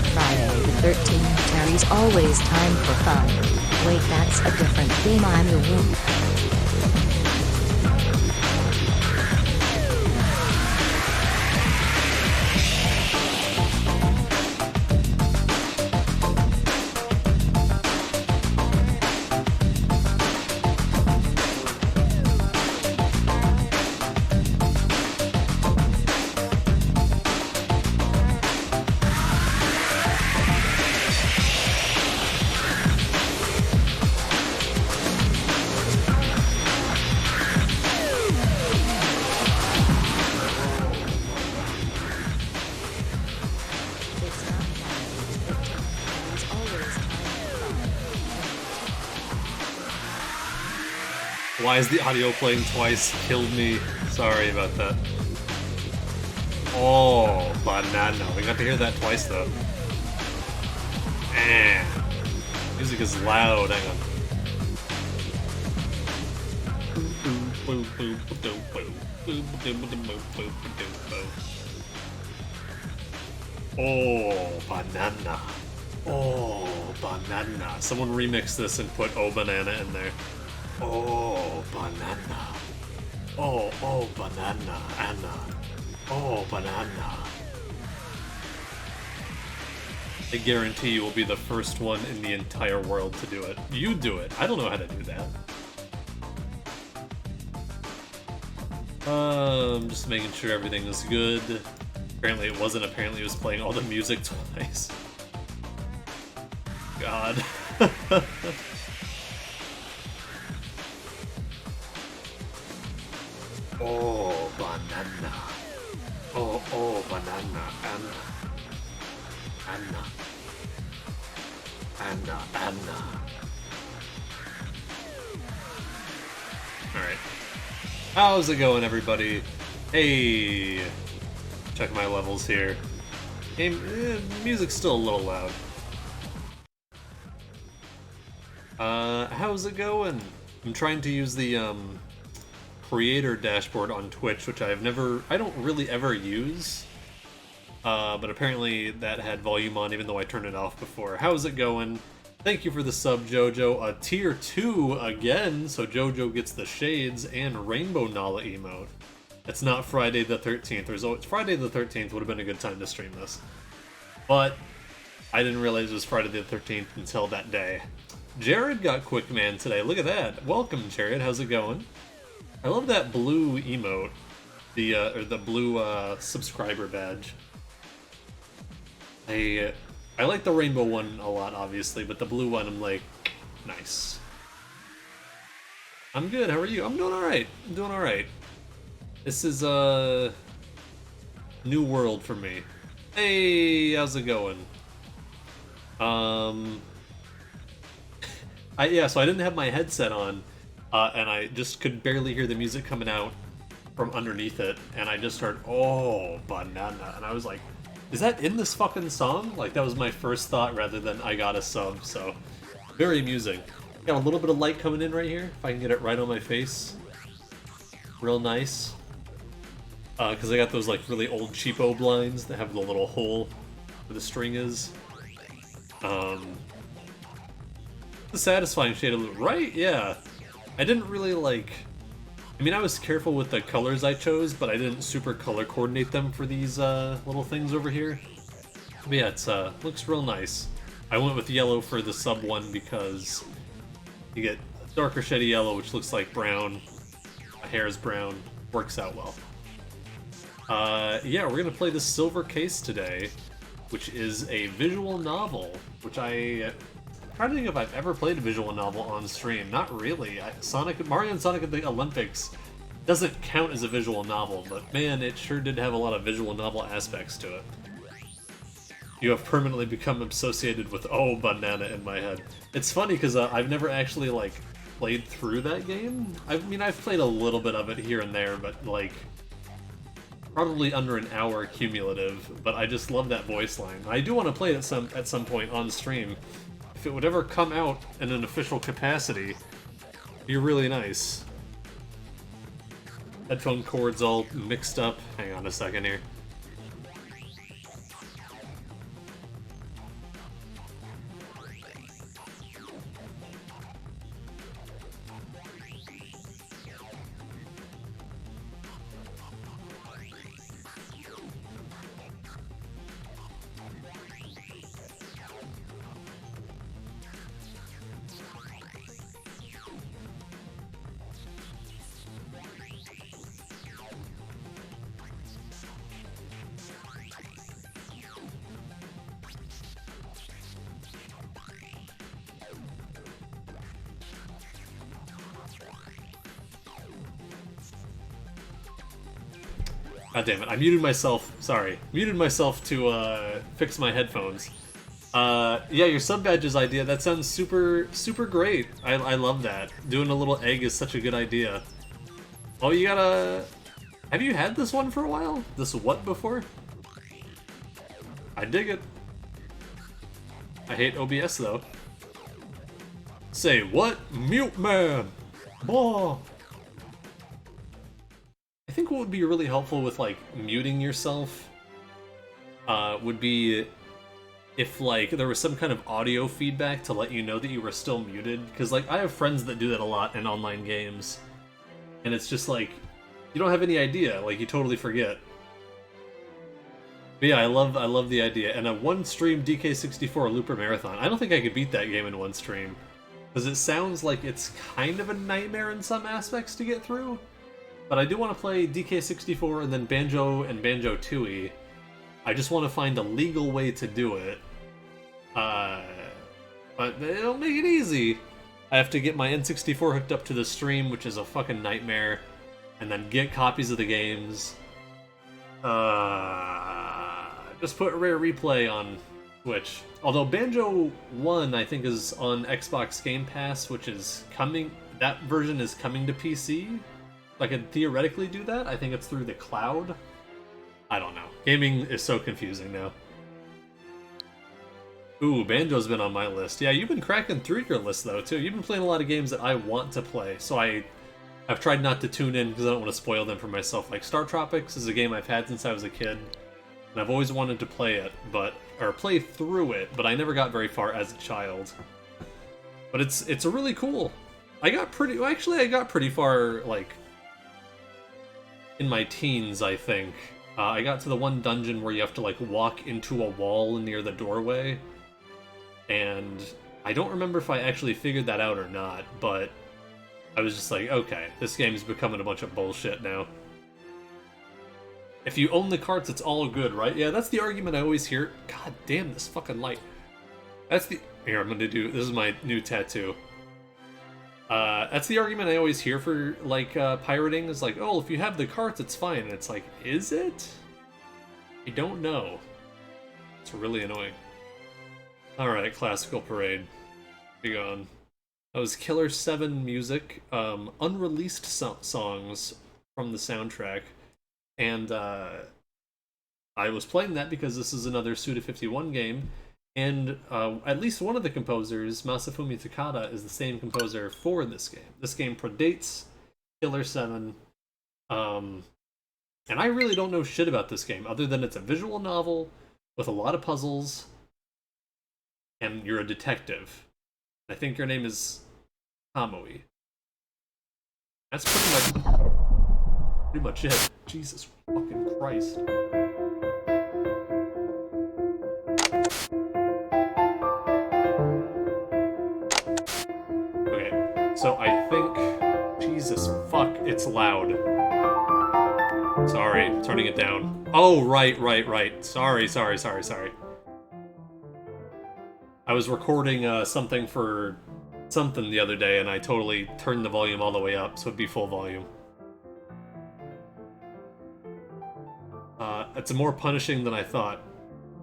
Friday the 13th. Terry's always time for fun. Wait, that's a different game. I'm the womb. Why is the audio playing twice? Killed me. Sorry about that. Oh, banana. We got to hear that twice though. Man. Music is loud. Hang on. Oh, banana. Oh, banana. Someone remix this and put oh banana in there. Oh, banana. Oh, banana, Anna. Oh, banana. I guarantee you will be the first one in the entire world to do it. You do it. I don't know how to do that. Just making sure everything is good. Apparently it wasn't. Apparently it was playing all the music twice. God. Oh, banana. Oh, banana. Anna. Alright. How's it going, everybody? Hey. Check my levels here. Music's still a little loud. How's it going? I'm trying to use the, creator dashboard on Twitch, which I don't really ever use. But apparently that had volume on even though I turned it off before. How's it going? Thank you for the sub, Jojo. A tier 2 again, so Jojo gets the shades and Rainbow Nala emote. It's not Friday the 13th. It's Friday the 13th would have been a good time to stream this. But I didn't realize it was Friday the 13th until that day. Jared got Quick Man today. Look at that. Welcome, Jared. How's it going? I love that blue emote, the blue subscriber badge. I like the rainbow one a lot, obviously, but the blue one, I'm like, nice. I'm good. How are you? I'm doing all right. This is a new world for me. Hey, how's it going? So I didn't have my headset on. And I just could barely hear the music coming out from underneath it, and I just heard, oh, banana, and I was like, is that in this fucking song? Like, that was my first thought rather than I got a sub, so very amusing. Got a little bit of light coming in right here, if I can get it right on my face. Real nice. Because I got those, like, really old cheapo blinds that have the little hole where the string is. The satisfying shade of blue, right? Yeah. I didn't really I was careful with the colors I chose, but I didn't super color coordinate them for these little things over here. But yeah, it's looks real nice. I went with yellow for the sub one because you get darker shady yellow, which looks like brown. My hair is brown. Works out well. Yeah, we're gonna play the Silver Case today, which is a visual novel, which I'm trying to think if I've ever played a visual novel on stream. Not really. Mario and Sonic at the Olympics doesn't count as a visual novel, but man, it sure did have a lot of visual novel aspects to it. You have permanently become associated with oh banana in my head. It's funny because I've never actually played through that game. I've played a little bit of it here and there, but probably under an hour cumulative. But I just love that voice line. I do want to play it at some point on stream. If it would ever come out in an official capacity, it'd be really nice. Headphone cords all mixed up. Hang on a second here. God damn it, I muted myself. Sorry. Muted myself to fix my headphones. Yeah, your sub badges idea, that sounds super, super great. I love that. Doing a little egg is such a good idea. Oh, you gotta... Have you had this one for a while? This what before? I dig it. I hate OBS though. Say what? Mute man! Bah! I think what would be really helpful with, like, muting yourself would be if, like, there was some kind of audio feedback to let you know that you were still muted. Because, like, I have friends that do that a lot in online games. And it's just like, you don't have any idea. Like, you totally forget. But yeah, I love the idea. And a one-stream DK64 Looper Marathon. I don't think I could beat that game in one stream. Because it sounds like it's kind of a nightmare in some aspects to get through. But I do want to play DK64 and then Banjo and Banjo-Tooie. I just want to find a legal way to do it. But it'll make it easy. I have to get my N64 hooked up to the stream, which is a fucking nightmare. And then get copies of the games. Just put Rare Replay on Switch. Although Banjo 1, I think, is on Xbox Game Pass, which is coming... That version is coming to PC. I could theoretically do that. I think it's through the cloud. I don't know. Gaming is so confusing now. Ooh, Banjo's been on my list. Yeah, you've been cracking through your list, though, too. You've been playing a lot of games that I want to play, so I've tried not to tune in because I don't want to spoil them for myself. Like, Star Tropics is a game I've had since I was a kid, and I've always wanted to play it, or play through it, but I never got very far as a child. But it's a really cool. I got pretty far, like, in my teens, I think. I got to the one dungeon where you have to, like, walk into a wall near the doorway, and I don't remember if I actually figured that out or not, but I was just like, okay, this game's becoming a bunch of bullshit now. If you own the carts, it's all good, right? Yeah, that's the argument I always hear. God damn, this fucking light. That's the... Here, I'm gonna do... This is my new tattoo. That's the argument I always hear for, like, pirating, is like, oh, if you have the carts, it's fine. And it's like, is it? I don't know. It's really annoying. Alright, Classical Parade. Be gone. That was Killer 7 music, unreleased songs from the soundtrack, and I was playing that because this is another Suda51 game, and at least one of the composers, Masafumi Takada, is the same composer for this game. This game predates Killer 7, and I really don't know shit about this game, other than it's a visual novel with a lot of puzzles, and you're a detective. I think your name is Kamui. That's pretty much it. Jesus fucking Christ. Okay, so I think... Jesus fuck, it's loud. Sorry, turning it down. Oh, right. Sorry. I was recording something for something the other day, and I totally turned the volume all the way up, so it'd be full volume. It's more punishing than I thought.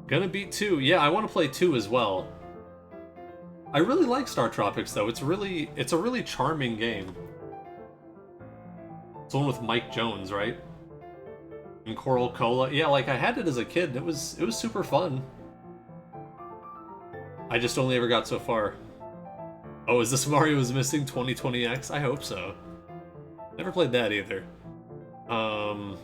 Gonna beat 2. Yeah, I want to play 2 as well. I really like Star Tropics, though. It's a really charming game. It's the one with Mike Jones, right? And Coral Cola. Yeah, like, I had it as a kid. It was super fun. I just only ever got so far. Oh, is this Mario is Missing 2020X? I hope so. Never played that either. Alright,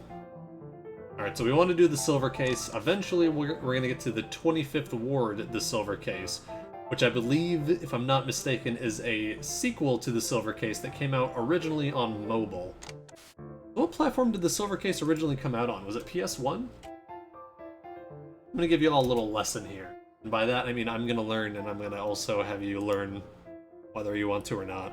so we want to do the silver case. Eventually, we're going to get to the 25th Ward, the silver case, which I believe, if I'm not mistaken, is a sequel to the silver case that came out originally on mobile. What platform did the silver case originally come out on? Was it PS1? I'm going to give you all a little lesson here. And by that, I mean I'm going to learn, and I'm going to also have you learn whether you want to or not.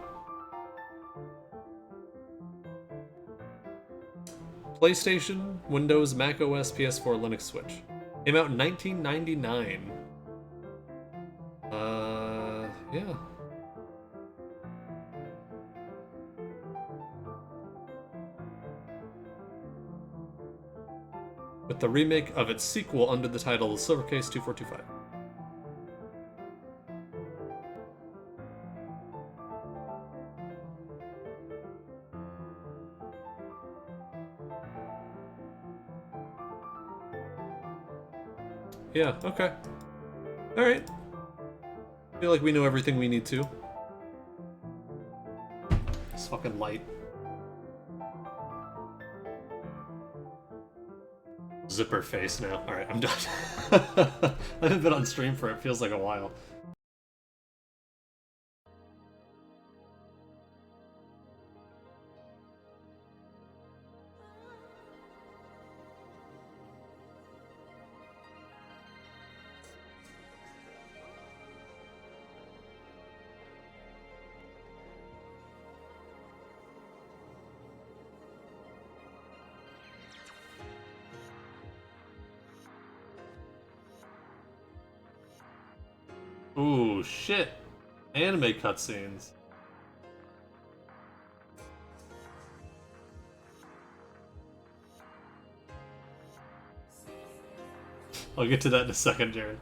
PlayStation, Windows, Mac OS, PS4, Linux, Switch. Came out in 1999. Yeah. with the remake of its sequel under the title Silvercase 2425. Yeah, okay. Alright. Feel like we know everything we need to. It's fucking light. Zipper face now. Alright, I'm done. I haven't been on stream for it feels like a while. Ooh, shit. Anime cutscenes. I'll get to that in a second, Jared.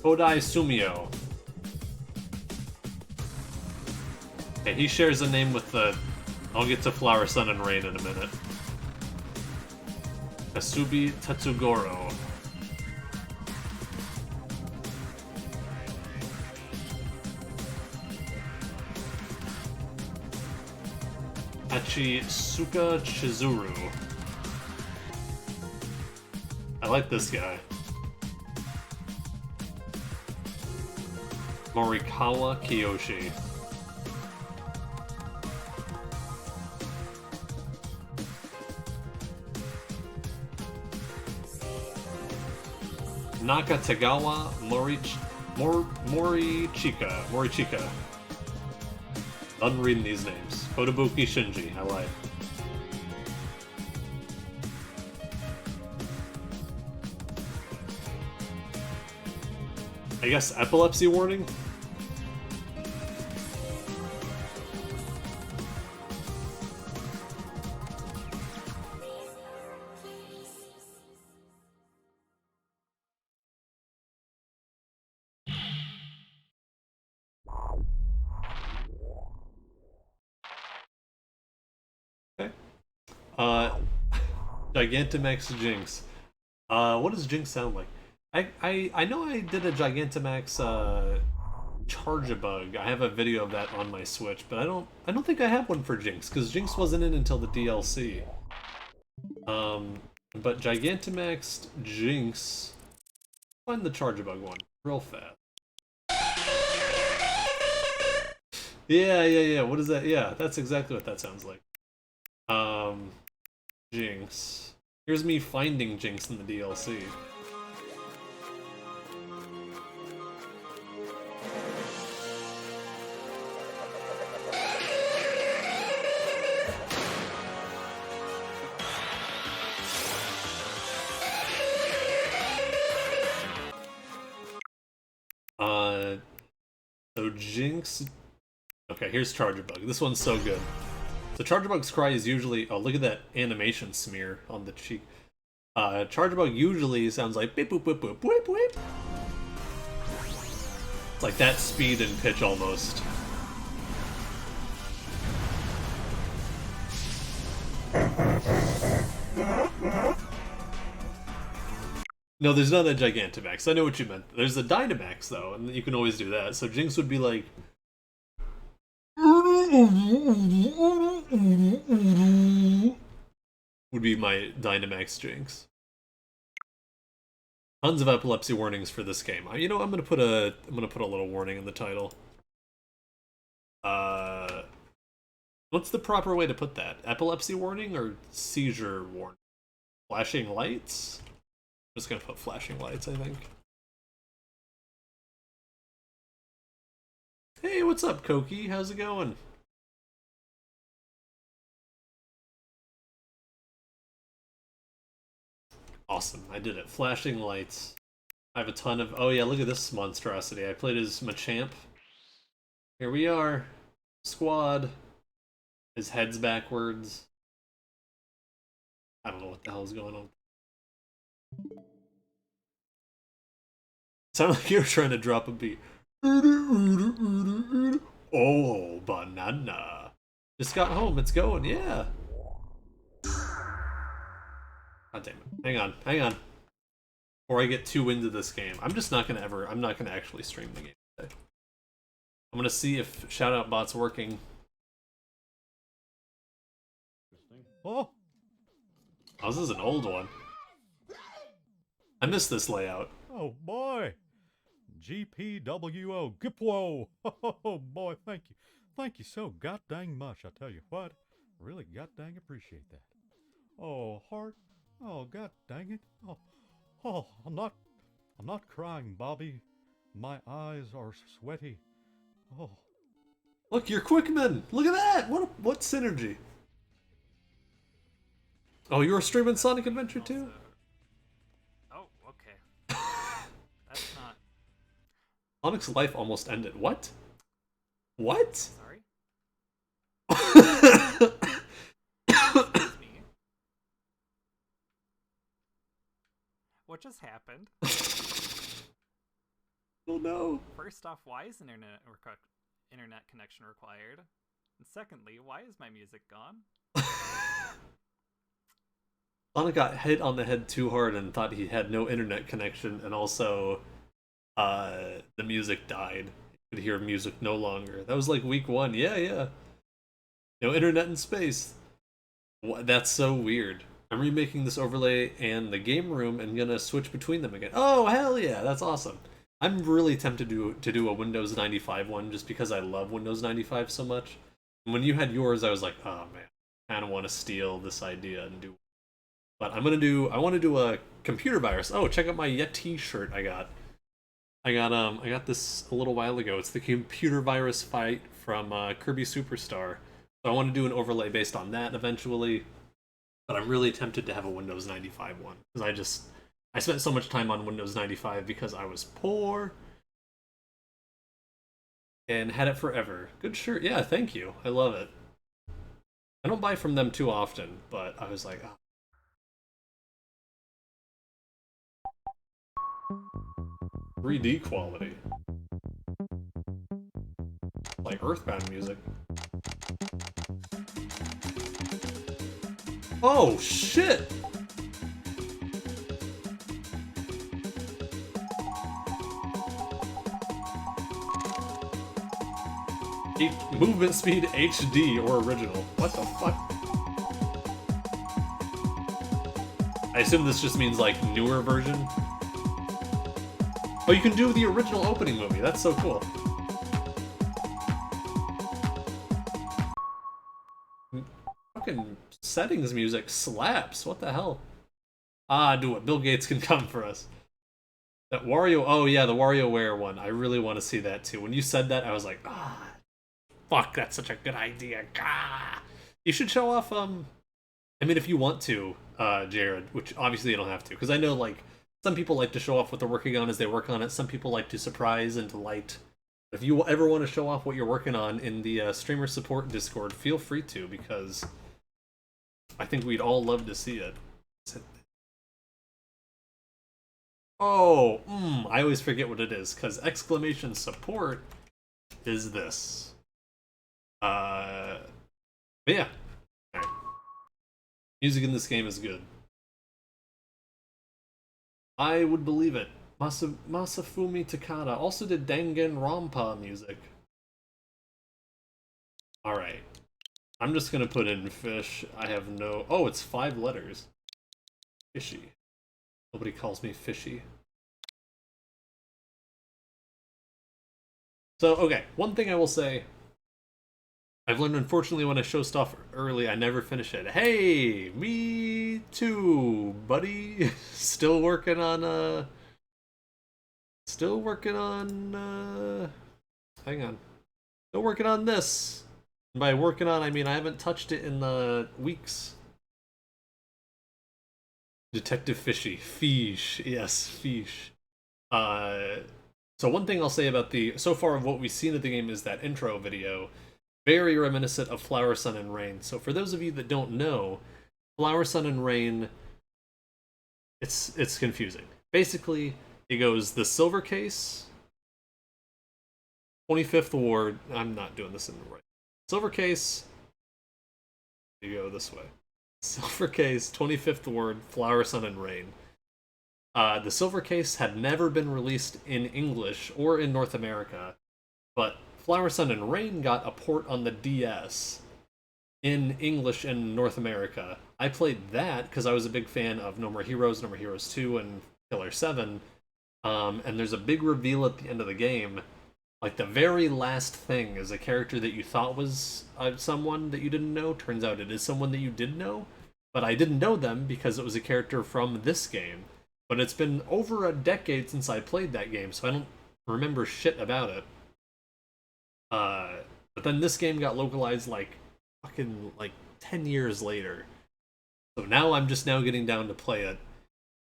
Kodai Sumio. Okay, he shares a name with the... I'll get to Flower, Sun, and Rain in a minute. Kasubi Tatsugoro. Hachisuka Chizuru. I like this guy. Morikawa Kiyoshi. Nakatagawa Morichika. I'm reading these names. Kotobuki Shinji, I lied. I guess epilepsy warning? Okay. Gigantamax Jinx. What does Jinx sound like? I know I did a Gigantamax Charge-a-Bug. I have a video of that on my Switch, but I don't think I have one for Jinx, because Jinx wasn't in until the DLC. But Gigantamax Jinx. Find the Charge-a-Bug one real fast. Yeah. What is that? Yeah, that's exactly what that sounds like. Jinx. Here's me finding Jinx in the DLC. So Jinx... Okay, here's Charge-a-Bug. This one's so good. So Charge-a-Bug's cry is usually... Oh, look at that animation smear on the cheek. Charge-a-Bug usually sounds like beep boop boop boop boop boop. It's like that speed and pitch almost. No, there's not a Gigantamax. I know what you meant. There's a Dynamax, though, and you can always do that. So Jinx would be like... would be my Dynamax Jinx. Tons of epilepsy warnings for this game. You know, I'm gonna put a little warning in the title. What's the proper way to put that? Epilepsy warning or seizure warning? Flashing lights? I'm just gonna put flashing lights, I think. Hey, what's up, Koki? How's it going? Awesome, I did it. Flashing lights. I have a ton of. Oh yeah, look at this monstrosity. I played as Machamp. Here we are, squad. His head's backwards. I don't know what the hell is going on. Sound like you're trying to drop a beat. Oh, banana. Just got home. It's going. Yeah. God damn it. Hang on. Hang on. Before I get too into this game, I'm just not gonna ever. I'm not gonna actually stream the game today. I'm gonna see if Shoutout Bot's working. Oh, Oh, this is an old one. I miss this layout. oh boy. GPWO, Gipwo. Oh boy, thank you. Thank you so god dang much. I tell you what, really god dang appreciate that. Oh, heart. Oh, god dang it. Oh, I'm not crying, Bobby. My eyes are sweaty. Oh, Look, you're Quickman. Look at that. What synergy? Oh, you were streaming Sonic Adventure too? Oh, okay. That's not. Sonic's life almost ended. What? What? Sorry. Excuse me. What just happened? Oh no. First off, why is internet connection required? And secondly, why is my music gone? Sonic got hit on the head too hard and thought he had no internet connection, and also the music died. You could hear music no longer. That was like week 1. Yeah, yeah. No internet in space. That's so weird. I'm remaking this overlay and the game room and gonna switch between them again. Oh, hell yeah, that's awesome. I'm really tempted to do a Windows 95 one just because I love Windows 95 so much. And when you had yours, I was like, oh man, I kind of want to steal this idea and do. But I want to do a computer virus. Oh, check out my Yeti shirt I got. I got this a little while ago. It's the computer virus fight from Kirby Superstar. So I want to do an overlay based on that eventually. But I'm really tempted to have a Windows 95 one because I spent so much time on Windows 95 because I was poor and had it forever. Good shirt. Yeah, thank you. I love it. I don't buy from them too often, but I was like, oh. 3D quality. Like Earthbound music. Oh, shit! Movement speed HD or original. What the fuck? I assume this just means like newer version. Oh, you can do the original opening movie. That's so cool. Fucking settings music slaps. What the hell? Ah, do it. Bill Gates can come for us. That Wario. Oh yeah, the WarioWare one. I really want to see that too. When you said that, I was like, ah, fuck, that's such a good idea. Ah. You should show off. I mean, if you want to, Jared, which obviously you don't have to, because I know like some people like to show off what they're working on as they work on it. Some people like to surprise and delight. If you ever want to show off what you're working on in the streamer support Discord, feel free to, because I think we'd all love to see it. Oh, I always forget what it is, because exclamation support is this. But yeah. All right. Music in this game is good. I would believe it. Masafumi Takada also did Danganronpa music. Alright. I'm just gonna put in fish. I have no... Oh, it's 5 letters. Fishy. Nobody calls me fishy. So, okay. One thing I will say. I've learned, unfortunately, when I show stuff early, I never finish it. Hey! Me too, buddy! Still working on, hang on. Still working on this. And by working on, I mean I haven't touched it in, weeks. Detective Fishy. Fish. Yes, fish. So one thing I'll say about the so far of what we've seen of the game is that intro video, very reminiscent of Flower, Sun, and Rain. So for those of you that don't know, Flower, Sun, and Rain, it's confusing. Basically, it goes the Silver Case, 25th Ward. I'm not doing this in the right. Silver Case. You go this way. Silver Case, 25th Ward, Flower, Sun, and Rain. The Silver Case had never been released in English or in North America, but Flower, Sun, and Rain got a port on the DS in English in North America. I played that because I was a big fan of No More Heroes, No More Heroes 2, and Killer 7. And there's a big reveal at the end of the game. Like, the very last thing is a character that you thought was someone that you didn't know. Turns out it is someone that you did know. But I didn't know them because it was a character from this game. But it's been over a decade since I played that game, so I don't remember shit about it. But then this game got localized like fucking like 10 years later. So now I'm just now getting down to play it.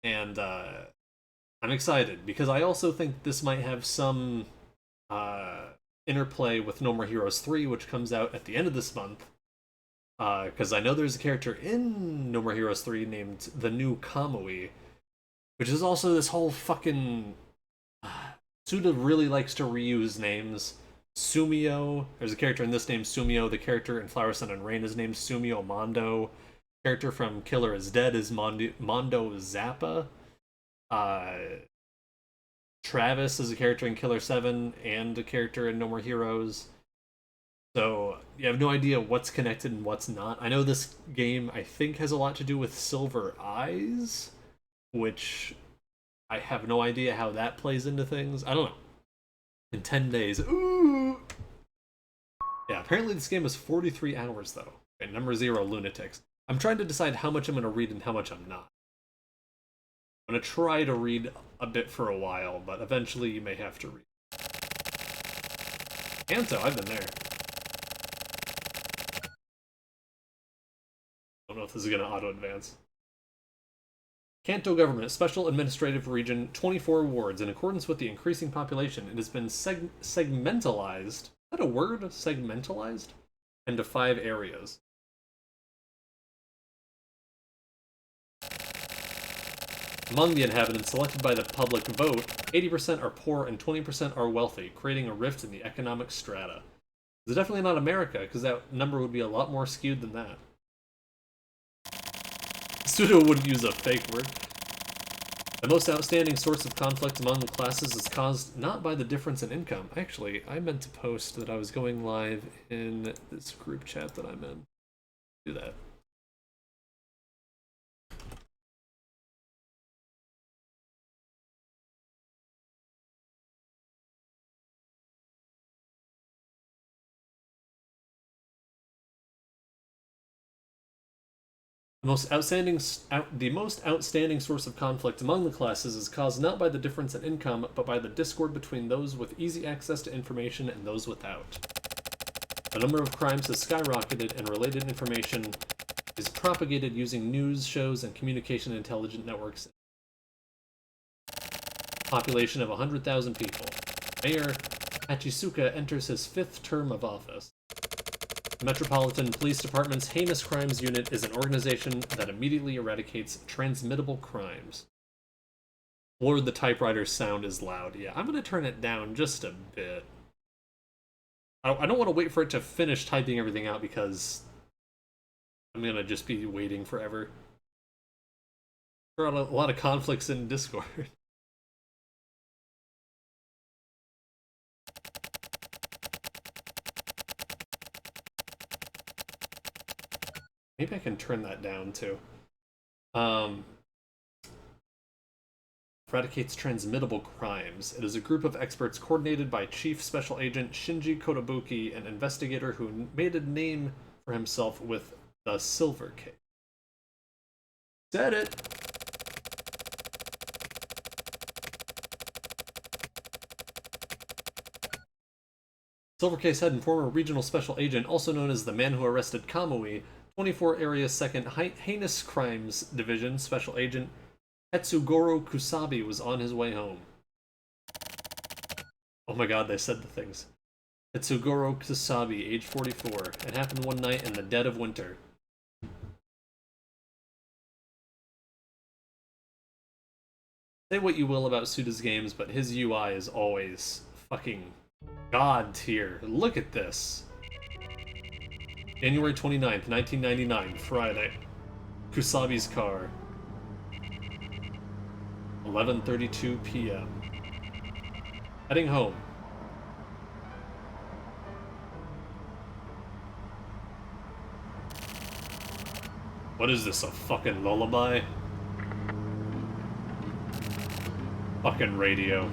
And I'm excited because I also think this might have some interplay with No More Heroes 3, which comes out at the end of this month. Because I know there's a character in No More Heroes 3 named the New Kamui, which is also this whole fucking... Suda really likes to reuse names. Sumio, there's a character in this named Sumio. The character in Flower, Sun, and Rain is named Sumio Mondo. Character from Killer is Dead is Mondo Zappa. Travis is a character in Killer 7 and a character in No More Heroes. So you have no idea what's connected and what's not. I know this game, I think, has a lot to do with Silver Eyes, which I have no idea how that plays into things. I don't know. In 10 days. Ooh! Yeah, apparently this game is 43 hours, though. Okay, number 0, Lunatics. I'm trying to decide how much I'm going to read and how much I'm not. I'm going to try to read a bit for a while, but eventually you may have to read. Kanto, I've been there. I don't know if this is going to auto-advance. Kanto Government, Special Administrative Region, 24 wards. In accordance with the increasing population, it has been segmentalized. Is that a word? Segmentalized? Into 5 areas. Among the inhabitants selected by the public vote, 80% are poor and 20% are wealthy, creating a rift in the economic strata. It's definitely not America, because that number would be a lot more skewed than that. Pseudo wouldn't use a fake word. The most outstanding source of conflict among the classes is caused not by the difference in income. Actually, I meant to post that I was going live in this group chat that I'm in. Do that. The most outstanding source of conflict among the classes is caused not by the difference in income, but by the discord between those with easy access to information and those without. The number of crimes has skyrocketed, and related information is propagated using news shows and communication intelligence networks. Population of 100,000 people. Mayor Hachisuka enters his 5th term of office. The Metropolitan Police Department's Heinous Crimes Unit is an organization that immediately eradicates transmittable crimes. Lord, the typewriter's sound is loud. Yeah, I'm going to turn it down just a bit. I don't want to wait for it to finish typing everything out because I'm going to just be waiting forever. There are a lot of conflicts in Discord. Maybe I can turn that down too. Eradicates transmittable crimes. It is a group of experts coordinated by Chief Special Agent Shinji Kotobuki, an investigator who made a name for himself with the Silver Case. Said it! Silver Case head and former regional special agent, also known as the man who arrested Kamui, 24 Area 2nd Heinous Crimes Division Special Agent Etsugoro Kusabi was on his way home. Oh my god, they said the things. Itsugoro Kusabi, age 44. It happened one night in the dead of winter. Say what you will about Suda's games, but his UI is always fucking god tier. Look at this. January 29th, 1999, Friday. Kusabi's car. 11:32 p.m. Heading home. What is this, a fucking lullaby? Fucking radio.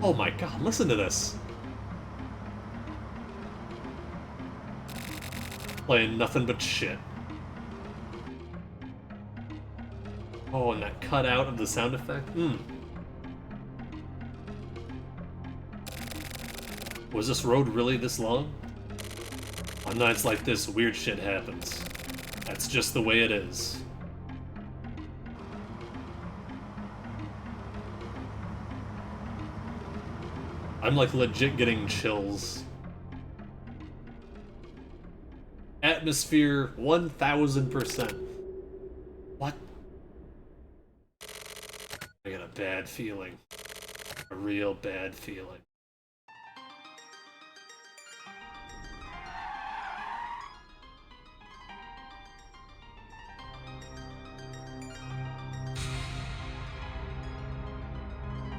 Oh my god, listen to this. Playing nothing but shit. Oh, and that cutout of the sound effect? Was this road really this long? On nights like this, weird shit happens. That's just the way it is. I'm like legit getting chills. Atmosphere 1000%. What? I got a bad feeling. A real bad feeling.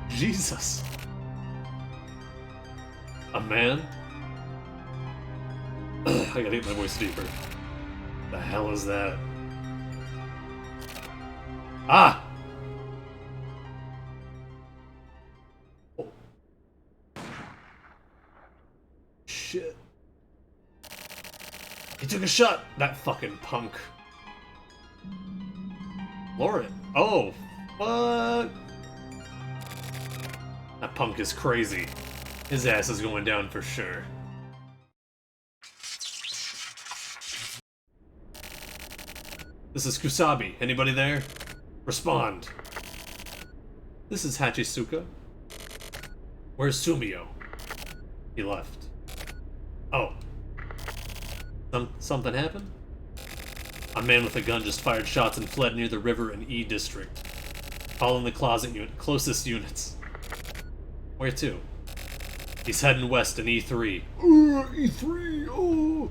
Jesus. A man? I gotta get my voice deeper. The hell is that? Ah! Oh. Shit. He took a shot! That fucking punk. Lauren. Oh, what? That punk is crazy. His ass is going down for sure. This is Kusabi. Anybody there? Respond. This is Hachisuka. Where's Sumio? He left. Oh. Something happened? A man with a gun just fired shots and fled near the river in E District. All in the closest units. Where to? He's heading west in E3. E3, oh!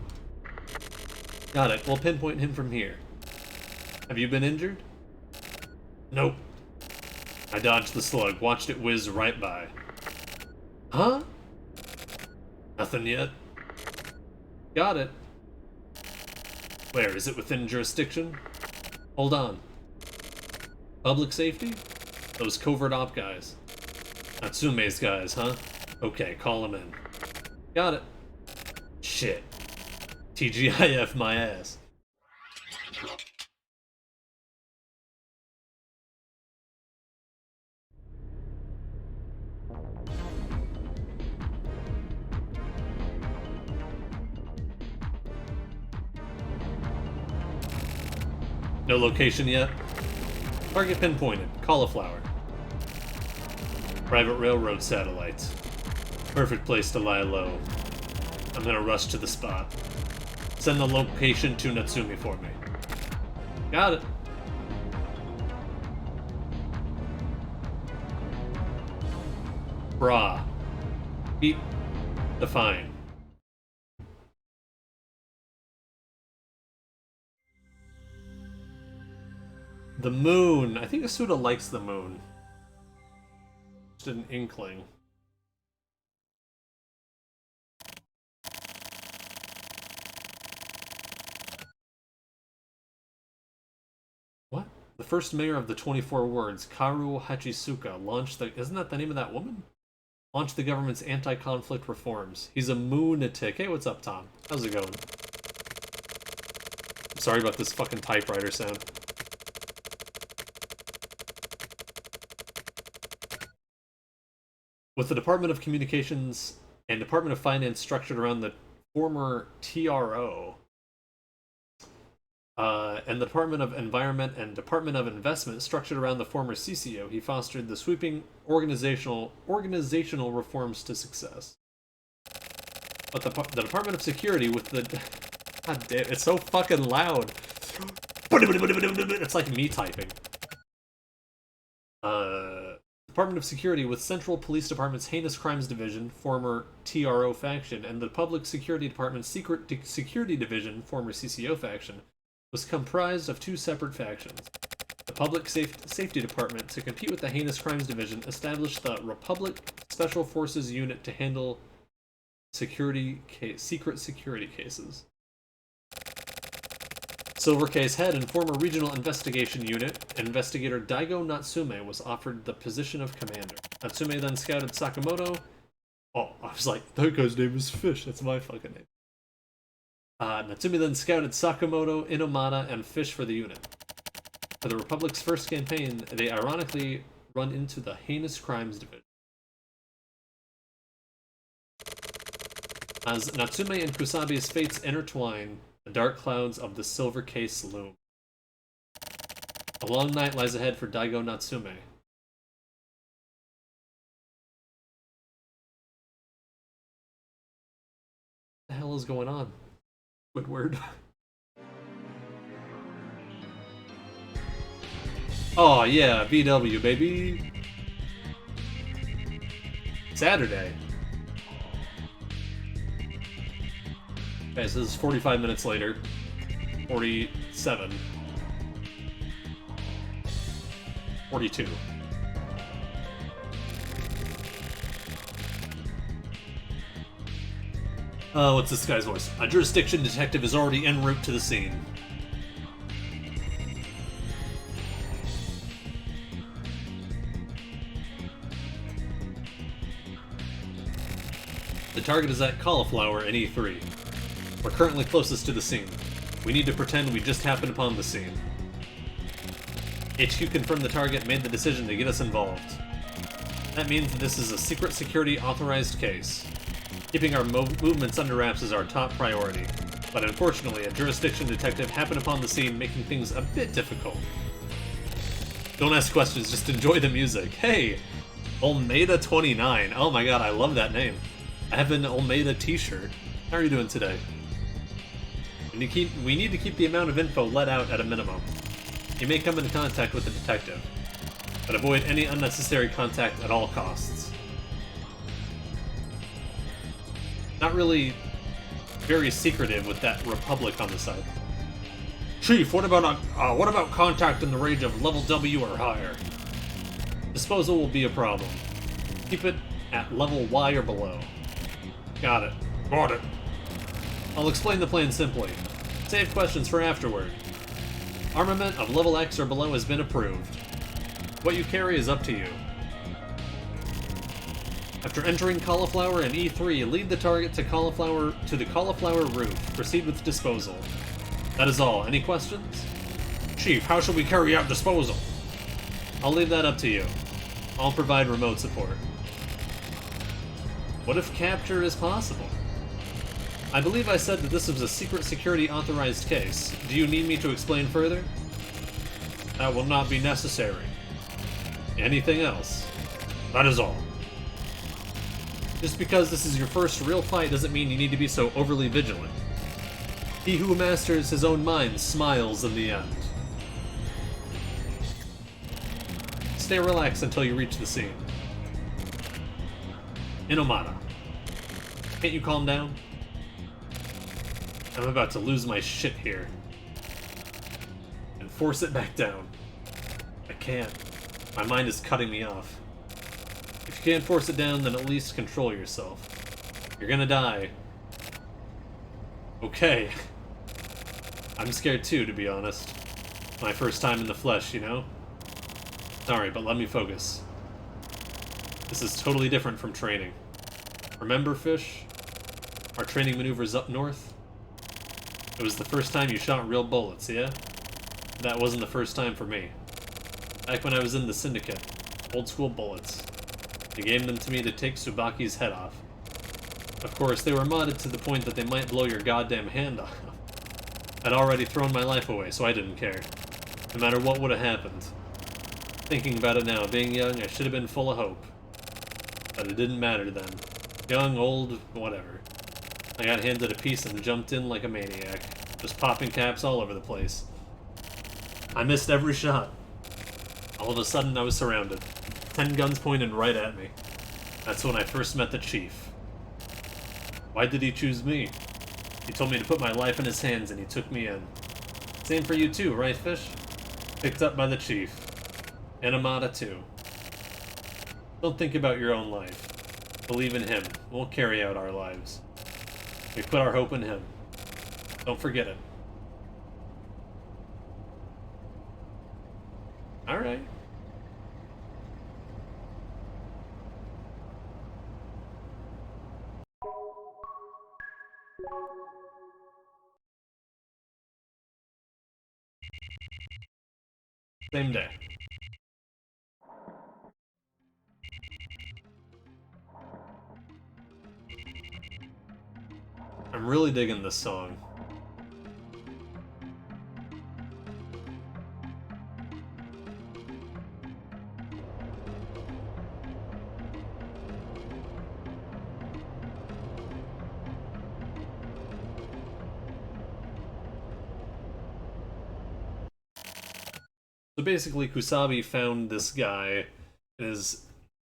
Got it. We'll pinpoint him from here. Have you been injured? Nope. I dodged the slug, watched it whiz right by. Huh? Nothing yet. Got it. Where? Is it within jurisdiction? Hold on. Public safety? Those covert op guys. Natsume's guys, huh? Okay, call him in. Got it. Shit. TGIF my ass. No location yet? Target pinpointed. Cauliflower. Private railroad satellites. Perfect place to lie low. I'm gonna rush to the spot. Send the location to Natsumi for me. Got it. Bra. Beep. Define. The moon. I think Asuda likes the moon. Just an inkling. What? The first mayor of the 24 Wards, Karu Hachisuka, launched the... Isn't that the name of that woman? Launched the government's anti-conflict reforms. He's a moonatic. Hey, what's up, Tom? How's it going? I'm sorry about this fucking typewriter sound. With the Department of Communications and Department of Finance structured around the former TRO, And the Department of Environment and Department of Investment, structured around the former CCO, he fostered the sweeping organizational reforms to success. But the Department of Security with the... God damn, it's so fucking loud. It's like me typing. Department of Security with Central Police Department's Heinous Crimes Division, former TRO faction, and the Public Security Department's Secret Security Division, former CCO faction, was comprised of two separate factions. The Public Safety Department, to compete with the Heinous Crimes Division, established the Republic Special Forces Unit to handle secret security cases. Silvercase head and former Regional Investigation Unit, Investigator Daigo Natsume, was offered the position of commander. Natsume then scouted Sakamoto. Oh, I was like, that guy's name is Fish. That's my fucking name. Natsume then scouted Sakamoto, Inomata, and Fish for the unit. For the Republic's first campaign, they ironically run into the Heinous Crimes Division. As Natsume and Kusabi's fates intertwine, the dark clouds of the Silver Case loom. A long night lies ahead for Daigo Natsume. What the hell is going on? Squidward. Oh yeah, VW baby. Saturday. Okay, so this is 45 minutes later. 47. 42. What's this guy's voice? A jurisdiction detective is already en route to the scene. The target is at Cauliflower in E3. We're currently closest to the scene. We need to pretend we just happened upon the scene. HQ confirmed the target made the decision to get us involved. That means that this is a secret security authorized case. Keeping our movements under wraps is our top priority. But unfortunately, a jurisdiction detective happened upon the scene, making things a bit difficult. Don't ask questions, just enjoy the music. Hey! Olmeda29. Oh my god, I love that name. I have an Olmeda t-shirt. How are you doing today? We need to keep the amount of info let out at a minimum. You may come into contact with the detective, but avoid any unnecessary contact at all costs. Not really very secretive with that Republic on the side. Chief, what about contact in the range of level W or higher? Disposal will be a problem. Keep it at level Y or below. Got it. Got it. I'll explain the plan simply. Save questions for afterward. Armament of level X or below has been approved. What you carry is up to you. After entering Cauliflower and E3, lead the target to the Cauliflower roof. Proceed with disposal. That is all. Any questions? Chief, how should we carry out disposal? I'll leave that up to you. I'll provide remote support. What if capture is possible? I believe I said that this was a secret security authorized case. Do you need me to explain further? That will not be necessary. Anything else? That is all. Just because this is your first real fight doesn't mean you need to be so overly vigilant. He who masters his own mind smiles in the end. Stay relaxed until you reach the scene. Inomata. Can't you calm down? I'm about to lose my shit here. And force it back down. I can't. My mind is cutting me off. If you can't force it down, then at least control yourself. You're gonna die. Okay. I'm scared too, to be honest. My first time in the flesh, you know? Sorry, but let me focus. This is totally different from training. Remember, Fish? Our training maneuvers up north? It was the first time you shot real bullets, yeah? That wasn't the first time for me. Back when I was in the Syndicate, old school bullets. They gave them to me to take Tsubaki's head off. Of course, they were modded to the point that they might blow your goddamn hand off. I'd already thrown my life away, so I didn't care. No matter what would have happened. Thinking about it now, being young, I should have been full of hope. But it didn't matter then. Young, old, whatever. I got handed a piece and jumped in like a maniac, just popping caps all over the place. I missed every shot. All of a sudden, I was surrounded. 10 guns pointed right at me. That's when I first met the chief. Why did he choose me? He told me to put my life in his hands and he took me in. Same for you too, right, Fish? Picked up by the chief. And Amada too. Don't think about your own life. Believe in him. We'll carry out our lives. We put our hope in him. Don't forget it. Alright. Same day. I'm really digging this song. So basically, Kusabi found this guy, is,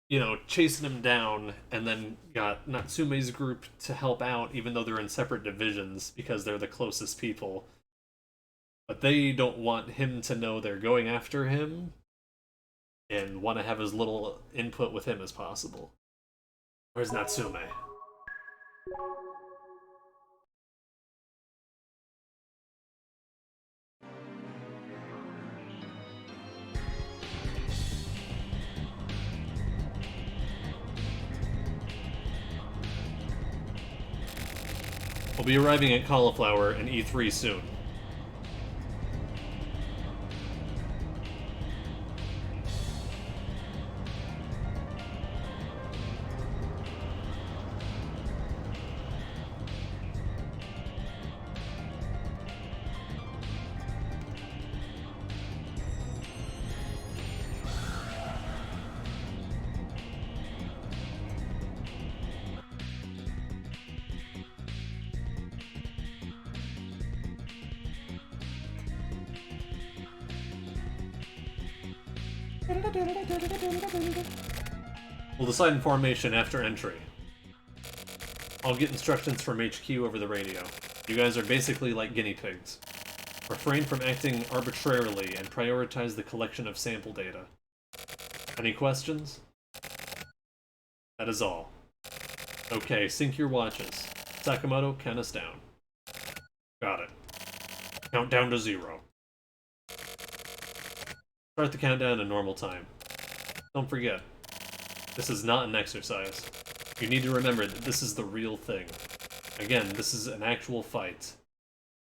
you know, chasing him down, and then got Natsume's group to help out, even though they're in separate divisions, because they're the closest people. But they don't want him to know they're going after him, and want to have as little input with him as possible. Where's Natsume? We'll be arriving at Cauliflower and E3 soon. We'll decide in formation after entry. I'll get instructions from HQ over the radio. You guys are basically like guinea pigs. Refrain from acting arbitrarily and prioritize the collection of sample data. Any questions? That is all. Okay, sync your watches. Sakamoto, count us down. Got it. Count down to 0. Start the countdown in normal time. Don't forget, this is not an exercise. You need to remember that this is the real thing. Again, this is an actual fight.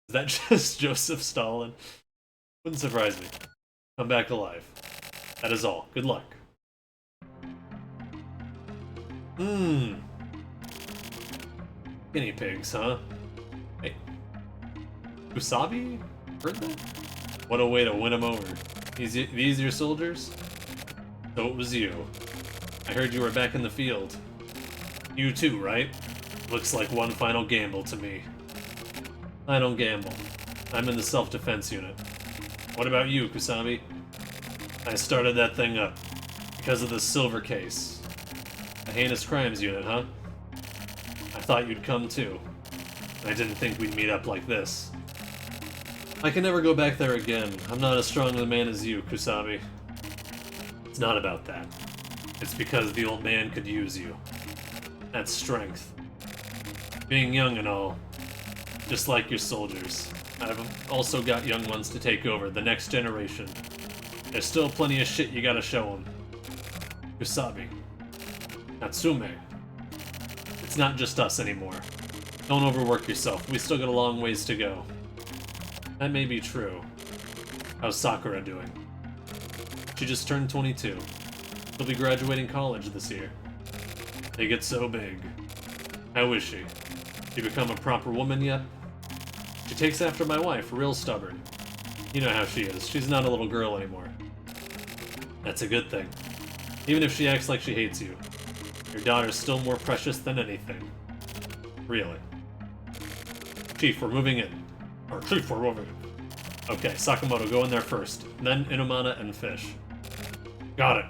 Is that just Joseph Stalin? Wouldn't surprise me. Come back alive. That is all. Good luck. Guinea pigs, huh? Hey. Kusabi? Heard that? What a way to win them over. These your soldiers? So it was you. I heard you were back in the field. You too, right? Looks like one final gamble to me. I don't gamble. I'm in the self-defense unit. What about you, Kusabi? I started that thing up. Because of the silver case. A heinous crimes unit, huh? I thought you'd come too. I didn't think we'd meet up like this. I can never go back there again. I'm not as strong a man as you, Kusabi. It's not about that. It's because the old man could use you. That's strength. Being young and all. Just like your soldiers. I've also got young ones to take over, the next generation. There's still plenty of shit you gotta show them. Kusabi. Natsume. It's not just us anymore. Don't overwork yourself. We still got a long ways to go. That may be true. How's Sakura doing? She just turned 22. She'll be graduating college this year. They get so big. How is she? She become a proper woman yet? She takes after my wife, real stubborn. You know how she is. She's not a little girl anymore. That's a good thing. Even if she acts like she hates you. Your daughter's still more precious than anything. Really. Chief, we're moving in. Or Chief, we're moving in. Okay, Sakamoto, go in there first. Then Inamana and Fish. Got it.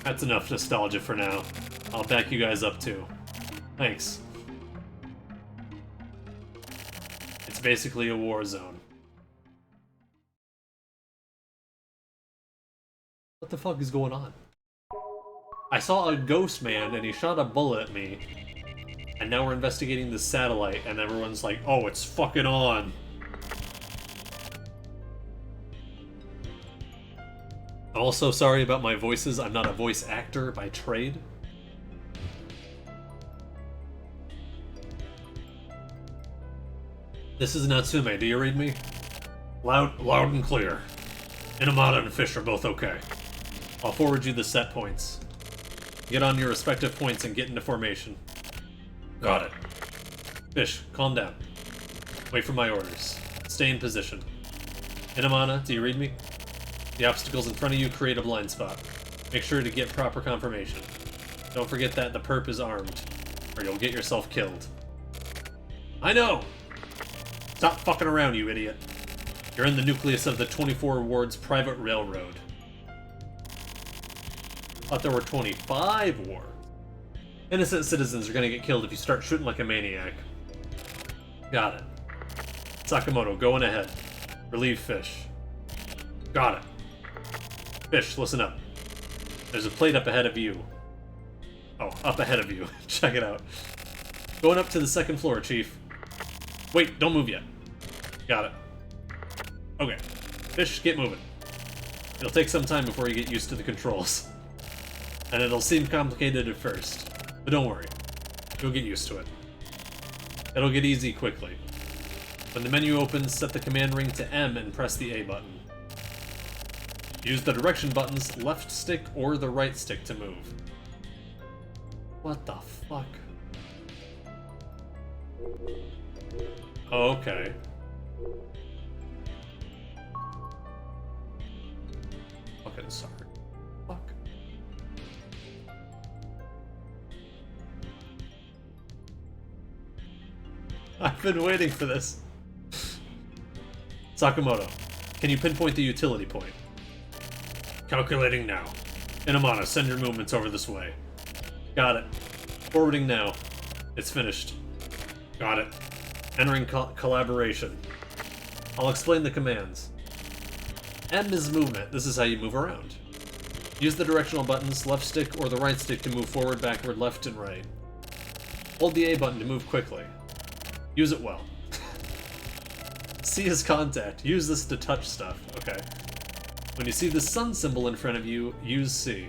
That's enough nostalgia for now. I'll back you guys up too. Thanks. It's basically a war zone. What the fuck is going on? I saw a ghost man and he shot a bullet at me. And now we're investigating the satellite and everyone's like, oh, it's fucking on. I'm also sorry about my voices. I'm not a voice actor by trade. This is Natsume. Do you read me? Loud and clear. Inamada and Fish are both okay. I'll forward you the set points. Get on your respective points and get into formation. Got it. Fish, calm down. Wait for my orders. Stay in position. Inamana, do you read me? The obstacles in front of you create a blind spot. Make sure to get proper confirmation. Don't forget that the perp is armed, or you'll get yourself killed. I know! Stop fucking around, you idiot. You're in the nucleus of the 24 Wards private railroad. Thought there were 25 wards. Innocent citizens are gonna get killed if you start shooting like a maniac. Got it. Sakamoto, going ahead. Relieve Fish. Got it. Fish, listen up. There's a plate up ahead of you. Oh, up ahead of you. Check it out. Going up to the second floor, Chief. Wait, don't move yet. Got it. Okay. Fish, get moving. It'll take some time before you get used to the controls. And it'll seem complicated at first. But don't worry. You'll get used to it. It'll get easy quickly. When the menu opens, set the command ring to M and press the A button. Use the direction buttons, left stick or the right stick to move. What the fuck? Oh, okay. Fucking sorry. Fuck. I've been waiting for this. Sakamoto, can you pinpoint the utility point? Calculating now. Inamana, send your movements over this way. Got it. Forwarding now. It's finished. Got it. Entering collaboration. I'll explain the commands. M is movement. This is how you move around. Use the directional buttons, left stick or the right stick to move forward, backward, left, and right. Hold the A button to move quickly. Use it well. C is contact. Use this to touch stuff. Okay. When you see the sun symbol in front of you, use C.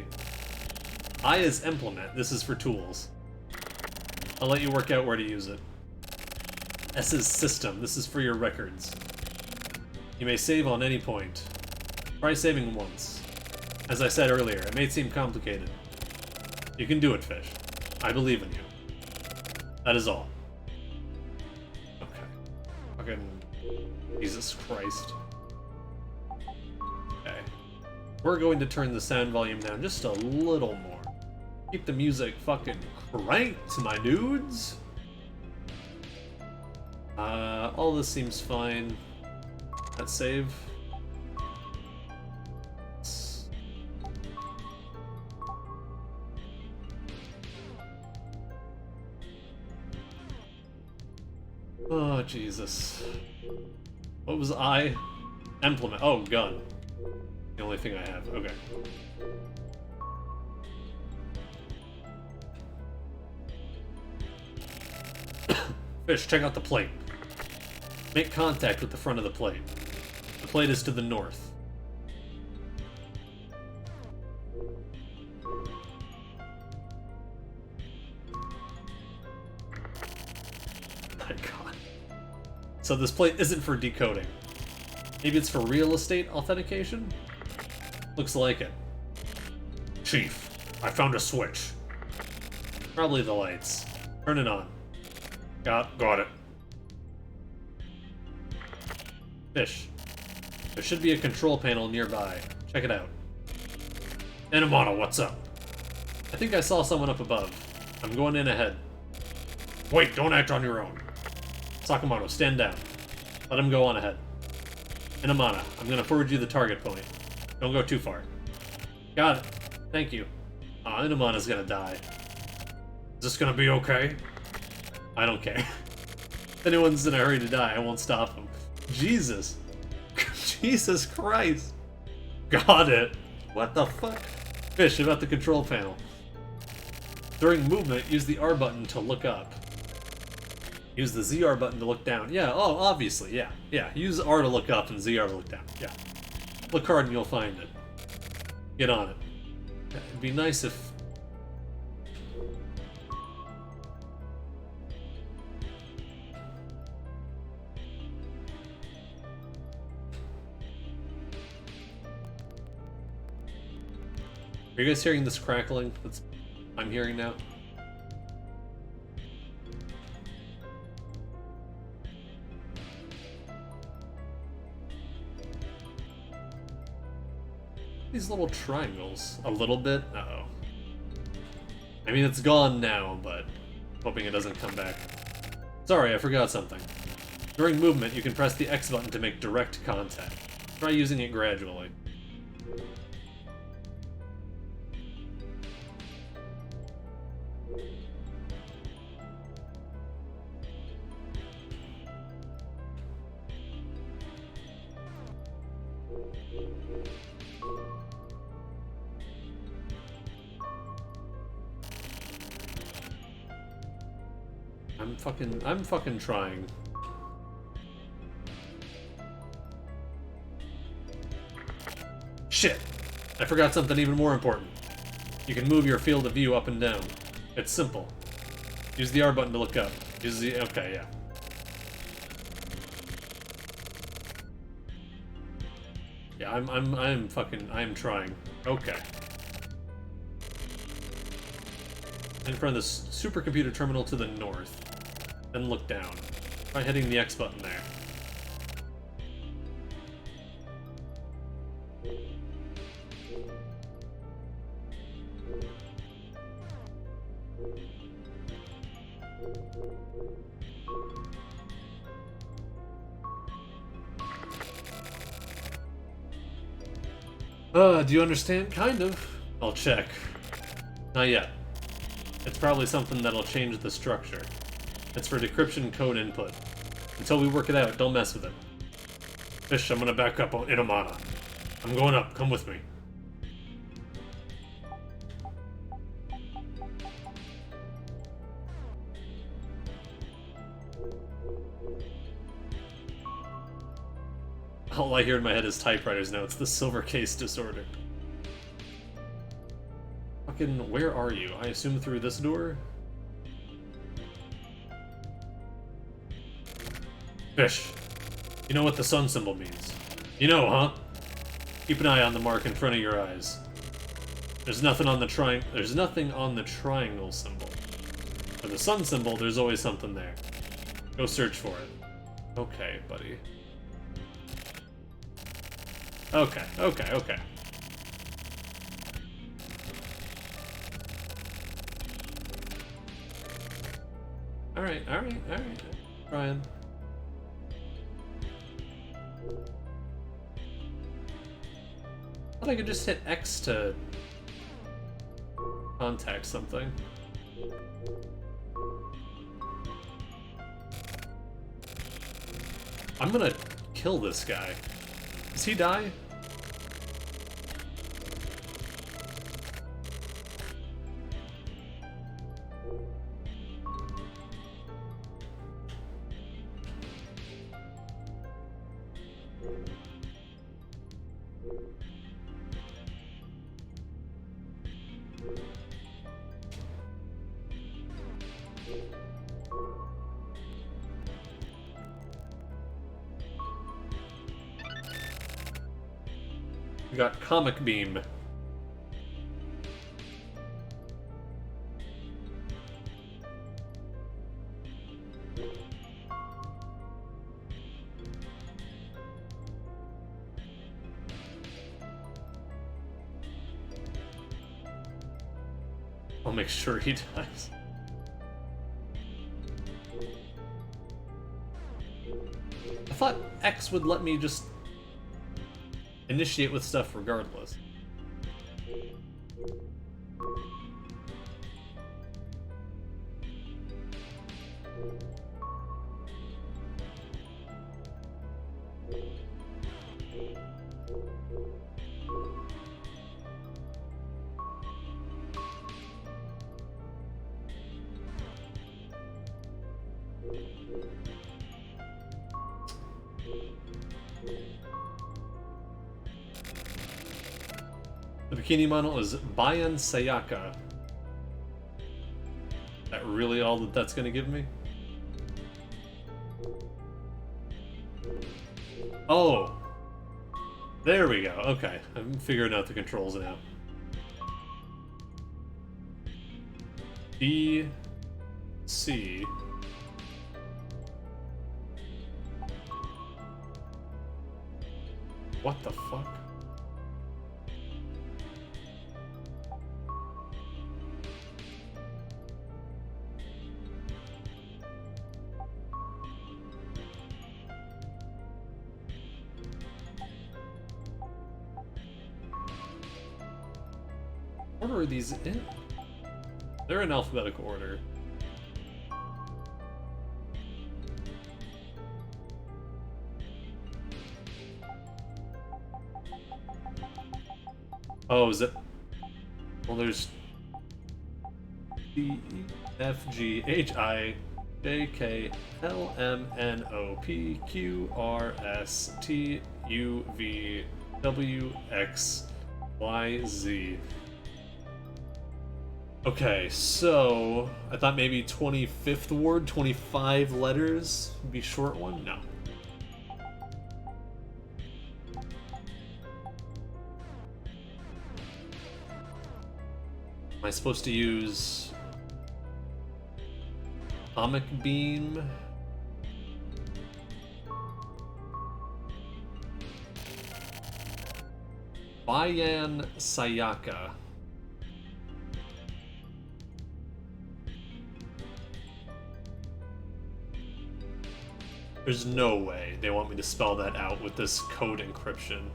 I is implement. This is for tools. I'll let you work out where to use it. S is system. This is for your records. You may save on any point. Try saving once. As I said earlier, it may seem complicated. You can do it, Fish. I believe in you. That is all. Okay. Fucking Jesus Christ. Okay. We're going to turn the sound volume down just a little more. Keep the music fucking cranked, my dudes. All this seems fine. Let's save. Oh, Jesus. What was I? Implement. Oh, gun. The only thing I have. Okay. Fish, check out the plate. Make contact with the front of the plate. The plate is to the north. My God. So this plate isn't for decoding. Maybe it's for real estate authentication? Looks like it. Chief, I found a switch. Probably the lights. Turn it on. Got it. Fish. There should be a control panel nearby. Check it out. Inamana, what's up? I think I saw someone up above. I'm going in ahead. Wait, don't act on your own. Sakamoto, stand down. Let him go on ahead. Inamana, I'm gonna forward you the target point. Don't go too far. Got it. Thank you. Aw, Inamana's gonna die. Is this gonna be okay? I don't care. If anyone's in a hurry to die, I won't stop them. Jesus. Jesus Christ. Got it. What the fuck? Fish, about the control panel. During movement, use the R button to look up. Use the ZR button to look down. Yeah, oh, obviously, yeah. Yeah, use R to look up and ZR to look down. Yeah. Look hard and you'll find it. Get on it. It'd be nice if... Are you guys hearing this crackling that's I'm hearing now? These little triangles. A little bit? Uh-oh. I mean, it's gone now, but hoping it doesn't come back. Sorry, I forgot something. During movement, you can press the X button to make direct contact. Try using it gradually. I'm fucking trying. Shit! I forgot something even more important. You can move your field of view up and down. It's simple. Use the R button to look up. Use the... okay, yeah. Yeah, I'm trying. Okay. In front of this supercomputer terminal to the north. Then look down. Try hitting the X button there. Do you understand? Kind of. I'll check. Not yet. It's probably something that'll change the structure. It's for decryption code input. Until we work it out, don't mess with it. Fish, I'm gonna back up on Inamana. I'm going up, come with me. All I hear in my head is typewriters now. It's the silver case disorder. Fucking, where are you? I assume through this door? Fish, you know what the sun symbol means. You know, huh? Keep an eye on the mark in front of your eyes. There's nothing on the triangle symbol. For the sun symbol, there's always something there. Go search for it. Okay, buddy. Okay. Alright. Ryan. I thought I could just hit X to contact something. I'm gonna kill this guy. Does he die? We got Comic Beam. I'll make sure he does. I thought X would let me just initiate with stuff regardless. The bikini model is Bayan Sayaka. That really all that that's gonna give me? Oh! There we go, okay. I'm figuring out the controls now. B... C... What the fuck? What order are these in? They're in alphabetical order. Oh, is it? Well, there's D, E, F, G, H, I, J, K, L, M, N, O, P, Q, R, S, T, U, V, W, X, Y, Z. Okay, so I thought maybe 25th word, 25 letters would be short one? No. Am I supposed to use Atomic Beam? Bayan Sayaka. There's no way they want me to spell that out with this code encryption.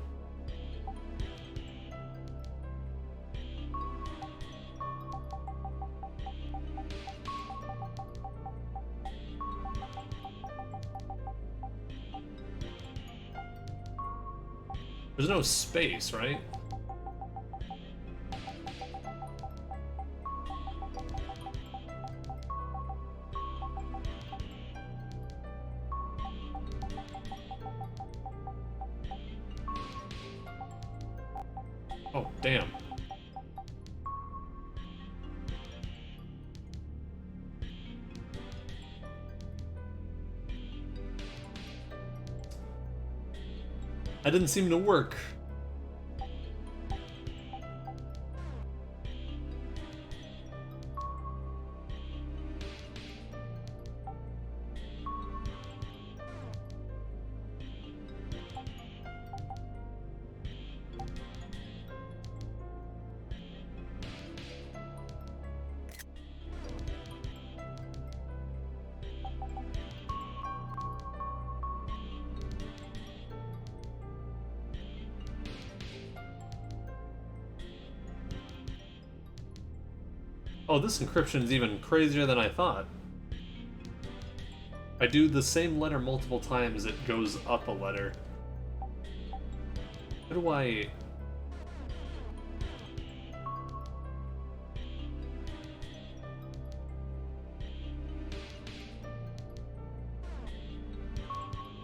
There's no space, right? Oh, damn. That didn't seem to work. Oh, this encryption is even crazier than I thought. If I do the same letter multiple times, it goes up a letter. How do I...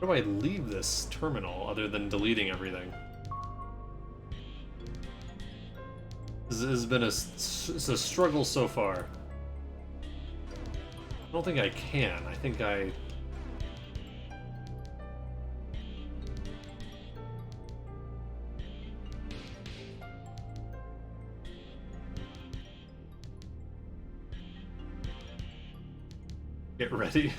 How do I leave this terminal other than deleting everything? This has been it's a struggle so far. I don't think I can. I think I... Get ready.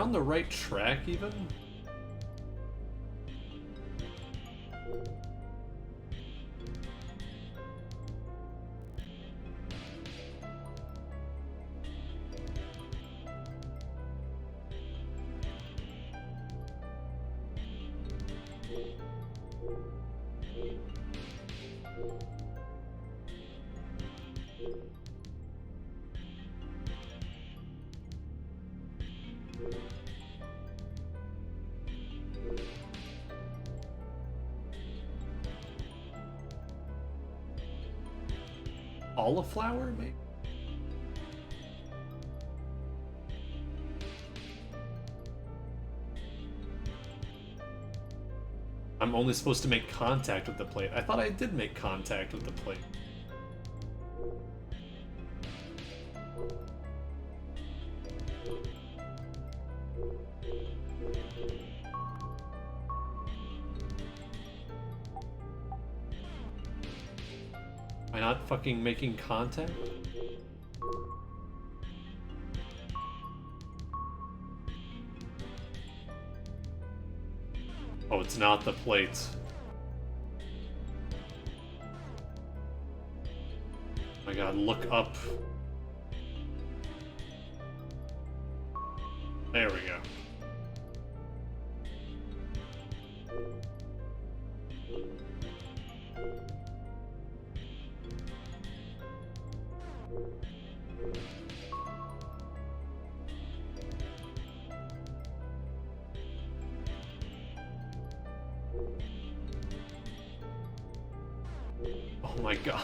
on the right track even? Cauliflower, maybe? I'm only supposed to make contact with the plate. I thought I did make contact with the plate. Am I not fucking making contact? Oh, it's not the plates. Oh my god, look up. There we go. Oh my god.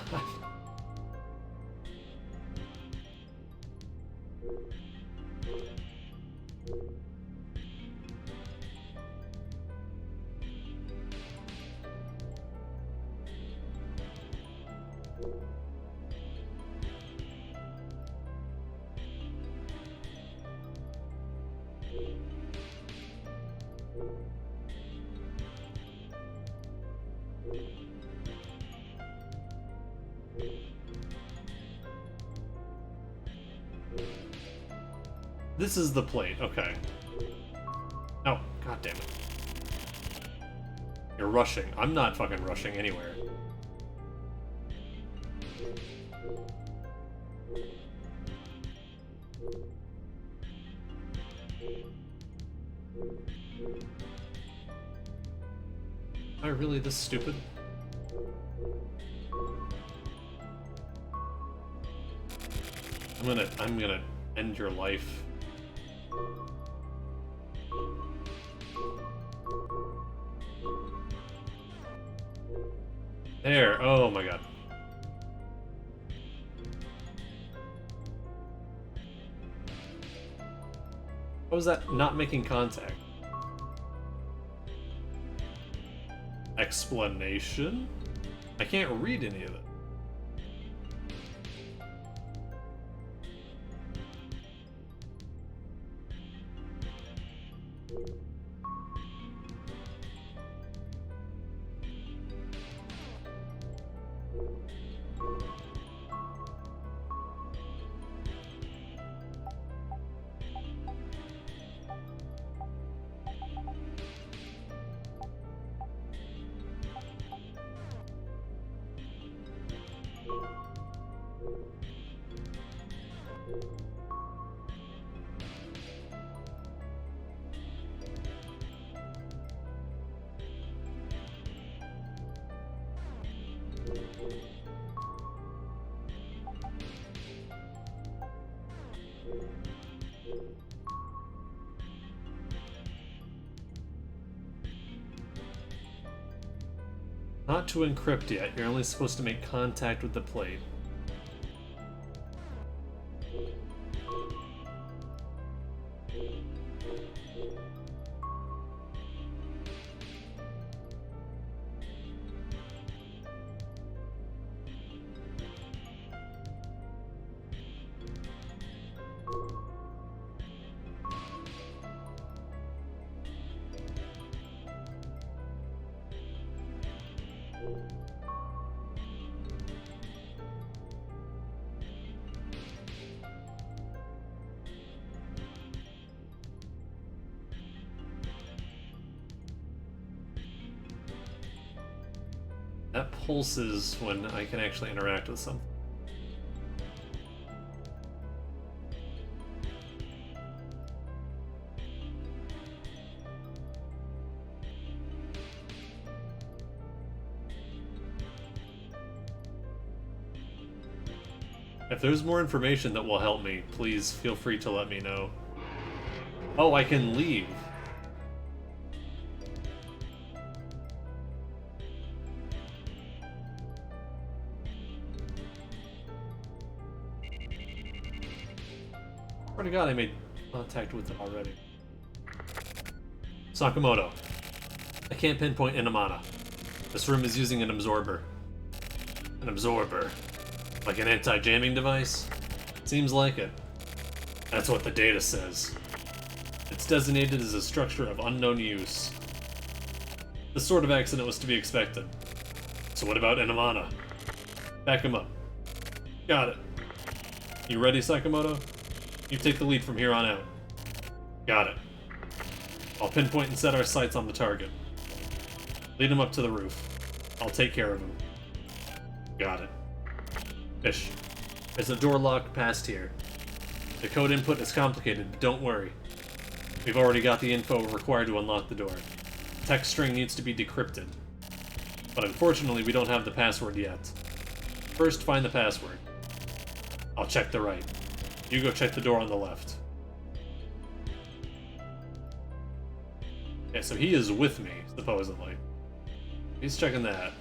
This is the plate, okay. Oh, god damn it. You're rushing. I'm not fucking rushing anywhere. Am I really this stupid? I'm gonna end your life. There, oh my god. What was that? Not making contact. Explanation? I can't read any of it. Not to encrypt yet. You're only supposed to make contact with the plate. That pulses when I can actually interact with something. If there's more information that will help me, please feel free to let me know. Oh, I can leave. Swear to God, I made contact with it already. Sakamoto. I can't pinpoint Inamana. This room is using an absorber. An absorber. Like an anti-jamming device? Seems like it. That's what the data says. It's designated as a structure of unknown use. This sort of accident was to be expected. So what about Inamana? Back him up. Got it. You ready, Sakamoto? You take the lead from here on out. Got it. I'll pinpoint and set our sights on the target. Lead him up to the roof. I'll take care of him. Got it. Fish. There's a door locked past here. The code input is complicated, but don't worry. We've already got the info required to unlock the door. The text string needs to be decrypted. But unfortunately, we don't have the password yet. First, find the password. I'll check the right. You go check the door on the left. Okay, so he is with me, supposedly. He's checking that.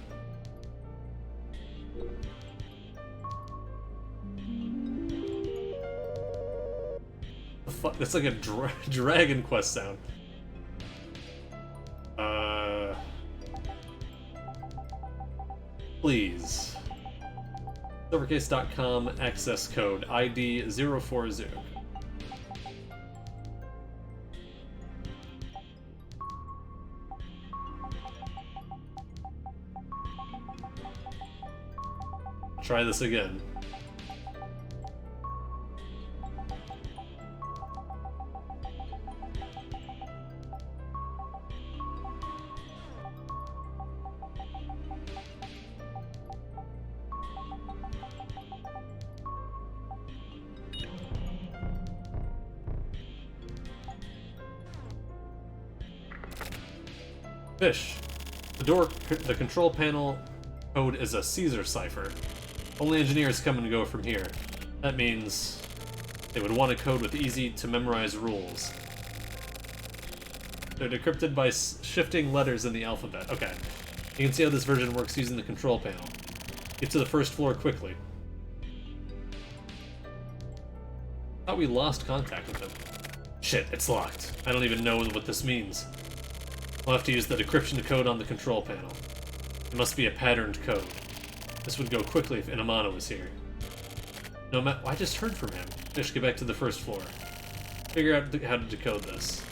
Fuck, that's like a Dragon Quest sound. Please. Silvercase.com access code ID 040. Try this again. Fish. The control panel code is a Caesar cipher. Only engineers come and go from here. That means they would want a code with easy to memorize rules. They're decrypted by shifting letters in the alphabet. Okay. You can see how this version works using the control panel. Get to the first floor quickly. Thought we lost contact with him. Shit, it's locked. I don't even know what this means. We'll have to use the decryption code on the control panel. It must be a patterned code. This would go quickly if Inamana was here. No matter, I just heard from him. Fish, get back to the first floor. Figure out how to decode this.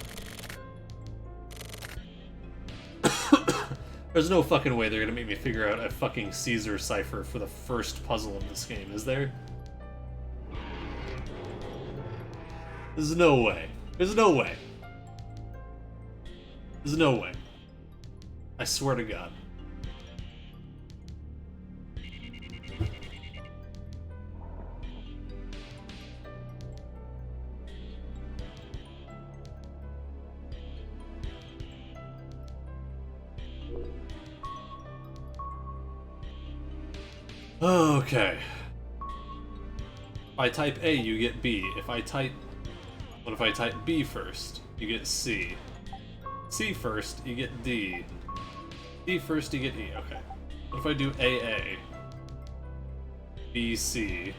There's no fucking way they're gonna make me figure out a fucking Caesar cipher for the first puzzle in this game, is there? There's no way. There's no way. There's no way. I swear to God. Okay. If I type A, you get B. What if I type B first? You get C. C first, you get D. D first, you get E. Okay. What if I do AA? BC.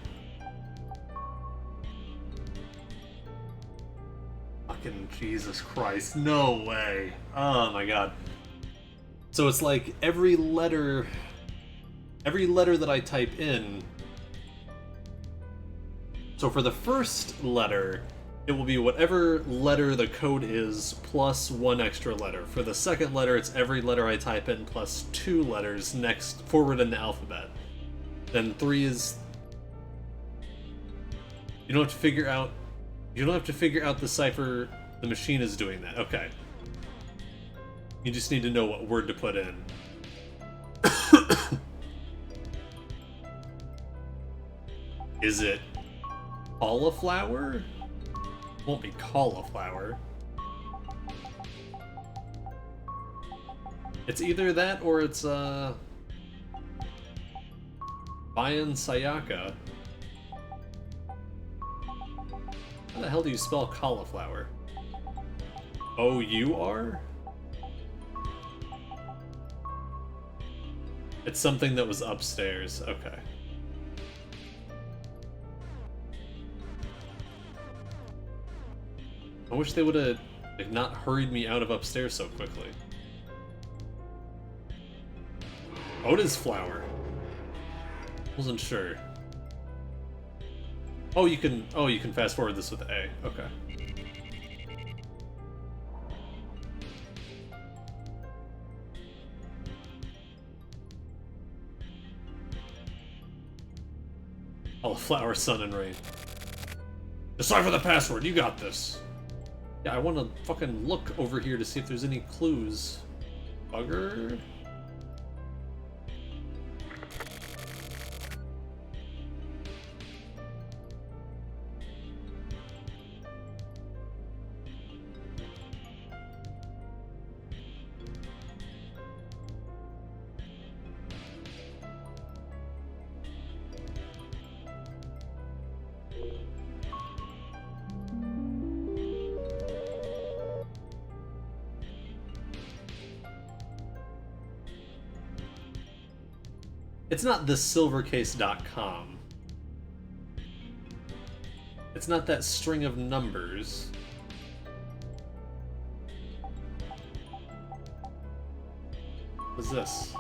Fucking Jesus Christ. No way. Oh my God. So it's like every letter that I type in. So for the first letter, it will be whatever letter the code is plus one extra letter. For the second letter, it's every letter I type in plus 2 letters next forward in the alphabet. Then 3 is... You don't have to figure out the cipher. The machine is doing that. Okay. You just need to know what word to put in. Is it cauliflower? Won't be cauliflower. It's either that or it's Bayan Sayaka. How the hell do you spell cauliflower? O-U-R? It's something that was upstairs. Okay. I wish they would have like not hurried me out of upstairs so quickly. Oh, it is flower. Wasn't sure. Oh, you can fast forward this with A. Okay. Oh, flower, sun, and rain. Decipher the password. You got this. Yeah, I want to fucking look over here to see if there's any clues. Bugger. It's not thesilvercase.com. It's not that string of numbers. What's this?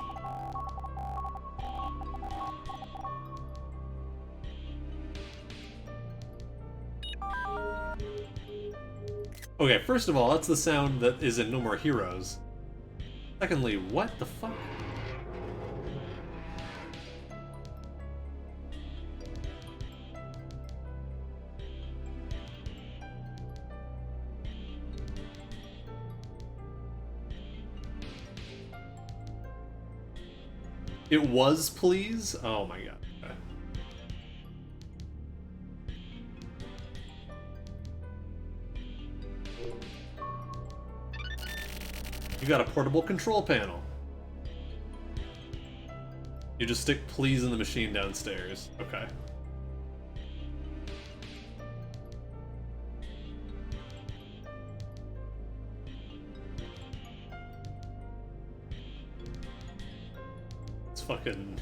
Okay, first of all, that's the sound that is in No More Heroes. Secondly, what the fuck? It was, please? Oh my god. Okay. You got a portable control panel. You just stick please in the machine downstairs. Okay. Fucking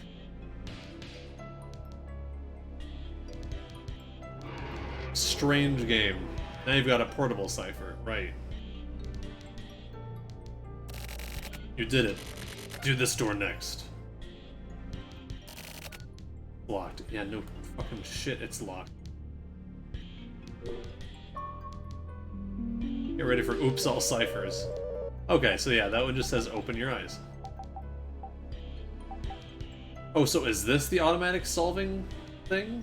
strange game. Now you've got a portable cipher, right? You did it. Do this door next. Locked. Yeah, no fucking shit, it's locked. Get ready for oops all ciphers. Okay, so yeah, that one just says open your eyes. Oh, so is this the automatic solving thing?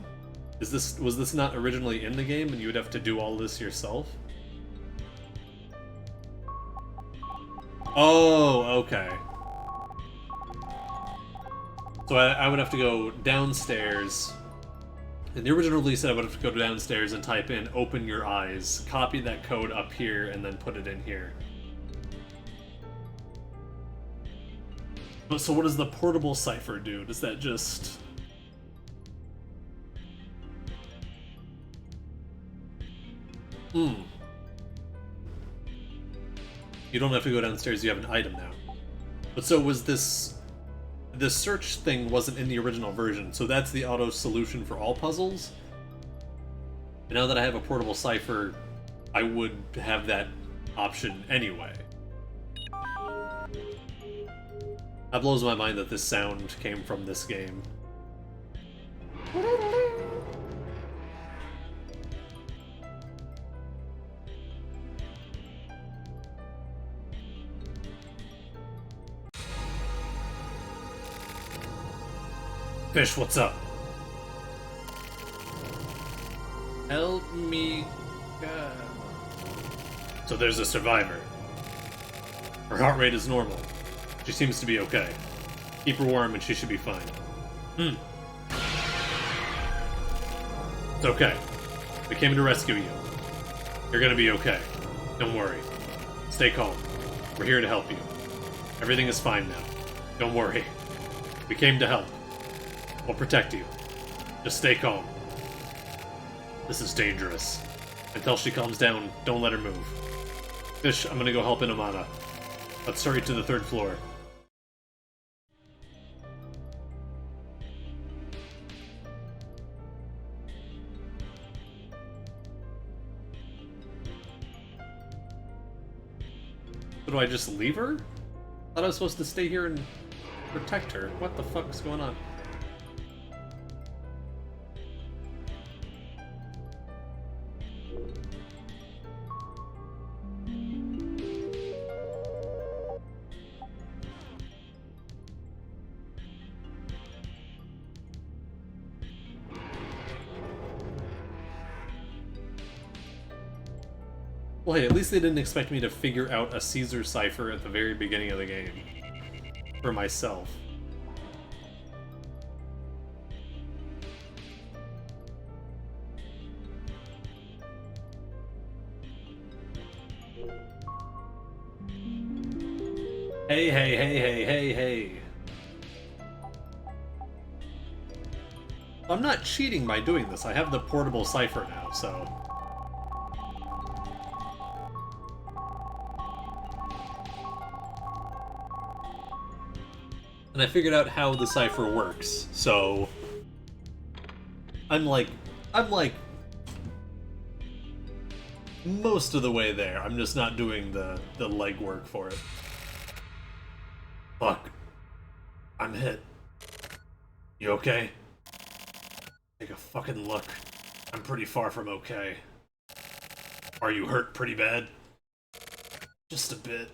Was this not originally in the game and you would have to do all this yourself? Oh, okay. So I would have to go downstairs. In the original release, I would have to go downstairs and type in open your eyes, copy that code up here, and then put it in here. So what does the portable cipher do? Does that just... You don't have to go downstairs, you have an item now. But so was this... The search thing wasn't in the original version, so that's the auto solution for all puzzles? And now that I have a portable cipher, I would have that option anyway. That blows my mind that this sound came from this game. Fish, what's up? Help me, God. So there's a survivor. Her heart rate is normal. She seems to be okay. Keep her warm and she should be fine. It's okay. We came to rescue you. You're gonna be okay. Don't worry. Stay calm. We're here to help you. Everything is fine now. Don't worry. We came to help. We'll protect you. Just stay calm. This is dangerous. Until she calms down, don't let her move. Fish, I'm gonna go help Inamana. Let's hurry to the 3rd floor. So do I just leave her? I thought I was supposed to stay here and protect her. What the fuck is going on? Well, hey, at least they didn't expect me to figure out a Caesar cipher at the very beginning of the game. For myself. Hey, hey, hey, hey, hey, hey. I'm not cheating by doing this. I have the portable cipher now, so... And I figured out how the cipher works, so... I'm like most of the way there. I'm just not doing the legwork for it. Fuck. I'm hit. You okay? Take a fucking look. I'm pretty far from okay. Are you hurt pretty bad? Just a bit.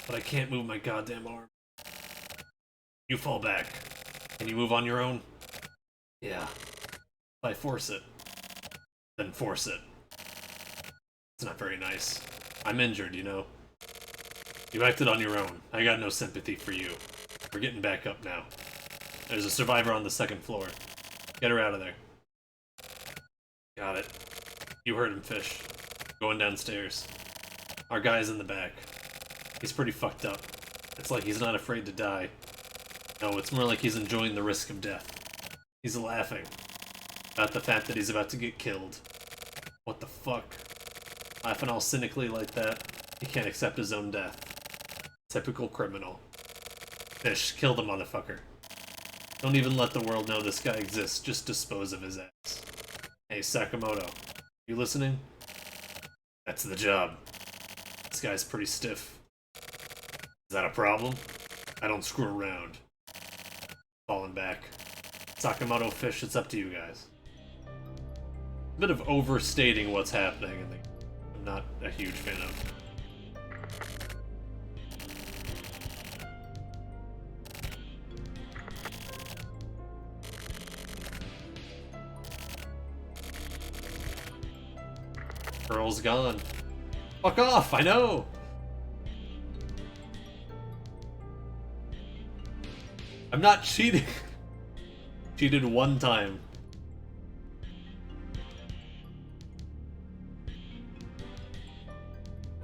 But I can't move my goddamn arm. You fall back. Can you move on your own? Yeah. If I force it, then force it. It's not very nice. I'm injured, you know. You acted on your own. I got no sympathy for you. We're getting back up now. There's a survivor on the 2nd floor. Get her out of there. Got it. You heard him, Fish. Going downstairs. Our guy's in the back. He's pretty fucked up. It's like he's not afraid to die. No, it's more like he's enjoying the risk of death. He's laughing. About the fact that he's about to get killed. What the fuck? Laughing all cynically like that. He can't accept his own death. Typical criminal. Fish, kill the motherfucker. Don't even let the world know this guy exists, just dispose of his ass. Hey, Sakamoto. You listening? That's the job. This guy's pretty stiff. Is that a problem? I don't screw around. Falling back. Sakamoto, Fish, it's up to you guys. A bit of overstating what's happening, and I'm not a huge fan of. Girl's gone. Fuck off, I know! I'm not cheating. Cheated one time.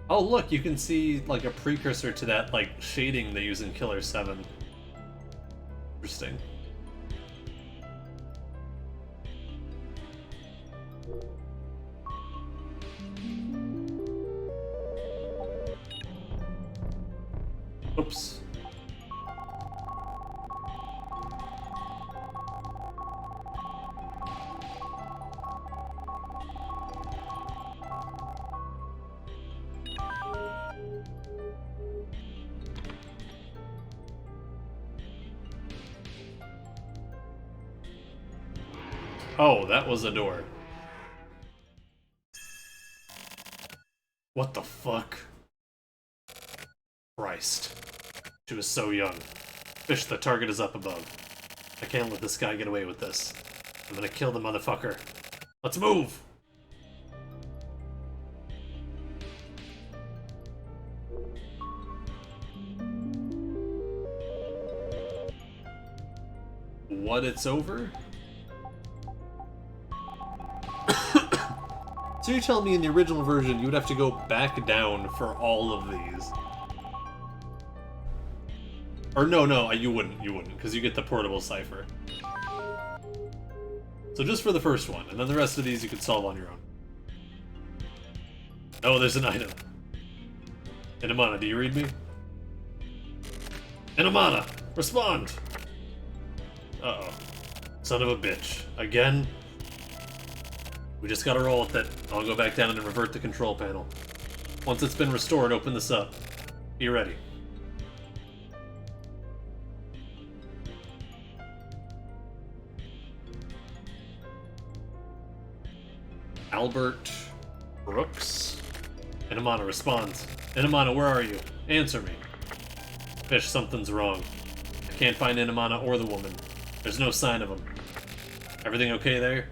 Oh look, you can see like a precursor to that like shading they use in Killer 7. Interesting. Oops. Oh, that was a door. What the fuck? Christ. She was so young. Fish, the target is up above. I can't let this guy get away with this. I'm gonna kill the motherfucker. Let's move! What, it's over? So you're telling me in the original version you would have to go back down for all of these? Or no, you wouldn't, because you get the portable cipher. So just for the first one, and then the rest of these you could solve on your own. Oh, there's an item. Inamana, do you read me? Inamana, respond! Uh-oh. Son of a bitch. Again? We just gotta roll with it. I'll go back down and revert the control panel. Once it's been restored, open this up. Be ready. Albert Brooks? Inamana, respond. Inamana, where are you? Answer me. Fish, something's wrong. I can't find Inamana or the woman. There's no sign of them. Everything okay there?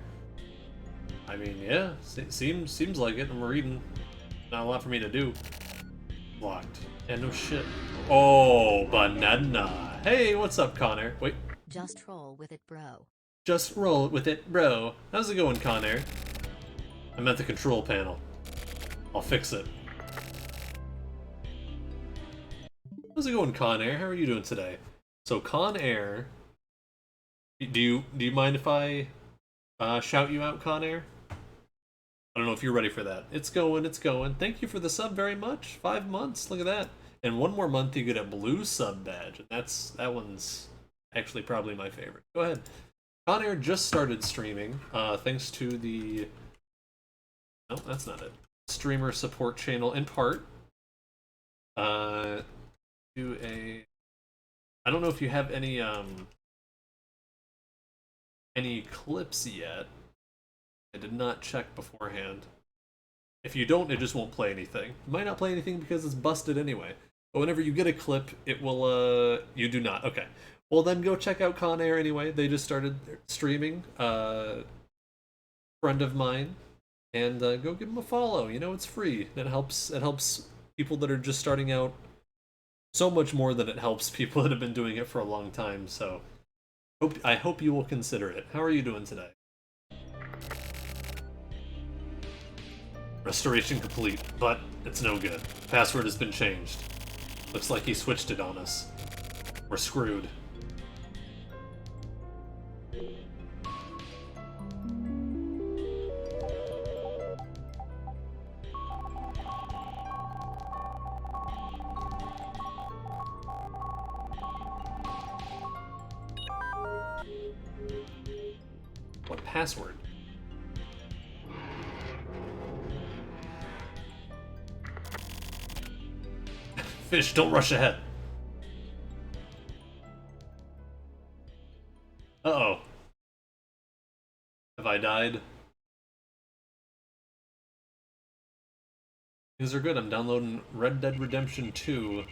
I mean, yeah, seems like it. I'm reading. Not a lot for me to do. Blocked. And no shit. Oh, banana. Hey, what's up, Connor? Wait. Just roll with it, bro. Just roll with it, bro. How's it going, Connor? I'm at the control panel. I'll fix it. How's it going, Con Air? How are you doing today? So, Con Air, do you mind if I shout you out, Con Air? I don't know if you're ready for that. It's going. Thank you for the sub very much. 5 months. Look at that. And 1 more month, you get a blue sub badge. And that one's actually probably my favorite. Go ahead. Con Air just started streaming, thanks to the... No, that's not it. Streamer support channel, in part. I don't know if you have any clips yet. I did not check beforehand. If you don't, it just won't play anything. It might not play anything because it's busted anyway. But whenever you get a clip, it will, you do not. Okay. Well, then go check out Con Air anyway. They just started streaming. Friend of mine. And go give them a follow. You know, it's free. It helps people that are just starting out so much more than it helps people that have been doing it for a long time. So I hope you will consider it. How are you doing today? Restoration complete, but it's no good. Password has been changed. Looks like he switched it on us. We're screwed. What password? Fish, don't rush ahead. Uh-oh. Have I died? Things are good. I'm downloading Red Dead Redemption 2.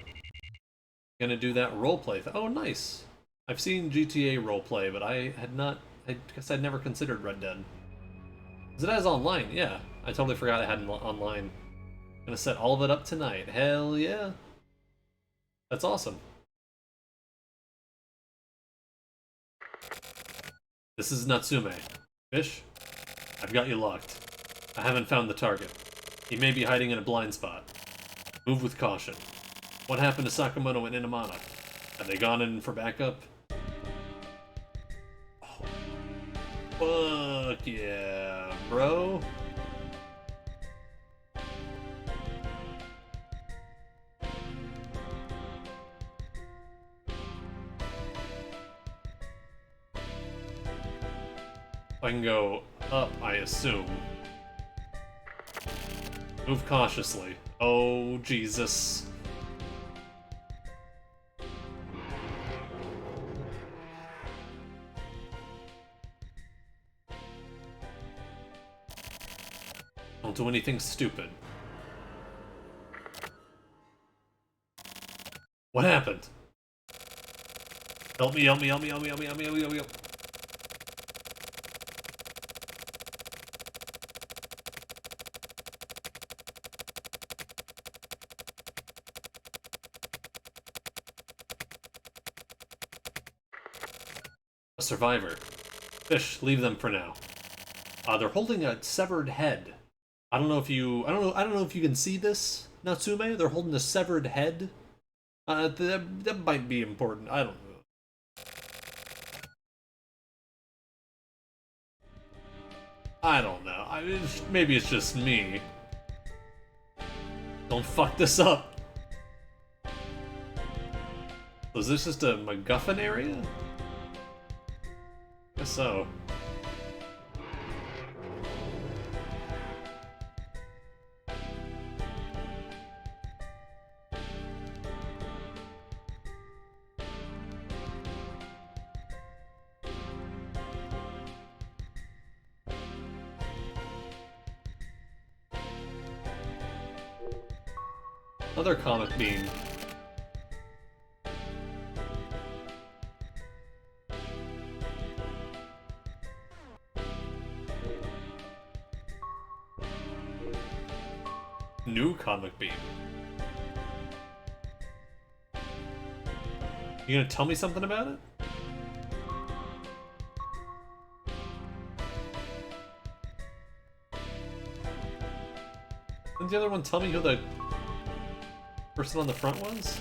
Gonna do that roleplay. Oh, nice. I've seen GTA roleplay, but I guess I'd never considered Red Dead. Because it has online, yeah. I totally forgot it had online. Gonna set all of it up tonight. Hell yeah. That's awesome. This is Natsume. Fish, I've got you locked. I haven't found the target. He may be hiding in a blind spot. Move with caution. What happened to Sakamoto and Inamana? Have they gone in for backup? Oh, fuck yeah, bro. I can go up, I assume. Move cautiously. Oh, Jesus. Don't do anything stupid. What happened? Help me, help me, help me, help me, help me, help me, help me, help me. A survivor. Fish, leave them for now. They're holding a severed head. I don't know if you can see this, Natsume. They're holding a severed head. That might be important. I don't know. I don't know. Maybe it's just me. Don't fuck this up. Was this just a MacGuffin area? Guess so. Other comic bean. New comic bean. You gonna tell me something about it? Didn't the other one tell me who the person on the front was?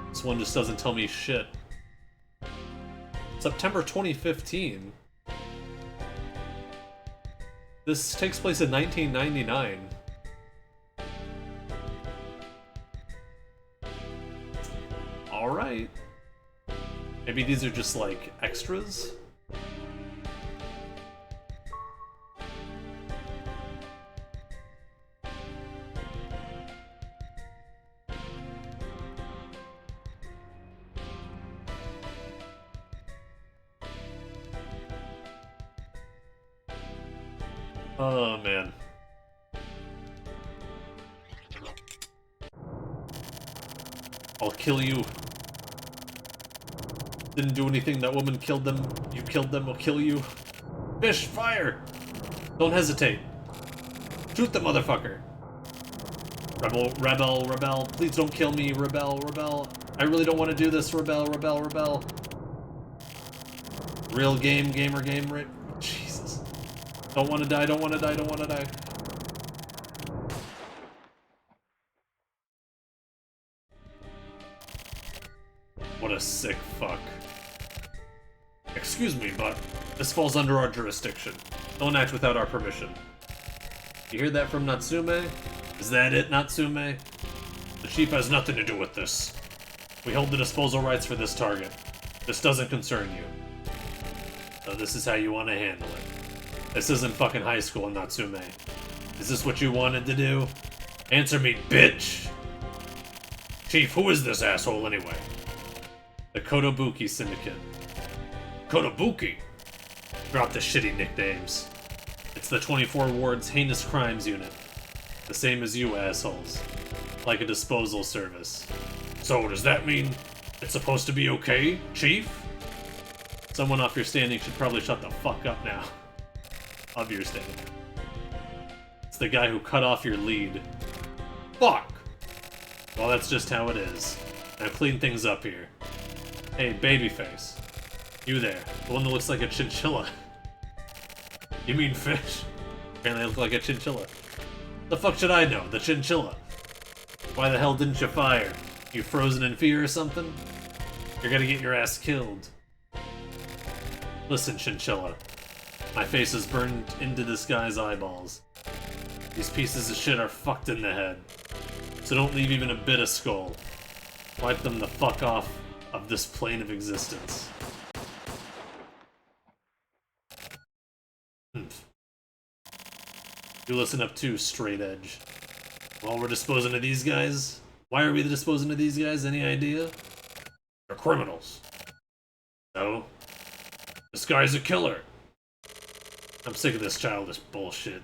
This one just doesn't tell me shit. September 2015. This takes place in 1999. Alright. Maybe these are just like extras? Oh, man. I'll kill you. Didn't do anything, that woman killed them. You killed them, I'll kill you. Fish, fire! Don't hesitate. Shoot the motherfucker. Rebel, rebel, rebel. Please don't kill me, rebel, rebel. I really don't want to do this, rebel, rebel, rebel. Real game, gamer, game, right? Jesus. Don't want to die, don't want to die, don't want to die. What a sick fuck. Excuse me, but this falls under our jurisdiction. Don't act without our permission. You hear that from Natsume? Is that it, Natsume? The chief has nothing to do with this. We hold the disposal rights for this target. This doesn't concern you. So this is how you want to handle it. This isn't fucking high school, Natsume. Is this what you wanted to do? Answer me, bitch! Chief, who is this asshole anyway? The Kotobuki Syndicate. Kotobuki? Drop the shitty nicknames. It's the 24 Ward's Heinous Crimes Unit. The same as you assholes. Like a disposal service. So does that mean it's supposed to be okay, Chief? Someone off your standing should probably shut the fuck up now. Of your standing. It's the guy who cut off your lead. Fuck! Well, that's just how it is. Now clean things up here. Hey, babyface. You there, the one that looks like a chinchilla. You mean fish? Apparently I look like a chinchilla. The fuck should I know? The chinchilla. Why the hell didn't you fire? You frozen in fear or something? You're gonna get your ass killed. Listen, chinchilla. My face is burned into this guy's eyeballs. These pieces of shit are fucked in the head. So don't leave even a bit of skull. Wipe them the fuck off of this plane of existence. You listen up too, straight edge. While we're disposing of these guys, why are we disposing of these guys? Any idea? They're criminals. No. This guy's a killer. I'm sick of this childish bullshit.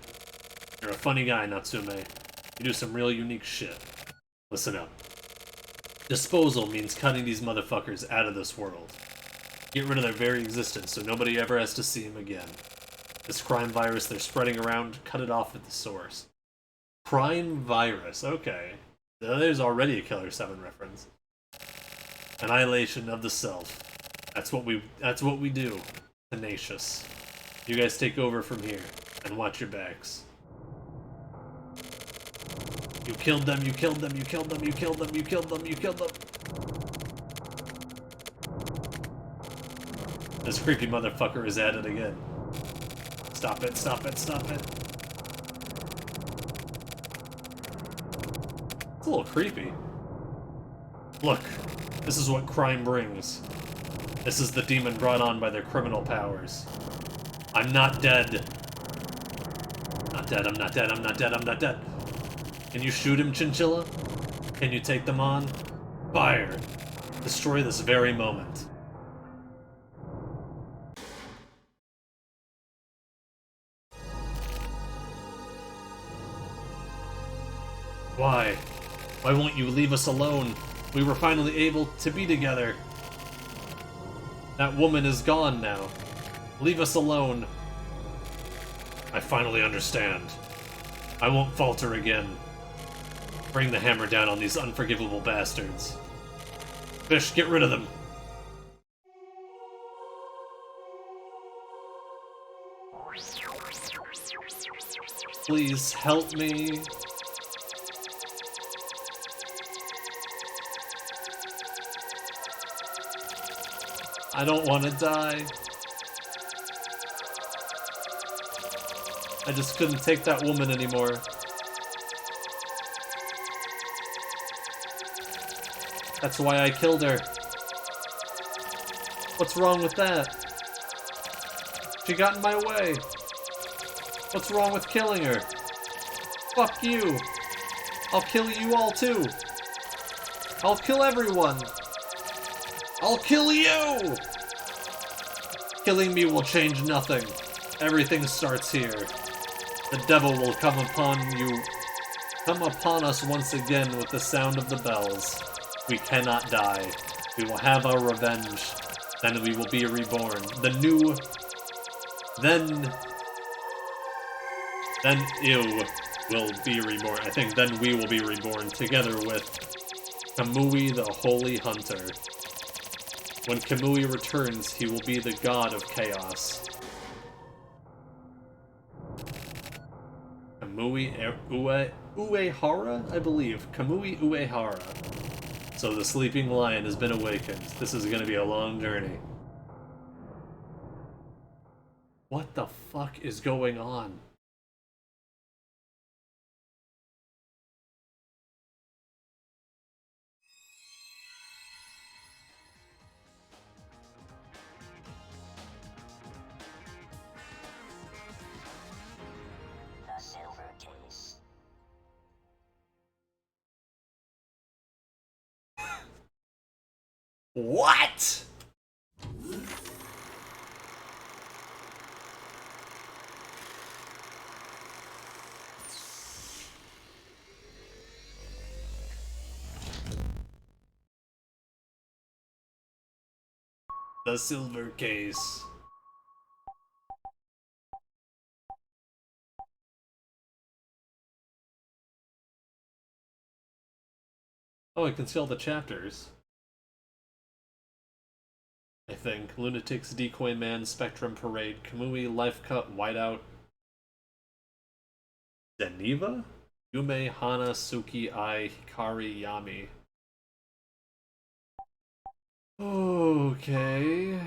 You're a funny guy, Natsume. You do some real unique shit. Listen up. Disposal means cutting these motherfuckers out of this world. Get rid of their very existence so nobody ever has to see them again. This crime virus they're spreading around, cut it off at the source. Crime virus, okay. There's already a Killer 7 reference. Annihilation of the self. That's what we do. tenacious. You guys take over from here, and watch your backs. You killed them, you killed them, you killed them, you killed them, you killed them, you killed them. This creepy motherfucker is at it again. Stop it, stop it, stop it. It's a little creepy. Look, this is what crime brings. This is the demon brought on by their criminal powers. I'm not dead. Not dead, I'm not dead, I'm not dead, I'm not dead. Can you shoot him, Chinchilla? Can you take them on? Fire! Destroy this very moment. Why? Why won't you leave us alone? We were finally able to be together. That woman is gone now. Leave us alone. I finally understand. I won't falter again. Bring the hammer down on these unforgivable bastards. Fish, get rid of them. Please help me. I don't want to die. I just couldn't take that woman anymore. That's why I killed her. What's wrong with that? She got in my way. What's wrong with killing her? Fuck you. I'll kill you all too. I'll kill everyone. I'll kill you! Killing me will change nothing. Everything starts here. The devil will come upon us once again with the sound of the bells. We cannot die. We will have our revenge. Then we will be reborn. Then you will be reborn. I think then we will be reborn together with Kamui the Holy Hunter. When Kamui returns, he will be the god of chaos. Kamui Uehara, I believe. Kamui Uehara. So the sleeping lion has been awakened. This is gonna be a long journey. What the fuck is going on? What? The silver case. Oh, I can see all the chapters. I think. Lunatics, Decoy Man, Spectrum Parade, Kamui, Life Cut, Whiteout, Zeniva? Yume, Hana, Suki, Ai, Hikari, Yami. Okay.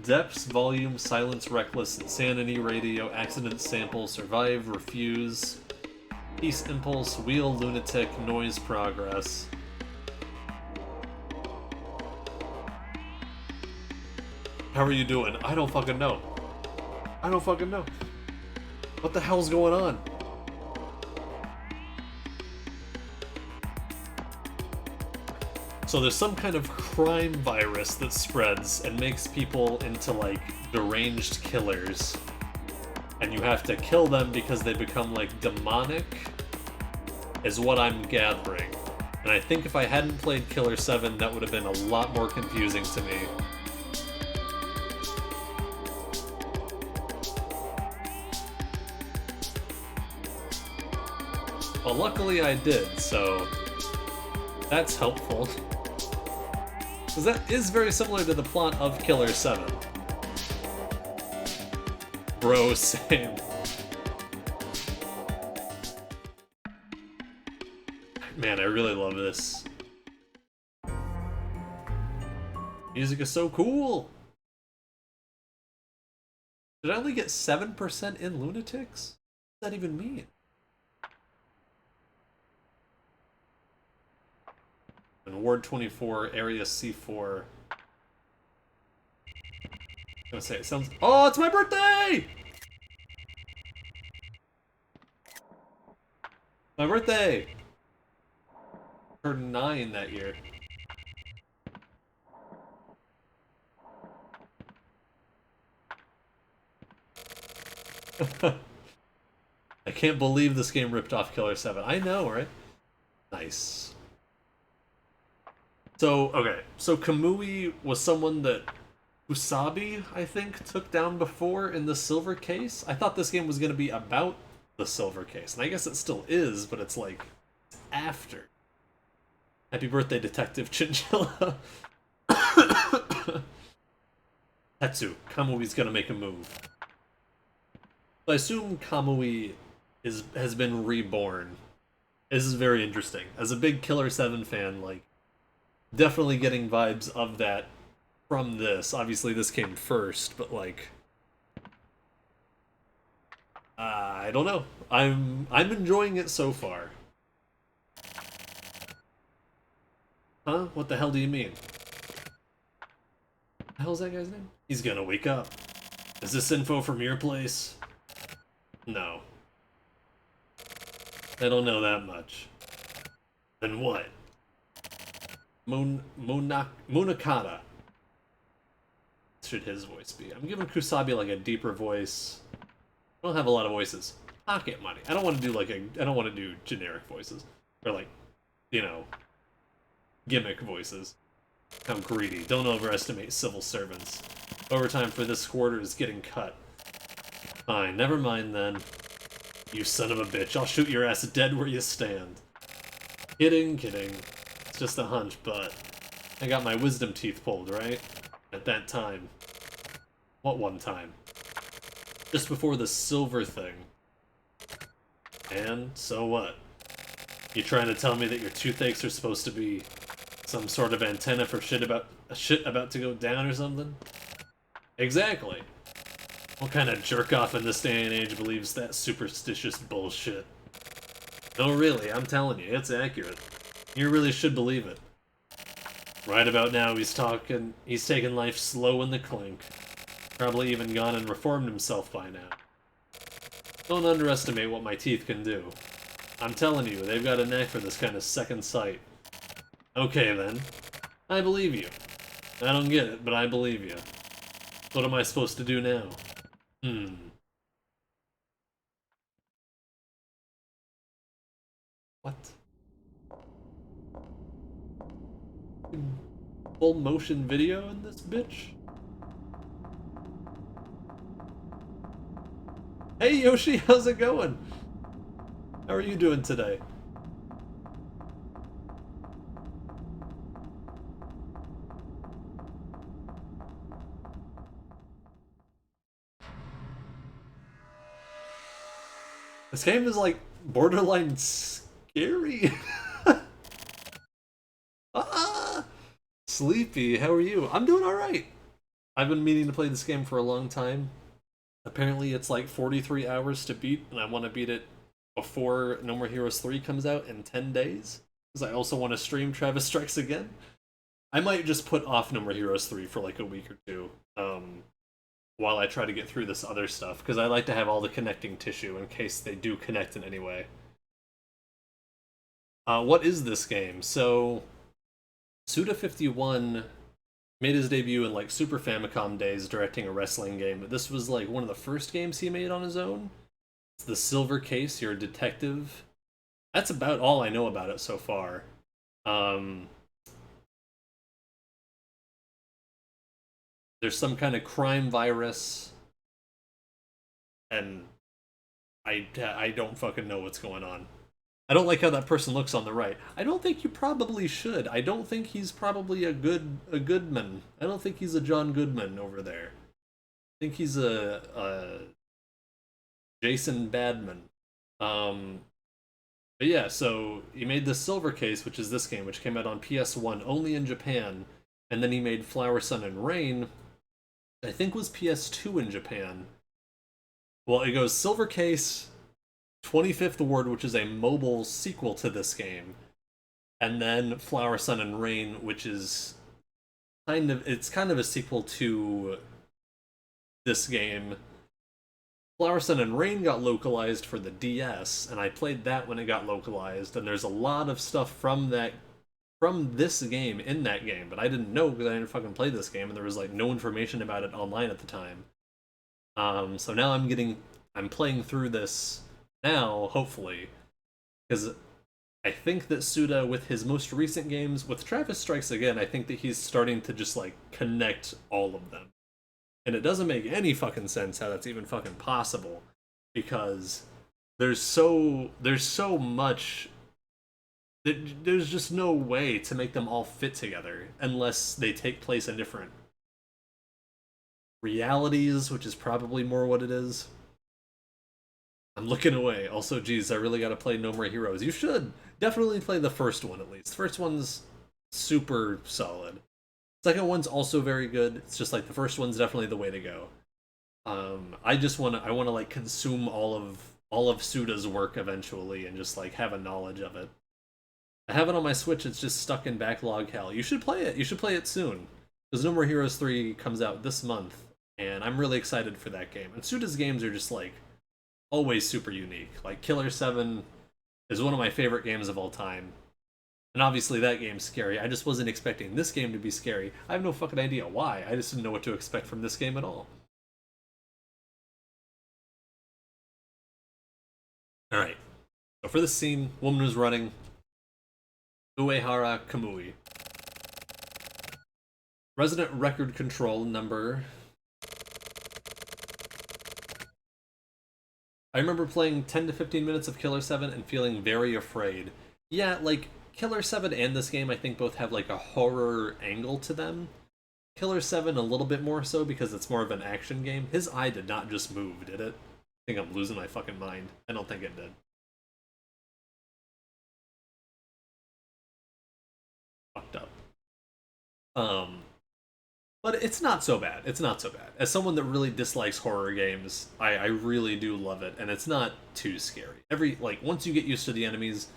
Depths, Volume, Silence, Reckless, Insanity, Radio, Accident, Sample, Survive, Refuse, Peace, Impulse, Wheel, Lunatic, Noise, Progress. How are you doing? I don't fucking know. I don't fucking know. What the hell's going on? So there's some kind of crime virus that spreads and makes people into, like, deranged killers. And you have to kill them because they become, like, demonic, is what I'm gathering. And I think if I hadn't played Killer 7, that would have been a lot more confusing to me. Well, luckily I did, so that's helpful. Because that is very similar to the plot of Killer 7. Bro, same. Man, I really love this. Music is so cool! Did I only get 7% in Lunatics? What does that even mean? In Ward 24, Area C4. I'm gonna say it sounds. Oh, it's my birthday! My birthday! Turned 9 that year. I can't believe this game ripped off Killer 7. I know, right? Nice. So, okay. So Kamui was someone that Usabi, I think, took down before in the Silver Case. I thought this game was going to be about the Silver Case. And I guess it still is, but it's like after. Happy birthday, Detective Chinchilla. Tetsu, Kamui's gonna make a move. So I assume Kamui has been reborn. This is very interesting. As a big Killer 7 fan, like, definitely getting vibes of that from this. Obviously this came first, but like, I don't know. I'm enjoying it so far. Huh? What the hell do you mean? What the hell's that guy's name? He's gonna wake up. Is this info from your place? No. I don't know that much. Then what? Munakata. Should his voice be? I'm giving Kusabi like a deeper voice. I don't have a lot of voices. Pocket money. I don't want to do like I don't want to do generic voices. Or like, you know, gimmick voices. I'm greedy. Don't overestimate civil servants. Overtime for this quarter is getting cut. Fine, never mind then. You son of a bitch, I'll shoot your ass dead where you stand. Kidding, kidding. It's just a hunch, but I got my wisdom teeth pulled, right? At that time. What one time? Just before the silver thing. And so what? You trying to tell me that your toothaches are supposed to be some sort of antenna for shit about to go down or something? Exactly. What kind of jerk-off in this day and age believes that superstitious bullshit? No, really, I'm telling you, it's accurate. You really should believe it. Right about now, he's taking life slow in the clink. Probably even gone and reformed himself by now. Don't underestimate what my teeth can do. I'm telling you, they've got a knack for this kind of second sight. Okay then. I believe you. I don't get it, but I believe you. What am I supposed to do now? What? Full motion video in this bitch? Hey Yoshi, how's it going? How are you doing today? This game is like borderline scary. Ah! Sleepy, how are you? I'm doing alright. I've been meaning to play this game for a long time. Apparently it's like 43 hours to beat, and I want to beat it before No More Heroes 3 comes out in 10 days. Because I also want to stream Travis Strikes Again. I might just put off No More Heroes 3 for like a week or two. While I try to get through this other stuff, because I like to have all the connecting tissue in case they do connect in any way. What is this game? So, Suda51 made his debut in like Super Famicom days directing a wrestling game, but this was like one of the first games he made on his own. It's the Silver Case, you're a detective. That's about all I know about it so far. There's some kind of crime virus, and I don't fucking know what's going on. I don't like how that person looks on the right. I don't think you probably should. I don't think he's probably a Goodman. I don't think he's a John Goodman over there. I think he's a Jason Badman. But yeah, so he made the Silver Case, which is this game, which came out on PS1 only in Japan, and then he made Flower, Sun, and Rain, I think was PS2 in Japan. Well, it goes Silver Case, 25th Ward, which is a mobile sequel to this game, and then Flower, Sun, and Rain, which is kind of a sequel to this game. Flower, Sun, and Rain got localized for the DS, and I played that when it got localized, and there's a lot of stuff from this game in that game, but I didn't know because I didn't fucking play this game, and there was like no information about it online at the time. So now I'm playing through this now, hopefully, because I think that Suda, with his most recent games, with Travis Strikes Again, I think that he's starting to just like connect all of them. And it doesn't make any fucking sense how that's even fucking possible, because there's so much that there's just no way to make them all fit together unless they take place in different realities, which is probably more what it is. I'm looking away. Also, geez, I really gotta play No More Heroes. You should definitely play the first one at least. The first one's super solid. Second one's also very good. It's just like the first one's definitely the way to go. I wanna like consume all of Suda's work eventually and just like have a knowledge of it. I have it on my Switch. It's just stuck in backlog hell. You should play it. You should play it soon, because No More Heroes 3 comes out this month, and I'm really excited for that game. And Suda's games are just like always super unique. Like Killer 7 is one of my favorite games of all time. And obviously that game's scary. I just wasn't expecting this game to be scary. I have no fucking idea why. I just didn't know what to expect from this game at all. Alright. So for this scene, woman was running. Uehara Kamui. Resident record control number. I remember playing 10 to 15 minutes of Killer 7 and feeling very afraid. Yeah, like, Killer 7 and this game I think both have like a horror angle to them. Killer 7 a little bit more so because it's more of an action game. His eye did not just move, did it? I think I'm losing my fucking mind. I don't think it did. Fucked up. But it's not so bad. It's not so bad. As someone that really dislikes horror games, I really do love it, and it's not too scary. Once you get used to the enemies,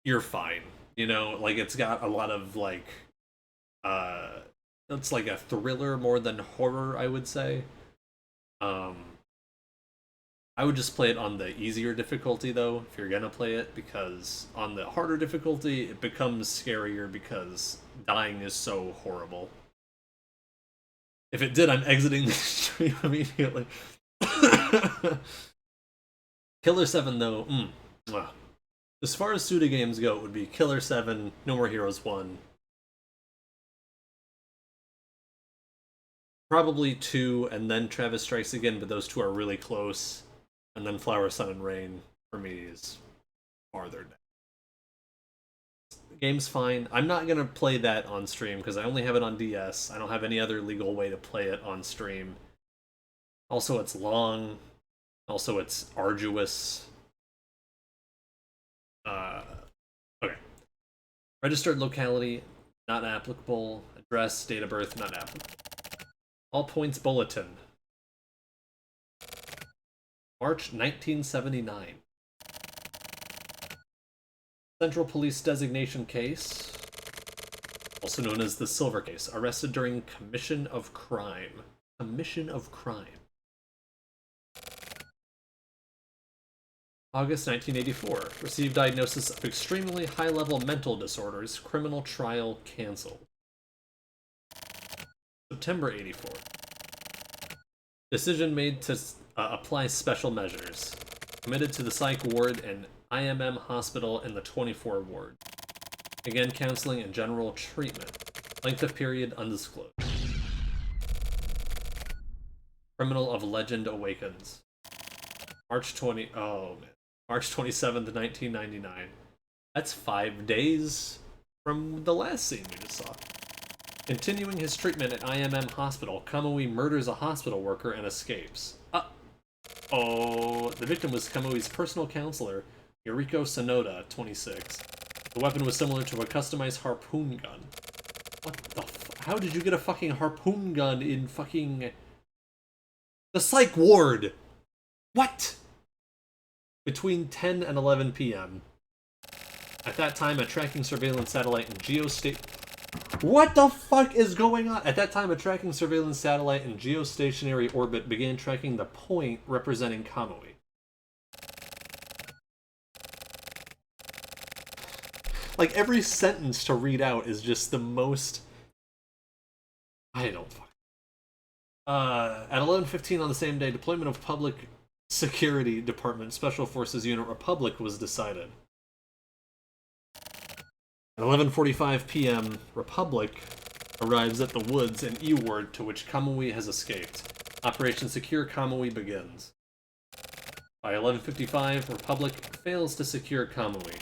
you're fine. You know, like, it's got a lot of, like, it's like a thriller more than horror, I would say. I would just play it on the easier difficulty, though, if you're gonna play it, because on the harder difficulty, it becomes scarier because dying is so horrible. If it did, I'm exiting the stream immediately. Killer 7, though, as far as Suda games go, it would be Killer 7, No More Heroes 1. Probably 2, and then Travis Strikes Again, but those two are really close. And then Flower, Sun, and Rain, for me, is farther down. The game's fine. I'm not going to play that on stream, because I only have it on DS. I don't have any other legal way to play it on stream. Also, it's long. Also, it's arduous. Okay. Registered locality, not applicable. Address, date of birth, not applicable. All points bulletin. March 1979. Central Police Designation Case, also known as the Silver Case. Arrested during commission of crime. Commission of crime. August 1984. Received diagnosis of extremely high-level mental disorders. Criminal trial canceled. September 84. Decision made to apply special measures. Committed to the psych ward and IMM hospital in the 24 ward. Again, counseling and general treatment. Length of period undisclosed. Criminal of Legend awakens. March 27th, 1999. That's 5 days from the last scene we just saw. Continuing his treatment at IMM Hospital, Kamui murders a hospital worker and escapes. The victim was Kamui's personal counselor, Yuriko Sonoda, 26. The weapon was similar to a customized harpoon gun. What the how did you get a fucking harpoon gun in fucking... the psych ward? What? Between 10 and 11 p.m. At that time, a tracking surveillance satellite in What the fuck is going on? At that time, a tracking surveillance satellite in geostationary orbit began tracking the point representing Kamui. Like, every sentence to read out is just the most... I don't fuck. At 11:15 on the same day, deployment of Public Security Department Special Forces Unit Republic was decided. At 11:45 p.m., Republic arrives at the woods in E-Ward to which Kamui has escaped. Operation Secure Kamui begins. By 11:55, Republic fails to secure Kamui.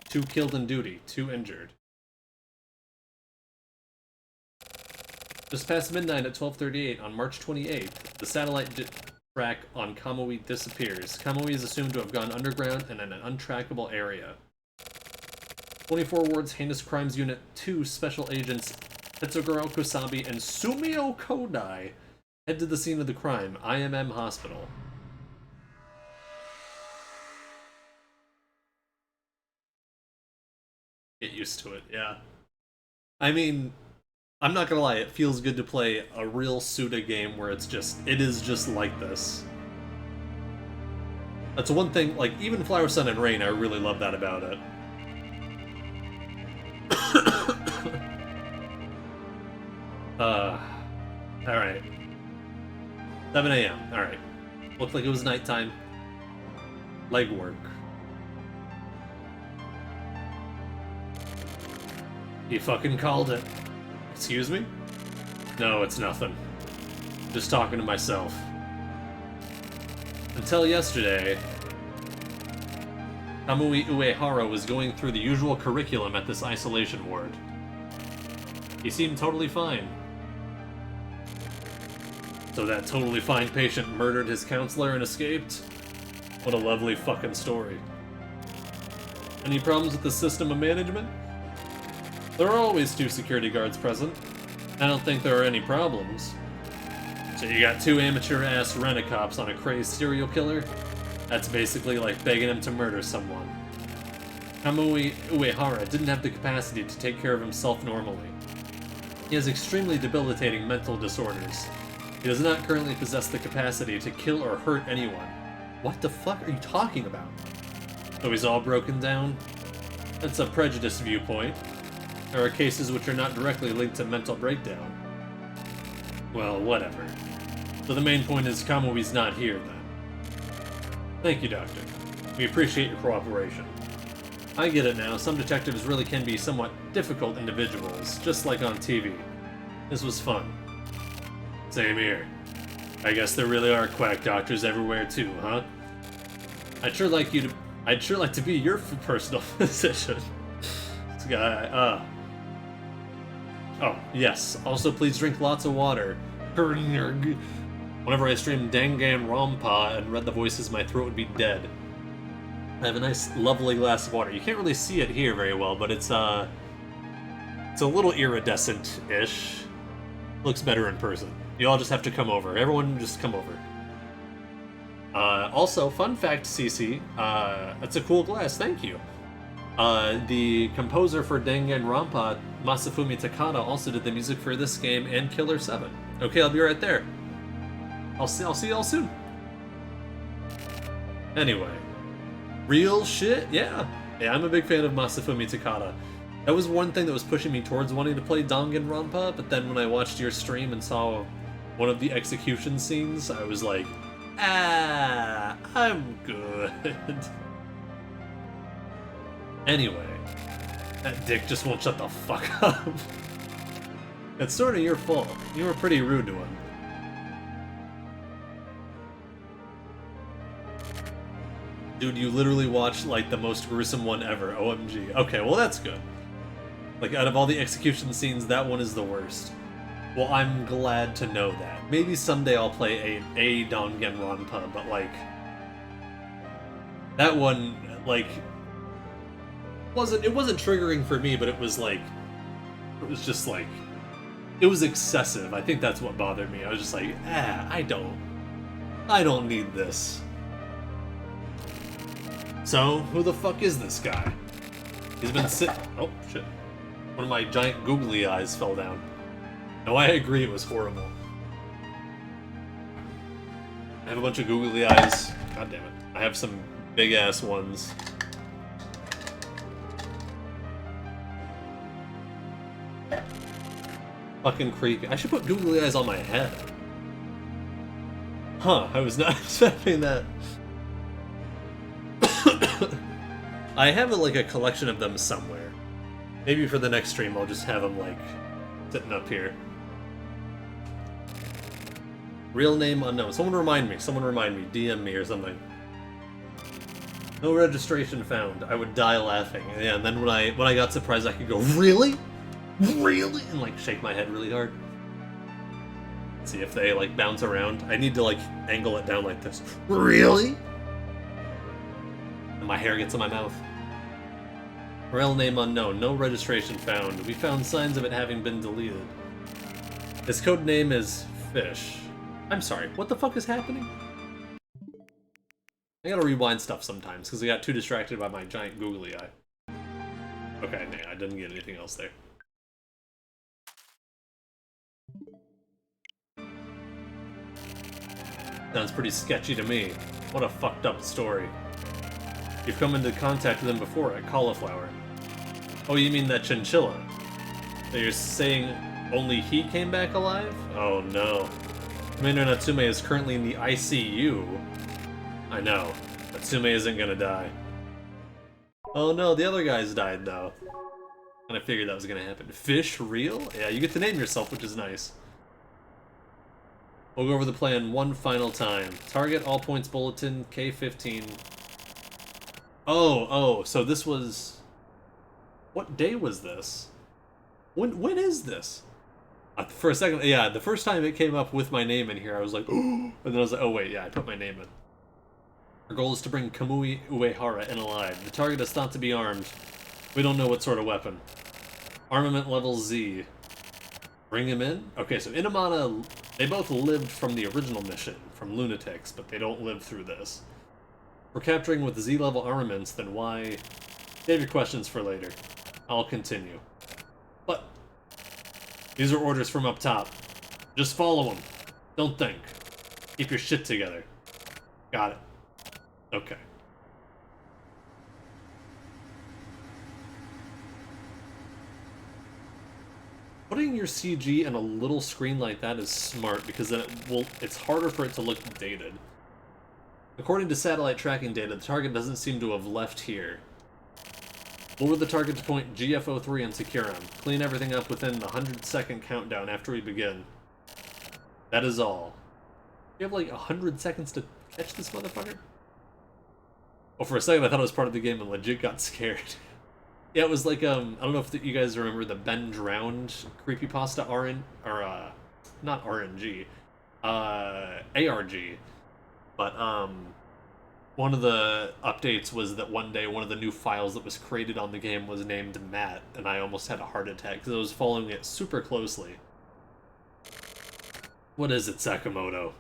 2 killed in duty, 2 injured. Just past midnight at 12:38 on March 28th, the satellite track on Kamui disappears. Kamui is assumed to have gone underground and in an untrackable area. 24 Ward's Heinous Crimes Unit 2 Special Agents Tetsuguro Kusabi and Sumio Kodai head to the scene of the crime, IMM Hospital. Get used to it, yeah. I mean, I'm not gonna lie, it feels good to play a real Suda game where it is just like this. That's one thing, like, even Flower, Sun, and Rain, I really love that about it. Alright. 7 a.m., alright. Looked like it was nighttime. Legwork. You fucking called it. Excuse me? No, it's nothing. Just talking to myself. Until yesterday, Kamui Uehara was going through the usual curriculum at this isolation ward. He seemed totally fine. So that totally fine patient murdered his counselor and escaped? What a lovely fucking story. Any problems with the system of management? There are always 2 security guards present. I don't think there are any problems. So you got 2 amateur-ass rent-a-cops on a crazed serial killer? That's basically like begging him to murder someone. Kamui Uehara didn't have the capacity to take care of himself normally. He has extremely debilitating mental disorders. He does not currently possess the capacity to kill or hurt anyone. What the fuck are you talking about? So he's all broken down? That's a prejudiced viewpoint. There are cases which are not directly linked to mental breakdown. Well, whatever. So the main point is Kamui's not here, then. Thank you, Doctor. We appreciate your cooperation. I get it now, some detectives really can be somewhat difficult individuals, just like on TV. This was fun. Same here. I guess there really are quack doctors everywhere too, huh? I'd sure like to be your personal physician. This guy, Oh, yes. Also, please drink lots of water. Whenever I streamed Danganronpa and read the voices, my throat would be dead. I have a nice, lovely glass of water. You can't really see it here very well, but it's a little iridescent-ish. Looks better in person. You all just have to come over. Everyone just come over. Also, fun fact, CC, that's a cool glass, thank you. The composer for Danganronpa, Masafumi Takada, also did the music for this game and Killer 7. Okay, I'll be right there. I'll see y'all soon. Anyway, Real shit? Yeah. Yeah, I'm a big fan of Masafumi Takada. That was one thing that was pushing me towards wanting to play Danganronpa, but then when I watched your stream and saw one of the execution scenes, I was like, I'm good. Anyway, that dick just won't shut the fuck up. It's sort of your fault. You were pretty rude to him. Dude, you literally watched, like, the most gruesome one ever. OMG. Okay, well, that's good. Like, out of all the execution scenes, that one is the worst. Well, I'm glad to know that. Maybe someday I'll play a Danganronpa, but, like... That one, like... It wasn't triggering for me, but it was, like... It was just, like... It was excessive. I think that's what bothered me. I was just like, I don't need this. So, who the fuck is this guy? He's been oh, shit. One of my giant googly eyes fell down. No, I agree, it was horrible. I have a bunch of googly eyes. God damn it. I have some big-ass ones. Fucking creepy. I should put googly eyes on my head. Huh, I was not expecting that. I have like a collection of them somewhere. Maybe for the next stream I'll just have them like sitting up here. Real name unknown. Someone remind me. DM me or something. No registration found. I would die laughing. Yeah, and then when I got surprised I could go, really? Really? And like shake my head really hard. See if they like bounce around. I need to like angle it down like this. Really? And my hair gets in my mouth. Real name unknown. No registration found. We found signs of it having been deleted. His code name is Fish. I'm sorry, what the fuck is happening? I gotta rewind stuff sometimes, because I got too distracted by my giant googly eye. Okay, nah, I didn't get anything else there. Sounds pretty sketchy to me. What a fucked up story. You've come into contact with him before at Cauliflower. Oh, you mean that chinchilla? So you're saying only he came back alive? Oh no. Commander Natsume is currently in the ICU. I know. Natsume isn't gonna die. Oh no, the other guys died though. And I figured that was gonna happen. Fish real? Yeah, you get to name yourself, which is nice. We'll go over the plan one final time. Target all points bulletin, K15. Oh, so this was... What day was this? When is this? For a second, yeah, the first time it came up with my name in here, I was like, oh, and then I was like, oh wait, yeah, I put my name in. Our goal is to bring Kamui Uehara in alive. The target is thought to be armed. We don't know what sort of weapon. Armament level Z. Bring him in? Okay, so Inamana, they both lived from the original mission, from Lunatics, but they don't live through this. We're capturing with Z-level armaments, then why... Save your questions for later. I'll continue. But... These are orders from up top. Just follow them. Don't think. Keep your shit together. Got it. Okay. Putting your CG in a little screen like that is smart because then it's harder for it to look dated. According to satellite tracking data, the target doesn't seem to have left here. Lower the target to point GFO3 and secure him. Clean everything up within the 100-second countdown after we begin. That is all. You have like 100 seconds to catch this motherfucker? Oh, for a second I thought it was part of the game and legit got scared. Yeah, it was like, I don't know if you guys remember the Ben Drowned creepypasta not RNG, ARG. But, one of the updates was that one day one of the new files that was created on the game was named Matt, and I almost had a heart attack because I was following it super closely. What is it, Sakamoto?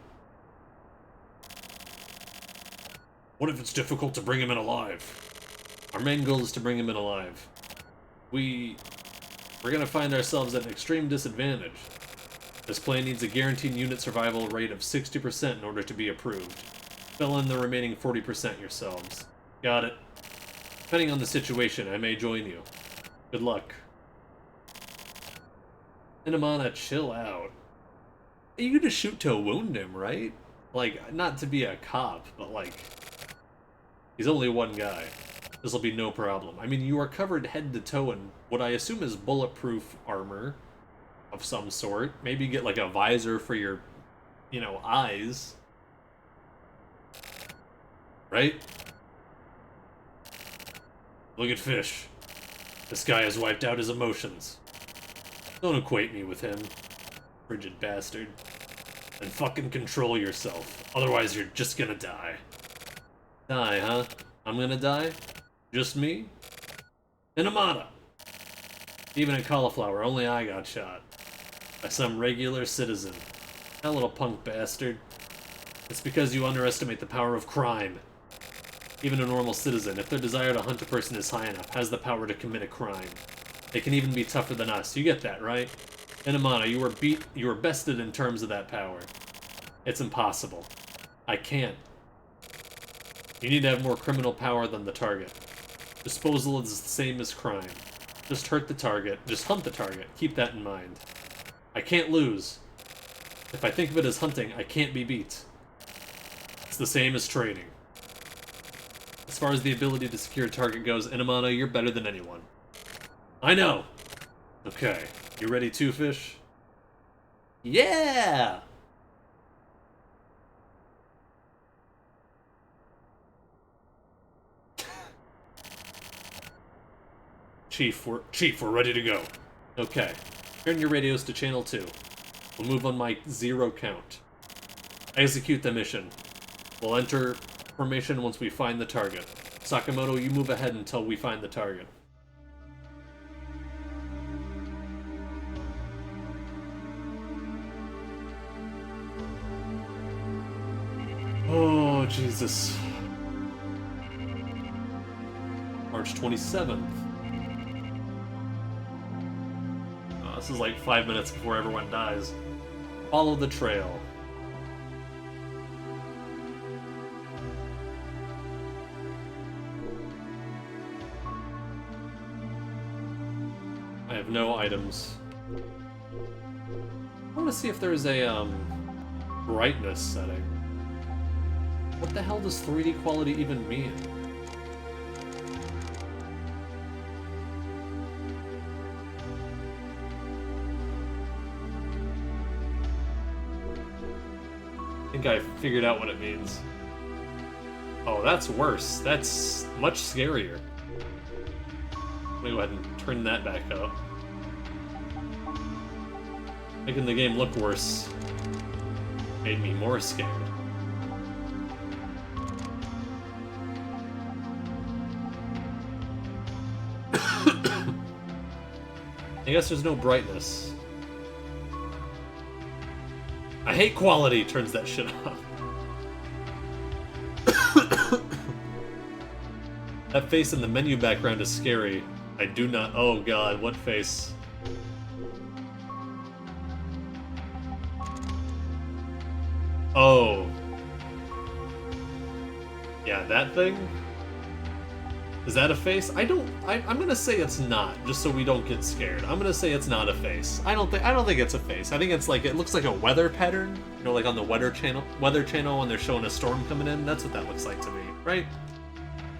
What if it's difficult to bring him in alive? Our main goal is to bring him in alive. We're gonna find ourselves at an extreme disadvantage. This plan needs a guaranteed unit survival rate of 60% in order to be approved. Fill in the remaining 40% yourselves. Got it. Depending on the situation, I may join you. Good luck. Inamana, chill out. You can just shoot to wound him, right? Like, not to be a cop, but like... He's only one guy. This'll be no problem. I mean, you are covered head to toe in what I assume is bulletproof armor of some sort. Maybe get like a visor for your, you know, eyes. Right? Look at Fish. This guy has wiped out his emotions. Don't equate me with him, frigid bastard. And fucking control yourself, otherwise you're just gonna die. Die, huh? I'm gonna die? Just me? Inamada! Even at Cauliflower, only I got shot. By some regular citizen. That little punk bastard. It's because you underestimate the power of crime. Even a normal citizen, if their desire to hunt a person is high enough, has the power to commit a crime. They can even be tougher than us. You get that, right? Inamada, you were bested in terms of that power. It's impossible. I can't. You need to have more criminal power than the target. Disposal is the same as crime. Just hurt the target. Just hunt the target. Keep that in mind. I can't lose. If I think of it as hunting, I can't be beat. It's the same as training. As far as the ability to secure a target goes, Inamada, you're better than anyone. I know! Okay. You ready too, Fish? Yeah! Chief, we're ready to go. Okay. Turn your radios to channel 2. We'll move on my 0 count. Execute the mission. We'll enter formation once we find the target. Sakamoto, you move ahead until we find the target. Oh, Jesus. March 27th. Oh, this is like 5 minutes before everyone dies. Follow the trail. I have no items. I want to see if there's a, brightness setting. What the hell does 3D quality even mean? I think I figured out what it means. Oh, that's worse. That's much scarier. Let me go ahead and turn that back up. Making the game look worse made me more scared. I guess there's no brightness. I hate quality, turns that shit off. That face in the menu background is scary. I do not. Oh god, what face? Oh. Yeah, that thing? Is that a face? I'm gonna say it's not, just so we don't get scared. I'm gonna say it's not a face. I don't think it's a face. I think it's like, it looks like a weather pattern. You know, like on the weather channel when they're showing a storm coming in. That's what that looks like to me, right?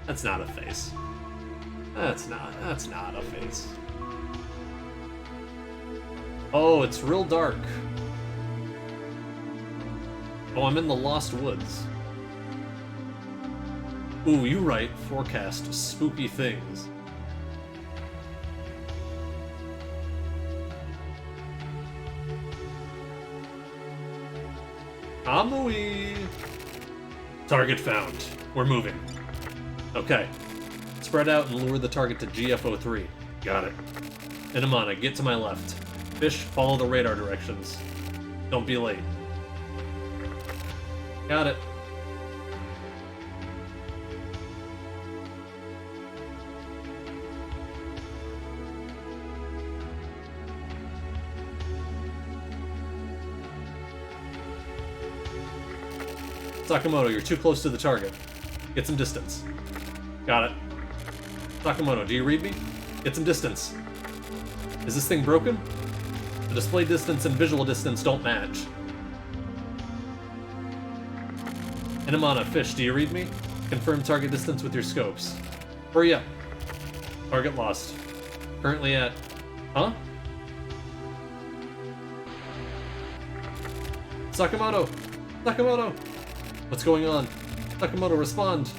That's not a face. That's not a face. Oh, it's real dark. Oh, I'm in the Lost Woods. Ooh, you right. Forecast spooky things. Amui! Target found. We're moving. Okay. Spread out and lure the target to GFO3. Got it. Inamana, get to my left. Fish, follow the radar directions. Don't be late. Got it. Sakamoto, you're too close to the target. Get some distance. Got it. Sakamoto, do you read me? Get some distance. Is this thing broken? The display distance and visual distance don't match. Inamana, Fish, do you read me? Confirm target distance with your scopes. Hurry up. Target lost. Currently at... Huh? Sakamoto! Sakamoto! What's going on? Sakamoto, respond!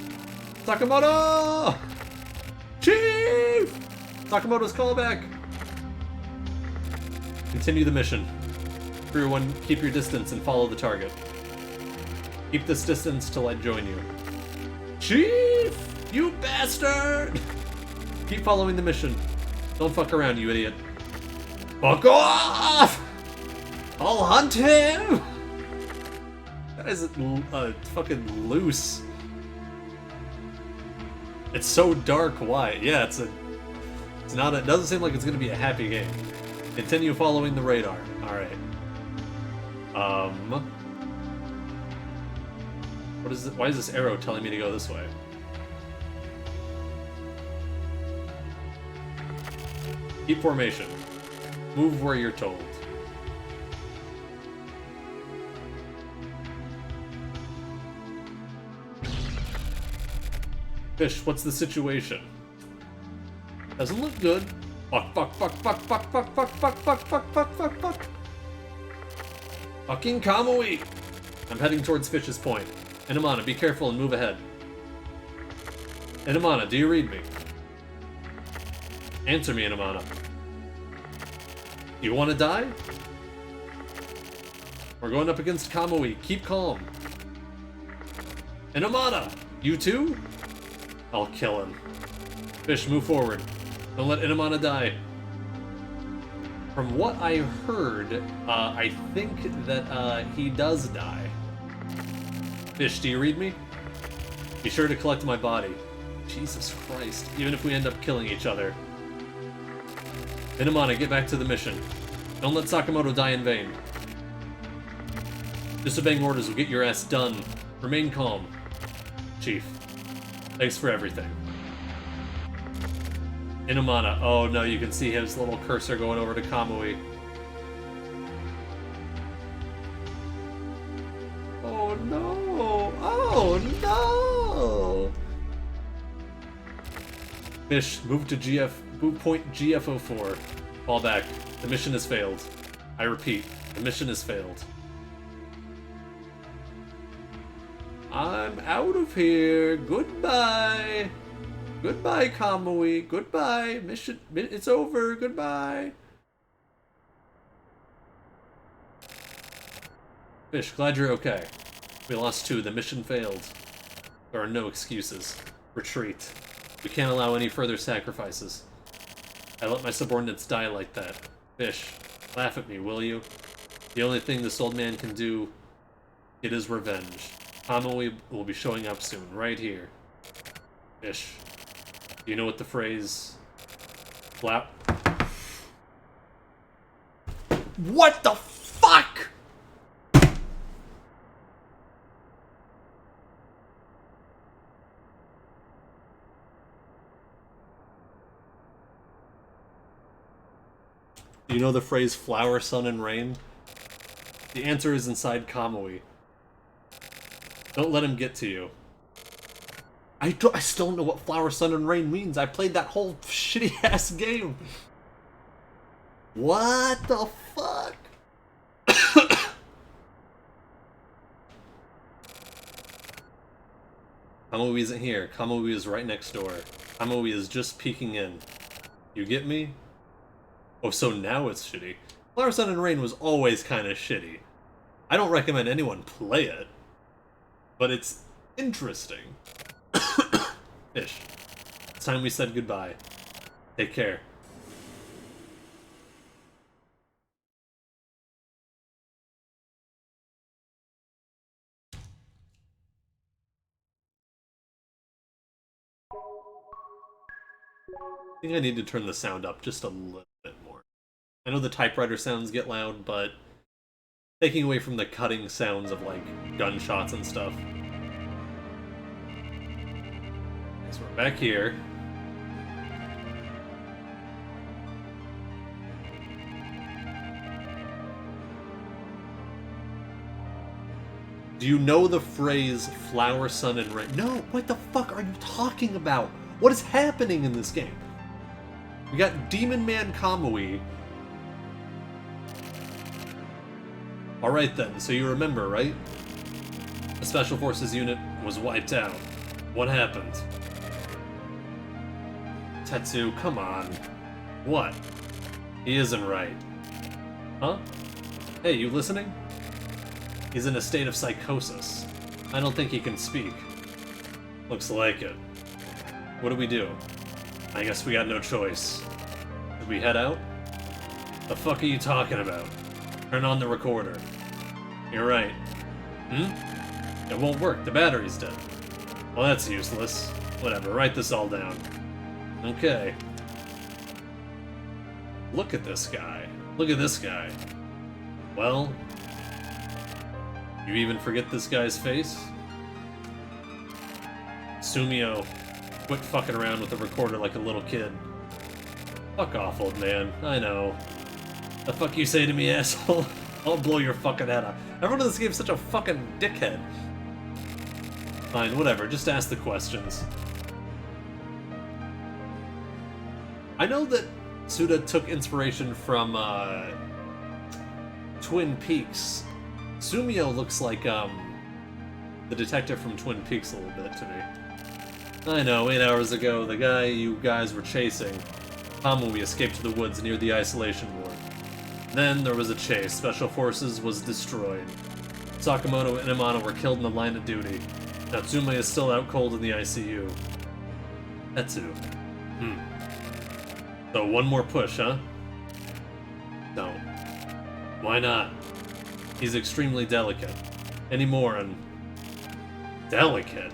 Sakamoto! Chief! Sakamoto's callback! Continue the mission. Everyone, keep your distance and follow the target. Keep this distance till I join you. Chief! You bastard! Keep following the mission. Don't fuck around, you idiot. Fuck off! I'll hunt him! That is fucking loose. It's so dark, why? Yeah, it doesn't seem like it's gonna be a happy game. Continue following the radar. Alright. What is it? Why is this arrow telling me to go this way? Keep formation. Move where you're told. Fish, what's the situation? Doesn't look good. Fuck, fuck, fuck, fuck, fuck, fuck, fuck, fuck, fuck, fuck, fuck, fuck, fuck. Fucking Kamui! I'm heading towards Fish's point. Inamana, be careful and move ahead. Inamana, do you read me? Answer me, Inamana. You want to die? We're going up against Kamui. Keep calm. Inamana, you too? I'll kill him. Fish, move forward. Don't let Inamana die. From what I heard, I think that he does die. Fish, do you read me? Be sure to collect my body. Jesus Christ. Even if we end up killing each other. Inamana, get back to the mission. Don't let Sakamoto die in vain. Disobeying orders will get your ass done. Remain calm. Chief, thanks for everything. Inamana, oh no, you can see his little cursor going over to Kamui. Oh no! Oh no! Fish, move to move point GF04. Fall back. The mission has failed. I repeat, the mission has failed. I'm out of here. Goodbye. Goodbye, Kamui. Goodbye. Mission, it's over. Goodbye. Fish, glad you're okay. We lost 2. The mission failed. There are no excuses. Retreat. We can't allow any further sacrifices. I let my subordinates die like that. Fish, laugh at me, will you? The only thing this old man can do, it is revenge. Kamui will be showing up soon, right here. Fish, do you know what the phrase... Flap? What the fuck?! Do you know the phrase flower, sun, and rain? The answer is inside Kamui. Don't let him get to you. I still don't know what flower, sun, and rain means. I played that whole shitty-ass game. What the fuck? Kamui isn't here. Kamui is right next door. Kamui is just peeking in. You get me? Oh, so now it's shitty. Flower, Sun, and Rain was always kind of shitty. I don't recommend anyone play it, but it's interesting. Fish, it's time we said goodbye. Take care. I think I need to turn the sound up just a little bit more. I know the typewriter sounds get loud, but taking away from the cutting sounds of, like, gunshots and stuff. So we're back here. Do you know the phrase flower, sun, and rain? No, what the fuck are you talking about? What is happening in this game? We got Demon Man Kamui. Alright then, so you remember, right? The Special Forces unit was wiped out. What happened? Tetsu, come on. What? He isn't right. Huh? Hey, you listening? He's in a state of psychosis. I don't think he can speak. Looks like it. What do we do? I guess we got no choice. Should we head out? The fuck are you talking about? Turn on the recorder. You're right. It won't work, the battery's dead. Well, that's useless. Whatever, write this all down. Okay. Look at this guy. Look at this guy. Well... You even forget this guy's face? Sumio, quit fucking around with the recorder like a little kid. Fuck off, old man. I know. The fuck you say to me, asshole? I'll blow your fucking head off. Everyone in this game's such a fucking dickhead. Fine, whatever. Just ask the questions. I know that Suda took inspiration from, Twin Peaks. Sumio looks like, the detective from Twin Peaks a little bit to me. I know, 8 hours ago, the guy you guys were chasing, Kamui, escaped to the woods near the isolation ward. Then there was a chase. Special Forces was destroyed. Sakamoto and Imano were killed in the line of duty. Natsume is still out cold in the ICU. Tetsu. So one more push, huh? No. Why not? He's extremely delicate. Any more and... Delicate?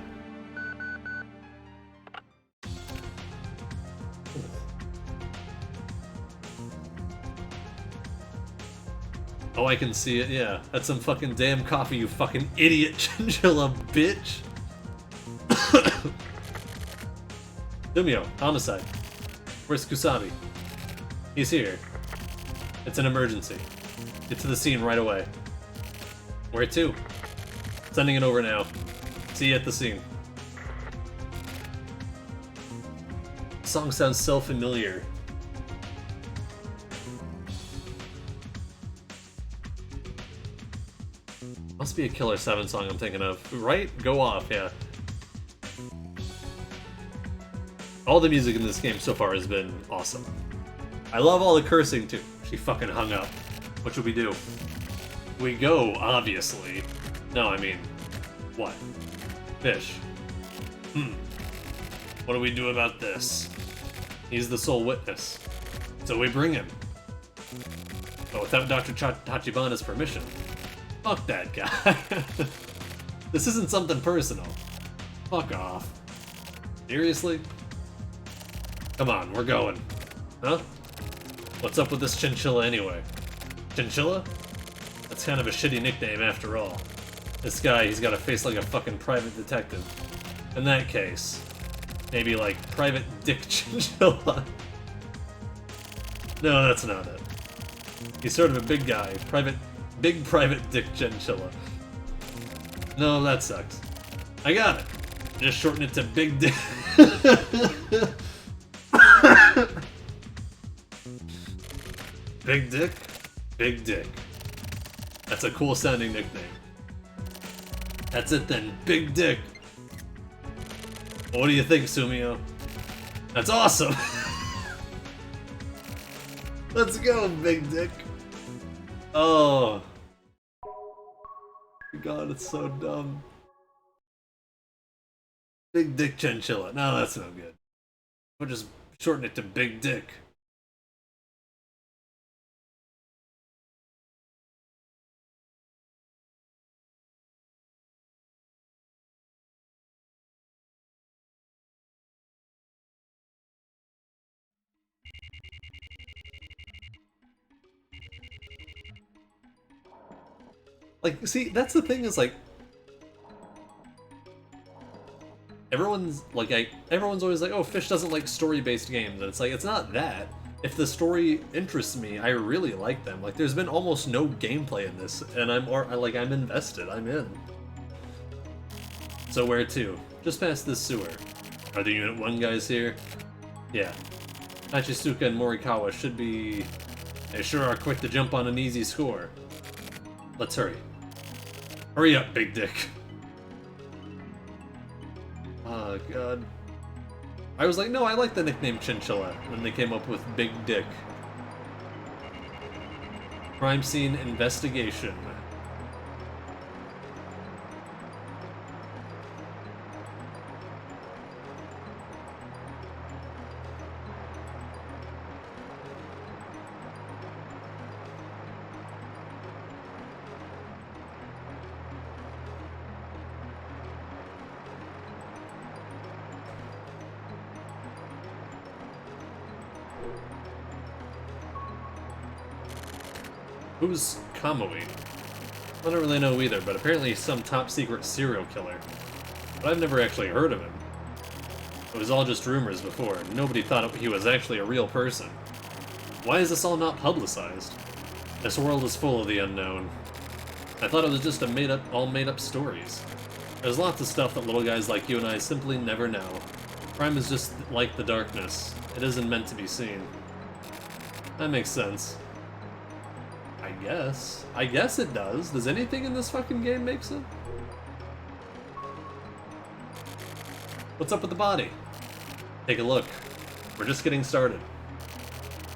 Oh, I can see it, yeah. That's some fucking damn coffee, you fucking idiot chinchilla bitch! Sumio, homicide. Where's Kusabi? He's here. It's an emergency. Get to the scene right away. Where to? Sending it over now. See you at the scene. The song sounds so familiar. Must be a Killer 7 song I'm thinking of. Right? Go off, yeah. All the music in this game so far has been awesome. I love all the cursing too. She fucking hung up. What should we do? We go, obviously. No, I mean... What? Fish. What do we do about this? He's the sole witness. So we bring him. But without Dr. Tachibana's permission. Fuck that guy. This isn't something personal. Fuck off. Seriously? Come on, we're going. Huh? What's up with this chinchilla anyway? Chinchilla? That's kind of a shitty nickname after all. This guy, he's got a face like a fucking private detective. In that case, maybe like Private Dick Chinchilla. No, that's not it. He's sort of a big guy. Big Private Dick Chinchilla. No, that sucks. I got it. Just shorten it to Big Dick. Big Dick? Big Dick. That's a cool sounding nickname. That's it then, Big Dick. What do you think, Sumio? That's awesome! Let's go, Big Dick. Oh. God, it's so dumb. Big Dick Chinchilla. No, that's no good. We'll just shorten it to Big Dick. Like, see, that's the thing is, like... everyone's always like, oh, Fish doesn't like story-based games, and it's like, it's not that. If the story interests me, I really like them. Like, there's been almost no gameplay in this, and I'm invested. I'm in. So where to? Just past this sewer. Are the Unit 1 guys here? Yeah. Hachisuka and Morikawa should be... They sure are quick to jump on an easy score. Let's hurry. Hurry up, Big Dick. Oh, God. I was like, no, I like the nickname Chinchilla, when they came up with Big Dick. Crime scene investigation. Who's Kamui? I don't really know either, but apparently he's some top-secret serial killer. But I've never actually heard of him. It was all just rumors before, and nobody thought he was actually a real person. Why is this all not publicized? This world is full of the unknown. I thought it was just all made-up stories. There's lots of stuff that little guys like you and I simply never know. Crime is just like the darkness. It isn't meant to be seen. That makes sense. I guess it does. Does anything in this fucking game make sense? What's up with the body? Take a look. We're just getting started.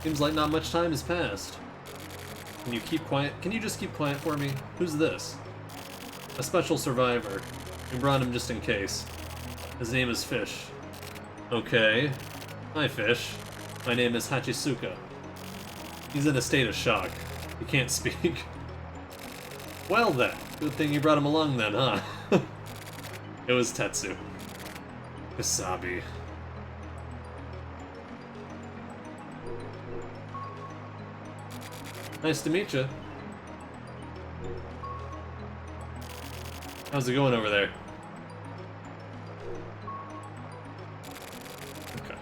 Seems like not much time has passed. Can you keep quiet? Can you just keep quiet for me? Who's this? A special survivor. We brought him just in case. His name is Fish. Okay. Hi, Fish. My name is Hachisuka. He's in a state of shock. He can't speak. Well then, good thing you brought him along then, huh? It was Tetsu. Wasabi. Nice to meet you. How's it going over there? Okay.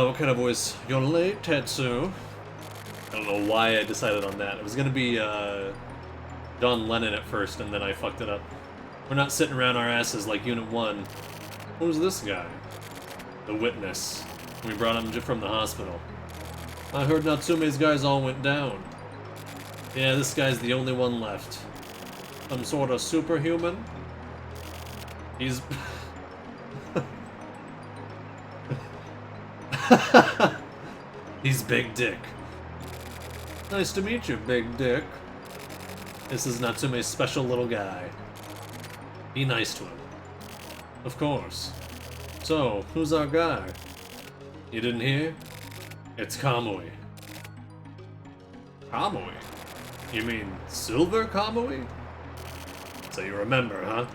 What kind of voice? You're late, Tetsu. I don't know why I decided on that. It was gonna be, John Lennon at first, and then I fucked it up. We're not sitting around our asses like Unit 1. Who's this guy? The witness. We brought him from the hospital. I heard Natsume's guys all went down. Yeah, this guy's the only one left. Some sort of superhuman? He's... He's Big Dick. Nice to meet you, Big Dick. This is Natsume's special little guy. Be nice to him. Of course. So, who's our guy? You didn't hear? It's Kamui. Kamui? You mean Silver Kamui? So you remember, huh?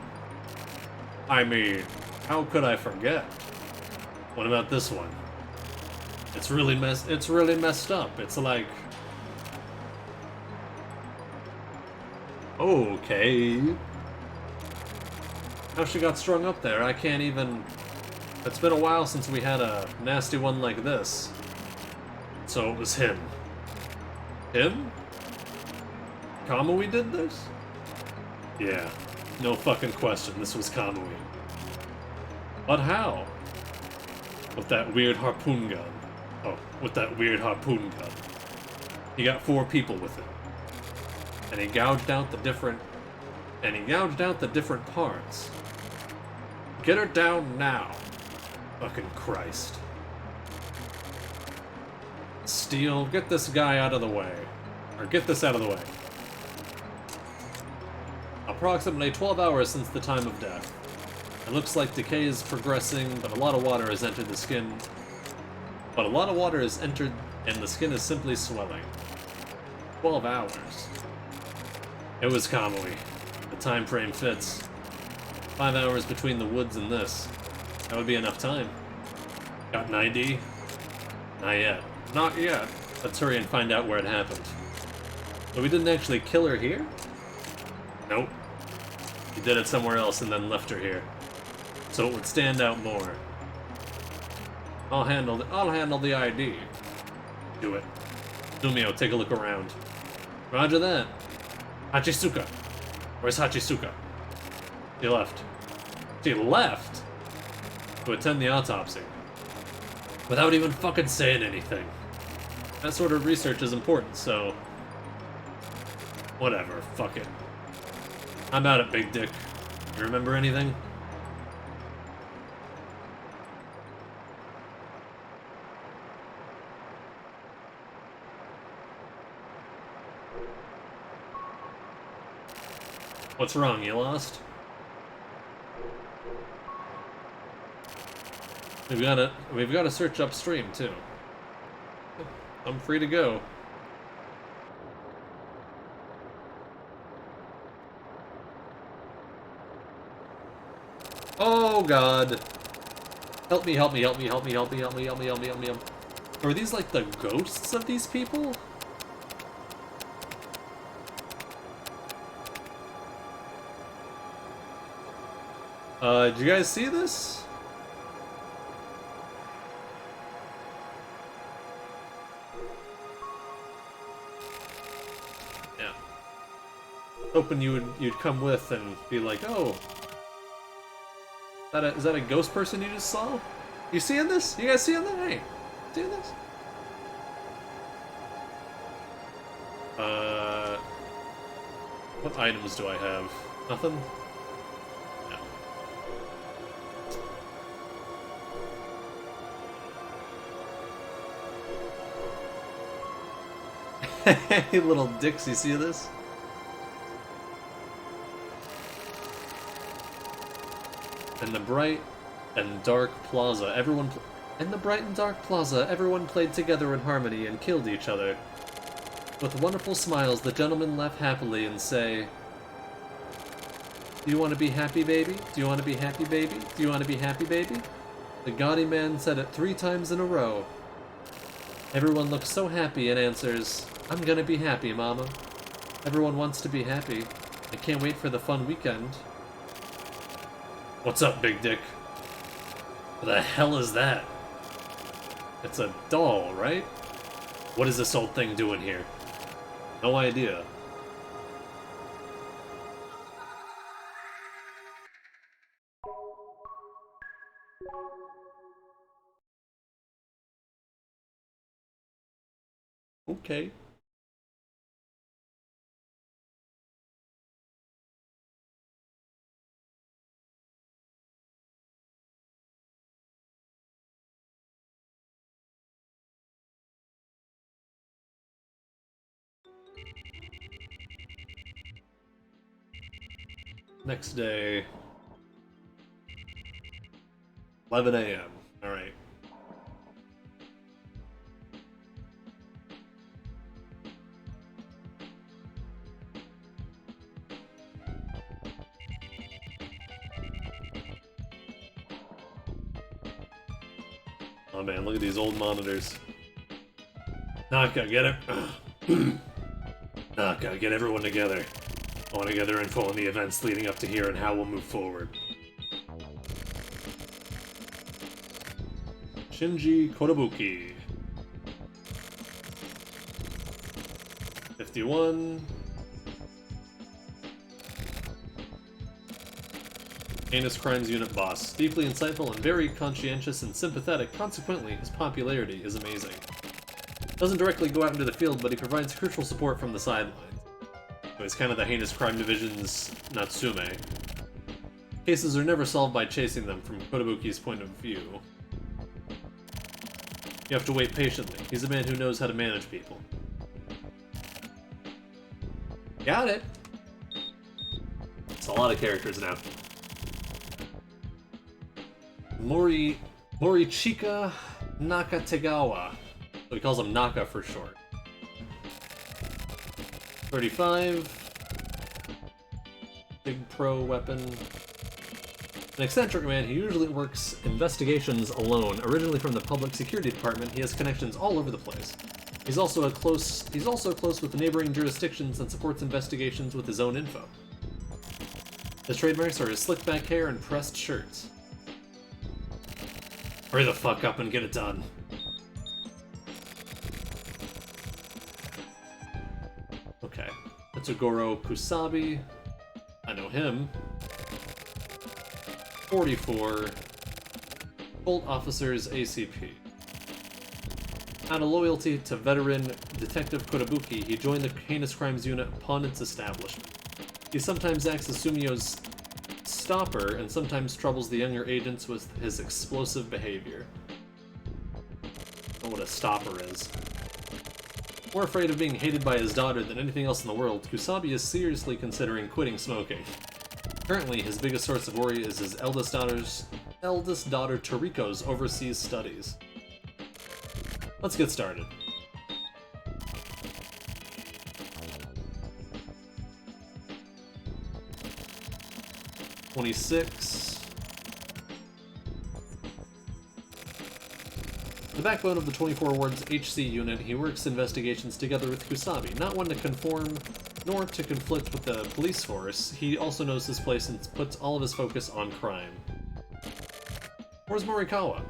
I mean, how could I forget? What about this one? It's really messed up. It's like... Okay. How she got strung up there, I can't even... It's been a while since we had a nasty one like this. So it was him. Him? Kamui did this? Yeah, no fucking question, this was Kamui. But how? With that weird harpoon gun. Oh, with that weird harpoon gun. He got 4 people with it. And he gouged out the different parts. Get her down now. Fucking Christ. Steel, get this guy out of the way. Or get this out of the way. Approximately 12 hours since the time of death. It looks like decay is progressing, but a lot of water has entered the skin. But a lot of water has entered, and the skin is simply swelling. 12 hours. It was Kamui. The time frame fits. 5 hours between the woods and this. That would be enough time. Got an ID? Not yet. Not yet. Let's hurry and find out where it happened. So we didn't actually kill her here? Nope. He did it somewhere else and then left her here. So it would stand out more. I'll handle the ID. Do it. Sumio, take a look around. Roger that. Hachisuka. Where's Hachisuka? She left. She left? To attend the autopsy. Without even fucking saying anything. That sort of research is important, so... Whatever, fuck it. How about it, Big Dick? You remember anything? What's wrong, you lost? We've got to search upstream too. I'm free to go. Oh god. Help me, help me, help me, help me, help me, help me, help me, help me, help me, help me. Are these like the ghosts of these people? Did you guys see this? Yeah. Hoping you'd come with and be like, oh, is that a ghost person you just saw? You seeing this? You guys seeing that? Hey, seeing this? What items do I have? Nothing? Hey, little dicks, you see this? In the bright and dark plaza, everyone played together in harmony and killed each other. With wonderful smiles, the gentlemen laugh happily and say, "Do you want to be happy, baby? Do you want to be happy, baby? Do you want to be happy, baby?" The gaudy man said it 3 times in a row. Everyone looks so happy and answers, "I'm gonna be happy, Mama." Everyone wants to be happy. I can't wait for the fun weekend. What's up, Big Dick? What the hell is that? It's a doll, right? What is this old thing doing here? No idea. Okay. Next day, 11 a.m. Alright. Oh man, look at these old monitors. Naka, get it? Naka, get everyone together. I want to gather info on the events leading up to here and how we'll move forward. Shinji Kotobuki. 51. Heinous Crimes Unit boss. Deeply insightful and very conscientious and sympathetic, consequently, his popularity is amazing. Doesn't directly go out into the field, but he provides crucial support from the sidelines. So he's kind of the Heinous Crime Division's Natsume. Cases are never solved by chasing them from Kotobuki's point of view. You have to wait patiently. He's a man who knows how to manage people. Got it! It's a lot of characters now. Morichika Nakategawa. So he calls him Naka for short. 35. Big pro weapon. An eccentric man, he usually works investigations alone. Originally from the Public Security Department, he has connections all over the place. He's also close with the neighboring jurisdictions and supports investigations with his own info. His trademarks are his slick back hair and pressed shirts. Hurry the fuck up and get it done. Okay. Mitsugoro Kusabi. I know him. 44. Bolt Officers ACP. Out of loyalty to veteran Detective Kotobuki, he joined the Heinous Crimes Unit upon its establishment. He sometimes acts as Sumio's stopper and sometimes troubles the younger agents with his explosive behavior. I don't know what a stopper is. More afraid of being hated by his daughter than anything else in the world, Kusabi is seriously considering quitting smoking. Currently, his biggest source of worry is his eldest daughter Toriko's overseas studies. Let's get started. (26) The backbone of the 24 Wards HC unit, he works investigations together with Kusabi, not one to conform nor to conflict with the police force. He also knows his place and puts all of his focus on crime. Where's Morikawa?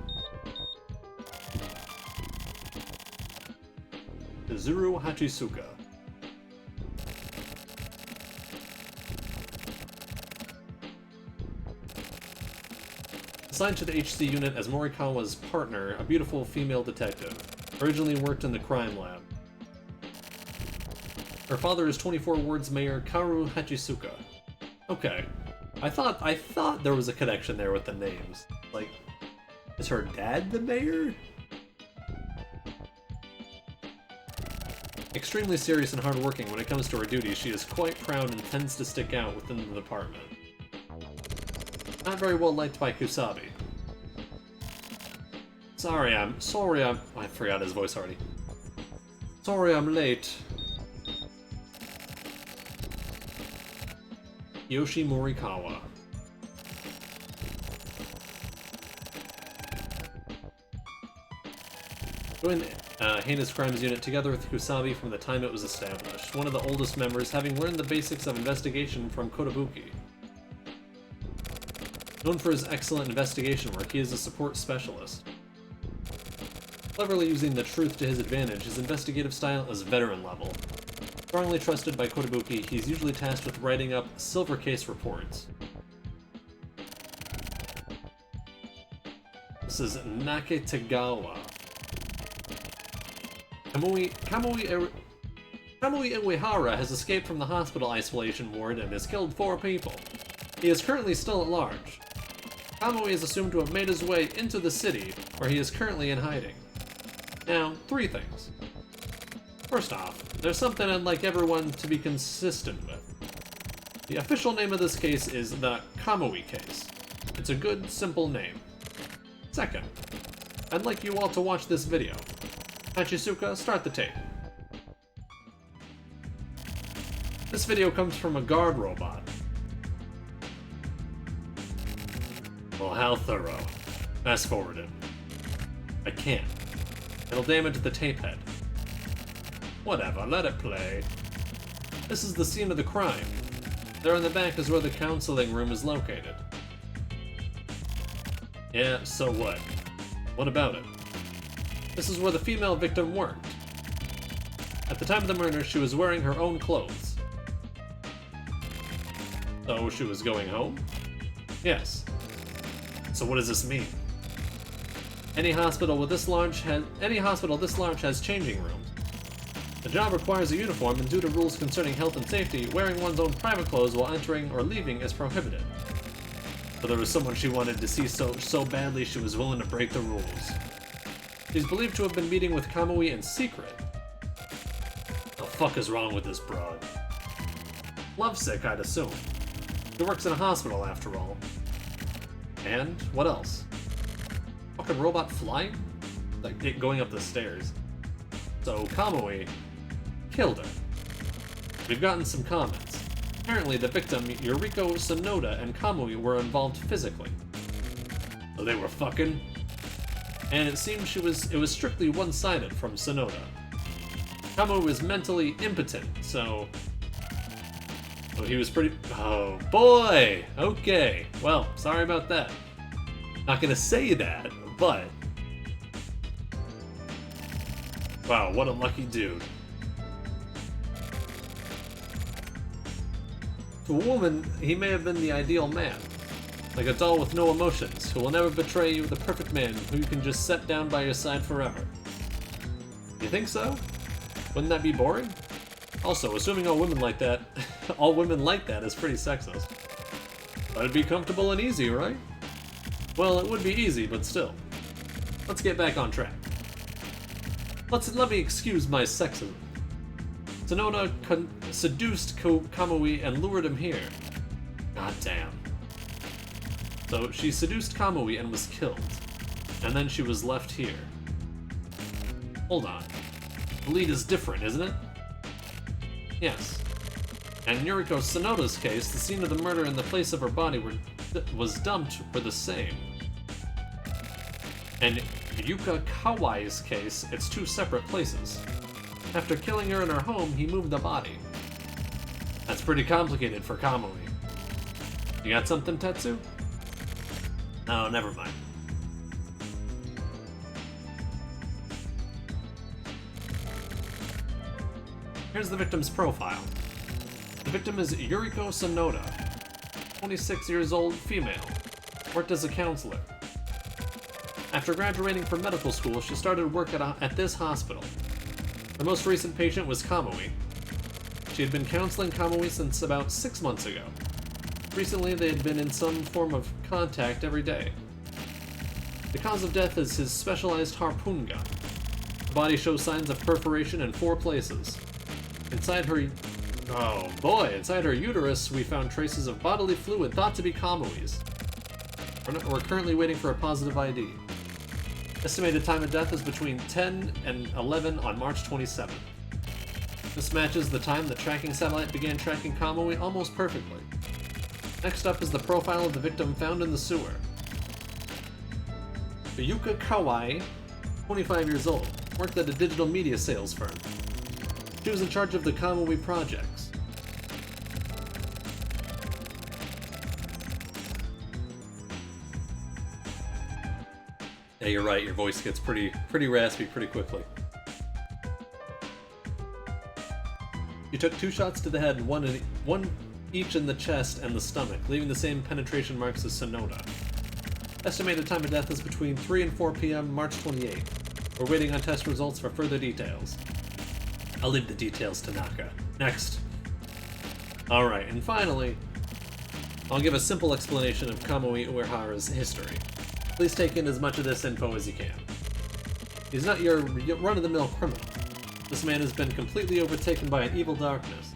Kazuru Hachisuka. Assigned to the HC unit as Morikawa's partner, a beautiful female detective. Originally worked in the crime lab. Her father is 24 Wards Mayor Karu Hachisuka. Okay. I thought there was a connection there with the names. Like, is her dad the mayor? Extremely serious and hardworking when it comes to her duties, she is quite proud and tends to stick out within the department. Not very well liked by Kusabi. I forgot his voice already. Sorry I'm late. Yoshi Morikawa. Joined the Heinous Crimes Unit together with Kusabi from the time it was established. One of the oldest members, having learned the basics of investigation from Kotobuki. Known for his excellent investigation work, he is a support specialist. Cleverly using the truth to his advantage, his investigative style is veteran level. Strongly trusted by Kotobuki, he's usually tasked with writing up silver case reports. This is Naketagawa. Kamui Iwihara has escaped from the hospital isolation ward and has killed 4 people. He is currently still at large. Kamui is assumed to have made his way into the city, where he is currently in hiding. Now, 3 things. First off, there's something I'd like everyone to be consistent with. The official name of this case is the Kamui case. It's a good, simple name. Second, I'd like you all to watch this video. Hachisuka, start the tape. This video comes from a guard robot. Well, how thorough. Fast forwarded. I can't. It'll damage the tape head. Whatever, let it play. This is the scene of the crime. There in the back is where the counseling room is located. Yeah, so what? What about it? This is where the female victim worked. At the time of the murder, she was wearing her own clothes. So she was going home? Yes. So what does this mean? Any hospital this large has changing rooms. The job requires a uniform, and due to rules concerning health and safety, wearing one's own private clothes while entering or leaving is prohibited. But there was someone she wanted to see so badly she was willing to break the rules. She's believed to have been meeting with Kamui in secret. The fuck is wrong with this broad? Lovesick, I'd assume. She works in a hospital, after all. And what else? Fucking robot flying? Like going up the stairs. So Kamui killed her. We've gotten some comments. Apparently, the victim, Yuriko Sonoda, and Kamui were involved physically. So they were fucking. And it seems it was strictly one-sided from Sonoda. Kamui was mentally impotent, so he was pretty. Oh boy! Okay. Well, sorry about that. Not gonna say that, but. Wow, what a lucky dude. To a woman, he may have been the ideal man. Like a doll with no emotions, who will never betray you, the perfect man who you can just set down by your side forever. You think so? Wouldn't that be boring? Also, assuming all women like that is pretty sexist. But it'd be comfortable and easy, right? Well, it would be easy, but still. Let's get back on track. Let me excuse my sexism. Sonoda seduced Kamui and lured him here. God damn. So she seduced Kamui and was killed. And then she was left here. Hold on. The lead is different, isn't it? Yes. And in Yuriko Sonoda's case, the scene of the murder and the place of her body was dumped were the same. And Yuka Kawai's case, it's two separate places. After killing her in her home, he moved the body. That's pretty complicated for Kamui. You got something, Tetsu? No, never mind. Here's the victim's profile. The victim is Yuriko Sonoda, 26 years old, female. Worked as a counselor. After graduating from medical school, she started work at this hospital. Her most recent patient was Kamui. She had been counseling Kamui since about 6 months ago. Recently, they had been in some form of contact every day. The cause of death is his specialized harpoon gun. The body shows signs of perforation in 4 places. Inside her uterus, we found traces of bodily fluid thought to be Kamui's. We're currently waiting for a positive ID. Estimated time of death is between 10 and 11 on March 27th. This matches the time the tracking satellite began tracking Kamui almost perfectly. Next up is the profile of the victim found in the sewer. Yuka Kawai, 25 years old, worked at a digital media sales firm. She was in charge of the Kamui projects. Yeah, you're right, your voice gets pretty raspy pretty quickly. You took 2 shots to the head and one each in the chest and the stomach, leaving the same penetration marks as Sonoda. Estimated time of death is between 3 and 4 p.m. March 28th. We're waiting on test results for further details. I'll leave the details to Naka. Next. Alright, and finally, I'll give a simple explanation of Kamui Uehara's history. Please take in as much of this info as you can. He's not your run-of-the-mill criminal. This man has been completely overtaken by an evil darkness.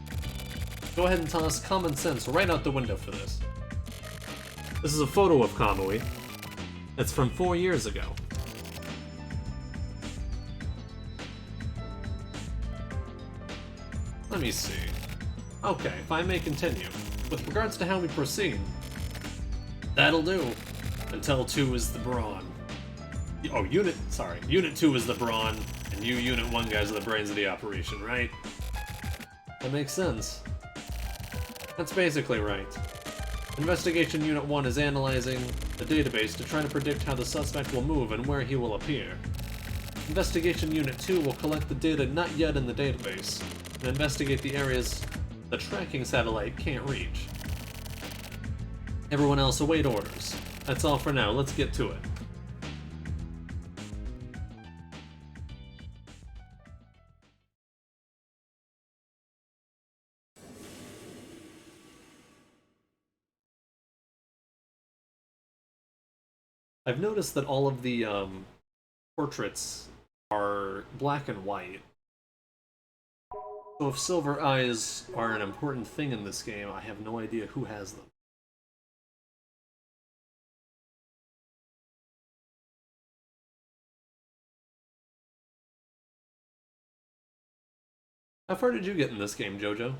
Go ahead and toss common sense right out the window for this. This is a photo of Kamui. It's from 4 years ago. Let me see. Okay, if I may continue. With regards to how we proceed, that'll do. Until 2 is the brawn. Oh, Unit 2 is the brawn, and you Unit 1 guys are the brains of the operation, right? That makes sense. That's basically right. Investigation Unit 1 is analyzing the database to try to predict how the suspect will move and where he will appear. Investigation Unit 2 will collect the data not yet in the database, and investigate the areas the tracking satellite can't reach. Everyone else await orders. That's all for now, let's get to it. I've noticed that all of the portraits are black and white. So if silver eyes are an important thing in this game, I have no idea who has them. How far did you get in this game, Jojo?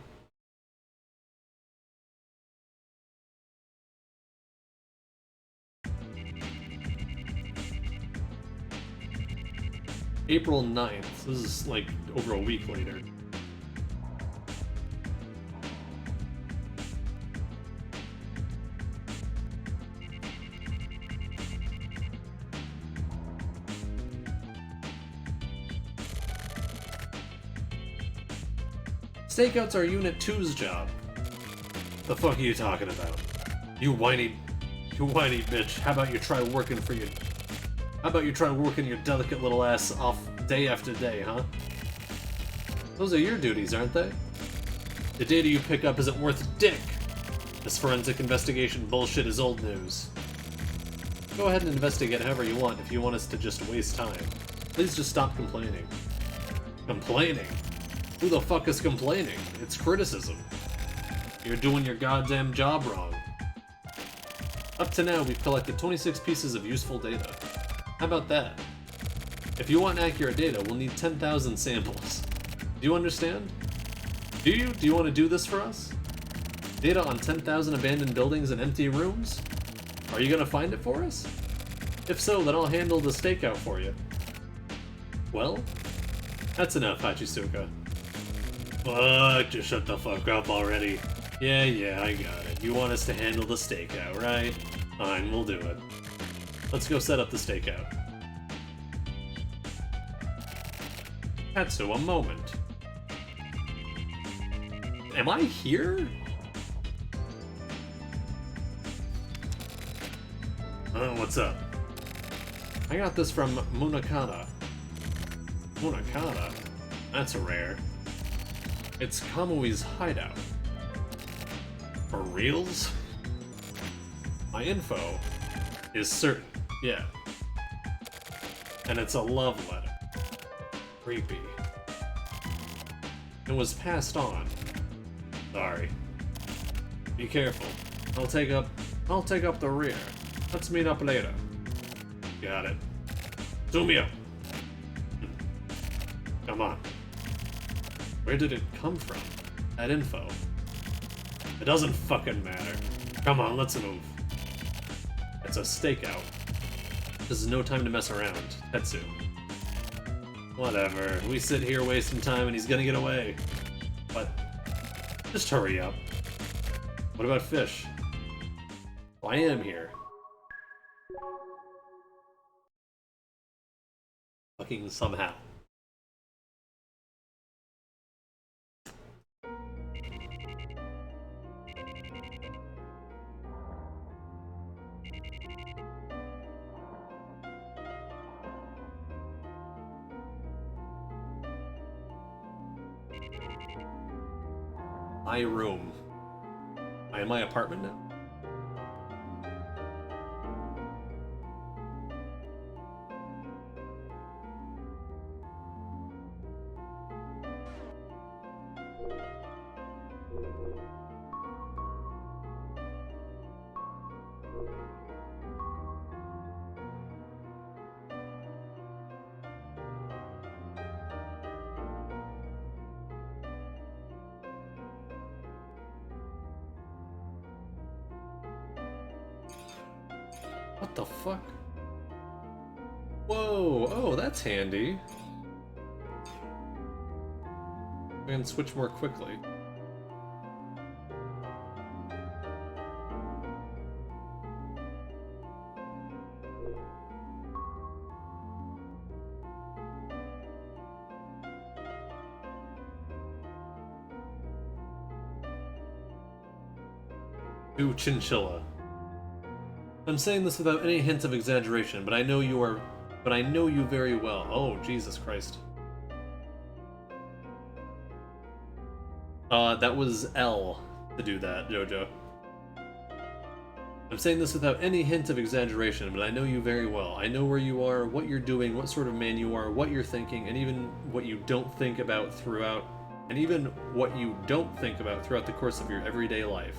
April 9th. This is like over a week later. Stakeouts are Unit 2's job. The fuck are you talking about? You whiny bitch. How about you try working your delicate little ass off day after day, huh? Those are your duties, aren't they? The data you pick up isn't worth a dick. This forensic investigation bullshit is old news. Go ahead and investigate however you want if you want us to just waste time. Please just stop complaining. Complaining? Who the fuck is complaining? It's criticism. You're doing your goddamn job wrong. Up to now, we've collected 26 pieces of useful data. How about that? If you want accurate data, we'll need 10,000 samples. Do you understand? Do you? Do you want to do this for us? Data on 10,000 abandoned buildings and empty rooms? Are you gonna find it for us? If so, then I'll handle the stakeout for you. Well, that's enough, Hachisuka. Fuck, just shut the fuck up already. Yeah, I got it. You want us to handle the stakeout, right? Fine, we'll do it. Let's go set up the stakeout. Katsu, a moment. Am I here? What's up? I got this from Munakata. Munakata? That's rare. It's Kamui's hideout. For reals? My info is certain, yeah. And it's a love letter. Creepy. It was passed on. Sorry. Be careful. I'll take up the rear. Let's meet up later. Got it. Sumio! Come on. Where did it come from? That info. It doesn't fucking matter. Come on, let's move. It's a stakeout. This is no time to mess around. Tetsu. Whatever. We sit here wasting time and he's gonna get away. But just hurry up. What about Fish? Well, I am here. Fucking somehow. My room. Am I in my apartment now? What the fuck? Whoa, oh, that's handy. We can switch more quickly. To Chinchilla. I'm saying this without any hint of exaggeration, but I know you very well. Oh, Jesus Christ. That was L to do that, Jojo. I'm saying this without any hint of exaggeration, but I know you very well. I know where you are, what you're doing, what sort of man you are, what you're thinking, and even what you don't think about throughout the course of your everyday life.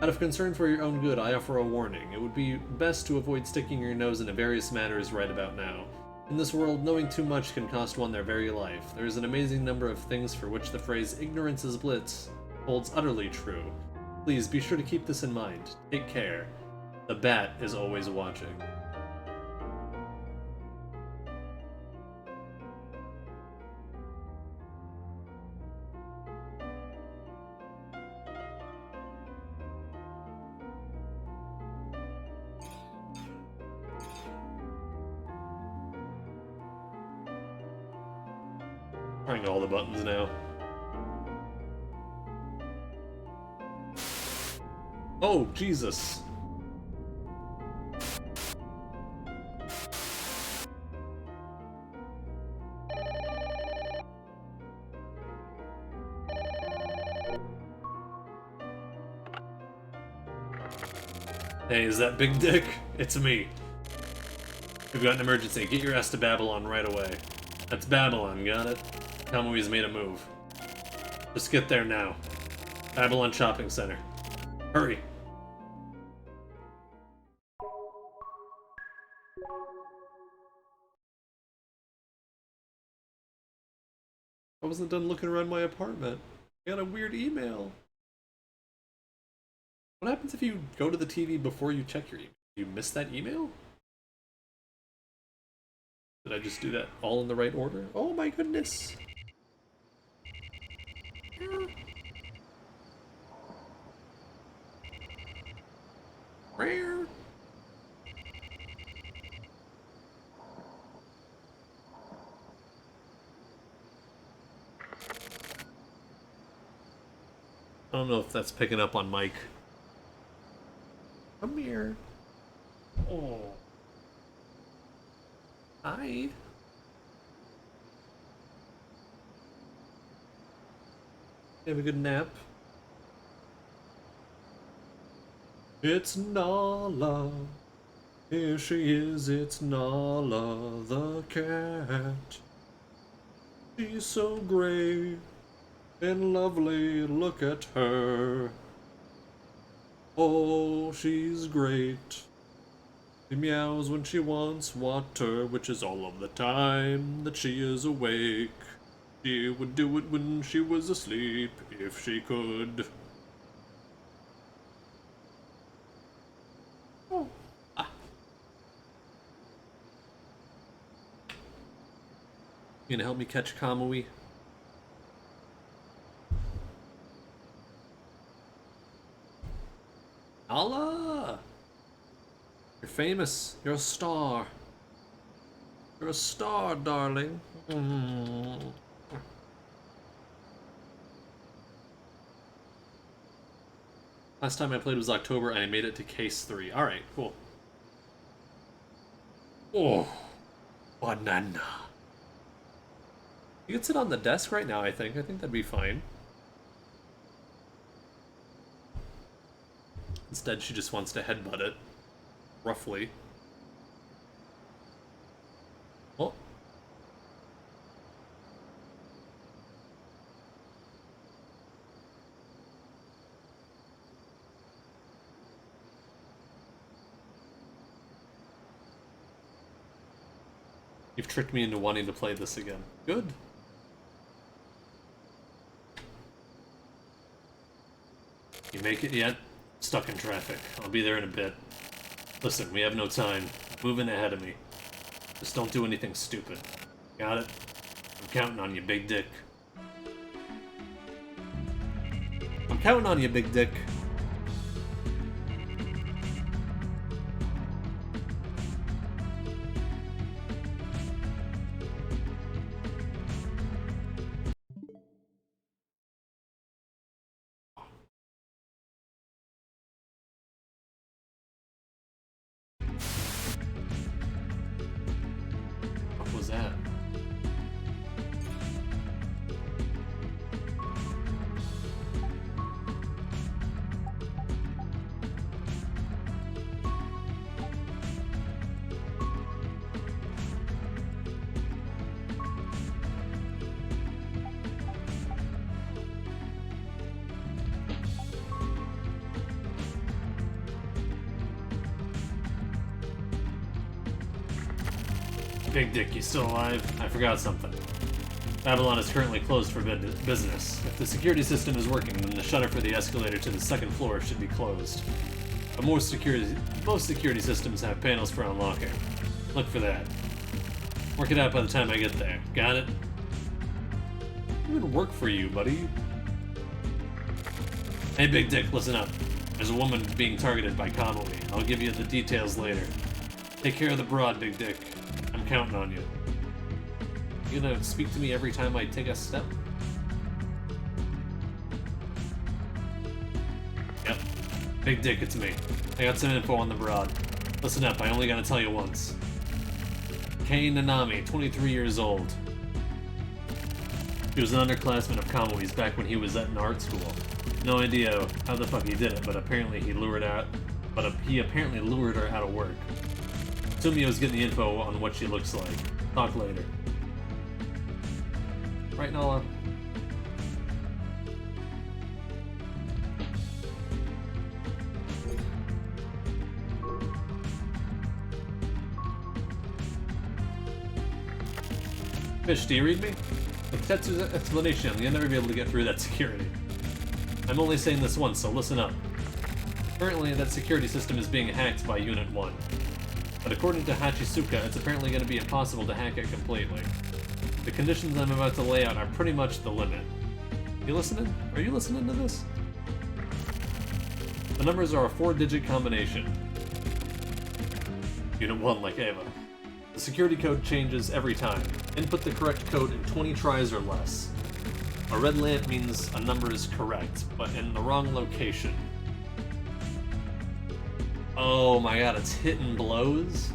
Out of concern for your own good, I offer a warning. It would be best to avoid sticking your nose into various matters right about now. In this world, knowing too much can cost one their very life. There is an amazing number of things for which the phrase ignorance is bliss holds utterly true. Please be sure to keep this in mind. Take care. The bat is always watching. Trying all the buttons now. Oh, Jesus. Hey, is that Big Dick? It's me. We've got an emergency. Get your ass to Babylon right away. That's Babylon, got it? Kamui's made a move. Just get there now. Babylon Shopping Center. Hurry. I wasn't done looking around my apartment. I got a weird email. What happens if you go to the TV before you check your email? You miss that email? Did I just do that all in the right order? Oh my goodness! Rare. I don't know if that's picking up on Mike. Come here. Oh. Hi. Have a good nap. It's Nala. Here she is, it's Nala the cat. She's so great and lovely, look at her. Oh, she's great. She meows when she wants water, which is all of the time that she is awake. She would do it when she was asleep, if she could. Oh. Ah. You gonna help me catch Kamui? Allah! You're famous. You're a star. You're a star, darling. Last time I played was October and I made it to case 3. Alright, cool. Oh, banana. You can sit on the desk right now, I think. I think that'd be fine. Instead, she just wants to headbutt it. Roughly. Oh. You've tricked me into wanting to play this again. Good. You make it yet? Stuck in traffic. I'll be there in a bit. Listen, we have no time. Moving ahead of me. Just don't do anything stupid. Got it? I'm counting on you, Big Dick. I'm counting on you, Big Dick. What was that? Big Dick, you still alive? I forgot something. Babylon is currently closed for business. If the security system is working, then the shutter for the escalator to the second floor should be closed. But most security systems have panels for unlocking. Look for that. Work it out by the time I get there. Got it? I'm gonna work for you, buddy. Hey, Big Dick, listen up. There's a woman being targeted by Kamui. I'll give you the details later. Take care of the broad, Big Dick. I'm counting on you. You gonna speak to me every time I take a step? Yep. Big Dick, it's me. I got some info on the broad. Listen up, I only gotta tell you once. Kei Nanami, 23 years old. He was an underclassman of Kamui's back when he was at an art school. No idea how the fuck he did it, but apparently he apparently lured her out of work. Sumio's getting the info on what she looks like. Talk later. Right, Nala? Fish, do you read me? With Tetsu's explanation, you'll never be able to get through that security. I'm only saying this once, so listen up. Currently, that security system is being hacked by Unit 1. But according to Hachisuka, it's apparently going to be impossible to hack it completely. The conditions I'm about to lay out are pretty much the limit. You listening? Are you listening to this? The numbers are a 4-digit combination. Unit 1, like Ava. The security code changes every time. Input the correct code in 20 tries or less. A red lamp means a number is correct, but in the wrong location. Oh my god, it's hitting blows?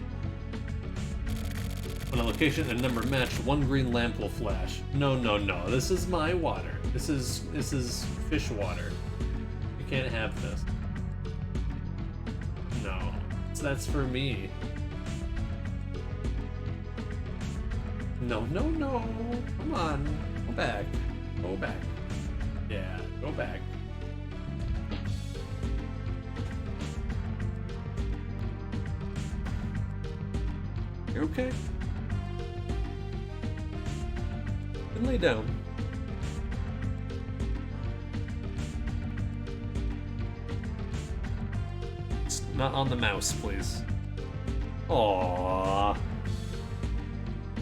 When a location and number match, one green lamp will flash. No, no, no, this is my water. This is fish water. You can't have this. No, that's for me. No, no, no. Come on. Go back. Go back. Yeah, go back. You're okay. Then lay down. It's not on the mouse, please. Aww.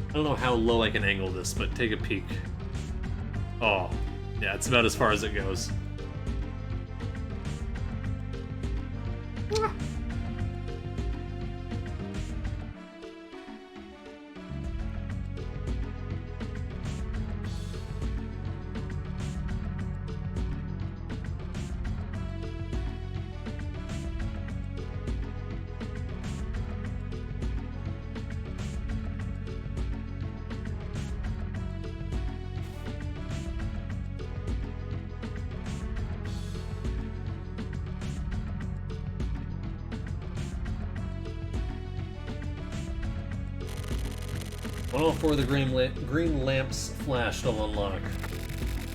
I don't know how low I can angle this, but take a peek. Oh, yeah, it's about as far as it goes. When all 4 of the green lamps flash, they'll unlock.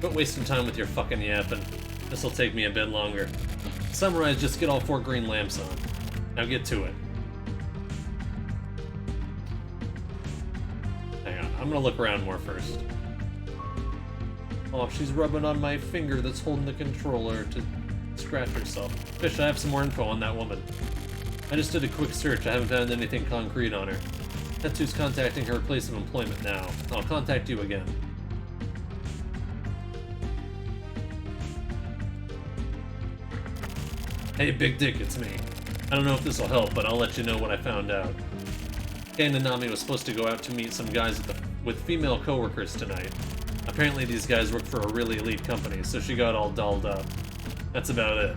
Quit wasting time with your fucking yapping. This'll take me a bit longer. To summarize, just get all 4 green lamps on. Now get to it. Hang on, I'm gonna look around more first. Oh, she's rubbing on my finger that's holding the controller to scratch herself. Fish, I have some more info on that woman. I just did a quick search. I haven't found anything concrete on her. Tetsu's contacting her place of employment now. I'll contact you again. Hey, Big Dick, it's me. I don't know if this will help, but I'll let you know what I found out. Kei Nanami was supposed to go out to meet some guys with female coworkers tonight. Apparently these guys work for a really elite company, so she got all dolled up. That's about it.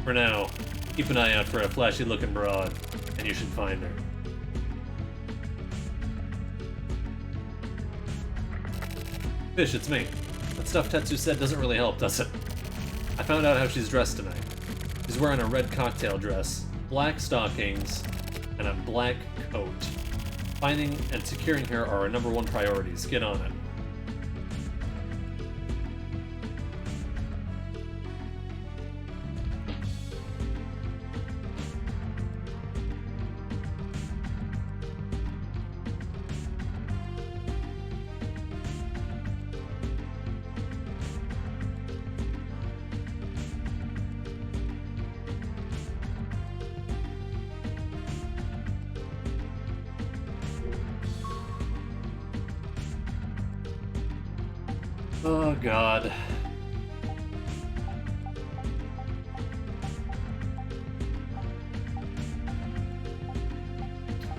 For now, keep an eye out for a flashy-looking broad, and you should find her. Fish, it's me. That stuff Tetsu said doesn't really help, does it? I found out how she's dressed tonight. She's wearing a red cocktail dress, black stockings, and a black coat. Finding and securing her are our #1 priorities. Get on it. Oh, God.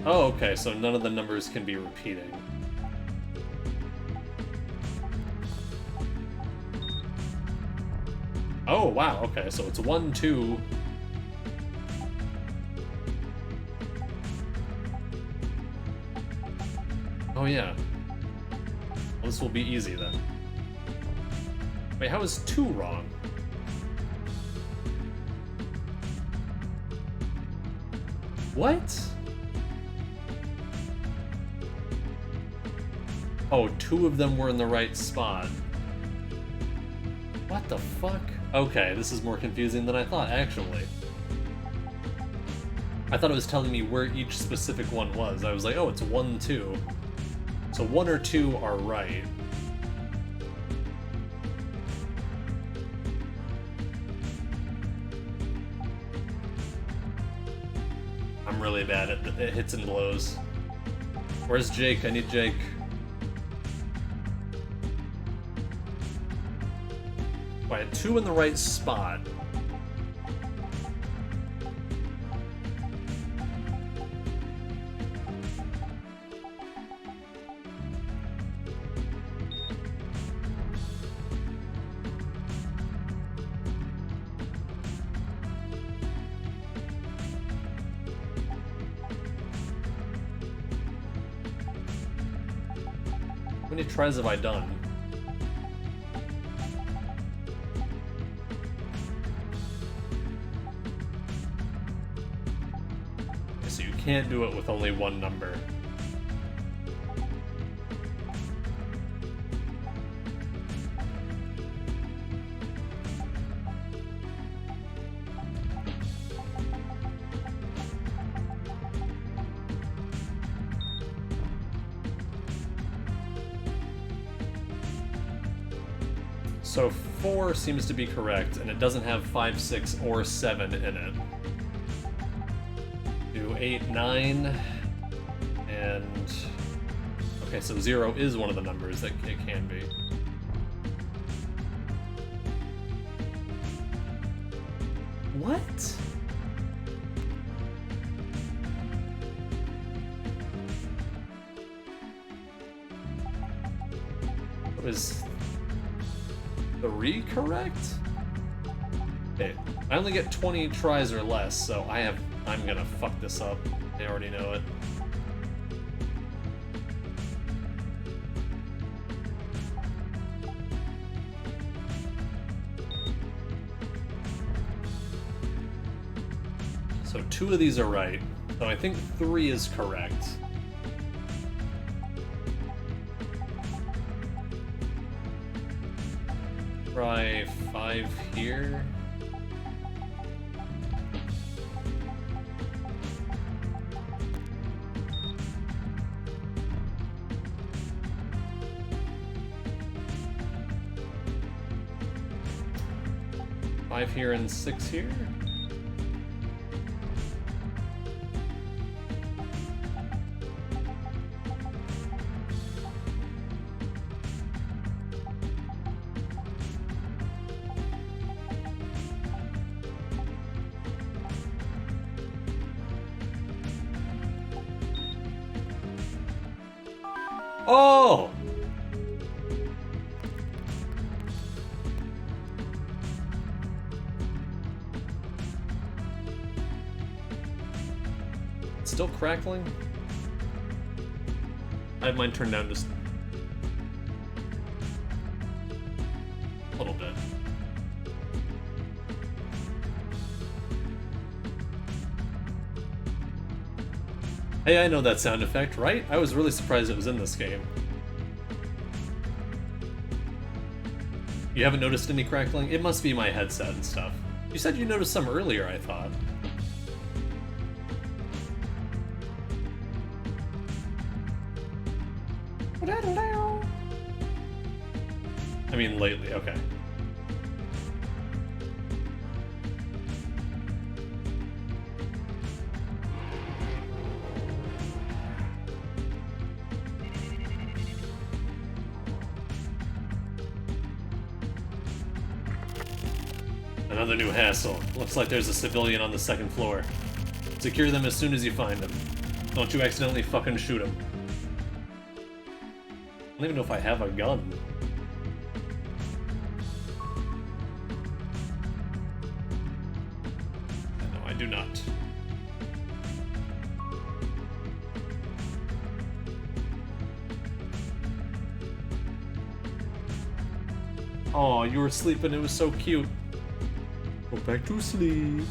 Oh, okay, so none of the numbers can be repeating. Oh, wow, okay, so it's 1, 2... Oh, yeah. Well, this will be easy, then. Wait, how is 2 wrong? What? Oh, 2 of them were in the right spot. What the fuck? Okay, this is more confusing than I thought, actually. I thought it was telling me where each specific one was. I was like, oh, it's 1, 2. So 1 or 2 are right. I'm really bad at hits and blows. Where's Jake? I need Jake. I had 2 in the right spot. How many tries have I done? So you can't do it with only one number. So 4 seems to be correct, and it doesn't have 5, 6, or 7 in it. 2, 8, 9, and... Okay, so 0 is one of the numbers that it can be. What? Was 3 correct? Okay, I only get 20 tries or less, so I'm gonna fuck this up. I already know it. So 2 of these are right, so I think 3 is correct. Try 5 here. Five here and 6 here. Oh! Still crackling? I have mine turned down just a little bit. Hey, I know that sound effect, right? I was really surprised it was in this game. You haven't noticed any crackling? It must be my headset and stuff. You said you noticed some earlier, I thought. I mean, lately, okay. Another new hassle. Looks like there's a civilian on the second floor. Secure them as soon as you find them. Don't you accidentally fucking shoot him. I don't even know if I have a gun. do not. Oh, you were sleeping. It was so cute. Go back to sleep.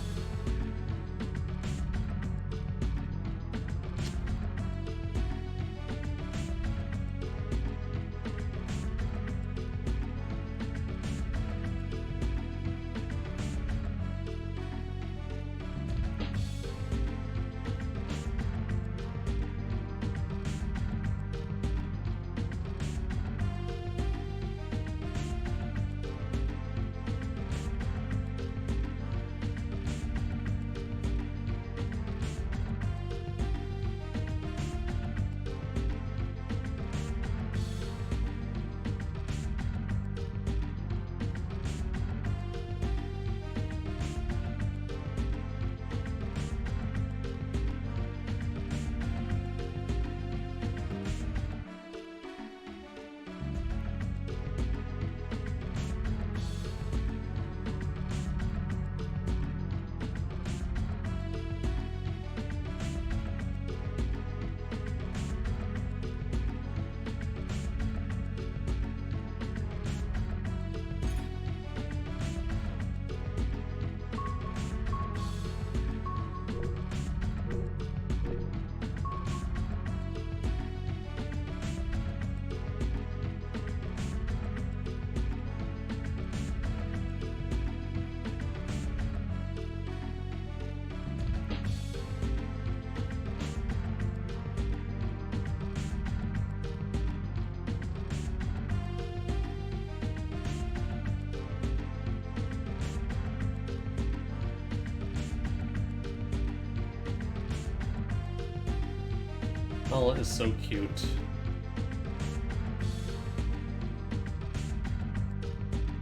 Oh, it is so cute.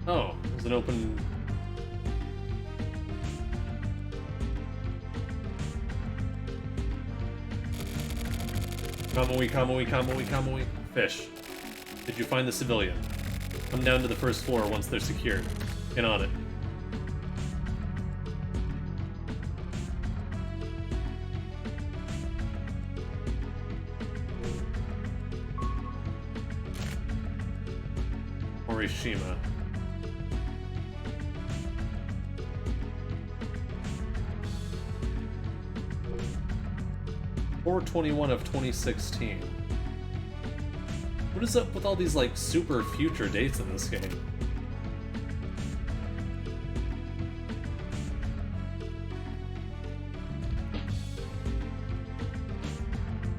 Oh, there's an open... Kamui, Kamui, Kamui, Kamui. Fish. Did you find the civilian? Come down to the first floor once they're secured. Get on it. Morishima. 4/21 of 2016. What is up with all these, like, super future dates in this game?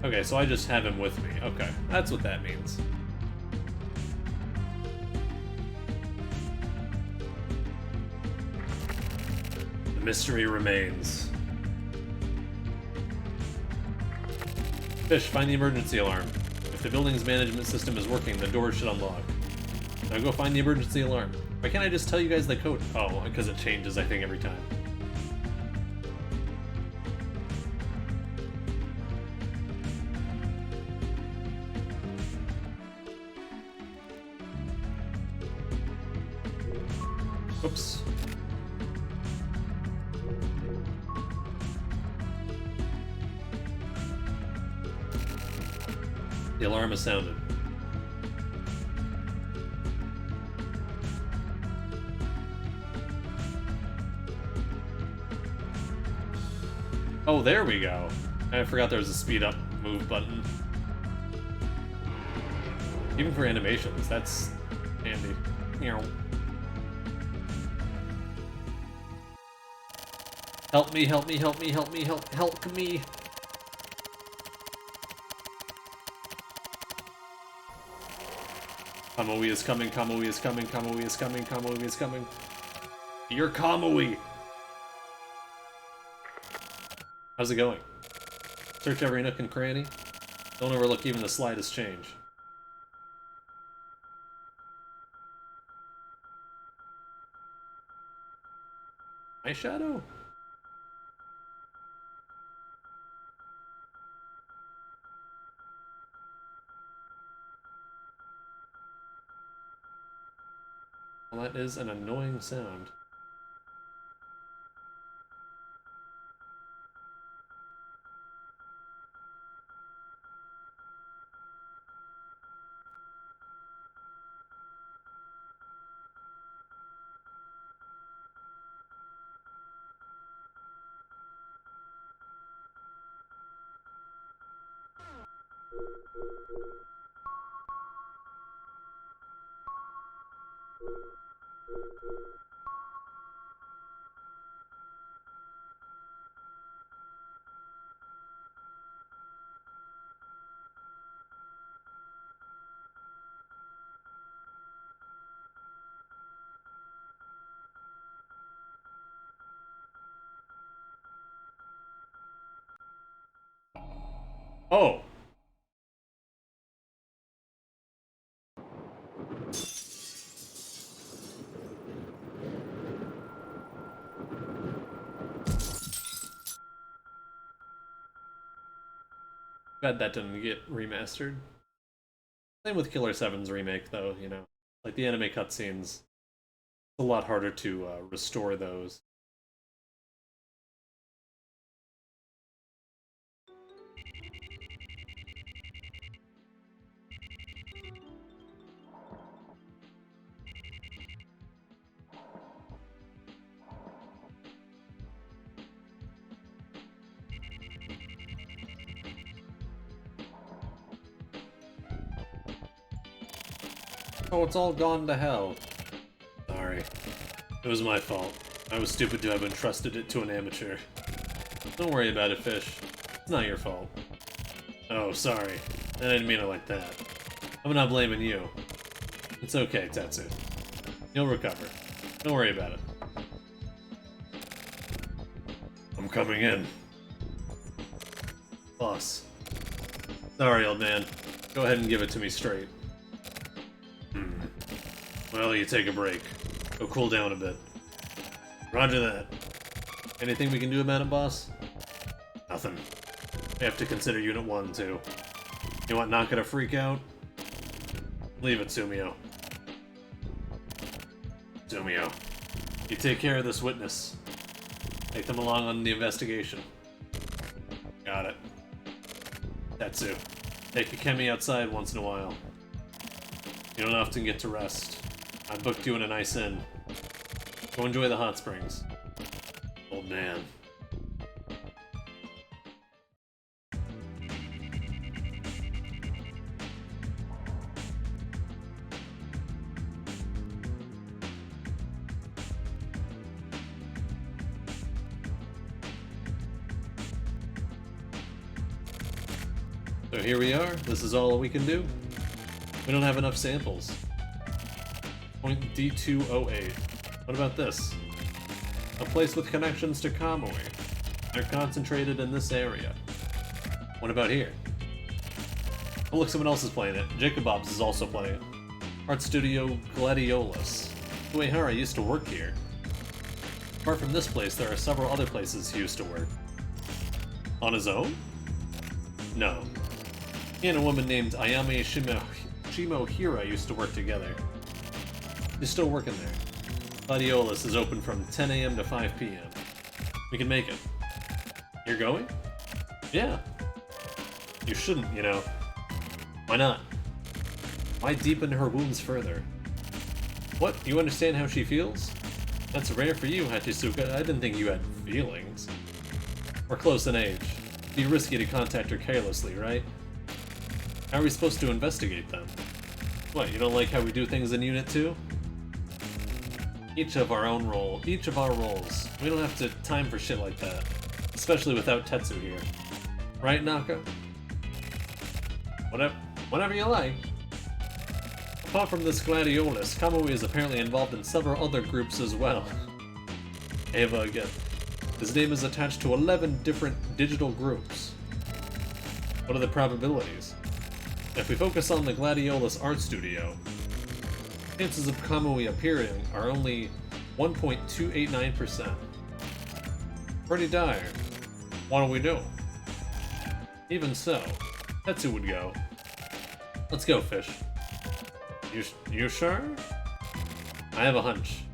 Okay, so I just have him with me. Okay, that's what that means. The mystery remains. Fish, find the emergency alarm. If the building's management system is working, the door should unlock. Now go find the emergency alarm. Why can't I just tell you guys the code? Oh, because it changes, I think, every time. Oops. The alarm has sounded. Oh, there we go. I forgot there was a speed up move button. Even for animations, that's handy. Meow. Help me, help me, help me, help me, help me. Kamui is coming, Kamui is coming, Kamui is coming, Kamui is coming. You're Kamui! How's it going? Search every nook and cranny. Don't overlook even the slightest change. My shadow? Well, that is an annoying sound. Oh! Glad that didn't get remastered. Same with Killer 7's remake, though, you know. Like, the anime cutscenes, it's a lot harder to restore those. Oh, it's all gone to hell. Sorry. It was my fault. I was stupid to have entrusted it to an amateur. Don't worry about it, Fish. It's not your fault. Oh, sorry. I didn't mean it like that. I'm not blaming you. It's okay, Tetsu. You'll recover. Don't worry about it. I'm coming in. Boss. Sorry, old man. Go ahead and give it to me straight. Well, you take a break. Go cool down a bit. Roger that. Anything we can do about it, boss? Nothing. We have to consider Unit 1, too. You want Naka to freak out? Leave it, Sumio. Sumio, you take care of this witness. Take them along on the investigation. Got it. Tetsu, take Akemi outside once in a while. You don't often get to rest. I booked you in a nice inn. Go enjoy the hot springs. Old man. So here we are. This is all we can do. We don't have enough samples. Point D208. What about this? A place with connections to Kamui. They're concentrated in this area. What about here? Oh look, someone else is playing it. Jacob Bobs is also playing it. Art Studio Gladiolus. Uehara used to work here. Apart from this place, there are several other places he used to work. On his own? No. He and a woman named Ayame Shimohira used to work together. He's still working there. Gladiolus is open from 10 a.m. to 5 p.m. We can make it. You're going? Yeah. You shouldn't, you know. Why not? Why deepen her wounds further? What? You understand how she feels? That's rare for you, Hachisuka. I didn't think you had feelings. We're close in age. It'd be risky to contact her carelessly, right? How are we supposed to investigate them? What, you don't like how we do things in Unit 2? Each of our roles. We don't have time for shit like that. Especially without Tetsu here. Right, Naka? Whatever you like. Apart from this Gladiolus, Kamui is apparently involved in several other groups as well. Eva again. His name is attached to 11 different digital groups. What are the probabilities? If we focus on the Gladiolus art studio, chances of Kamui appearing are only 1.289%. Pretty dire. What do we do? Even so, Tetsu would go. Let's go, Fish. You sure? I have a hunch.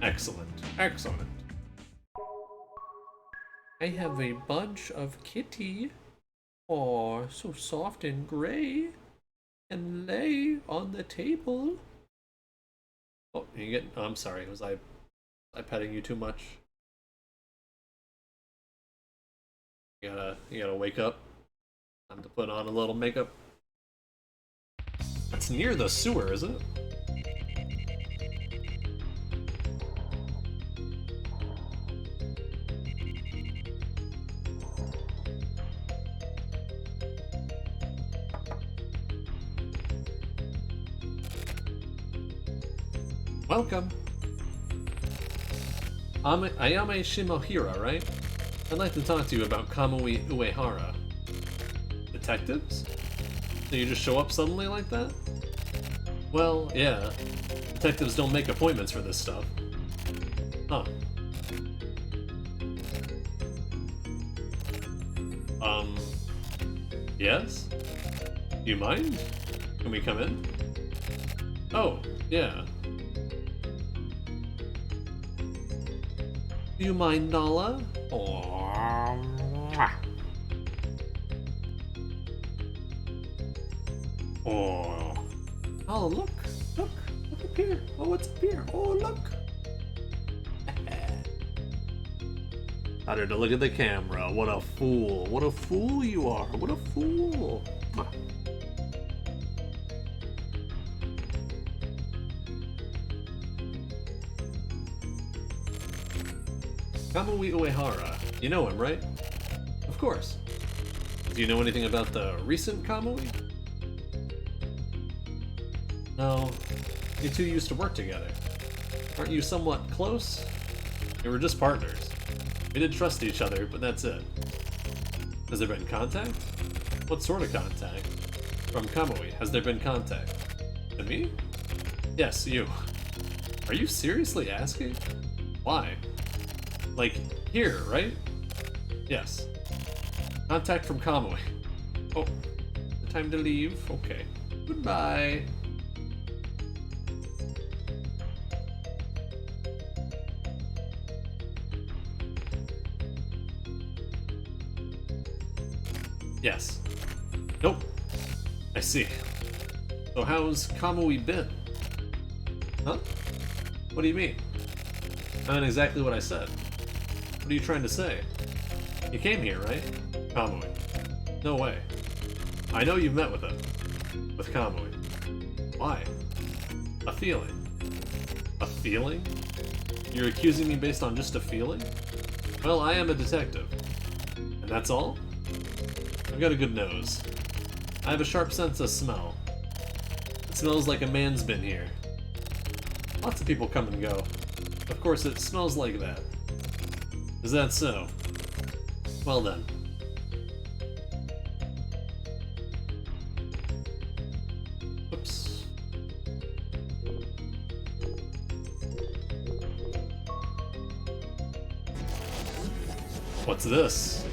Excellent. Excellent. I have a bunch of kitty. Aw, so soft and gray. And lay on the table. Oh, you get. Oh, I'm sorry. Was I petting you too much? You gotta wake up. Time to put on a little makeup. That's near the sewer, isn't it? Welcome. Ayame Shimohira, right? I'd like to talk to you about Kamui Uehara. Detectives? So you just show up suddenly like that? Well, yeah. Detectives don't make appointments for this stuff. Huh. Yes? Do you mind? Can we come in? Oh, yeah. Do you mind, Nala? Oh, oh, look up here. Oh, what's up here? Oh, look. I had to look at the camera. What a fool. What a fool you are. What a fool. Kamui Uehara. You know him, right? Of course. Do you know anything about the recent Kamui? No. You two used to work together. Aren't you somewhat close? You were just partners. We did trust each other, but that's it. Has there been contact? What sort of contact? From Kamui, has there been contact? To me? Yes, you. Are you seriously asking? Why? Like, here, right? Yes. Contact from Kamui. Oh, time to leave? Okay. Goodbye. Yes. Nope. I see. So how's Kamui been? Huh? What do you mean? I meant exactly what I said. What are you trying to say? You came here, right? Kamui. No way. I know you've met with him. With Kamui. Why? A feeling. A feeling? You're accusing me based on just a feeling? Well, I am a detective. And that's all? I've got a good nose. I have a sharp sense of smell. It smells like a man's been here. Lots of people come and go. Of course, it smells like that. Is that so? Well then. Oops. What's this?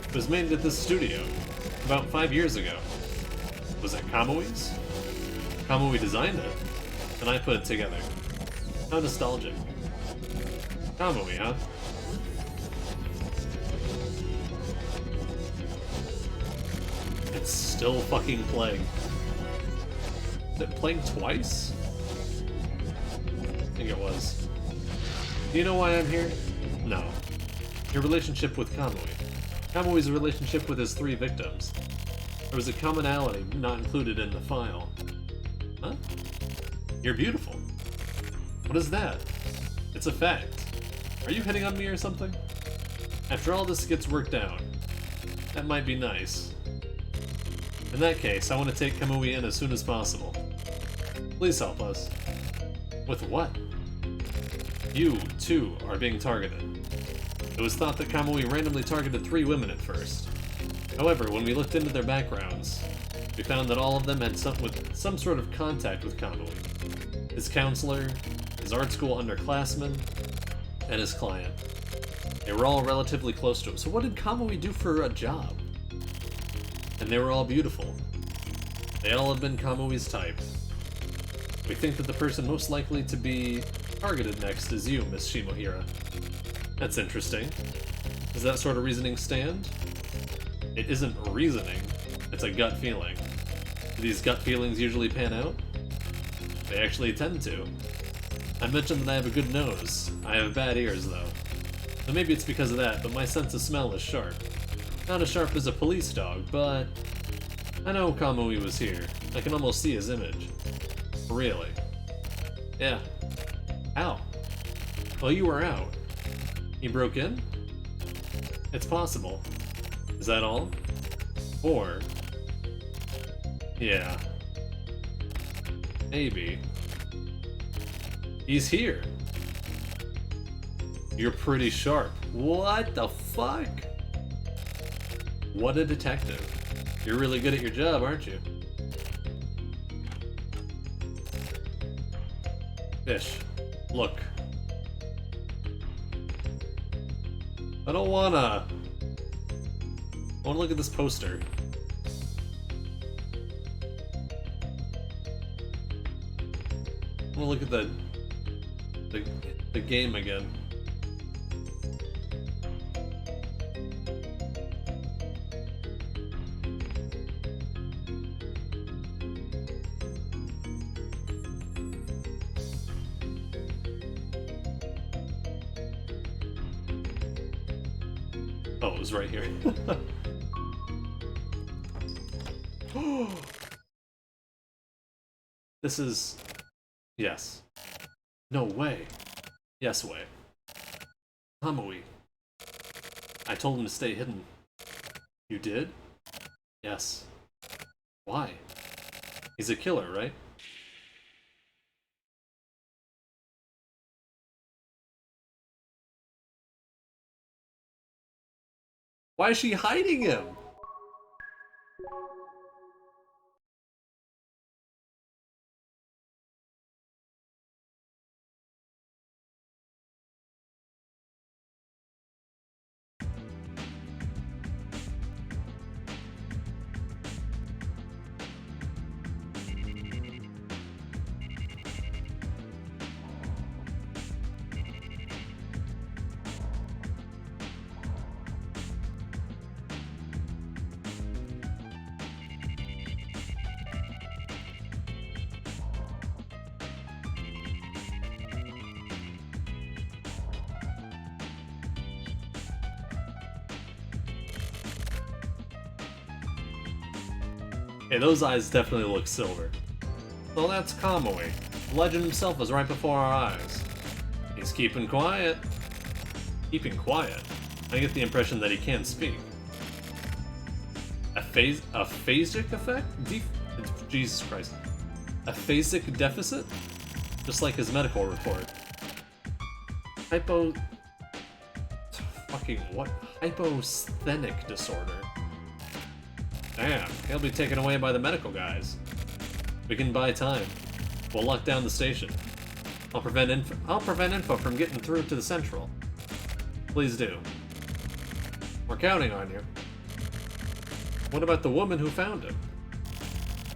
It was made at this studio about 5 years ago. Was it Kamui's? Kamui designed it, and I put it together. How nostalgic. Kamui, huh? It's still fucking playing. Is it playing twice? I think it was. Do you know why I'm here? No. Your relationship with Kamui. Kamui's relationship with his 3 victims. There was a commonality not included in the file. Huh? You're beautiful. What is that? It's a fact. Are you hitting on me or something? After all this gets worked out, that might be nice. In that case, I want to take Kamui in as soon as possible. Please help us. With what? You, too, are being targeted. It was thought that Kamui randomly targeted 3 women at first. However, when we looked into their backgrounds, we found that all of them had some sort of contact with Kamui. His counselor, his art school underclassmen, and his client. They were all relatively close to him. So what did Kamui do for a job? And they were all beautiful. They all have been Kamui's type. We think that the person most likely to be targeted next is you, Miss Shimohira. That's interesting. Does that sort of reasoning stand? It isn't reasoning, it's a gut feeling. Do these gut feelings usually pan out? They actually tend to. I mentioned that I have a good nose. I have bad ears, though. So maybe it's because of that, but my sense of smell is sharp. Not as sharp as a police dog, but... I know Kamui was here. I can almost see his image. Really? Yeah. How? Well, you were out. He broke in? It's possible. Is that all? Or... yeah. Maybe. He's here. You're pretty sharp. What the fuck? What a detective. You're really good at your job, aren't you? Fish. Look. I don't wanna... I wanna look at this poster. I wanna look at the game again. Oh, it was right here. This is... yes. No way. Yes way. Kamui. I told him to stay hidden. You did? Yes. Why? He's a killer, right? Why is she hiding him? Hey, those eyes definitely look silver. Well, that's Kamui. The legend himself was right before our eyes. He's keeping quiet. Keeping quiet? I get the impression that he can't speak. A phasic effect? Jesus Christ. A phasic deficit? Just like his medical report. Fucking what? Hyposthenic disorder. Damn, he'll be taken away by the medical guys. We can buy time. We'll lock down the station. I'll prevent info from getting through to the Central. Please do. We're counting on you. What about the woman who found him?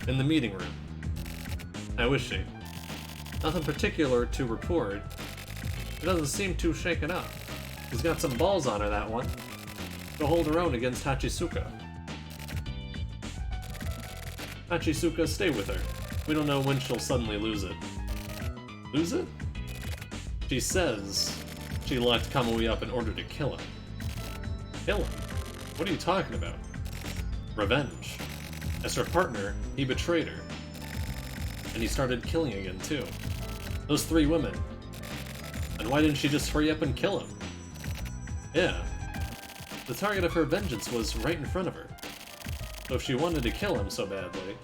In the meeting room. How is she? Nothing particular to report. She doesn't seem too shaken up. She's got some balls on her, that one. She'll hold her own against Hachisuka. Hachisuka, stay with her. We don't know when she'll suddenly lose it. Lose it? She says she locked Kamui up in order to kill him. Kill him? What are you talking about? Revenge. As her partner, he betrayed her. And he started killing again, too. Those 3 women. And why didn't she just hurry up and kill him? Yeah. The target of her vengeance was right in front of her. So if she wanted to kill him so badly...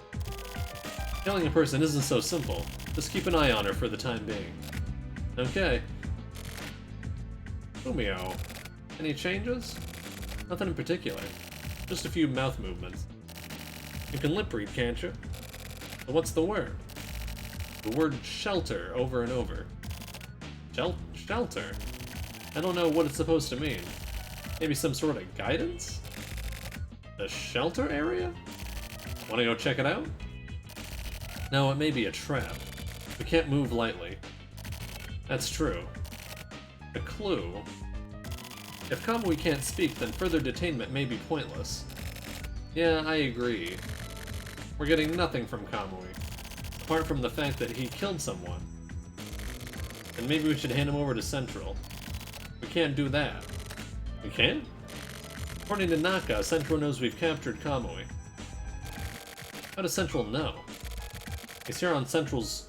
killing a person isn't so simple. Just keep an eye on her for the time being. Okay. Fumio. Any changes? Nothing in particular. Just a few mouth movements. You can lip read, can't you? But what's the word? The word shelter over and over. Shelter? I don't know what it's supposed to mean. Maybe some sort of guidance? The shelter area? Wanna go check it out? No, it may be a trap. We can't move lightly. That's true. A clue. If Kamui can't speak, then further detainment may be pointless. Yeah, I agree. We're getting nothing from Kamui, apart from the fact that he killed someone. And maybe we should hand him over to Central. We can't do that. We can? According to Naka, Central knows we've captured Kamui. How does Central know? He's here on Central's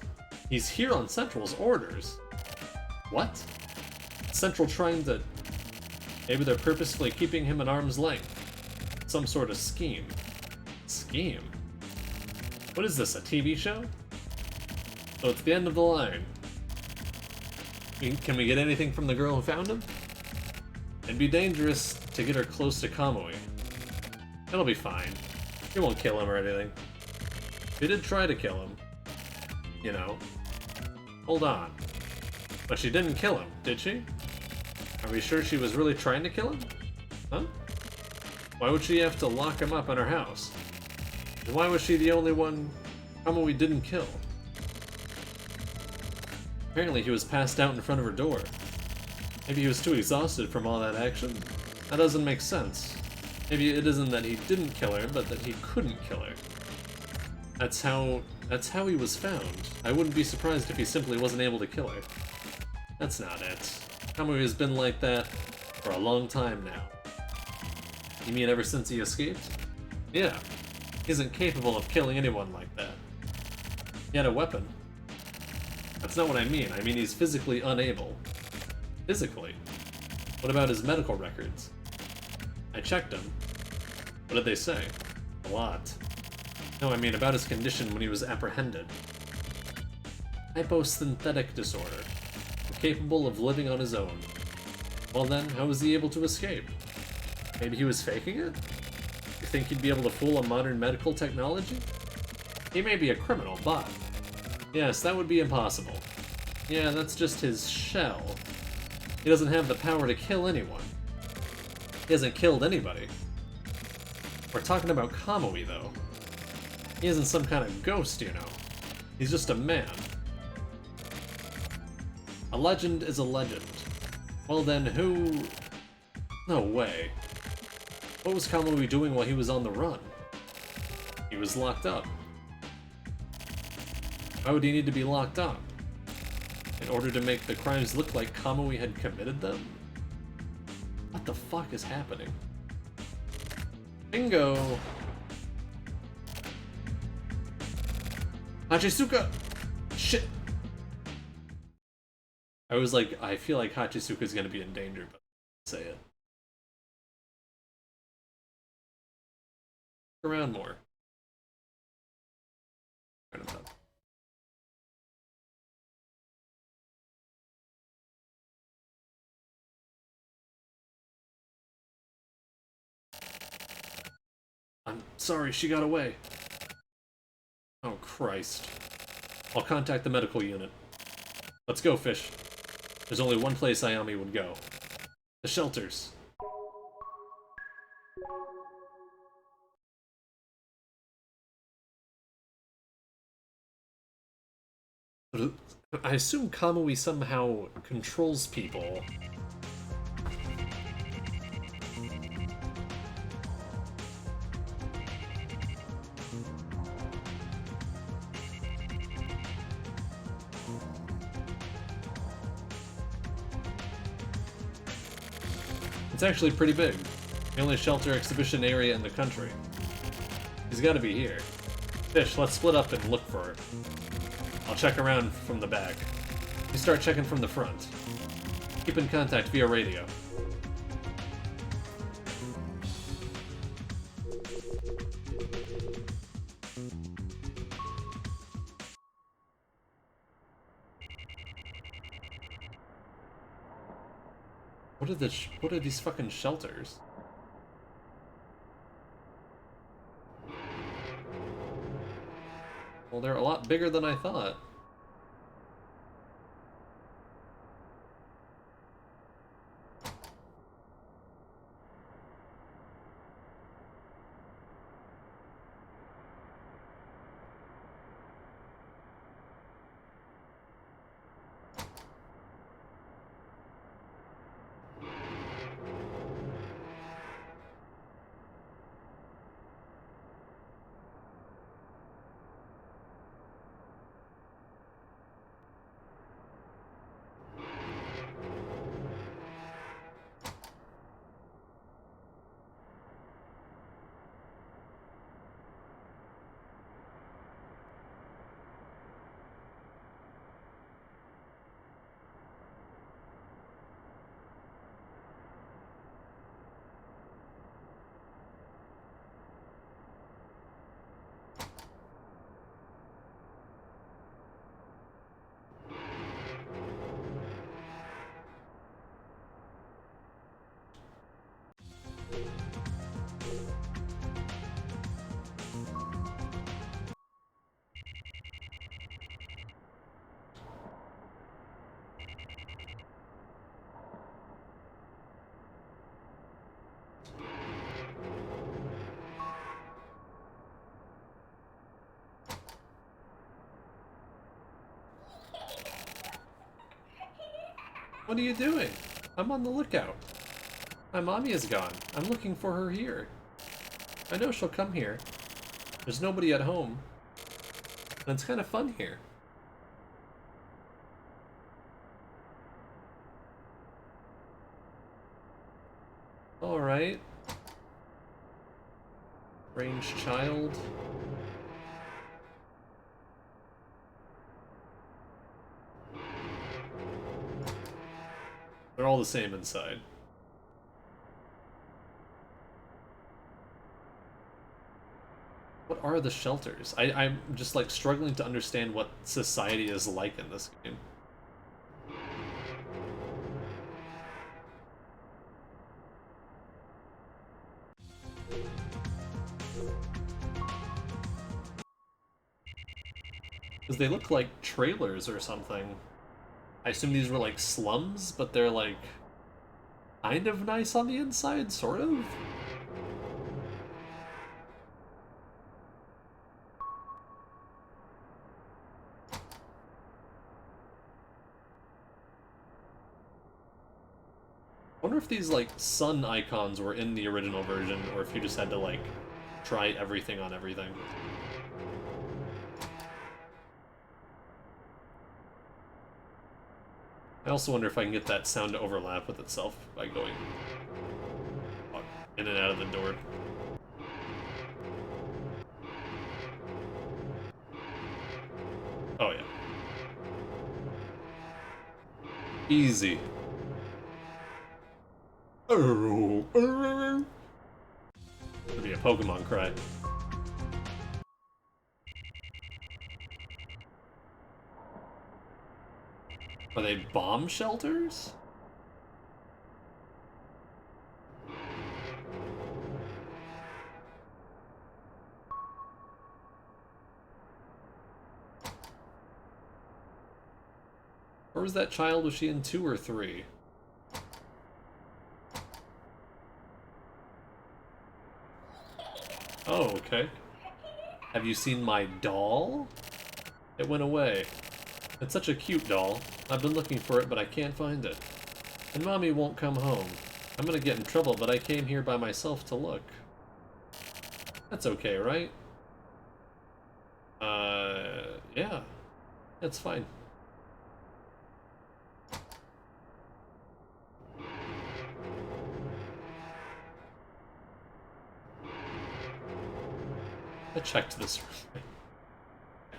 orders. What? Central trying to... Maybe they're purposefully keeping him at arm's length. Some sort of scheme. Scheme? What is this, a TV show? So it's the end of the line. Can we get anything from the girl who found him? It'd be dangerous to get her close to Kamui. It'll be fine. He won't kill him or anything. She did try to kill him. You know. Hold on. But she didn't kill him, did she? Are we sure she was really trying to kill him? Huh? Why would she have to lock him up in her house? And why was she the only one Kamui didn't kill? Apparently he was passed out in front of her door. Maybe he was too exhausted from all that action? That doesn't make sense. Maybe it isn't that he didn't kill her, but that he couldn't kill her. That's how he was found. I wouldn't be surprised if he simply wasn't able to kill her. That's not it. Kamui has been like that for a long time now. You mean ever since he escaped? Yeah. He isn't capable of killing anyone like that. He had a weapon. That's not what I mean. I mean he's physically unable. Physically? What about his medical records? I checked them. What did they say? A lot. No, I mean about his condition when he was apprehended. Hyposynthetic disorder. Capable of living on his own. Well then, how was he able to escape? Maybe he was faking it? You think he'd be able to fool a modern medical technology? He may be a criminal, but... Yes, that would be impossible. Yeah, that's just his shell. He doesn't have the power to kill anyone. He hasn't killed anybody. We're talking about Kamui, though. He isn't some kind of ghost, you know. He's just a man. A legend is a legend. Well then, who... No way. What was Kamui doing while he was on the run? He was locked up. Why would he need to be locked up? In order to make the crimes look like Kamui had committed them? What the fuck is happening? Bingo! Hachisuka! Shit! I was like, I feel like Hachisuka's gonna be in danger, but say it. Look around more. Turn him up. I'm sorry, she got away. Oh, Christ. I'll contact the medical unit. Let's go, Fish. There's only one place Ayami would go. The shelters. I assume Kamui somehow controls people. It's actually pretty big. The only shelter exhibition area in the country. He's gotta be here. Fish, let's split up and look for it. I'll check around from the back. You start checking from the front. Keep in contact via radio. What are these fucking shelters? Well, they're a lot bigger than I thought. What are you doing? I'm on the lookout. My mommy is gone. I'm looking for her here. I know she'll come here. There's nobody at home. And it's kind of fun here. Alright. Strange child. They're all the same inside. What are the shelters? I'm just like struggling to understand what society is like in this game. Because they look like trailers or something. I assume these were like slums, but they're like kind of nice on the inside, sort of? I wonder if these like sun icons were in the original version, or if you just had to like try everything on everything. I also wonder if I can get that sound to overlap with itself by going in and out of the door. Oh yeah. Easy. Could be a Pokemon cry. Are they bomb shelters? Where was that child? Was she in 2 or 3? Oh, okay. Have you seen my doll? It went away. It's such a cute doll. I've been looking for it, but I can't find it. And Mommy won't come home. I'm gonna get in trouble, but I came here by myself to look. That's okay, right? Yeah. That's fine. I checked this room.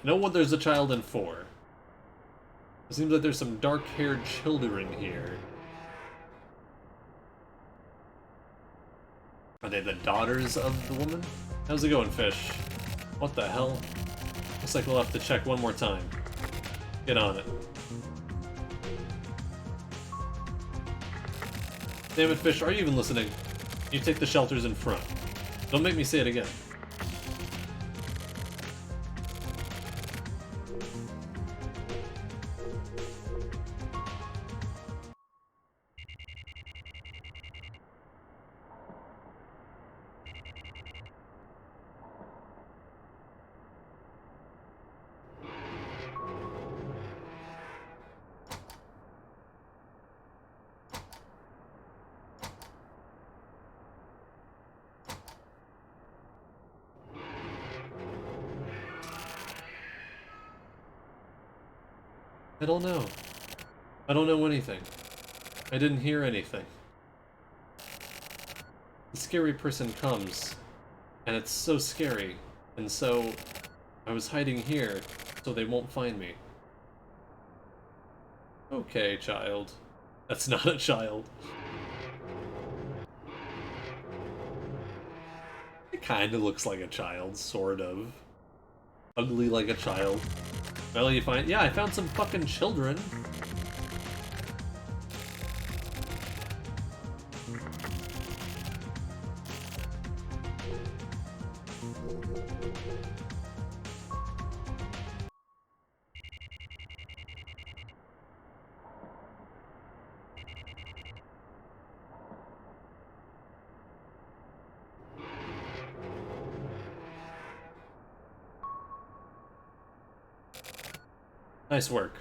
No one, there's a child in 4. It seems like there's some dark-haired children here. Are they the daughters of the woman? How's it going, Fish? What the hell? Looks like we'll have to check one more time. Get on it. Damn it, Fish, are you even listening? You take the shelters in front. Don't make me say it again. I don't know. I don't know anything. I didn't hear anything. The scary person comes, and it's so scary, and so I was hiding here so they won't find me. Okay, child. That's not a child. It kinda looks like a child, sort of. Ugly like a child. Well, you find... Yeah, I found some fucking children. Nice work.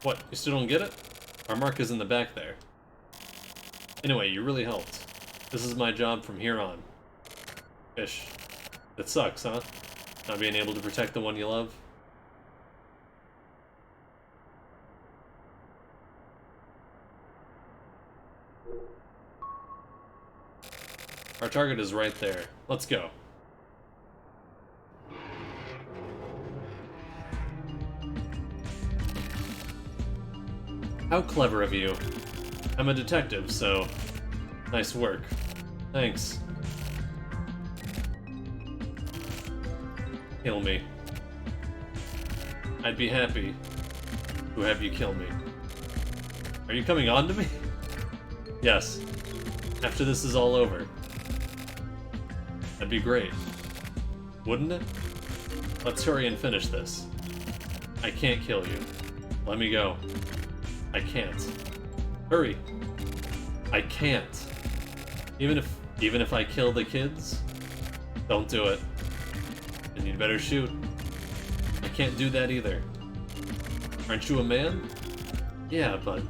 What, you still don't get it? Our mark is in the back there. Anyway, you really helped. This is my job from here on. Fish. It sucks, huh? Not being able to protect the one you love? Our target is right there. Let's go. How clever of you. I'm a detective, so... Nice work. Thanks. Kill me. I'd be happy to have you kill me. Are you coming on to me? Yes. After this is all over. That'd be great. Wouldn't it? Let's hurry and finish this. I can't kill you. Let me go. I can't. Hurry. I can't. Even if I kill the kids, don't do it. And you'd better shoot. I can't do that either. Aren't you a man? Yeah, but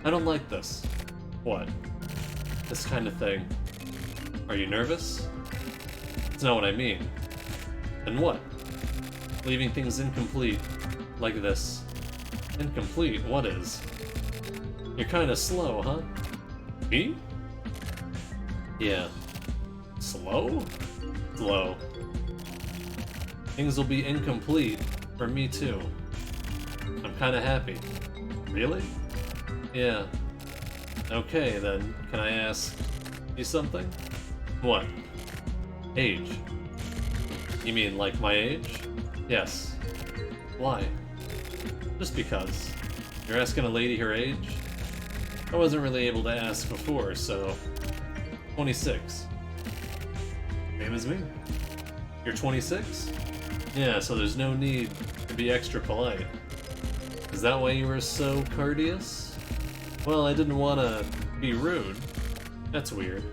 I don't like this. What? This kind of thing. Are you nervous? That's not what I mean. Then what? Leaving things incomplete, like this. Incomplete? What is? You're kinda slow, huh? Me? Yeah. Slow? Slow. Things will be incomplete for me too. I'm kinda happy. Really? Yeah. Okay then, can I ask you something? What? Age. You mean like my age? Yes. Why? Just because. You're asking a lady her age? I wasn't really able to ask before, so... 26. Same as me. You're 26? Yeah, so there's no need to be extra polite. Is that why you were so courteous? Well, I didn't want to be rude. That's weird.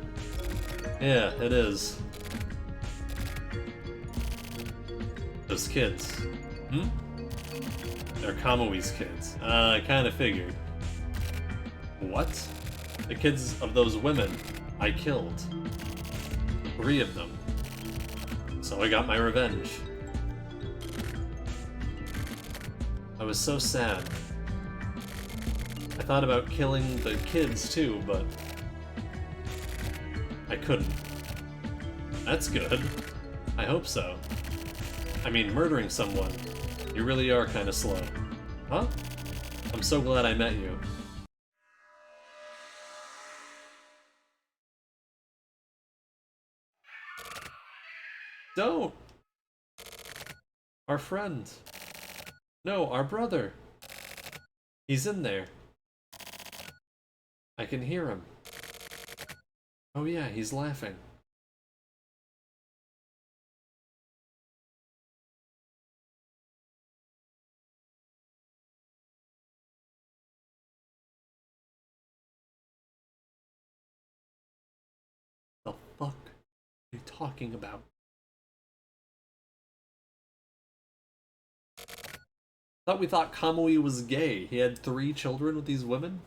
Yeah, it is. Those kids. Hmm? They're Kamoui's kids. I kinda figured. What? The kids of those women I killed. 3 of them. So I got my revenge. I was so sad. I thought about killing the kids too, but I couldn't. That's good. I hope so. I mean, murdering someone, you really are kinda slow. Huh? I'm so glad I met you. Don't! Our friend. No, our brother. He's in there. I can hear him. Oh yeah, he's laughing. The fuck are you talking about? We thought Kamui was gay. He had 3 children with these women?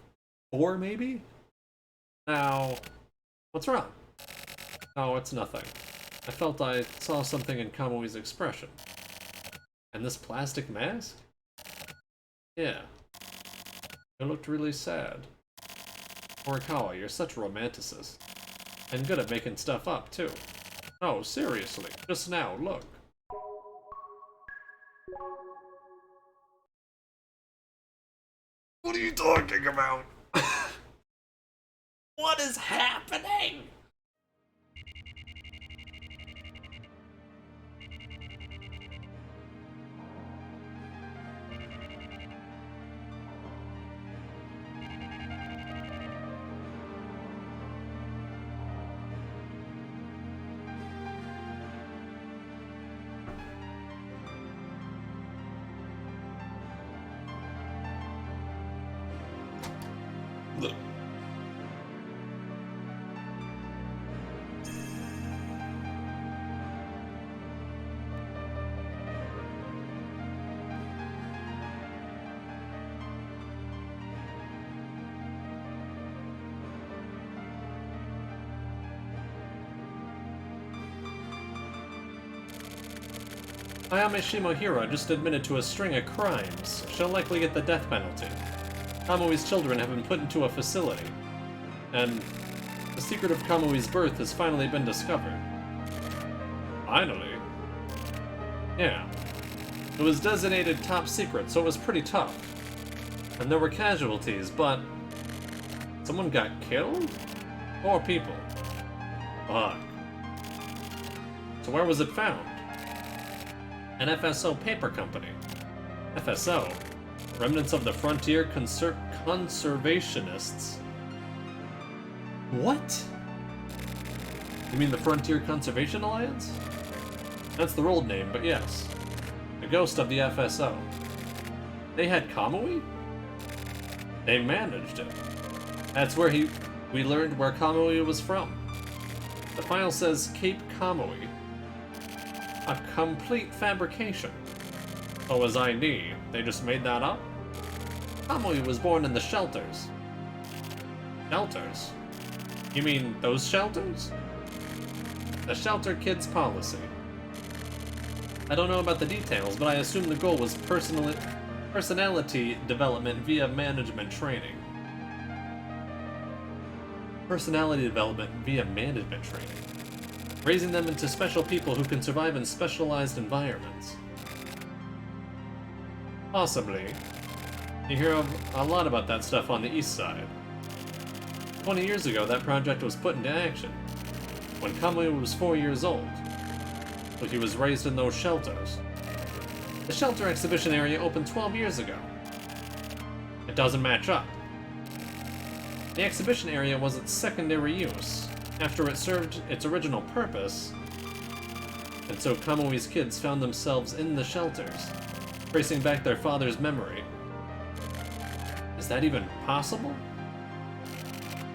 4 maybe? Now, what's wrong? Oh, it's nothing. I felt I saw something in Kamui's expression. And this plastic mask? Yeah. It looked really sad. Horikawa, you're such a romanticist. And good at making stuff up, too. Oh, seriously. Just now, look. What are you talking about? What is happening? Look. Ayame Shimohiro just admitted to a string of crimes. She'll likely get the death penalty. Kamui's children have been put into a facility. And the secret of Kamui's birth has finally been discovered. Finally? Yeah. It was designated top secret, so it was pretty tough. And there were casualties, but... someone got killed? 4 people. Fuck. So where was it found? An FSO paper company. FSO? Remnants of the Frontier Conservationists. What? You mean the Frontier Conservation Alliance? That's their old name, but yes. A ghost of the FSO. They had Kamui? They managed it. That's where we learned where Kamui was from. The file says Cape Kamui. A complete fabrication. Oh, as ID, they just made that up? Kamui was born in the shelters. Shelters? You mean those shelters? The Shelter Kids policy. I don't know about the details, but I assume the goal was personality development via management training. Personality development via management training. Raising them into special people who can survive in specialized environments. Possibly. You hear a lot about that stuff on the east side. 20 years ago, that project was put into action. When Kamui was 4 years old. But he was raised in those shelters. The shelter exhibition area opened 12 years ago. It doesn't match up. The exhibition area was its secondary use, after it served its original purpose, and so Kamui's kids found themselves in the shelters, tracing back their father's memory. Is that even possible?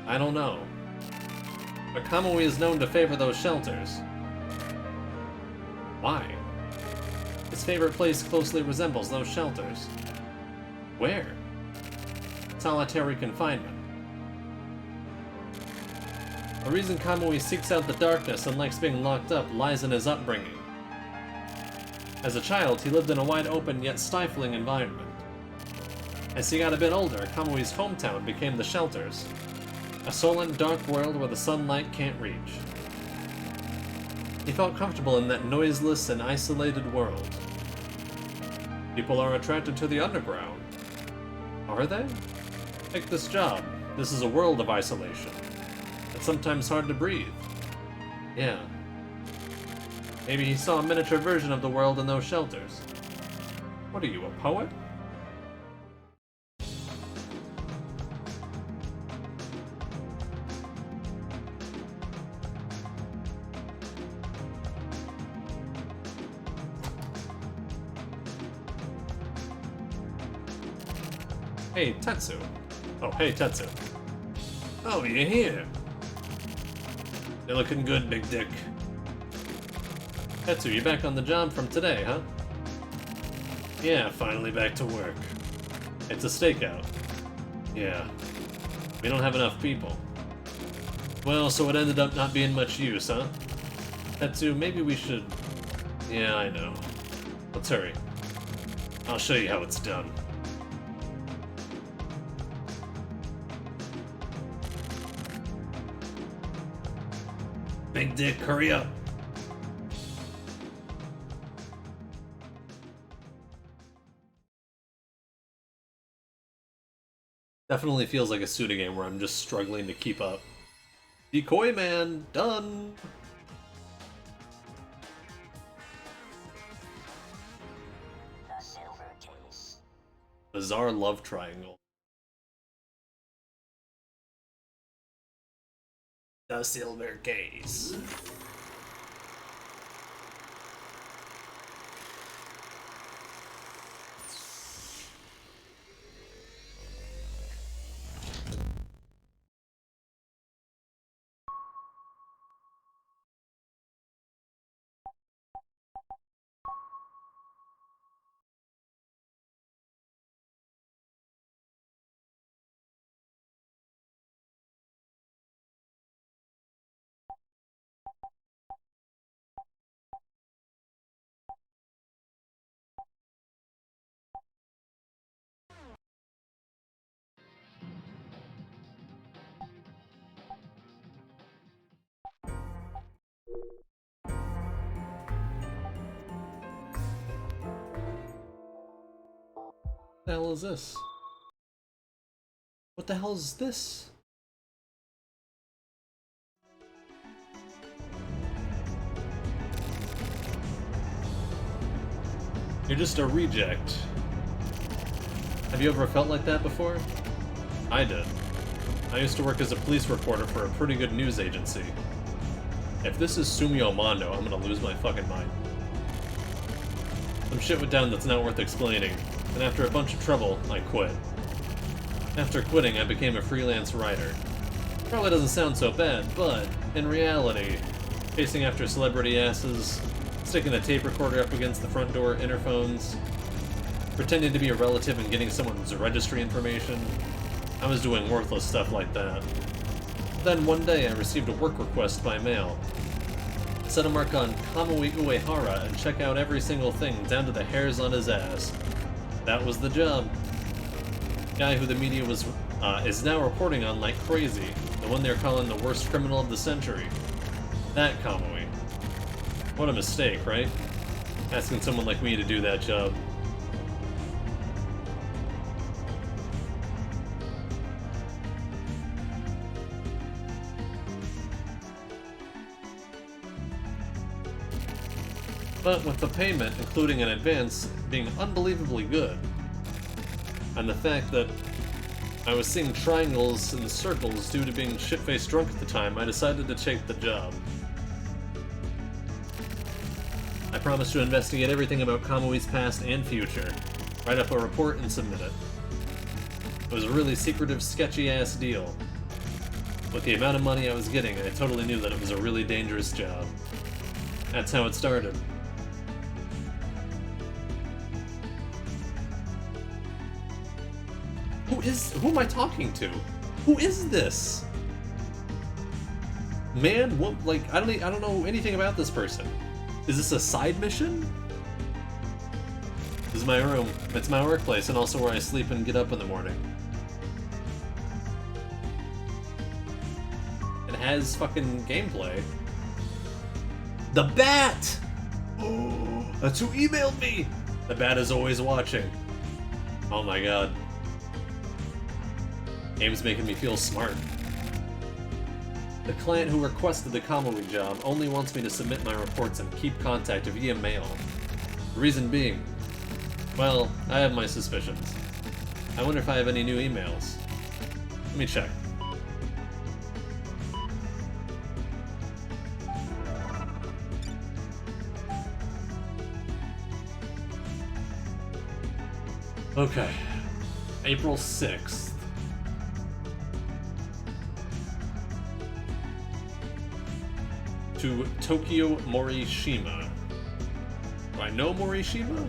I don't know. But Kamui is known to favor those shelters. Why? His favorite place closely resembles those shelters. Where? Solitary confinement. The reason Kamui seeks out the darkness and likes being locked up lies in his upbringing. As a child, he lived in a wide-open yet stifling environment. As he got a bit older, Kamui's hometown became the shelters, a sullen, dark world where the sunlight can't reach. He felt comfortable in that noiseless and isolated world. People are attracted to the underground. Are they? Take this job. This is a world of isolation. It's sometimes hard to breathe. Yeah. Maybe he saw a miniature version of the world in those shelters. What are you, a poet? Hey, Tetsu. Oh, hey, Tetsu. Oh, you're here. You're looking good, big dick. Tetsu, you back on the job from today, huh? Yeah, finally back to work. It's a stakeout. Yeah. We don't have enough people. Well, so it ended up not being much use, huh? Tetsu, maybe we should... Yeah, I know. Let's hurry. I'll show you how it's done. Big dick, hurry up. Definitely feels like a Suda game where I'm just struggling to keep up. Decoy Man, done! Bizarre love triangle. The silver case. the hell is this? What the hell is this? You're just a reject. Have you ever felt like that before? I did. I used to work as a police reporter for a pretty good news agency. If this is Sumio Mondo, I'm gonna lose my fucking mind. Some shit went down that's not worth explaining, and after a bunch of trouble, I quit. After quitting, I became a freelance writer. Probably doesn't sound so bad, but in reality, chasing after celebrity asses, sticking a tape recorder up against the front door interphones, pretending to be a relative and getting someone's registry information, I was doing worthless stuff like that. Then one day I received a work request by mail. Set a mark on Kamui Uehara and check out every single thing down to the hairs on his ass. That was the job. Guy who the media is now reporting on like crazy. The one they're calling the worst criminal of the century. That Kamui. What a mistake, right? Asking someone like me to do that job. But with the payment, including in advance, being unbelievably good, and the fact that I was seeing triangles and circles due to being shit-faced drunk at the time, I decided to take the job. I promised to investigate everything about Kamui's past and future, write up a report and submit it. It was a really secretive, sketchy-ass deal. With the amount of money I was getting, I totally knew that it was a really dangerous job. That's how it started. Who am I talking to? Who is this? Man, what, like, I don't know anything about this person. Is this a side mission? This is my room. It's my workplace and also where I sleep and get up in the morning. It has fucking gameplay. The Bat! Oh, that's who emailed me! The Bat is always watching. Oh my god. Game's making me feel smart. The client who requested the Kamui job only wants me to submit my reports and keep contact via mail. The reason being, well, I have my suspicions. I wonder if I have any new emails. Let me check. Okay. April 6th. To Tokyo Morishima. Do I know Morishima?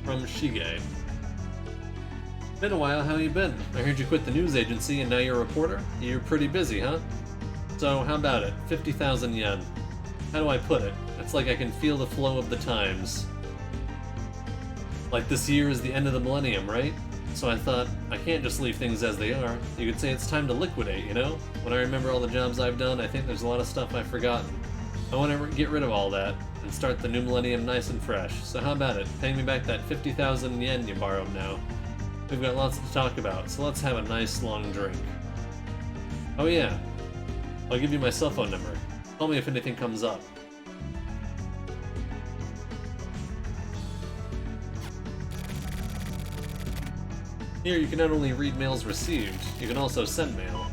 From Shige. Been a while, how you been? I heard you quit the news agency and now you're a reporter? You're pretty busy, huh? So, how about it? 50,000 yen. How do I put it? It's like I can feel the flow of the times. Like this year is the end of the millennium, right? So I thought, I can't just leave things as they are. You could say it's time to liquidate, you know? When I remember all the jobs I've done, I think there's a lot of stuff I've forgotten. I want to get rid of all that, and start the new millennium nice and fresh. So how about it? Paying me back that 50,000 yen you borrowed now. We've got lots to talk about, so let's have a nice long drink. Oh yeah, I'll give you my cell phone number. Call me if anything comes up. Here, you can not only read mails received, you can also send mail.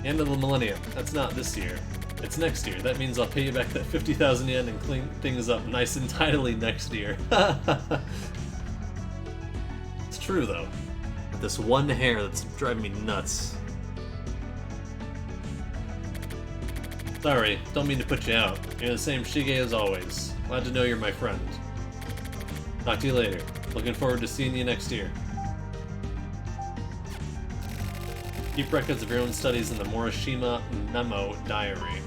End of the millennium. That's not this year. It's next year. That means I'll pay you back that 50,000 yen and clean things up nice and tidily next year. It's true, though. With this one hair that's driving me nuts. Sorry, don't mean to put you out. You're the same Shige as always. Glad to know you're my friend. Talk to you later. Looking forward to seeing you next year. Keep records of your own studies in the Morishima Memo Diary.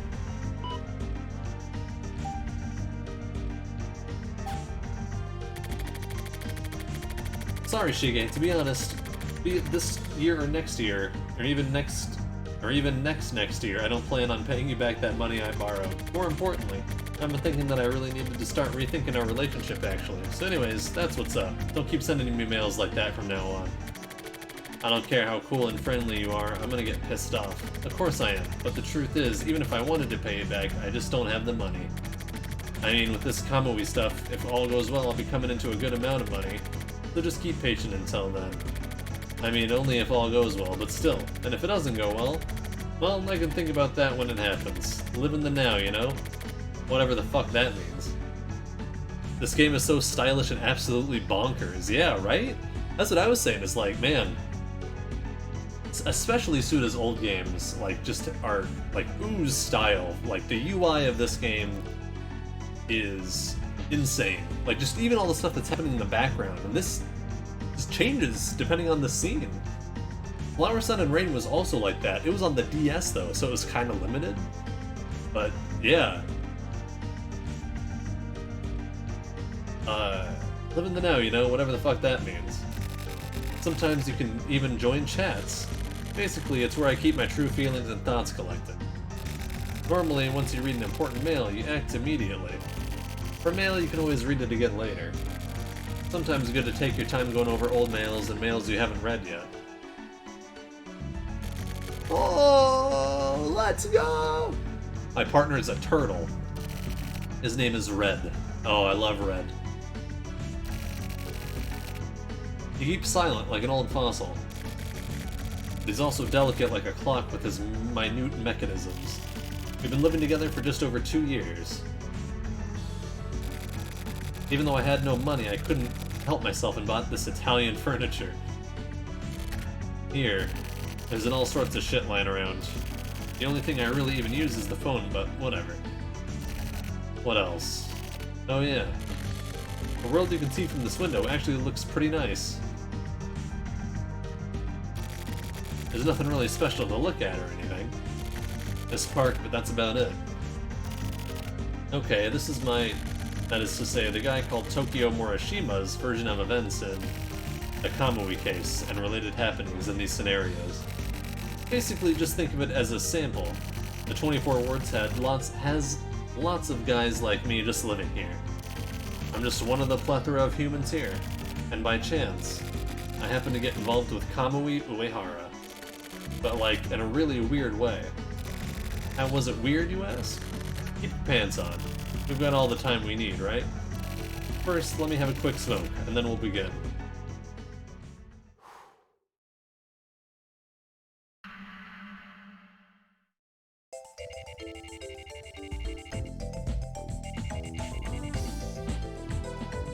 Sorry, Shige, to be honest, be it this year or next year, or even next Or even next year, I don't plan on paying you back that money I borrowed. More importantly, I've been thinking that I really needed to start rethinking our relationship, actually. So anyways, that's what's up. Don't keep sending me mails like that from now on. I don't care how cool and friendly you are, I'm gonna get pissed off. Of course I am, but the truth is, even if I wanted to pay you back, I just don't have the money. I mean, with this Kamui stuff, if all goes well, I'll be coming into a good amount of money. So just keep patient until then. I mean, only if all goes well, but still. And if it doesn't go well, I can think about that when it happens. Live in the now, you know? Whatever the fuck that means. This game is so stylish and absolutely bonkers. Yeah, right? That's what I was saying. It's like, man, especially Suda's old games, like, just are, like, ooze style. Like, the UI of this game is insane. Like, just even all the stuff that's happening in the background. And this changes depending on the scene. Flower Sun and Rain was also like that. It was on the DS though, so it was kind of limited. But yeah. Live in the now, you know, whatever the fuck that means. Sometimes you can even join chats. Basically, it's where I keep my true feelings and thoughts collected. Normally, once you read an important mail, you act immediately. For mail, you can always read it again later. Sometimes it's good to take your time going over old mails and mails you haven't read yet. Oh, let's go! My partner is a turtle. His name is Red. Oh, I love Red. He keeps silent like an old fossil. He's also delicate like a clock with his minute mechanisms. We've been living together for just over 2 years. Even though I had no money, I couldn't help myself and bought this Italian furniture. Here, there's all sorts of shit lying around. The only thing I really even use is the phone, but whatever. What else? Oh yeah. The world you can see from this window actually looks pretty nice. There's nothing really special to look at or anything. This park, but that's about it. Okay, this is that is to say, the guy called Tokyo Morishima's version of events in the Kamui case and related happenings in these scenarios. Basically, just think of it as a sample. The 24 Wards has lots of guys like me just living here. I'm just one of the plethora of humans here, and by chance, I happen to get involved with Kamui Uehara. But like, in a really weird way. How was it weird, you ask? Keep your pants on. We've got all the time we need, right? First, let me have a quick smoke, and then we'll begin.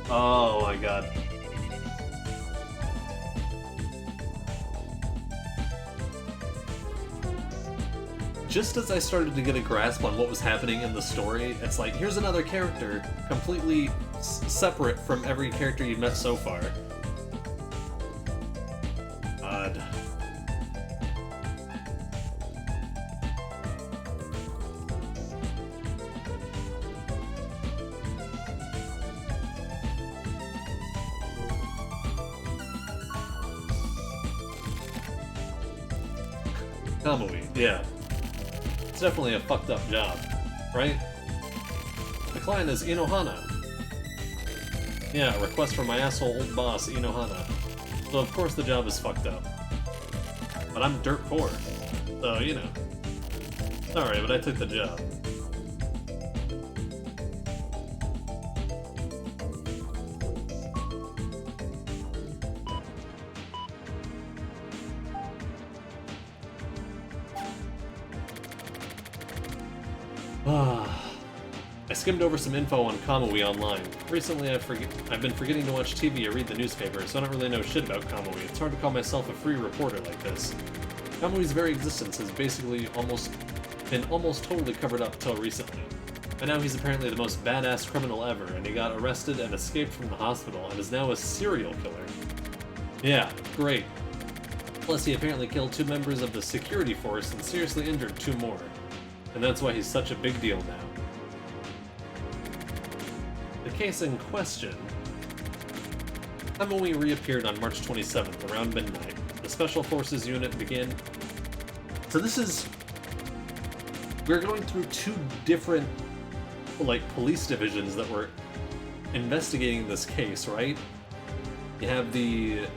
Oh my god. Just as I started to get a grasp on what was happening in the story, it's like, here's another character, completely separate from every character you've met so far. God. Kamui, yeah. It's definitely a fucked up job, right? The client is Inohana. Yeah, a request from my asshole old boss, Inohana. So of course the job is fucked up. But I'm dirt poor, so you know. Sorry, but I took the job. I skimmed over some info on Kamui online. Recently, I've been forgetting to watch TV or read the newspaper, so I don't really know shit about Kamui. It's hard to call myself a free reporter like this. Kamui's very existence has basically been almost totally covered up till recently. And now he's apparently the most badass criminal ever, and he got arrested and escaped from the hospital, and is now a serial killer. Yeah, great. Plus, he apparently killed 2 members of the security force and seriously injured 2 more. And that's why he's such a big deal now. The case in question. Kamui reappeared on March 27th, around midnight. The Special Forces unit began So this is... We're going through two different, like, police divisions that were investigating this case, right? You have the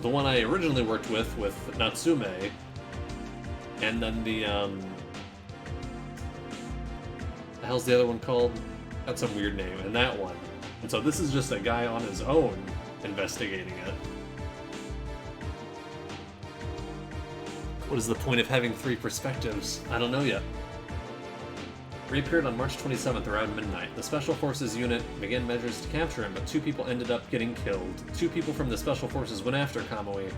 one I originally worked with Natsume, and then the hell's the other one called? Got some weird name, and that one. And so this is just a guy on his own investigating it. What is the point of having three perspectives? I don't know yet. Reappeared on March 27th around midnight. The Special Forces unit began measures to capture him, but 2 people ended up getting killed. 2 people from the Special Forces went after Kamui,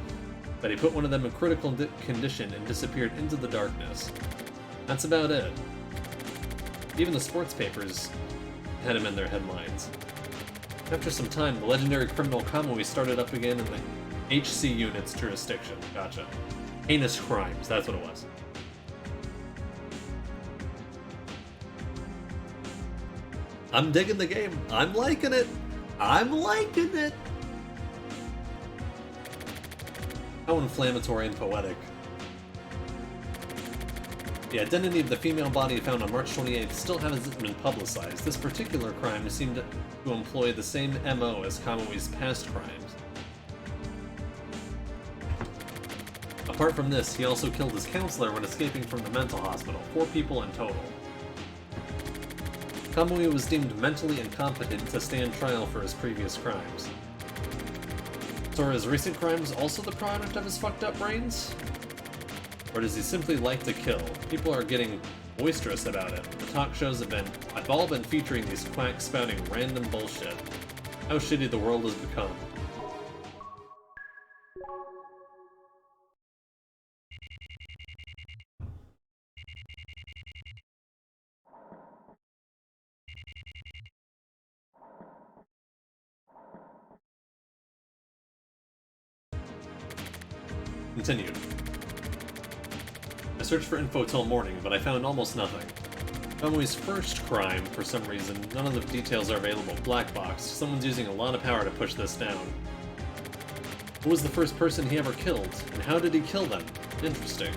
but he put one of them in critical condition and disappeared into the darkness. That's about it. Even the sports papers had him in their headlines. After some time, the legendary criminal Kamui started up again in the HC unit's jurisdiction. Gotcha. Heinous crimes, that's what it was. I'm digging the game. I'm liking it. I'm liking it. How inflammatory and poetic. The identity of the female body found on March 28th still hasn't been publicized. This particular crime seemed to employ the same MO as Kamui's past crimes. Apart from this, he also killed his counselor when escaping from the mental hospital. 4 people in total. Kamui was deemed mentally incompetent to stand trial for his previous crimes. So are his recent crimes also the product of his fucked up brains? Or does he simply like to kill? People are getting boisterous about it. The talk shows have all been featuring these quacks spouting random bullshit. How shitty the world has become. Continued. I searched for info till morning, but I found almost nothing. Kamui's first crime, for some reason, none of the details are available. Black box. Someone's using a lot of power to push this down. Who was the first person he ever killed, and how did he kill them? Interesting.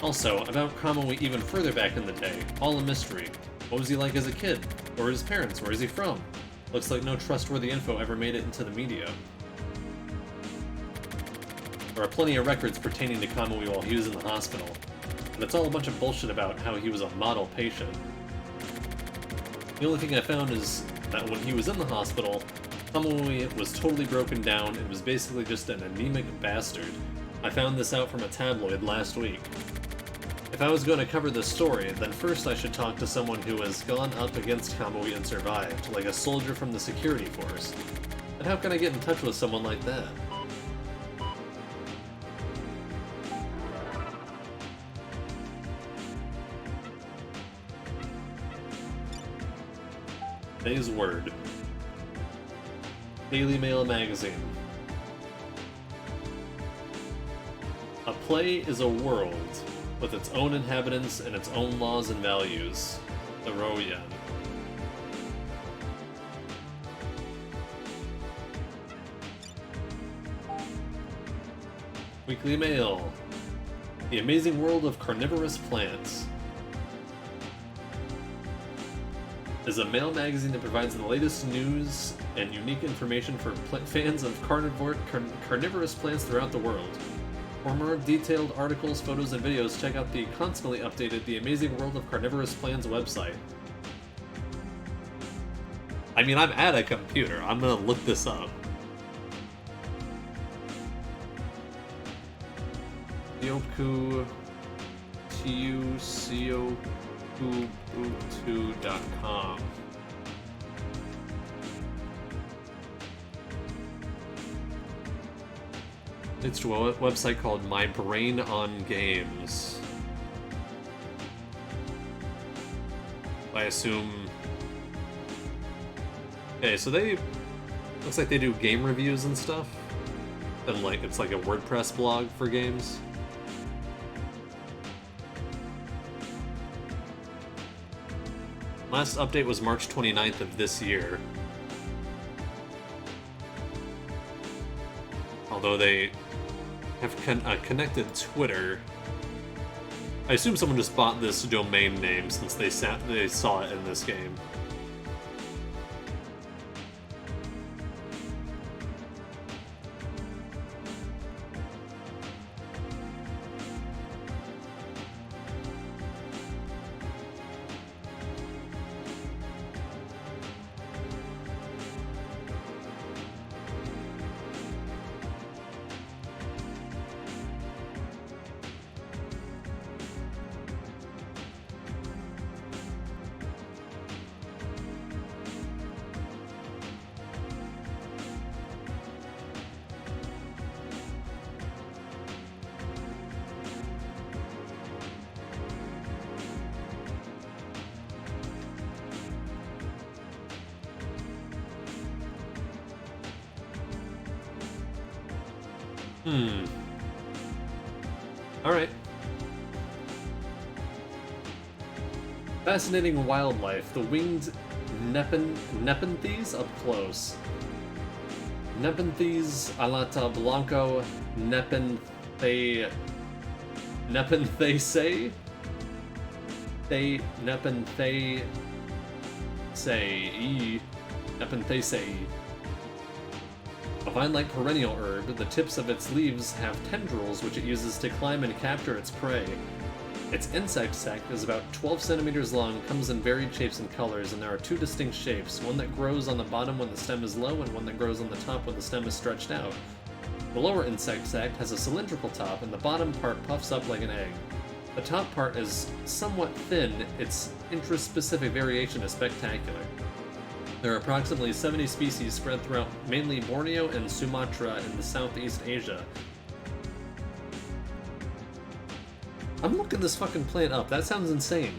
Also, about Kamui even further back in the day, all a mystery. What was he like as a kid? Where were his parents? Where is he from? Looks like no trustworthy info ever made it into the media. There are plenty of records pertaining to Kamui while he was in the hospital, and it's all a bunch of bullshit about how he was a model patient. The only thing I found is that when he was in the hospital, Kamui was totally broken down and was basically just an anemic bastard. I found this out from a tabloid last week. If I was going to cover this story, then first I should talk to someone who has gone up against Kamui and survived, like a soldier from the security force. And how can I get in touch with someone like that? Today's word. Daily Mail magazine. A play is a world with its own inhabitants and its own laws and values. The Royan. Weekly Mail. The Amazing World of Carnivorous Plants. Is a mail magazine that provides the latest news and unique information for fans of carnivorous plants throughout the world. For more detailed articles, photos, and videos, check out the constantly updated The Amazing World of Carnivorous Plants website. I mean, I'm at a computer. I'm gonna look this up. Tioku... Ubuntu.com. It's to a website called My Brain on Games. I assume... Okay, so they... Looks like they do game reviews and stuff. And like, it's like a WordPress blog for games. Last update was March 29th of this year. Although they have connected Twitter I assume someone just bought this domain name since they saw it in this game. Alright. Fascinating wildlife. The winged Nepenthes up close. Nepenthes alata blanco Nepenthesae. Nepenthesae. A vine-like perennial herb, the tips of its leaves have tendrils which it uses to climb and capture its prey. Its insect sac is about 12 centimeters long, comes in varied shapes and colors, and there are two distinct shapes, one that grows on the bottom when the stem is low and one that grows on the top when the stem is stretched out. The lower insect sac has a cylindrical top and the bottom part puffs up like an egg. The top part is somewhat thin, its intraspecific variation is spectacular. There are approximately 70 species spread throughout mainly Borneo and Sumatra in the Southeast Asia. I'm looking this fucking plant up. That sounds insane.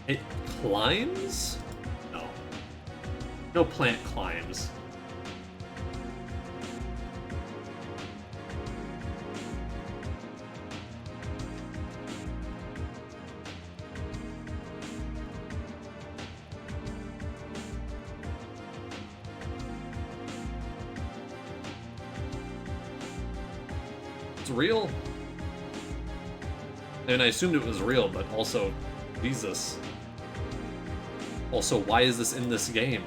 It climbs? No. No plant climbs. It's real. And I assumed it was real, but also, Jesus. Also, why is this in this game?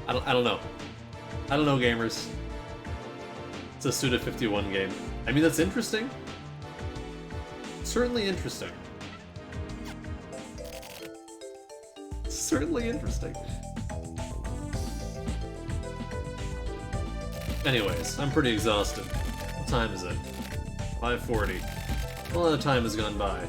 I don't know. I don't know, gamers. It's a Suda51 game. I mean, that's interesting. Certainly interesting. Certainly interesting. Anyways, I'm pretty exhausted. What time is it? 5:40. A lot of time has gone by.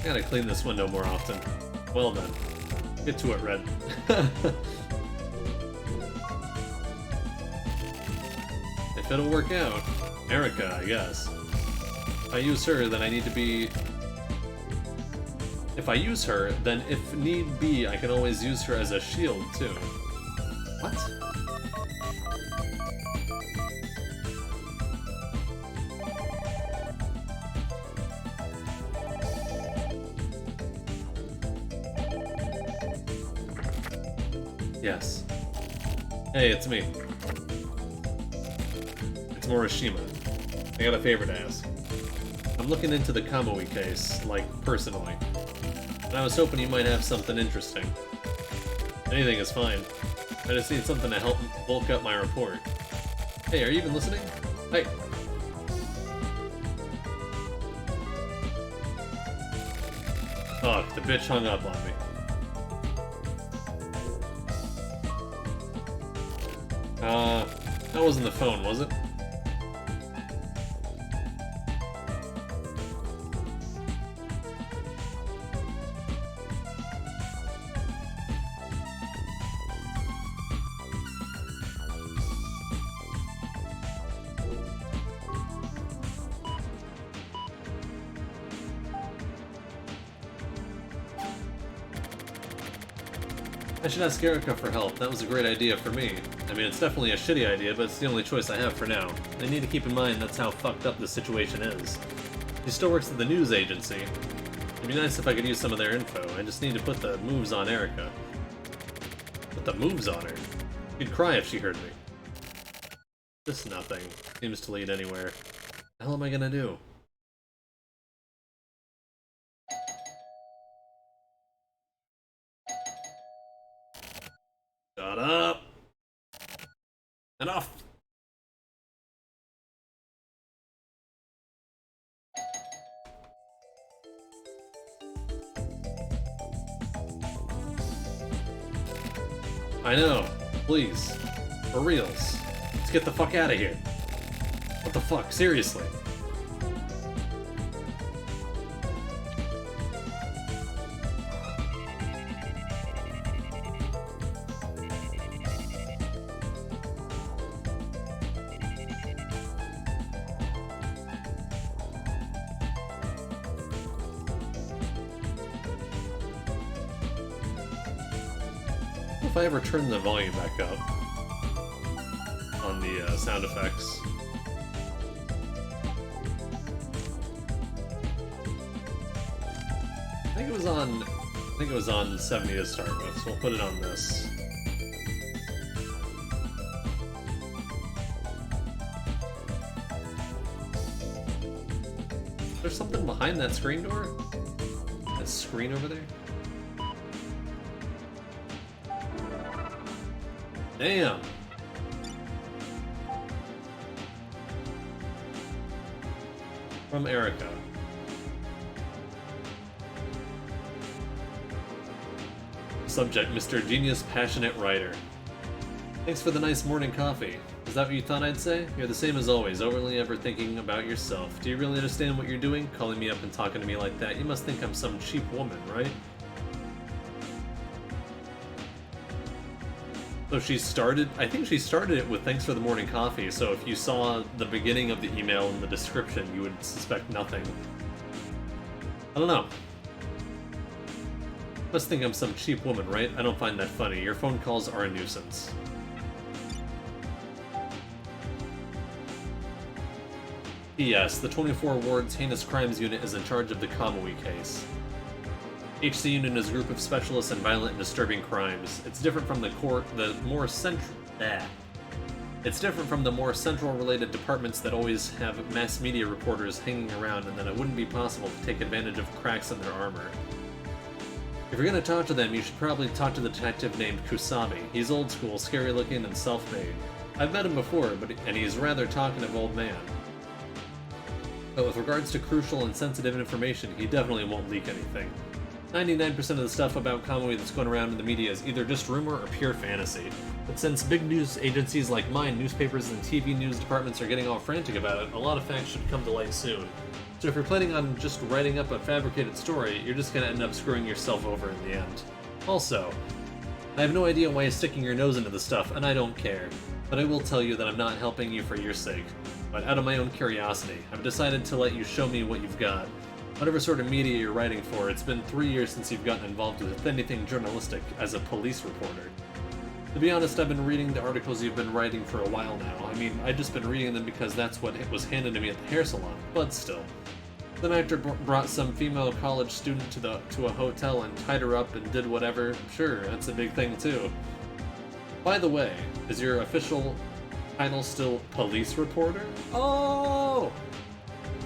Gotta clean this window more often. Well done. Get to it, Red. If it'll work out. Erica, I guess. If I use her, then I need to be... If I use her, then if need be, I can always use her as a shield, too. What? Yes. Hey, it's me. It's Morishima. I got a favor to ask. I'm looking into the Kamui case, like, personally. And I was hoping you might have something interesting. Anything is fine. I just need something to help bulk up my report. Hey, are you even listening? Hey! Fuck, the bitch hung up on me. That wasn't the phone, was it? should ask Erica for help. That was a great idea for me. I mean, it's definitely a shitty idea, but it's the only choice I have for now. I need to keep in mind that's how fucked up the situation is. She still works at the news agency. It'd be nice if I could use some of their info. I just need to put the moves on Erica. Put the moves on her? She'd cry if she heard me. This nothing seems to lead anywhere. What the hell am I gonna do? Shut up! Enough! I know. Please. For reals. Let's get the fuck out of here. What the fuck? Seriously. If I ever turn the volume back up on the sound effects. I think it was on 70 to start with, so we'll put it on this. There's something behind that screen door? That screen over there? Damn! From Erica. Subject, Mr. Genius Passionate Writer. Thanks for the nice morning coffee. Is that what you thought I'd say? You're the same as always, overly ever thinking about yourself. Do you really understand what you're doing? Calling me up and talking to me like that? You must think I'm some cheap woman, right? So I think she started it with thanks for the morning coffee, so if you saw the beginning of the email in the description, you would suspect nothing. I don't know. Must think I'm some cheap woman, right? I don't find that funny. Your phone calls are a nuisance. P.S. The 24 Wards Heinous Crimes Unit is in charge of the Kamui case. HC Unit is a group of specialists in violent and disturbing crimes. It's different from the more central related departments that always have mass media reporters hanging around, and then it wouldn't be possible to take advantage of cracks in their armor. If you're gonna talk to them, you should probably talk to the detective named Kusami. He's old school, scary looking, and self-made. I've met him before, and he's a rather talkative old man. But with regards to crucial and sensitive information, he definitely won't leak anything. 99% of the stuff about Kamui that's going around in the media is either just rumor or pure fantasy. But since big news agencies like mine, newspapers, and TV news departments are getting all frantic about it, a lot of facts should come to light soon. So if you're planning on just writing up a fabricated story, you're just going to end up screwing yourself over in the end. Also, I have no idea why you're sticking your nose into the stuff, and I don't care. But I will tell you that I'm not helping you for your sake. But out of my own curiosity, I've decided to let you show me what you've got. Whatever sort of media you're writing for, it's been 3 years since you've gotten involved with anything journalistic as a police reporter. To be honest, I've been reading the articles you've been writing for a while now. I mean, I've just been reading them because that's what was handed to me at the hair salon, but still. Some actor brought some female college student to a hotel and tied her up and did whatever. Sure, that's a big thing too. By the way, is your official title still police reporter? Oh!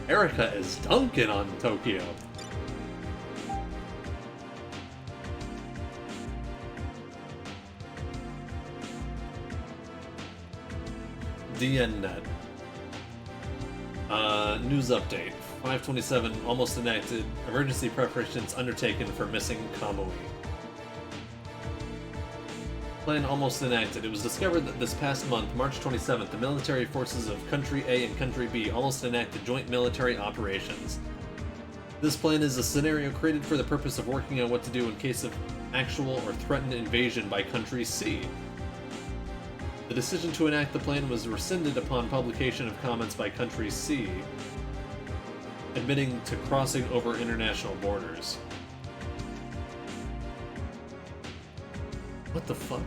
Erica is dunking on Tokyo. DNNet. News update. 527 almost enacted. Emergency preparations undertaken for missing Kamui. Plan almost enacted. It was discovered that this past month, March 27th, the military forces of Country A and Country B almost enacted joint military operations. This plan is a scenario created for the purpose of working out what to do in case of actual or threatened invasion by Country C. The decision to enact the plan was rescinded upon publication of comments by Country C, admitting to crossing over international borders. What What the fuck?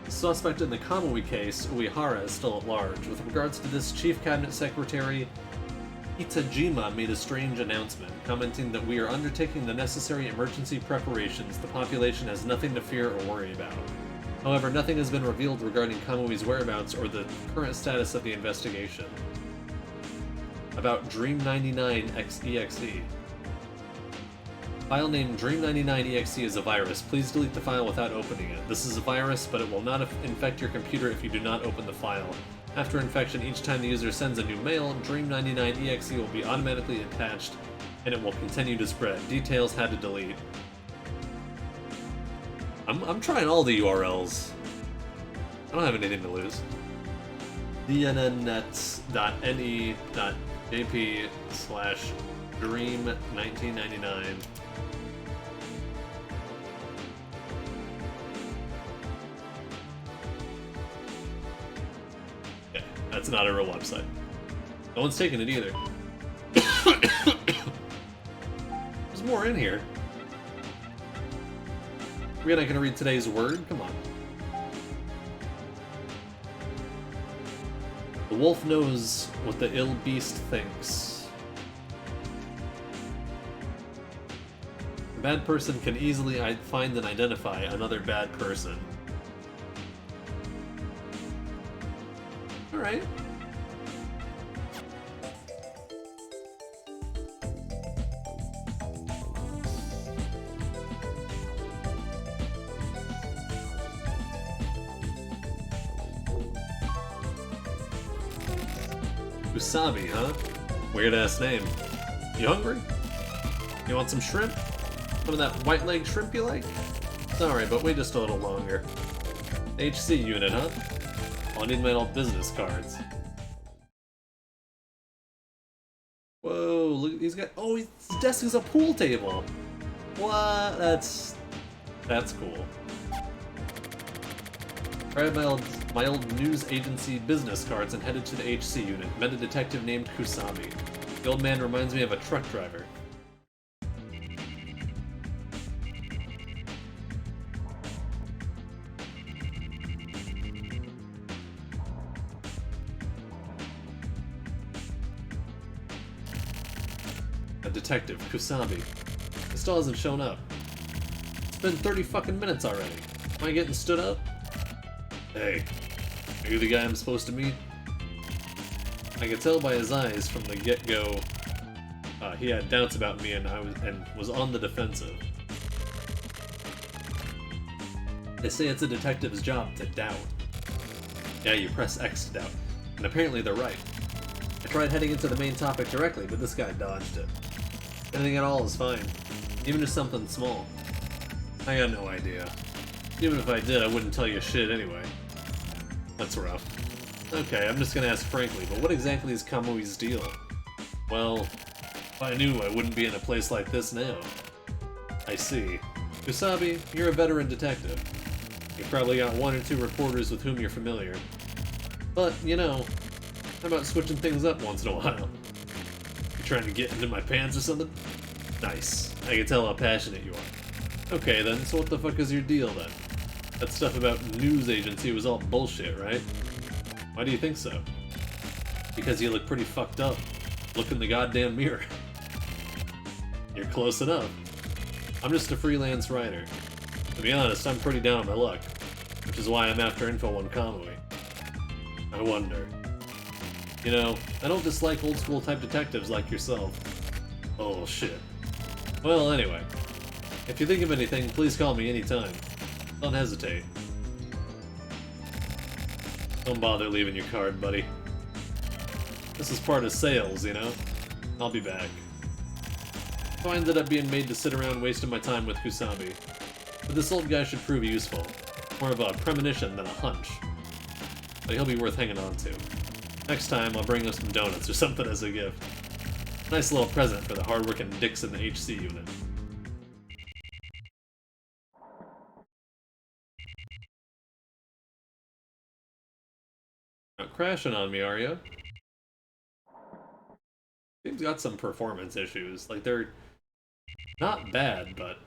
The suspect in the Kamui case, Uehara, is still at large. With regards to this, Chief Cabinet Secretary Itajima made a strange announcement, commenting that we are undertaking the necessary emergency preparations. The population has nothing to fear or worry about. However, nothing has been revealed regarding Kamui's whereabouts or the current status of the investigation. About Dream99-EXE. File name Dream99-EXE is a virus. Please delete the file without opening it. This is a virus, but it will not infect your computer if you do not open the file. After infection, each time the user sends a new mail, Dream99-EXE will be automatically attached, and it will continue to spread. Details had to delete. I'm trying all the URLs. I don't have anything to lose. dnnet.ne.jp/dream1999. Okay, that's not a real website. No one's taking it either. There's more in here. We're not gonna read today's word? Come on. The wolf knows what the ill beast thinks. A bad person can easily find and identify another bad person. Alright. Kusabi, huh? Weird ass name. You hungry? You want some shrimp? Some of that white leg shrimp you like? Sorry, but wait just a little longer. HC unit, huh? I'll need my old business cards. Whoa, look, he's got. Oh, his desk is a pool table! What? That's cool. Grabbed my old news agency business cards and headed to the HC unit. Met a detective named Kusabi. The old man reminds me of a truck driver. A detective, Kusabi. He still hasn't shown up. It's been 30 fucking minutes already. Am I getting stood up? Hey, are you the guy I'm supposed to meet? I could tell by his eyes from the get-go he had doubts about me and was on the defensive. They say it's a detective's job to doubt. Yeah, you press X to doubt. And apparently they're right. I tried heading into the main topic directly, but this guy dodged it. Anything at all is fine. Even if something small. I got no idea. Even if I did, I wouldn't tell you shit anyway. That's rough. Okay, I'm just gonna ask frankly, but what exactly is Kamui's deal? Well, if I knew, I wouldn't be in a place like this now. I see. Kusabi, you're a veteran detective. You've probably got one or two reporters with whom you're familiar. But, you know, how about switching things up once in a while? You trying to get into my pants or something? Nice. I can tell how passionate you are. Okay then, so what the fuck is your deal then? That stuff about news agency was all bullshit, right? Why do you think so? Because you look pretty fucked up. Look in the goddamn mirror. You're close enough. I'm just a freelance writer. To be honest, I'm pretty down on my luck, which is why I'm after info on Kamui. I wonder. You know, I don't dislike old school type detectives like yourself. Oh shit. Well, anyway. If you think of anything, please call me anytime. Don't hesitate. Don't bother leaving your card, buddy. This is part of sales, you know? I'll be back. So I ended up being made to sit around wasting my time with Kusabi. But this old guy should prove useful. More of a premonition than a hunch. But he'll be worth hanging on to. Next time, I'll bring him some donuts or something as a gift. Nice little present for the hardworking dicks in the HC unit. Not crashing on me, are you? Game's got some performance issues. Like, they're not bad, but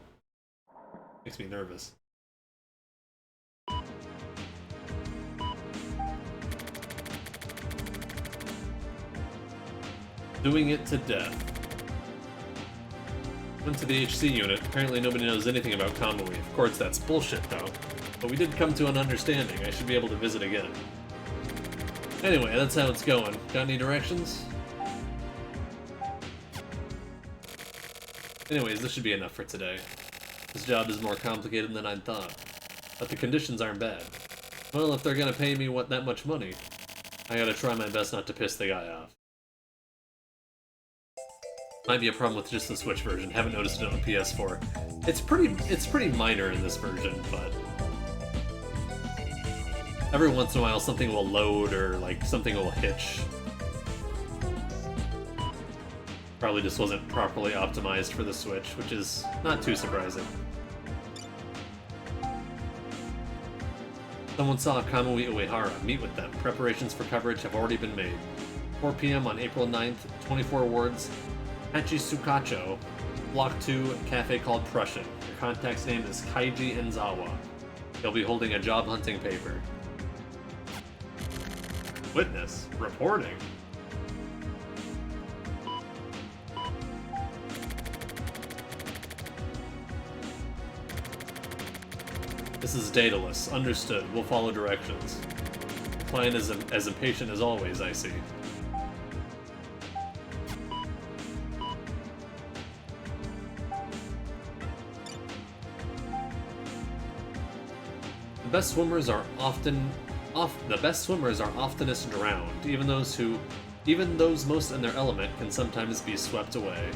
makes me nervous. Doing it to death. Went to the HC unit. Apparently nobody knows anything about Kamui. Of course, that's bullshit, though. But we did come to an understanding. I should be able to visit again. Anyway, that's how it's going. Got any directions? Anyways, this should be enough for today. This job is more complicated than I'd thought. But the conditions aren't bad. Well, if they're gonna pay me that much money, I gotta try my best not to piss the guy off. Might be a problem with just the Switch version. Haven't noticed it on PS4. It's pretty minor in this version, but every once in a while something will load or like something will hitch. Probably just wasn't properly optimized for the Switch, which is not too surprising. Someone saw Kamui Uehara. Meet with them. Preparations for coverage have already been made. 4 p.m. on April 9th, 24 wards, Hachisukacho, Block 2, cafe called Prussian. Your contact's name is Kaiji Enzawa. He'll be holding a job hunting paper. Witness. Reporting. This is Daedalus. Understood. We'll follow directions. Client is as impatient as always, I see. The best swimmers are oftenest drowned. Even those most in their element can sometimes be swept away.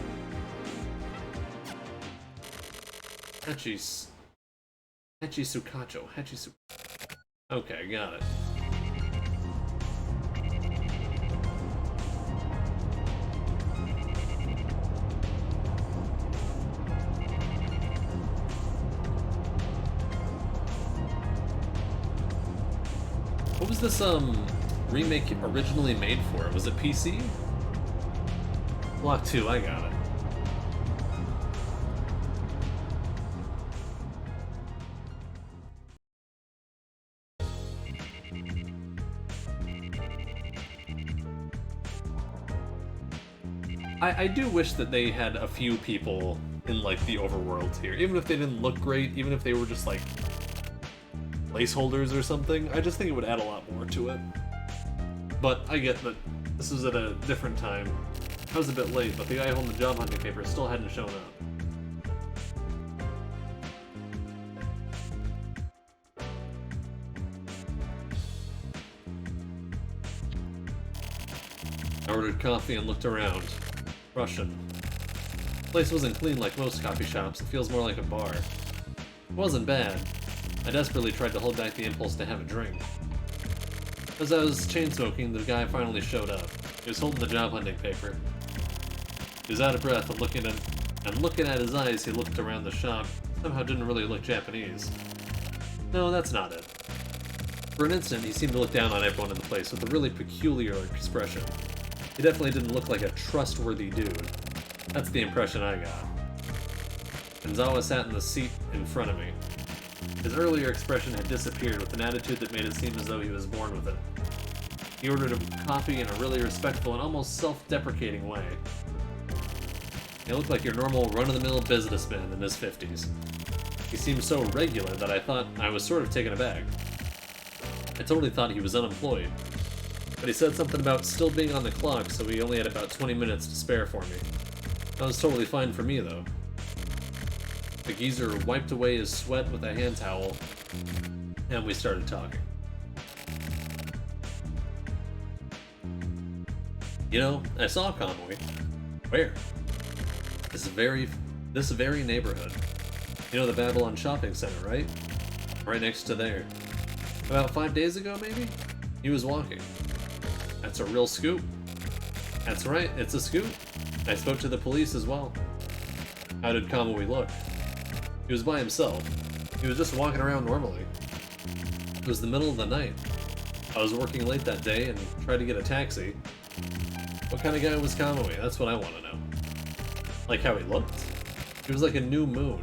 Hachisukacho. Okay, got it. What was this remake originally made for? Was it PC? Block 2, I got it. I do wish that they had a few people in like the overworld here, even if they didn't look great, even if they were just like placeholders or something. I just think it would add a lot more to it. But I get that this was at a different time. I was a bit late, but the guy holding the job hunting paper still hadn't shown up. I ordered coffee and looked around. Russian. The place wasn't clean like most coffee shops. It feels more like a bar. It wasn't bad. I desperately tried to hold back the impulse to have a drink. As I was chain smoking, the guy finally showed up. He was holding the job hunting paper. He was out of breath and looking at his eyes, he looked around the shop. Somehow didn't really look Japanese. No, that's not it. For an instant, he seemed to look down on everyone in the place with a really peculiar expression. He definitely didn't look like a trustworthy dude. That's the impression I got. Enzawa sat in the seat in front of me. His earlier expression had disappeared with an attitude that made it seem as though he was born with it. He ordered a coffee in a really respectful and almost self-deprecating way. He looked like your normal run-of-the-mill businessman in his 50s. He seemed so regular that I thought I was sort of taken aback. I totally thought he was unemployed. But he said something about still being on the clock, so he only had about 20 minutes to spare for me. That was totally fine for me, though. The geezer wiped away his sweat with a hand towel, and we started talking. You know, I saw Kamui. Where? This very neighborhood. You know the Babylon Shopping Center, right? Right next to there. About 5 days ago, maybe? He was walking. That's a real scoop. That's right, it's a scoop. I spoke to the police as well. How did Kamui look? He was by himself. He was just walking around normally. It was the middle of the night. I was working late that day and tried to get a taxi. What kind of guy was Kamui? That's what I want to know. Like how he looked? He was like a new moon.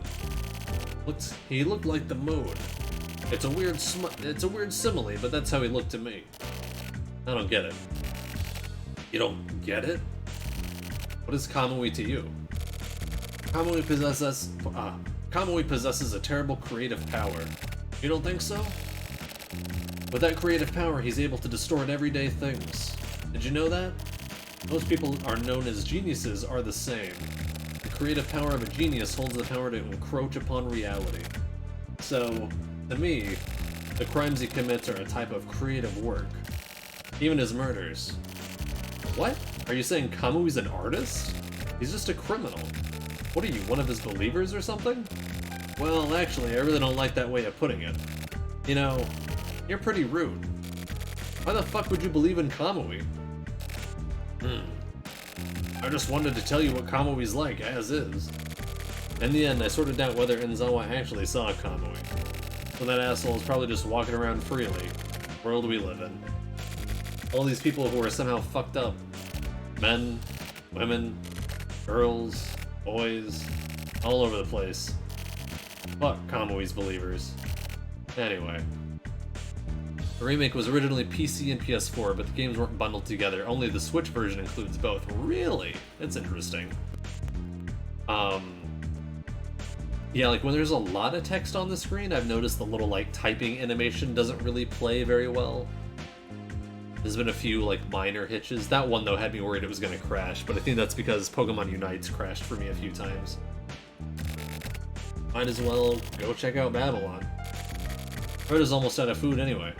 He looked like the moon. It's a weird simile, but that's how he looked to me. I don't get it. You don't get it? What is Kamui to you? Kamui possesses a terrible creative power. You don't think so? With that creative power, he's able to distort everyday things. Did you know that? Most people are known as geniuses are the same. The creative power of a genius holds the power to encroach upon reality. So, to me, the crimes he commits are a type of creative work. Even his murders. What? Are you saying Kamui's an artist? He's just a criminal. What are you, one of his believers or something? Well, actually, I really don't like that way of putting it. You know, you're pretty rude. Why the fuck would you believe in Kamui? I just wanted to tell you what Kamui's like, as is. In the end, I sort of doubt whether Enzawa actually saw Kamui. So that asshole is probably just walking around freely. World we live in. All these people who are somehow fucked up. Men, women, girls, boys, all over the place. Fuck Kamui's believers. Anyway. The remake was originally PC and PS4, but the games weren't bundled together. Only the Switch version includes both. Really? That's interesting. Yeah, like when there's a lot of text on the screen, I've noticed the little like typing animation doesn't really play very well. There's been a few like minor hitches. That one though had me worried it was gonna crash, but I think that's because Pokemon Unite's crashed for me a few times. Might as well go check out Babylon. Fred is almost out of food anyway.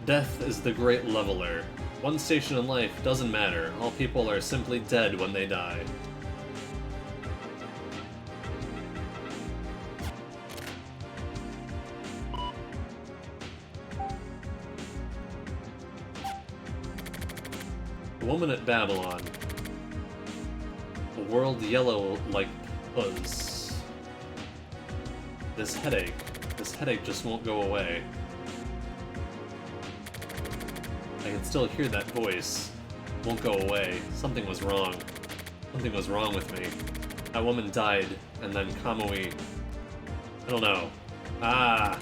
Death is the great leveler. One station in life doesn't matter. All people are simply dead when they die. The woman at Babylon. The world yellow like pus. This headache just won't go away. I can still hear that voice. Won't go away. Something was wrong. Something was wrong with me. That woman died, and then Kamui... I don't know. Ah!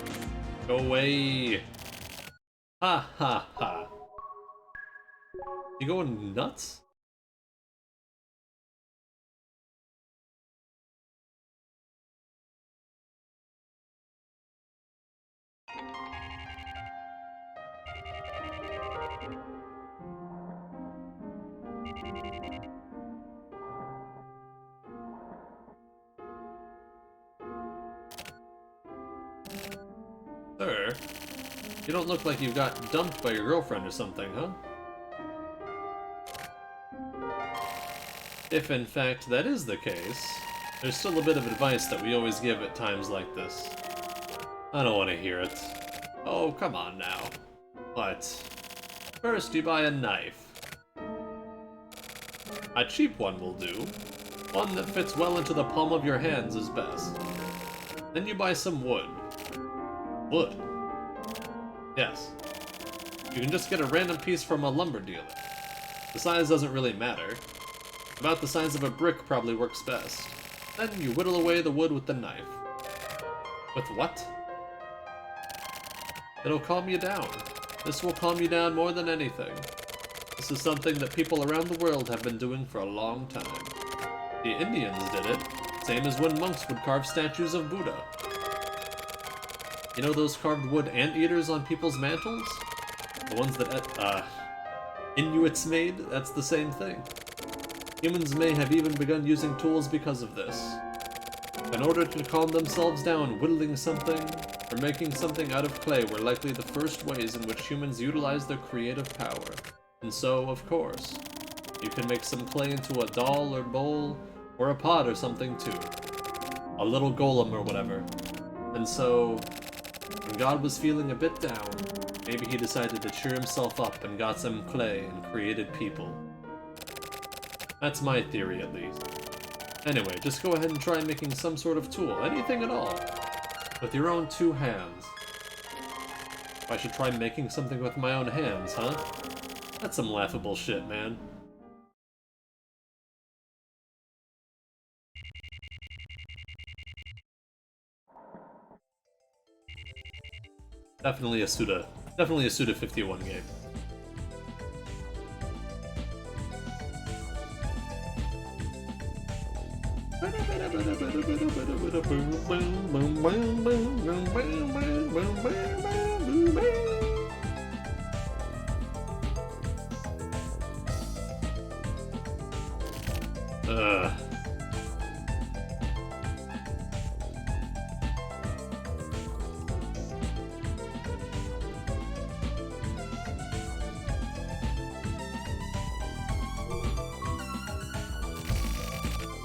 Go away! Ha ha ha! You going nuts? Sir, you don't look like you got dumped by your girlfriend or something, huh? If in fact that is the case, there's still a bit of advice that we always give at times like this. I don't want to hear it. Oh, come on now. What? First you buy a knife. A cheap one will do. One that fits well into the palm of your hands is best. Then you buy some wood. Wood? Yes. You can just get a random piece from a lumber dealer. The size doesn't really matter. About the size of a brick probably works best. Then you whittle away the wood with the knife. With what? It'll calm you down. This will calm you down more than anything. This is something that people around the world have been doing for a long time. The Indians did it, same as when monks would carve statues of Buddha. You know those carved wood anteaters on people's mantles? The ones that, Inuits made? That's the same thing. Humans may have even begun using tools because of this. In order to calm themselves down, whittling something or making something out of clay were likely the first ways in which humans utilized their creative power. And so, of course, you can make some clay into a doll or bowl, or a pot or something too. A little golem or whatever. And so, when God was feeling a bit down, maybe he decided to cheer himself up and got some clay and created people. That's my theory, at least. Anyway, just go ahead and try making some sort of tool, anything at all, with your own 2 hands. I should try making something with my own hands, huh? That's some laughable shit, man. Definitely a Suda 51 game.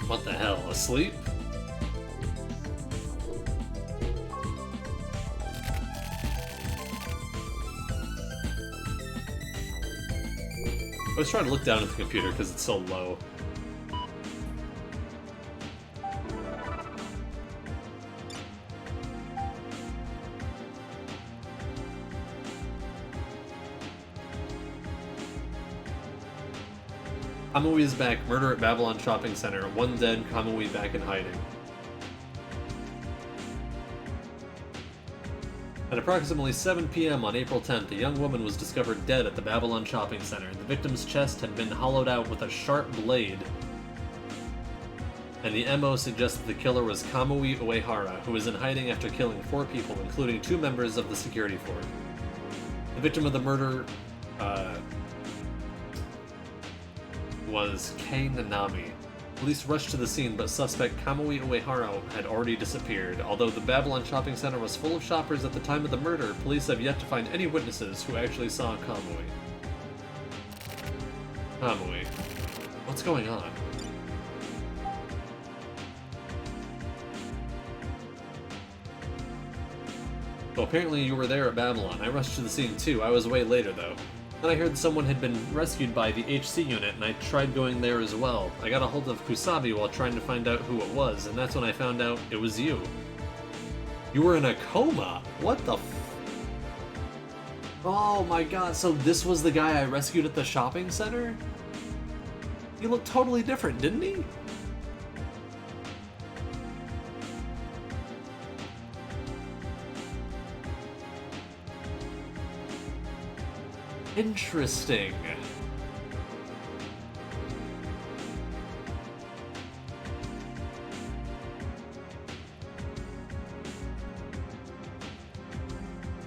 What the hell, asleep? I was trying to look down at the computer because it's so low. Kamui is back. Murder at Babylon Shopping Center. 1 dead. Kamui back in hiding. At approximately 7 p.m. on April 10th, a young woman was discovered dead at the Babylon Shopping Center. The victim's chest had been hollowed out with a sharp blade, and the MO suggested the killer was Kamui Uehara, who was in hiding after killing 4 people, including 2 members of the security force. The victim of the murder was Kei Nanami. Police rushed to the scene, but suspect Kamui Uehara had already disappeared. Although the Babylon Shopping Center was full of shoppers at the time of the murder, police have yet to find any witnesses who actually saw Kamui. Kamui. What's going on? So apparently you were there at Babylon. I rushed to the scene too. I was way later though. Then I heard someone had been rescued by the HC unit, and I tried going there as well. I got a hold of Kusabi while trying to find out who it was, and that's when I found out it was you. You were in a coma? What the Oh my god, so this was the guy I rescued at the shopping center? He looked totally different, didn't he? Interesting.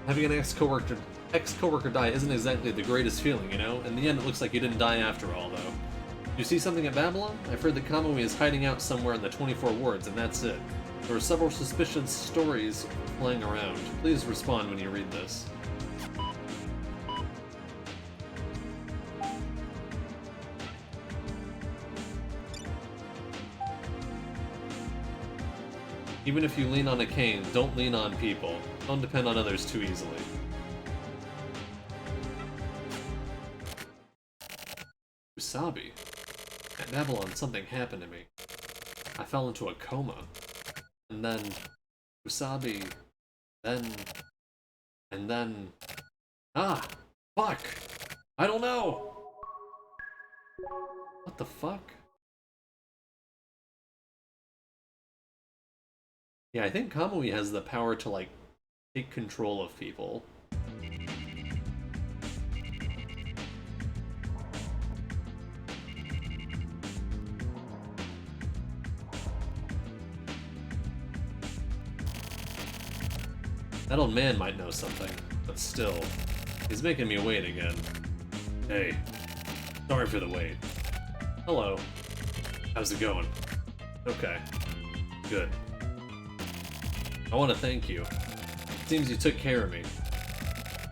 Having an ex-coworker die isn't exactly the greatest feeling, you know? In the end, it looks like you didn't die after all, though. You see something at Babylon? I've heard that Kamui is hiding out somewhere in the 24 wards, and that's it. There are several suspicious stories flying around. Please respond when you read this. Even if you lean on a cane, don't lean on people. Don't depend on others too easily. Usabi. At Babylon, something happened to me. I fell into a coma. And then... Usabi... And then... Ah! Fuck! I don't know! What the fuck? Yeah, I think Kamui has the power to, like, take control of people. That old man might know something, but still, he's making me wait again. Hey, sorry for the wait. Hello. How's it going? Okay. Good. I want to thank you. It seems you took care of me.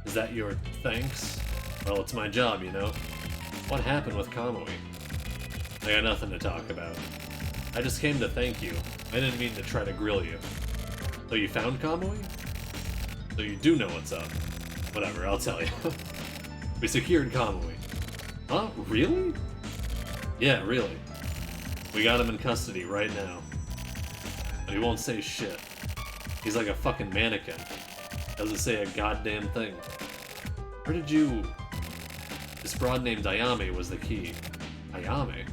Is that your thanks? Well, it's my job, you know. What happened with Kamui? I got nothing to talk about. I just came to thank you. I didn't mean to try to grill you. So you found Kamui? So you do know what's up. Whatever, I'll tell you. We secured Kamui. Huh? Really? Yeah, really. We got him in custody right now. But he won't say shit. He's like a fucking mannequin. Doesn't say a goddamn thing. Where did you... This broad named Ayame was the key. Ayame?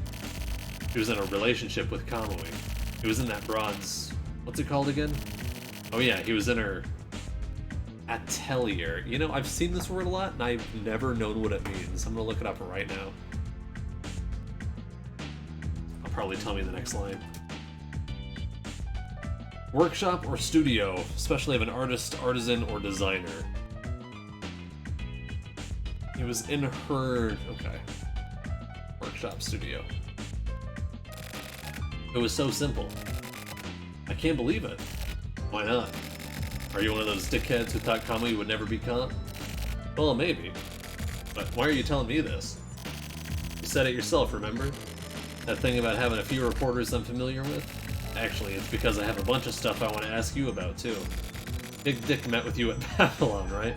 He was in a relationship with Kamui. He was in that broad's... What's it called again? Oh yeah, he was in her... atelier. You know, I've seen this word a lot, and I've never known what it means. I'm gonna look it up right now. I'll probably tell me the next line. Workshop or studio, especially of an artist, artisan, or designer. He was in her... okay. Workshop, studio. It was so simple. I can't believe it. Why not? Are you one of those dickheads who thought Kamui would never be caught? Well, maybe. But why are you telling me this? You said it yourself, remember? That thing about having a few reporters I'm familiar with? Actually, it's because I have a bunch of stuff I want to ask you about, too. Big Dick met with you at Babylon, right?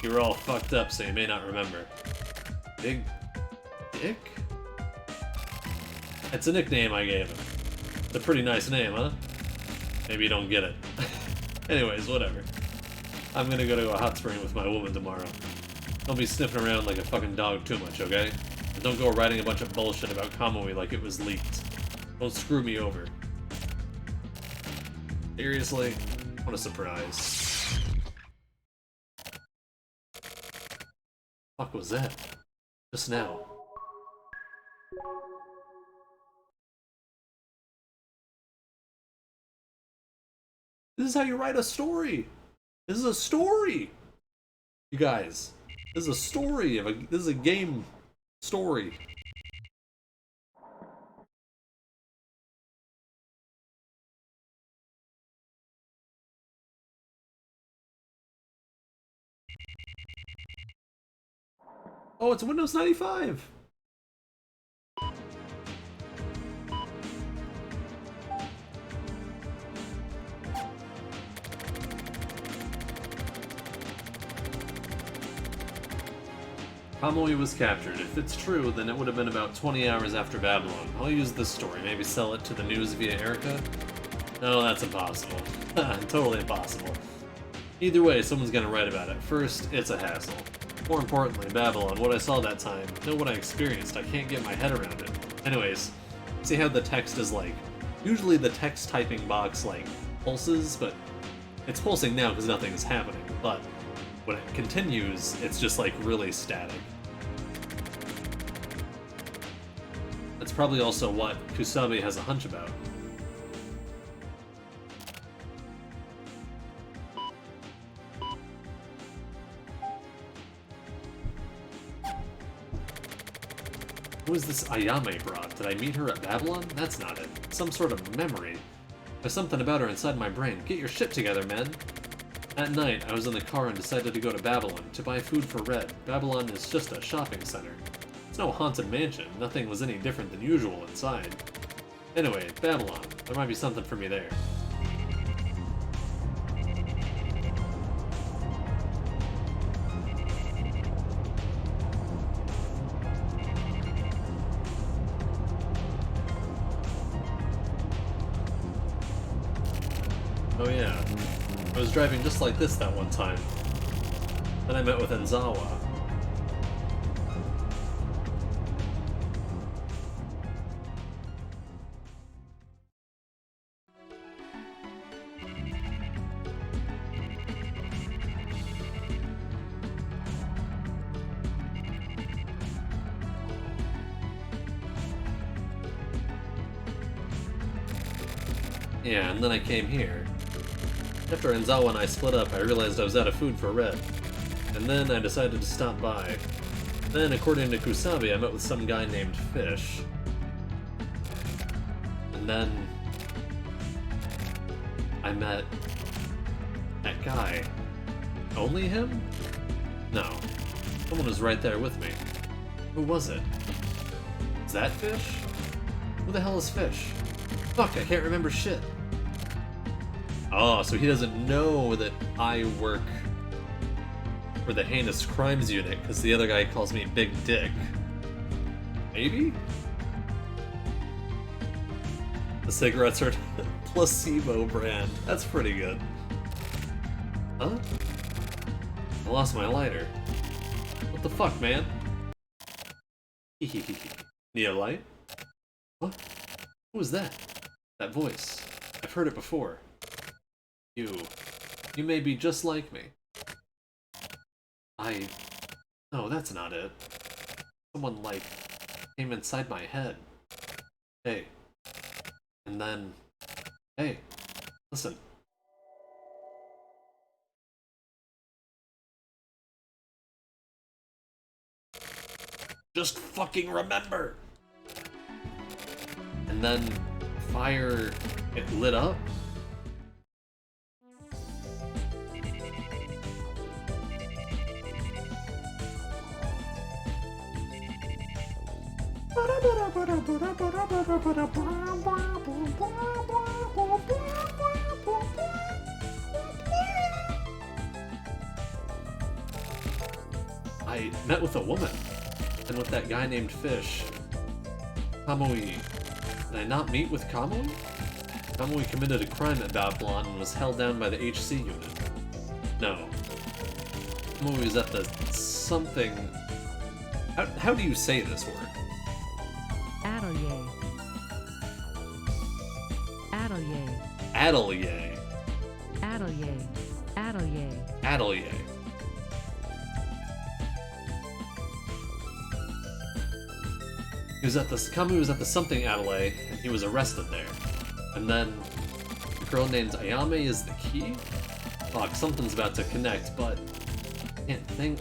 You were all fucked up, so you may not remember. Big Dick? It's a nickname I gave him. It's a pretty nice name, huh? Maybe you don't get it. Anyways, whatever. I'm gonna go to a hot spring with my woman tomorrow. Don't be sniffing around like a fucking dog too much, okay? And don't go writing a bunch of bullshit about Kamui like it was leaked. Don't screw me over. Seriously? What a surprise. Fuck was that? Just now. This is how you write a story! This is a story! You guys, this is a story of this is a game story. Oh, it's Windows 95! Kamui was captured. If it's true, then it would have been about 20 hours after Babylon. I'll use this story, maybe sell it to the news via Erica? No, that's impossible. Totally impossible. Either way, someone's gonna write about it. First, it's a hassle. More importantly, Babylon, what I saw that time, know what I experienced, I can't get my head around it. Anyways, see how the text is like... Usually the text typing box, like, pulses, but it's pulsing now because nothing's happening, but when it continues, it's just, like, really static. That's probably also what Kusabe has a hunch about. Who is this Ayame broad? Did I meet her at Babylon? That's not it. Some sort of memory. There's something about her inside my brain. Get your shit together, man. That night, I was in the car and decided to go to Babylon to buy food for Red. Babylon is just a shopping center. It's no haunted mansion. Nothing was any different than usual inside. Anyway, Babylon. There might be something for me there. Oh yeah, I was driving just like this that one time. Then I met with Enzawa. Yeah, and then I came here. After Enzawa and I split up, I realized I was out of food for Red. And then I decided to stop by. Then, according to Kusabi, I met with some guy named Fish. And then... I met... that guy. Only him? No. Someone was right there with me. Who was it? Is that Fish? Who the hell is Fish? Fuck, I can't remember shit. Oh, so he doesn't know that I work for the Heinous Crimes Unit, because the other guy calls me Big Dick. Maybe? The cigarettes are placebo brand. That's pretty good. Huh? I lost my lighter. What the fuck, man? Neolight? What? Who was that? That voice. I've heard it before. You may be just like me. No, that's not it. Someone, like, came inside my head. Hey. And then... Hey. Listen. Just fucking remember! And then... Fire... It lit up? I met with a woman, and with that guy named Fish. Kamui. Did I not meet with Kamui? Kamui committed a crime at Babylon and was held down by the HC unit. No. Kamui was at the something... How do you say this word? Atelier. Atelier. Atelier. Atelier. Atelier. Atelier. Kamui was at the something atelier, and he was arrested there. And then the girl named Ayame is the key? Fuck, something's about to connect, but I can't think.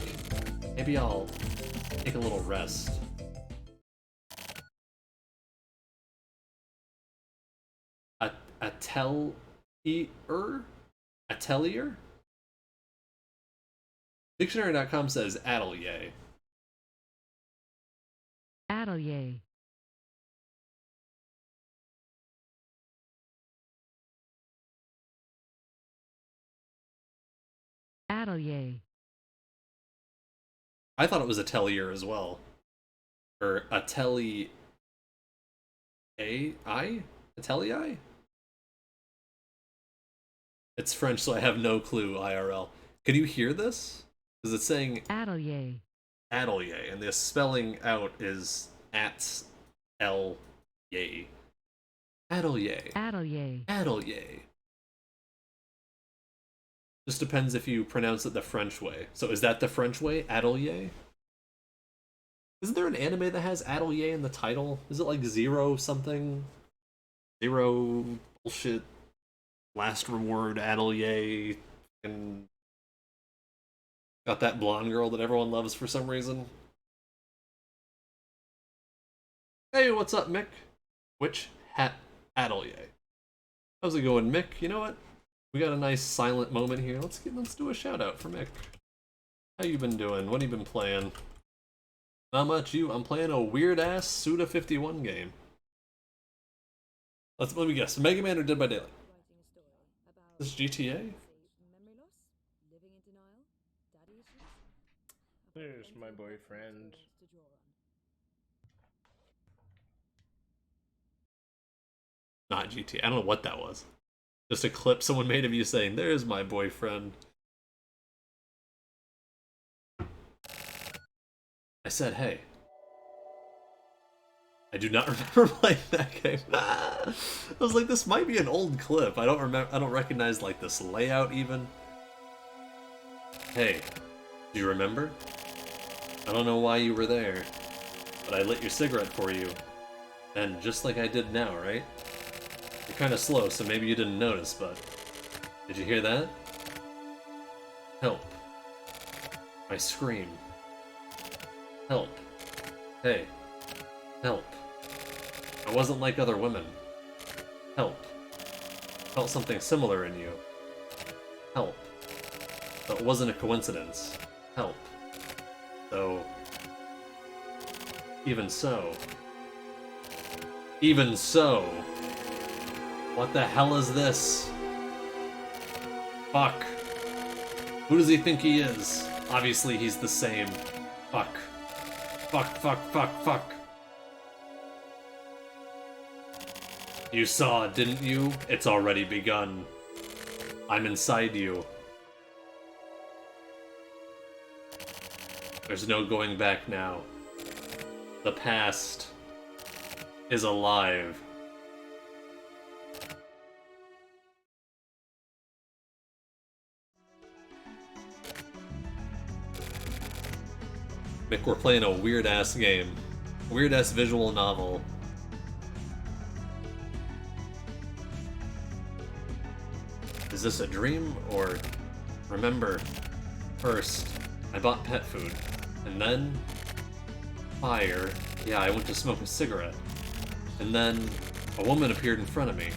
Maybe I'll take a little rest. Atelier? Dictionary.com says atelier. Atelier. Atelier. I thought it was atelier as well. Or atelier. Atelier? It's French, so I have no clue, IRL. Could you hear this? Because it's saying Atelier. atelier, and the spelling out is at-l-yay. Atelier. Atelier. Atelier. Just depends if you pronounce it the French way. So is that the French way? Atelier? Isn't there an anime that has atelier in the title? Is it like Zero something? Zero bullshit. Last reward atelier. And got that blonde girl that everyone loves for some reason. Hey, what's up, Mick? Which hat atelier? How's it going, Mick? You know what? We got a nice silent moment here. Let's do a shout out for Mick. How you been doing? What have you been playing? Not much. I'm playing a weird ass Suda 51 game. Let me guess. Mega Man or Dead by Daylight? This is GTA? There's my boyfriend. Not GTA. I don't know what that was. Just a clip someone made of you saying, "There's my boyfriend." I said, hey. I do not remember playing that game. I was like, this might be an old clip. I don't recognize like this layout even. Hey, do you remember? I don't know why you were there, but I lit your cigarette for you. And just like I did now, right? You're kind of slow, so maybe you didn't notice, but Did you hear that? Help. I scream. Help. Hey. Help. I wasn't like other women. Help. Felt something similar in you. Help. That wasn't a coincidence. Help. Though... Even so... Even so... What the hell is this? Fuck. Who does he think he is? Obviously he's the same. Fuck. Fuck, fuck, fuck, fuck. You saw, didn't you? It's already begun. I'm inside you. There's no going back now. The past is alive. Mick, we're playing a weird-ass game. Weird-ass visual novel. Is this a dream, or... Remember, first, I bought pet food, and then... Fire. Yeah, I went to smoke a cigarette. And then, a woman appeared in front of me,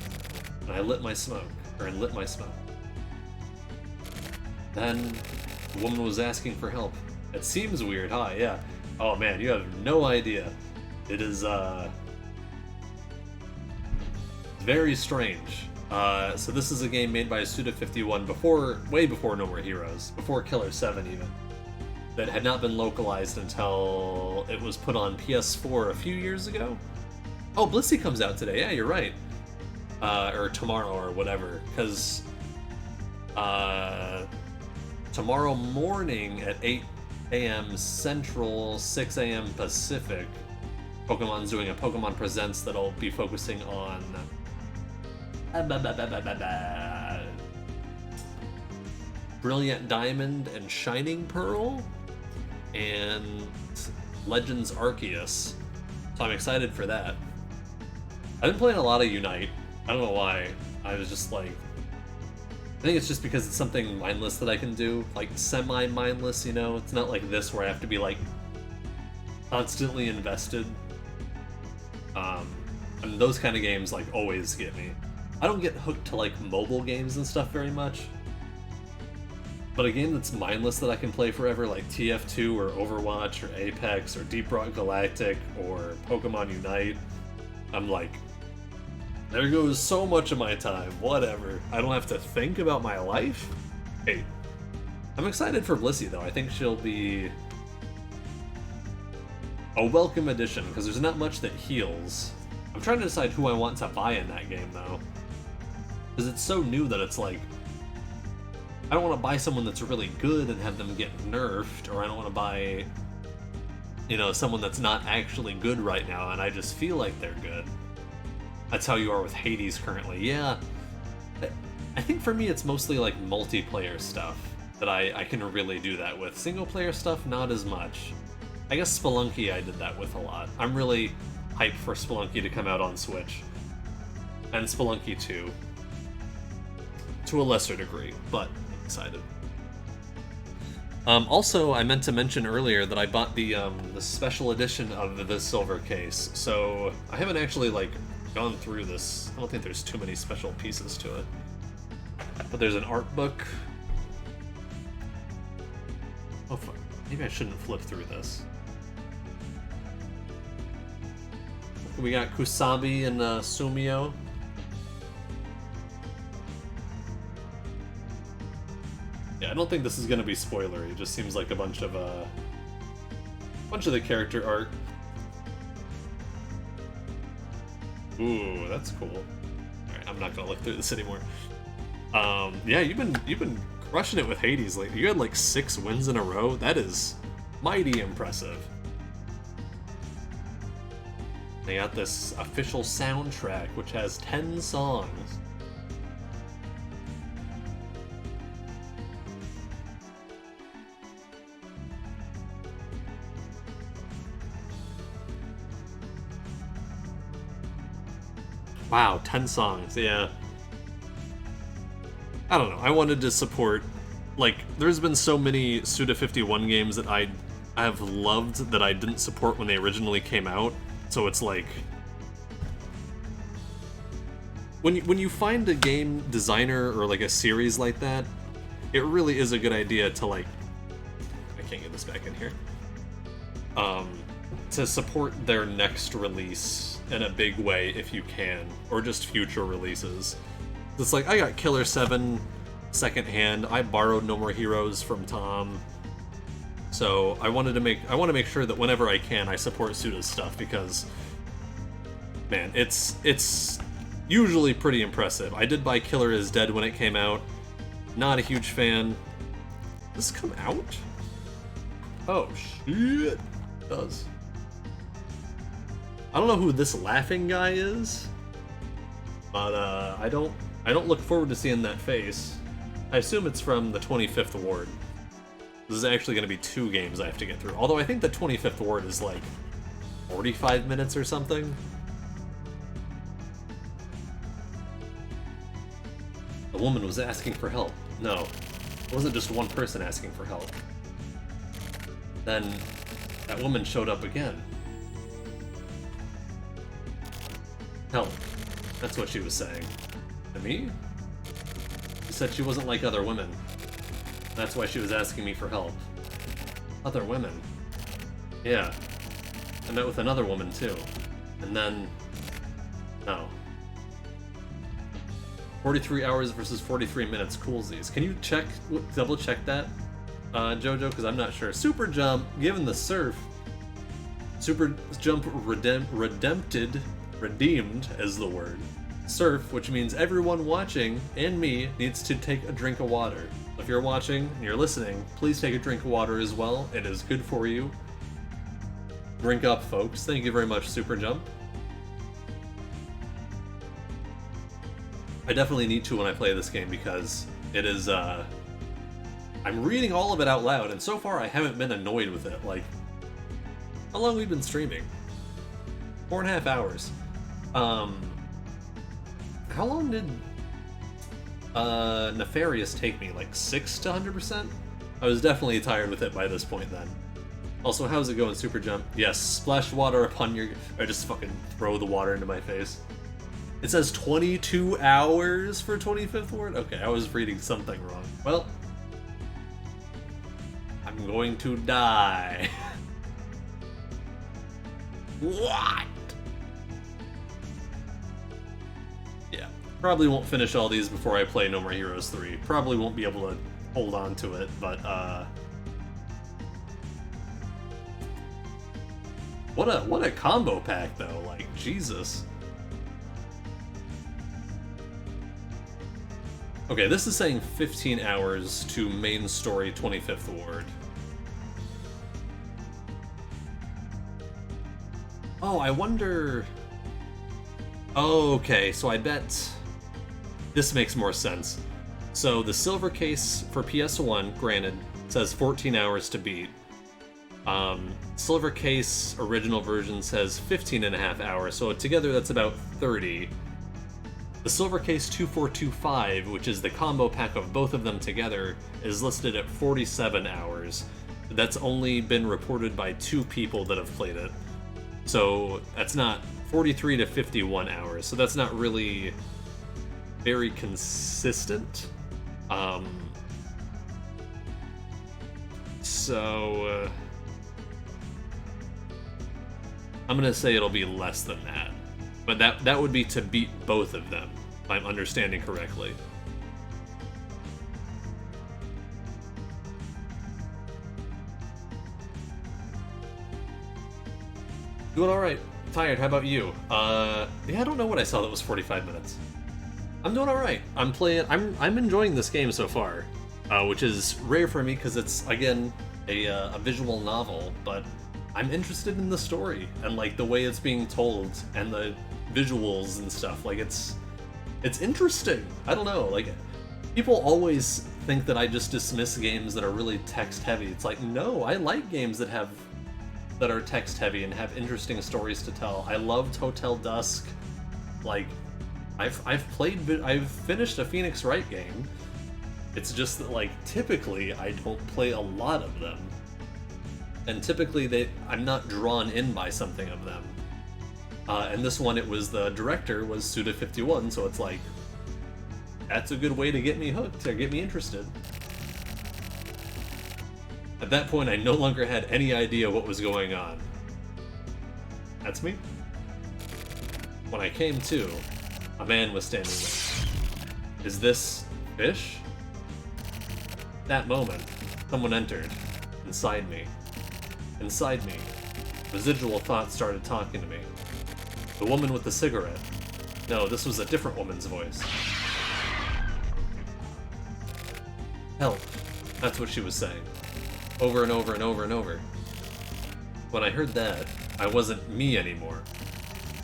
and I lit my smoke. Then, the woman was asking for help. It seems weird, huh? Yeah. Oh man, you have no idea. It is, very strange. So this is a game made by Suda51 way before No More Heroes, before Killer 7 even, that had not been localized until it was put on PS4 a few years ago. Oh, Blissey comes out today. Yeah, you're right. Or tomorrow or whatever, because tomorrow morning at 8 a.m. Central, 6 a.m. Pacific, Pokemon's doing a Pokemon Presents that'll be focusing on Brilliant Diamond and Shining Pearl and Legends Arceus. So I'm excited for that. I've been playing a lot of Unite. I don't know why. I was just like... I think it's just because it's something mindless that I can do. Like, semi-mindless, you know? It's not like this where I have to be, like, constantly invested. And those kind of games, like, always get me. I don't get hooked to, like, mobile games and stuff very much. But a game that's mindless that I can play forever, like TF2 or Overwatch or Apex or Deep Rock Galactic or Pokemon Unite, I'm like, there goes so much of my time, whatever. I don't have to think about my life? Hey, I'm excited for Blissey though. I think she'll be a welcome addition, because there's not much that heals. I'm trying to decide who I want to buy in that game though. Because it's so new that it's like, I don't want to buy someone that's really good and have them get nerfed, or I don't want to buy, you know, someone that's not actually good right now and I just feel like they're good. That's how you are with Hades currently. Yeah, I think for me it's mostly like multiplayer stuff that I can really do that with. Single player stuff, not as much. I guess Spelunky I did that with a lot. I'm really hyped for Spelunky to come out on Switch. And Spelunky 2. To a lesser degree, but excited. Also, I meant to mention earlier that I bought the special edition of the Silver Case. So I haven't actually like gone through this. I don't think there's too many special pieces to it. But there's an art book. Oh fuck. Maybe I shouldn't flip through this. We got Kusabi and Sumio. Yeah, I don't think this is gonna be spoilery. It just seems like a bunch of the character art. Ooh, that's cool. Alright, I'm not gonna look through this anymore. Yeah, you've been crushing it with Hades lately. You had like 6 wins in a row. That is mighty impressive. They got this official soundtrack, which has 10 songs. Wow, 10 songs, yeah. I don't know. I wanted to support, like, there's been so many Suda51 games that I have loved that I didn't support when they originally came out. So it's like, when you find a game designer or like a series like that, it really is a good idea to like, I can't get this back in here, to support their next release in a big way if you can, or just future releases. It's like, I got Killer 7 secondhand, I borrowed No More Heroes from Tom, so I want to make sure that whenever I can, I support Suda's stuff, because, man, it's usually pretty impressive. I did buy Killer is Dead when it came out. Not a huge fan. Did this come out? Oh shit, it does. I don't know who this laughing guy is, but I don't look forward to seeing that face. I assume it's from the 25th Ward. This is actually going to be 2 games I have to get through. Although I think the 25th Ward is like 45 minutes or something. The woman was asking for help. No, it wasn't just one person asking for help. Then that woman showed up again. Help. That's what she was saying. To me? She said she wasn't like other women. That's why she was asking me for help. Other women? Yeah. I met with another woman too. And then... no. 43 hours versus 43 minutes coolsies. Can you double check that, Jojo? Because I'm not sure. Super Jump, given the surf. Super Jump redeemed as the word. Surf, which means everyone watching, and me, needs to take a drink of water. If you're watching and you're listening, please take a drink of water as well. It is good for you. Drink up, folks. Thank you very much, Super Jump. I definitely need to when I play this game because it is, I'm reading all of it out loud, and so far I haven't been annoyed with it. Like, how long have we been streaming? 4.5 hours. How long did Nefarious take me? Like 6 to 100%? I was definitely tired with it by this point then. Also, how's it going, Super Jump? Yes, splash water upon your... I just fucking throw the water into my face. It says 22 hours for 25th Ward? Okay, I was reading something wrong. Well, I'm going to die. What? Yeah, probably won't finish all these before I play No More Heroes 3. Probably won't be able to hold on to it, but what a combo pack though, like Jesus. Okay, this is saying 15 hours to main story 25th Ward. Oh, I wonder... Oh, okay, so I bet this makes more sense. So the silver case for PS1, granted, says 14 hours to beat. Silver case original version says 15.5 hours, so together that's about 30. The Silver Case 2425, which is the combo pack of both of them together, is listed at 47 hours. That's only been reported by 2 people that have played it. So that's not 43 to 51 hours, so that's not really very consistent. I'm gonna say it'll be less than that. But that would be to beat both of them, if I'm understanding correctly. Doing alright. Tired, how about you? Yeah, I don't know what I saw that was 45 minutes. I'm doing alright. I'm enjoying this game so far, which is rare for me because it's, again, a visual novel, but I'm interested in the story and like the way it's being told and the visuals and stuff. Like it's interesting. I don't know, like people always think that I just dismiss games that are really text heavy. It's like, no, I like games that are text heavy and have interesting stories to tell. I loved Hotel Dusk. Like I've finished a Phoenix Wright game. It's just that, like, typically I don't play a lot of them. And typically I'm not drawn in by something of them. And this one, it was the director was Suda51, so it's like, that's a good way to get me hooked, or get me interested. At that point, I no longer had any idea what was going on. That's me. When I came to, a man was standing there. Is this Fish? That moment, someone entered, inside me. Inside me, residual thoughts started talking to me. The woman with the cigarette. No, this was a different woman's voice. Help. That's what she was saying. Over and over and over and over. When I heard that, I wasn't me anymore.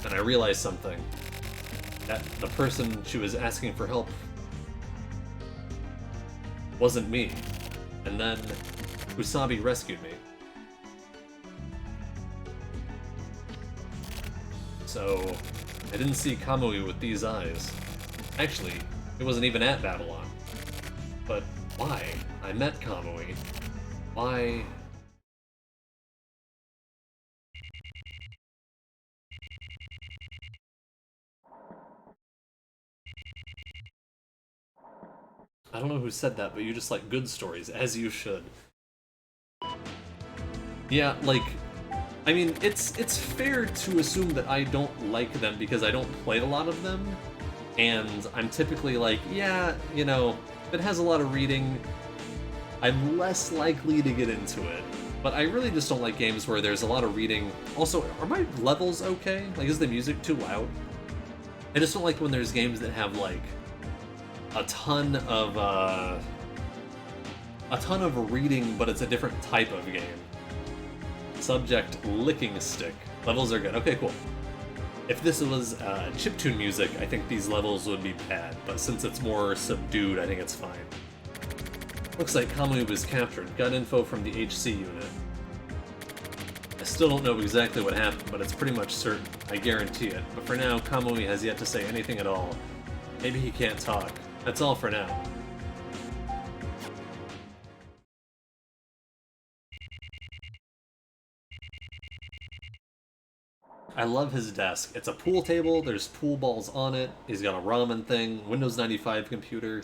And I realized something. That the person she was asking for help wasn't me. And then Usabi rescued me. So, I didn't see Kamui with these eyes. Actually, it wasn't even at Babylon. But why? I met Kamui. Why? I don't know who said that, but you just like good stories, as you should. Yeah, like, I mean, it's fair to assume that I don't like them because I don't play a lot of them, and I'm typically like, yeah, you know, if it has a lot of reading, I'm less likely to get into it. But I really just don't like games where there's a lot of reading. Also, are my levels okay? Like, is the music too loud? I just don't like when there's games that have, like, a ton of reading, but it's a different type of game. Subject, licking stick. Levels are good. Okay, cool. If this was chiptune music, I think these levels would be bad, but since it's more subdued, I think it's fine. Looks like Kamui was captured. Got info from the HC unit. I still don't know exactly what happened, but it's pretty much certain. I guarantee it. But for now, Kamui has yet to say anything at all. Maybe he can't talk. That's all for now. I love his desk. It's a pool table, there's pool balls on it, he's got a ramen thing, Windows 95 computer.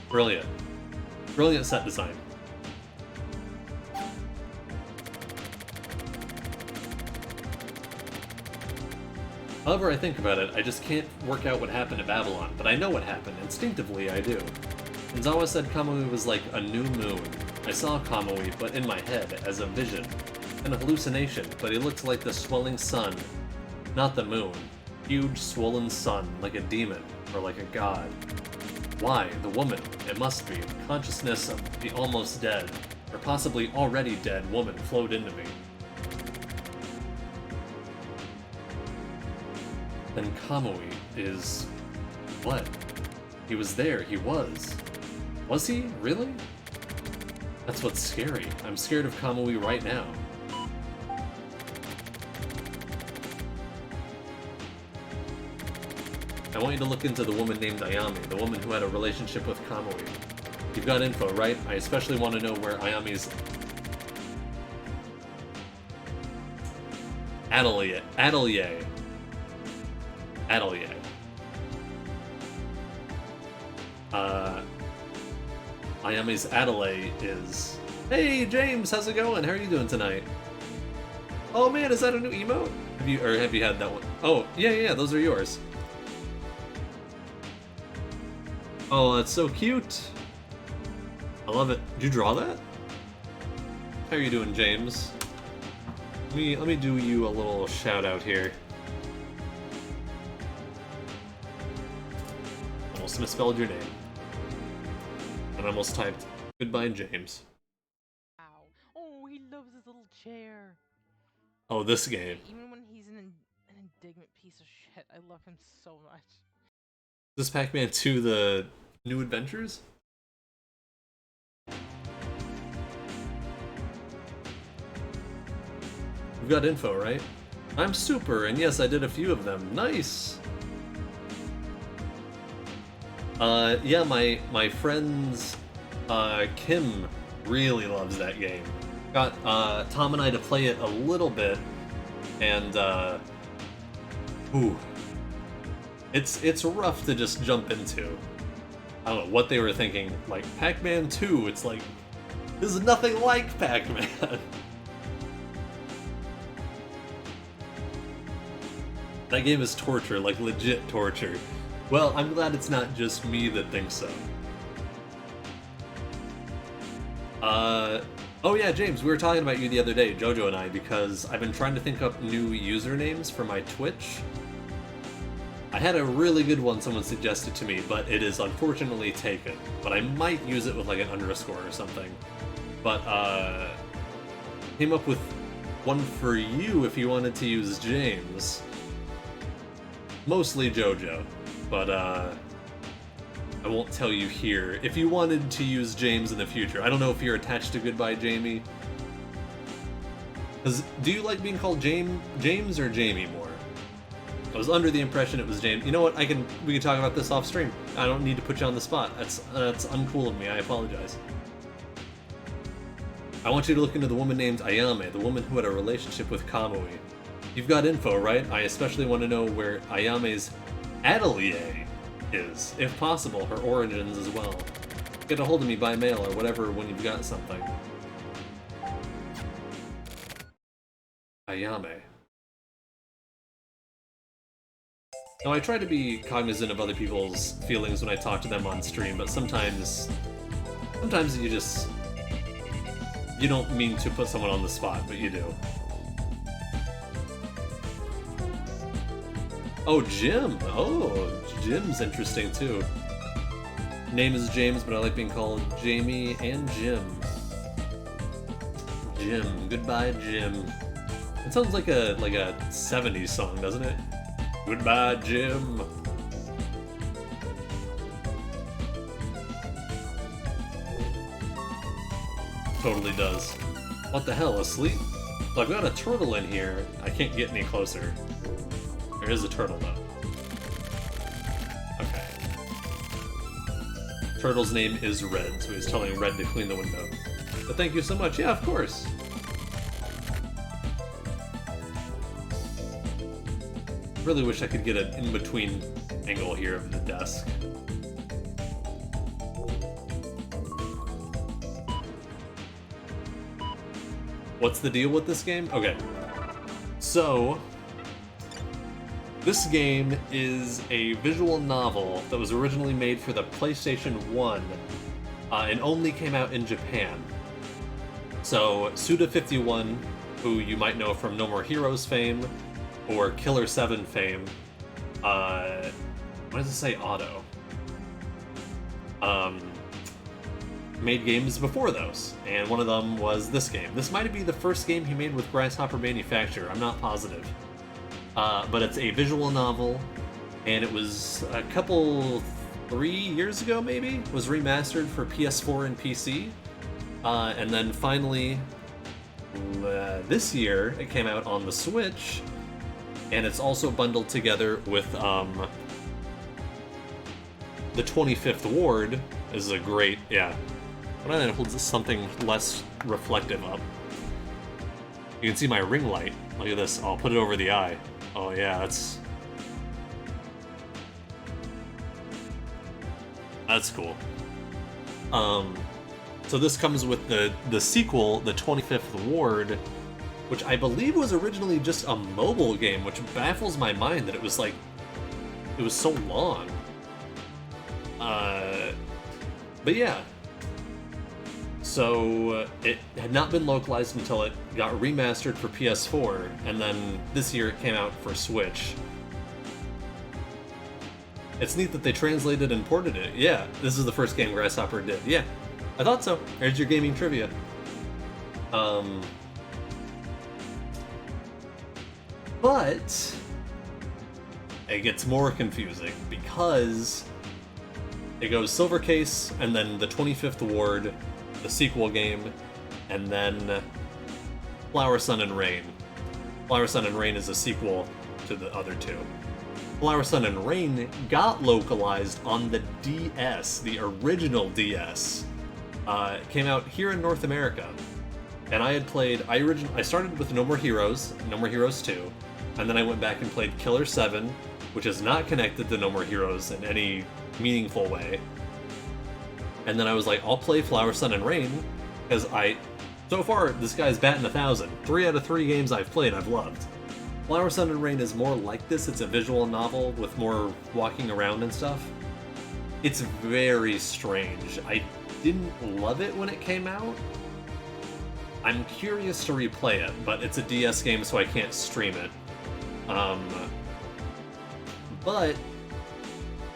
Brilliant. Brilliant set design. However I think about it, I just can't work out what happened at Babylon, but I know what happened. Instinctively, I do. Enzawa said Kamui was like a new moon. I saw Kamui, but in my head, as a vision. An hallucination, but he looked like the swelling sun. Not the moon. Huge, swollen sun, like a demon, or like a god. Why? The woman. It must be. Consciousness of the almost dead, or possibly already dead woman flowed into me. Then Kamui is... what? He was there, he was. Was he? Really? That's what's scary. I'm scared of Kamui right now. I want you to look into the woman named Ayami, the woman who had a relationship with Kamui. You've got info, right? I especially want to know where Ayami's... Atelier. Ayami's atelier is... Hey, James, how's it going? How are you doing tonight? Oh man, is that a new emote? Have you had that one? Oh, yeah, those are yours. Oh, that's so cute. I love it. Did you draw that? How are you doing, James? Let me do you a little shout out here. Almost misspelled your name. And almost typed, goodbye, James. Ow. Oh, he loves his little chair. Oh, this game. Even when he's an indignant piece of shit, I love him so much. Is this Pac-Man 2 the New Adventures? We've got info, right? I'm super, and yes, I did a few of them. Nice! Yeah, my friends, Kim really loves that game. Got Tom and I to play it a little bit, and ooh, it's rough to just jump into. I don't know what they were thinking. Like Pac-Man 2, it's like this is nothing like Pac-Man. That game is torture, like legit torture. Well, I'm glad it's not just me that thinks so. Oh yeah, James, we were talking about you the other day, Jojo and I, because I've been trying to think up new usernames for my Twitch. I had a really good one someone suggested to me, but it is unfortunately taken. But I might use it with like an underscore or something. But, came up with one for you if you wanted to use James. Mostly Jojo, but I won't tell you here. If you wanted to use James in the future, I don't know if you're attached to Goodbye Jamie. Do you like being called James or Jamie more? I was under the impression it was James. You know what? We can talk about this off stream. I don't need to put you on the spot. That's uncool of me. I apologize. I want you to look into the woman named Ayame, the woman who had a relationship with Kamui. You've got info, right? I especially want to know where Ayame's atelier is, if possible, her origins as well. Get a hold of me by mail or whatever when you've got something. Ayame. Now, I try to be cognizant of other people's feelings when I talk to them on stream, but sometimes you don't mean to put someone on the spot, but you do. Oh, Jim! Oh, Jim's interesting too. Name is James, but I like being called Jamie and Jim. Jim. Goodbye, Jim. It sounds like a 70s song, doesn't it? Goodbye, Jim. Totally does. What the hell, asleep? Well, I've got a turtle in here. I can't get any closer. There is a turtle, though. Okay. Turtle's name is Red, so he's telling Red to clean the window. But thank you so much. Yeah, of course. Really wish I could get an in-between angle here of the desk. What's the deal with this game? Okay. So, this game is a visual novel that was originally made for the PlayStation 1 and only came out in Japan. So, Suda51, who you might know from No More Heroes fame, or Killer 7 fame, what does it say, Auto? Made games before those, and one of them was this game. This might be the first game he made with Grasshopper Manufacture, I'm not positive. But it's a visual novel, and it was 3 years ago maybe, was remastered for PS4 and PC. And then finally, this year, it came out on the Switch, and it's also bundled together with the 25th Ward. Is a great, yeah. What I holds something less reflective up. You can see my ring light. Look at this. I'll put it over the eye. Oh yeah, that's cool. So this comes with the sequel, the 25th Ward, which I believe was originally just a mobile game, which baffles my mind that it was so long. But yeah. So it had not been localized until it got remastered for PS4, and then this year it came out for Switch. It's neat that they translated and ported it. Yeah, this is the first game Grasshopper did. Yeah, I thought so. There's your gaming trivia. But it gets more confusing because it goes Silver Case and then the 25th Ward, the sequel game, and then Flower, Sun, and Rain. Flower, Sun, and Rain is a sequel to the other two. Flower Sun and Rain got localized on the DS, the original DS. It came out here in North America, and I had played. I started with No More Heroes, No More Heroes 2, and then I went back and played Killer 7, which is not connected to No More Heroes in any meaningful way. And then I was like, I'll play Flower Sun and Rain, because so far this guy's batting 1,000. 3 out of 3 games I've played, I've loved. Flower Sun and Rain is more like this. It's a visual novel with more walking around and stuff. It's very strange. I didn't love it when it came out. I'm curious to replay it, but it's a DS game, so I can't stream it. But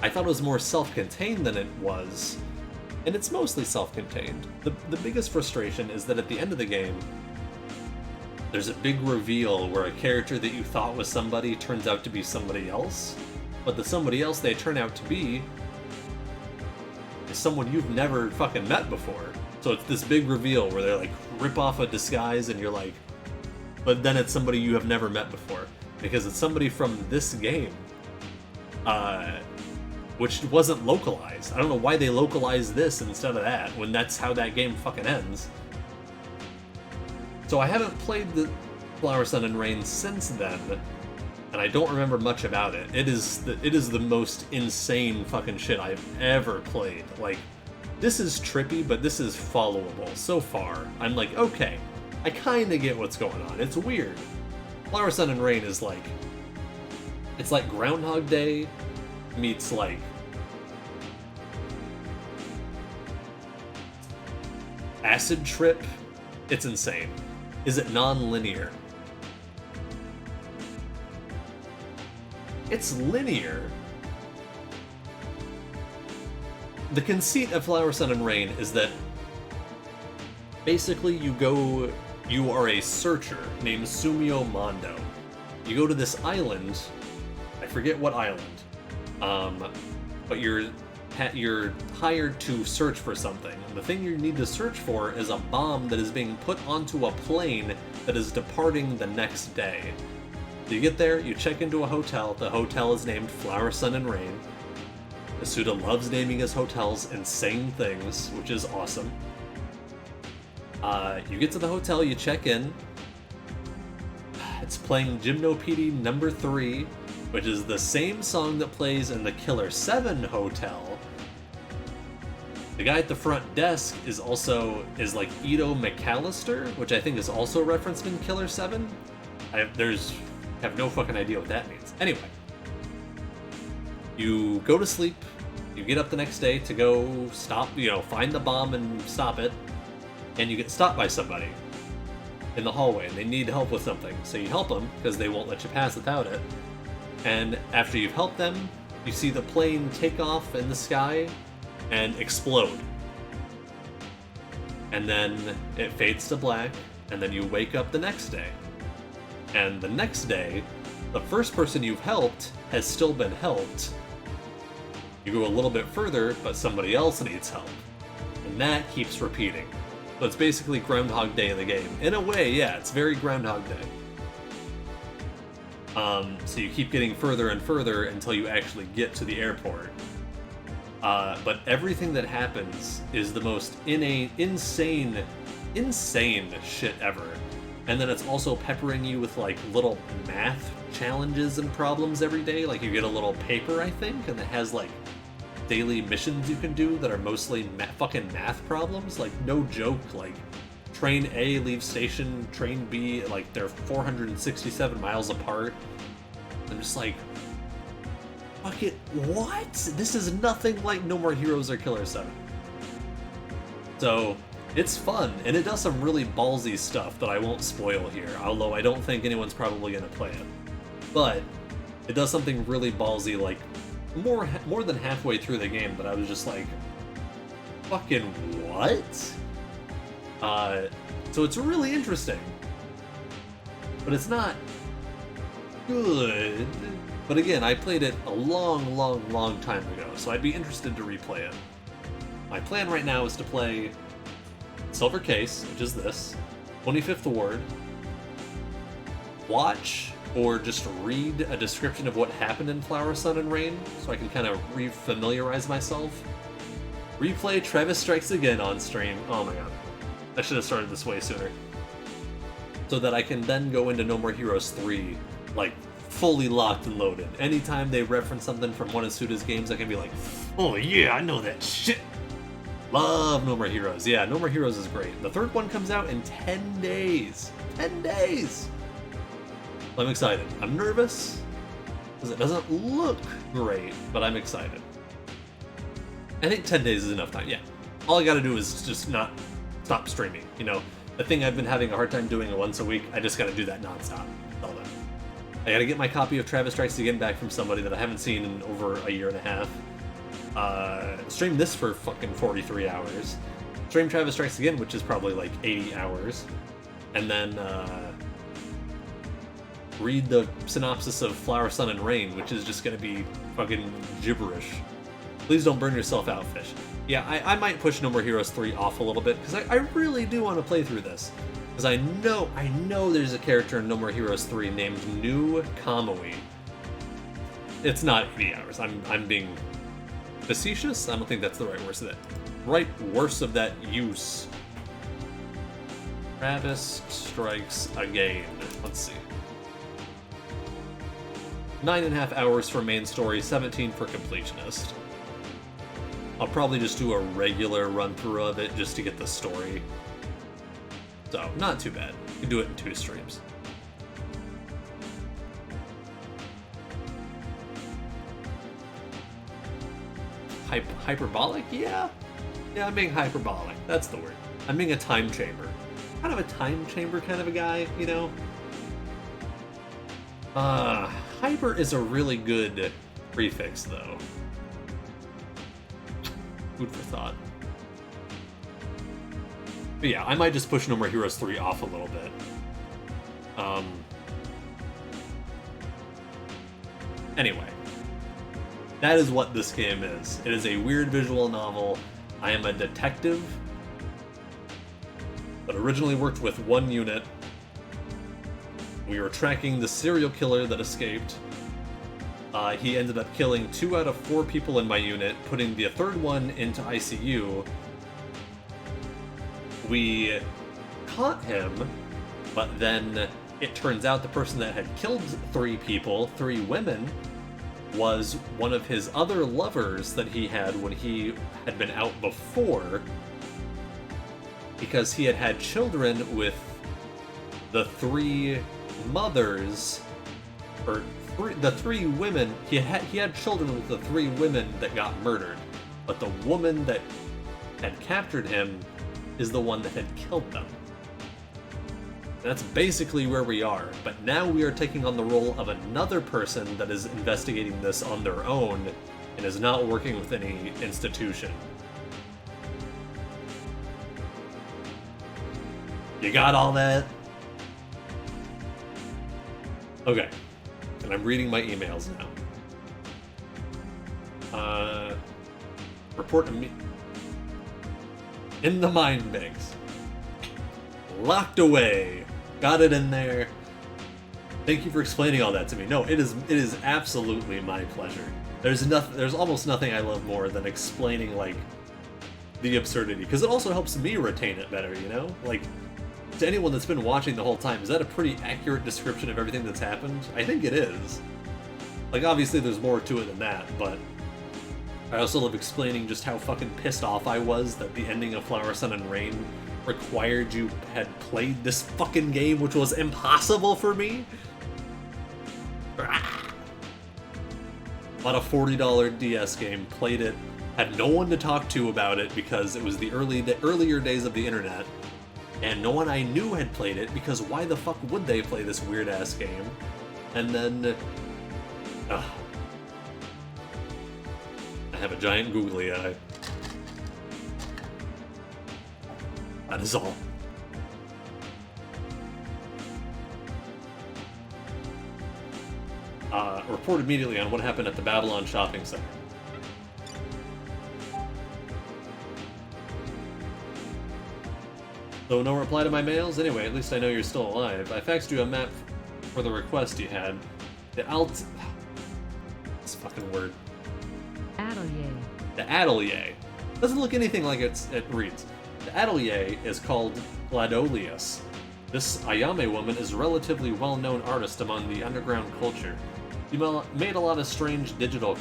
I thought it was more self-contained than it was, and it's mostly self-contained. The biggest frustration is that at the end of the game, there's a big reveal where a character that you thought was somebody turns out to be somebody else, but the somebody else they turn out to be is someone you've never fucking met before. So it's this big reveal where they like rip off a disguise and you're like, but then it's somebody you have never met before because it's somebody from this game, which wasn't localized. I don't know why they localized this instead of that when that's how that game fucking ends. So I haven't played the Flower Sun and Rain since then, and I don't remember much about it. It is the most insane fucking shit I've ever played. Like, this is trippy, but this is followable so far. I'm like, okay, I kind of get what's going on. It's weird. Flower Sun and Rain is like, it's like Groundhog Day meets like Acid Trip. It's insane. Is it non-linear? It's linear. The conceit of Flower Sun and Rain is that basically you are a searcher named Sumio Mondo. You go to this island, I forget what island, but you're hired to search for something. And the thing you need to search for is a bomb that is being put onto a plane that is departing the next day. So you get there, you check into a hotel. The hotel is named Flower Sun and Rain. Asuda loves naming his hotels insane things, which is awesome. You get to the hotel, you check in. It's playing Gymnopedie number 3, which is the same song that plays in the Killer 7 hotel. The guy at the front desk is like Ito McAllister, which I think is also referenced in Killer 7. I have no fucking idea what that means. Anyway, you go to sleep, you get up the next day to go find the bomb and stop it, and you get stopped by somebody in the hallway, and they need help with something. So you help them, because they won't let you pass without it. And after you've helped them, you see the plane take off in the sky and explode. And then it fades to black, and then you wake up the next day. And the next day, the first person you've helped has still been helped. You go a little bit further, but somebody else needs help. And that keeps repeating. So it's basically Groundhog Day in the game. In a way, yeah, it's very Groundhog Day. So you keep getting further and further until you actually get to the airport. But everything that happens is the most insane shit ever. And then it's also peppering you with like little math challenges and problems every day. Like you get a little paper, I think, and it has like daily missions you can do that are mostly fucking math problems. Like no joke, like train A leaves station, train B, like they're 467 miles apart. I'm just like, fuck it, what? This is nothing like No More Heroes or Killer 7. So, it's fun, and it does some really ballsy stuff that I won't spoil here, although I don't think anyone's probably going to play it. But, it does something really ballsy, like, more than halfway through the game, that I was just like, fucking what? So it's really interesting. But it's not good. But again, I played it a long time ago, so I'd be interested to replay it. My plan right now is to play Silver Case, which is this, 25th Ward, watch or just read a description of what happened in Flower, Sun, and Rain so I can kind of re-familiarize myself. Replay Travis Strikes Again on stream. Oh my god. I should have started this way sooner. So that I can then go into No More Heroes 3, like, fully locked and loaded. Anytime they reference something from one of Suda's games, I can be like, oh yeah, I know that shit! Love No More Heroes. Yeah, No More Heroes is great. The third one comes out in 10 days. 10 days! I'm excited. I'm nervous, because it doesn't look great, but I'm excited. I think 10 days is enough time, yeah. All I gotta do is just not stop streaming, you know? The thing I've been having a hard time doing once a week, I just gotta do that nonstop. All that. I gotta get my copy of Travis Strikes Again back from somebody that I haven't seen in over a year and a half. Stream this for fucking 43 hours. Stream Travis Strikes Again, which is probably like 80 hours. And then, read the synopsis of Flower, Sun, and Rain, which is just gonna be fucking gibberish. Please don't burn yourself out, Fish. Yeah, I might push No More Heroes 3 off a little bit, because I really do want to play through this. Because I know there's a character in No More Heroes 3 named New Kamui. It's not 80 hours. I'm being facetious? I don't think that's the right worst of that. Right worst of that use. Travis Strikes Again. Let's see. 9.5 hours for main story, 17 for completionist. I'll probably just do a regular run-through of it just to get the story. So, not too bad. You can do it in 2 streams. Hyperbolic? Yeah. Yeah, I'm being hyperbolic. That's the word. I'm being a time chamber. Kind of a time chamber kind of a guy, you know? Hyper is a really good prefix, though. Food for thought. But yeah, I might just push No More Heroes 3 off a little bit. Anyway. That is what this game is. It is a weird visual novel. I am a detective that originally worked with one unit. We were tracking the serial killer that escaped. He ended up killing 2 out of 4 people in my unit, putting the third one into ICU. We caught him, but then it turns out the person that had killed 3 people, 3 women, was one of his other lovers that he had when he had been out before, because he had had children with the 3 mothers, or the 3 women. He had children with the 3 women that got murdered, but the woman that had captured him is the one that had killed them. That's basically where we are, but now we are taking on the role of another person that is investigating this on their own and is not working with any institution. You got all that? Okay. And I'm reading my emails now. Report to me. In the mind banks. Locked away. Got it in there. Thank you for explaining all that to me. No, it is absolutely my pleasure. There's almost nothing I love more than explaining, like, the absurdity, because it also helps me retain it better, you know? Like, to anyone that's been watching the whole time, is that a pretty accurate description of everything that's happened? I think it is. Like, obviously there's more to it than that, but I also love explaining just how fucking pissed off I was that the ending of Flower, Sun, and Rain required you had played this fucking game, which was impossible for me. Bought a $40 DS game, played it, had no one to talk to about it because it was the earlier days of the internet, and no one I knew had played it because why the fuck would they play this weird ass game? And then I have a giant googly eye. That is all. Report immediately on what happened at the Babylon Shopping Center. So no reply to my mails? Anyway, at least I know you're still alive. I faxed you a map for the request you had. The this fucking word. Atelier. The atelier. Doesn't look anything like it reads. The atelier is called Gladolius. This Ayame woman is a relatively well-known artist among the underground culture. She made a lot of strange digital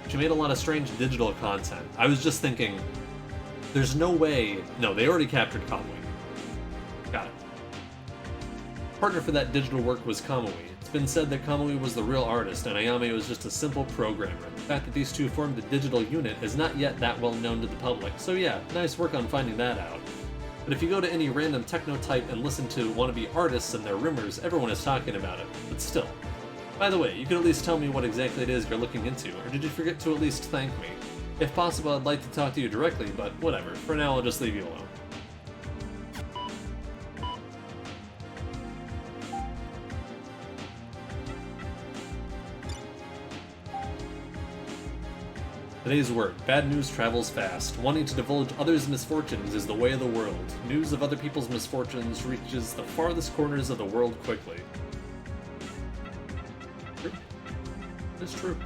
She made a lot of strange digital content. I was just thinking, there's no way... No, they already captured Kamui. Got it. Partner for that digital work was Kamui. It's been said that Kamui was the real artist, and Ayame was just a simple programmer. The fact that these two formed a digital unit is not yet that well known to the public, so yeah, nice work on finding that out. But if you go to any random techno-type and listen to wannabe artists and their rumors, everyone is talking about it. But still. By the way, you could at least tell me what exactly it is you're looking into, or did you forget to at least thank me? If possible, I'd like to talk to you directly, but whatever. For now, I'll just leave you alone. Today's word. Bad news travels fast. Wanting to divulge others' misfortunes is the way of the world. News of other people's misfortunes reaches the farthest corners of the world quickly. It's true.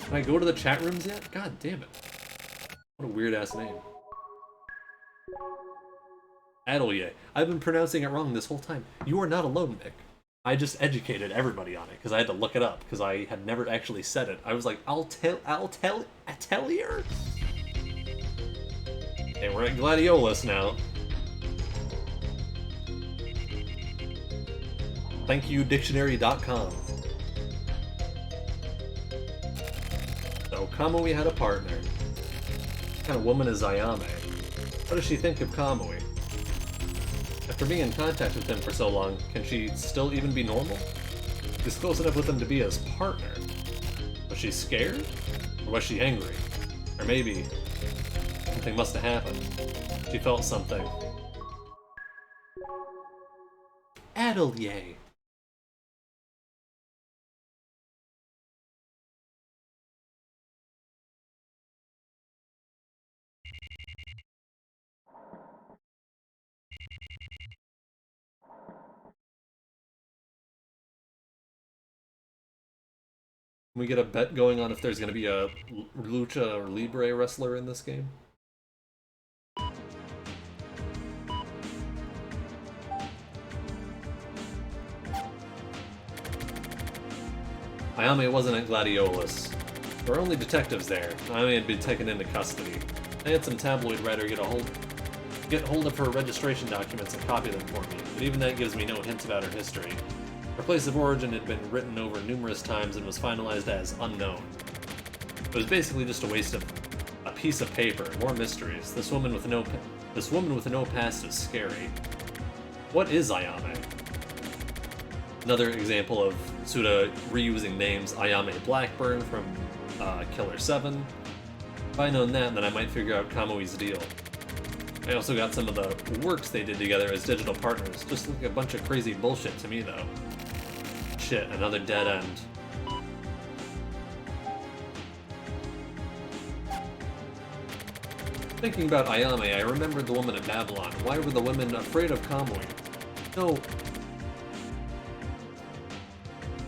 Can I go to the chat rooms yet? God damn it. What a weird ass name. Atelier. I've been pronouncing it wrong this whole time. You are not alone, Nick. I just educated everybody on it because I had to look it up because I had never actually said it. I was like, Atelier? Hey, we're at Gladiolus now. Thank you, dictionary.com. So, Kamui had a partner. What kind of woman is Ayame? What does she think of Kamui? After being in contact with him for so long, can she still even be normal? She's close enough with him to be his partner. Was she scared? Or was she angry? Or maybe something must have happened. She felt something. Atelier. Can we get a bet going on if there's going to be a Lucha or Libre wrestler in this game? Ayame wasn't at Gladiolus. There were only detectives there. Ayame had been taken into custody. I had some tabloid writer get hold of her registration documents and copy them for me, but even that gives me no hints about her history. Her place of origin had been written over numerous times and was finalized as unknown. It was basically just a waste of a piece of paper, more mysteries. This woman with no past is scary. What is Ayame? Another example of Suda reusing names, Ayame Blackburn from Killer 7. If I'd known that, then I might figure out Kamui's deal. I also got some of the works they did together as digital partners. Just like a bunch of crazy bullshit to me, though. Shit, another dead end. Thinking about Ayame, I remembered the woman at Babylon. Why were the women afraid of Kamui? No.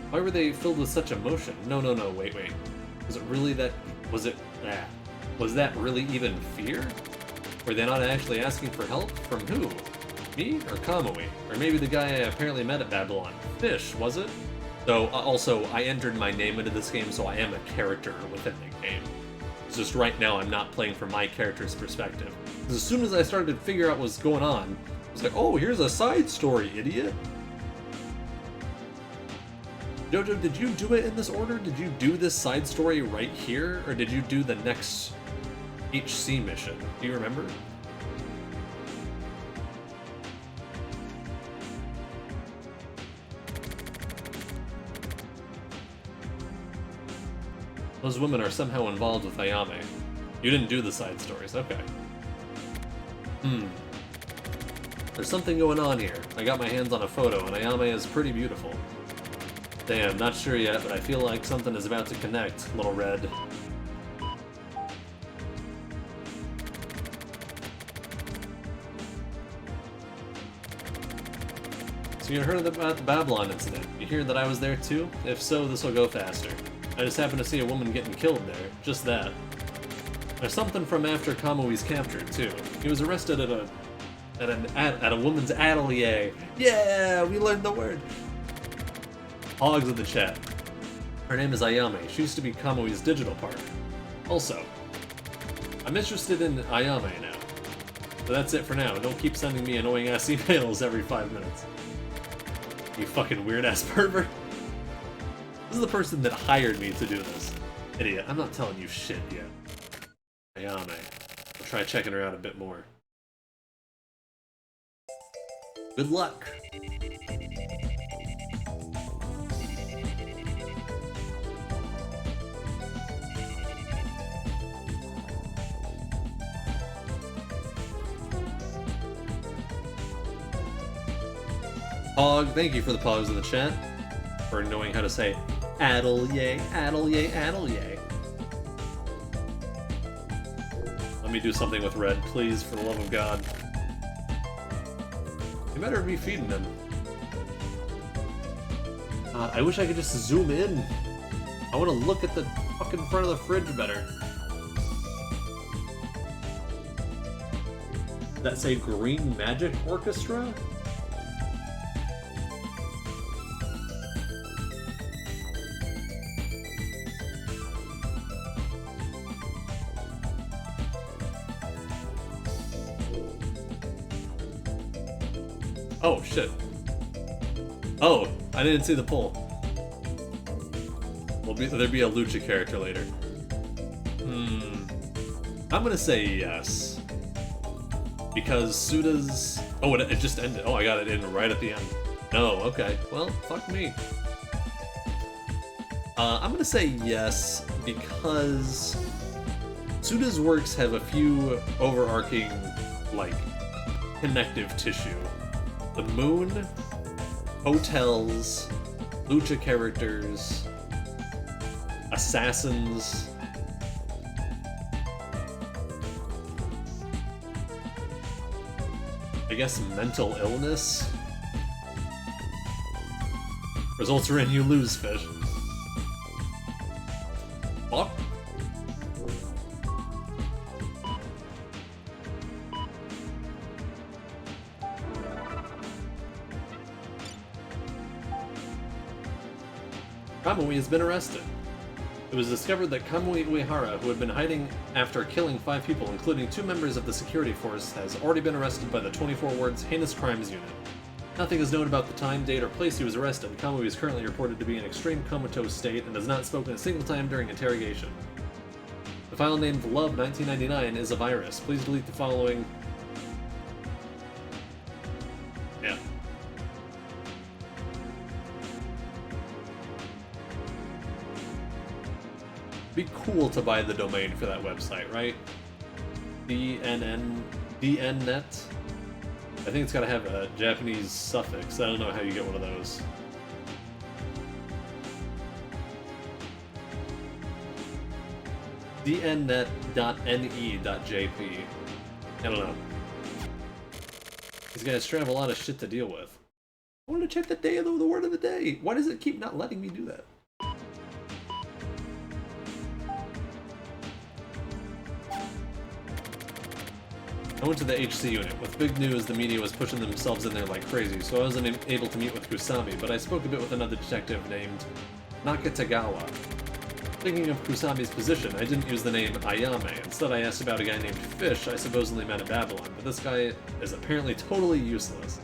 Why were they filled with such emotion? No, wait. Was it really that... Was that really even fear? Were they not actually asking for help? From who? Me or Kamui? Or maybe the guy I apparently met at Babylon. Fish, was it? Though, also, I entered my name into this game, so I am a character within the game. It's just right now I'm not playing from my character's perspective. Because as soon as I started to figure out what's going on, I was like, oh, here's a side story, idiot! Jojo, did you do it in this order? Did you do this side story right here? Or did you do the next HC mission? Do you remember? Those women are somehow involved with Ayame. You didn't do the side stories, okay. There's something going on here. I got my hands on a photo, and Ayame is pretty beautiful. Damn, not sure yet, but I feel like something is about to connect, Little Red. So you heard about the Babylon incident. You hear that I was there too? If so, this will go faster. I just happened to see a woman getting killed there. Just that. There's something from after Kamui's capture too. He was arrested at a woman's atelier. Yeah, we learned the word. Hogs in the chat. Her name is Ayame. She used to be Kamui's digital partner. Also, I'm interested in Ayame now. But that's it for now. Don't keep sending me annoying ass emails every 5 minutes. You fucking weird ass pervert. This is the person that hired me to do this. Idiot. I'm not telling you shit yet. Ayame. I'll try checking her out a bit more. Good luck. Pog, thank you for the pogs in the chat. For knowing how to say atelier, atelier, atelier. Let me do something with Red, please, for the love of God. You better be feeding him. I wish I could just zoom in. I want to look at the fucking front of the fridge better. Does that say Green Magic Orchestra? Oh, shit. Oh, I didn't see the poll. There'll be a Lucha character later. I'm gonna say yes. Because Suda's... Oh, it just ended. Oh, I got it in right at the end. No, okay. Well, fuck me. I'm gonna say yes, because Suda's works have a few overarching, like, connective tissue. The moon, hotels, lucha characters, assassins. I guess mental illness. Results are in, you lose, fish. Fuck. Kamui has been arrested. It was discovered that Kamui Uehara, who had been hiding after killing 5 people, including 2 members of the security force, has already been arrested by the 24 Wards Heinous Crimes Unit. Nothing is known about the time, date, or place he was arrested. Kamui is currently reported to be in extreme comatose state and has not spoken a single time during interrogation. The file named Love 1999 is a virus. Please delete the following. Yeah. Be cool to buy the domain for that website, right? DNNet? I think it's gotta have a Japanese suffix. I don't know how you get one of those. dnnet.ne.jp. I don't know. These guys sure have a lot of shit to deal with. I want to check the day of the word of the day. Why does it keep not letting me do that? I went to the HC unit. With big news, the media was pushing themselves in there like crazy, so I wasn't able to meet with Kusami, but I spoke a bit with another detective named Nakatagawa. Thinking of Kusami's position, I didn't use the name Ayame. Instead, I asked about a guy named Fish I supposedly met at Babylon, but this guy is apparently totally useless.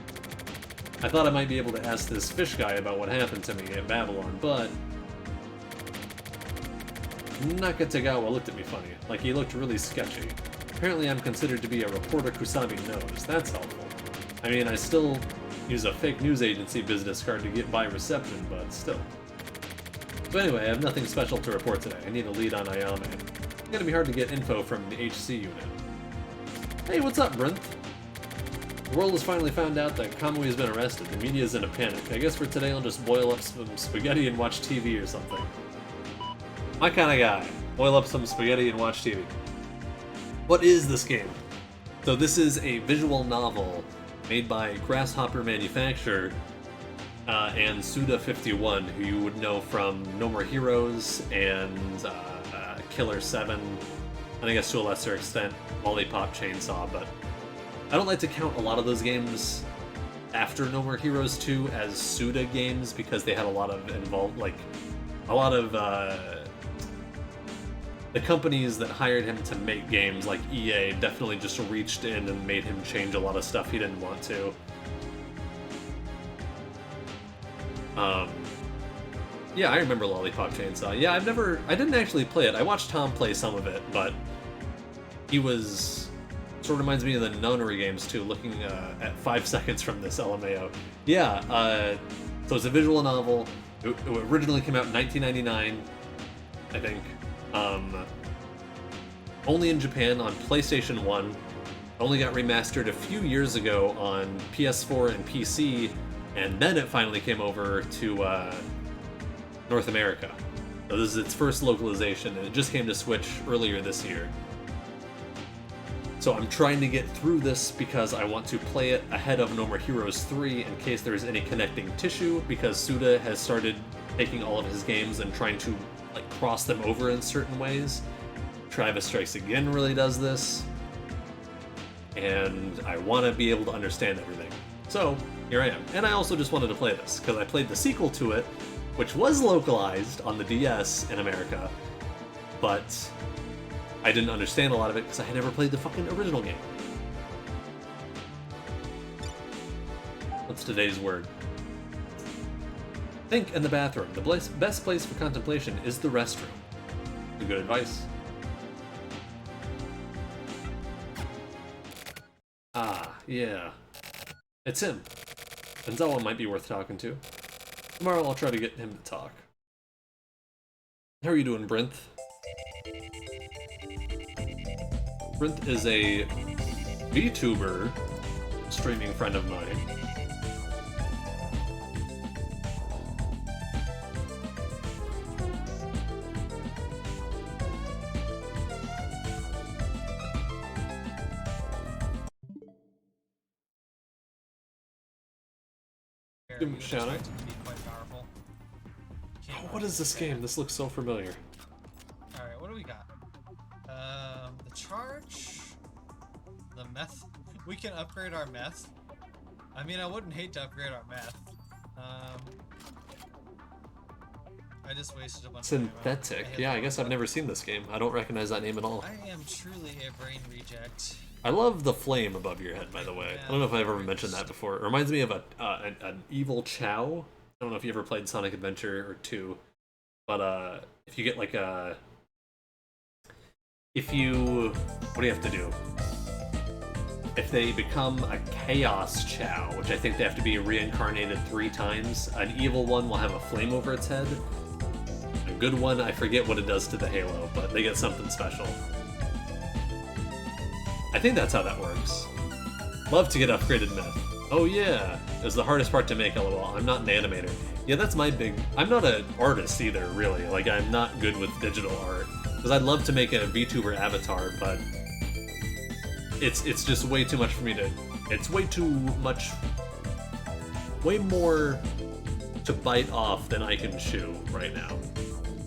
I thought I might be able to ask this Fish guy about what happened to me at Babylon, but Nakatagawa looked at me funny, like he looked really sketchy. Apparently I'm considered to be a reporter Kusami knows. That's helpful. I mean, I still use a fake news agency business card to get by reception, but still. So anyway, I have nothing special to report today. I need a lead on Ayame. It's gonna be hard to get info from the HC unit. Hey, what's up, Brinth? The world has finally found out that Kamui has been arrested. The media is in a panic. I guess for today I'll just boil up some spaghetti and watch TV or something. My kind of guy. Boil up some spaghetti and watch TV. What is this game? So this is a visual novel made by Grasshopper Manufacture and Suda51, who you would know from No More Heroes and Killer 7, and I guess to a lesser extent Lollipop Chainsaw, but I don't like to count a lot of those games after No More Heroes 2 as Suda games because they had a lot of the companies that hired him to make games, like EA, definitely just reached in and made him change a lot of stuff he didn't want to. Yeah, I remember Lollipop Chainsaw. Yeah, I didn't actually play it. I watched Tom play some of it, but he was... Sort of reminds me of the Nonary games, too, looking at 5 seconds from this LMAO. Yeah, so it's a visual novel. It originally came out in 1999, I think. Only in Japan on PlayStation 1. Only got remastered a few years ago on PS4 and PC, and then it finally came over to North America. So this is its first localization, and it just came to Switch earlier this year. So I'm trying to get through this because I want to play it ahead of No More Heroes 3 in case there's any connecting tissue, because Suda has started taking all of his games and trying to like cross them over in certain ways. Travis Strikes Again really does this, and I want to be able to understand everything. So here I am, and I also just wanted to play this because I played the sequel to it, which was localized on the DS in America, but I didn't understand a lot of it because I had never played the fucking original game. What's today's word? Think in the bathroom. The best place for contemplation is the restroom. Good advice. Ah, yeah. It's him. Enzawa might be worth talking to. Tomorrow I'll try to get him to talk. How are you doing, Brinth? Brinth is a VTuber, streaming friend of mine. Give him a shout out. Oh, what is this game? This looks so familiar. Alright, what do we got? The charge, the meth. We can upgrade our meth. I mean, I wouldn't hate to upgrade our meth. I just wasted a bunch of Synthetic. Yeah, I guess I've never seen this game. I don't recognize that name at all. I am truly a brain reject. I love the flame above your head, by the way. I don't know if I've ever mentioned that before. It reminds me of an evil Chow. I don't know if you ever played Sonic Adventure or 2, but if you get like a... What do you have to do? If they become a Chaos Chow, which I think they have to be reincarnated 3 times, an evil one will have a flame over its head. A good one, I forget what it does to the halo, but they get something special. I think that's how that works. Love to get upgraded meth. Oh yeah, it was the hardest part to make, lol. I'm not an animator. Yeah, that's my big... I'm not an artist either, really. Like, I'm not good with digital art. Because I'd love to make a VTuber avatar, but... It's just way too much for me to... It's way too much... Way more to bite off than I can chew right now.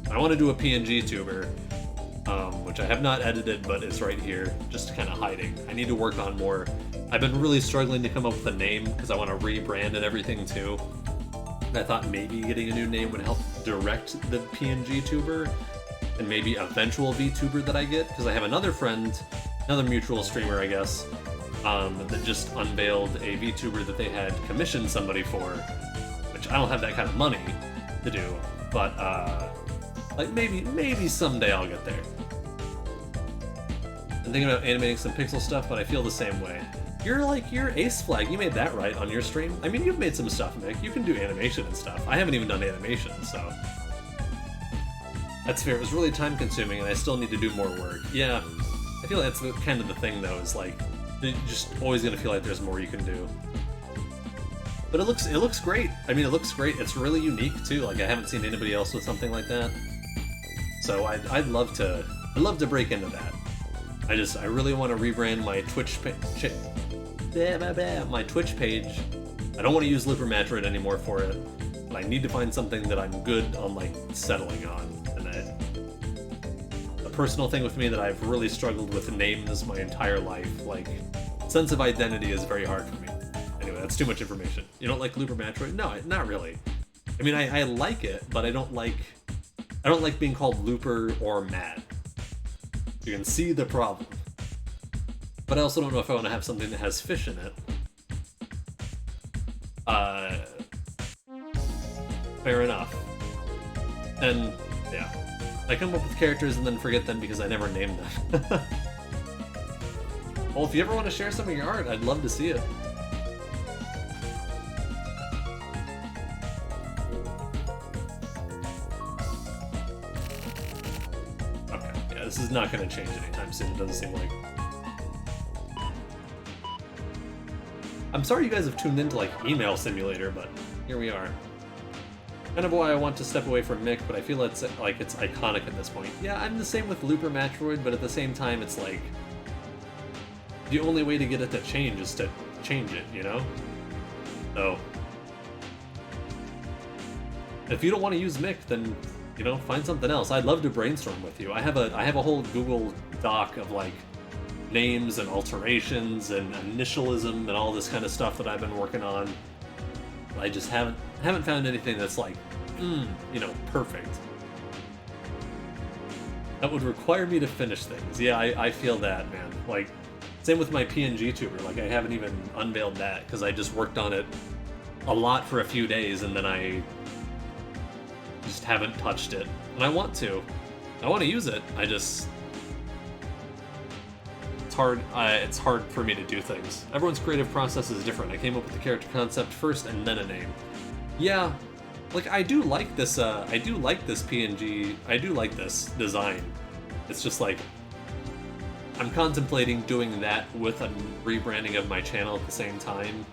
I want to do a PNG tuber, which I have not edited, but it's right here, just kind of hiding. I need to work on more. I've been really struggling to come up with a name, because I want to rebrand and everything too. And I thought maybe getting a new name would help direct the PNG tuber, and maybe eventual VTuber that I get, because I have another friend, another mutual streamer, I guess, that just unveiled a VTuber that they had commissioned somebody for, which I don't have that kind of money to do, but like maybe someday I'll get there. I'm thinking about animating some pixel stuff, but I feel the same way. You're Ace Flag, you made that right on your stream. I mean, you've made some stuff, Nick. You can do animation and stuff. I haven't even done animation, so... That's fair. It was really time consuming, and I still need to do more work. Yeah, I feel like that's kind of the thing, though, is like, you're just always gonna feel like there's more you can do. But it looks great. I mean, it looks great. It's really unique too. Like I haven't seen anybody else with something like that. So I'd love to break into that. I really want to rebrand my Twitch page. My Twitch page. I don't want to use Looper Metroid anymore for it. But I need to find something that I'm good on, like, settling on. And a personal thing with me that I've really struggled with names my entire life. Like, sense of identity is very hard for me. Anyway, that's too much information. You don't like Looper Metroid? No, not really. I mean, I like it, but I don't like being called Looper or Matt. You can see the problem. But I also don't know if I want to have something that has fish in it. Fair enough. And, yeah. I come up with characters and then forget them because I never named them. Well, if you ever want to share some of your art, I'd love to see it. Okay, yeah, this is not going to change anytime soon, it doesn't seem like. I'm sorry you guys have tuned into, like, Email Simulator, but here we are. Kind of why I want to step away from Mick, but I feel it's iconic at this point. Yeah, I'm the same with Looper Metroid, but at the same time, it's like the only way to get it to change is to change it, you know? So if you don't want to use Mick, then, you know, find something else. I'd love to brainstorm with you. I have a whole Google Doc of, like, names and alterations and initialism and all this kind of stuff that I've been working on. I just haven't found anything that's like, you know, perfect. That would require me to finish things. Yeah, I feel that, man. Like, same with my PNG tuber. Like, I haven't even unveiled that because I just worked on it a lot for a few days and then I just haven't touched it. And I want to. I want to use it. I just... It's hard for me to do things. Everyone's creative process is different. I came up with the character concept first and then a name. Yeah, like I do like this PNG. I do like this design. It's just like I'm contemplating doing that with a rebranding of my channel at the same time.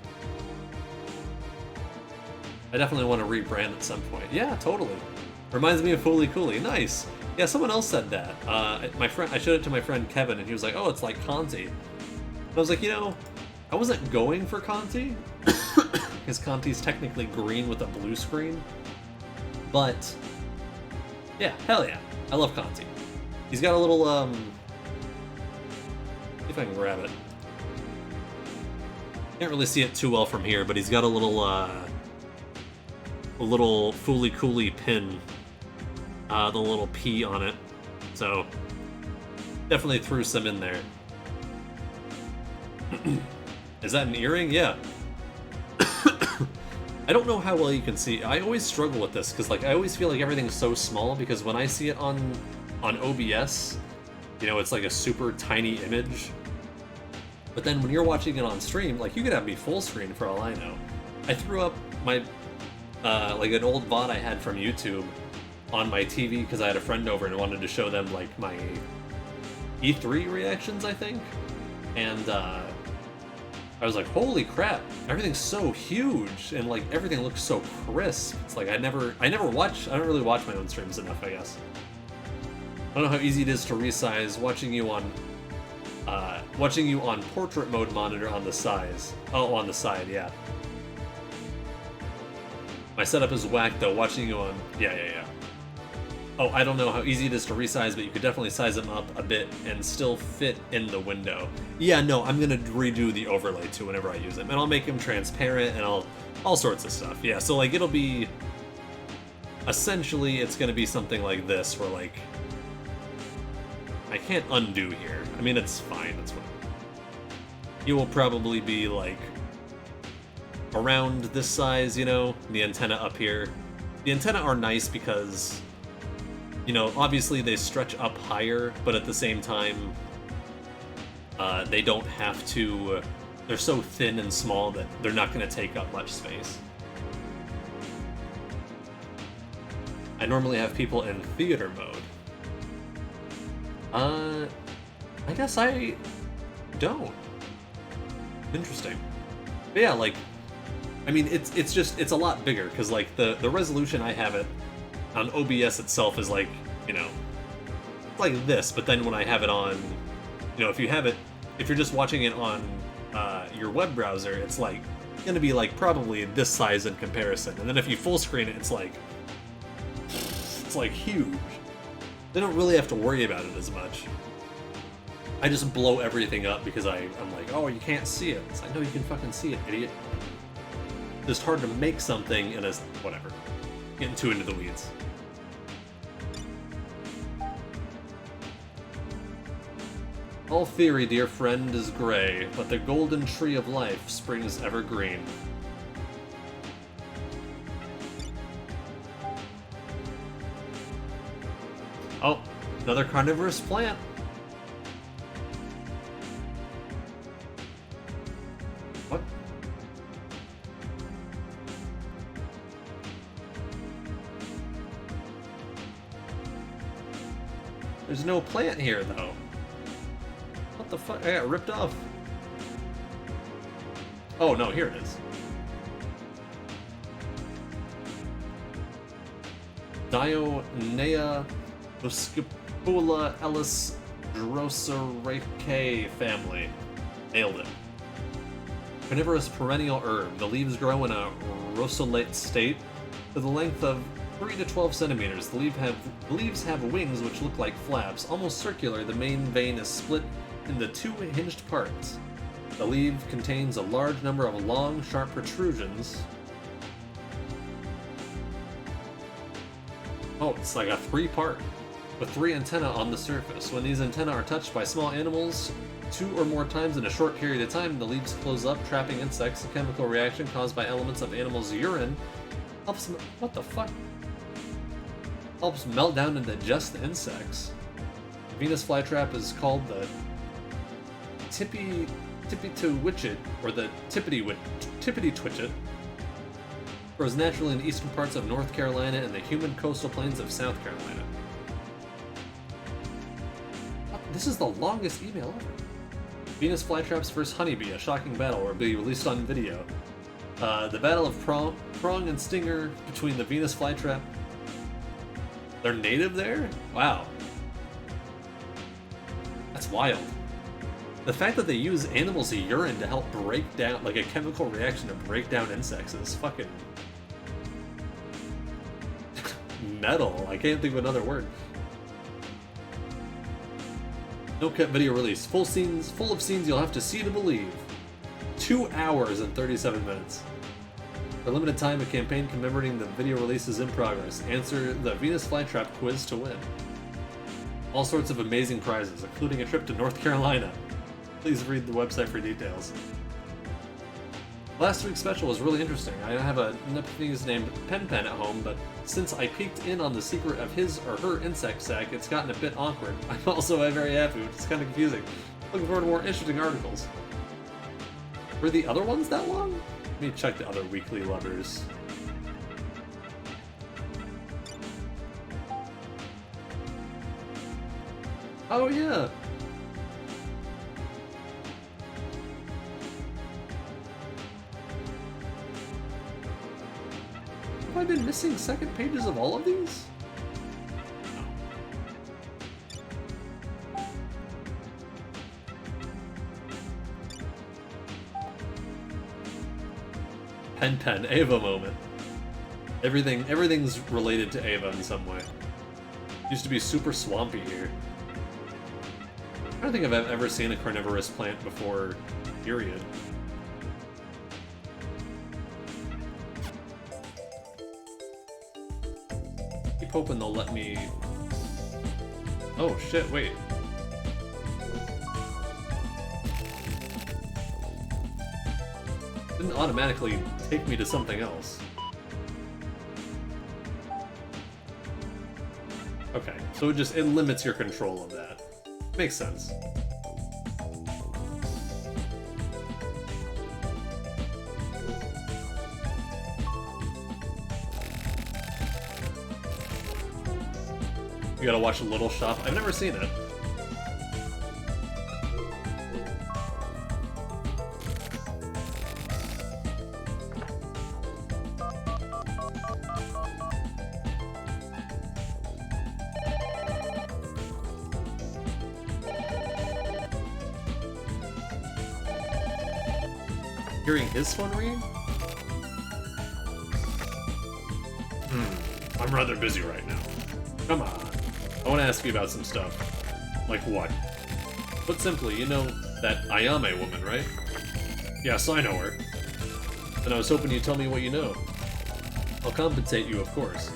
I definitely want to rebrand at some point. Yeah, totally. Reminds me of Fooly Cooly. Nice. Yeah, someone else said that. My friend, I showed it to my friend Kevin, and he was like, "Oh, it's like Conti." And I was like, you know, I wasn't going for Conti, because Conti's technically green with a blue screen. But yeah, hell yeah, I love Conti. He's got a little see if I can grab it. Can't really see it too well from here, but he's got a little Fooly Cooly pin. The little P on it. So, definitely threw some in there. Is that an earring? Yeah. I don't know how well you can see. I always struggle with this, because like I always feel like everything's so small, because when I see it on OBS, you know, it's like a super tiny image. But then when you're watching it on stream, like you could have me full screen for all I know. I threw up my, like an old VOD I had from YouTube on my TV because I had a friend over and wanted to show them like my E3 reactions, I think. And I was like, holy crap, everything's so huge and like everything looks so crisp. It's like I don't really watch my own streams enough, I guess. I don't know how easy it is to resize watching you on portrait mode monitor on the size. Oh, on the side, yeah. My setup is whack though, watching you on yeah. Oh, I don't know how easy it is to resize, but you could definitely size them up a bit and still fit in the window. Yeah, no, I'm gonna redo the overlay too whenever I use them, and I'll make them transparent and all sorts of stuff. Yeah, so like it'll be essentially it's gonna be something like this, where like I can't undo here. I mean, it's fine. It's fine. You will probably be like around this size, you know, the antenna up here. The antenna are nice because, you know, obviously they stretch up higher, but at the same time, they don't have to, they're so thin and small that they're not going to take up much space. I normally have people in theater mode. I guess I don't. Interesting. But yeah, like, I mean, it's a lot bigger because like the resolution I have it on OBS itself is like, you know, like this. But then when I have it on, you know, if you're just watching it on your web browser, it's like gonna be like probably this size in comparison. And then if you full screen it, it's like huge. They don't really have to worry about it as much. I just blow everything up because I'm like, oh, you can't see it. It's like, no, you can fucking see it, idiot. It's just hard to make something in a whatever. Getting too into the weeds. All theory, dear friend, is gray, but the golden tree of life springs evergreen. Oh, another carnivorous plant. What? There's no plant here, though. What the fuck? I got ripped off. Oh, no, here it is. Dionea Muscipula Ellis Droseraceae family. Nailed it. Carnivorous perennial herb. The leaves grow in a rossolate state to the length of 3 to 12 centimeters. The leaves have wings which look like flaps. Almost circular, the main vein is split into 2 hinged parts. The leaf contains a large number of long, sharp protrusions. Oh, it's like a 3-part, with 3 antennae on the surface. When these antennae are touched by small animals 2 or more times in a short period of time, the leaves close up, trapping insects. A chemical reaction caused by elements of animals' urine helps... What the fuck? Helps melt down and digest the insects. The Venus flytrap is called the Tippity-twitchet, or the Tippity-twitchet. Grows naturally in the eastern parts of North Carolina and the humid coastal plains of South Carolina. This is the longest email ever. Venus flytraps vs. honeybee, a shocking battle will be released on video. The battle of prong and stinger between the Venus flytrap. They're native there? Wow. That's wild. The fact that they use animals' urine to help break down, like a chemical reaction to break down insects is fucking... metal. I can't think of another word. No-cut video release. Full of scenes you'll have to see to believe. 2 hours and 37 minutes. For a limited time, a campaign commemorating the video release is in progress. Answer the Venus flytrap quiz to win. All sorts of amazing prizes, including a trip to North Carolina. Please read the website for details. Last week's special was really interesting. I have a Neptune named Pen Pen at home, but since I peeked in on the secret of his or her insect sack, it's gotten a bit awkward. I'm also very happy, which is kind of confusing. Looking forward to more interesting articles. Were the other ones that long? Let me check the other weekly lovers. Oh yeah! Have I been missing second pages of all of these? Pen Pen, Ava moment. Everything's related to Ava in some way. Used to be super swampy here. I don't think I've ever seen a carnivorous plant before, period. Keep hoping they'll let me... Oh shit, wait. Didn't automatically take me to something else. Okay, so it limits your control of that. Makes sense. You gotta watch Little Shop. I've never seen it. hearing his phone ring? I'm rather busy right now. Come on. I want to ask you about some stuff. Like what? Put simply, you know that Ayame woman, right? Yes, I know her. And I was hoping you'd tell me what you know. I'll compensate you, of course.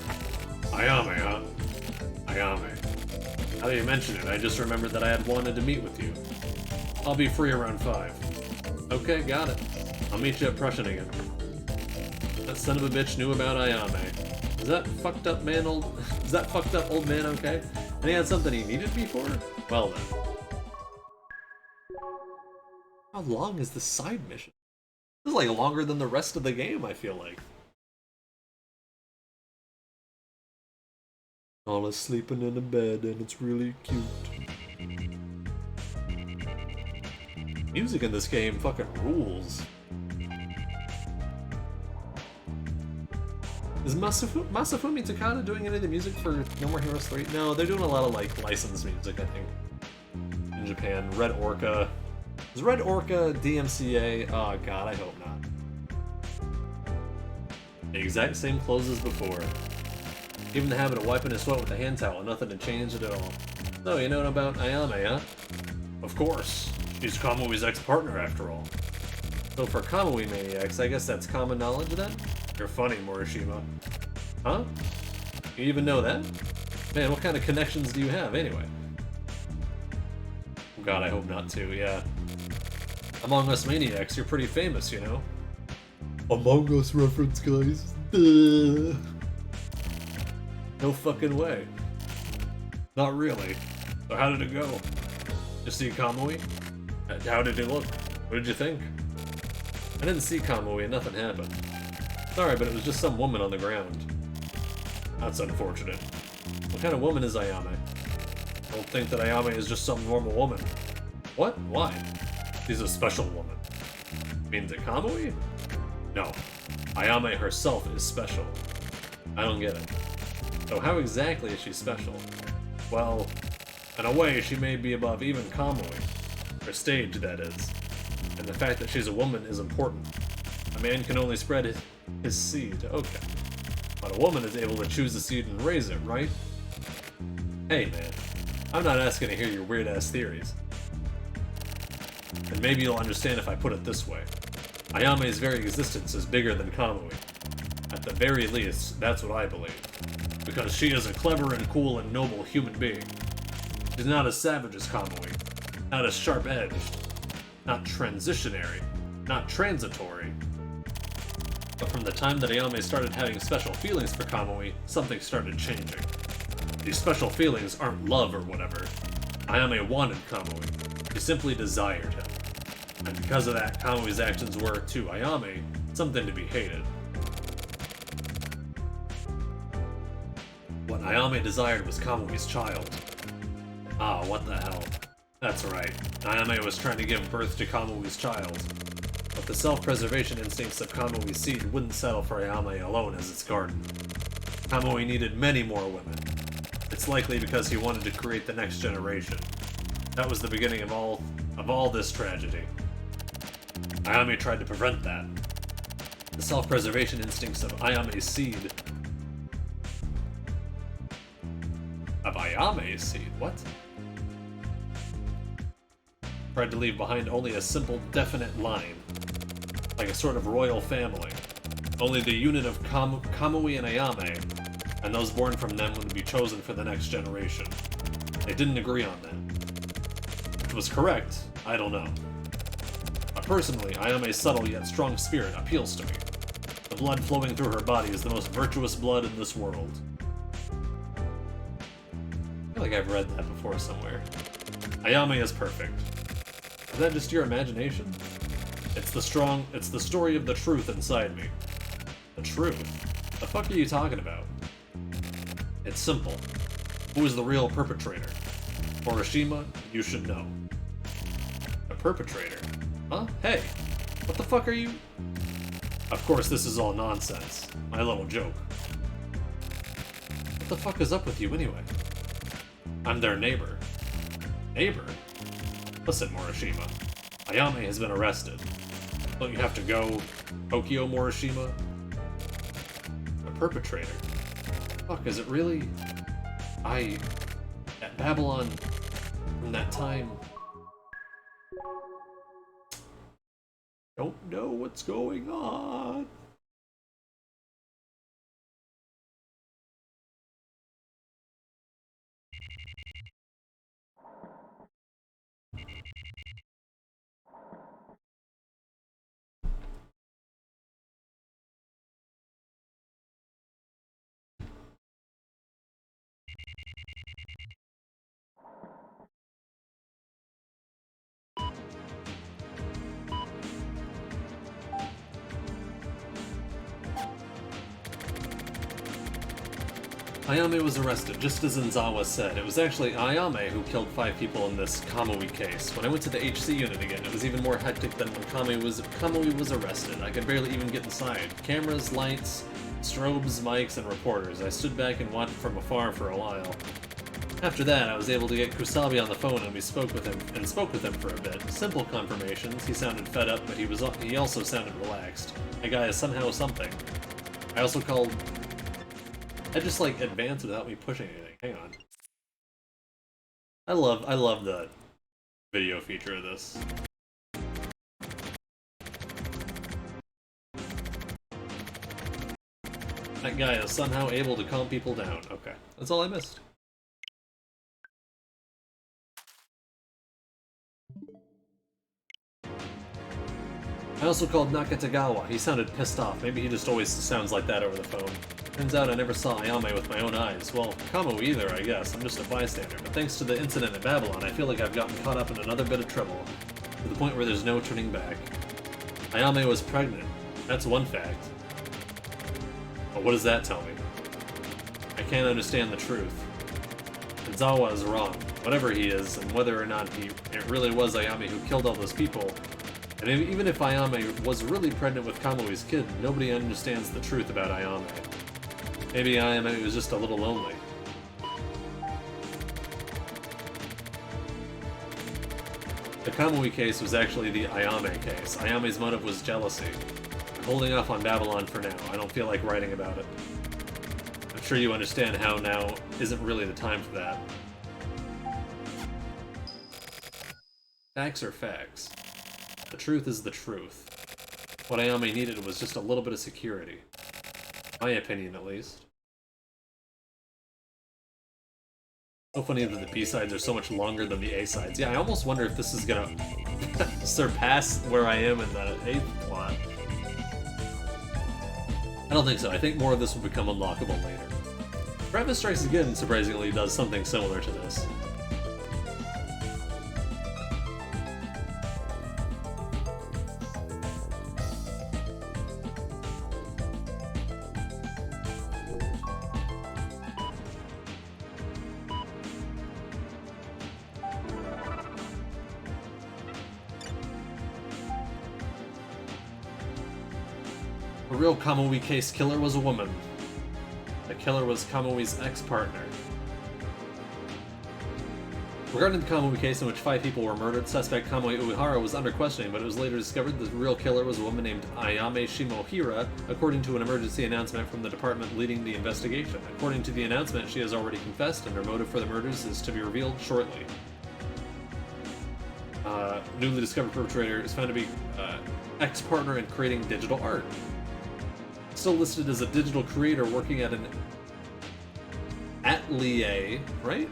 Ayame, huh? Ayame. Now that you mention it, I just remembered that I had wanted to meet with you. I'll be free around 5. Okay, got it. I'll meet you at Prussian again. That son of a bitch knew about Ayame. Is that fucked up old man okay? And he had something he needed me for? Well then. How long is this side mission? This is like longer than the rest of the game, I feel like. All is sleeping in a bed and it's really cute. Music in this game fucking rules. Is Masafumi Takada doing any of the music for No More Heroes 3? No, they're doing a lot of like licensed music, I think. In Japan. Red Orca. Is Red Orca DMCA? Oh god, I hope not. The exact same clothes as before. Even the habit of wiping his sweat with a hand towel, nothing had changed at all. So, you know about Ayame, huh? Of course. She's Kamui's ex-partner, after all. So for Kamui maniacs, I guess that's common knowledge then? You're funny, Morishima. Huh? You even know that? Man, what kind of connections do you have, anyway? Oh god, I hope not too, yeah. Among Us maniacs, you're pretty famous, you know? Among Us reference, guys. Duh. No fucking way. Not really. So how did it go? You see Kamui? How did it look? What did you think? I didn't see Kamui and nothing happened. Sorry, but it was just some woman on the ground. That's unfortunate. What kind of woman is Ayame? I don't think that Ayame is just some normal woman. What? Why? She's a special woman. Means it Kamui? No. Ayame herself is special. I don't get it. So how exactly is she special? Well, in a way, she may be above even Kamui. Her stage, that is. And the fact that she's a woman is important. A man can only spread his seed, okay. But a woman is able to choose the seed and raise it, right? Hey man, I'm not asking to hear your weird-ass theories. And maybe you'll understand if I put it this way. Ayame's very existence is bigger than Kamui. At the very least, that's what I believe. Because she is a clever and cool and noble human being. She's not as savage as Kamui, not as sharp-edged, not transitionary, not transitory. But from the time that Ayame started having special feelings for Kamui, something started changing. These special feelings aren't love or whatever. Ayame wanted Kamui. She simply desired him. And because of that, Kamui's actions were, to Ayame, something to be hated. What Ayame desired was Kamui's child. Ah, what the hell. That's right. Ayame was trying to give birth to Kamui's child. But the self-preservation instincts of Kamui's seed wouldn't settle for Ayame alone as its garden. Kamui needed many more women. It's likely because he wanted to create the next generation. That was the beginning of all this tragedy. Ayame tried to prevent that. The self-preservation instincts of Ayame's seed... Of Ayame's seed? What? Tried to leave behind only a simple, definite line. Like a sort of royal family. Only the unit of Kamui and Ayame, and those born from them would be chosen for the next generation. They didn't agree on that. Which was correct, I don't know. But personally, Ayame's subtle yet strong spirit appeals to me. The blood flowing through her body is the most virtuous blood in this world. I feel like I've read that before somewhere. Ayame is perfect. Is that just your imagination? It's the story of the truth inside me. The truth? The fuck are you talking about? It's simple. Who is the real perpetrator? Morishima, you should know. A perpetrator? Huh? Hey! What the fuck are you... Of course this is all nonsense. My little joke. What the fuck is up with you anyway? I'm their neighbor. Neighbor? Listen, Morishima. Ayame has been arrested. Don't you have to go Tokyo Morishima? A perpetrator. Fuck, is it really? At Babylon, from that time, don't know what's going on. Ayame was arrested, just as Enzawa said. It was actually Ayame who killed 5 people in this Kamui case. When I went to the HC unit again, it was even more hectic than when Kamui was arrested. I could barely even get inside. Cameras, lights, strobes, mics, and reporters. I stood back and watched from afar for a while. After that, I was able to get Kusabi on the phone and we spoke with him for a bit. Simple confirmations. He sounded fed up, but he also sounded relaxed. That guy is somehow something. I also called... I just like advanced without me pushing anything. Hang on. I love the video feature of this. That guy is somehow able to calm people down. Okay, that's all I missed. I also called Nakatagawa. He sounded pissed off. Maybe he just always sounds like that over the phone. Turns out I never saw Ayame with my own eyes. Well, Kamui either, I guess. I'm just a bystander. But thanks to the incident at Babylon, I feel like I've gotten caught up in another bit of trouble, to the point where there's no turning back. Ayame was pregnant. That's one fact. But what does that tell me? I can't understand the truth. Enzawa is wrong. Whatever he is, and whether or not it really was Ayame who killed all those people, and even if Ayame was really pregnant with Kamui's kid, nobody understands the truth about Ayame. Maybe Ayame was just a little lonely. The Kamui case was actually the Ayame case. Ayame's motive was jealousy. I'm holding off on Babylon for now. I don't feel like writing about it. I'm sure you understand how now isn't really the time for that. Facts are facts. The truth is the truth. What Ayame needed was just a little bit of security. My opinion, at least. So funny that the B-sides are so much longer than the A-sides. Yeah, I almost wonder if this is gonna surpass where I am in the 8th plot. I don't think so. I think more of this will become unlockable later. Rabbit Strikes Again, surprisingly, does something similar to this. The real Kamui case killer was a woman. The killer was Kamui's ex-partner. Regarding the Kamui case in which 5 people were murdered, suspect Kamui Uehara was under questioning, but it was later discovered the real killer was a woman named Ayame Shimohira, according to an emergency announcement from the department leading the investigation. According to the announcement, she has already confessed, and her motive for the murders is to be revealed shortly. Newly discovered perpetrator is found to be ex-partner in creating digital art. Still listed as a digital creator working at an atelier, right?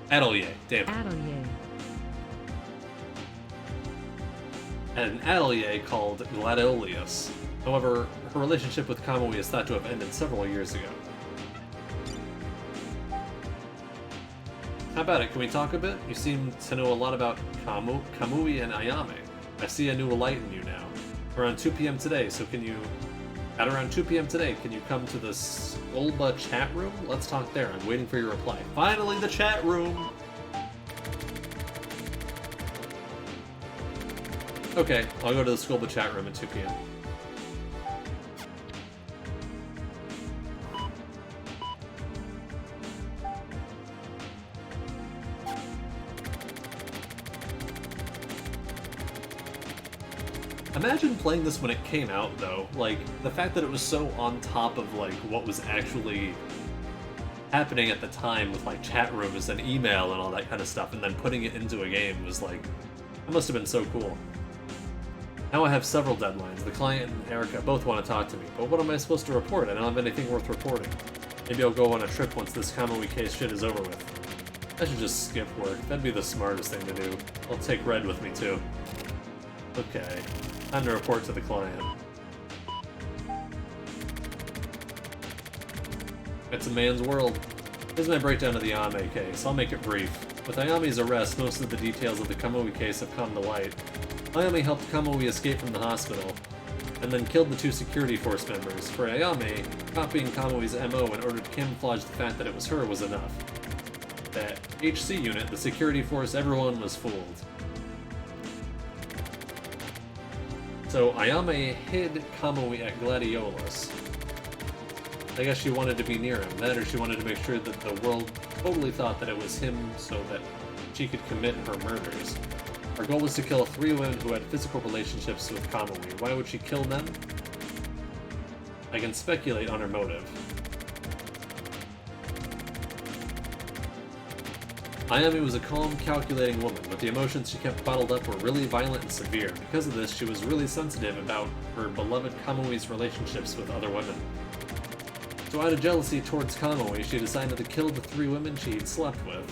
Atelier, damn it. Atelier. At an atelier called Gladiolus. However, her relationship with Kamui is thought to have ended several years ago. How about it? Can we talk a bit? You seem to know a lot about Kamui and Ayame. I see a new light in you now. Around 2 p.m. today, so at around 2 p.m. today, can you come to the Skolba chat room? Let's talk there. I'm waiting for your reply. Finally, the chat room! Okay, I'll go to the Skolba chat room at 2 p.m. Imagine playing this when it came out, though. Like, the fact that it was so on top of, like, what was actually happening at the time with, like, chat rooms and email and all that kind of stuff, and then putting it into a game was, like, that must have been so cool. Now I have several deadlines. The client and Erica both want to talk to me, but what am I supposed to report? I don't have anything worth reporting. Maybe I'll go on a trip once this Kamui case shit is over with. I should just skip work. That'd be the smartest thing to do. I'll take Red with me, too. Okay. Time to report to the client. It's a man's world. Here's my breakdown of the Ayame case. I'll make it brief. With Ayame's arrest, most of the details of the Kamui case have come to light. Ayame helped Kamui escape from the hospital, and then killed the 2 security force members. For Ayame, copying Kamui's MO in order to camouflage the fact that it was her was enough. That HC unit, the security force, everyone was fooled. So Ayame hid Kamui at Gladiolus. I guess she wanted to be near him. That or she wanted to make sure that the world totally thought that it was him so that she could commit her murders. Her goal was to kill 3 women who had physical relationships with Kamui. Why would she kill them? I can speculate on her motive. Ayame was a calm, calculating woman, but the emotions she kept bottled up were really violent and severe. Because of this, she was really sensitive about her beloved Kamui's relationships with other women. So out of jealousy towards Kamui, she decided to kill the 3 women she had slept with.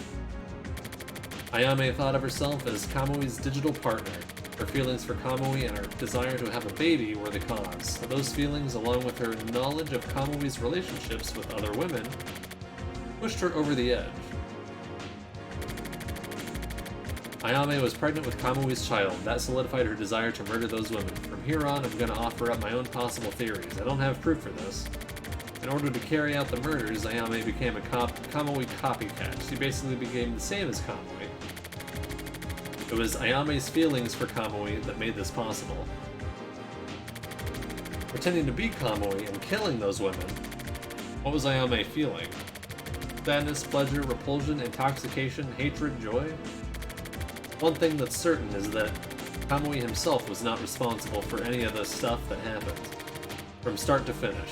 Ayame thought of herself as Kamui's digital partner. Her feelings for Kamui and her desire to have a baby were the cause. Those feelings, along with her knowledge of Kamui's relationships with other women, pushed her over the edge. Ayame was pregnant with Kamui's child. That solidified her desire to murder those women. From here on, I'm going to offer up my own possible theories. I don't have proof for this. In order to carry out the murders, Ayame became a Kamui copycat. She basically became the same as Kamui. It was Ayame's feelings for Kamui that made this possible. Pretending to be Kamui and killing those women, what was Ayame feeling? Sadness, pleasure, repulsion, intoxication, hatred, joy? One thing that's certain is that Kamui himself was not responsible for any of the stuff that happened, from start to finish.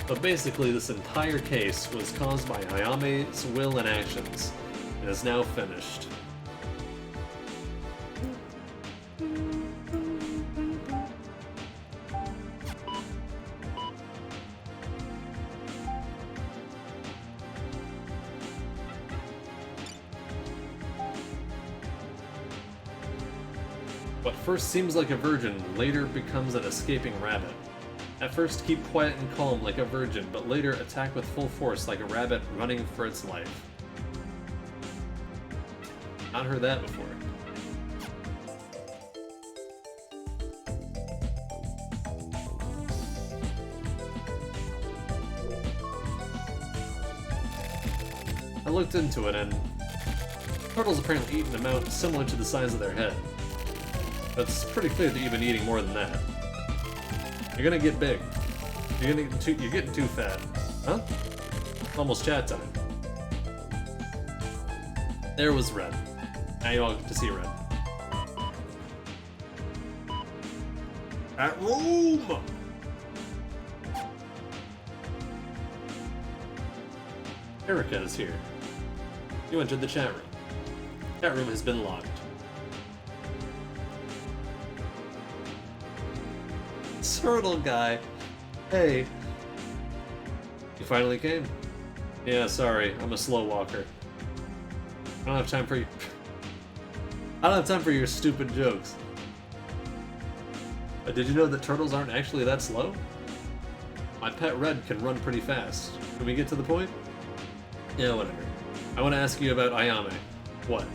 But basically, this entire case was caused by Ayame's will and actions, and is now finished. What first seems like a virgin later becomes an escaping rabbit. At first keep quiet and calm like a virgin, but later attack with full force like a rabbit running for its life. Not heard that before. I looked into it and turtles apparently eat an amount similar to the size of their head. But it's pretty clear that you've been eating more than that. You're gonna get big. You're getting too fat. Huh? Almost chat time. There was Red. Now you all get to see Red. At room! Erica is here. You entered the chat room. Chat room has been locked. Turtle guy. Hey. You finally came? Yeah, sorry. I'm a slow walker. I don't have time for you. I don't have time for your stupid jokes. Did you know that turtles aren't actually that slow? My pet Red can run pretty fast. Can we get to the point? Yeah, whatever. I want to ask you about Ayame. What?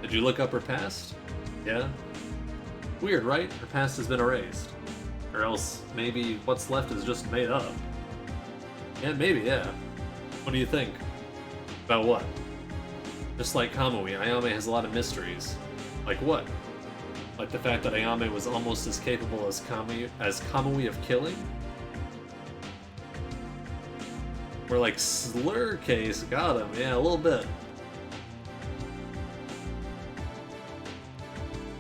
Did you look up her past? Yeah? Weird, right? Her past has been erased. Or else, maybe what's left is just made up. Yeah, maybe, yeah. What do you think? About what? Just like Kamui, Ayame has a lot of mysteries. Like what? Like the fact that Ayame was almost as capable as Kamui of killing? Or like Slur Case got him, yeah, a little bit.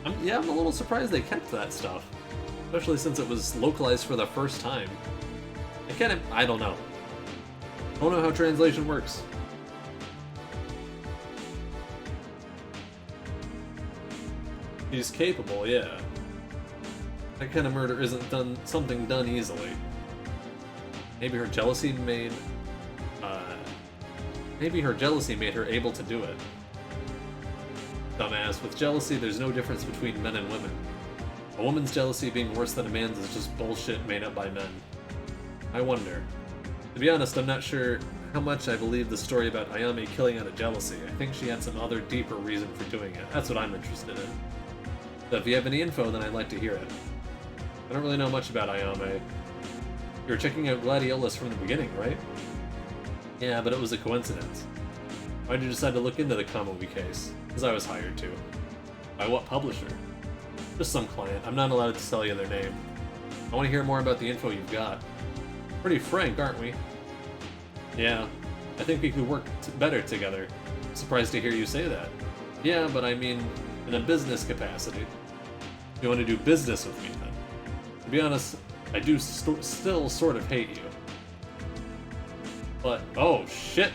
I'm yeah, I'm a little surprised they kept that stuff. Especially since it was localized for the first time. I don't know. I don't know how translation works. She's capable, yeah. That kind of murder isn't something done easily. Maybe her jealousy made her able to do it. Dumbass, with jealousy there's no difference between men and women. A woman's jealousy being worse than a man's is just bullshit made up by men. I wonder. To be honest, I'm not sure how much I believe the story about Ayame killing out of jealousy. I think she had some other deeper reason for doing it. That's what I'm interested in. So if you have any info, then I'd like to hear it. I don't really know much about Ayame. You were checking out Gladiolus from the beginning, right? Yeah, but it was a coincidence. Why'd you decide to look into the Kamui case? Because I was hired to. By what publisher? Just some client. I'm not allowed to tell you their name. I want to hear more about the info you've got. Pretty frank, aren't we? Yeah. I think we could work better together. Surprised to hear you say that. Yeah, but I mean, in a business capacity. You want to do business with me then? To be honest, I do still sort of hate you. But, oh shit!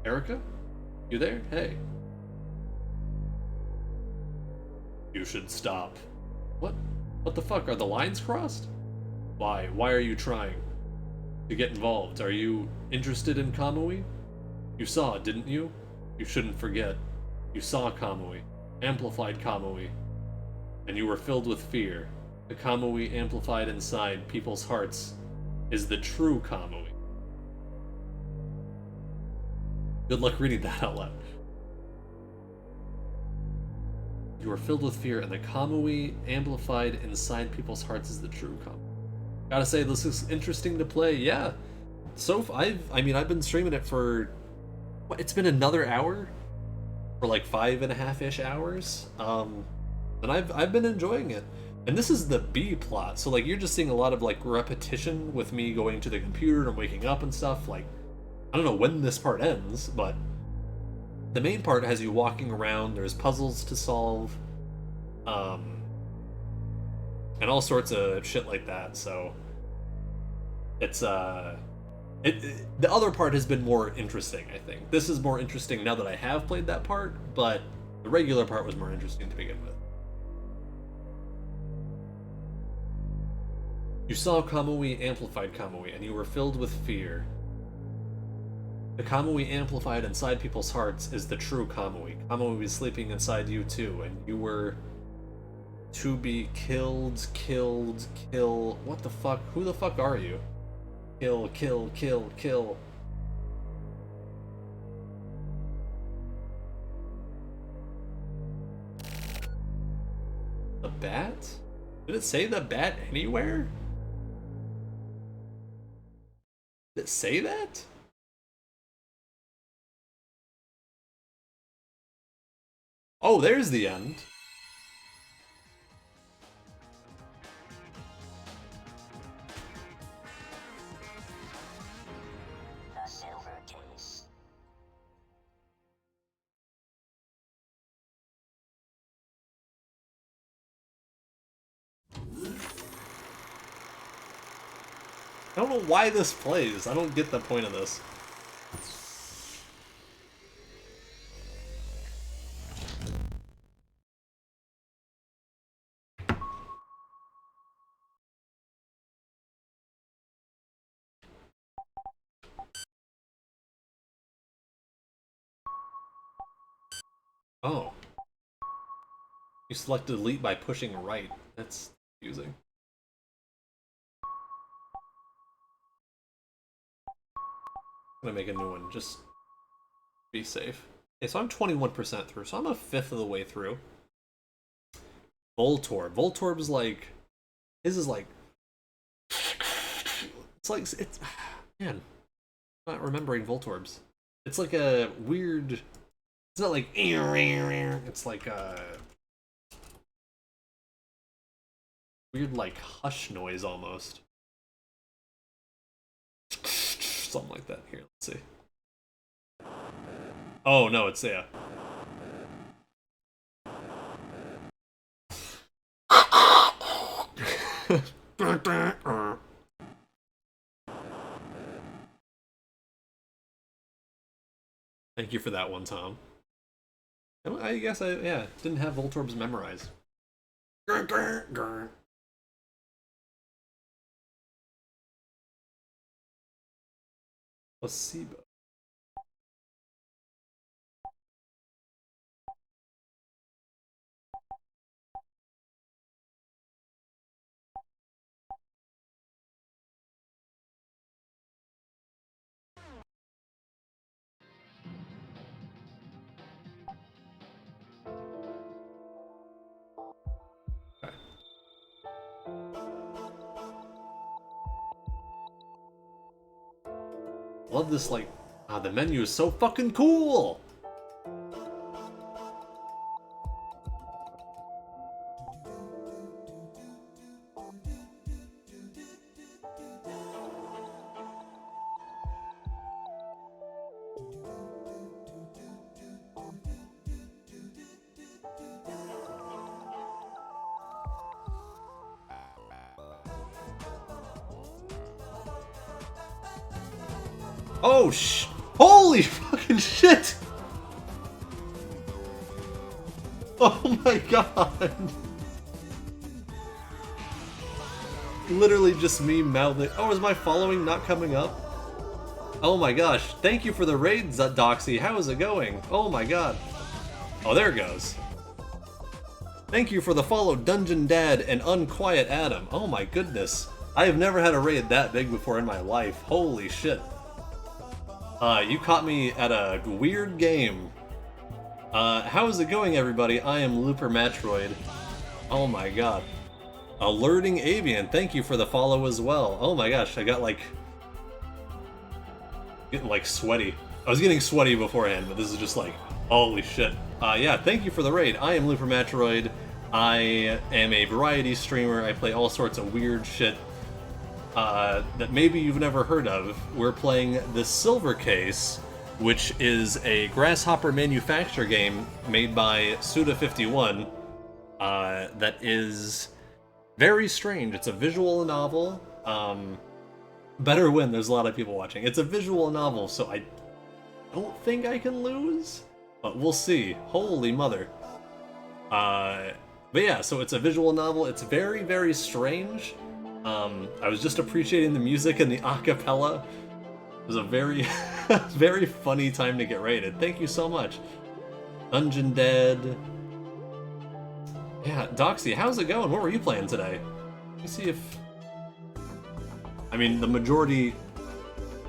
Erica? You there? Hey. You should stop. What? What the fuck? Are the lines crossed? Why? Why are you trying to get involved? Are you interested in Kamui? You saw, didn't you? You shouldn't forget. You saw Kamui. Amplified Kamui. And you were filled with fear. The Kamui amplified inside people's hearts is the true Kamui. Good luck reading that out loud. You are filled with fear, and the Kamui amplified inside people's hearts is the true Kamui. Gotta say, this is interesting to play. Yeah. So I've been streaming it for what? It's been another hour, for like 5.5-ish hours. And I've been enjoying it. And this is the B plot, so like you're just seeing a lot of like repetition with me going to the computer and waking up and stuff. Like, I don't know when this part ends, but the main part has you walking around, there's puzzles to solve, and all sorts of shit like that, so it's, the other part has been more interesting, I think. This is more interesting now that I have played that part, but the regular part was more interesting to begin with. You saw Kamui amplified Kamui, and you were filled with fear. The Kamui amplified inside people's hearts is the true Kamui. Kamui was sleeping inside you too, and you were to be kill. What the fuck? Who the fuck are you? Kill. The bat? Did it say the bat anywhere? Did it say that? Oh, there's the end. The silver case. I don't know why this plays. I don't get the point of this. Oh. You selected delete by pushing right. That's confusing. I'm gonna make a new one, just be safe. Okay, so I'm 21% through, so I'm a fifth of the way through. Voltorb. Voltorb's like... His is like... It's... Man. I'm not remembering Voltorb's. It's like a weird... It's not like it's like weird like hush noise almost. Something like that. Here, let's see. Oh no, it's yeah. Thank you for that one, Tom. I guess I didn't have Voltorbs memorized. Placebo. Love this, like, the menu is so fucking cool! Oh, holy fucking shit! Oh my god! Literally just me mouthing. Oh, is my following not coming up? Oh my gosh, thank you for the raids, Doxy. How is it going? Oh my god. Oh, there it goes. Thank you for the follow, Dungeon Dad and Unquiet Adam. Oh my goodness. I have never had a raid that big before in my life. Holy shit. You caught me at a weird game. How is it going, everybody? I am Looper Matroid. Oh my god. Alerting Avian, thank you for the follow as well. Oh my gosh, I got getting like sweaty. I was getting sweaty beforehand, but this is just like, holy shit. Yeah, thank you for the raid. I am Looper Matroid. I am a variety streamer. I play all sorts of weird shit that maybe you've never heard of. We're playing The Silver Case, which is a Grasshopper manufacture game made by Suda51 that is very strange. It's a visual novel. Better win, there's a lot of people watching. It's a visual novel, so I don't think I can lose, but we'll see. Holy mother. But yeah, so it's a visual novel. It's very, very strange. I was just appreciating the music and the acapella. It was a very, very funny time to get raided. Thank you so much. Dungeon Dead. Yeah, Doxy, how's it going? What were you playing today? Let me see if... I mean, the majority...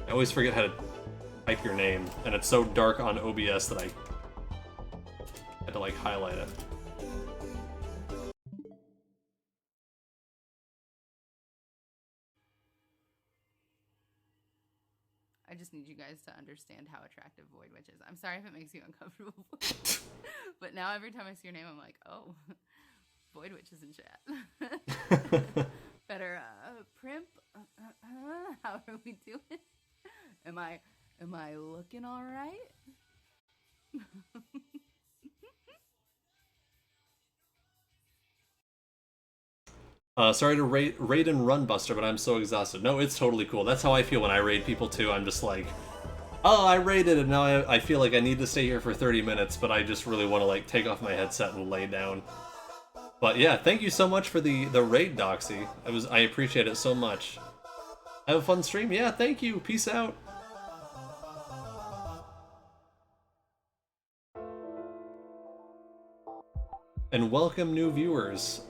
I always forget how to type your name, and it's so dark on OBS that I had to, like, highlight it. I just need you guys to understand how attractive Void Witch is. I'm sorry if it makes you uncomfortable. But now every time I see your name, I'm like, oh, Void Witch is in chat. Better, Primp, how are we doing? Am I looking all right? Sorry to raid and run, Buster, but I'm so exhausted. No, it's totally cool. That's how I feel when I raid people too. I'm just like, oh, I raided and now I feel like I need to stay here for 30 minutes, but I just really want to like take off my headset and lay down. But yeah, thank you so much for the raid, Doxy. I appreciate it so much. Have a fun stream. Yeah, thank you. Peace out. And welcome new viewers.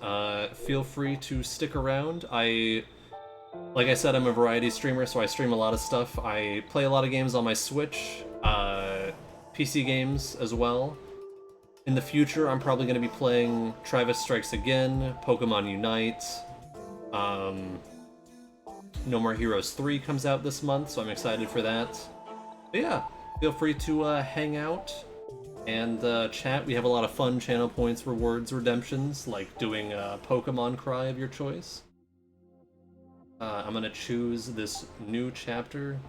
Feel free to stick around. Like I said, I'm a variety streamer, so I stream a lot of stuff. I play a lot of games on my Switch, PC games as well. In the future, I'm probably going to be playing Travis Strikes Again, Pokemon Unite. No More Heroes 3 comes out this month, so I'm excited for that. But yeah, feel free to hang out. And chat, we have a lot of fun channel points, rewards, redemptions, like doing a Pokemon cry of your choice. I'm gonna choose this new chapter.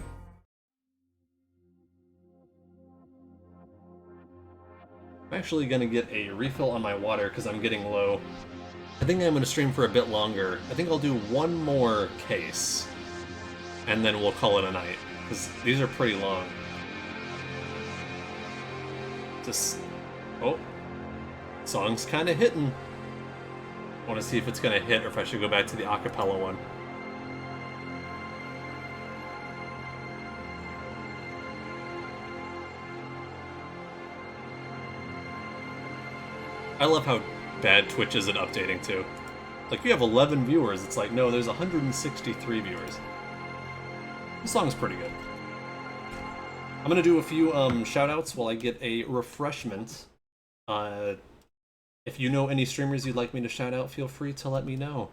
I'm actually gonna get a refill on my water because I'm getting low. I think I'm gonna stream for a bit longer. I think I'll do one more case, and then we'll call it a night, because these are pretty long. Just... oh. Song's kinda hitting. I wanna see if it's gonna hit or if I should go back to the acapella one. I love how bad Twitch is at updating too. Like, you have 11 viewers, it's like, no, there's 163 viewers. The song's pretty good. I'm gonna do a few shoutouts while I get a refreshment. If you know any streamers you'd like me to shout out, feel free to let me know.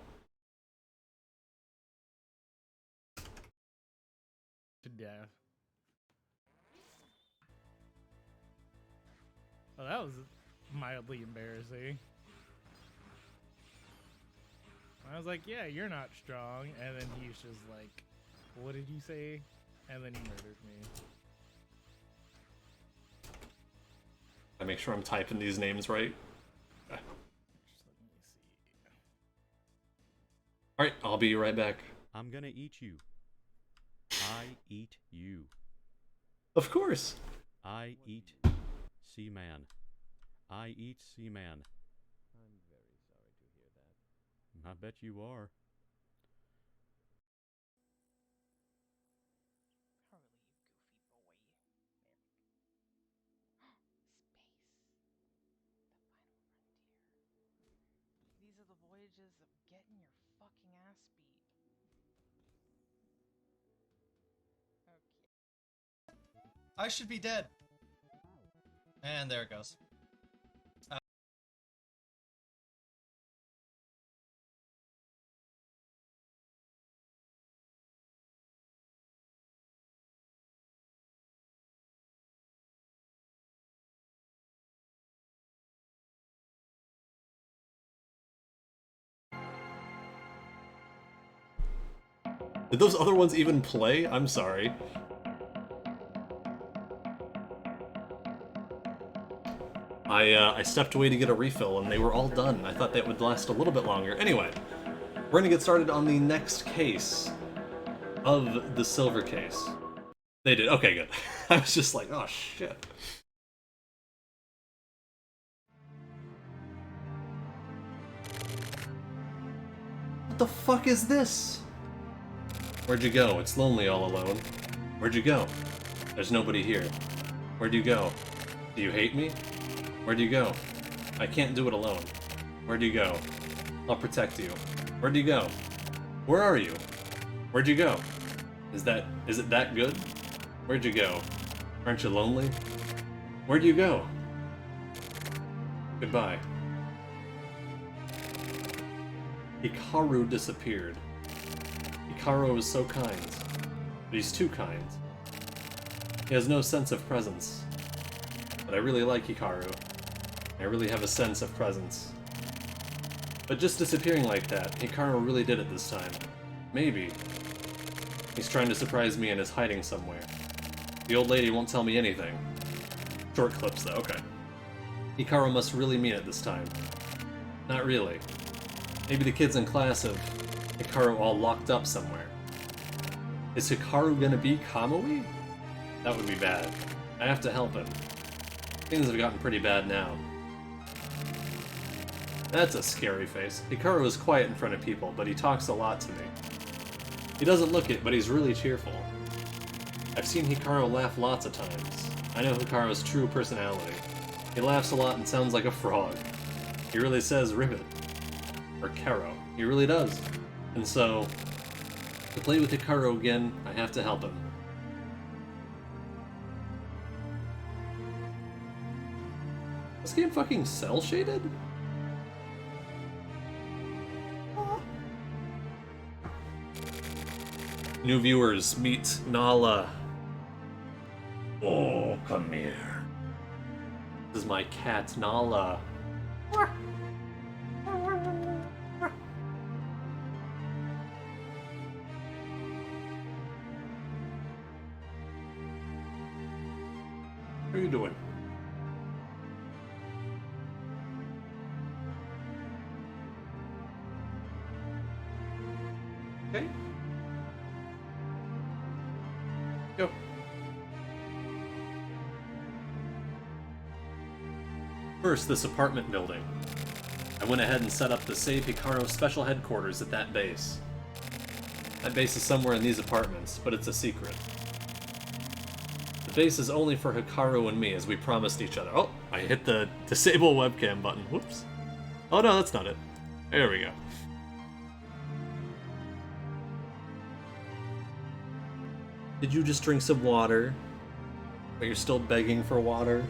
To death. Well, that was mildly embarrassing. I was like, yeah, you're not strong. And then he's just like, what did you say? And then he murdered me. I make sure I'm typing these names right. Okay. Just let me see. Alright, I'll be right back. I'm gonna eat you. I eat you. Of course. I eat Seaman. I eat Seaman. I'm very sorry to hear that. I bet you are. These are the voyages of getting your fucking ass beat. Okay. I should be dead. And there it goes. Did those other ones even play? I'm sorry. I stepped away to get a refill and they were all done. I thought that would last a little bit longer. Anyway, we're gonna get started on the next case of the silver case. They did. Okay, good. I was just like, oh shit. What the fuck is this? Where'd you go? It's lonely all alone. Where'd you go? There's nobody here. Where'd you go? Do you hate me? Where'd you go? I can't do it alone. Where'd you go? I'll protect you. Where'd you go? Where are you? Where'd you go? Is it that good? Where'd you go? Aren't you lonely? Where'd you go? Goodbye. Hikaru disappeared. Hikaru is so kind, but he's too kind. He has no sense of presence. But I really like Hikaru. I really have a sense of presence. But just disappearing like that, Hikaru really did it this time. Maybe. He's trying to surprise me and is hiding somewhere. The old lady won't tell me anything. Short clips though, okay. Hikaru must really mean it this time. Not really. Maybe the kids in class have Hikaru all locked up somewhere. Is Hikaru gonna be Kamui? That would be bad. I have to help him. Things have gotten pretty bad now. That's a scary face. Hikaru is quiet in front of people, but he talks a lot to me. He doesn't look it, but he's really cheerful. I've seen Hikaru laugh lots of times. I know Hikaru's true personality. He laughs a lot and sounds like a frog. He really says ribbit. Or Kero. He really does. And so, to play with Hikaru again, I have to help him. This game fucking cel-shaded? New viewers, meet Nala. Oh, come here. my cat, Nala. How are you doing? Okay. Go. First, this apartment building. I went ahead and set up the Save Hikaru special headquarters at that base. That base is somewhere in these apartments, but it's a secret. The base is only for Hikaru and me, as we promised each other. Oh, I hit the disable webcam button. Whoops. Oh no, that's not it. There we go. Did you just drink some water? But you're still begging for water?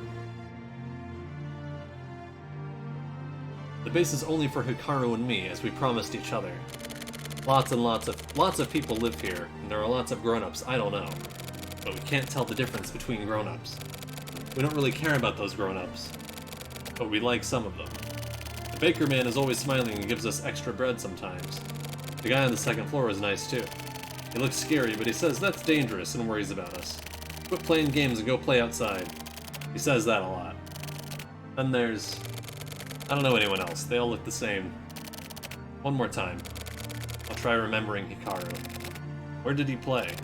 The base is only for Hikaru and me, as we promised each other. Lots of people live here, and there are lots of grown-ups I don't know. But we can't tell the difference between grown-ups. We don't really care about those grown-ups, but we like some of them. The baker man is always smiling and gives us extra bread sometimes. The guy on the second floor is nice too. He looks scary, but he says that's dangerous and worries about us. Quit playing games and go play outside. He says that a lot. Then there's... I don't know anyone else. They all look the same. One more time. I'll try remembering Hikaru. Where did he play?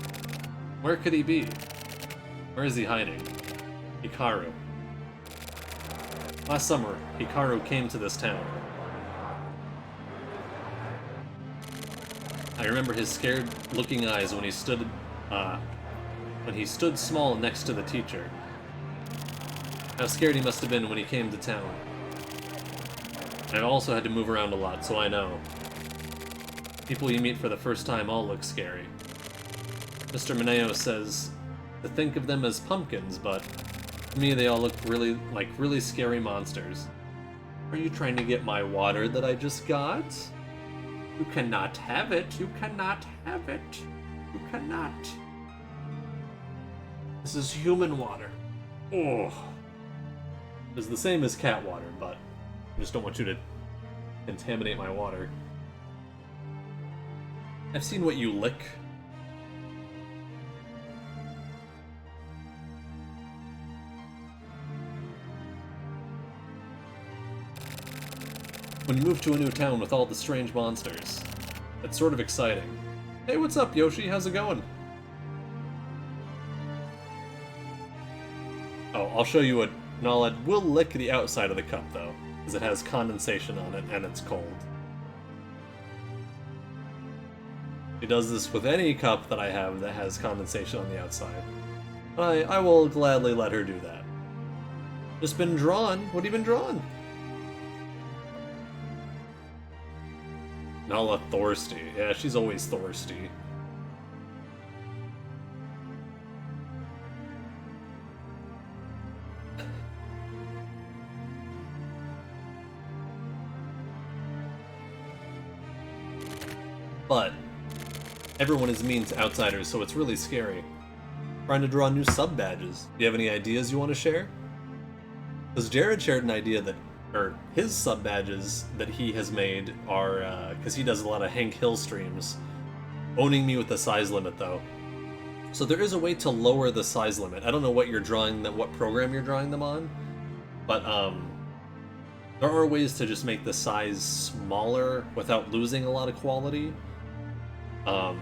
Where could he be? Where is he hiding? Hikaru. Last summer, Hikaru came to this town. I remember his scared-looking eyes when he stood small next to the teacher. How scared he must have been when he came to town. I've also had to move around a lot, so I know. People you meet for the first time all look scary. Mr. Mineo says to think of them as pumpkins, but to me they all look like really scary monsters. Are you trying to get my water that I just got? You cannot have it. You cannot have it. You cannot. This is human water. Oh. It's the same as cat water, but I just don't want you to contaminate my water. I've seen what you lick. When you move to a new town with all the strange monsters, it's sort of exciting. Hey, what's up, Yoshi? How's it going? Oh, I'll show you what Nala will lick the outside of the cup, though, because it has condensation on it and it's cold. He does this with any cup that I have that has condensation on the outside. I will gladly let her do that. Just been drawn. What have you been drawn? Nala thirsty. Yeah, she's always thirsty. But everyone is mean to outsiders, so it's really scary. Trying to draw new sub badges. Do you have any ideas you want to share? Because Jared shared an idea that, or his sub badges that he has made are, because he does a lot of Hank Hill streams, owning me with the size limit though. So there is a way to lower the size limit. I don't know what you're drawing, what program you're drawing them on, but there are ways to just make the size smaller without losing a lot of quality. You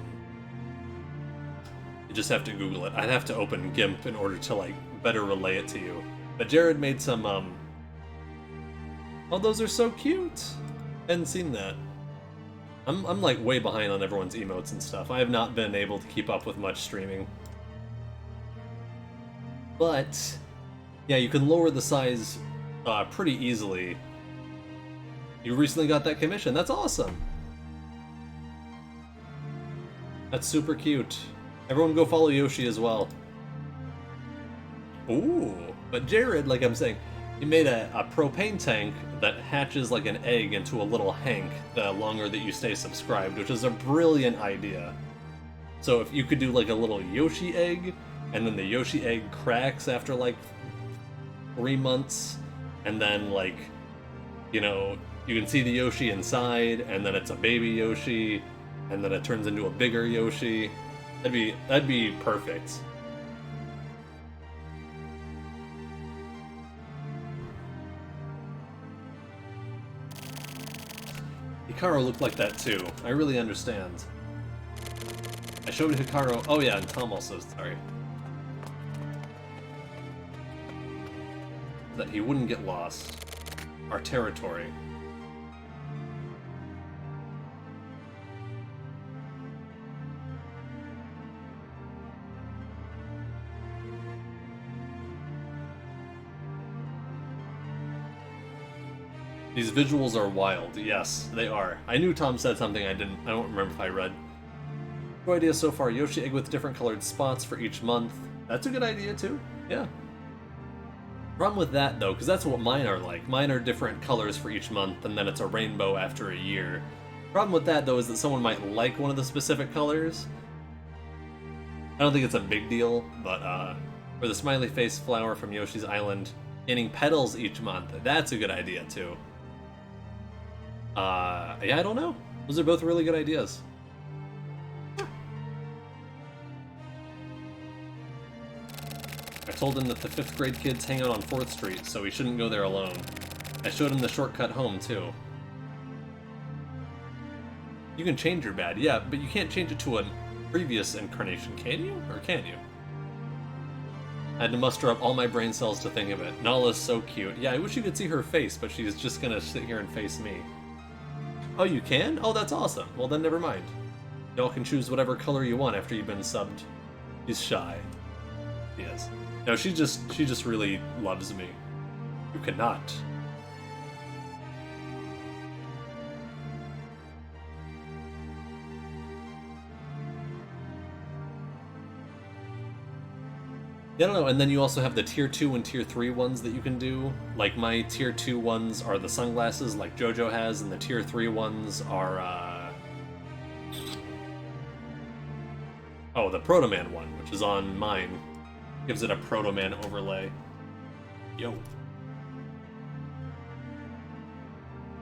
just have to Google it. I'd have to open GIMP in order to like better relay it to you. But Jared made some oh, those are so cute! Hadn't seen that. I'm like way behind on everyone's emotes and stuff. I have not been able to keep up with much streaming. But yeah, you can lower the size pretty easily. You recently got that commission. That's awesome. That's super cute. Everyone go follow Yoshi as well. Ooh, but Jared, like I'm saying, he made a propane tank that hatches like an egg into a little Hank the longer that you stay subscribed, which is a brilliant idea. So if you could do like a little Yoshi egg, and then the Yoshi egg cracks after like 3 months, and then like, you know, you can see the Yoshi inside, and then it's a baby Yoshi, and then it turns into a bigger Yoshi. That'd be perfect. Hikaru looked like that too. I really understand. I showed Hikaru. Oh yeah, and Tom also. Sorry. That he wouldn't get lost. Our territory. These visuals are wild. Yes, they are. I knew Tom said something I don't remember if I read. Good idea so far. Yoshi egg with different colored spots for each month. That's a good idea too. Yeah. Problem with that though, because that's what mine are like. Mine are different colors for each month, and then it's a rainbow after a year. Problem with that though is that someone might like one of the specific colors. I don't think it's a big deal, but for the smiley face flower from Yoshi's Island, getting petals each month, that's a good idea too. Yeah, I don't know. Those are both really good ideas. I told him that the 5th grade kids hang out on 4th Street, so he shouldn't go there alone. I showed him the shortcut home, too. You can change your bad, yeah, but you can't change it to a previous incarnation, can you? Or can you? I had to muster up all my brain cells to think of it. Nala's so cute. Yeah, I wish you could see her face, but she's just gonna sit here and face me. Oh, you can? Oh, that's awesome. Well, then never mind. Y'all can choose whatever color you want after you've been subbed. He's shy. He is. No, she just really loves me. You cannot. Yeah, I don't know, and then you also have the tier 2 and tier 3 ones that you can do. Like, my tier 2 ones are the sunglasses, like JoJo has, and the tier 3 ones are, oh, the Proto Man one, which is on mine. Gives it a Proto Man overlay. Yo.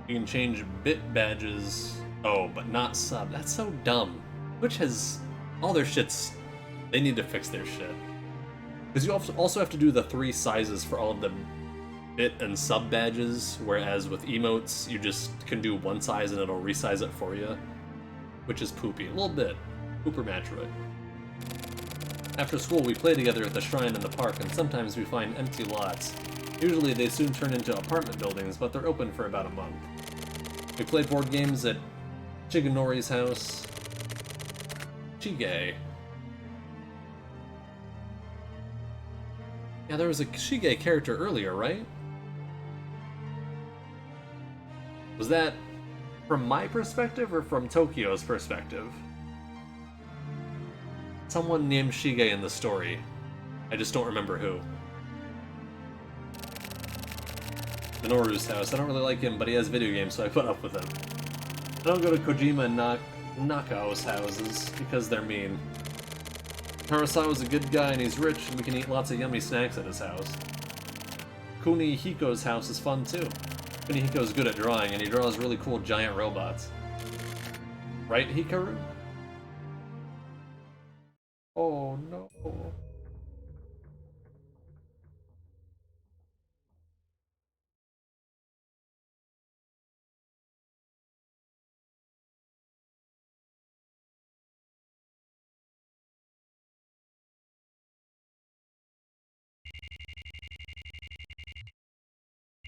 You can change bit badges. Oh, but not sub. That's so dumb. Twitch has... all their shits... they need to fix their shit. Because you also have to do the 3 sizes for all of the bit and sub badges, whereas with emotes, you just can do 1 size and it'll resize it for you. Which is poopy. A little bit. Pooper Metroid. After school, we play together at the shrine in the park, and sometimes we find empty lots. Usually they soon turn into apartment buildings, but they're open for about a month. We play board games at Shigenori's house. Shige. Yeah, there was a Shige character earlier, right? Was that from my perspective or from Tokyo's perspective? Someone named Shige in the story. I just don't remember who. Minoru's house. I don't really like him, but he has video games, so I put up with him. I don't go to Kojima and Nakao's houses, because they're mean. Harasawa's a good guy and he's rich, and we can eat lots of yummy snacks at his house. Kunihiko's house is fun too. Kunihiko's good at drawing, and he draws really cool giant robots. Right, Hikaru? Oh no.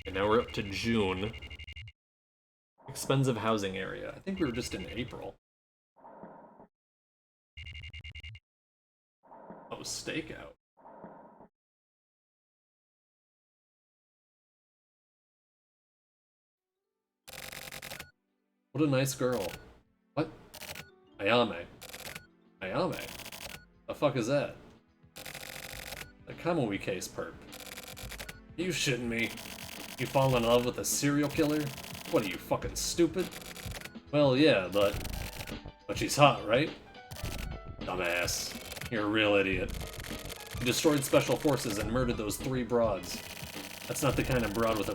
And now we're up to June. Expensive housing area. I think we were just in April. Oh, stakeout. What a nice girl. What? Ayame. Ayame? The fuck is that? The Kamui case perp. You shitting me? You fall in love with a serial killer? What are you, fucking stupid? Well, yeah, but she's hot, right? Dumbass. You're a real idiot. You destroyed special forces and murdered those 3 broads. That's not the kind of broad with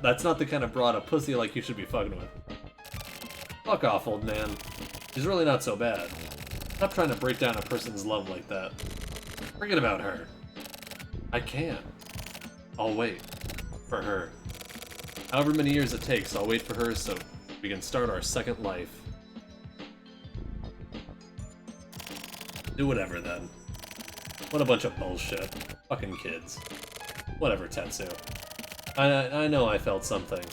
that's not the kind of broad a pussy like you should be fucking with. Fuck off, old man. She's really not so bad. Stop trying to break down a person's love like that. Forget about her. I can't. I'll wait. For her. However many years it takes, I'll wait for her so we can start our second life. Do whatever then. What a bunch of bullshit. Fucking kids. Whatever, Tetsu. I know I felt something.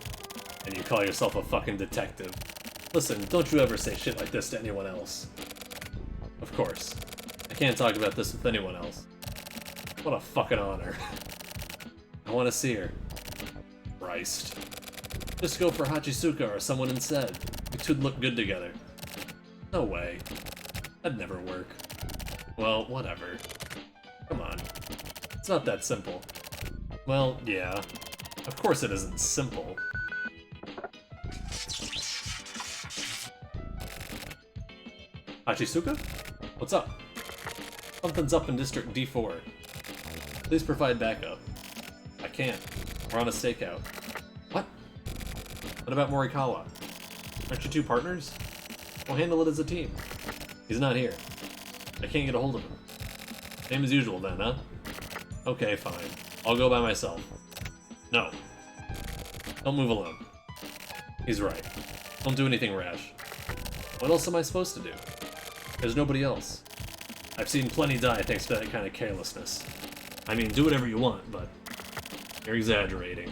And you call yourself a fucking detective. Listen, don't you ever say shit like this to anyone else. Of course. I can't talk about this with anyone else. What a fucking honor. I want to see her. Christ. Just go for Hachisuka or someone instead. We two look good together. No way. That'd never work. Well, whatever. Come on. It's not that simple. Well, yeah. Of course it isn't simple. Hachisuka? What's up? Something's up in District D4. Please provide backup. I can't. We're on a stakeout. What? What about Morikawa? Aren't you two partners? We'll handle it as a team. He's not here. I can't get a hold of him. Same as usual then, huh? Okay, fine. I'll go by myself. No. Don't move alone. He's right. Don't do anything rash. What else am I supposed to do? There's nobody else. I've seen plenty die thanks to that kind of carelessness. I mean, do whatever you want, but you're exaggerating.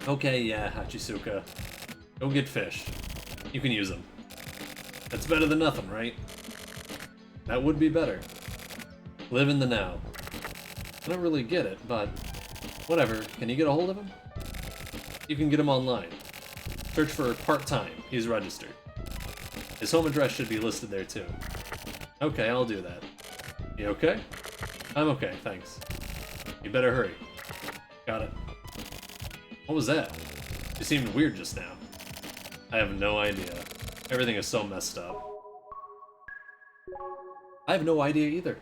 Okay, yeah, Hachisuka. Go get fish. You can use them. That's better than nothing, right? That would be better. Live in the now. I don't really get it, but whatever. Can you get a hold of him? You can get him online. Search for part-time. He's registered. His home address should be listed there too. Okay, I'll do that. You okay? I'm okay, thanks. You better hurry. Got it. What was that? You seemed weird just now. I have no idea. Everything is so messed up. I have no idea either.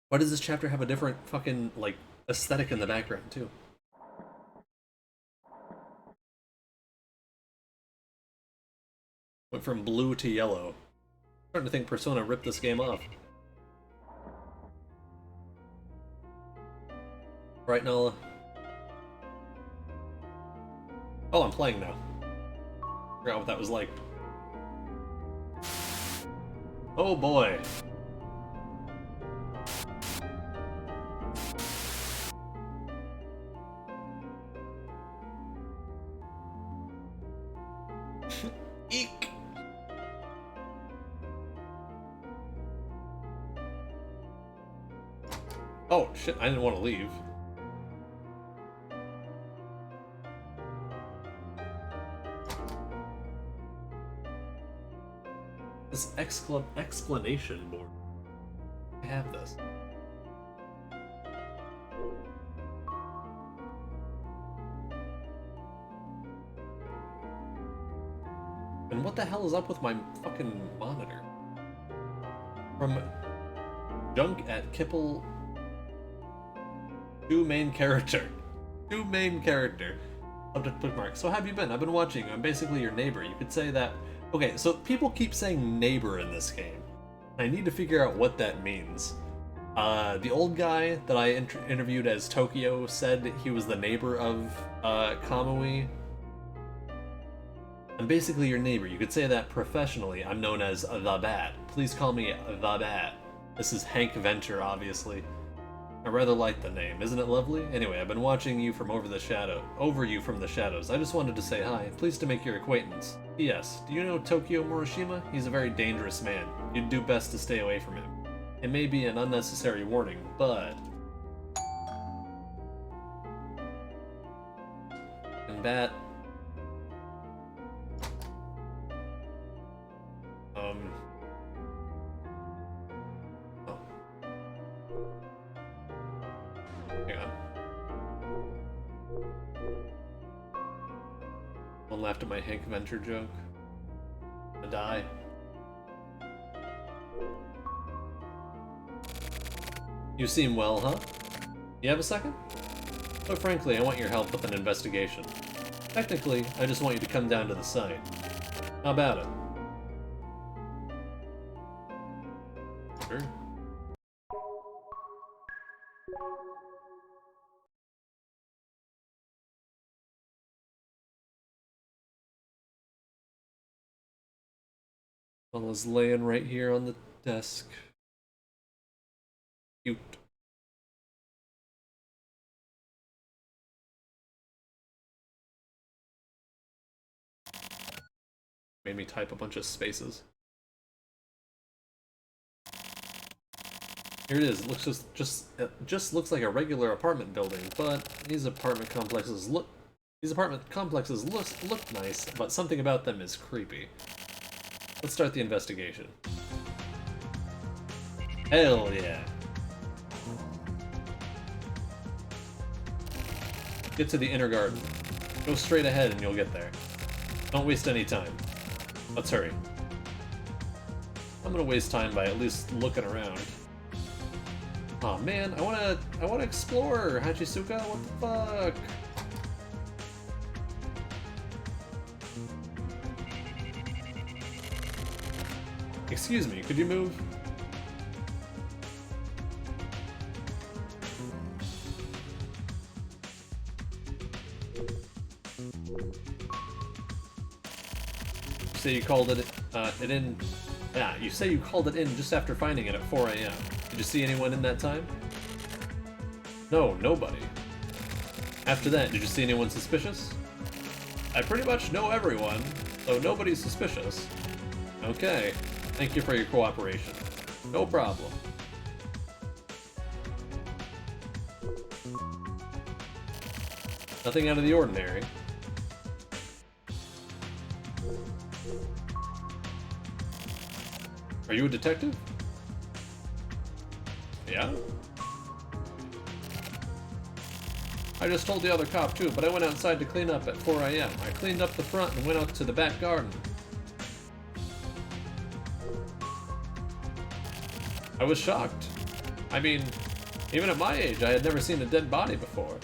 Why does this chapter have a different fucking, like, aesthetic in the background, too? Went from blue to yellow. I'm starting to think Persona ripped this game off. Right, Nala? Oh, I'm playing now. Forgot what that was like. Oh boy. Eek. Oh shit, I didn't want to leave. This explanation board. I have this. And what the hell is up with my fucking monitor? From Junk at Kipple. Two main character. Subject bookmark. So how have you been? I've been watching. I'm basically your neighbor. You could say that. Okay, so people keep saying neighbor in this game. I need to figure out what that means. The old guy that I interviewed as Tokyo said he was the neighbor of Kamui. I'm basically your neighbor. You could say that professionally. I'm known as The Bat. Please call me The Bat. This is Hank Venture, obviously. I rather like the name. Isn't it lovely? Anyway, I've been watching you from over you from the shadows. I just wanted to say hi. Pleased to make your acquaintance. P.S. Do you know Tokyo Morishima? He's a very dangerous man. You'd do best to stay away from him. It may be an unnecessary warning, but... And Bat... Oh. Hang on. One laughed at my Hank Venture joke. I die. You seem well, huh? You have a second? But frankly, I want your help with an investigation. Technically, I just want you to come down to the site. How about it? Sure. Bella's laying right here on the desk. Cute. Made me type a bunch of spaces. Here it is. It looks just looks like a regular apartment building, but these apartment complexes look nice, but something about them is creepy. Let's start the investigation. Hell yeah. Get to the inner garden. Go straight ahead and you'll get there. Don't waste any time. Let's hurry. I'm gonna waste time by at least looking around. Aw oh, man, I wanna explore, Hachisuka, what the fuck? Excuse me, could you move? You say you called it in. Yeah, you say you called it in just after finding it at 4 a.m. Did you see anyone in that time? No, nobody. After that, did you see anyone suspicious? I pretty much know everyone, so nobody's suspicious. Okay, thank you for your cooperation. No problem. Nothing out of the ordinary. Are you a detective? Yeah? I just told the other cop too, but I went outside to clean up at 4 a.m. I cleaned up the front and went out to the back garden. I was shocked. I mean, even at my age, I had never seen a dead body before.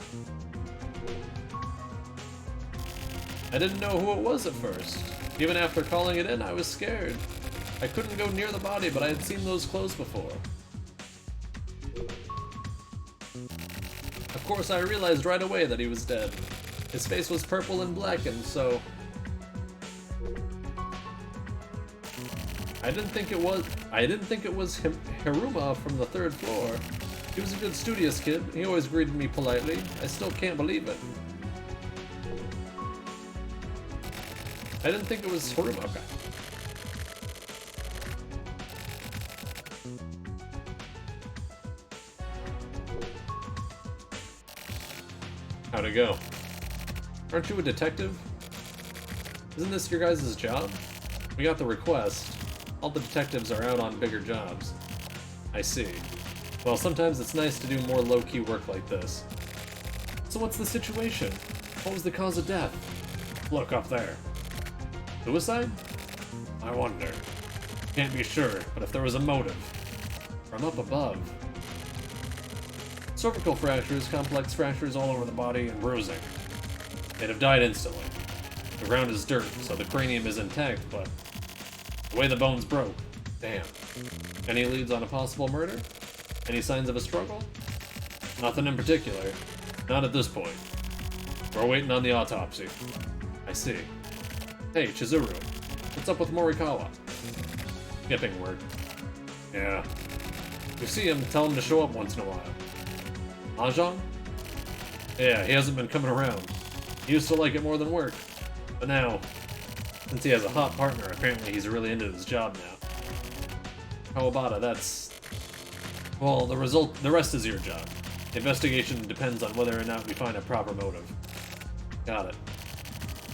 I didn't know who it was at first. Even after calling it in, I was scared. I couldn't go near the body, but I had seen those clothes before. Of course, I realized right away that he was dead. His face was purple and blackened, so... I didn't think it was Hiruma from the 3rd floor. He was a good studious kid. He always greeted me politely. I still can't believe it. I didn't think it was Hiruma. Okay. How'd it go? Aren't you a detective? Isn't this your guys' job? We got the request. All the detectives are out on bigger jobs. I see. Well, sometimes it's nice to do more low-key work like this. So what's the situation? What was the cause of death? Look up there. Suicide? I wonder. Can't be sure, but if there was a motive. From up above. Cervical fractures, complex fractures all over the body, and bruising. They'd have died instantly. The ground is dirt, so the cranium is intact, but the way the bones broke. Damn. Any leads on a possible murder? Any signs of a struggle? Nothing in particular. Not at this point. We're waiting on the autopsy. I see. Hey, Chizuru. What's up with Morikawa? Skipping work. Yeah. If you see him, tell him to show up once in a while. Mahjong? Yeah, he hasn't been coming around. He used to like it more than work. But now, since he has a hot partner, apparently he's really into his job now. Kawabata, that's... Well, the rest is your job. The investigation depends on whether or not we find a proper motive. Got it.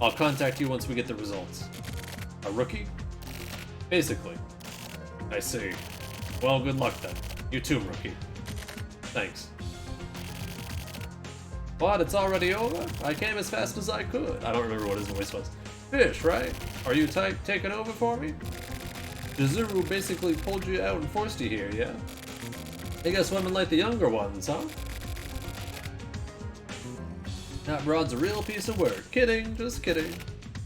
I'll contact you once we get the results. A rookie? Basically. I see. Well, good luck then. You too, rookie. Thanks. What? It's already over? I came as fast as I could. I don't remember what his voice was. Fish, right? Are you taking over for me? Chizuru basically pulled you out and forced you here, yeah? I guess women like the younger ones, huh? That broad's a real piece of work. Kidding, just kidding.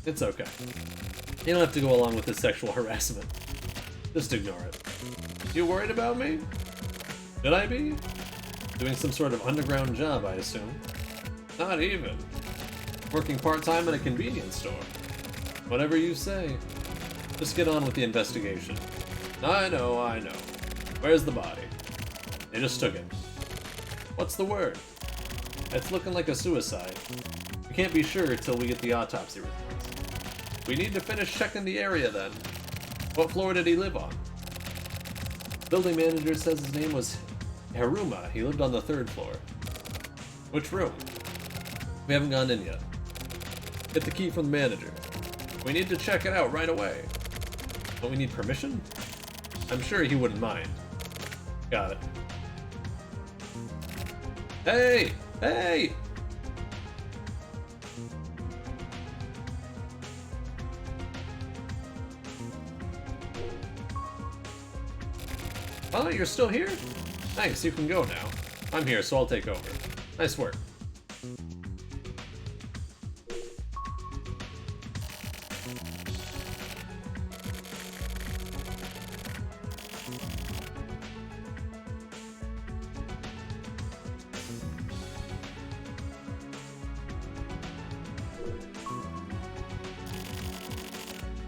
It's okay. You don't have to go along with this sexual harassment. Just ignore it. You worried about me? Should I be? Doing some sort of underground job, I assume. Not even. Working part-time at a convenience store. Whatever you say. Just get on with the investigation. I know. Where's the body? They just took it. What's the word? It's looking like a suicide. We can't be sure until we get the autopsy reports. We need to finish checking the area then. What floor did he live on? Building manager says his name was Haruma. He lived on the 3rd floor. Which room? We haven't gone in yet. Get the key from the manager. We need to check it out right away. Don't we need permission? I'm sure he wouldn't mind. Got it. Hey! Hey! Oh, you're still here? Thanks, you can go now. I'm here, so I'll take over. Nice work.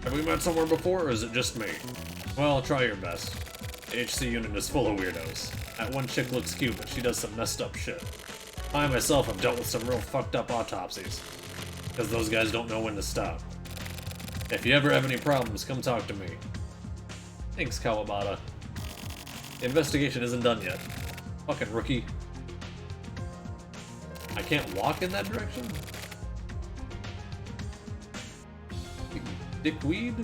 Have we met somewhere before, or is it just me? Well, try your best. The HC unit is full of weirdos. That one chick looks cute, but she does some messed up shit. I myself have dealt with some real fucked up autopsies, because those guys don't know when to stop. If you ever have any problems, come talk to me. Thanks, Kawabata. The investigation isn't done yet. Fucking rookie. I can't walk in that direction? Dickweed?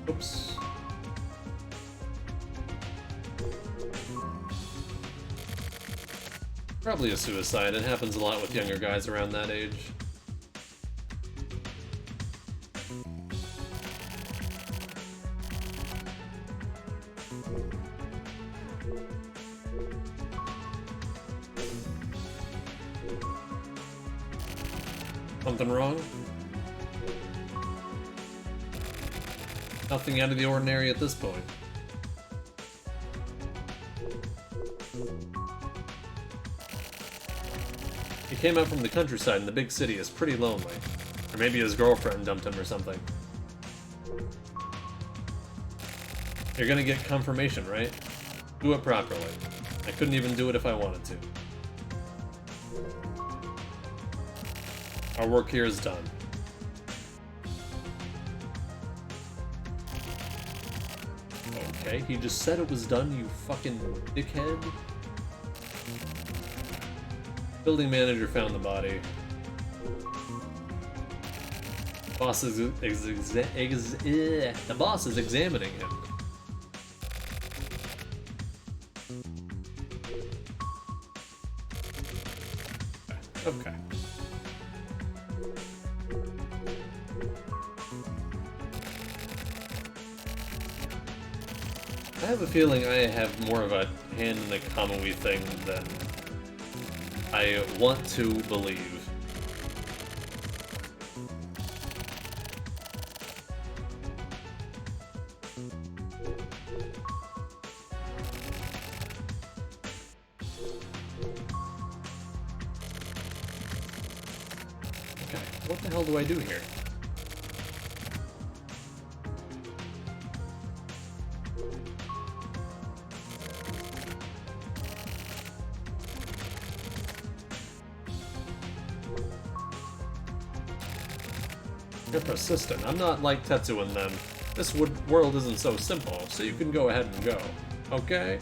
Oops. Probably a suicide. It happens a lot with younger guys around that age. Something wrong? Nothing out of the ordinary at this point. He came out from the countryside and the big city is pretty lonely. Or maybe his girlfriend dumped him or something. You're gonna get confirmation, right? Do it properly. I couldn't even do it if I wanted to. Our work here is done. Okay, he just said it was done, you fucking dickhead. Building manager found the body. The boss is examining him. Okay. I have a feeling I have more of a hand in the Kamui thing than I want to believe. Okay, what the hell do I do here? You're persistent. I'm not like Tetsu and them. This world isn't so simple, so you can go ahead and go. Okay?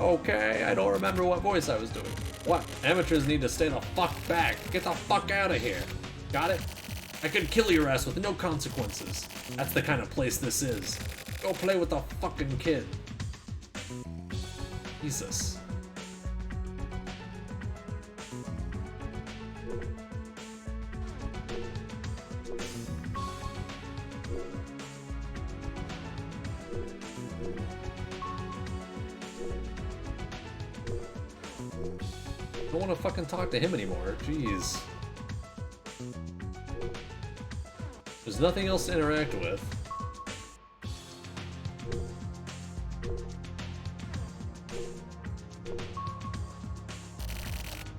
Okay, I don't remember what voice I was doing. What? Amateurs need to stay the fuck back. Get the fuck out of here. Got it? I could kill your ass with no consequences. That's the kind of place this is. Go play with the fucking kid. Jesus. I don't want to fucking talk to him anymore. Jeez. There's nothing else to interact with.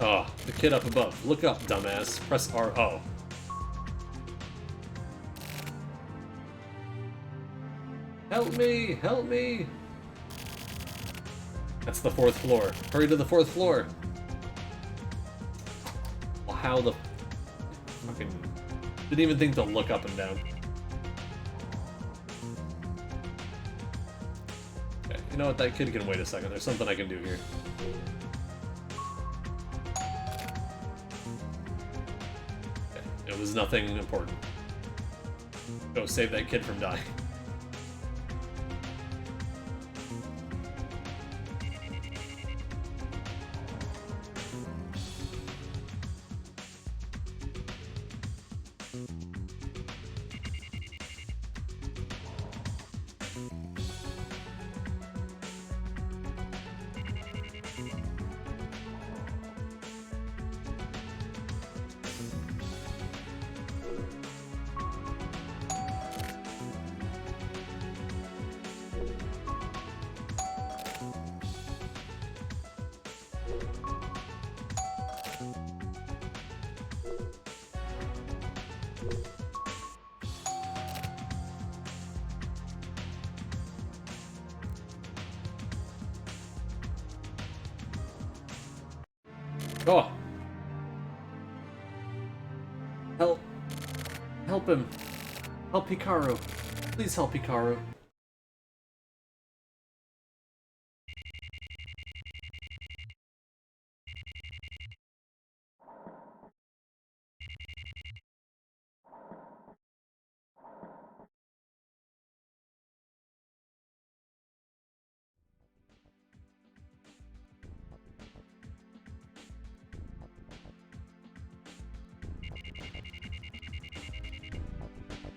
Oh, the kid up above. Look up, dumbass. Press R. Oh. Help me! Help me! That's the 4th floor. Hurry to the 4th floor! Well, how the... fucking... Didn't even think to look up and down. Okay, you know what? That kid can wait a second. There's something I can do here. Okay, it was nothing important. Go save that kid from dying. Oh! Help! Help him! Help Hikaru! Please help Hikaru!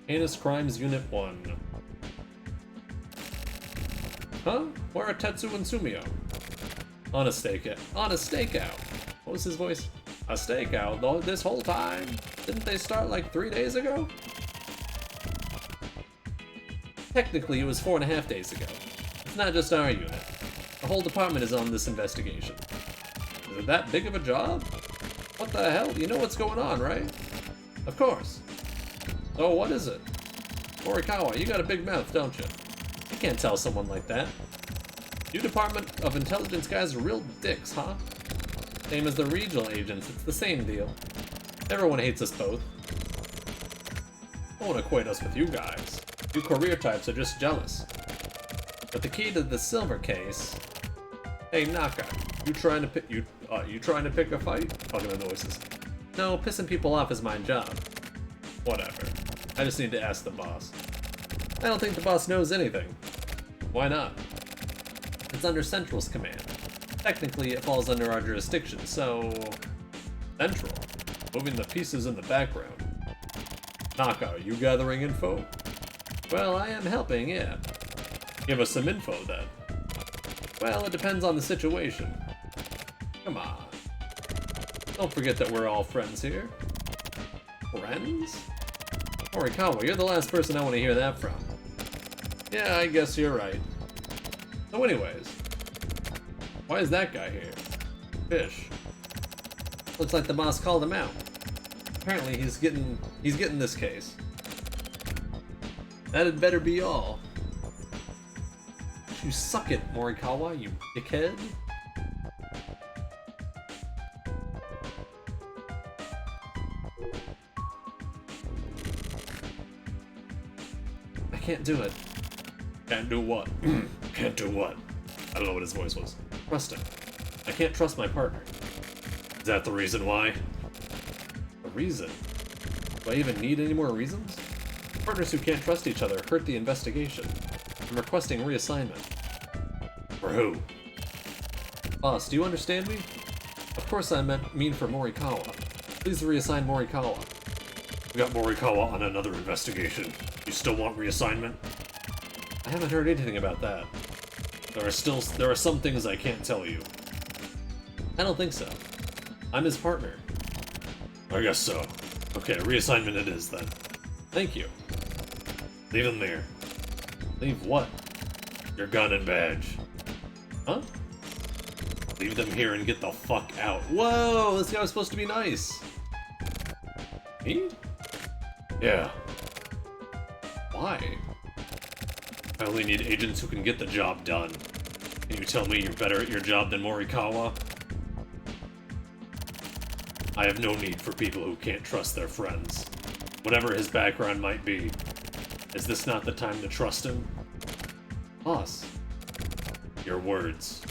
Heinous Crimes Unit 1. Huh? Where are Tetsu and Sumio? On a stakeout. On a stakeout! What was his voice? A stakeout this whole time? Didn't they start like 3 days ago? Technically, it was 4.5 days ago. It's not just our unit. The whole department is on this investigation. Is it that big of a job? What the hell? You know what's going on, right? Of course. Oh, what is it? Morikawa, you got a big mouth, don't you? You can't tell someone like that. You Department of Intelligence guys are real dicks, huh? Same as the regional agents, it's the same deal. Everyone hates us both. I won't equate us with you guys. You career types are just jealous. But the key to the Silver case... Hey, Naka, you trying to pick a fight? Fucking the noises. No, pissing people off is my job. Whatever. I just need to ask the boss. I don't think the boss knows anything. Why not? It's under Central's command. Technically, it falls under our jurisdiction, so... Central? Moving the pieces in the background. Naka, are you gathering info? Well, I am helping, yeah. Give us some info, then. Well, it depends on the situation. Come on. Don't forget that we're all friends here. Friends? Morikawa, you're the last person I want to hear that from. Yeah, I guess you're right. So anyways, why is that guy here? Fish. Looks like the boss called him out. Apparently he's getting this case. That'd better be all. You suck it, Morikawa, you dickhead. I can't do it. Can't do what? Can't do what? I don't know what his voice was. Trust him. I can't trust my partner. Is that the reason why? A reason? Do I even need any more reasons? Partners who can't trust each other hurt the investigation. I'm requesting reassignment. For who? Boss, do you understand me? Of course I mean for Morikawa. Please reassign Morikawa. We got Morikawa on another investigation. You still want reassignment? I haven't heard anything about that. There are some things I can't tell you. I don't think so. I'm his partner. I guess so. Okay, reassignment it is then. Thank you. Leave him there. Leave what? Your gun and badge. Huh? Leave them here and get the fuck out. Whoa, this guy was supposed to be nice. Me? Yeah. Why? I only need agents who can get the job done. Can you tell me you're better at your job than Morikawa? I have no need for people who can't trust their friends. Whatever his background might be. Is this not the time to trust him? Boss. Your words.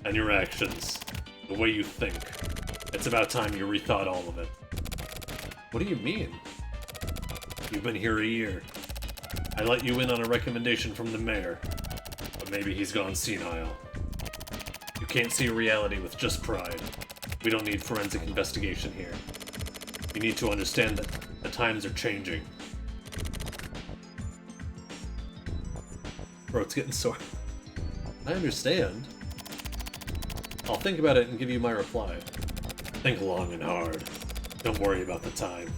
And your actions. The way you think. It's about time you rethought all of it. What do you mean? You've been here a year. I let you in on a recommendation from the mayor. But maybe he's gone senile. You can't see reality with just pride. We don't need forensic investigation here. You need to understand that the times are changing. Throat's getting sore. I understand. I'll think about it and give you my reply. Think long and hard. Don't worry about the time.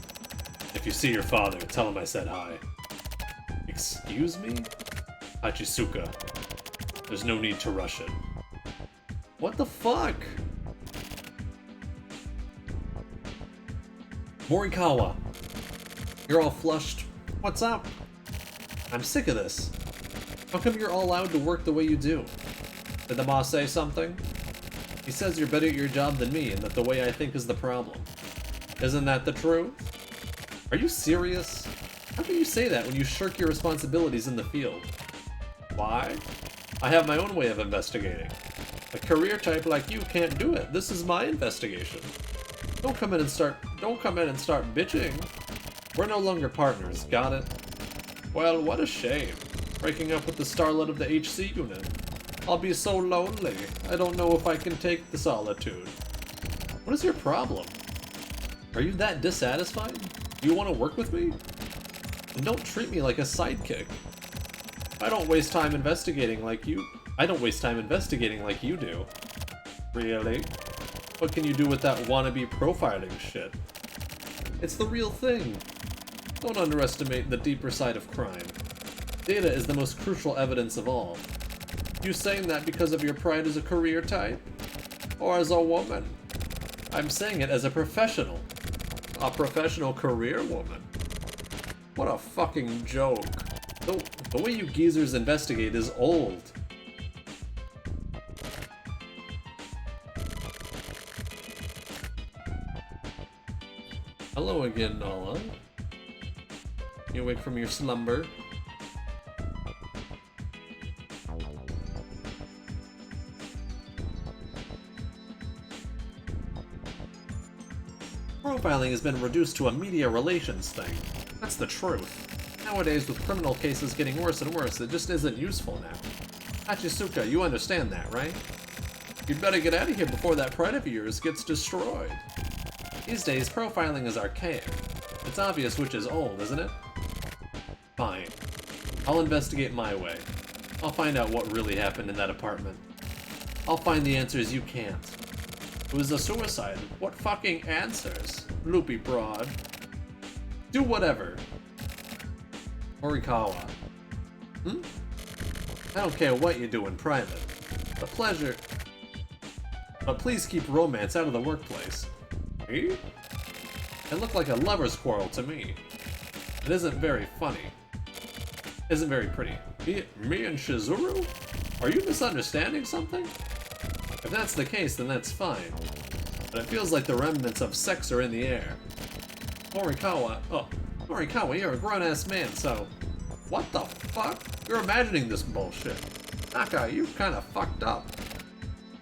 If you see your father, tell him I said hi. Excuse me? Hachisuka. There's no need to rush it. What the fuck? Morikawa. You're all flushed. What's up? I'm sick of this. How come you're all allowed to work the way you do? Did the boss say something? He says you're better at your job than me and that the way I think is the problem. Isn't that the truth? Are you serious? How can you say that when you shirk your responsibilities in the field? Why? I have my own way of investigating. A career type like you can't do it. This is my investigation. Don't come in and start bitching. We're no longer partners, got it? Well, what a shame. Breaking up with the starlet of the HC unit. I'll be so lonely. I don't know if I can take the solitude. What is your problem? Are you that dissatisfied? Do you want to work with me? And don't treat me like a sidekick. I don't waste time investigating like you do. Really? What can you do with that wannabe profiling shit? It's the real thing. Don't underestimate the deeper side of crime. Data is the most crucial evidence of all. You saying that because of your pride as a career type? Or as a woman? I'm saying it as a professional. A professional career woman. What a fucking joke. The way you geezers investigate is old. Hello again, Nala. You awake from your slumber? Profiling has been reduced to a media relations thing. That's the truth. Nowadays, with criminal cases getting worse and worse, it just isn't useful now. Hachisuka, you understand that, right? You'd better get out of here before that pride of yours gets destroyed. These days, profiling is archaic. It's obvious which is old, isn't it? Fine. I'll investigate my way. I'll find out what really happened in that apartment. I'll find the answers you can't. It was a suicide. What fucking answers? Loopy broad. Do whatever. Morikawa. I don't care what you do in private. But please keep romance out of the workplace. Eh? It looked like a lover's quarrel to me. It isn't very funny. Isn't very pretty. Me and Shizuru? Are you misunderstanding something? If that's the case, then that's fine. But it feels like the remnants of sex are in the air. Morikawa, you're a grown-ass man, so... What the fuck? You're imagining this bullshit. Naka, you kinda fucked up.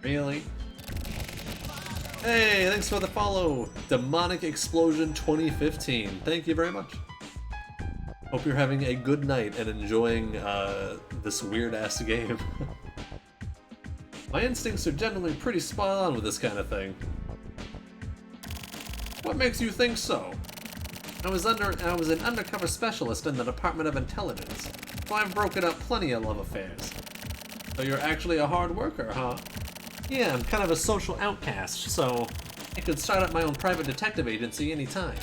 Really? Hey, thanks for the follow! Demonic Explosion 2015. Thank you very much. Hope you're having a good night and enjoying this weird-ass game. My instincts are generally pretty spot on with this kind of thing. What makes you think so? I was an undercover specialist in the Department of Intelligence. So I've broken up plenty of love affairs. So you're actually a hard worker, huh? Yeah, I'm kind of a social outcast, so I could start up my own private detective agency anytime.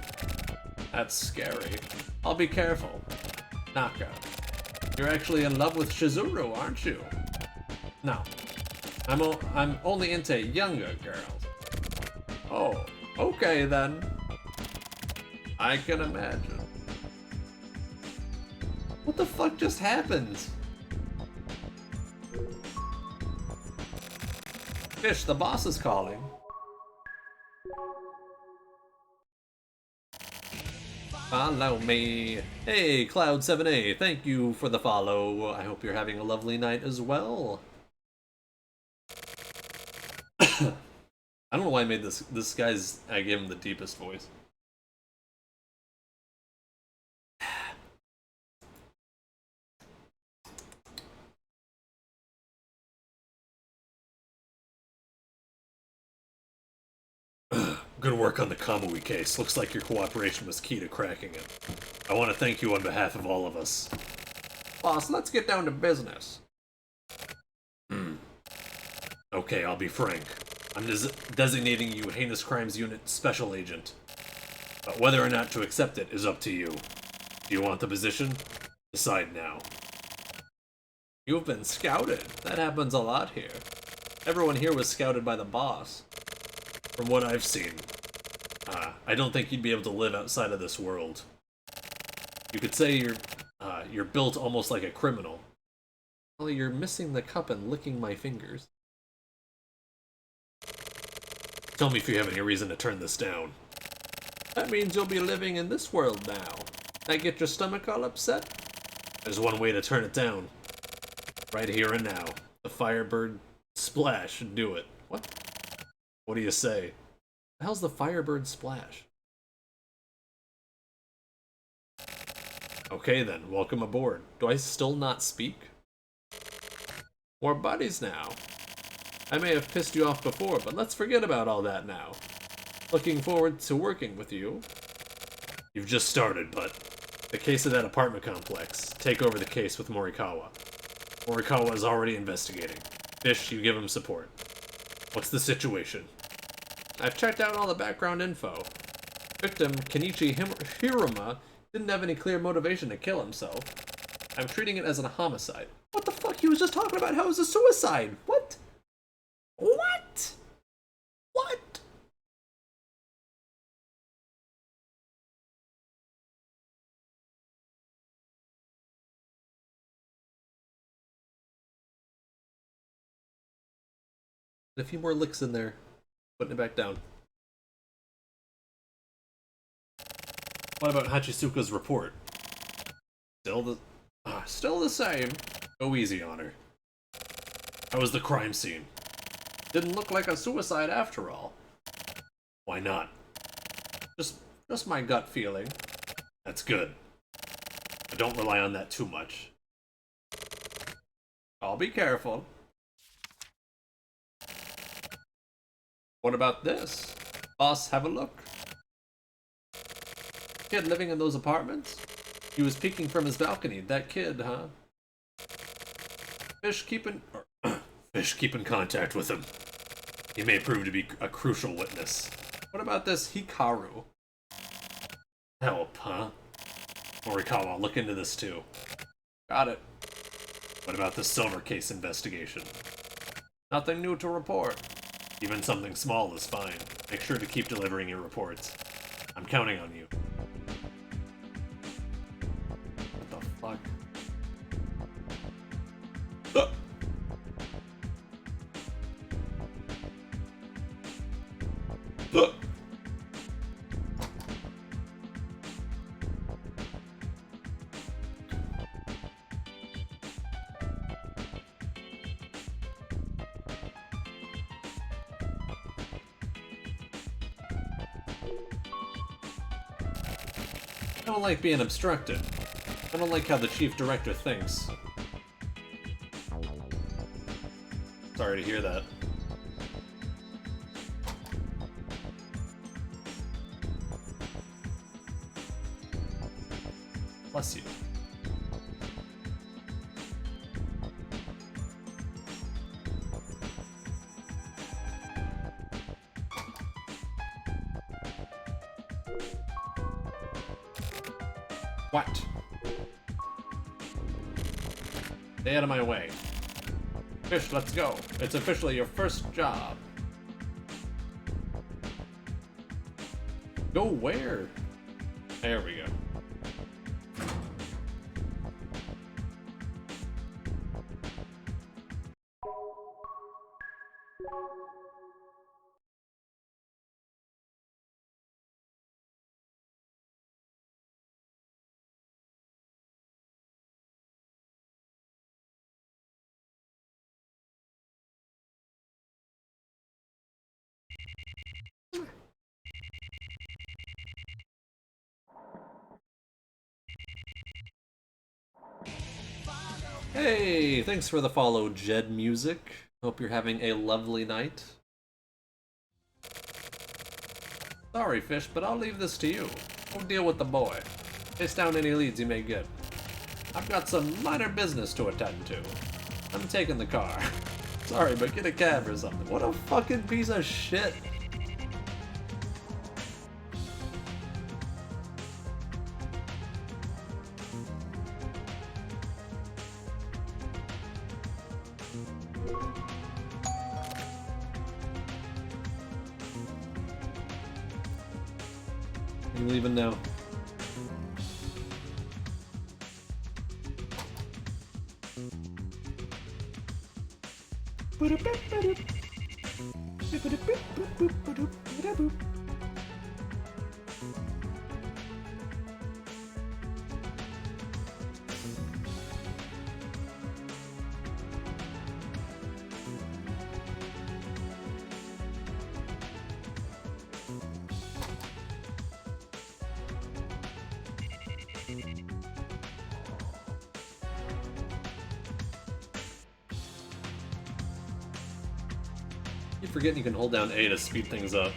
That's scary. I'll be careful. Naka, you're actually in love with Shizuru, aren't you? No. I'm only into younger girls. Oh, okay then. I can imagine. What the fuck just happened? Fish, the boss is calling. Follow me. Hey, Cloud7A, thank you for the follow. I hope you're having a lovely night as well. I don't know why I made this guy's, I gave him the deepest voice. Good work on the Kamui case. Looks like your cooperation was key to cracking it. I want to thank you on behalf of all of us. Boss, let's get down to business. Okay, I'll be frank. I'm designating you Heinous Crimes Unit Special Agent. But whether or not to accept it is up to you. Do you want the position? Decide now. You've been scouted. That happens a lot here. Everyone here was scouted by the boss. From what I've seen, I don't think you'd be able to live outside of this world. You could say you're built almost like a criminal. Well, you're missing the cup and licking my fingers. Tell me if you have any reason to turn this down. That means you'll be living in this world now. That get your stomach all upset? There's one way to turn it down. Right here and now. The Firebird Splash should do it. What? What do you say? The hell's the Firebird Splash? Okay then, welcome aboard. Do I still not speak? We're buddies now. I may have pissed you off before, but let's forget about all that now. Looking forward to working with you. You've just started, but the case of that apartment complex. Take over the case with Morikawa. Morikawa is already investigating. Fish, you give him support. What's the situation? I've checked out all the background info. Victim, Kenichi Hiruma, didn't have any clear motivation to kill himself. I'm treating it as a homicide. What the fuck? He was just talking about how it was a suicide! What? What? What? A few more licks in there. Putting it back down. What about Hachisuka's report? Still the same. Go easy on her. How was the crime scene? Didn't look like a suicide after all. Why not? Just my gut feeling. That's good. But don't rely on that too much. I'll be careful. What about this? Boss, have a look. Kid living in those apartments? He was peeking from his balcony. That kid, huh? Fish, keep in contact with him. He may prove to be a crucial witness. What about this Hikaru? Help, huh? Morikawa, look into this too. Got it. What about the silver case investigation? Nothing new to report. Even something small is fine. Make sure to keep delivering your reports. I'm counting on you. What the fuck? I don't like being obstructed. I don't like how the chief director thinks. Sorry to hear that. Bless you. What? Stay out of my way. Fish, let's go. It's officially your first job. Go where? There we go. Hey, thanks for the follow, Jed Music. Hope you're having a lovely night. Sorry, Fish, but I'll leave this to you. We'll deal with the boy. Chase down any leads you may get. I've got some minor business to attend to. I'm taking the car. Sorry, but get a cab or something. What a fucking piece of shit. You leaving now? Keep forgetting you can hold down A to speed things up.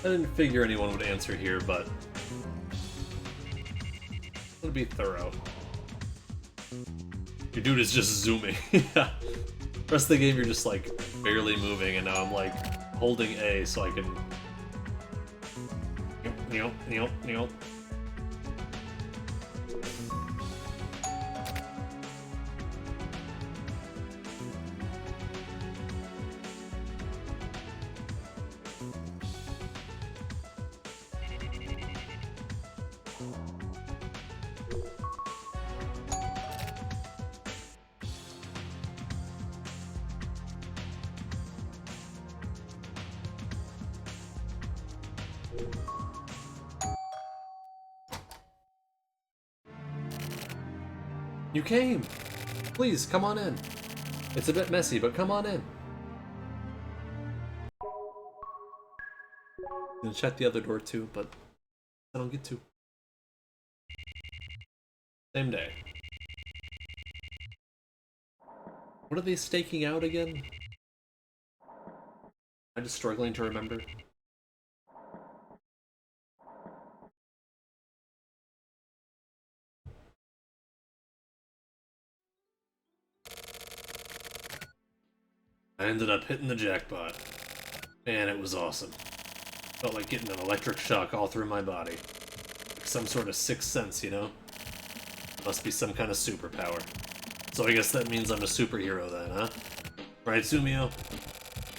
I didn't figure anyone would answer here, but it'll be thorough. Your dude is just zooming. Yeah. The rest of the game you're just like barely moving, and now I'm like holding A so I can kneel. You came! Please, come on in. It's a bit messy, but come on in. I'm gonna check the other door too, but I don't get to. Same day. What are they staking out again? I'm just struggling to remember. I ended up hitting the jackpot. Man, it was awesome. Felt like getting an electric shock all through my body. Like some sort of sixth sense, you know? Must be some kind of superpower. So I guess that means I'm a superhero then, huh? Right, Sumio?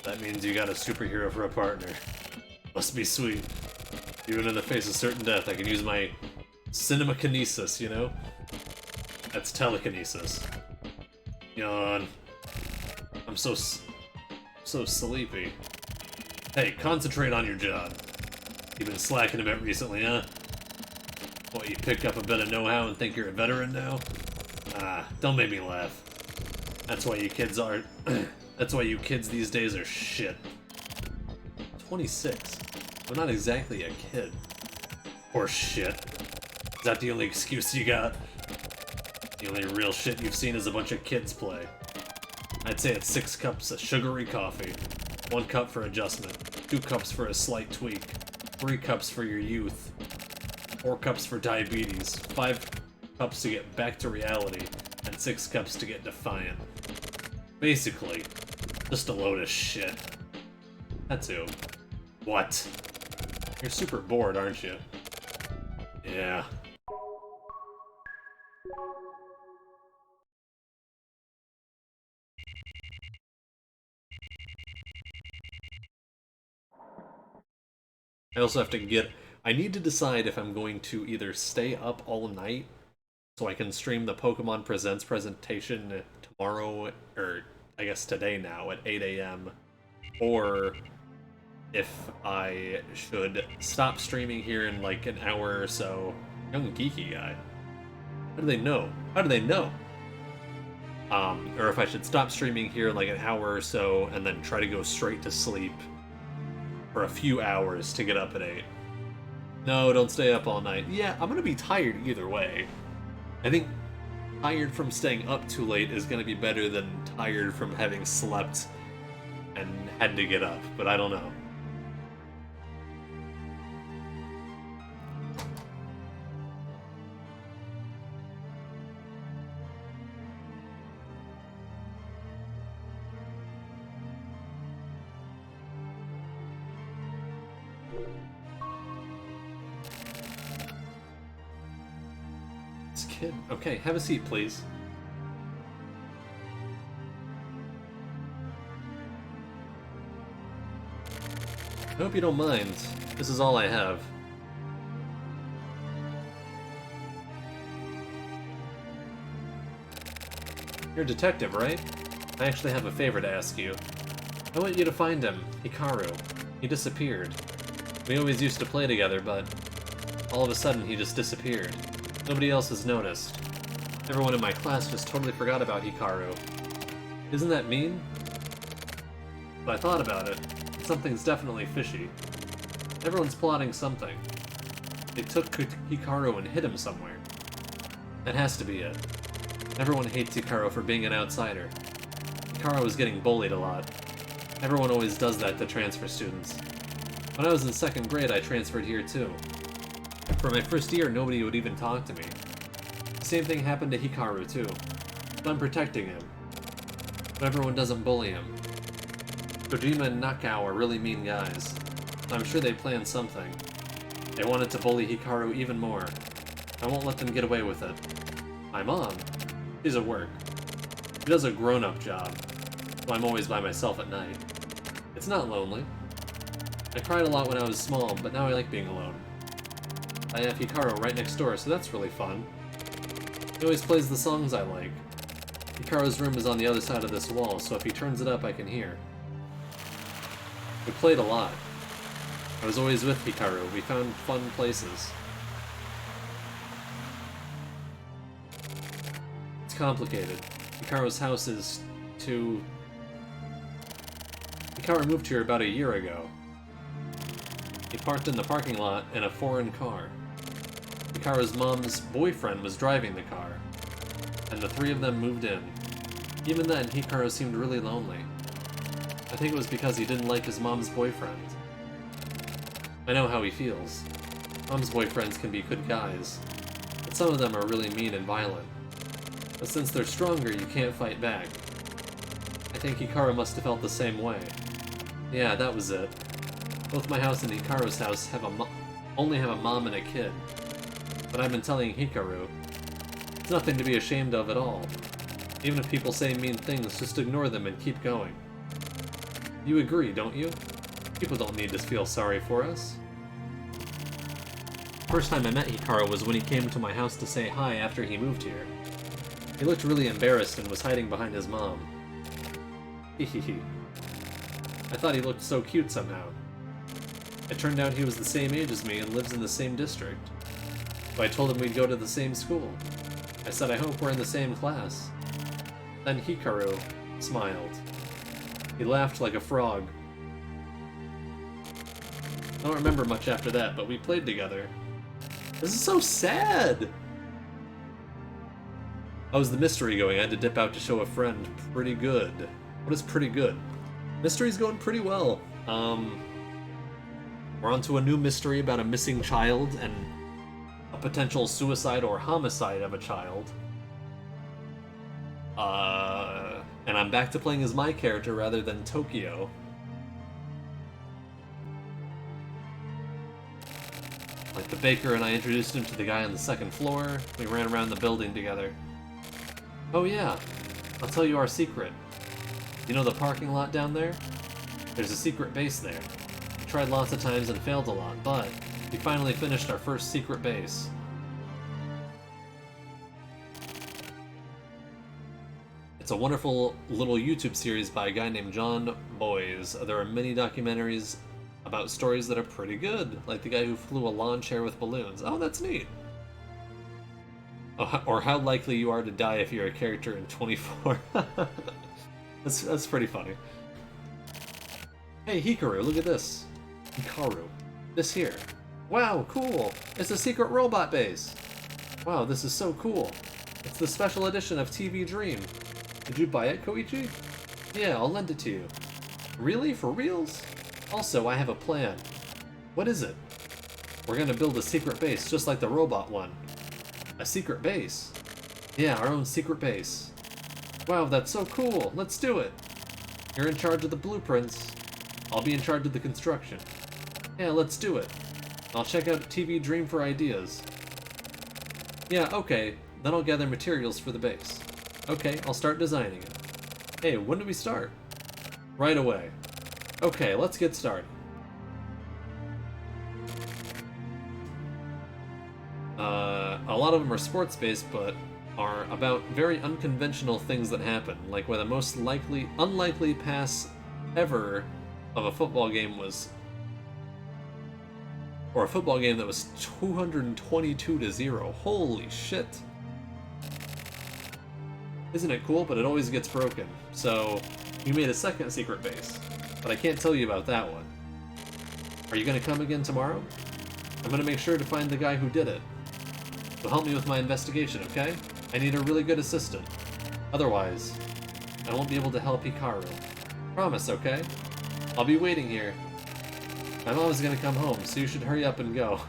That means you got a superhero for a partner. Must be sweet. Even in the face of certain death, I can use my cinemakinesis, you know? That's telekinesis. Yawn. I'm so sleepy. Hey, concentrate on your job. You've been slacking a bit recently, huh? What, you picked up a bit of know-how and think you're a veteran now? Ah, don't make me laugh. That's why you kids are... That's why you kids these days are shit. 26. I'm not exactly a kid. Or shit. Is that the only excuse you got? The only real shit you've seen is a bunch of kids play. I'd say it's 6 cups of sugary coffee, 1 cup for adjustment, 2 cups for a slight tweak, 3 cups for your youth, 4 cups for diabetes, 5 cups to get back to reality, and 6 cups to get defiant. Basically, just a load of shit. That's who. What? You're super bored, aren't you? Yeah. I also have to get... I need to decide if I'm going to either stay up all night so I can stream the Pokemon Presents presentation tomorrow, or I guess today now, at 8 a.m., or if I should stop streaming here in like an hour or so. Young geeky guy. How do they know? How do they know? Or if I should stop streaming here in like an hour or so and then try to go straight to sleep for a few hours to get up at 8. No, don't stay up all night. Yeah, I'm gonna be tired either way. I think tired from staying up too late is gonna be better than tired from having slept and had to get up, but I don't know. This kid. Okay, have a seat, please. I hope you don't mind. This is all I have. You're a detective, right? I actually have a favor to ask you. I want you to find him, Hikaru. He disappeared. We always used to play together, but all of a sudden he just disappeared. Nobody else has noticed. Everyone in my class just totally forgot about Hikaru. Isn't that mean? But I thought about it. Something's definitely fishy. Everyone's plotting something. They took Hikaru and hid him somewhere. That has to be it. Everyone hates Hikaru for being an outsider. Hikaru is getting bullied a lot. Everyone always does that to transfer students. When I was in 2nd grade, I transferred here too. For my first year, nobody would even talk to me. The same thing happened to Hikaru too. But I'm protecting him. But everyone doesn't bully him. Kojima and Nakao are really mean guys. I'm sure they planned something. They wanted to bully Hikaru even more. I won't let them get away with it. My mom, she's at work. She does a grown-up job, so I'm always by myself at night. It's not lonely. I cried a lot when I was small, but now I like being alone. I have Hikaru right next door, so that's really fun. He always plays the songs I like. Hikaru's room is on the other side of this wall, so if he turns it up, I can hear. We played a lot. I was always with Hikaru. We found fun places. It's complicated. Hikaru's house is too... Hikaru moved here about a year ago. He parked in the parking lot in a foreign car. Hikaru's mom's boyfriend was driving the car, and the 3 of them moved in. Even then, Hikaru seemed really lonely. I think it was because he didn't like his mom's boyfriend. I know how he feels. Mom's boyfriends can be good guys, but some of them are really mean and violent. But since they're stronger, you can't fight back. I think Hikaru must have felt the same way. Yeah, that was it. Both my house and Hikaru's house only have a mom and a kid. But I've been telling Hikaru, it's nothing to be ashamed of at all. Even if people say mean things, just ignore them and keep going. You agree, don't you? People don't need to feel sorry for us. First time I met Hikaru was when he came to my house to say hi after he moved here. He looked really embarrassed and was hiding behind his mom. Hehehe. I thought he looked so cute somehow. It turned out he was the same age as me and lives in the same district. So I told him we'd go to the same school. I said I hope we're in the same class. Then Hikaru smiled. He laughed like a frog. I don't remember much after that, but we played together. This is so sad! How's the mystery going? I had to dip out to show a friend. Pretty good. What is pretty good? Mystery's going pretty well. We're on to a new mystery about a missing child and a potential suicide or homicide of a child. And I'm back to playing as my character rather than Tokyo. Like the baker and I introduced him to the guy on the second floor. We ran around the building together. Oh yeah, I'll tell you our secret. You know the parking lot down there? There's a secret base there. We tried lots of times and failed a lot, but we finally finished our first secret base. It's a wonderful little YouTube series by a guy named John Boyes. There are many documentaries about stories that are pretty good, like the guy who flew a lawn chair with balloons. Oh, that's neat. Or how likely you are to die if you're a character in 24. That's pretty funny. Hey, Hikaru, look at this. Hikaru. This here. Wow, cool. It's a secret robot base. Wow, this is so cool. It's the special edition of TV Dream. Did you buy it, Koichi? Yeah, I'll lend it to you. Really? For reals? Also, I have a plan. What is it? We're gonna build a secret base just like the robot one. A secret base? Yeah, our own secret base. Wow, that's so cool. Let's do it. You're in charge of the blueprints. I'll be in charge of the construction. Yeah, let's do it. I'll check out TV Dream for ideas. Yeah, okay. Then I'll gather materials for the base. Okay, I'll start designing it. Hey, when do we start? Right away. Okay, let's get started. A lot of them are sports-based, but are about very unconventional things that happen, like where the most unlikely pass ever of a football game was, or a football game that was 222-0. Holy shit. Isn't it cool? But it always gets broken. So, we made a second secret base, but I can't tell you about that one. Are you gonna come again tomorrow? I'm gonna make sure to find the guy who did it. So help me with my investigation, okay? I need a really good assistant. Otherwise, I won't be able to help Hikaru. Promise, okay? I'll be waiting here. My mom is gonna come home, so you should hurry up and go.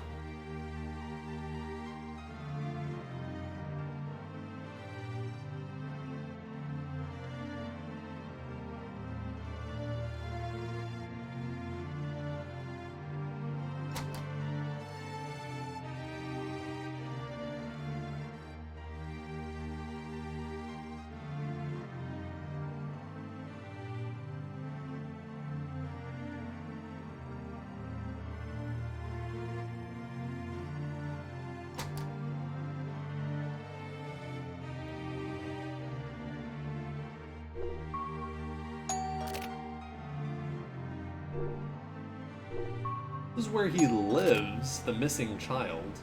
This is where he lives, the missing child.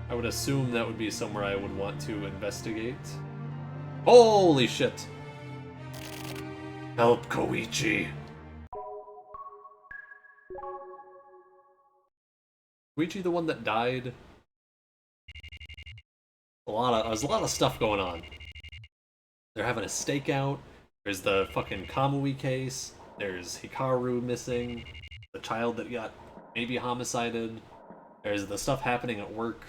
I would assume that would be somewhere I would want to investigate. Holy shit! Help, Koichi! Koichi the one that died? There's a lot of stuff going on. They're having a stakeout. There's the fucking Kamui case. There's Hikaru missing. The child that got maybe homicided. There's the stuff happening at work.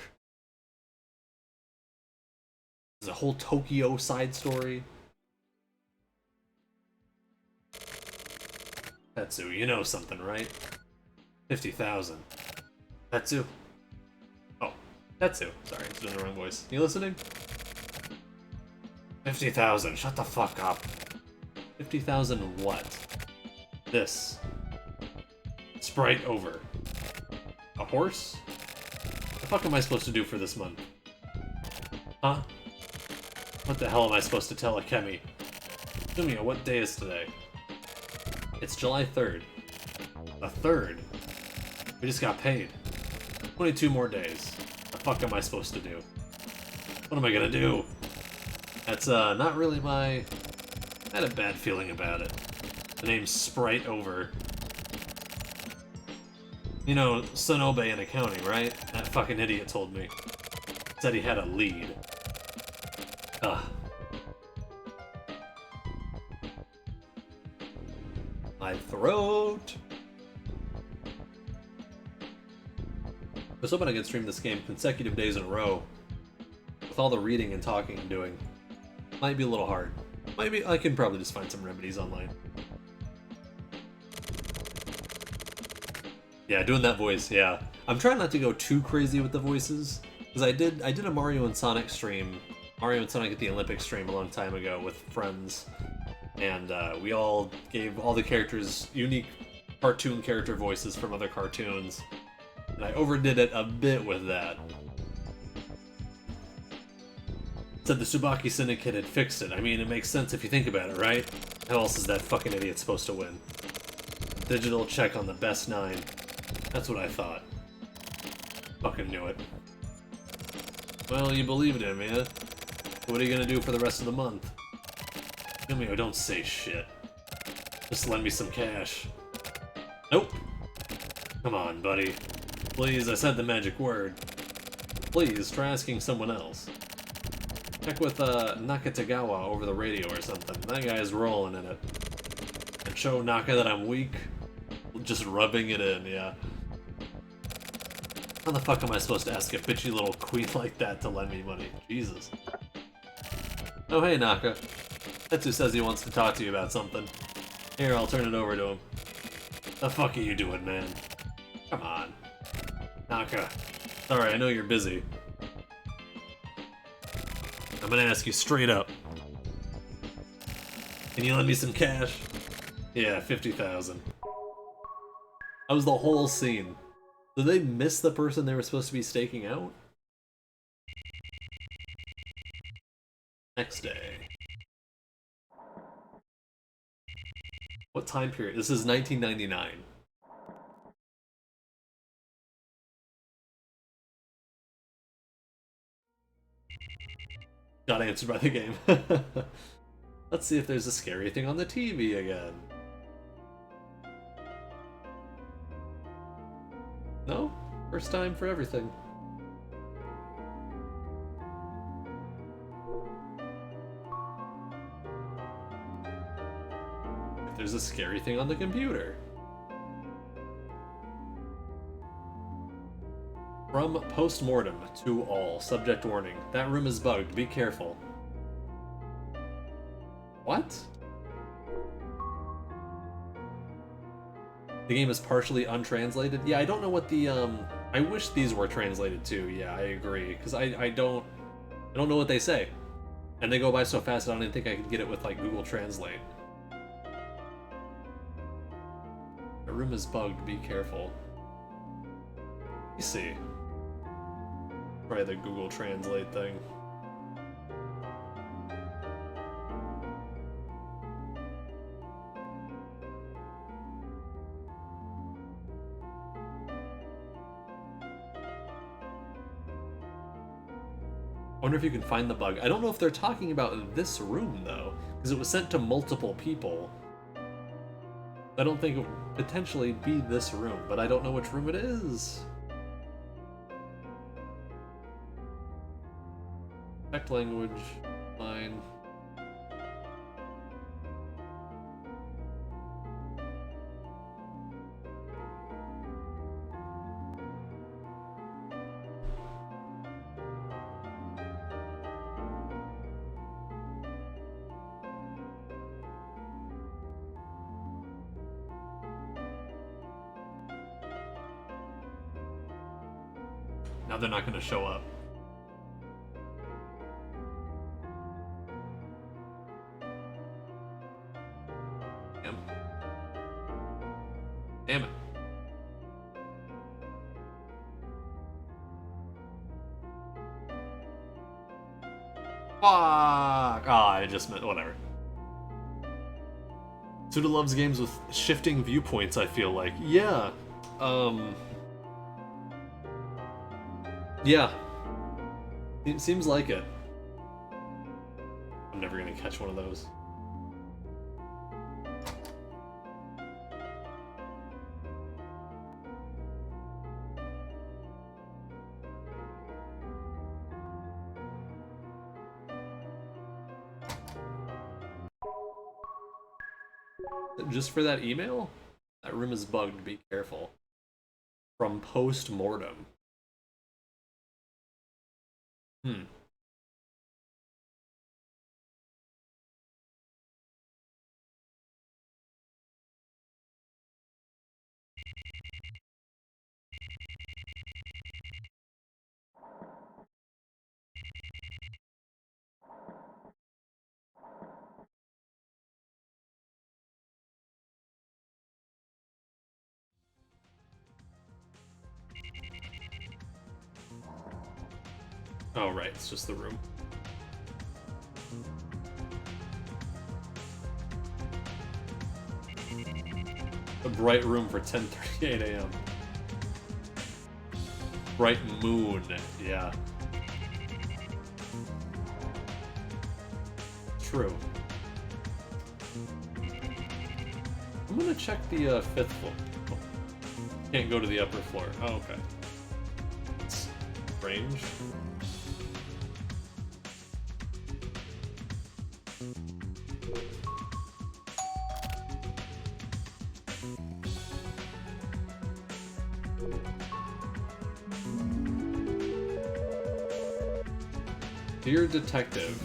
There's a whole Tokyo side story. Tetsu, you know something, right? 50,000. Tetsu. Oh, Tetsu. Sorry, I was doing the wrong voice. You listening? 50,000. Shut the fuck up. 50,000 what? This. Sprite over. A horse? What the fuck am I supposed to do for this month? Huh? What the hell am I supposed to tell Akemi? Sumiya, what day is today? It's July 3rd. A third? We just got paid. 22 more days. What the fuck am I supposed to do? What am I gonna do? That's, not really my... I had a bad feeling about it. The name's Sprite over. You know, Sonobe in accounting, right? That fucking idiot told me. Said he had a lead. Ah. My throat! I was hoping I could stream this game consecutive days in a row. With all the reading and talking I'm doing. Might be a little hard. Maybe I can probably just find some remedies online. Yeah, doing that voice, yeah. I'm trying not to go too crazy with the voices. Because I did a Mario and Sonic stream. Mario and Sonic at the Olympics stream a long time ago with friends. And we all gave all the characters unique cartoon character voices from other cartoons. And I overdid it a bit with that. Said the Tsubaki Syndicate had fixed it. I mean, it makes sense if you think about it, right? How else is that fucking idiot supposed to win? Digital check on the best 9. That's what I thought. Fucking knew it. Well, you believed him, yeah? What are you gonna do for the rest of the month? Yumio, don't say shit. Just lend me some cash. Nope. Come on, buddy. Please, I said the magic word. Please, try asking someone else. Check with Nakatagawa over the radio or something. That guy's rolling in it. And show Naka that I'm weak. Just rubbing it in, yeah. How the fuck am I supposed to ask a bitchy little queen like that to lend me money? Jesus. Oh hey Naka. Tetsu says he wants to talk to you about something. Here, I'll turn it over to him. The fuck are you doing, man? Come on. Naka. Sorry, I know you're busy. I'm gonna ask you straight up. Can you lend me some cash? Yeah, 50,000. That was the whole scene. Did they miss the person they were supposed to be staking out? Next day. What time period? This is 1999. Got answered by the game. Let's see if there's a scary thing on the TV again. No? First time for everything. If there's a scary thing on the computer. From postmortem to all. Subject warning. That room is bugged. Be careful. What? The game is partially untranslated? Yeah, I don't know what the, I wish these were translated too. Yeah, I agree. Because I don't know what they say. And they go by so fast I don't even think I could get it with, like, Google Translate. The room is bugged. Be careful. Let me see. Try the Google Translate thing. I wonder if you can find the bug. I don't know if they're talking about this room, though, because it was sent to multiple people. I don't think it would potentially be this room, but I don't know which room it is. Check language, fine. Now they're not going to show up. Damn. Damn it. Fuck! Ah, I just meant whatever. Suda loves games with shifting viewpoints, I feel like. Yeah. Yeah. It seems like it. I'm never gonna catch one of those. Just for that email? That room is bugged, be careful. From post-mortem. Oh, right, it's just the room. A bright room for 10:38 a.m. Bright moon, yeah. True. I'm gonna check the 5th floor. Oh. Can't go to the upper floor. Oh, okay. It's strange. Dear Detective.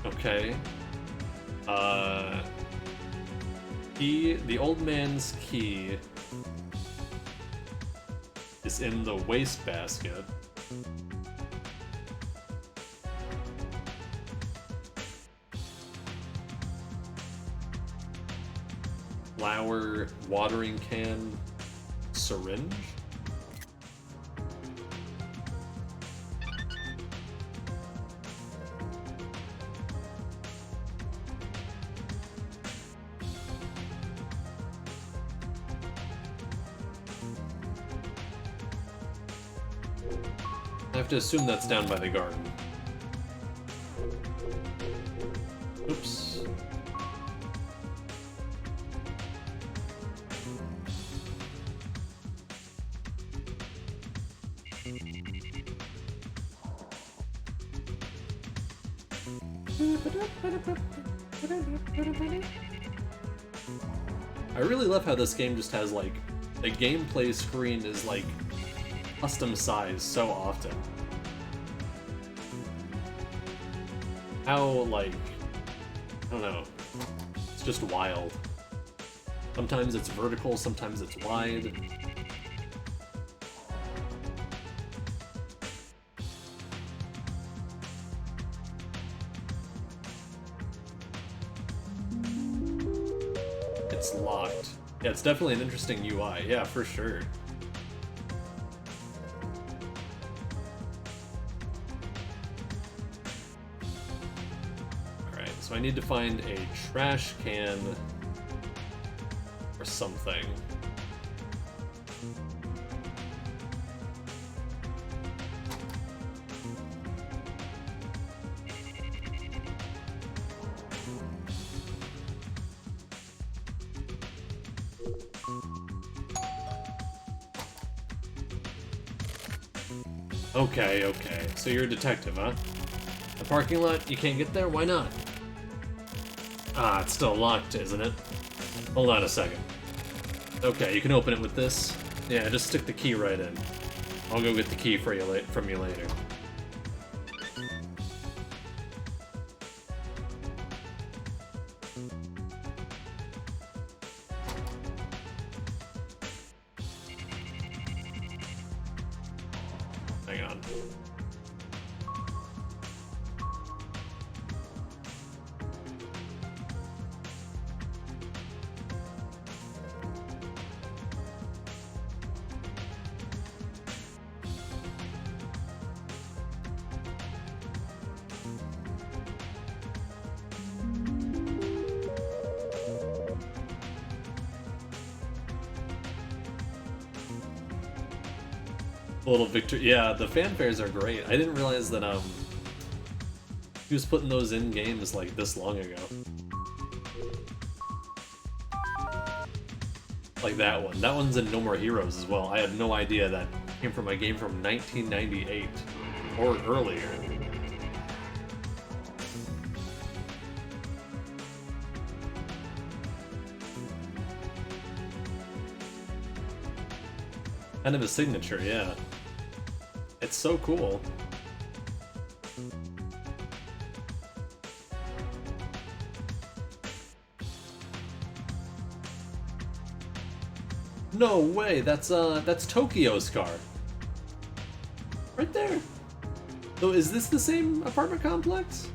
Okay. The old man's key is in the wastebasket. Flower, watering can, syringe? I have to assume that's down by the garden. Oops. I really love how this game just has, like, the gameplay screen is, like, custom size so often. How, like, I don't know, it's just wild. Sometimes it's vertical, sometimes it's wide. It's locked. Yeah, it's definitely an interesting UI, yeah, for sure. So I need to find a trash can or something. Okay, okay. So you're a detective, huh? The parking lot, you can't get there? Why not? Ah, it's still locked, isn't it? Hold on a second. Okay, you can open it with this. Yeah, just stick the key right in. I'll go get the key for you from you later. Hang on. Little victory. Yeah, the fanfares are great. I didn't realize that he was putting those in games like this long ago. Like that one. That one's in No More Heroes as well. I had no idea that came from a game from 1998 or earlier. Kind of a signature, yeah. It's so cool. No way, that's Tokyo's car. Right there. So is this the same apartment complex?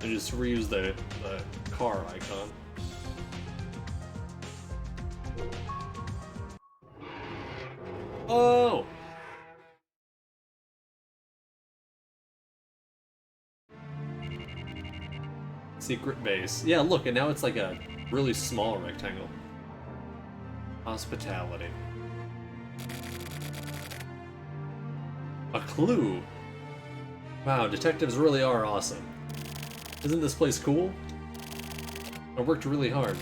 I just reuse the car icon. Oh! Secret base. Yeah, look, and now it's like a really small rectangle. Hospitality. A clue. Wow, detectives really are awesome. Isn't this place cool? I worked really hard,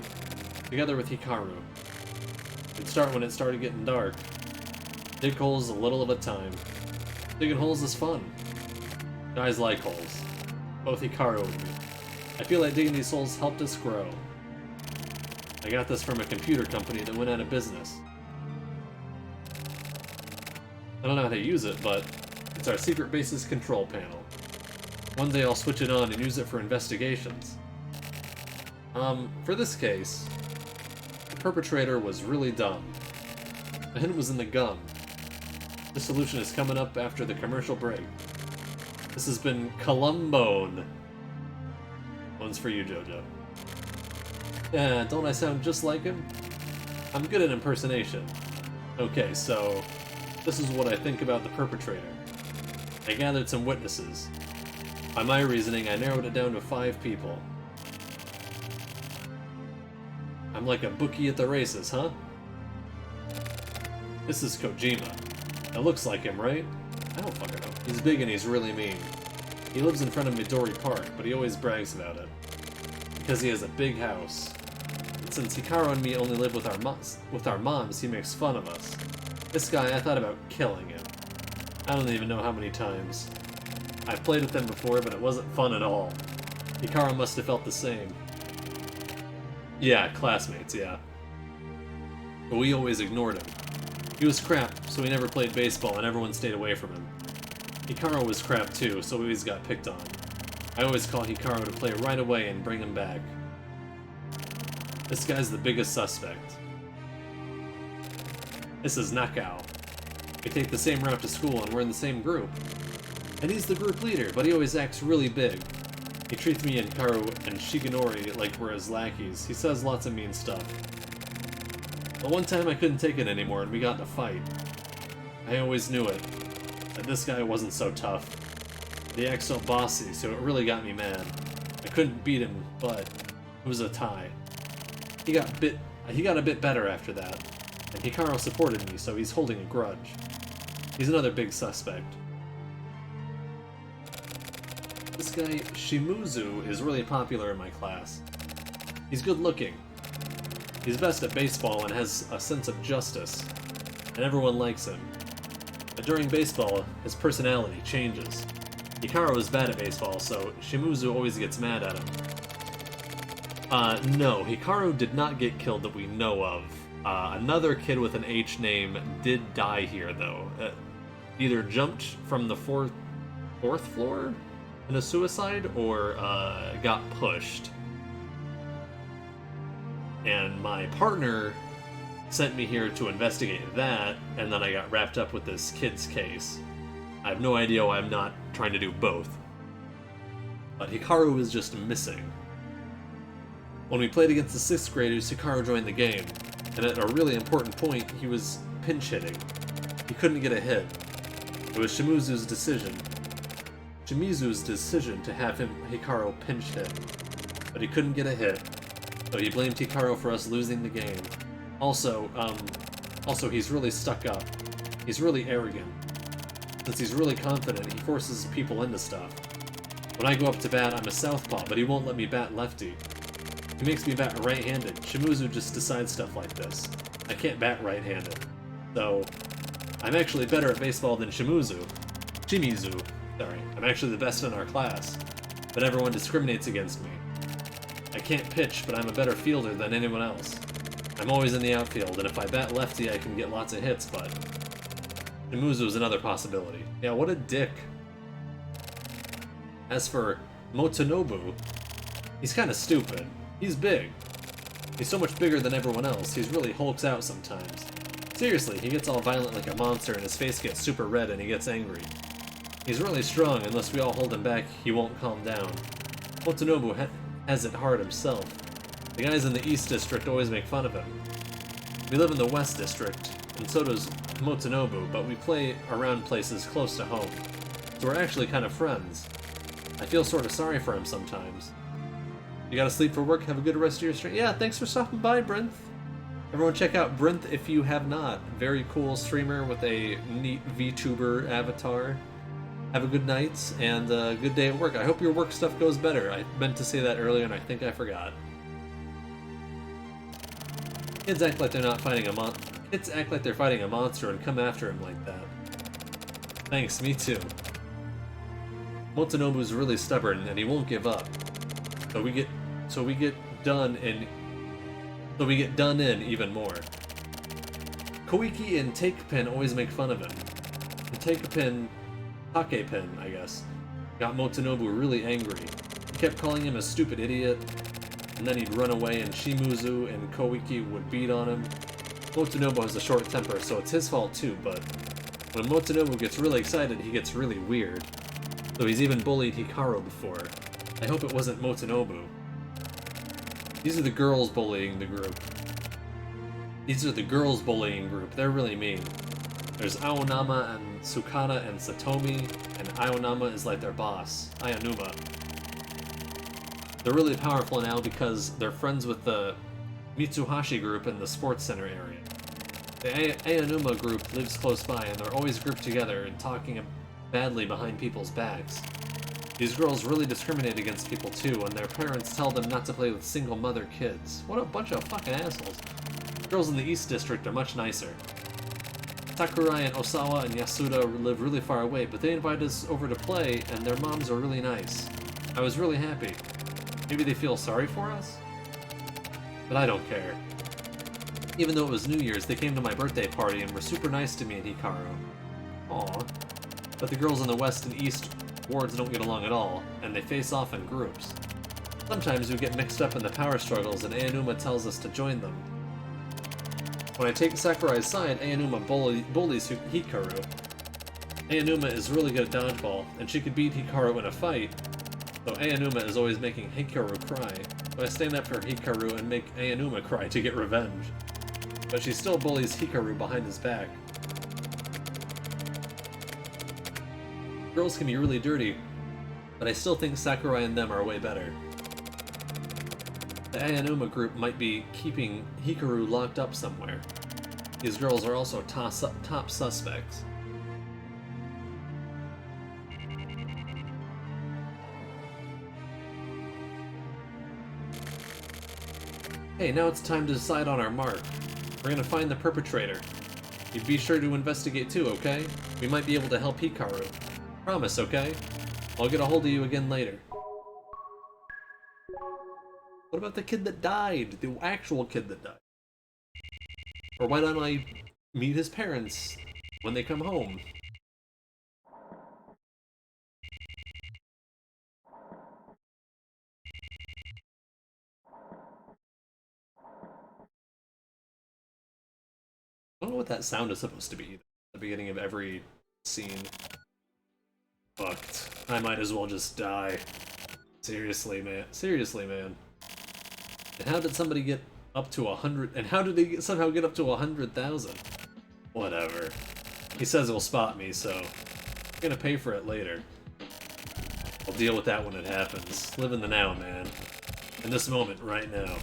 together with Hikaru. It'd start when it started getting dark. Dig holes a little at a time. Digging holes is fun. Guys like holes. Both Hikaru and me. I feel like digging these holes helped us grow. I got this from a computer company that went out of business. I don't know how to use it, but it's our secret base's control panel. One day I'll switch it on and use it for investigations. For this case, the perpetrator was really dumb. The hint was in the gun. The solution is coming up after the commercial break. This has been Columbone. One's for you, JoJo. Yeah, don't I sound just like him? I'm good at impersonation. Okay, so this is what I think about the perpetrator. I gathered some witnesses. By my reasoning, I narrowed it down to 5 people. I'm like a bookie at the races, huh? This is Kojima. That looks like him, right? I don't fucking know. He's big and he's really mean. He lives in front of Midori Park, but he always brags about it. Because he has a big house. And since Hikaru and me only live with our moms, he makes fun of us. This guy, I thought about killing him. I don't even know how many times. I've played with him before, but it wasn't fun at all. Hikaru must have felt the same. Yeah, classmates, yeah. But we always ignored him. He was crap, so we never played baseball and everyone stayed away from him. Hikaru was crap too, so we always got picked on. I always call Hikaru to play right away and bring him back. This guy's the biggest suspect. This is Nakao. We take the same route to school and we're in the same group. And he's the group leader, but he always acts really big. He treats me and Hikaru and Shigenori like we're his lackeys. He says lots of mean stuff. But one time I couldn't take it anymore and we got in a fight. I always knew it, that this guy wasn't so tough. He acts so bossy, so it really got me mad. I couldn't beat him, but it was a tie. He got a bit better after that, and Hikaru supported me, so he's holding a grudge. He's another big suspect. This guy, Shimizu, is really popular in my class. He's good looking. He's best at baseball and has a sense of justice, and everyone likes him. But during baseball, his personality changes. Hikaru is bad at baseball, so Shimizu always gets mad at him. No, Hikaru did not get killed that we know of. Another kid with an H name did die here, though. Either jumped from the fourth floor in a suicide, or got pushed. And my partner sent me here to investigate that, and then I got wrapped up with this kid's case. I have no idea why I'm not trying to do both. But Hikaru was just missing. When we played against the 6th graders, Hikaru joined the game, and at a really important point, he was pinch hitting. He couldn't get a hit. It was Shimizu's decision to have Hikaru pinch hit, but he couldn't get a hit, so he blamed Hikaru for us losing the game. Also he's really stuck up. He's really arrogant. Since he's really confident, he forces people into stuff. When I go up to bat, I'm a southpaw, but he won't let me bat lefty. He makes me bat right-handed. Shimizu just decides stuff like this. I can't bat right-handed. So, I'm actually better at baseball than Shimizu. Sorry. I'm actually the best in our class. But everyone discriminates against me. I can't pitch, but I'm a better fielder than anyone else. I'm always in the outfield, and if I bat lefty, I can get lots of hits, but Shimizu is another possibility. Yeah, what a dick. As for Motonobu, he's kind of stupid. He's big. He's so much bigger than everyone else, he's really hulks out sometimes. Seriously, he gets all violent like a monster and his face gets super red and he gets angry. He's really strong, unless we all hold him back, he won't calm down. Motonobu has it hard himself. The guys in the East District always make fun of him. We live in the West District, and so does Motonobu, but we play around places close to home. So we're actually kind of friends. I feel sort of sorry for him sometimes. You gotta sleep for work, have a good rest of your stream. Yeah, thanks for stopping by, Brinth. Everyone check out Brinth if you have not. Very cool streamer with a neat VTuber avatar. Have a good night and a good day at work. I hope your work stuff goes better. I meant to say that earlier and I think I forgot. Kids act like they're not fighting a Kids act like they're fighting a monster and come after him like that. Thanks, me too. Motonobu's really stubborn and he won't give up. So we get done in even more. Koiki and Takepin always make fun of him. And Takepin, I guess, got Motonobu really angry. He kept calling him a stupid idiot, and then he'd run away and Shimizu and Koiki would beat on him. Motonobu has a short temper, so it's his fault too, but when Motonobu gets really excited, he gets really weird. So he's even bullied Hikaru before. I hope it wasn't Motonobu. These are the girls bullying the group. They're really mean. There's Aonama and Sukata and Satomi, and Aonama is like their boss, Aonuma. They're really powerful now because they're friends with the Mitsuhashi group in the sports center area. The Aonuma group lives close by and they're always grouped together and talking badly behind people's backs. These girls really discriminate against people too, and their parents tell them not to play with single mother kids. What a bunch of fucking assholes. Girls in the East District are much nicer. Sakurai and Osawa and Yasuda live really far away, but they invited us over to play, and their moms are really nice. I was really happy. Maybe they feel sorry for us? But I don't care. Even though it was New Year's, they came to my birthday party and were super nice to me and Hikaru. Aww. But the girls in the West and East wards don't get along at all, and they face off in groups. Sometimes we get mixed up in the power struggles and Aonuma tells us to join them. When I take Sakurai's side, Aonuma bullies Hikaru. Aonuma is really good at dodgeball, and she could beat Hikaru in a fight, though Aonuma is always making Hikaru cry. So I stand up for Hikaru and make Aonuma cry to get revenge. But she still bullies Hikaru behind his back. Girls can be really dirty, but I still think Sakurai and them are way better. The Aonuma group might be keeping Hikaru locked up somewhere. These girls are also top suspects. Hey, now it's time to decide on our mark. We're gonna find the perpetrator. You be sure to investigate too, okay? We might be able to help Hikaru. Promise, okay? I'll get a hold of you again later. What about the kid that died? The actual kid that died? Or why don't I meet his parents when they come home? I don't know what that sound is supposed to be at the beginning of every scene. Fucked. I might as well just die. Seriously, man. Seriously, man. And how did somebody get up to 100? And how did they somehow get up to 100,000? Whatever. He says he'll spot me, so I'm gonna pay for it later. I'll deal with that when it happens. Live in the now, man. In this moment, right now.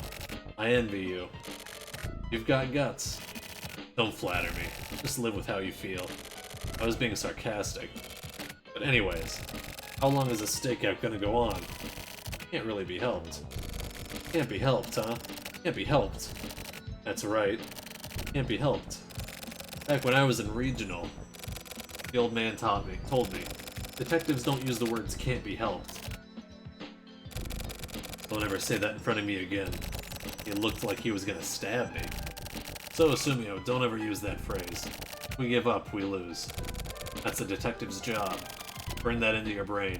I envy you. You've got guts. Don't flatter me. Just live with how you feel. I was being sarcastic. But anyways, how long is this stakeout gonna go on? Can't really be helped. Can't be helped, huh? Can't be helped. That's right. Can't be helped. Back when I was in regional, the old man told me, detectives don't use the words can't be helped. Don't ever say that in front of me again. He looked like he was gonna stab me. So, Asumio, don't ever use that phrase. If we give up, we lose. That's a detective's job. Burn that into your brain.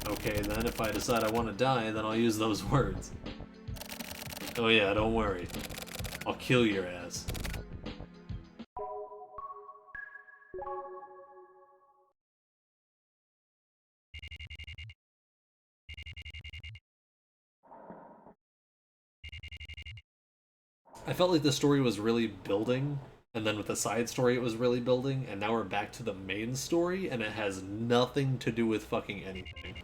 Okay, then, if I decide I want to die, then I'll use those words. Oh yeah, don't worry. I'll kill your ass. I felt like the story was really building, and then with the side story it was really building, and now we're back to the main story, and it has nothing to do with fucking anything.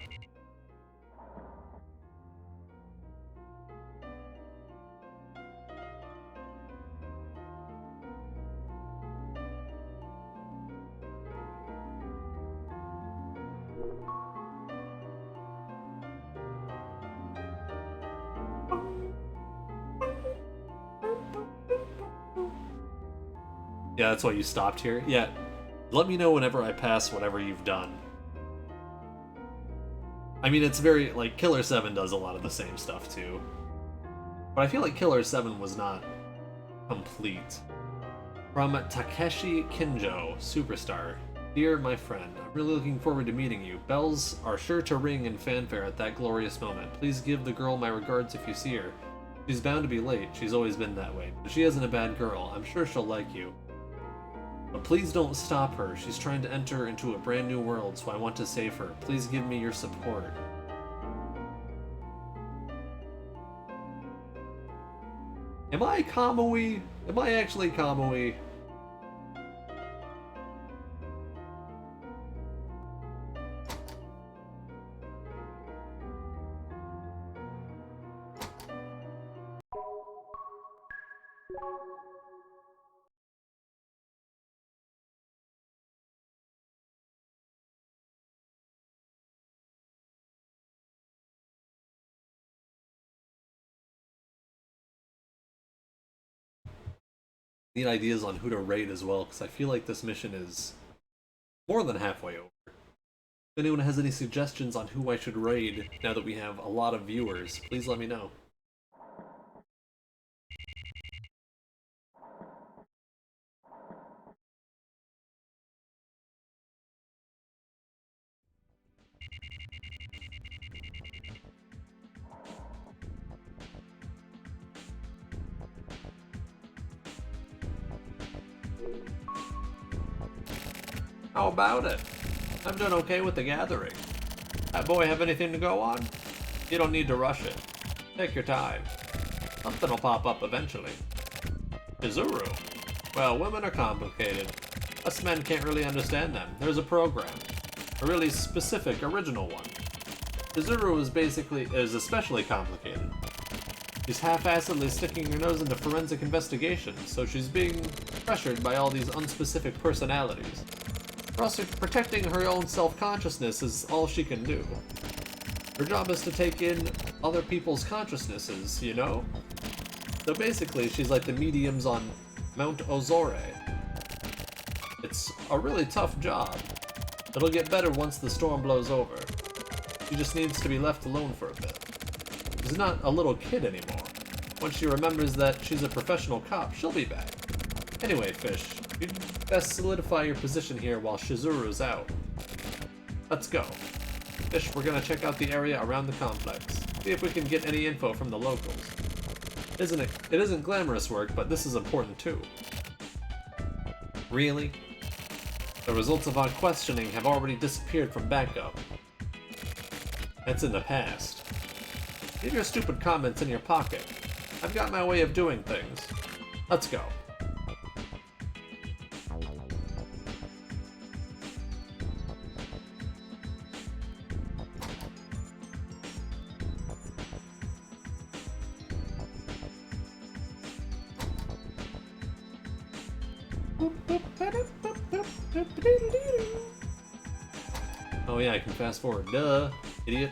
Yeah, that's why you stopped here? Yeah, let me know whenever I pass whatever you've done. I mean, it's very, like, Killer 7 does a lot of the same stuff, too. But I feel like Killer 7 was not complete. From Takeshi Kinjo, Superstar. Dear my friend, I'm really looking forward to meeting you. Bells are sure to ring in fanfare at that glorious moment. Please give the girl my regards if you see her. She's bound to be late, she's always been that way. But she isn't a bad girl, I'm sure she'll like you. But please don't stop her. She's trying to enter into a brand new world, so I want to save her. Please give me your support. Am I Kamui? Am I actually Kamui? Need ideas on who to raid as well, because I feel like this mission is more than halfway over. If anyone has any suggestions on who I should raid now that we have a lot of viewers, please let me know. How about it? I've done okay with the gathering. That boy have anything to go on? You don't need to rush it. Take your time. Something will pop up eventually. Chizuru. Well, women are complicated. Us men can't really understand them. There's a program. A really specific, original one. Chizuru is especially complicated. She's half-assedly sticking her nose into forensic investigations, so she's being pressured by all these unspecific personalities. Protecting her own self-consciousness is all she can do. Her job is to take in other people's consciousnesses, you know? So basically, she's like the mediums on Mount Ozore. It's a really tough job. It'll get better once the storm blows over. She just needs to be left alone for a bit. She's not a little kid anymore. Once she remembers that she's a professional cop, she'll be back. Anyway, Fish, you'd best solidify your position here while Shizuru's out. Let's go. Fish, we're gonna check out the area around the complex. See if we can get any info from the locals. It isn't glamorous work, but this is important too. Really? The results of our questioning have already disappeared from backup. That's in the past. Leave your stupid comments in your pocket. I've got my way of doing things. Let's go. Oh yeah, I can fast forward. Duh, idiot.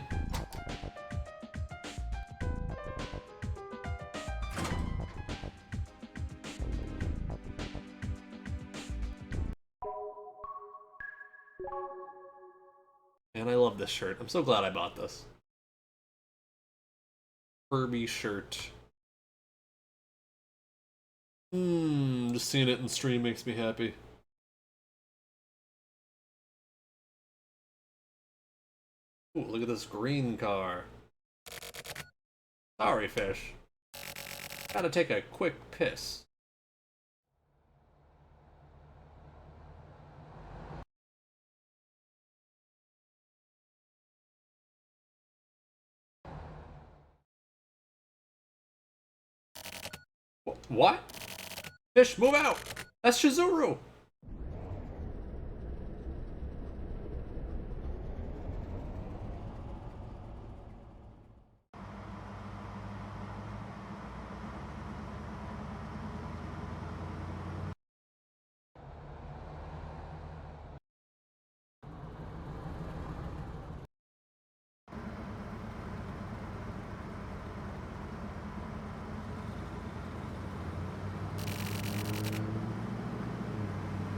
Man, I love this shirt. I'm so glad I bought this. Furby shirt. Just seeing it in stream makes me happy. Ooh, look at this green car. Sorry, fish. Gotta take a quick piss. What? Fish, move out! That's Shizuru!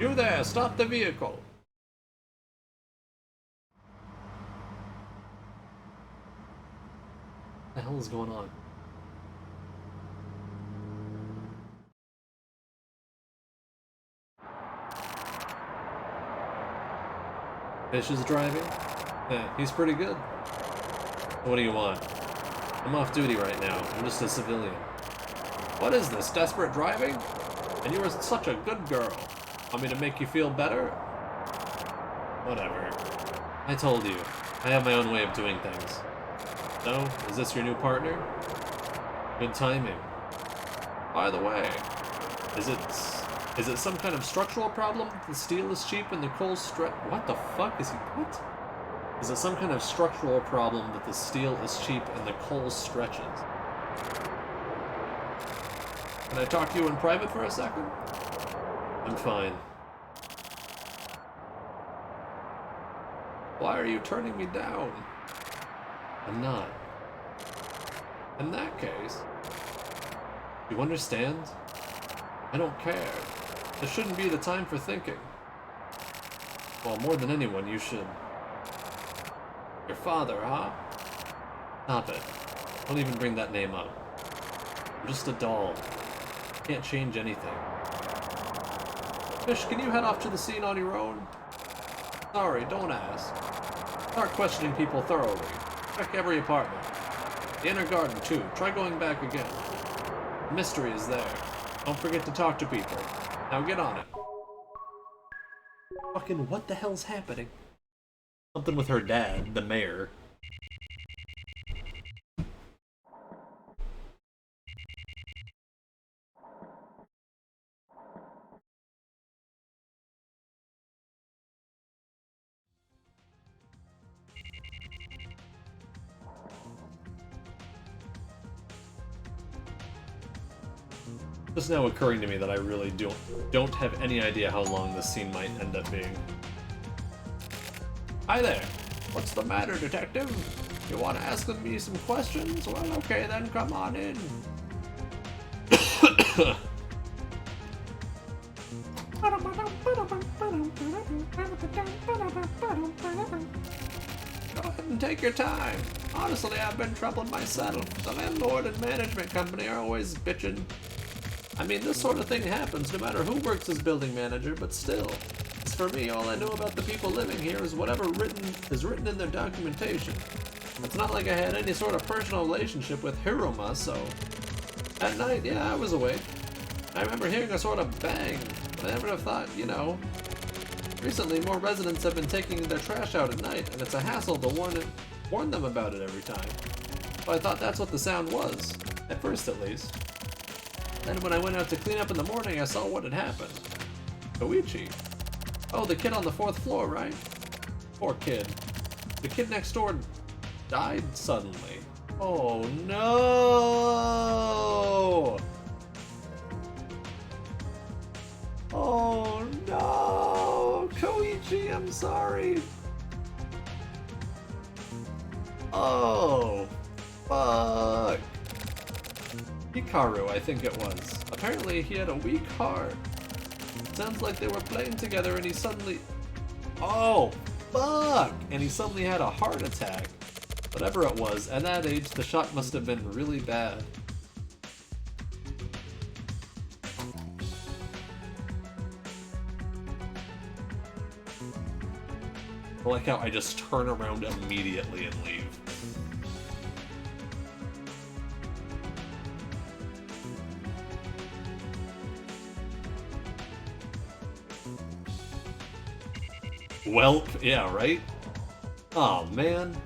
You there, stop the vehicle! What the hell is going on? Fish is driving? Yeah, he's pretty good. What do you want? I'm off duty right now. I'm just a civilian. What is this, desperate driving? And you were such a good girl. Want me to make you feel better? Whatever. I told you, I have my own way of doing things. So, is this your new partner? Good timing. By the way, is it some kind of structural problem? The steel is cheap and the coal what the fuck is he what? Is it some kind of structural problem that the steel is cheap and the coal stretches? Can I talk to you in private for a second? I'm fine. Why are you turning me down? I'm not. In that case, you understand? I don't care. This shouldn't be the time for thinking. Well, more than anyone, you should. Your father, huh? Stop it. Don't even bring that name up. I'm just a doll. Can't change anything. Fish, can you head off to the scene on your own? Sorry, don't ask. Start questioning people thoroughly. Check every apartment. The inner garden, too. Try going back again. The mystery is there. Don't forget to talk to people. Now get on it. Fucking what the hell's happening? Something with her dad, the mayor. Just now occurring to me that I really don't have any idea how long this scene might end up being. Hi there. What's the matter, detective? You want to ask me some questions? Well, okay then, come on in. Go ahead and take your time. Honestly, I've been troubled myself. The landlord and management company are always bitching. I mean, this sort of thing happens no matter who works as building manager, but still. As for me, all I know about the people living here is whatever is written in their documentation. It's not like I had any sort of personal relationship with Hiroma, so... At night, yeah, I was awake. I remember hearing a sort of bang, but I never have thought, you know... Recently, more residents have been taking their trash out at night, and it's a hassle to warn them about it every time. So I thought that's what the sound was. At first, at least. Then when I went out to clean up in the morning, I saw what had happened. Koichi. Oh, the kid on the 4th floor, right? Poor kid. The kid next door died suddenly. Oh no! Oh no! Koichi, I'm sorry! Oh, fuck! Hikaru, I think it was. Apparently he had a weak heart. Sounds like they were playing together and he suddenly... Oh, fuck! And he suddenly had a heart attack. Whatever it was, at that age the shock must have been really bad. I like how I just turn around immediately and leave. Welp, yeah, right? Oh man.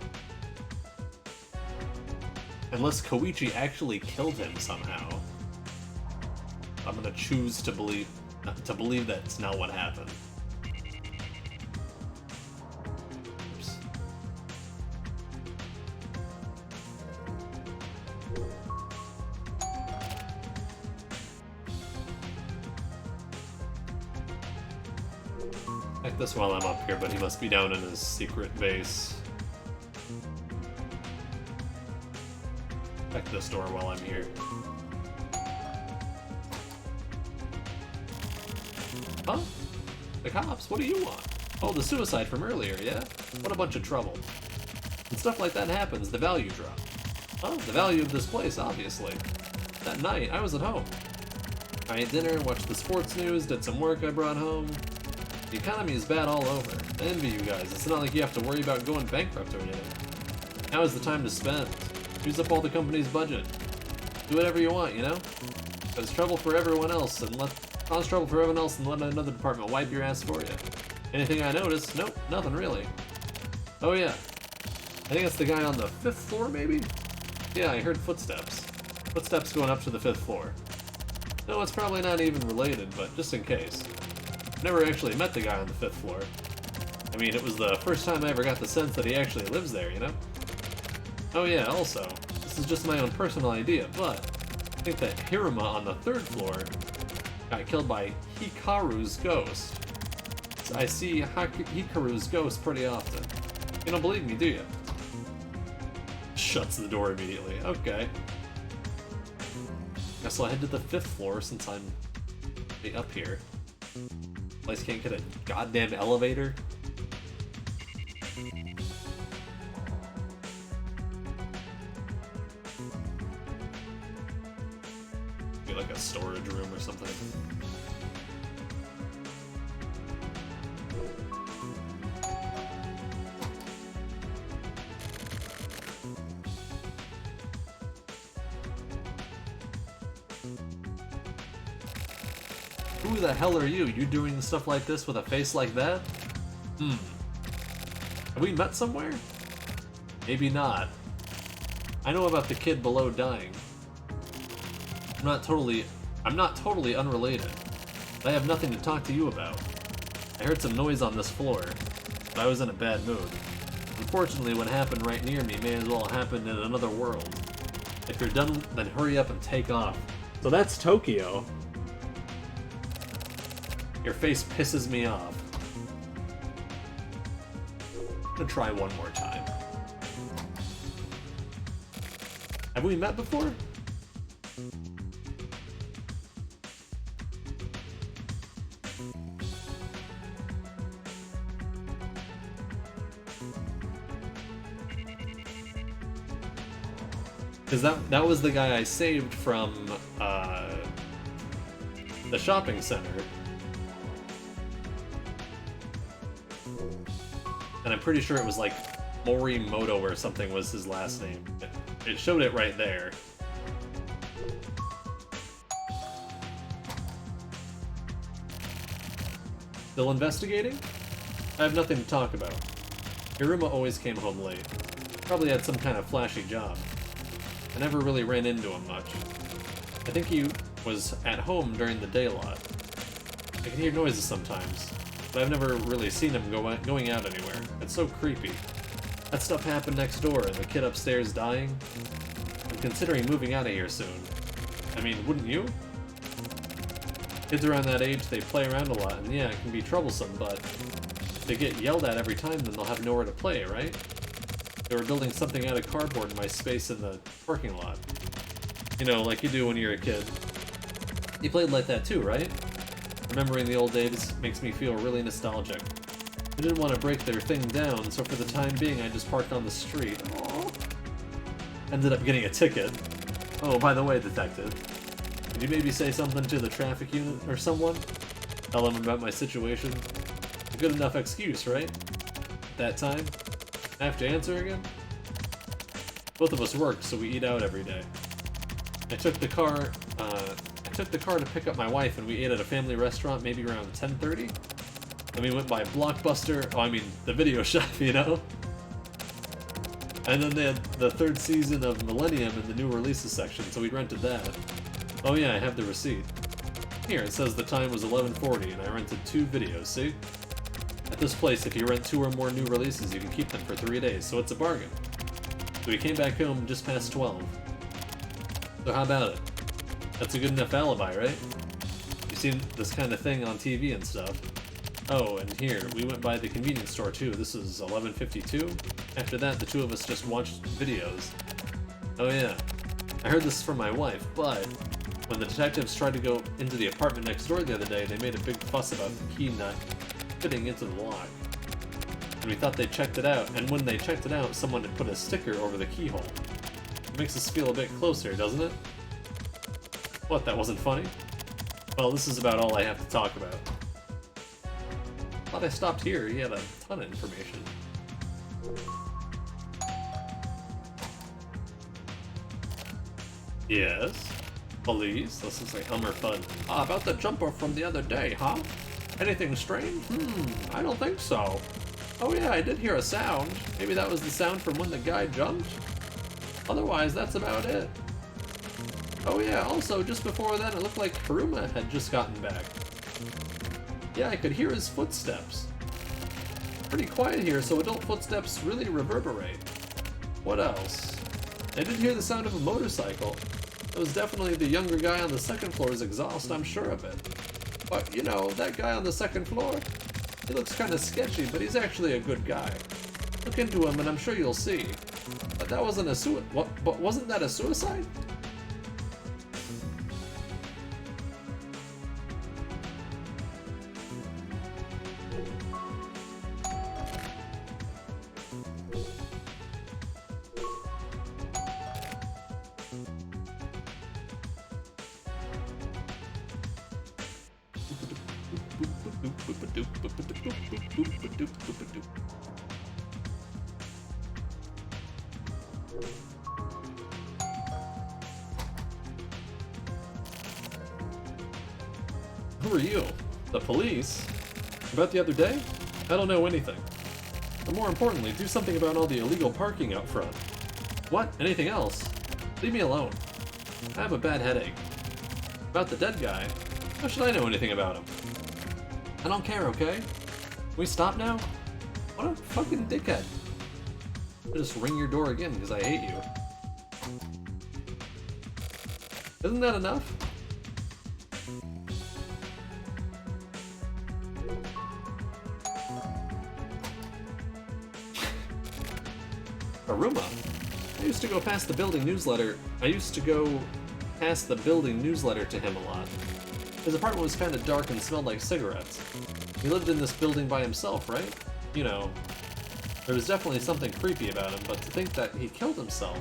Unless Koichi actually killed him somehow. I'm gonna choose to believe that's not what happened. Oops. Like this while I'm up here, but he must be down in his secret base. Check this door while I'm here. Huh? The cops? What do you want? Oh, the suicide from earlier, yeah? What a bunch of trouble. When stuff like that happens, the value drops. Oh, the value of this place, obviously. That night, I was at home. I ate dinner, watched the sports news, did some work I brought home. The economy is bad all over. I envy you guys. It's not like you have to worry about going bankrupt or anything. Now is the time to spend. Use up all the company's budget. Do whatever you want, you know? Cause trouble for everyone else and cause trouble for everyone else and let another department wipe your ass for you. Anything I noticed? Nope, nothing really. Oh yeah. I think it's the guy on the 5th floor, maybe? Yeah, I heard footsteps. Footsteps going up to the 5th floor. No, it's probably not even related, but just in case. Never actually met the guy on the 5th floor. I mean, it was the first time I ever got the sense that he actually lives there, you know? Oh yeah, also, this is just my own personal idea, but I think that Hiruma on the 3rd floor got killed by Hikaru's ghost. So I see Hikaru's ghost pretty often. You don't believe me, do you? Shuts the door immediately. Okay. Guess I'll head to the 5th floor since I'm up here. Place can't get a goddamn elevator. Be like a storage room or something. Who the hell are you? You doing stuff like this with a face like that? Have we met somewhere? Maybe not. I know about the kid below dying. I'm not totally unrelated. But I have nothing to talk to you about. I heard some noise on this floor, but I was in a bad mood. Unfortunately, what happened right near me may as well have happened in another world. If you're done, then hurry up and take off. So that's Tokyo. Your face pisses me off. I'm gonna try one more time. Have we met before? Because that was the guy I saved from the shopping center. And I'm pretty sure it was like Morimoto or something was his last name. It showed it right there. Still investigating? I have nothing to talk about. Hiruma always came home late. Probably had some kind of flashy job. I never really ran into him much. I think he was at home during the day a lot. I can hear noises sometimes, but I've never really seen him going out anywhere. It's so creepy. That stuff happened next door, and the kid upstairs dying. I'm considering moving out of here soon. I mean, wouldn't you? Kids around that age, they play around a lot, and yeah, it can be troublesome, but if they get yelled at every time, then they'll have nowhere to play, right? They were building something out of cardboard in my space in the parking lot. You know, like you do when you're a kid. You played like that too, right? Remembering the old days makes me feel really nostalgic. I didn't want to break their thing down, so for the time being I just parked on the street. Aww. Ended up getting a ticket. Oh, by the way, detective. Could you maybe say something to the traffic unit or someone? Tell them about my situation? A good enough excuse, right? that time? I have to answer again? Both of us work, so we eat out every day. I took the car to pick up my wife, and we ate at a family restaurant maybe around 10:30. Then we went by Blockbuster, the video shop, you know? And then they had the 3rd season of Millennium in the new releases section, so we rented that. Oh yeah, I have the receipt. Here, it says the time was 11:40, and I rented 2 videos, see? At this place, if you rent 2 or more new releases, you can keep them for 3 days, so it's a bargain. So we came back home just past 12. So how about it? That's a good enough alibi, right? You've seen this kind of thing on TV and stuff. Oh, and here, we went by the convenience store too. This is 11:52. After that, the 2 of us just watched videos. Oh yeah, I heard this from my wife, but when the detectives tried to go into the apartment next door the other day, they made a big fuss about the key nut fitting into the lock. And we thought they checked it out, and when they checked it out, someone had put a sticker over the keyhole. It makes us feel a bit closer, doesn't it? What, that wasn't funny? Well, this is about all I have to talk about. Thought I stopped here, he had a ton of information. Yes? Police? This is like Elmer Fudd. Ah, about the jumper from the other day, huh? Anything strange? I don't think so. Oh yeah, I did hear a sound. Maybe that was the sound from when the guy jumped? Otherwise, that's about it. Oh yeah, also, just before then, it looked like Haruma had just gotten back. Yeah, I could hear his footsteps. Pretty quiet here, so adult footsteps really reverberate. What else? I did hear the sound of a motorcycle. It was definitely the younger guy on the 2nd floor's exhaust, I'm sure of it. But, you know, that guy on the 2nd floor? He looks kind of sketchy, but he's actually a good guy. Look into him and I'm sure you'll see. But that wasn't a but wasn't that a suicide? Who are you? The police? About the other day? I don't know anything. But more importantly, do something about all the illegal parking out front. What? Anything else? Leave me alone. I have a bad headache. About the dead guy? How should I know anything about him? I don't care, okay? Can we stop now? What a fucking dickhead. I'll just ring your door again because I hate you. Isn't that enough? Haruma. I used to go past the building newsletter to him a lot. His apartment was kind of dark and smelled like cigarettes. He lived in this building by himself, right? You know, there was definitely something creepy about him, but to think that he killed himself.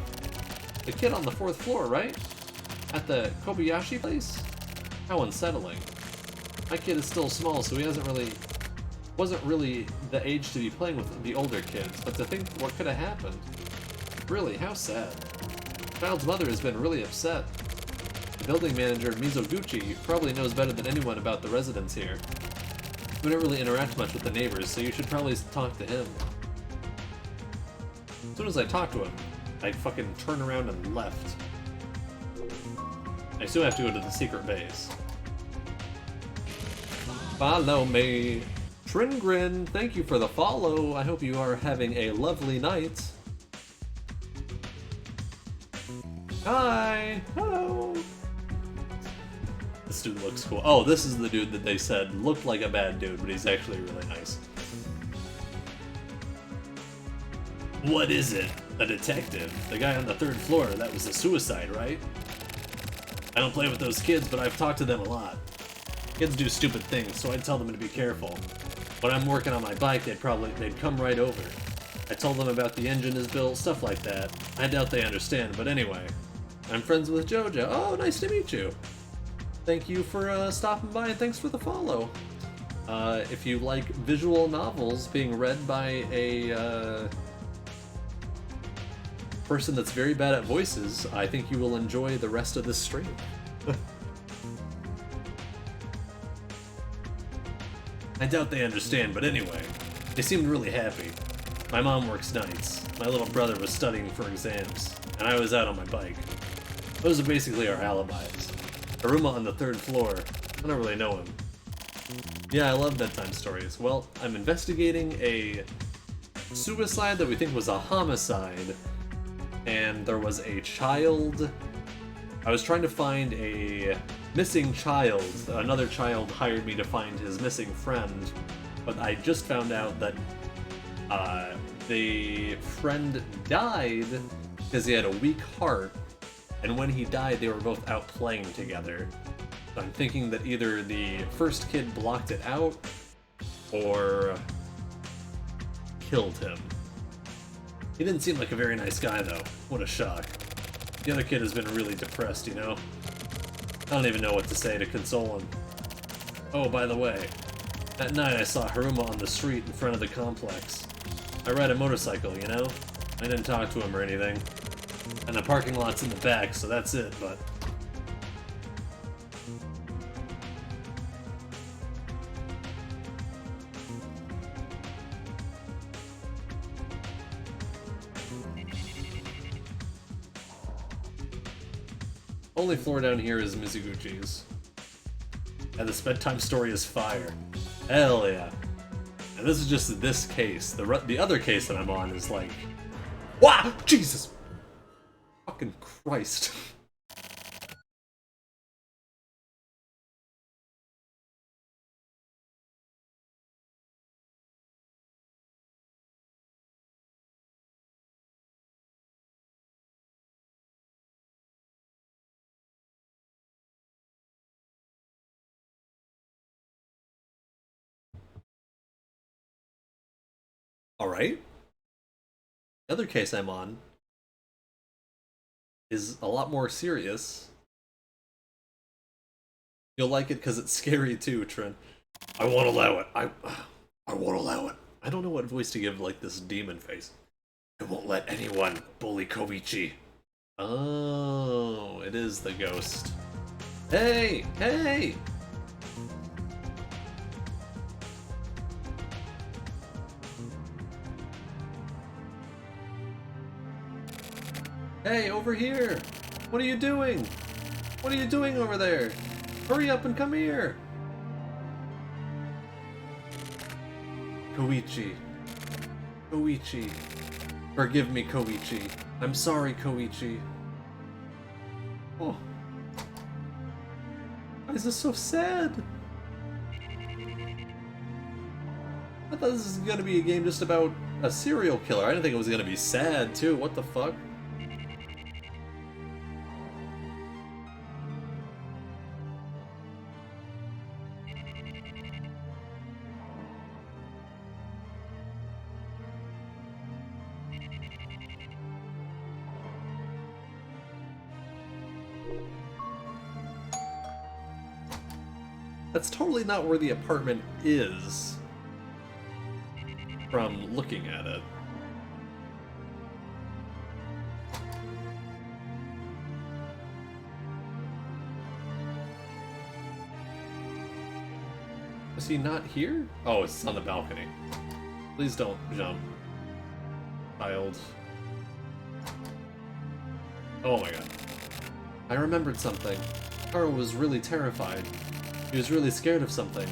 The kid on the 4th floor, right? At the Kobayashi place? How unsettling. My kid is still small, so he wasn't really the age to be playing with the older kids, but to think what could have happened. Really, how sad. The child's mother has been really upset. The building manager, Mizoguchi, probably knows better than anyone about the residents here. We don't really interact much with the neighbors, so you should probably talk to him. As soon as I talked to him, I fucking turned around and left. I still have to go to the secret base. Follow me. Tringrin, thank you for the follow. I hope you are having a lovely night. Hi! Hello! This dude looks cool. Oh, this is the dude that they said looked like a bad dude, but he's actually really nice. What is it? A detective? The guy on the 3rd floor, that was a suicide, right? I don't play with those kids, but I've talked to them a lot. Kids do stupid things, so I tell them to be careful. When I'm working on my bike, they'd come right over. I told them about the engine is built, stuff like that. I doubt they understand, but anyway. I'm friends with Jojo. Oh, nice to meet you. Thank you for stopping by and thanks for the follow. If you like visual novels being read by a person that's very bad at voices, I think you will enjoy the rest of this stream. I doubt they understand, but anyway, they seemed really happy. My mom works nights, my little brother was studying for exams, and I was out on my bike. Those are basically our alibis. Haruma on the 3rd floor, I don't really know him. Yeah, I love bedtime stories. Well, I'm investigating a suicide that we think was a homicide, and there was a child. I was trying to find a missing child. Another child hired me to find his missing friend, but I just found out that the friend died because he had a weak heart, and when he died, they were both out playing together. So I'm thinking that either the first kid blocked it out or killed him. He didn't seem like a very nice guy, though. What a shock. The other kid has been really depressed, you know? I don't even know what to say to console him. Oh, by the way, that night I saw Haruma on the street in front of the complex. I ride a motorcycle, you know? I didn't talk to him or anything. And the parking lot's in the back, so that's it, but... Only floor down here is Mizuguchi's. And this bedtime story is fire. Hell yeah. And this is just this case. The other case that I'm on is like... Wow! Jesus! Fucking Christ. Alright. The other case I'm on is a lot more serious. You'll like it because it's scary too, Trent. I won't allow it. I won't allow it. I don't know what voice to give like this demon face. I won't let anyone bully Koichi. Oh, it is the ghost. Hey! Hey! Hey, over here! What are you doing? What are you doing over there? Hurry up and come here! Koichi. Koichi. Forgive me, Koichi. I'm sorry, Koichi. Oh. Why is this so sad? I thought this was gonna be a game just about a serial killer. I didn't think it was gonna be sad, too. What the fuck? That's totally not where the apartment is from looking at it. Is he not here? Oh, it's on the balcony. Please don't jump. Child. Oh my god. I remembered something. Taro was really terrified. He was really scared of something,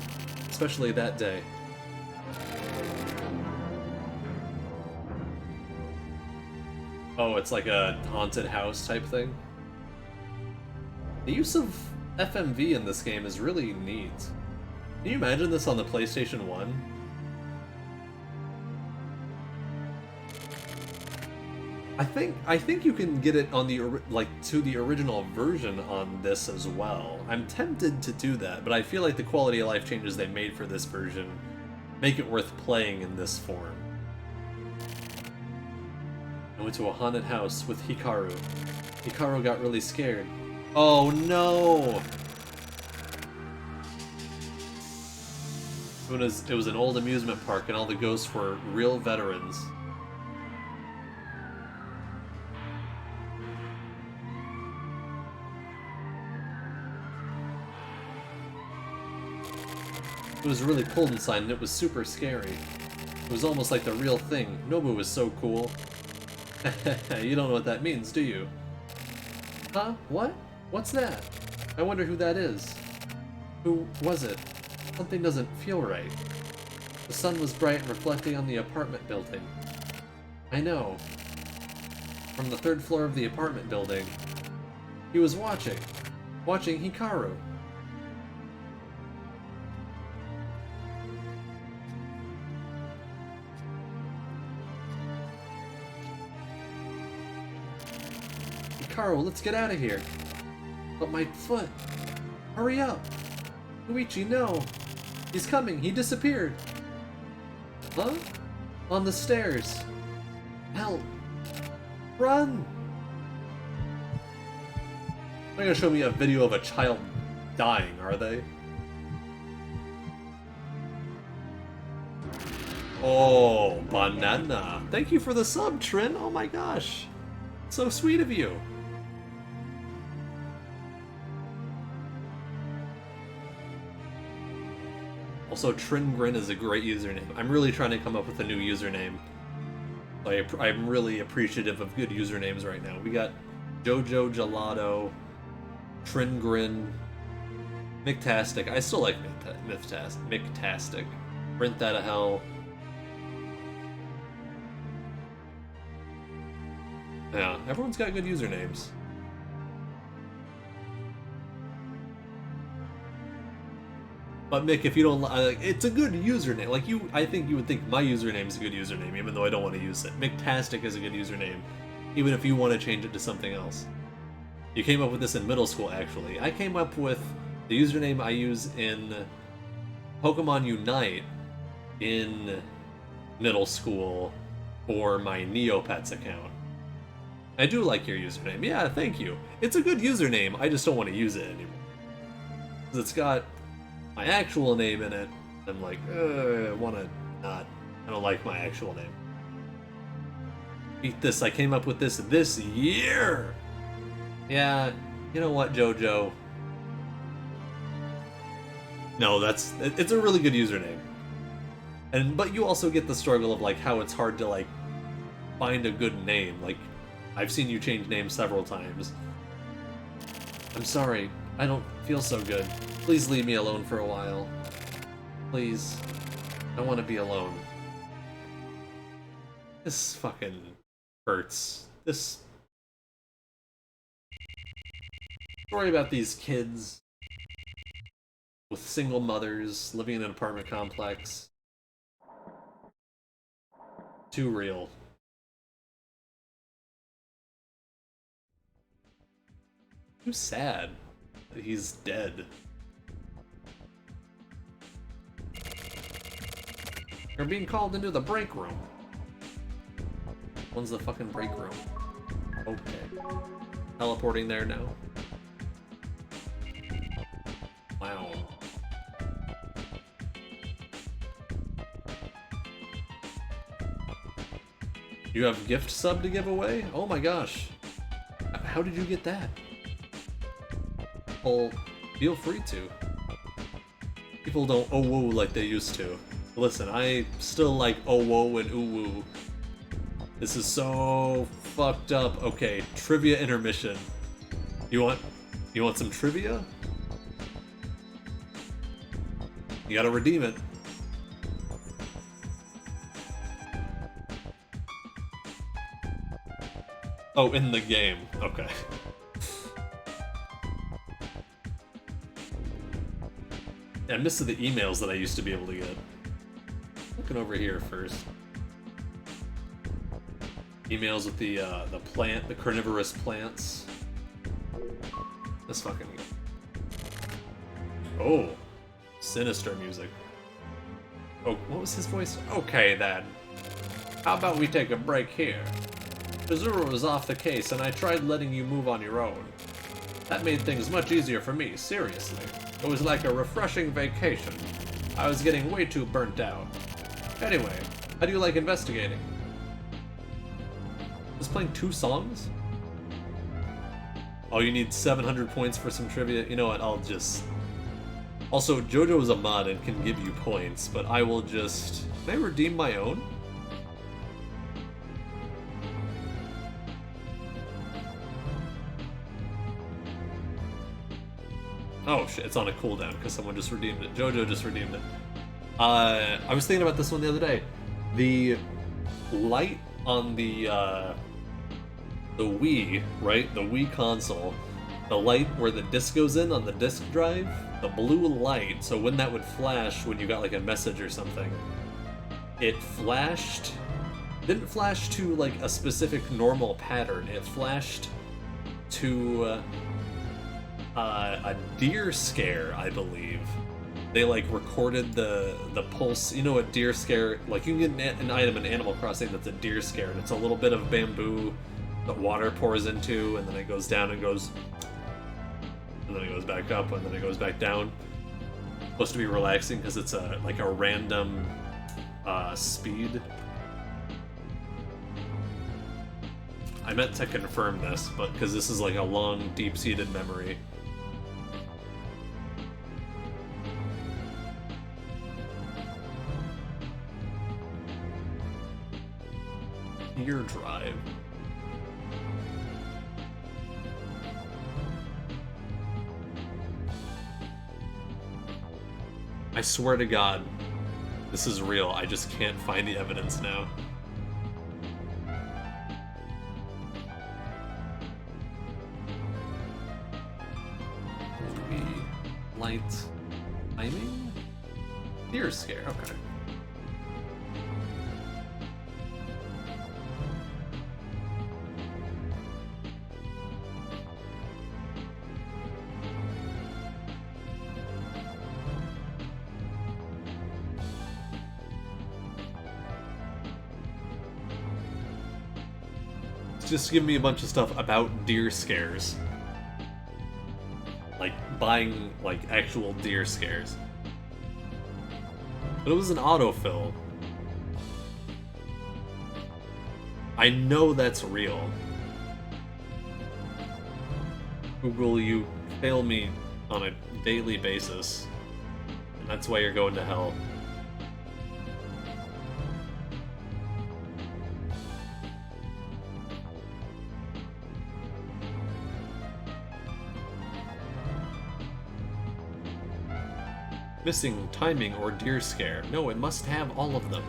especially that day. Oh, it's like a haunted house type thing? The use of FMV in this game is really neat. Can you imagine this on the PlayStation 1? I think you can get it on the to the original version on this as well. I'm tempted to do that, but I feel like the quality of life changes they made for this version make it worth playing in this form. I went to a haunted house with Hikaru. Hikaru got really scared. Oh no! It was an old amusement park and all the ghosts were real veterans. It was really cold inside and it was super scary. It was almost like the real thing. Nobu was so cool. You don't know what that means, do you? Huh? What? What's that? I wonder who that is. Who was it? Something doesn't feel right. The sun was bright and reflecting on the apartment building. I know. From the 3rd floor of the apartment building. He was watching Hikaru. Hikaru, let's get out of here. But my foot. Hurry up. Luigi, no. He's coming. He disappeared. Huh? On the stairs. Help. Run. They're gonna show me a video of a child dying, are they? Oh, banana. Thank you for the sub, Trin. Oh my gosh. So sweet of you. Also, Tringrin is a great username. I'm really trying to come up with a new username. I'm really appreciative of good usernames right now. We got Jojo Gelato, Tringrin, Mictastic. I still like Mictastic. Brent That of Hell. Yeah, everyone's got good usernames. But Mick, if you don't like, it's a good username. Like I think you would think my username is a good username, even though I don't want to use it. Mictastic is a good username, even if you want to change it to something else. You came up with this in middle school, actually. I came up with the username I use in Pokemon Unite in middle school for my Neopets account. I do like your username. Yeah, thank you. It's a good username. I just don't want to use it anymore. Because it's got my actual name in it. I'm like, I want to not. I don't like my actual name. Beat this. I came up with this year. Yeah, you know what, JoJo? No, it's a really good username. But you also get the struggle of like how it's hard to like find a good name. Like, I've seen you change names several times. I'm sorry. I don't feel so good. Please leave me alone for a while. Please. I want to be alone. This fucking hurts. This story about these kids with single mothers living in an apartment complex. Too real. Too sad that he's dead. You're being called into the break room. When's the fucking break room? Okay. Teleporting there now. Wow. You have gift sub to give away? Oh my gosh. How did you get that? Well, feel free to. People don't oh woo like they used to. Listen, I still like oh whoa and ooh woo. This is so fucked up. Okay, trivia intermission. You want some trivia? You gotta redeem it. Oh, in the game. Okay. I missed the emails that I used to be able to get. Looking over here first. Emails with the plant, the carnivorous plants. This fucking. Oh, sinister music. Oh, what was his voice? Okay then. How about we take a break here? Chizuru was off the case, and I tried letting you move on your own. That made things much easier for me, seriously. It was like a refreshing vacation. I was getting way too burnt out. Anyway, how do you like investigating? Just playing 2 songs? Oh, you need 700 points for some trivia? You know what, I'll just... Also, JoJo is a mod and can give you points, but I will just... Can I redeem my own? Oh shit, it's on a cooldown because someone just redeemed it. JoJo just redeemed it. I was thinking about this one the other day. The light on the Wii, right? The Wii console. The light where the disc goes in on the disc drive. The blue light, so when that would flash when you got like a message or something, it flashed... Didn't flash to like a specific normal pattern. It flashed to... a deer scare, I believe. They like recorded the pulse. You know, a deer scare, like you can get an item in Animal Crossing that's a deer scare, and it's a little bit of bamboo that water pours into, and then it goes down and goes, and then it goes back up, and then it goes back down. Supposed to be relaxing because it's a like a random speed. I meant to confirm this, but because this is like a long, deep-seated memory. Ear drive. I swear to God, this is real. I just can't find the evidence now. Light timing? Deer scare, okay. Just give me a bunch of stuff about deer scares. Like buying like actual deer scares. But it was an autofill. I know that's real. Google, you fail me on a daily basis. And that's why you're going to hell. Missing timing or deer scare. No, it must have all of them.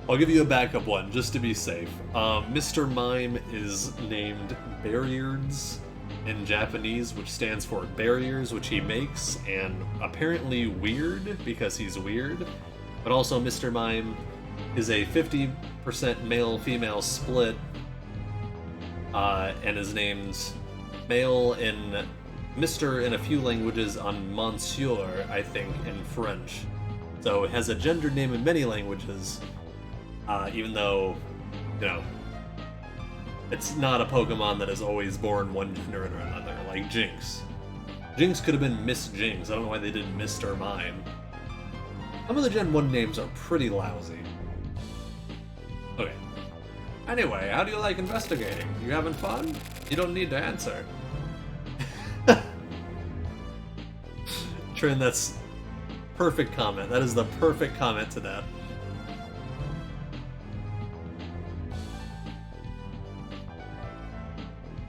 I'll give you a backup one, just to be safe. Mr. Mime is named Barriers in Japanese, which stands for barriers, which he makes, and apparently weird, because he's weird. But also Mr. Mime is a 50% male-female split, and is named male in Mr. in a few languages, on Monsieur, I think, in French. So it has a gendered name in many languages. Even though, you know, it's not a Pokemon that is always born one gender or another, like Jinx. Jinx could have been Miss Jinx. I don't know why they did Mr. Mime. Some of the Gen 1 names are pretty lousy. Okay. Anyway, how do you like investigating? You having fun? You don't need to answer. Trin, that's perfect comment. That is the perfect comment to that.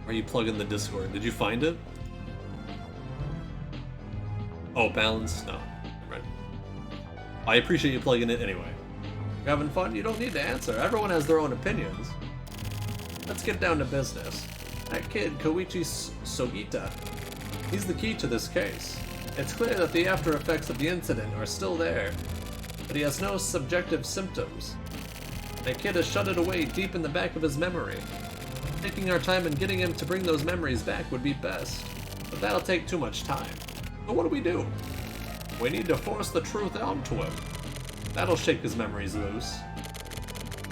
Are you plugging the Discord? Did you find it? Oh, balance? No. Right. I appreciate you plugging it anyway. You having fun? You don't need to answer. Everyone has their own opinions. Let's get down to business. That kid, Koichi Sogita, he's the key to this case. It's clear that the after effects of the incident are still there, but he has no subjective symptoms. My kid has shut it away deep in the back of his memory. Taking our time and getting him to bring those memories back would be best, but that'll take too much time. So what do? We need to force the truth onto him. That'll shake his memories loose.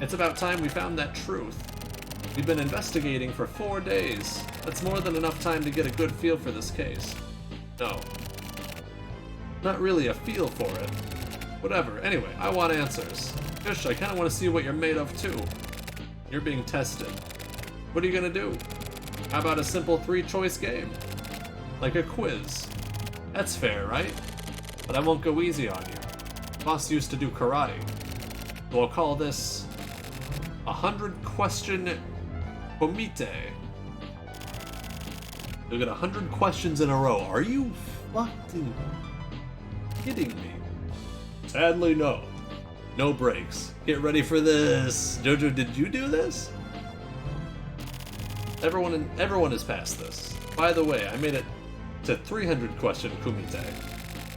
It's about time we found that truth. We've been investigating for 4 days. That's more than enough time to get a good feel for this case. No. Not really a feel for it. Whatever, anyway, I want answers. Fish, I kinda wanna see what you're made of too. You're being tested. What are you gonna do? How about a simple 3-choice game? Like a quiz. That's fair, right? But I won't go easy on you. Boss used to do karate. So I'll call this 100-question komite. You'll get 100 questions in a row. Are you fucking kidding me? Sadly, no. No breaks. Get ready for this. Jojo, did you do this? Everyone has passed this. By the way, I made it to 300-question kumite.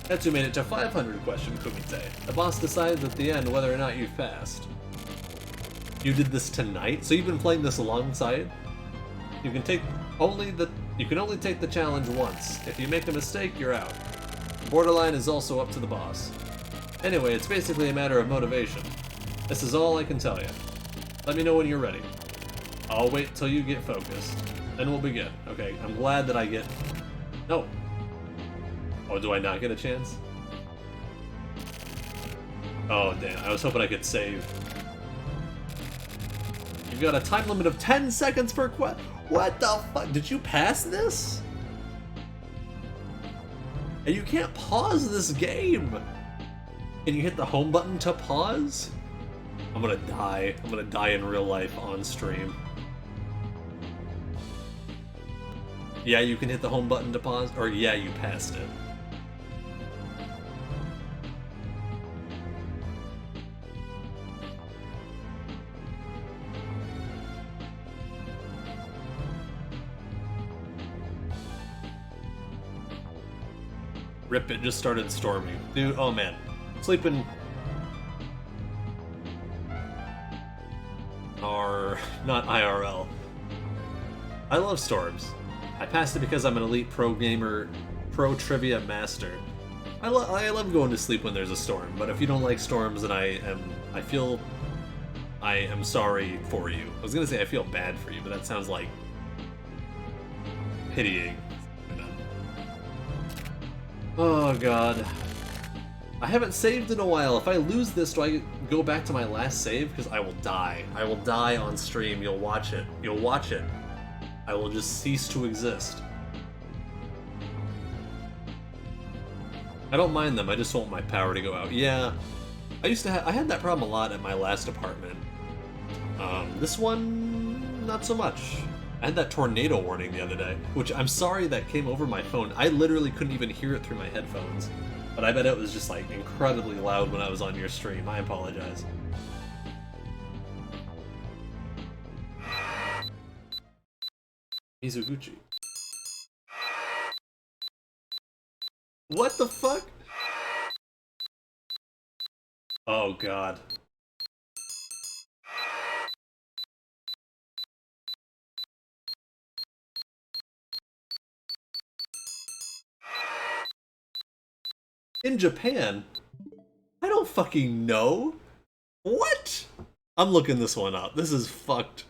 Tetsu made it to 500-question kumite. The boss decides at the end whether or not you've passed. You did this tonight? So you've been playing this alongside? You can only take the challenge once. If you make a mistake, you're out. Borderline is also up to the boss. Anyway, it's basically a matter of motivation. This is all I can tell you. Let me know when you're ready. I'll wait till you get focused. Then we'll begin. Okay, I'm glad that I get... No. Oh, do I not get a chance? Oh, damn. I was hoping I could save. You've got a time limit of 10 seconds per quest. What the fuck? Did you pass this? And you can't pause this game. Can you hit the home button to pause? I'm gonna die. I'm gonna die in real life on stream. Yeah, you can hit the home button to pause, or yeah, you passed it. Rip, it just started storming. Dude, oh man. Sleeping... not IRL. I love storms. I passed it because I'm an elite pro gamer, pro trivia master. I love going to sleep when there's a storm, but if you don't like storms, then I am sorry for you. I was gonna say I feel bad for you, but that sounds like pitying. Oh god. I haven't saved in a while. If I lose this, do I go back to my last save? Because I will die. I will die on stream. You'll watch it. You'll watch it. I will just cease to exist. I don't mind them, I just want my power to go out. Yeah, I had that problem a lot at my last apartment. This one, not so much. I had that tornado warning the other day, which I'm sorry that came over my phone. I literally couldn't even hear it through my headphones. But I bet it was just like incredibly loud when I was on your stream. I apologize. Mizuguchi. What the fuck? Oh god. In Japan? I don't fucking know. What? I'm looking this one up. This is fucked.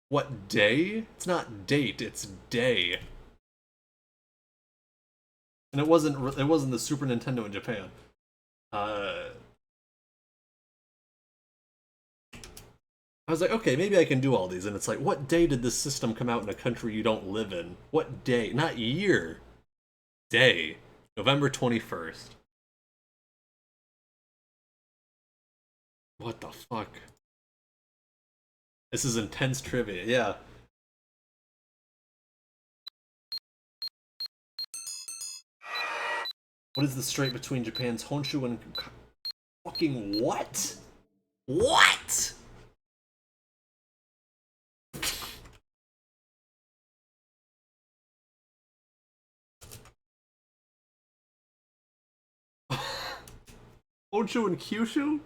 What day? It's not date, it's day. And it wasn't the Super Nintendo in Japan. I was like, okay, maybe I can do all these. And it's like, what day did this system come out in a country you don't live in? What day? Not year. Day. November 21st. What the fuck? This is intense trivia, yeah. What is the strait between Japan's Honshu and... Fucking what? What? Honshu and Kyushu?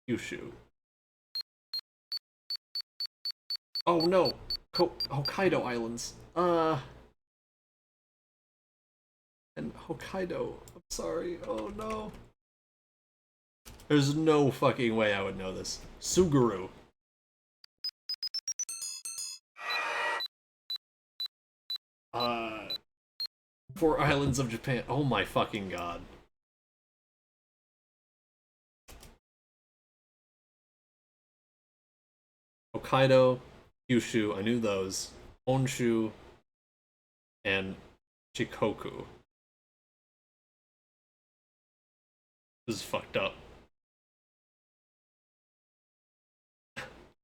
Kyushu. Oh no! Hokkaido Islands. And Hokkaido. I'm sorry. Oh no. There's no fucking way I would know this. Suguru. Four Islands of Japan. Oh my fucking god. Hokkaido, Kyushu, I knew those. Honshu, and Shikoku. This is fucked up.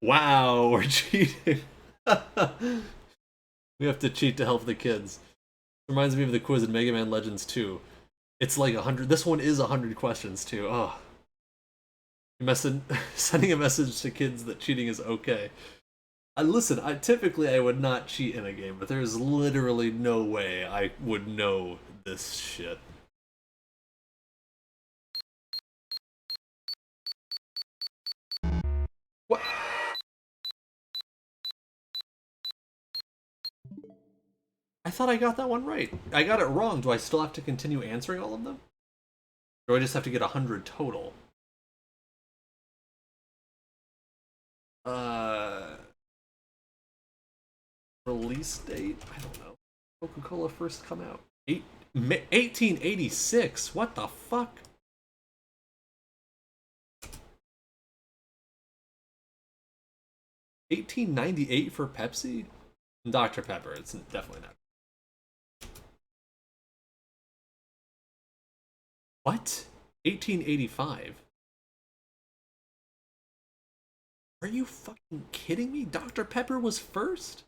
Wow, we're cheating. We have to cheat to help the kids. Reminds me of the quiz in Mega Man Legends 2. It's like 100. This one is 100 questions too. Oh. Sending a message to kids that cheating is okay. Listen, typically I would not cheat in a game, but there's literally no way I would know this shit. What? I thought I got that one right. I got it wrong. Do I still have to continue answering all of them? Or do I just have to get 100 total? Release date? I don't know. Coca-Cola first come out? 1886? What the fuck? $18.98 for Pepsi? Dr. Pepper, it's definitely not. What? 1885? Are you fucking kidding me? Dr. Pepper was first?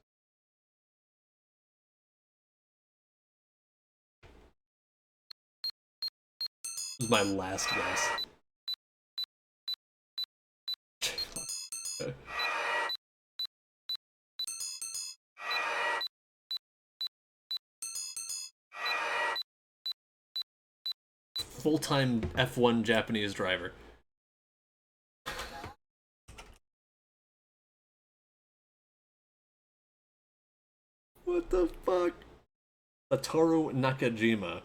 This is my last guess. Okay. Full-time F1 Japanese driver. What the fuck? Satoru Nakajima.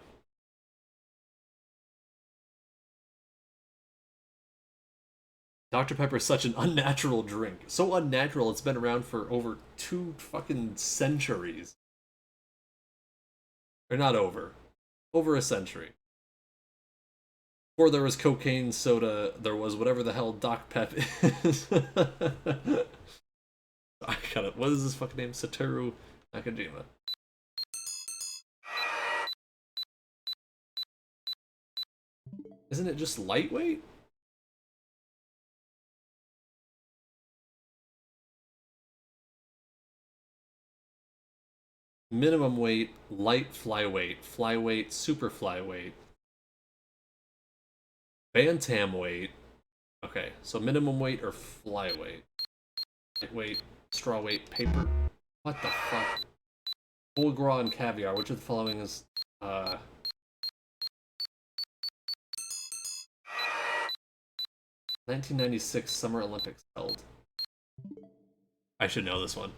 Dr. Pepper is such an unnatural drink. So unnatural it's been around for over 2 fucking centuries. Or not over. Over a century. Before there was cocaine soda, there was whatever the hell Doc Pep is. I got it. What is this fucking name? Satoru Nakajima. Isn't it just lightweight? Minimum weight, light flyweight, flyweight, super flyweight. Bantam weight. Okay, so minimum weight or flyweight? Lightweight, straw weight, paper. What the fuck? Foie gras and caviar. Which of the following is 1996 Summer Olympics held? I should know this one.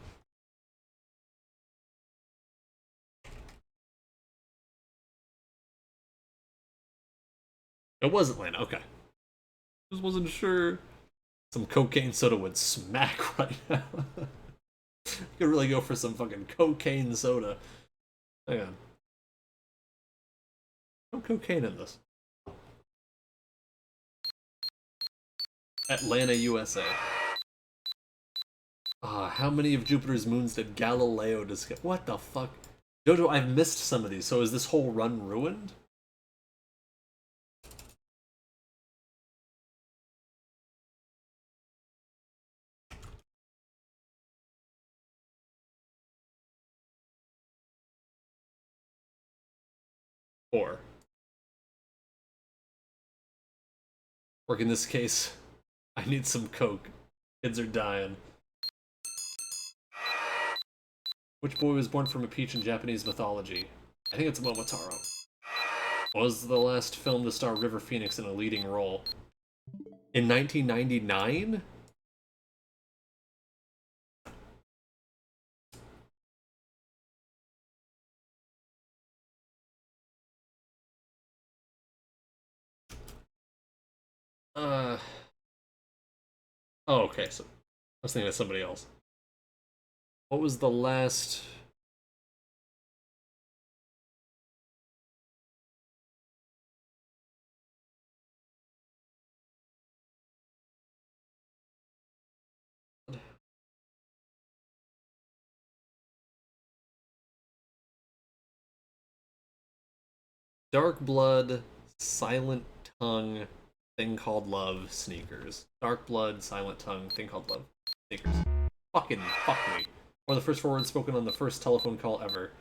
It was Atlanta, okay. Just wasn't sure. Some cocaine soda would smack right now. You could really go for some fucking cocaine soda. Hang on. No cocaine in this. Atlanta, USA. How many of Jupiter's moons did Galileo discover? What the fuck? Jojo, I've missed some of these, so is this whole run ruined? Or in this case, I need some coke. Kids are dying. Which boy was born from a peach in Japanese mythology? I think it's Momotaro. Was the last film to star River Phoenix in a leading role? In 1999? Uh. Oh, okay. So I was thinking of somebody else. What was the last? Dark Blood, Silent Tongue, Thing Called Love, Sneakers. Dark Blood, Silent Tongue, Thing Called Love, Sneakers. Fucking fuck me. Or the first 4 words spoken on the first telephone call ever.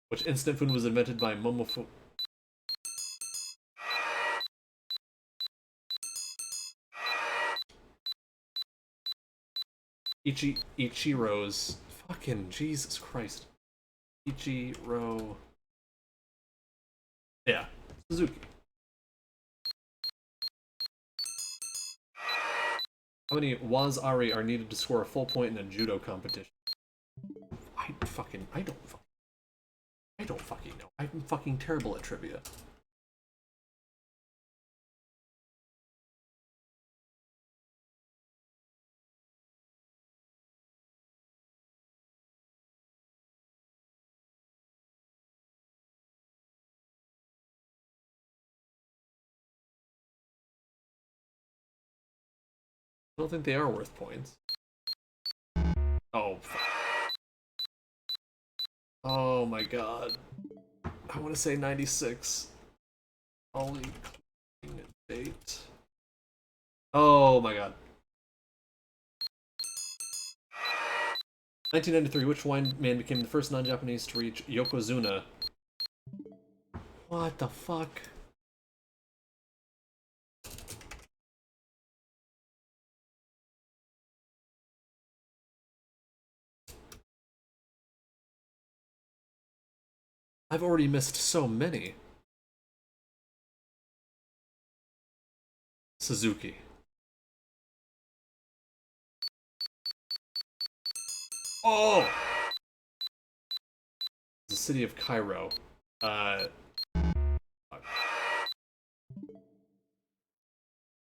Which instant food was invented by Momofu. Ichiro's. Fucking Jesus Christ. Ichiro. Yeah, Suzuki. How many Waz-Ari are needed to score a full point in a judo competition? I don't fucking know. I'm fucking terrible at trivia. I don't think they are worth points. Oh, fuck. Oh my god. I want to say 96. Ollie date. Oh my god. 1993, which wine man became the first non-Japanese to reach Yokozuna? What the fuck? I've already missed so many. Suzuki. Oh! The city of Cairo. You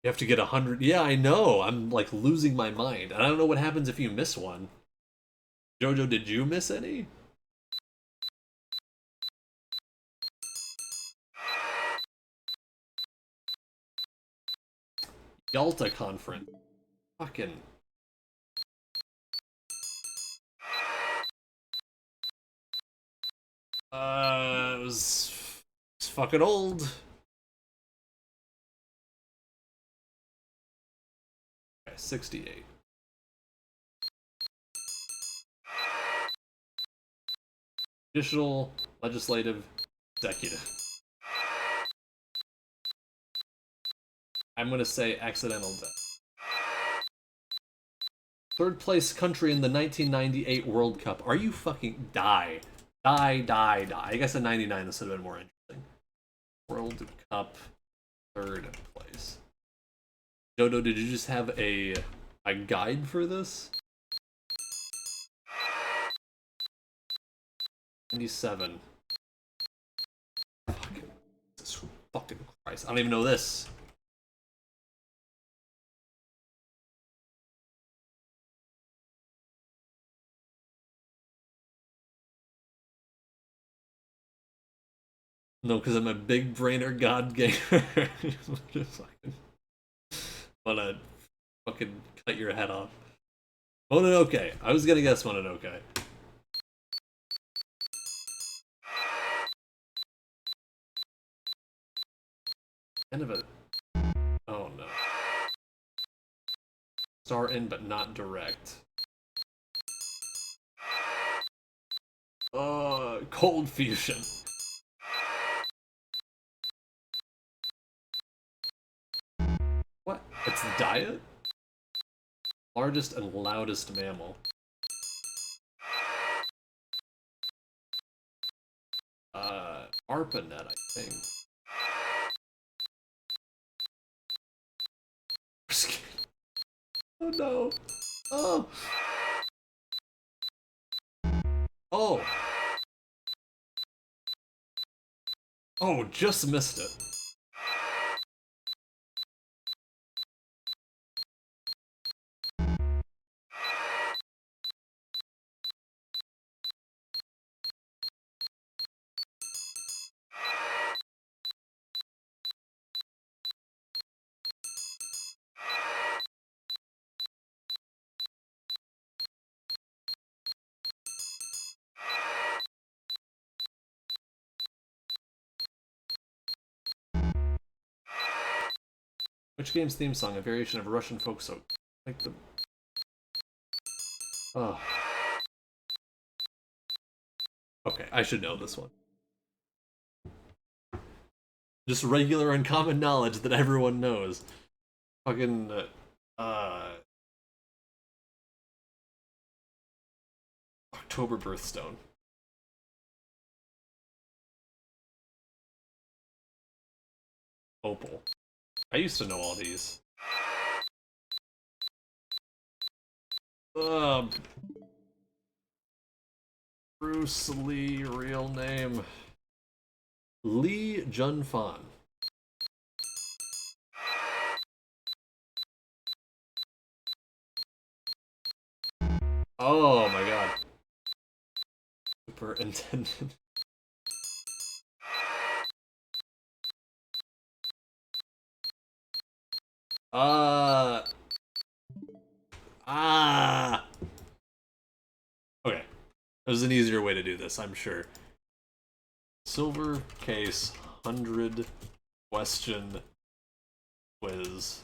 have to get 100. Yeah, I know. I'm like losing my mind. And I don't know what happens if you miss one. Jojo, did you miss any? Yalta Conference. Fucking. It's fucking old. Okay, 68. Judicial, legislative, executive. I'm gonna say accidental death. Third place country in the 1998 World Cup. Are you fucking die? Die. I guess in 99 this would have been more interesting. World Cup, third place. Dodo, did you just have a guide for this? 97. Fucking, Jesus fucking Christ. I don't even know this. No, because I'm a big brainer god gamer. Just fucking wanna fucking cut your head off. Mononoke. I was gonna guess Mononoke. Kind of a. Oh no. Star in, but not direct. Cold Fusion. What? It's the diet? Largest and loudest mammal. ARPANET, I think. Oh no. Oh. Oh. Oh, just missed it. Which game's theme song? A variation of Russian folk song. Like the... Oh. Okay, I should know this one. Just regular uncommon knowledge that everyone knows. Fucking, October Birthstone. Opal. I used to know all these. Bruce Lee, real name. Lee Jun-fan. Oh my god. Superintendent. Okay. There's an easier way to do this, I'm sure. Silver case 100 question quiz.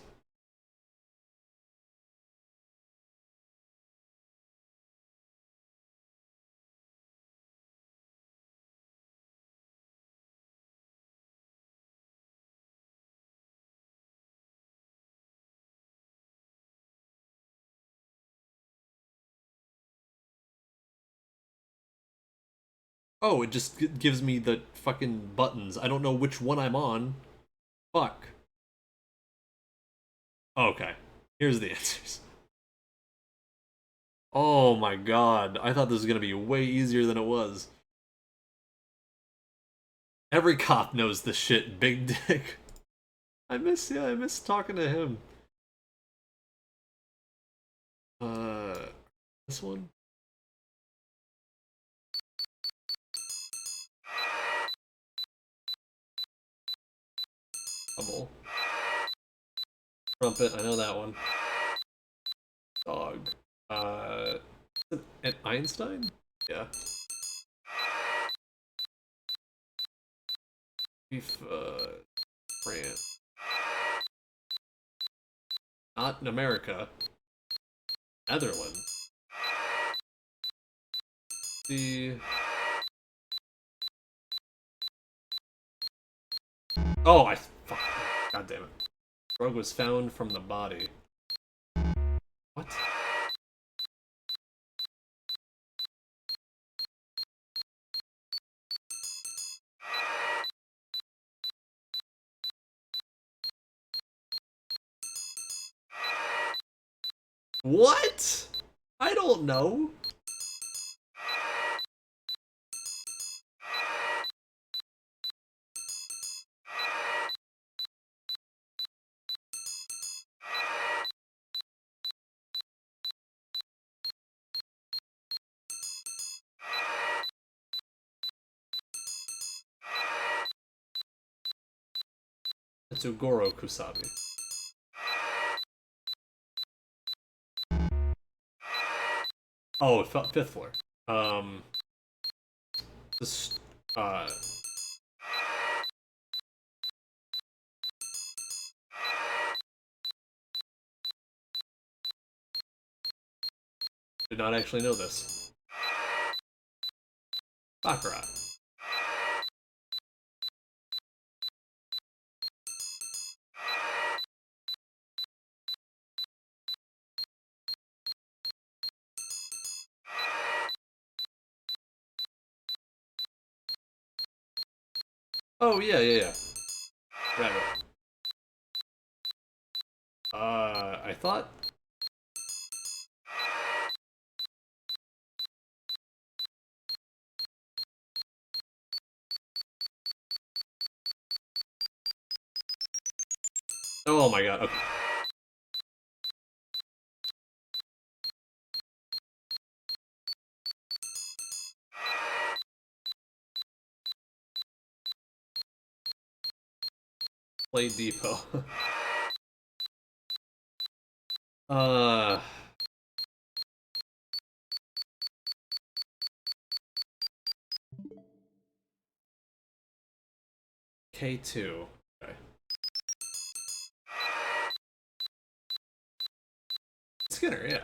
Oh, it just gives me the fucking buttons. I don't know which one I'm on. Fuck. Okay. Here's the answers. Oh my god. I thought this was gonna be way easier than it was. Every cop knows the shit, Big Dick. I miss talking to him. This one? Hubble. Trumpet, I know that one. Dog. At Einstein? Yeah. Beef, France. Not in America. Netherlands. The... Oh, fuck. God damn it. Drug was found from the body. What? What? I don't know. Tsugoro Kusabi. Oh, fifth floor. This, did not actually know this. Baccarat. Oh, yeah. Rabbit. I thought... Oh my god, okay. Play Depot. K2. Okay. Skinner, yeah.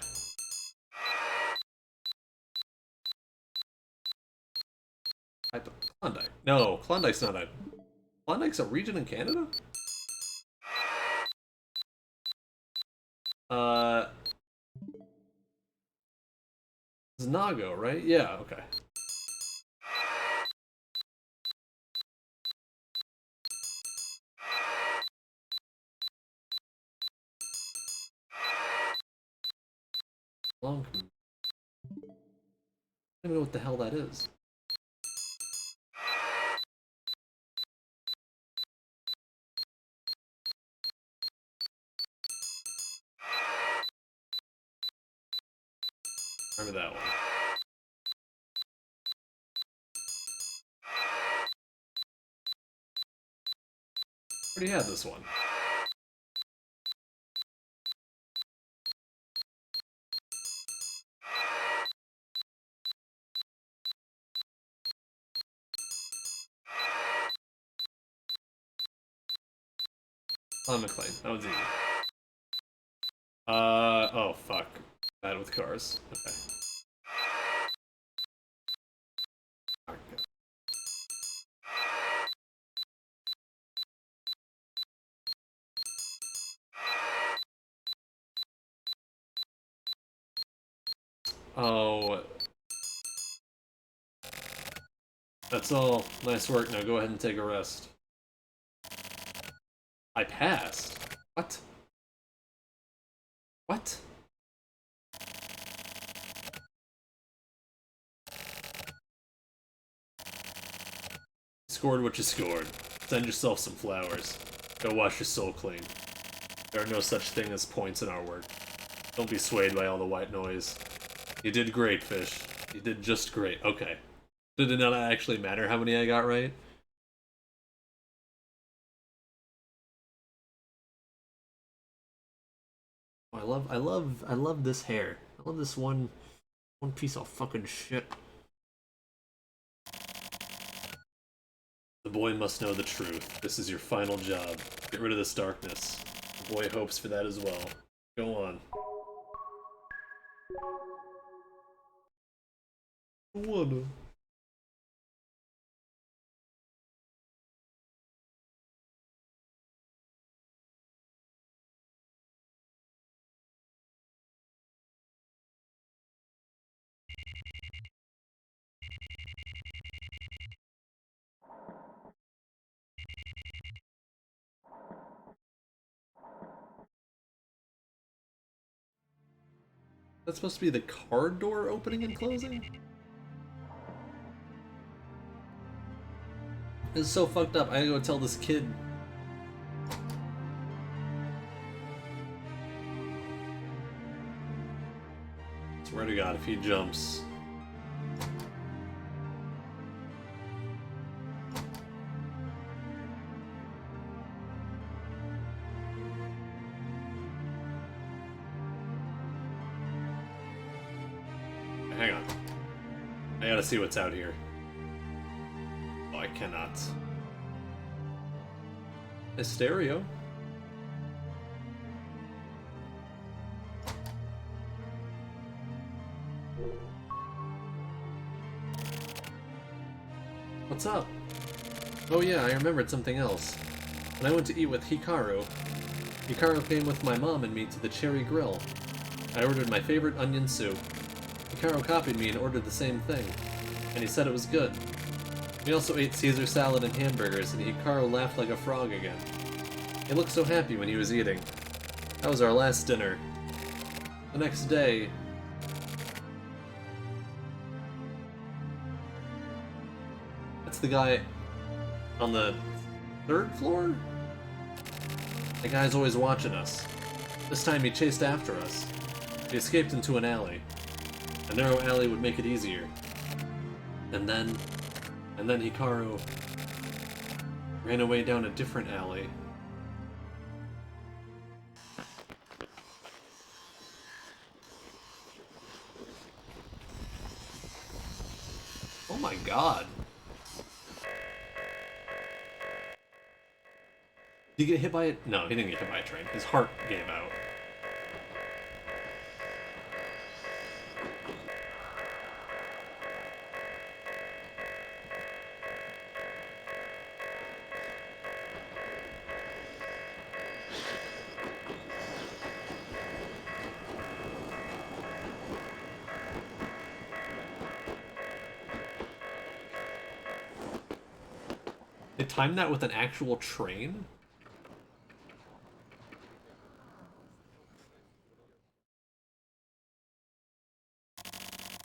Klondike. No, Klondike's not a... Klondike's a region in Canada? Znago, right? Yeah, okay. Long... I don't even know what the hell that is. Remember that one. Already had this one. McLean. That one's easy. Oh fuck. Bad with cars. Okay. Oh. That's all. Nice work. Now go ahead and take a rest. I passed? What? What? Scored what you scored. Send yourself some flowers. Go wash your soul clean. There are no such thing as points in our work. Don't be swayed by all the white noise. You did great, Fish. You did just great. Okay. Did it not actually matter how many I got right? Oh, I love this hair. I love this one piece of fucking shit. The boy must know the truth. This is your final job. Get rid of this darkness. The boy hopes for that as well. Go on. I wanna. That's supposed to be the car door opening and closing? This is so fucked up. I gotta go tell this kid. Swear to God, if he jumps. Hang on. I gotta see what's out here. Oh, I cannot. A stereo? What's up? Oh yeah, I remembered something else. When I went to eat with Hikaru came with my mom and me to the Cherry Grill. I ordered my favorite onion soup. Hikaru copied me and ordered the same thing, and he said it was good. We also ate Caesar salad and hamburgers, and Hikaru laughed like a frog again. He looked so happy when he was eating. That was our last dinner. The next day... That's the guy on the 3rd floor? The guy's always watching us. This time he chased after us. He escaped into an alley. A narrow alley would make it easier. And then Hikaru ran away down a different alley. Oh my god. Did he get hit by it? No, he didn't get hit by a train. His heart gave out. They timed that with an actual train?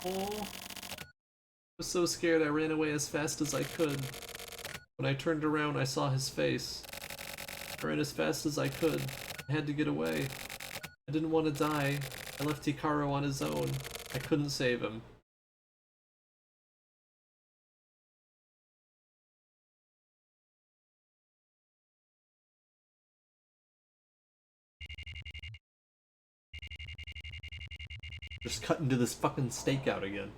Oh, I was so scared I ran away as fast as I could. When I turned around, I saw his face. I ran as fast as I could. I had to get away. I didn't want to die. I left Hikaru on his own. I couldn't save him. Just cut into this fucking stakeout again.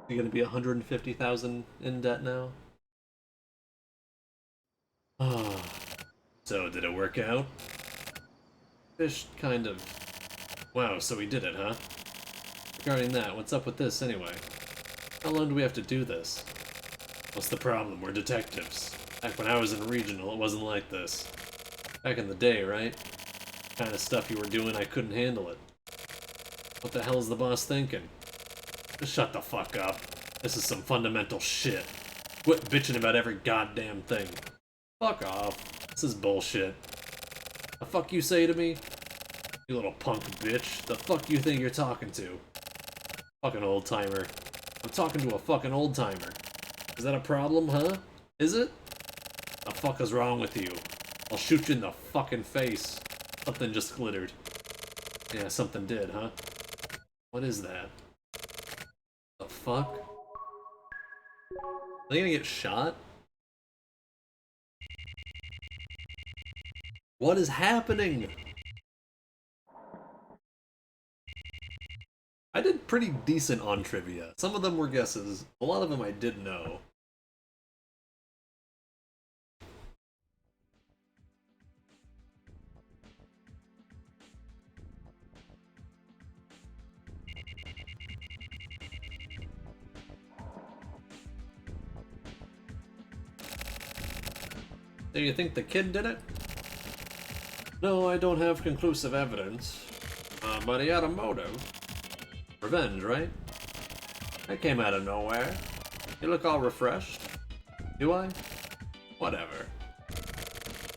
You're gonna be 150,000 in debt now? Ah. So, did it work out? Fish, kind of. Wow, so we did it, huh? Regarding that, what's up with this anyway? How long do we have to do this? What's the problem? We're detectives. Back when I was in regional, it wasn't like this. Back in the day, right? The kind of stuff you were doing, I couldn't handle it. What the hell is the boss thinking? Just shut the fuck up. This is some fundamental shit. Quit bitching about every goddamn thing. Fuck off. This is bullshit. The fuck you say to me? You little punk bitch. The fuck you think you're talking to? Fucking old timer. I'm talking to a fucking old timer. Is that a problem, huh? Is it? The fuck is wrong with you? I'll shoot you in the fucking face. Something just glittered. Yeah, something did, huh? What is that? The fuck? Are they gonna get shot? What is happening? I did pretty decent on trivia. Some of them were guesses. A lot of them I did know. Do you think the kid did it? No, I don't have conclusive evidence. But he had a motive. Revenge, right? That came out of nowhere. You look all refreshed. Do I? Whatever.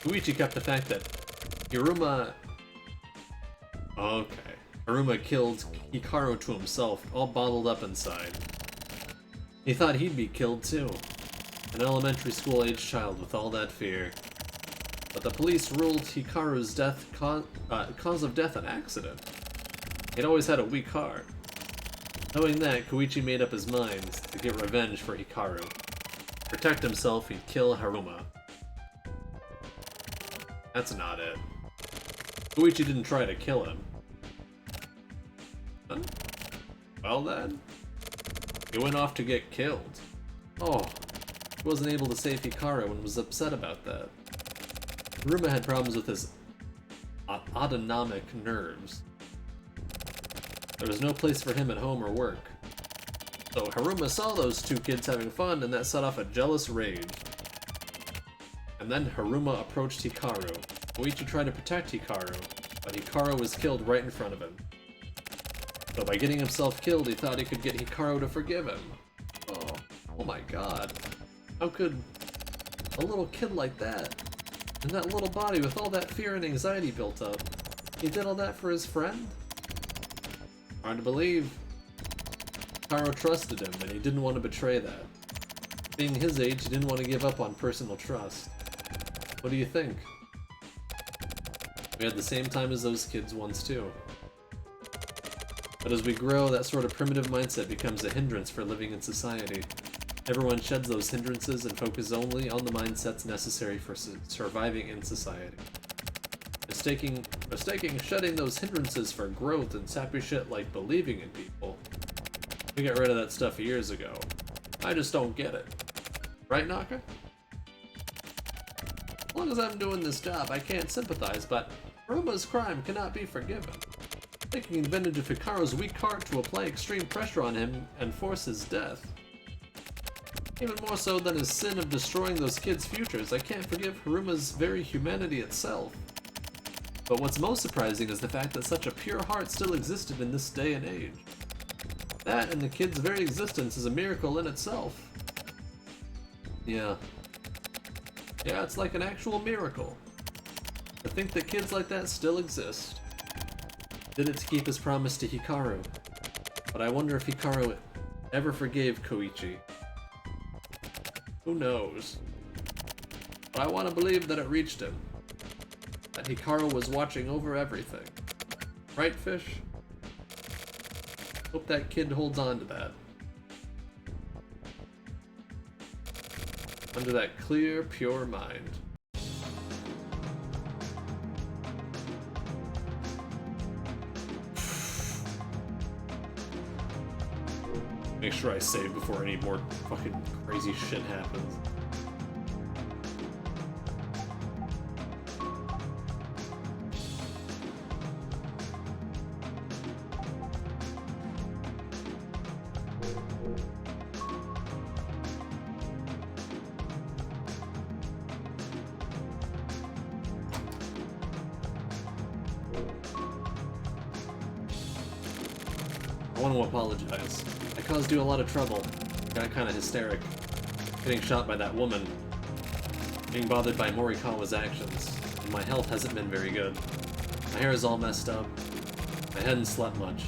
Koichi kept the fact that Hiruma... Okay. Hiruma killed Hikaru to himself, all bottled up inside. He thought he'd be killed too. An elementary school age child with all that fear. But the police ruled Hikaru's death cause of death an accident. He'd always had a weak heart. Knowing that, Koichi made up his mind to get revenge for Hikaru. To protect himself, he'd kill Hiruma. That's not it. Koichi didn't try to kill him. Huh? Well then, he went off to get killed. Oh, he wasn't able to save Hikaru and was upset about that. Hiruma had problems with his autonomic nerves. There was no place for him at home or work. So Hiruma saw those two kids having fun and that set off a jealous rage. And then Hiruma approached Hikaru. Koichi tried to protect Hikaru, but Hikaru was killed right in front of him. So by getting himself killed, he thought he could get Hikaru to forgive him. Oh my god. How could a little kid like that, in that little body with all that fear and anxiety built up, he did all that for his friend? Hard to believe. Hikaru trusted him, and he didn't want to betray that. Being his age, he didn't want to give up on personal trust. What do you think? We had the same time as those kids once too. But as we grow, that sort of primitive mindset becomes a hindrance for living in society. Everyone sheds those hindrances and focuses only on the mindsets necessary for surviving in society. Mistaking shedding those hindrances for growth and sappy shit like believing in people. We got rid of that stuff years ago. I just don't get it. Right, Naka? As long as I'm doing this job, I can't sympathize, but Haruma's crime cannot be forgiven. Taking advantage of Hikaru's weak heart to apply extreme pressure on him and force his death. Even more so than his sin of destroying those kids' futures, I can't forgive Haruma's very humanity itself. But what's most surprising is the fact that such a pure heart still existed in this day and age. That and the kid's very existence is a miracle in itself. Yeah, it's like an actual miracle. To think that kids like that still exist. Did it to keep his promise to Hikaru. But I wonder if Hikaru ever forgave Koichi. Who knows? But I want to believe that it reached him. That Hikaru was watching over everything. Right, Fish? Hope that kid holds on to that. Under that clear, pure mind. Make sure I save before any more fucking crazy shit happens. I want to apologize. I caused you a lot of trouble. Got kinda hysteric. Getting shot by that woman. Being bothered by Morikawa's actions. And my health hasn't been very good. My hair is all messed up. I hadn't slept much.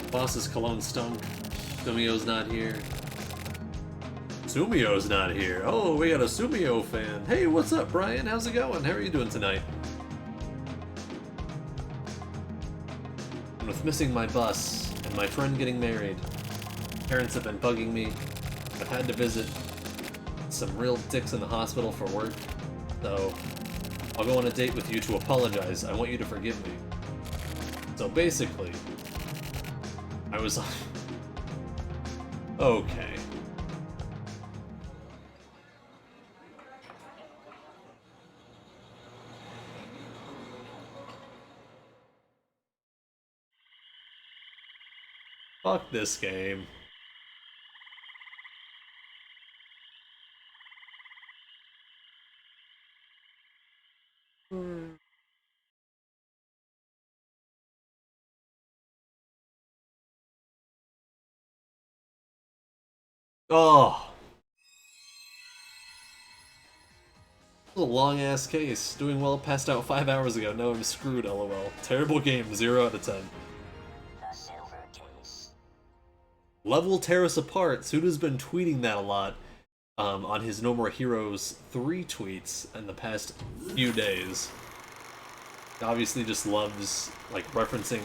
Boss's cologne stunk. Sumio's not here. Sumio's not here. Oh, we got a Sumio fan. Hey, what's up, Brian? How's it going? How are you doing tonight? And with missing my bus, and my friend getting married, parents have been bugging me. I've had to visit some real dicks in the hospital for work, so I'll go on a date with you to apologize. I want you to forgive me. So basically, I was okay. Fuck this game. Oh. This was a long ass case. Doing well, passed out 5 hours ago. Now I'm screwed, lol. Terrible game, 0 out of 10. Level tear us apart. Suda's been tweeting that a lot on his No More Heroes 3 tweets in the past few days. He obviously just loves like referencing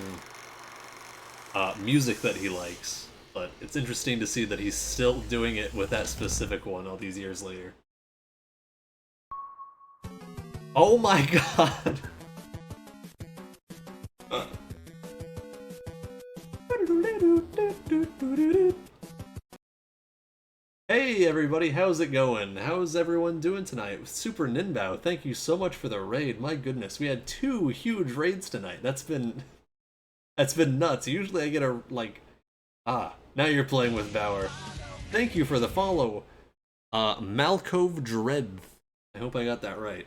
music that he likes, but it's interesting to see that he's still doing it with that specific one all these years later. Oh my god! Hey everybody, how's it going? How's everyone doing tonight? Super Ninbao, thank you so much for the raid. My goodness, we had 2 huge raids tonight. That's been nuts. Usually I get a now you're playing with Bauer. Thank you for the follow. Malkov Dread. I hope I got that right.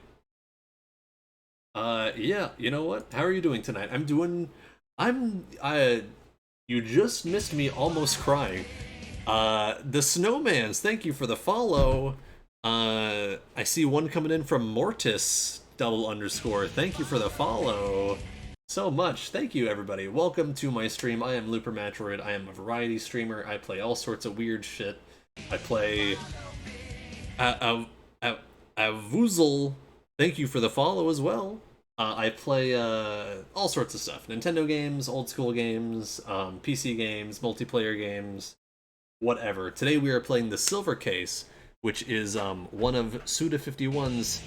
Yeah, you know what? How are you doing tonight? You just missed me almost crying. The Snowmans, thank you for the follow. I see one coming in from Mortis _. Thank you for the follow so much. Thank you, everybody. Welcome to my stream. I am Looper Matroid. I am a variety streamer. I play all sorts of weird shit. I play Avuzal. Thank you for the follow as well. I play all sorts of stuff. Nintendo games, old school games, PC games, multiplayer games, whatever. Today we are playing the Silver Case, which is one of Suda51's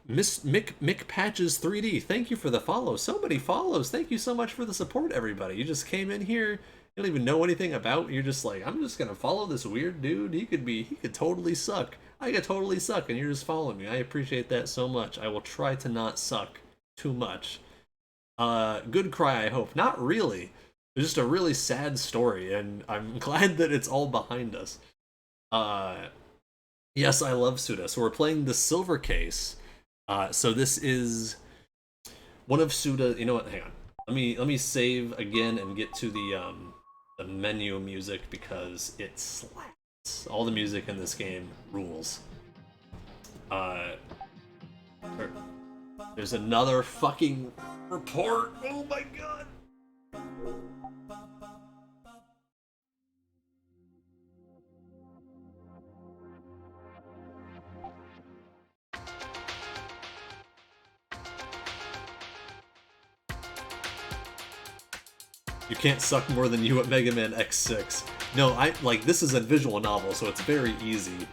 Mick Patches 3D. Thank you for the follow. So many follows. Thank you so much for the support, everybody. You just came in here, you don't even know anything about. You're just like, I'm just gonna follow this weird dude. He could totally suck. I could totally suck, and you're just following me. I appreciate that so much. I will try to not suck too much. Good cry, I hope. Not really. It's just a really sad story, and I'm glad that it's all behind us. Yes, I love Suda. So we're playing the Silver Case. So this is one of Suda. You know what? Hang on. Let me save again and get to the menu music because it slaps. All the music in this game rules. There's another fucking report. Oh my god. You can't suck more than you at Mega Man X6. No, this is a visual novel, so it's very easy.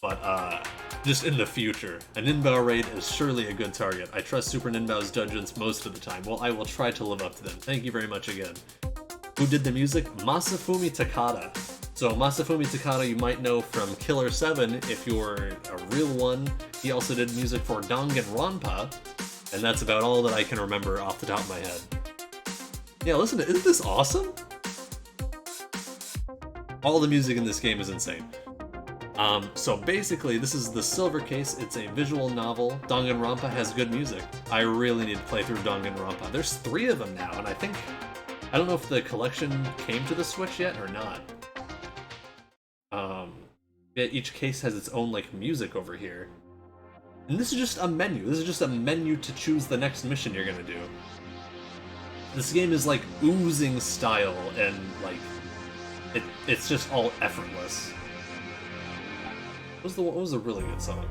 But, just in the future. A Ninbao raid is surely a good target. I trust Super Ninbao's judgments most of the time. Well, I will try to live up to them. Thank you very much again. Who did the music? Masafumi Takada. So Masafumi Takada you might know from Killer 7 if you're a real one. He also did music for Danganronpa, and that's about all that I can remember off the top of my head. Yeah, listen, isn't this awesome? All the music in this game is insane. So basically, this is the Silver Case. It's a visual novel. Danganronpa has good music. I really need to play through Danganronpa. There's 3 of them now, and I don't know if the collection came to the Switch yet or not. Yeah, each case has its own, music over here. And this is just a menu. This is just a menu to choose the next mission you're gonna do. This game is, oozing style, and, it's just all effortless. What was the really good song?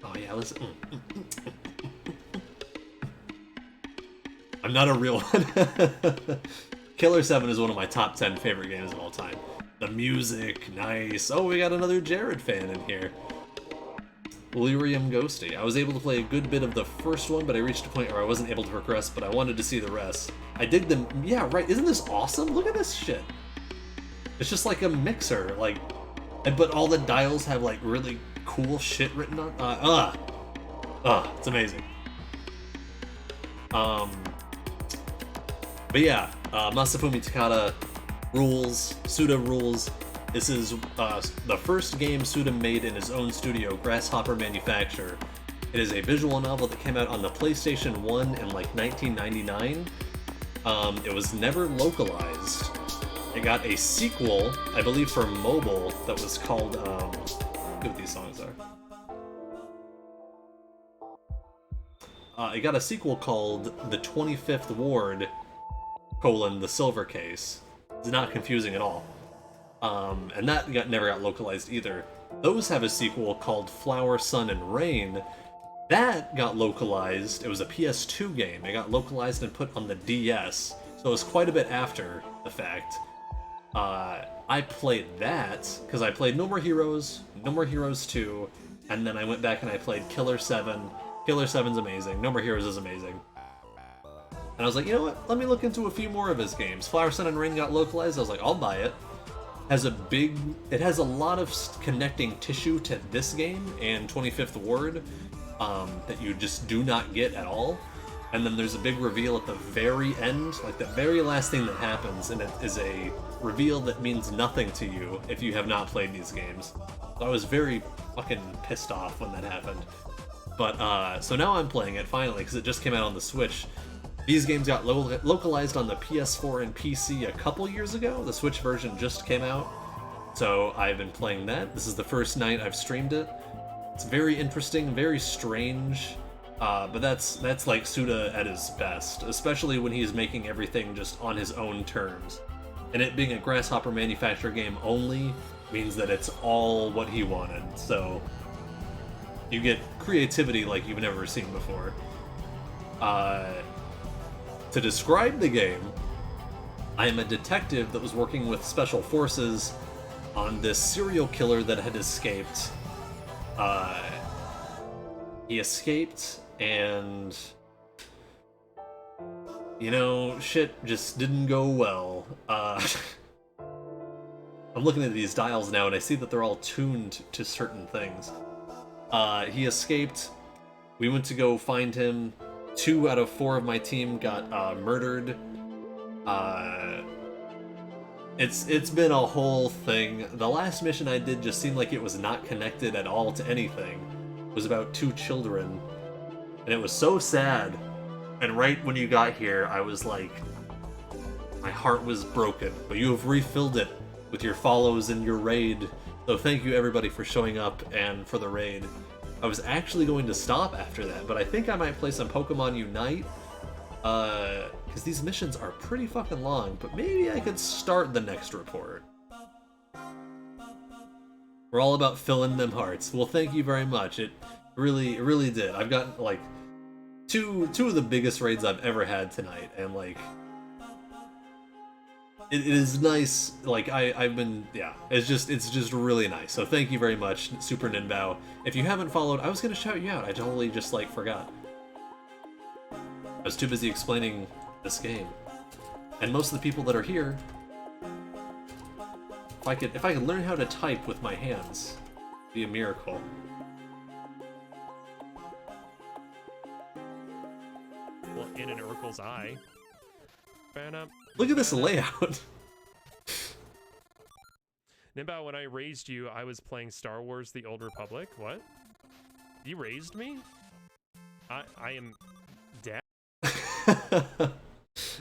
Oh yeah, listen. I'm not a real one. Killer 7 is one of my top 10 favorite games of all time. The music, nice. Oh, we got another Jared fan in here. Lyrium Ghosty. I was able to play a good bit of the first one, but I reached a point where I wasn't able to progress, but I wanted to see the rest. I dig them. Yeah, right. Isn't this awesome? Look at this shit. It's just like a mixer, but all the dials have really cool shit written on. It's amazing. But yeah, Masafumi Takada rules. Suda rules. This is the first game Suda made in his own studio, Grasshopper Manufacture. It is a visual novel that came out on the PlayStation 1 in 1999. It was never localized. It got a sequel, I believe, for mobile that was called, let's see what these songs are. It got a sequel called The 25th Ward, The Silver Case. It's not confusing at all. And that never got localized either. Those have a sequel called Flower, Sun, and Rain. That got localized. It was a PS2 game. It got localized and put on the DS, so it was quite a bit after the fact. I played that because I played No More Heroes, No More Heroes 2, and then I went back and I played Killer 7. Killer 7's amazing. No More Heroes is amazing. And I was like, you know what? Let me look into a few more of his games. Flower, Sun, and Rain got localized. I was like, I'll buy it. It has a lot of connecting tissue to this game and 25th Ward that you just do not get at all. And then there's a big reveal at the very end, the very last thing that happens, and it is a reveal that means nothing to you if you have not played these games. So I was very fucking pissed off when that happened. But, so now I'm playing it finally, because it just came out on the Switch. These games got localized on the PS4 and PC a couple years ago. The Switch version just came out, so I've been playing that. This is the first night I've streamed it. It's very interesting, very strange, but that's like Suda at his best, especially when he's making everything just on his own terms. And it being a Grasshopper manufacturer game only means that it's all what he wanted, so you get creativity like you've never seen before. To describe the game, I am a detective that was working with special forces on this serial killer that had escaped. He escaped, and you know, shit just didn't go well. I'm looking at these dials now, and I see that they're all tuned to certain things. He escaped. We went to go find him. 2 out of 4 of my team got murdered. It's been a whole thing. The last mission I did just seemed like it was not connected at all to anything. It was about 2 children, and it was so sad. And right when you got here, I was like, my heart was broken. But you have refilled it with your follows and your raid. So thank you everybody for showing up and for the raid. I was actually going to stop after that, but I think I might play some Pokemon Unite, because these missions are pretty fucking long, but maybe I could start the next report. We're all about filling them hearts. Well, thank you very much. It really did. I've got, like, two of the biggest raids I've ever had tonight, and, like, it is nice. Like, I've been, yeah, it's just really nice. So thank you very much, Super Ninbao. If you haven't followed, I was gonna shout you out. I totally just, like, forgot. I was too busy explaining this game. And most of the people that are here, if I could learn how to type with my hands, it'd be a miracle. Well, in an Urkel's eye. Look at this layout. Nimba, when I raised you, I was playing Star Wars: The Old Republic. What? You raised me? I am dead.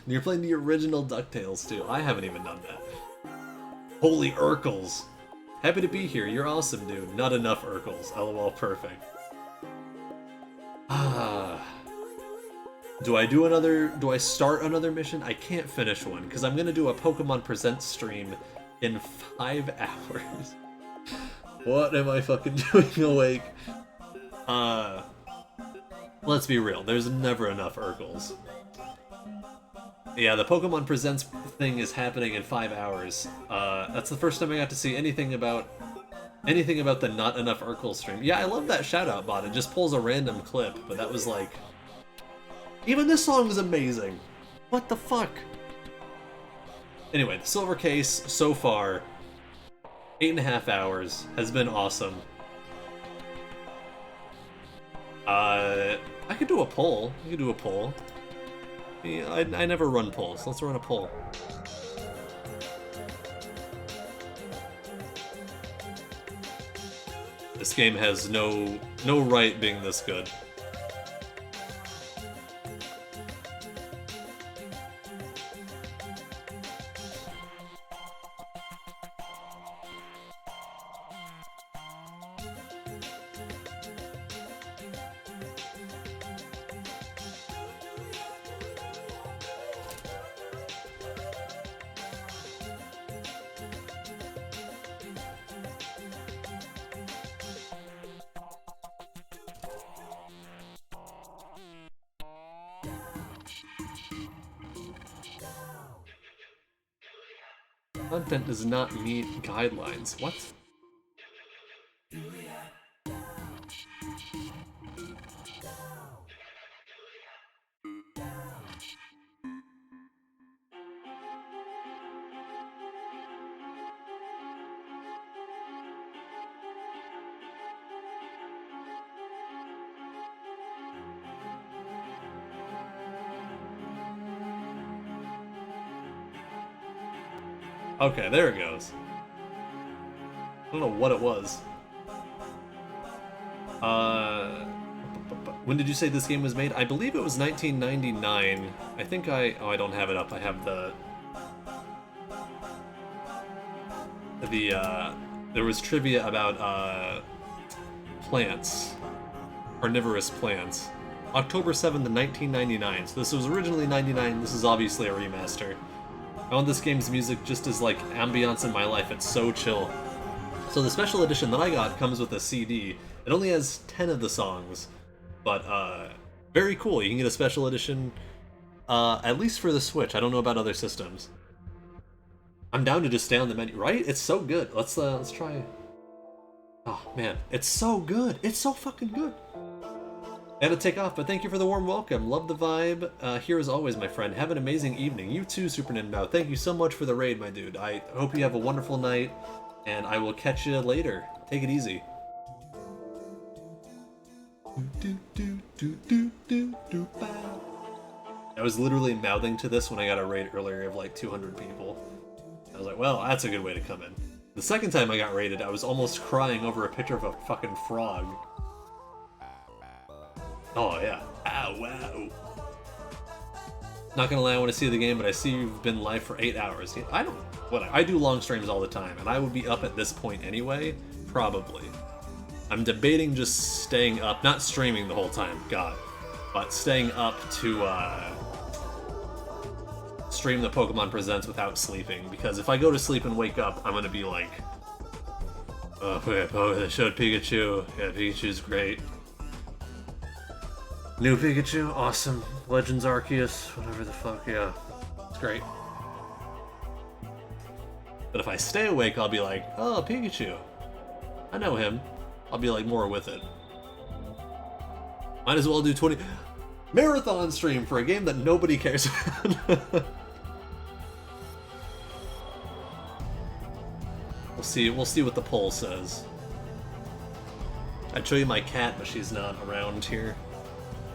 You're playing the original DuckTales too. I haven't even done that. Holy Urkels. Happy to be here. You're awesome, dude. Not enough Urkels. LOL, perfect. Do I start another mission? I can't finish one, because I'm gonna do a Pokemon Presents stream in 5 hours. What am I fucking doing awake? Let's be real, there's never enough Urkels. Yeah, the Pokemon Presents thing is happening in 5 hours. That's the first time I got to see anything about the Not Enough Urkel stream. Yeah, I love that shoutout bot. It just pulls a random clip, but that was like... Even this song is amazing! What the fuck? Anyway, the silver case, so far, 8.5 hours, has been awesome. I could do a poll. I could do a poll. Yeah, I never run polls. Let's run a poll. This game has no right being this good. Content does not meet guidelines. What? Okay, there it goes. I don't know what it was. When did you say this game was made? I believe it was 1999. I think I don't have it up. I have there was trivia about plants, carnivorous plants. October 7th, 1999. So this was originally 99. This is obviously a remaster. I want this game's music just as like ambiance in my life. It's so chill. So the special edition that I got comes with a CD. It only has 10 of the songs, but very cool. You can get a special edition, at least for the Switch. I don't know about other systems. I'm down to just stay on the menu, right? It's so good. Let's try. Oh man, it's so good. It's so fucking good. I had to take off, but thank you for the warm welcome. Love the vibe. Here as always, my friend. Have an amazing evening. You too, Super Ninbao. Thank you so much for the raid, my dude. I hope you have a wonderful night, and I will catch you later. Take it easy. I was literally mouthing to this when I got a raid earlier of like 200 people. I was like, well, that's a good way to come in. The second time I got raided, I was almost crying over a picture of a fucking frog. Oh yeah. Ow, wow. Not gonna lie, I want to see the game, but I see you've been live for 8 hours. I do long streams all the time, and I would be up at this point anyway, probably. I'm debating just staying up, not streaming the whole time, God, but staying up to stream the Pokemon Presents without sleeping, because if I go to sleep and wake up, I'm gonna be like, oh, they showed Pikachu. Yeah, Pikachu's great. New Pikachu, awesome. Legends Arceus, whatever the fuck, yeah. It's great. But if I stay awake, I'll be like, oh, Pikachu. I know him. I'll be like more with it. Might as well do 20 marathon stream for a game that nobody cares about. We'll see what the poll says. I'd show you my cat, but she's not around here.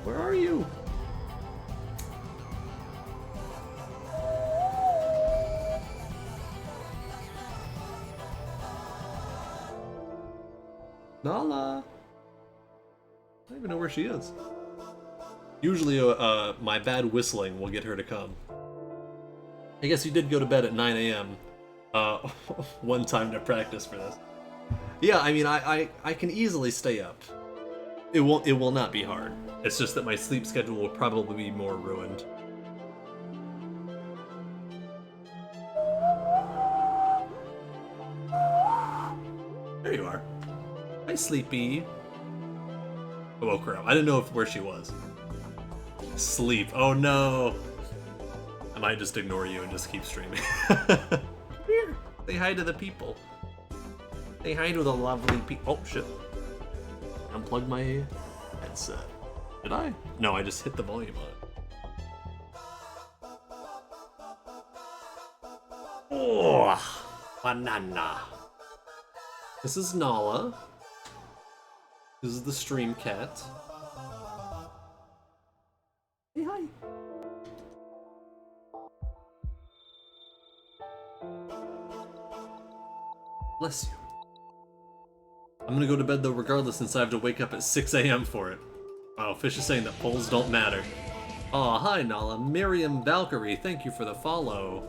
Where are you? Nala! I don't even know where she is. Usually, my bad whistling will get her to come. I guess you did go to bed at 9 a.m. One time to practice for this. Yeah, I mean, I can easily stay up. It will not be hard. It's just that my sleep schedule will probably be more ruined. There you are. Hi, Sleepy. Oh, woke her up. I didn't know where she was. Sleep. Oh no. I might just ignore you and just keep streaming. Here. Say hi to the people. Say hi to the lovely people. Oh shit. Unplug my headset. Did I? No, I just hit the volume on it. Oh, banana. This is Nala. This is the stream cat. Hey, hi. Bless you. I'm gonna go to bed though regardless since I have to wake up at 6 a.m. for it. Oh, Fish is saying that polls don't matter. Aw, hi Nala. Miriam Valkyrie, thank you for the follow.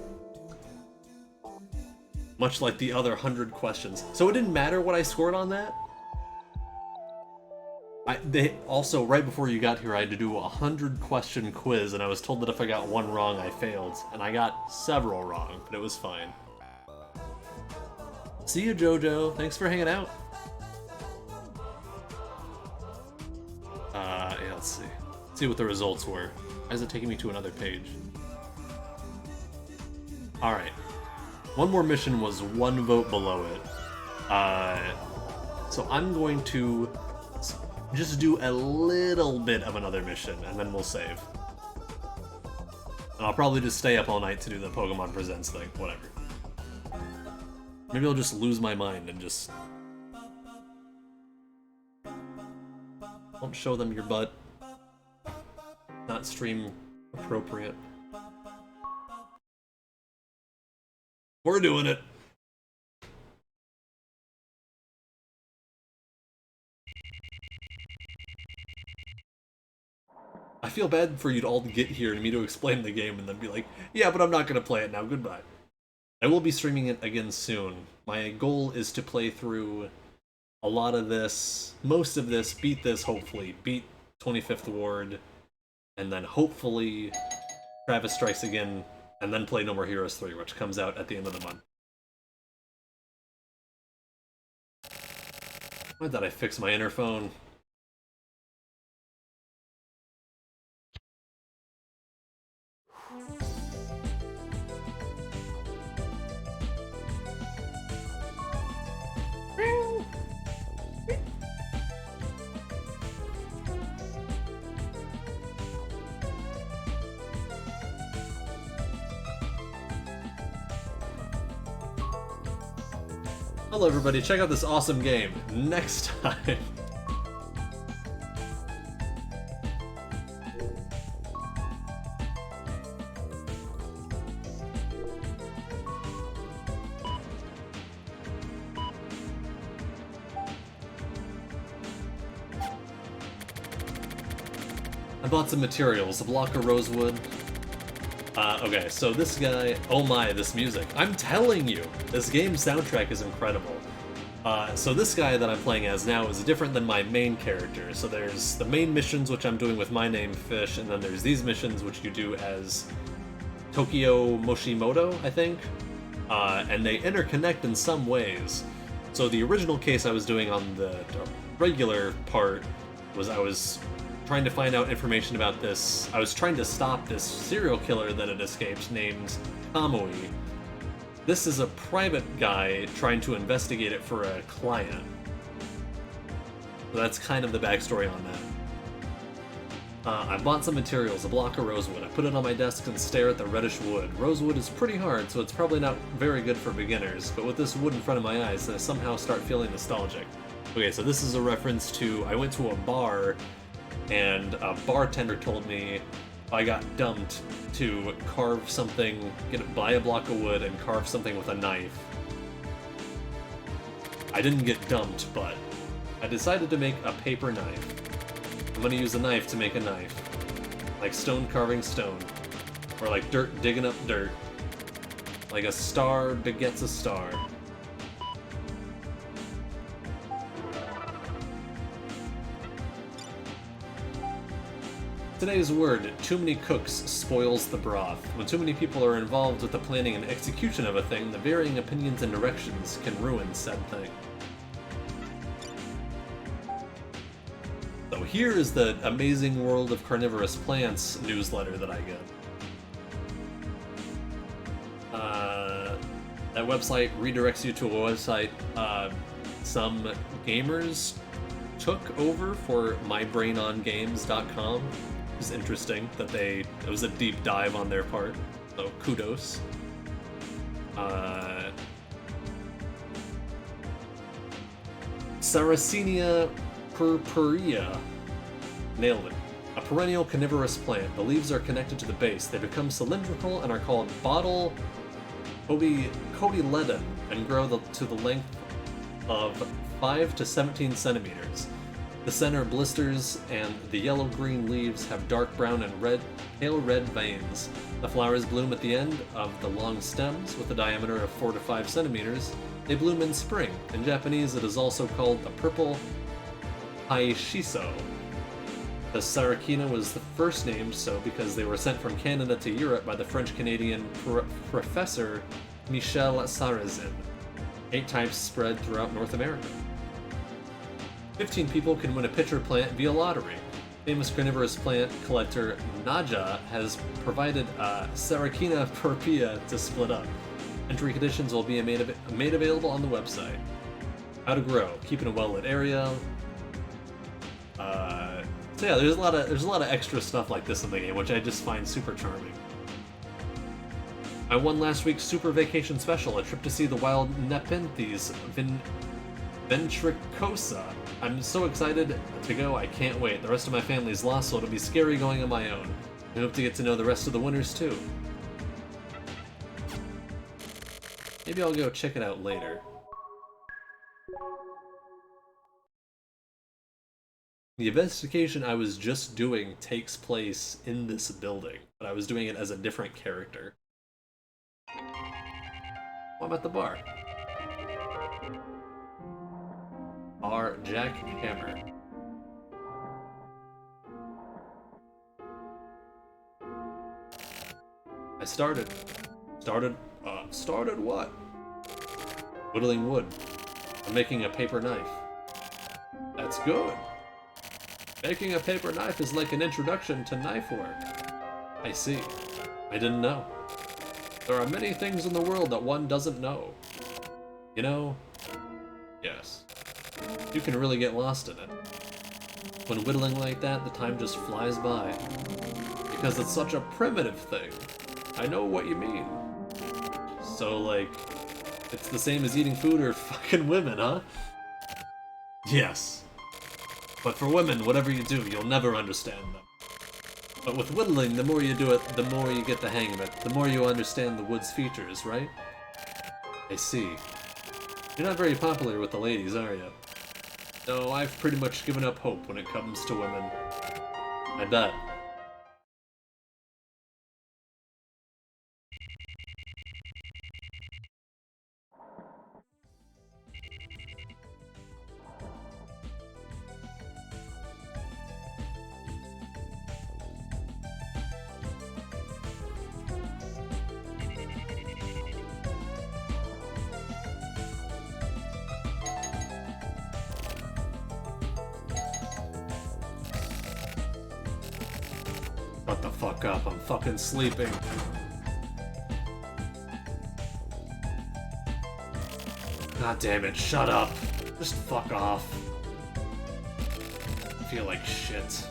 Much like the other 100 questions. So it didn't matter what I scored on that? They also, right before you got here, I had to do a 100 question quiz, and I was told that if I got one wrong, I failed. And I got several wrong, but it was fine. See you, Jojo. Thanks for hanging out. Yeah, let's see. Let's see what the results were. Why is it taking me to another page? Alright. One more mission was one vote below it. So I'm going to just do a little bit of another mission, and then we'll save. And I'll probably just stay up all night to do the Pokemon Presents thing, whatever. Maybe I'll just lose my mind and just... Don't show them your butt. Not stream appropriate. We're doing it. feel bad for you to all get here and me to explain the game and then be like, yeah, but I'm not going to play it now, goodbye. I will be streaming it again soon. My goal is to play through a lot of this, most of this, beat this hopefully, beat 25th Ward, and then hopefully Travis Strikes Again, and then play No More Heroes 3, which comes out at the end of the month. Why did I fix my interphone? Hello everybody, check out this awesome game next time. I bought some materials, a block of rosewood. Okay, so this guy, oh my, this music. I'm telling you, this game's soundtrack is incredible. So this guy that I'm playing as now is different than my main character. So there's the main missions, which I'm doing with my name, Fish, and then there's these missions, which you do as Tokyo Moshimoto, I think. And they interconnect in some ways. So the original case I was doing on the regular part was I was trying to find out information about this. I was trying to stop this serial killer that had escaped named Kamui. This is a private guy trying to investigate it for a client. So that's kind of the backstory on that. I bought some materials, a block of rosewood. I put it on my desk and stare at the reddish wood. Rosewood is pretty hard, so it's probably not very good for beginners, but with this wood in front of my eyes, I somehow start feeling nostalgic. Okay, so this is a reference to, I went to a bar and a bartender told me I got dumped to carve something, buy a block of wood and carve something with a knife. I didn't get dumped, but I decided to make a paper knife. I'm gonna use a knife to make a knife. Like stone carving stone. Or like dirt digging up dirt. Like a star begets a star. Today's word, too many cooks spoils the broth. When too many people are involved with the planning and execution of a thing, the varying opinions and directions can ruin said thing. So here is the Amazing World of Carnivorous Plants newsletter that I get. That website redirects you to a website some gamers took over for mybrainongames.com. It was interesting that it was a deep dive on their part, so kudos. Sarracenia purpurea. Nailed it. A perennial carnivorous plant. The leaves are connected to the base. They become cylindrical and are called bottle cotyledon and grow to the length of 5 to 17 centimeters. The center blisters and the yellow-green leaves have dark brown and pale red veins. The flowers bloom at the end of the long stems with a diameter of 4 to 5 centimeters. They bloom in spring. In Japanese, it is also called the purple haishiso. The Sarracenia was the first named so because they were sent from Canada to Europe by the French-Canadian professor Michel Sarrazin. 8 types spread throughout North America. 15 people can win a pitcher plant via lottery. Famous carnivorous plant collector Naja has provided Sarracenia purpurea to split up. Entry conditions will be made available on the website. How to grow, keep in a well-lit area. So yeah, there's a lot of extra stuff like this in the game, which I just find super charming. I won last week's Super Vacation Special, a trip to see the wild Nepenthes ventricosa. I'm so excited to go, I can't wait. The rest of my family's lost, so it'll be scary going on my own. I hope to get to know the rest of the winners too. Maybe I'll go check it out later. The investigation I was just doing takes place in this building, but I was doing it as a different character. Oh, I'm at the bar. Bar Jack Hammer. I started what? Whittling wood. I'm making a paper knife. That's good. Making a paper knife is like an introduction to knife work. I see. I didn't know. There are many things in the world that one doesn't know. You know? Yes. You can really get lost in it. When whittling like that, the time just flies by. Because it's such a primitive thing. I know what you mean. So, like, it's the same as eating food or fucking women, huh? Yes. But for women, whatever you do, you'll never understand them. But with whittling, the more you do it, the more you get the hang of it, the more you understand the wood's features, right? I see. You're not very popular with the ladies, are you? No, I've pretty much given up hope when it comes to women. I bet. Shut the fuck up, I'm fucking sleeping. God damn it, shut up. Just fuck off. I feel like shit.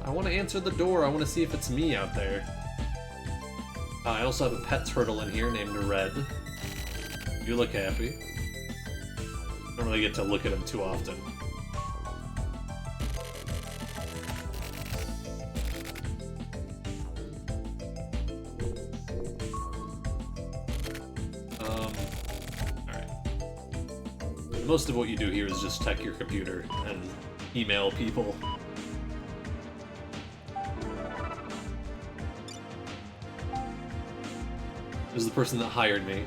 I want to answer the door, I want to see if it's me out there. I also have a pet turtle in here named Red. You look happy. I don't really get to look at him too often. Alright. Most of what you do here is just check your computer and email people. This is the person that hired me.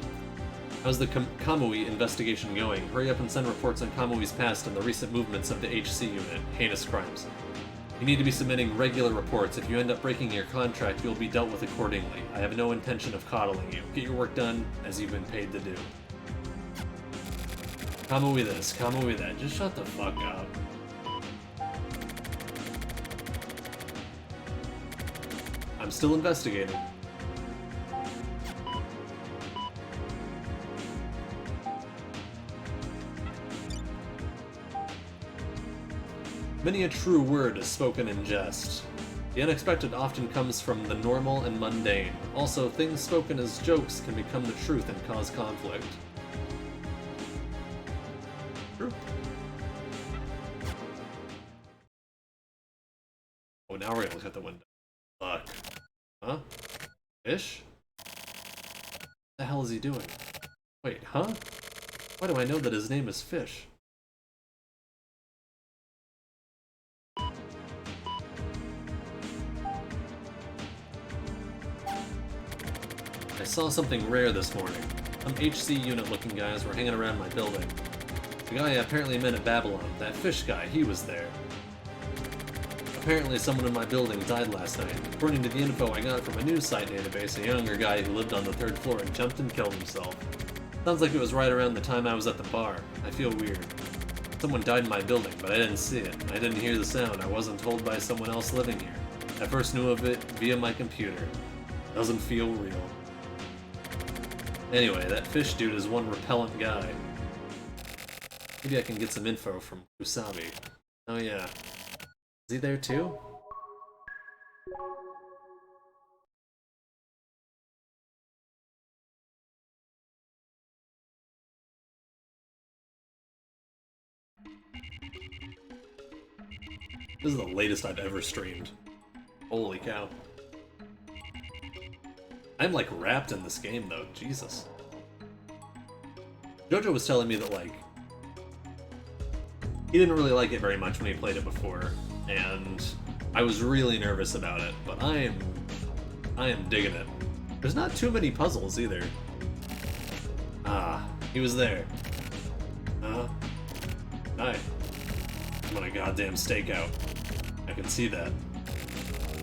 How's the Kamui investigation going? Hurry up and send reports on Kamui's past and the recent movements of the HC unit. Heinous crimes. You need to be submitting regular reports. If you end up breaking your contract, you'll be dealt with accordingly. I have no intention of coddling you. Get your work done as you've been paid to do. Kamui this, Kamui that. Just shut the fuck up. I'm still investigating. Many a true word is spoken in jest. The unexpected often comes from the normal and mundane. Also, things spoken as jokes can become the truth and cause conflict. True. Oh, now we're gonna look at the window. Fuck. Huh? Fish? What the hell is he doing? Wait, huh? Why do I know that his name is Fish? I saw something rare this morning. Some HC unit looking guys were hanging around my building. The guy I apparently met at Babylon, that fish guy, he was there. Apparently someone in my building died last night. According to the info I got from a news site database, a younger guy who lived on the 3rd floor and jumped and killed himself. Sounds like it was right around the time I was at the bar. I feel weird. Someone died in my building, but I didn't see it. I didn't hear the sound. I wasn't told by someone else living here. I first knew of it via my computer. Doesn't feel real. Anyway, that fish dude is one repellent guy. Maybe I can get some info from Kusabi. Oh yeah. Is he there too? This is the latest I've ever streamed. Holy cow. I'm like wrapped in this game though, Jesus. Jojo was telling me that like he didn't really like it very much when he played it before, and I was really nervous about it, but I am digging it. There's not too many puzzles either. Ah, he was there. Hi. I'm on a goddamn stakeout. I can see that.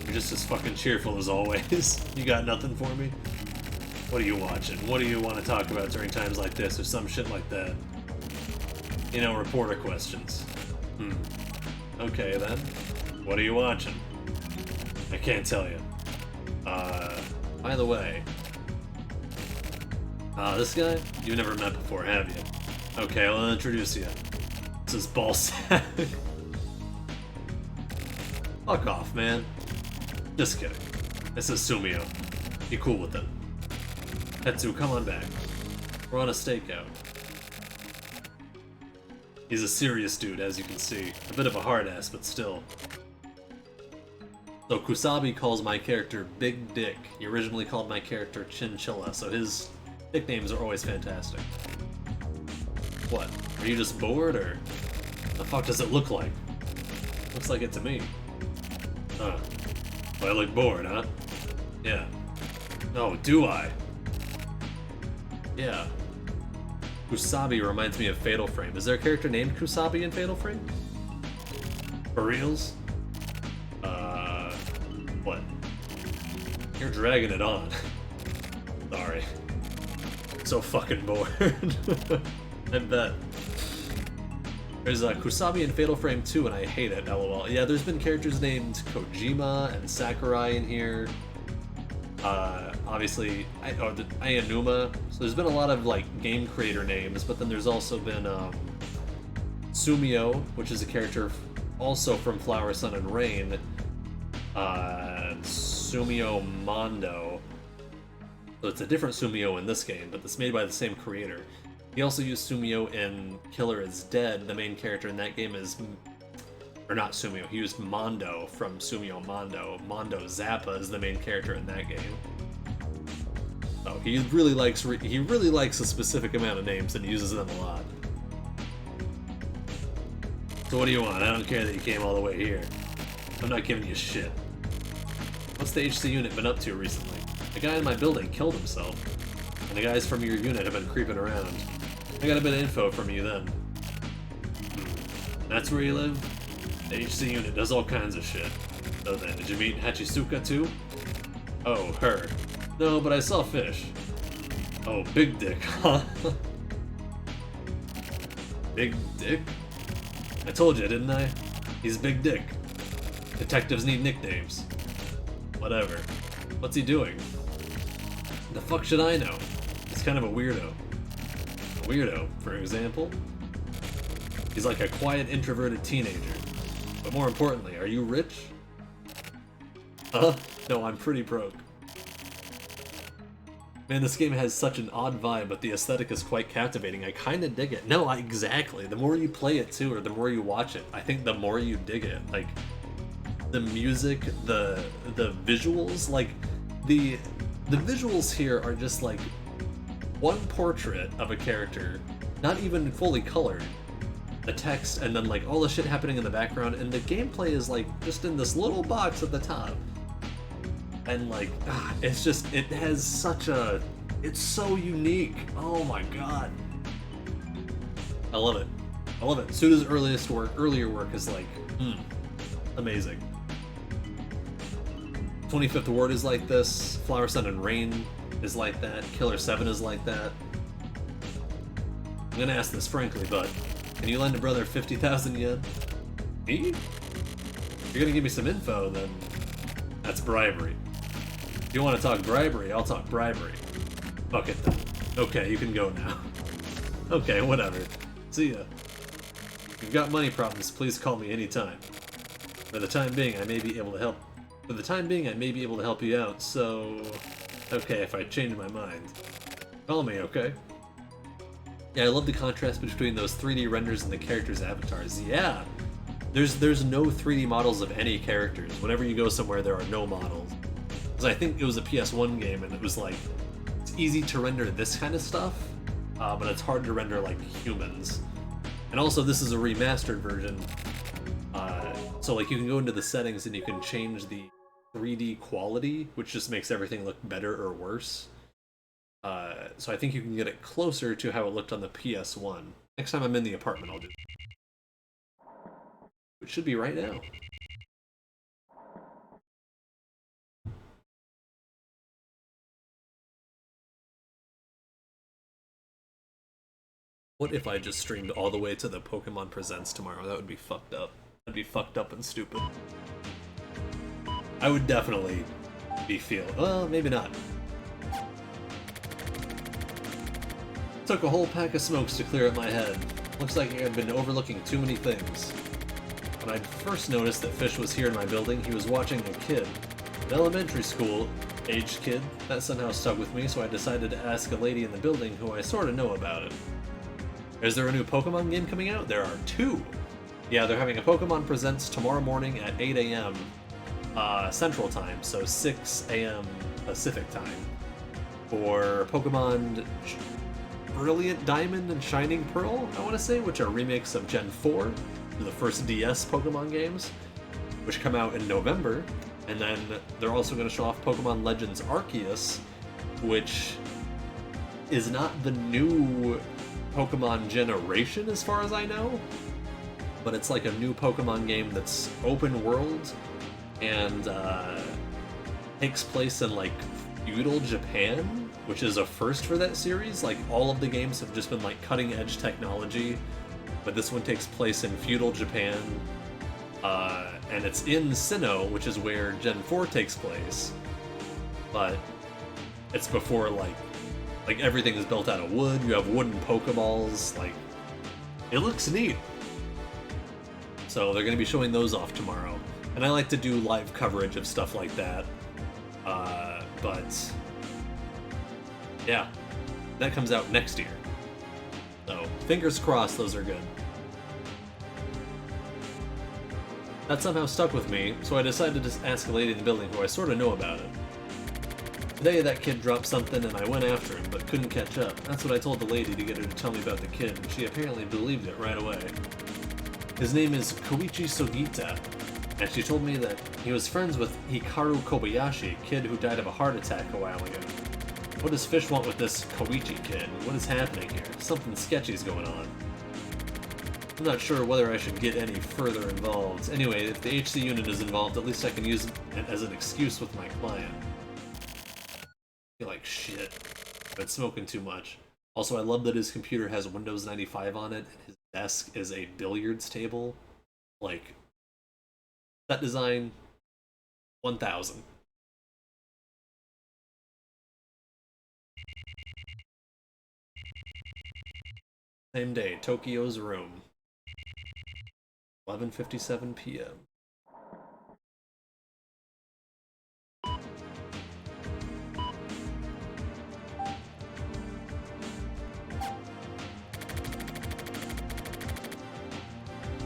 You're just as fucking cheerful as always. You got nothing for me? What are you watching? What do you want to talk about during times like this or some shit like that? You know, reporter questions. Okay then. What are you watching? I can't tell you. By the way. This guy? You've never met before, have you? Okay, I'll introduce you. This is Ballsack. Fuck off, man. Just kidding. This is Sumio. Be cool with it. Tetsu, come on back. We're on a stakeout. He's a serious dude, as you can see. A bit of a hard ass, but still. So Kusabi calls my character Big Dick. He originally called my character Chinchilla, so his nicknames are always fantastic. What? Are you just bored, or the fuck does it look like? Looks like it to me. Huh. Well, I look bored, huh? Yeah. Oh, do I? Yeah. Kusabi reminds me of Fatal Frame. Is there a character named Kusabi in Fatal Frame? For reals? What? You're dragging it on. Sorry. So fucking bored. I bet. There's Kusabi in Fatal Frame 2 and I hate it, lol. Yeah, there's been characters named Kojima and Sakurai in here. Obviously, Ayanuma. So there's been a lot of like game creator names, but then there's also been Sumio, which is a character also from Flower, Sun, and Rain. Sumio Mondo. So it's a different Sumio in this game, but it's made by the same creator. He also used Sumio in Killer is Dead. The main character in that game is... Or not Sumio, he used Mondo from Sumio Mondo. Mondo Zappa is the main character in that game. Oh, he really likes a specific amount of names and uses them a lot. So what do you want? I don't care that you came all the way here. I'm not giving you shit. What's the HC unit been up to recently? The guy in my building killed himself, and the guys from your unit have been creeping around. I got a bit of info from you then. That's where you live? The HC unit does all kinds of shit. So then, did you meet Hachisuka too? Oh, her. No, but I saw Fish. Oh, Big Dick, huh? Big Dick? I told you, didn't I? He's Big Dick. Detectives need nicknames. Whatever. What's he doing? The fuck should I know? He's kind of a weirdo. A weirdo, for example? He's like a quiet, introverted teenager. But more importantly, are you rich? Huh? No, I'm pretty broke. Man, this game has such an odd vibe, but the aesthetic is quite captivating. I kinda dig it. No, exactly. The more you play it too, or the more you watch it, I think the more you dig it. Like, the music, the visuals, like, the visuals here are just like one portrait of a character, not even fully colored. The text, and then like all the shit happening in the background, and the gameplay is like just in this little box at the top. And like, it's just, it has such a, it's so unique. Oh my god. I love it. I love it. Suda's earlier work is like, amazing. 25th Ward is like this. Flower, Sun, and Rain is like that. Killer 7 is like that. I'm gonna ask this frankly, but can you lend a brother 50,000 yen? Me? If you're gonna give me some info, then that's bribery. If you want to talk bribery, I'll talk bribery. Fuck it then. Okay, you can go now. Okay, whatever. See ya. If you've got money problems, please call me anytime. For the time being, I may be able to help. For the time being, I may be able to help you out, so... Okay, if I change my mind. Call me, okay? Yeah, I love the contrast between those 3D renders and the characters' avatars. Yeah! There's no 3D models of any characters. Whenever you go somewhere, there are no models. Because I think it was a PS1 game, and it was like, it's easy to render this kind of stuff, but it's hard to render like humans. And also, this is a remastered version, so like you can go into the settings and you can change the 3D quality, which just makes everything look better or worse. So I think you can get it closer to how it looked on the PS1. Next time I'm in the apartment, I'll do it. It should be right now. What if I just streamed all the way to the Pokemon Presents tomorrow? That would be fucked up. That'd be fucked up and stupid. I would definitely be well, maybe not. Took a whole pack of smokes to clear up my head. Looks like I had been overlooking too many things. When I first noticed that Fish was here in my building, he was watching a kid. An elementary school aged kid. That somehow stuck with me, so I decided to ask a lady in the building who I sorta know about it. Is there a new Pokemon game coming out? There are 2. Yeah, they're having a Pokemon Presents tomorrow morning at 8 a.m. Central Time, so 6 a.m. Pacific Time, for Pokemon Brilliant Diamond and Shining Pearl, I want to say, which are remakes of Gen 4, the first DS Pokemon games, which come out in November. And then they're also going to show off Pokemon Legends Arceus, which is not the new Pokemon generation as far as I know, but it's like a new Pokemon game that's open world and takes place in like feudal Japan, which is a first for that series. Like all of the games have just been like cutting edge technology, but this one takes place in feudal Japan, and it's in Sinnoh, which is where Gen 4 takes place, but it's before like everything is built out of wood. You have wooden Pokeballs. Like, it looks neat. So they're going to be showing those off tomorrow. And I like to do live coverage of stuff like that. But yeah, that comes out next year. So fingers crossed those are good. That somehow stuck with me, so I decided to ask a lady in the building who I sort of know about it. Today that kid dropped something and I went after him, but couldn't catch up. That's what I told the lady to get her to tell me about the kid, and she apparently believed it right away. His name is Koichi Sugita, and she told me that he was friends with Hikaru Kobayashi, a kid who died of a heart attack a while ago. What does Fish want with this Koichi kid? What is happening here? Something sketchy's going on. I'm not sure whether I should get any further involved. Anyway, if the HC unit is involved, at least I can use it as an excuse with my client. I feel like shit. I've been smoking too much. Also, I love that his computer has Windows 95 on it, and his desk is a billiards table. Like, set design, 1000. Same day, Tokyo's room. 11:57 p.m.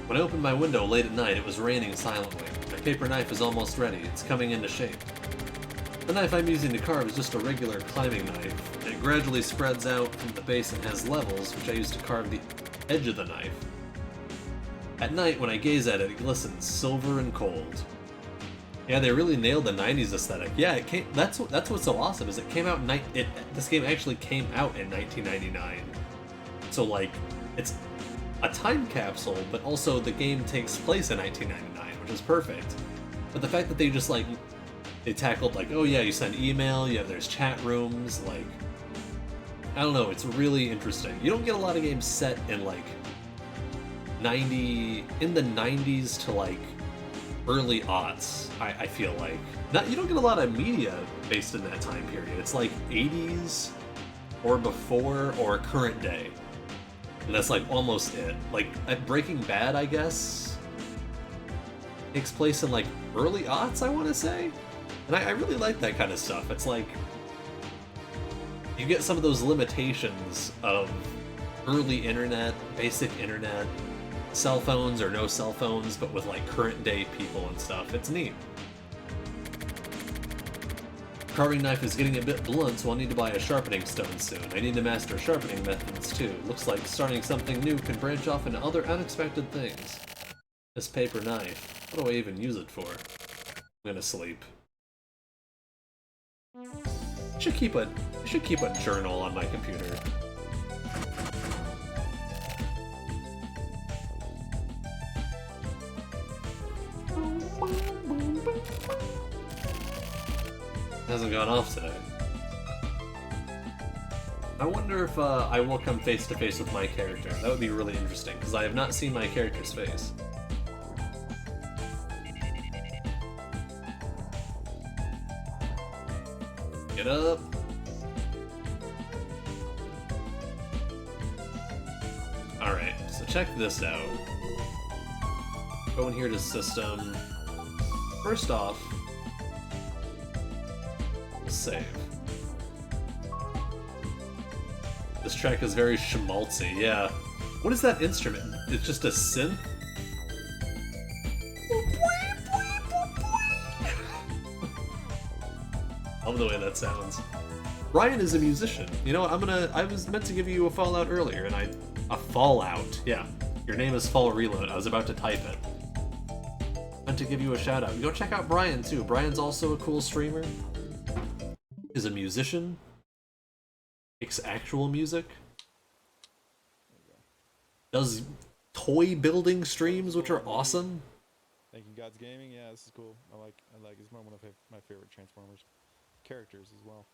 When I opened my window late at night, it was raining silently. My paper knife is almost ready. It's coming into shape. The knife I'm using to carve is just a regular climbing knife. It gradually spreads out from the base and has levels, which I use to carve the edge of the knife. At night, when I gaze at it, it glistens silver and cold. Yeah, they really nailed the 90s aesthetic. Yeah, it came. That's what's so awesome is it came out this game actually came out in 1999. So like, it's a time capsule, but also the game takes place in 1999, which is perfect. But the fact that they just like they tackled like, oh yeah, you send email, there's chat rooms, like, I don't know, it's really interesting. You don't get a lot of games set in like in the 90s to like early aughts, I feel like. You don't get a lot of media based in that time period. It's like 80s or before or current day. And that's like almost it. Like at Breaking Bad, I guess, takes place in like early aughts, I want to say. And I really like that kind of stuff. It's like you get some of those limitations of early internet, basic internet, cell phones or no cell phones, but with like current day people and stuff. It's neat. Carving knife is getting a bit blunt, so I'll need to buy a sharpening stone soon. I need to master sharpening methods too. Looks like starting something new can branch off into other unexpected things. This paper knife. What do I even use it for? I'm gonna sleep. I should keep a journal on my computer. Hasn't gone off today. I wonder if I will come face to face with my character. That would be really interesting, because I have not seen my character's face. Get up! Alright, so check this out. Go in here to system. First off, save. This track is very schmaltzy, yeah. What is that instrument? It's just a synth? I love the way that sounds. Ryan is a musician. You know, I was meant to give you a Fallout earlier, and a Fallout, yeah. Your name is Fall Reload. I was about to type it. Meant to give you a shout out. Go check out Brian too. Brian's also a cool streamer. Is a musician. Makes actual music. Does toy building streams, which are awesome. Thank you, God's Gaming. Yeah, this is cool. I like. It's one of my favorite Transformers characters as well.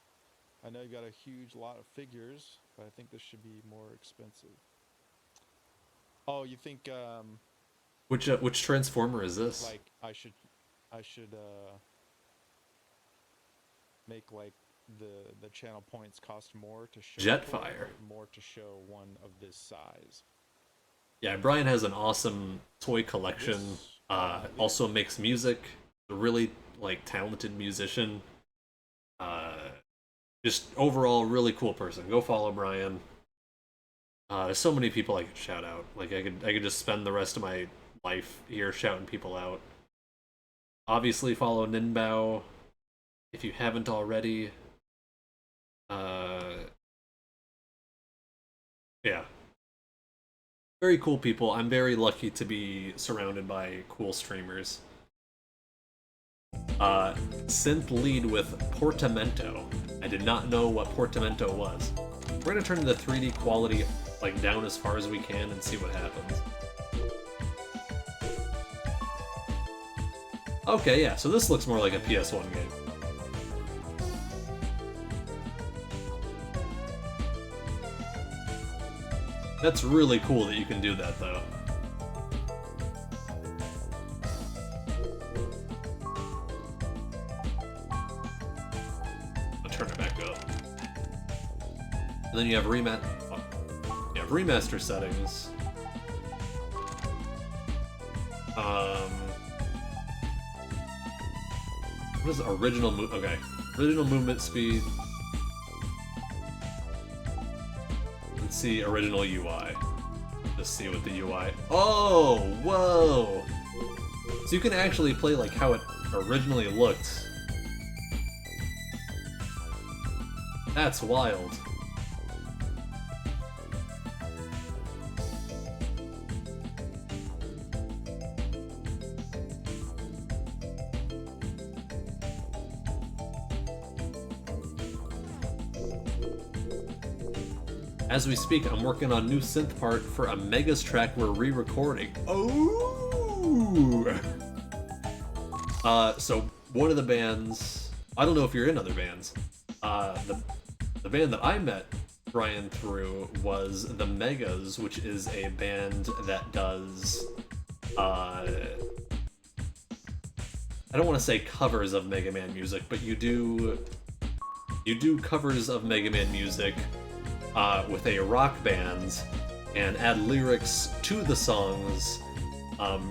I know you got a huge lot of figures, but I think this should be more expensive. Oh, you think? Which Transformer is this? Like I should make like the channel points cost more to show. Jetfire. More to show one of this size. Yeah, Brian has an awesome toy collection. Also makes music. A really talented musician. Just overall really cool person. Go follow Brian. There's so many people I could shout out. Like I could just spend the rest of my life here shouting people out. Obviously follow Ninbao if you haven't already. Yeah. Very cool people. I'm very lucky to be surrounded by cool streamers. Synth lead with Portamento. I did not know what Portamento was. We're gonna turn the 3D quality down as far as we can and see what happens. Okay, yeah, so this looks more like a PS1 game. That's really cool that you can do that, though. I'll turn it back up. And then you have remaster settings. What is original move? Okay, original movement speed. Let's see original UI. Just see what the UI. Oh, whoa! So you can actually play how it originally looked. That's wild. As we speak, I'm working on a new synth part for a Megas track we're re-recording. Oh! So one of the bands, I don't know if you're in other bands, the band that I met Brian through was the Megas, which is a band that does, I don't want to say covers of Mega Man music, but you do covers of Mega Man music with a rock band and add lyrics to the songs,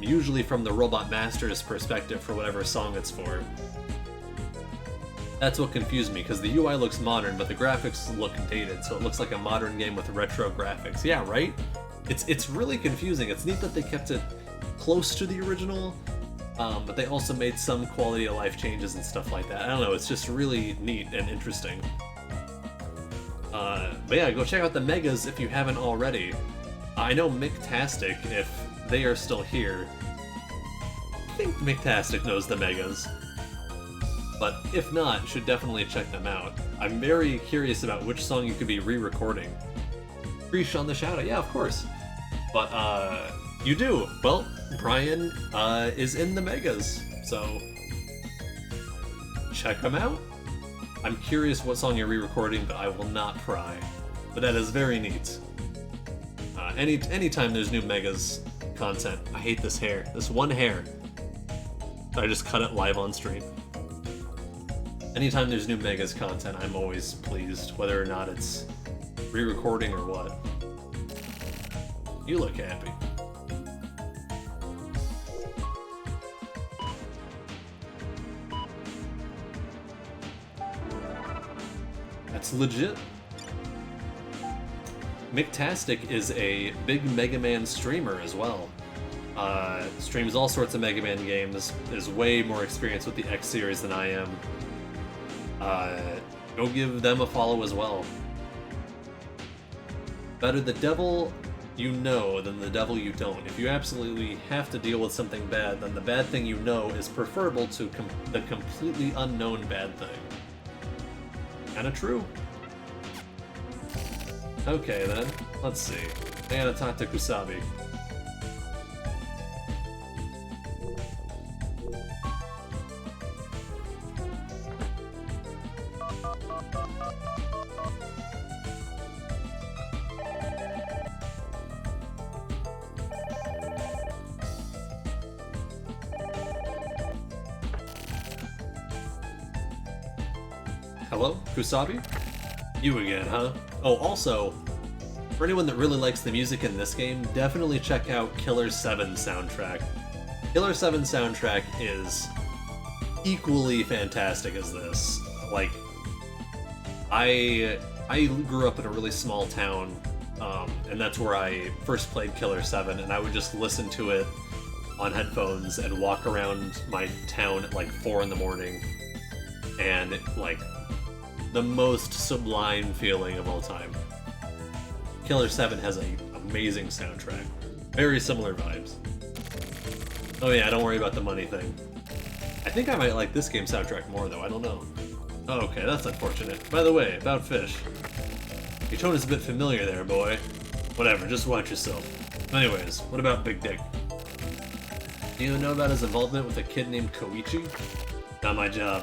usually from the Robot Master's perspective for whatever song it's for. That's what confused me, because the UI looks modern, but the graphics look dated, so it looks like a modern game with retro graphics. Yeah, right? It's really confusing. It's neat that they kept it close to the original, but they also made some quality of life changes and stuff like that. I don't know, it's just really neat and interesting. But yeah, go check out the Megas if you haven't already. I know Mctastic, if they are still here. I think Mctastic knows the Megas. But if not, should definitely check them out. I'm very curious about which song you could be re-recording. Preach on the Shadow, yeah, of course. But, you do. Well, Brian, is in the Megas, so check them out. I'm curious what song you're re-recording, but I will not pry. But that is very neat. Anytime there's new Megas content, I hate this hair. This one hair. I just cut it live on stream. Anytime there's new Megas content, I'm always pleased, whether or not it's re-recording or what. You look happy. That's legit. Mctastic is a big Mega Man streamer as well. Streams all sorts of Mega Man games, is way more experienced with the X series than I am. Go give them a follow as well. Better the devil you know than the devil you don't. If you absolutely have to deal with something bad, then the bad thing you know is preferable to the completely unknown bad thing. Kinda true. Okay then, let's see. I gotta talk to Kusabi. Hello, Kusabi? You again, huh? Oh, also, for anyone that really likes the music in this game, definitely check out Killer 7 soundtrack. Killer 7 soundtrack is equally fantastic as this. Like, I grew up in a really small town, and that's where I first played Killer 7, and I would just listen to it on headphones and walk around my town at like 4 in the morning, and like the most sublime feeling of all time. Killer 7 has an amazing soundtrack. Very similar vibes. Oh yeah, don't worry about the money thing. I think I might like this game's soundtrack more though, I don't know. Oh, okay, that's unfortunate. By the way, about Fish. Your tone is a bit familiar there, boy. Whatever, just watch yourself. Anyways, what about Big Dick? Do you know about his involvement with a kid named Koichi? Not my job.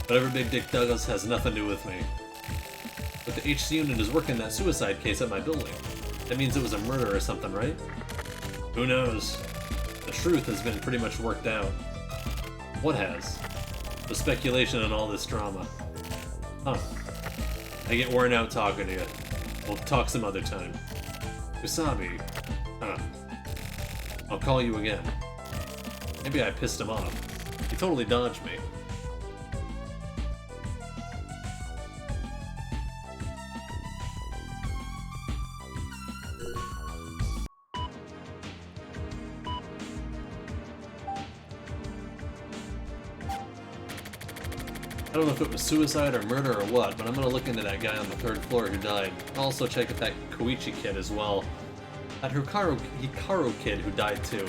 Whatever Big Dick Douglas has nothing to do with me. But the HC unit is working that suicide case at my building. That means it was a murder or something, right? Who knows? The truth has been pretty much worked out. What has? The speculation and all this drama. Huh. I get worn out talking to you. We'll talk some other time. Kusabi. Huh. I'll call you again. Maybe I pissed him off. He totally dodged me. I don't know if it was suicide or murder or what, but I'm gonna look into that guy on the 3rd floor who died. I'll also check if that Koichi kid as well. That Hikaru kid who died too.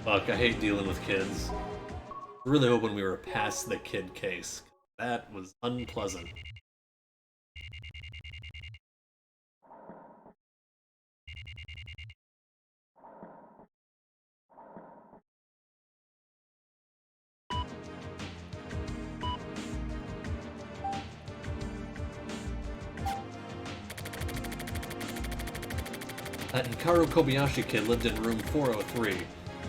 Fuck, I hate dealing with kids. Really hoping we were past the kid case. That was unpleasant. That Hikaru Kobayashi kid lived in room 403.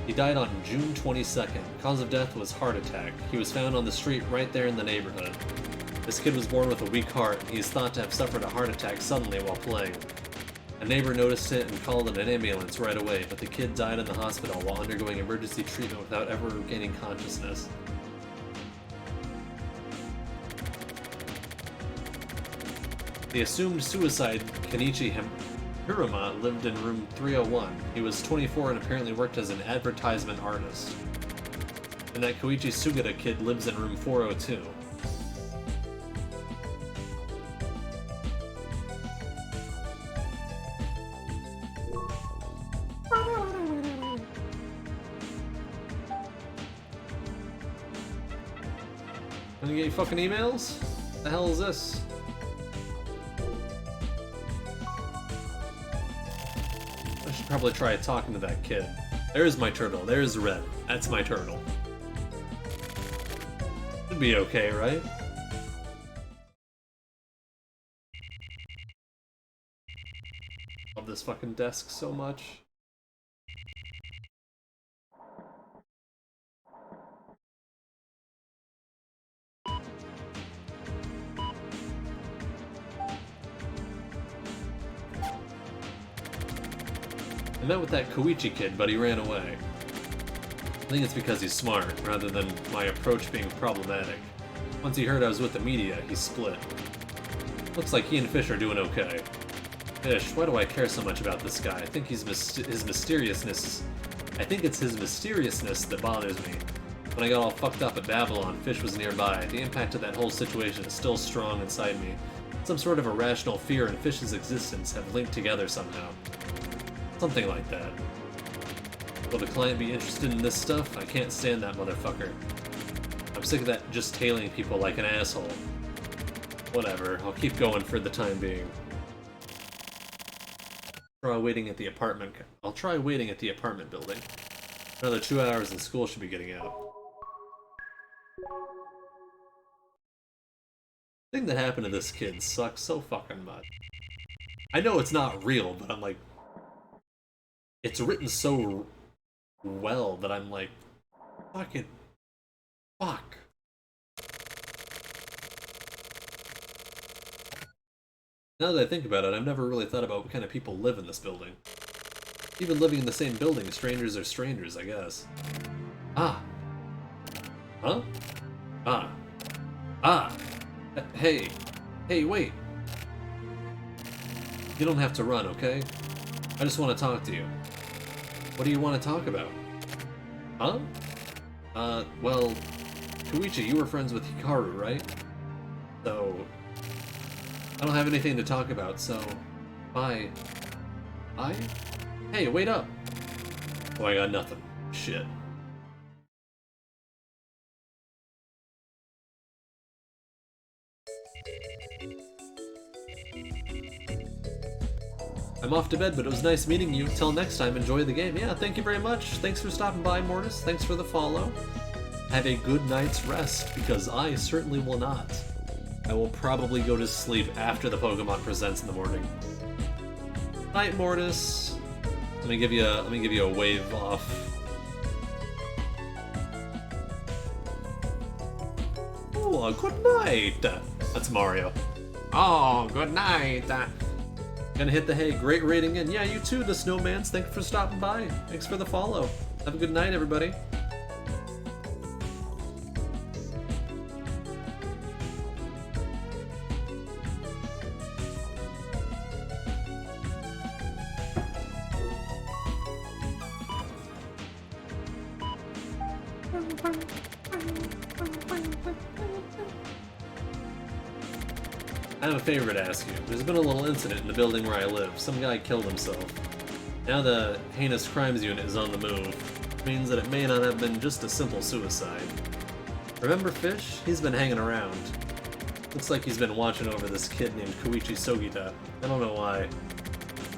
He died on June 22nd. Cause of death was heart attack. He was found on the street right there in the neighborhood. This kid was born with a weak heart. He is thought to have suffered a heart attack suddenly while playing. A neighbor noticed it and called in an ambulance right away, but the kid died in the hospital while undergoing emergency treatment without ever regaining consciousness. The assumed suicide, Kenichi Hiruma, lived in room 301. He was 24 and apparently worked as an advertisement artist. And that Koichi Sugata kid lives in room 402. Gonna get any fucking emails? The hell is this? I should probably try talking to that kid. There's my turtle. There's Red. That's my turtle. Should be okay, right? Love this fucking desk so much. I met with that Koichi kid, but he ran away. I think it's because he's smart, rather than my approach being problematic. Once he heard I was with the media, he split. Looks like he and Fish are doing okay. Fish, why do I care so much about this guy? I think his mysteriousness... I think it's his mysteriousness that bothers me. When I got all fucked up at Babylon, Fish was nearby. The impact of that whole situation is still strong inside me. Some sort of irrational fear and Fish's existence have linked together somehow. Something like that. Will the client be interested in this stuff? I can't stand that motherfucker. I'm sick of that just tailing people like an asshole. Whatever, I'll keep going for the time being. I'll try waiting at the apartment building. Another 2 hours and school should be getting out. The thing that happened to this kid sucks so fucking much. I know it's not real, but I'm like... It's written so well that I'm like, fucking, fuck. Now that I think about it, I've never really thought about what kind of people live in this building. Even living in the same building, strangers are strangers, I guess. Ah. Huh? Ah. Ah. Hey. Hey, wait. You don't have to run, okay? I just want to talk to you. What do you want to talk about? Huh? Well, Koichi, you were friends with Hikaru, right? So, I don't have anything to talk about, so, bye. Bye? Hey, wait up! Oh, I got nothing. Shit. I'm off to bed, but it was nice meeting you. Till next time, enjoy the game. Yeah, thank you very much. Thanks for stopping by, Mortis. Thanks for the follow. Have a good night's rest, because I certainly will not. I will probably go to sleep after the Pokemon Presents in the morning. Night, Mortis. Let me give you a wave off. Oh, good night. That's Mario. Oh, good night. Gonna hit the hay. Great rating in. Yeah, you too, the Snowmans. Thanks for stopping by. Thanks for the follow. Have a good night, everybody. I have a favor to ask you. There's been a little incident in the building where I live. Some guy killed himself. Now the Heinous Crimes Unit is on the move, which means that it may not have been just a simple suicide. Remember Fish? He's been hanging around. Looks like he's been watching over this kid named Koichi Sugita. I don't know why.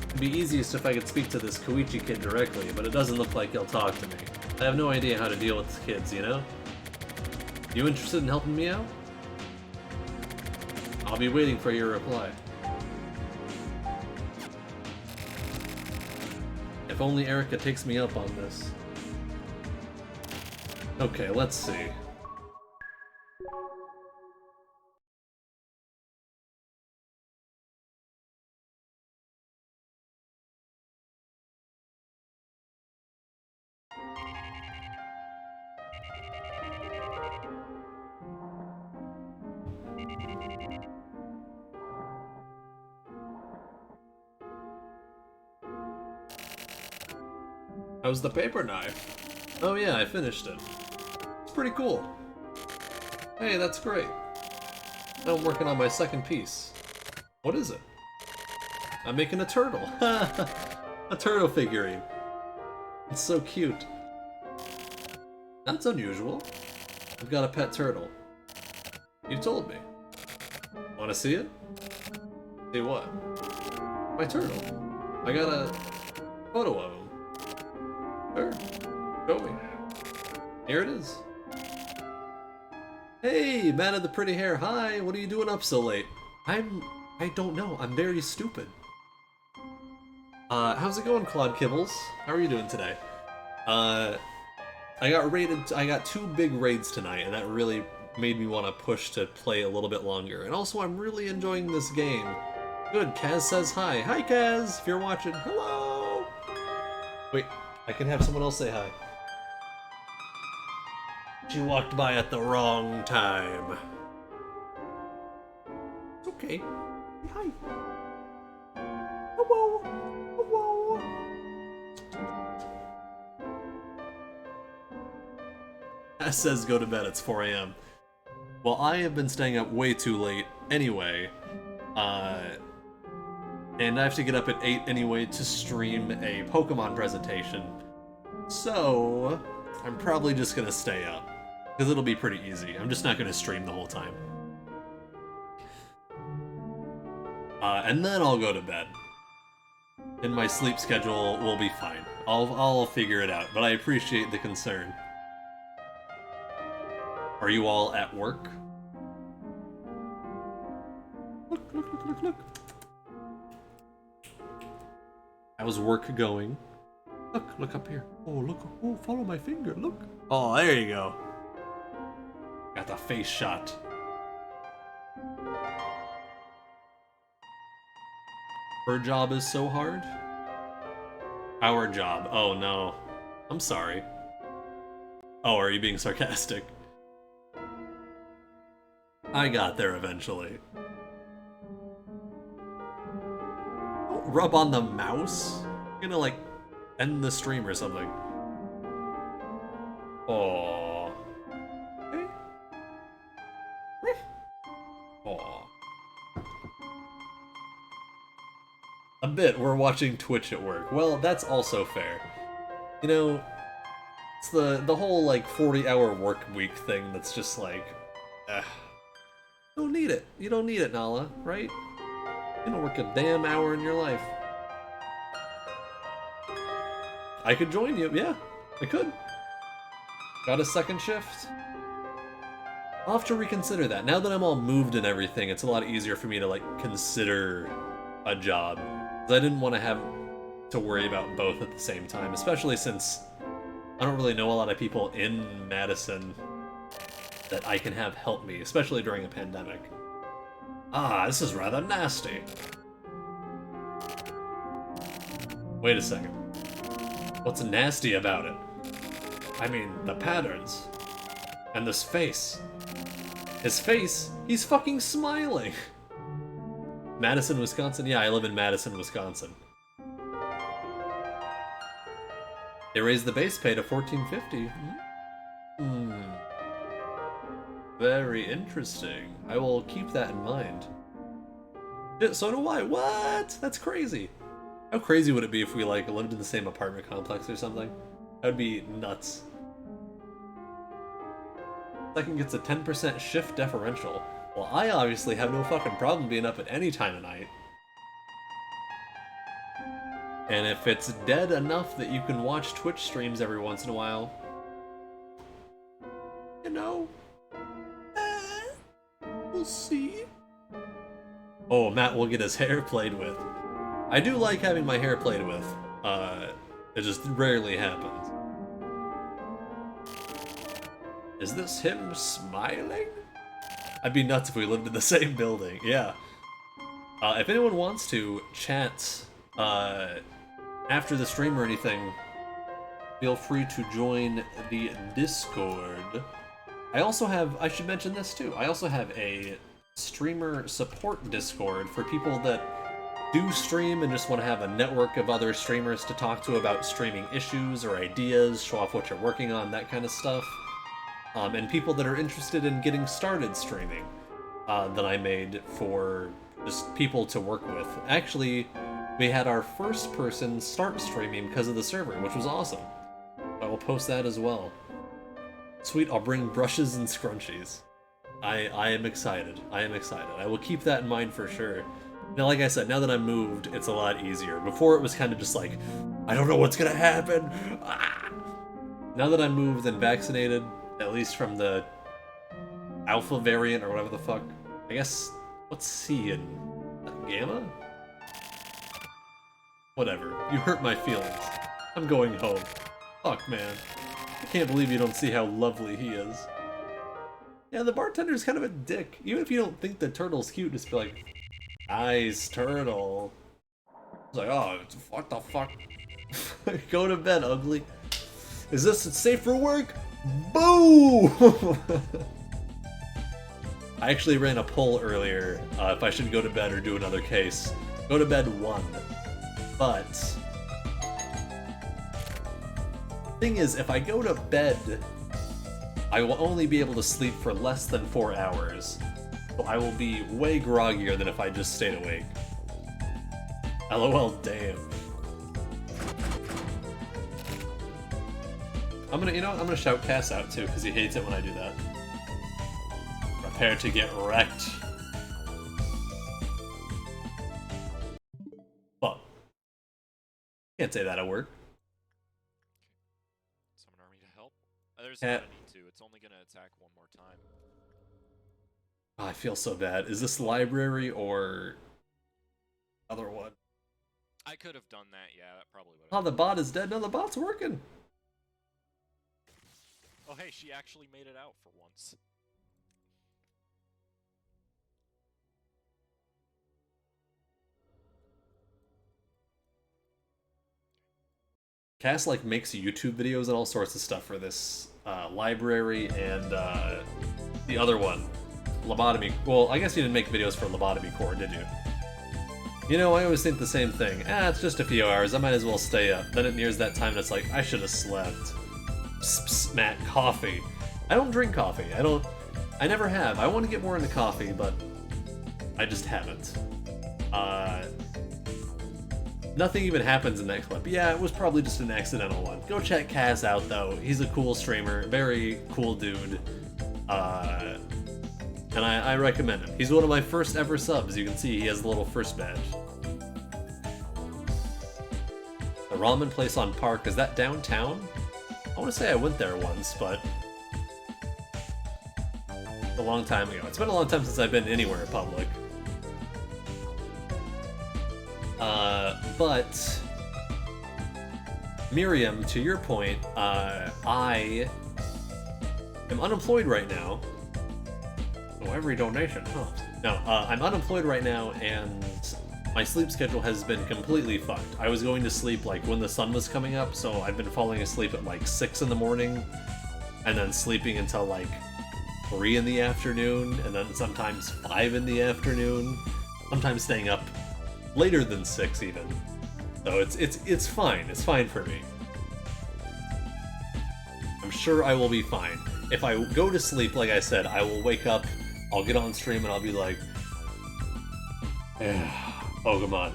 It'd be easiest if I could speak to this Koichi kid directly, but it doesn't look like he'll talk to me. I have no idea how to deal with kids, you know? You interested in helping me out? I'll be waiting for your reply. If only Erica takes me up on this. Okay, let's see. How's the paper knife? Oh yeah, I finished it. It's pretty cool. Hey, that's great. Now I'm working on my second piece. What is it? I'm making a turtle. A turtle figurine. It's so cute. That's unusual. I've got a pet turtle. You told me. Want to see it? See what? My turtle. I got a photo of him. Sure. Show me. Here it is. Hey, man of the pretty hair. Hi, what are you doing up so late? I don't know. I'm very stupid. How's it going, Claude Kibbles? How are you doing today? I got 2 big raids tonight, and that really made me want to push to play a little bit longer. And also, I'm really enjoying this game. Good, Kaz says hi. Hi, Kaz, if you're watching. Hello! Wait, I can have someone else say hi. She walked by at the wrong time. It's okay. Say hi. Hello. Hello. That says go to bed, it's 4 a.m. Well, I have been staying up way too late anyway. And I have to get up at 8 anyway to stream a Pokemon presentation. So, I'm probably just gonna stay up. Because it'll be pretty easy. I'm just not gonna stream the whole time. And then I'll go to bed. And my sleep schedule will be fine. I'll figure it out, but I appreciate the concern. Are you all at work? Look, look, look, look, look. How's work going? Look up here. Oh, look. Oh, follow my finger. Look. Oh, there you go. Got the face shot. Her job is so hard? Our job. Oh, no. I'm sorry. Oh, are you being sarcastic? I got there eventually. Don't rub on the mouse. You're gonna, like, end the stream or something. Aww. Okay. Aww. A bit. We're watching Twitch at work. Well, that's also fair. You know, it's the whole, like, 40-hour work week thing that's just like, don't need it. You don't need it, Nala, right? You don't work a damn hour in your life. I could join you. Yeah, I could. Got a second shift? I'll have to reconsider that. Now that I'm all moved and everything, it's a lot easier for me to, like, consider a job. 'Cause I didn't want to have to worry about both at the same time, especially since I don't really know a lot of people in Madison that I can have help me, especially during a pandemic. Ah, this is rather nasty. Wait a second. What's nasty about it? I mean, the patterns. And this face. His face? He's fucking smiling! Madison, Wisconsin? Yeah, I live in Madison, Wisconsin. They raised the base pay to $14.50. Very interesting. I will keep that in mind. Yeah, so do I. What? That's crazy. How crazy would it be if we, like, lived in the same apartment complex or something? That would be nuts. Second gets a 10% shift differential. Well, I obviously have no fucking problem being up at any time of night. And if it's dead enough that you can watch Twitch streams every once in a while, you know, we'll see. Oh, Matt will get his hair played with. I do like having my hair played with. It just rarely happens. Is this him smiling? I'd be nuts if we lived in the same building. Yeah. If anyone wants to chat after the stream or anything, feel free to join the Discord. I also have, I should mention this too, I also have a streamer support Discord for people that do stream and just want to have a network of other streamers to talk to about streaming issues or ideas, show off what you're working on, that kind of stuff. and people that are interested in getting started streaming that I made for just people to work with. Actually, we had our first person start streaming because of the server, which was awesome. I will post that as well. Sweet, I'll bring brushes and scrunchies. I am excited. I am excited. I will keep that in mind for sure. Now, like I said, now that I'm moved, it's a lot easier. Before it was kind of just like, I don't know what's gonna happen. Ah! Now that I'm moved and vaccinated, at least from the alpha variant or whatever the fuck. I guess, what's C in Gamma? Whatever. You hurt my feelings. I'm going home. Fuck, man. I can't believe you don't see how lovely he is. Yeah, the bartender's kind of a dick. Even if you don't think the turtle's cute, just be like, nice turtle. It's like, oh, what the fuck? Go to bed, ugly. Is this safe for work? Boo! I actually ran a poll earlier if I should go to bed or do another case. Go to bed 1. But thing is, if I go to bed, I will only be able to sleep for less than 4 hours. So I will be way groggier than if I just stayed awake. LOL, damn. I'm gonna shout Cass out too, because he hates it when I do that. Prepare to get wrecked. Fuck. Can't say that at work. Summon army to help. There's not a need to. It's only gonna attack one more time. Oh, I feel so bad. Is this library or other one? I could have done that. Yeah, that probably would. Oh, the bot is dead. No, the bot's working. Oh, hey, she actually made it out for once. Cass like makes YouTube videos and all sorts of stuff for this library and the other one, Lobotomy. Well, I guess you didn't make videos for Lobotomy Core, did you? You know, I always think the same thing. It's just a few hours. I might as well stay up. Then it nears that time and it's like, I should have slept. Psst, Matt, coffee. I don't drink coffee. I never have. I want to get more into coffee, but I just haven't. Nothing even happens in that clip. Yeah, it was probably just an accidental one. Go check Cass out, though. He's a cool streamer. Very cool dude. And I recommend him. He's one of my first ever subs. You can see he has the little first badge. The ramen place on Park, is that downtown? I want to say I went there once, but a long time ago. It's been a long time since I've been anywhere public. But Miriam, to your point, I am unemployed right now. Oh, every donation, huh? No, I'm unemployed right now, and my sleep schedule has been completely fucked. I was going to sleep like when the sun was coming up, so I've been falling asleep at like 6 in the morning, and then sleeping until like 3 in the afternoon, and then sometimes 5 in the afternoon, sometimes staying up later than 6 even. So it's fine. It's fine for me. I'm sure I will be fine. If I go to sleep, like I said, I will wake up, I'll get on stream, and I'll be like, Pokemon.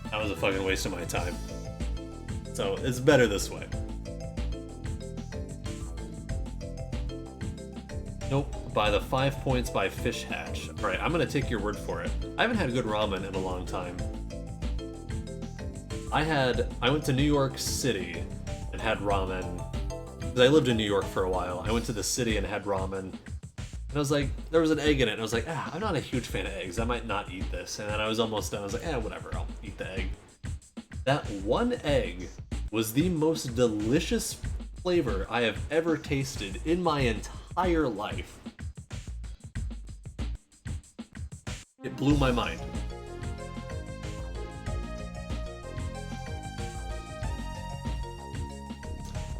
That was a fucking waste of my time. So it's better this way. Nope, by the 5 points by Fish Hatch. Alright, I'm gonna take your word for it. I haven't had good ramen in a long time. I went to New York City and had ramen. Because I lived in New York for a while. I went to the city and had ramen. And I was like, there was an egg in it, and I was like, I'm not a huge fan of eggs. I might not eat this. And then I was almost done. I was like, whatever, I'll eat the egg. That one egg was the most delicious flavor I have ever tasted in my entire life. It blew my mind.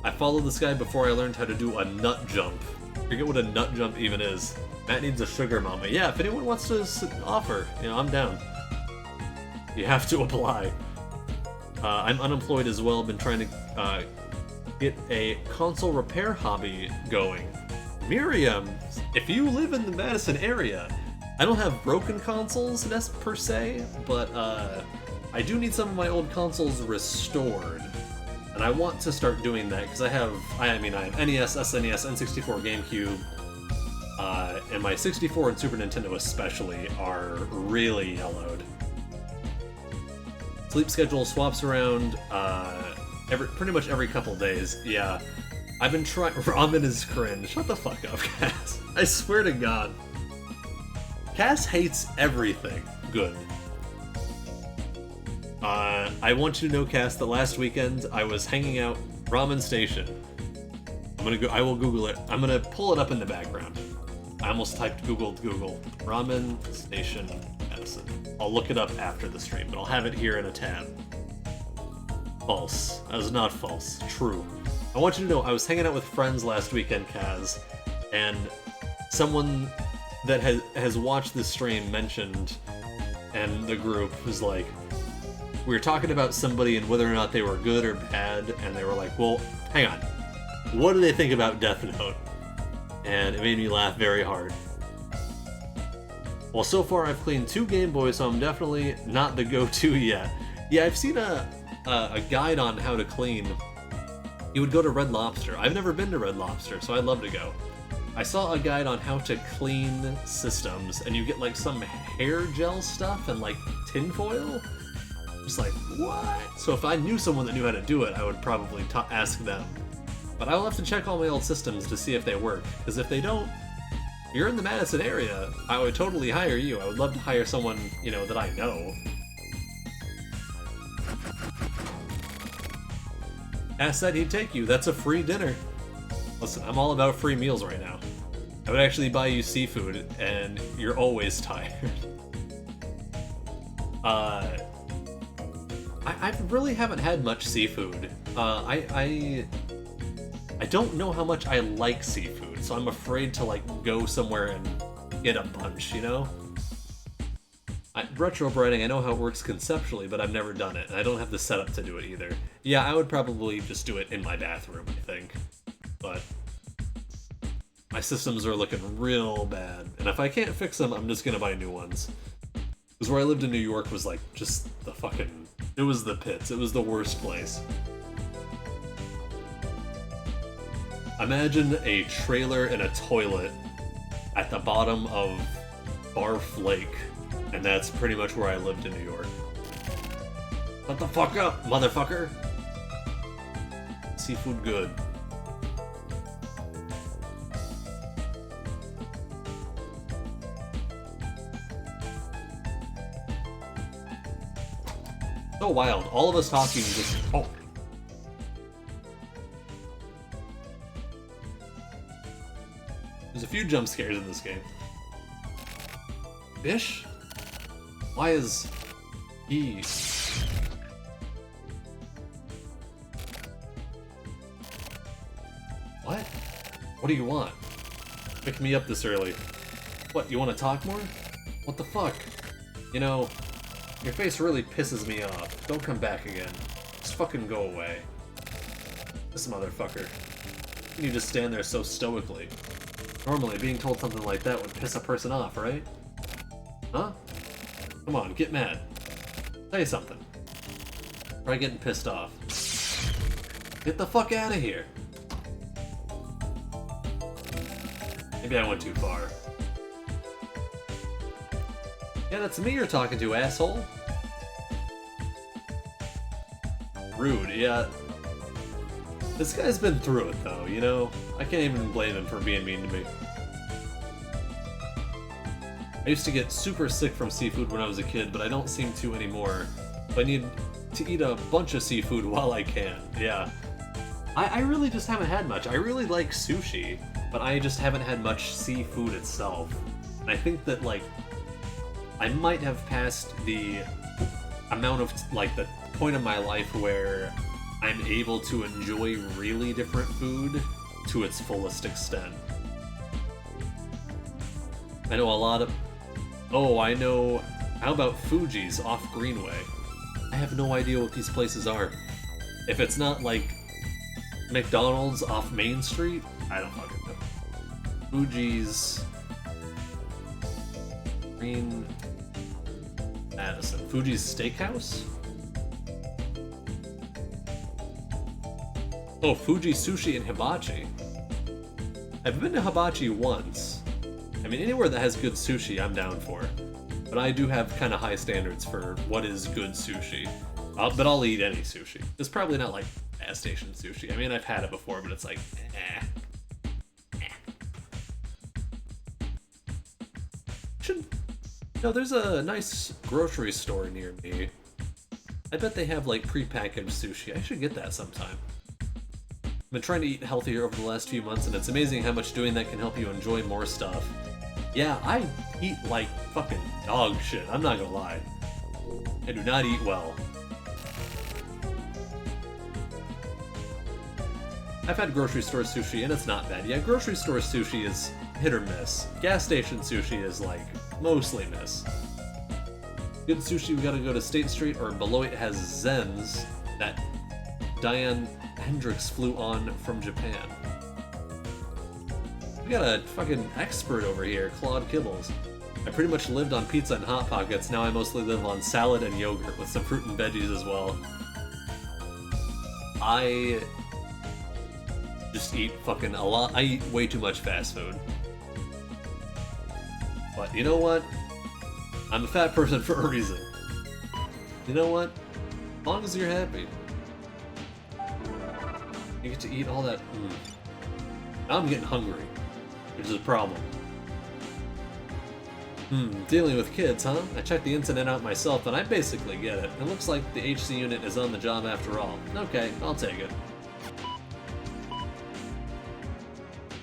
I followed this guy before I learned how to do a nut jump. I forget what a nut jump even is. Matt needs a sugar mama. Yeah, if anyone wants to offer, I'm down. You have to apply. I'm unemployed as well. Been trying to get a console repair hobby going. Miriam, if you live in the Madison area, I don't have broken consoles per se, but I do need some of my old consoles restored. And I want to start doing that because I have NES, SNES, N64, GameCube, and my 64 and Super Nintendo especially are really yellowed. Sleep schedule swaps around pretty much every couple days. Yeah, I've been trying. Ramen is cringe. Shut the fuck up, Cass. I swear to God. Cass hates everything good. I want you to know, Cass, that last weekend I was hanging out Ramen Station. I will Google it. I'm gonna pull it up in the background. I almost typed Google. Ramen Station Madison. I'll look it up after the stream, but I'll have it here in a tab. False. That is not false. True. I want you to know I was hanging out with friends last weekend, Kaz, and someone that has watched the stream mentioned, and the group was like, we were talking about somebody and whether or not they were good or bad, and they were like, well, hang on. What do they think about Death Note? And it made me laugh very hard. Well, so far I've cleaned 2 Game Boys, so I'm definitely not the go-to yet. Yeah, I've seen a guide on how to clean. You would go to Red Lobster. I've never been to Red Lobster, so I'd love to go. I saw a guide on how to clean systems, and you get like some hair gel stuff and like tinfoil. Just like, what? So if I knew someone that knew how to do it, I would probably ask them. But I will have to check all my old systems to see if they work, because if they don't, you're in the Madison area, I would totally hire you. I would love to hire someone, you know, that I know. Ass said he'd take you. That's a free dinner. Listen, I'm all about free meals right now. I would actually buy you seafood, and you're always tired. I really haven't had much seafood. I don't know how much I like seafood, so I'm afraid to like go somewhere and get a bunch, you know? Retro breading, I know how it works conceptually, but I've never done it, and I don't have the setup to do it either. Yeah, I would probably just do it in my bathroom, I think. But my systems are looking real bad, and if I can't fix them, I'm just gonna buy new ones. Because where I lived in New York was like just the fucking... It was the pits. It was the worst place. Imagine a trailer and a toilet at the bottom of Barf Lake, and that's pretty much where I lived in New York. Shut the fuck up, motherfucker! Seafood good. So wild. All of us talking just... Oh. There's a few jump scares in this game. Bish? Why is he... What? What do you want? Pick me up this early. What, you want to talk more? What the fuck? You know, your face really pisses me off. Don't come back again. Just fucking go away. This motherfucker. You just stand there so stoically. Normally, being told something like that would piss a person off, right? Huh? Come on, get mad. Say something. Try getting pissed off. Get the fuck out of here. Maybe I went too far. Yeah, that's me you're talking to, asshole. Rude, yeah. This guy's been through it, though, you know? I can't even blame him for being mean to me. I used to get super sick from seafood when I was a kid, but I don't seem to anymore. I need to eat a bunch of seafood while I can, yeah. I really just haven't had much. I really like sushi, but I just haven't had much seafood itself. And I think that, like, I might have passed the amount of, like, the point of my life where I'm able to enjoy really different food to its fullest extent. I know a lot of... Oh, I know... How about Fuji's off Greenway? I have no idea what these places are. If it's not, like, McDonald's off Main Street? I don't fucking know. Fuji's Green Madison. Fuji's Steakhouse? Oh, Fuji Sushi and Hibachi. I've been to Hibachi once. I mean, anywhere that has good sushi, I'm down for. But I do have kind of high standards for what is good sushi. But I'll eat any sushi. It's probably not like gas station sushi. I mean, I've had it before, but it's like, No, there's a nice grocery store near me. I bet they have like prepackaged sushi. I should get that sometime. I've been trying to eat healthier over the last few months, and it's amazing how much doing that can help you enjoy more stuff. Yeah, I eat like fucking dog shit, I'm not gonna lie. I do not eat well. I've had grocery store sushi and it's not bad. Yeah, grocery store sushi is hit or miss. Gas station sushi is like mostly miss. Good sushi, we gotta go to State Street, or Beloit has Zen's that Diane Hendricks flew on from Japan. We got a fucking expert over here, Claude Kibbles. I pretty much lived on pizza and Hot Pockets, now I mostly live on salad and yogurt with some fruit and veggies as well. I just eat fucking a lot. I eat way too much fast food. But you know what? I'm a fat person for a reason. You know what? As long as you're happy. You get to eat all that. Now I'm getting hungry, which is a problem. Dealing with kids, huh? I checked the incident out myself and I basically get it. It looks like the HC unit is on the job after all. Okay, I'll take it.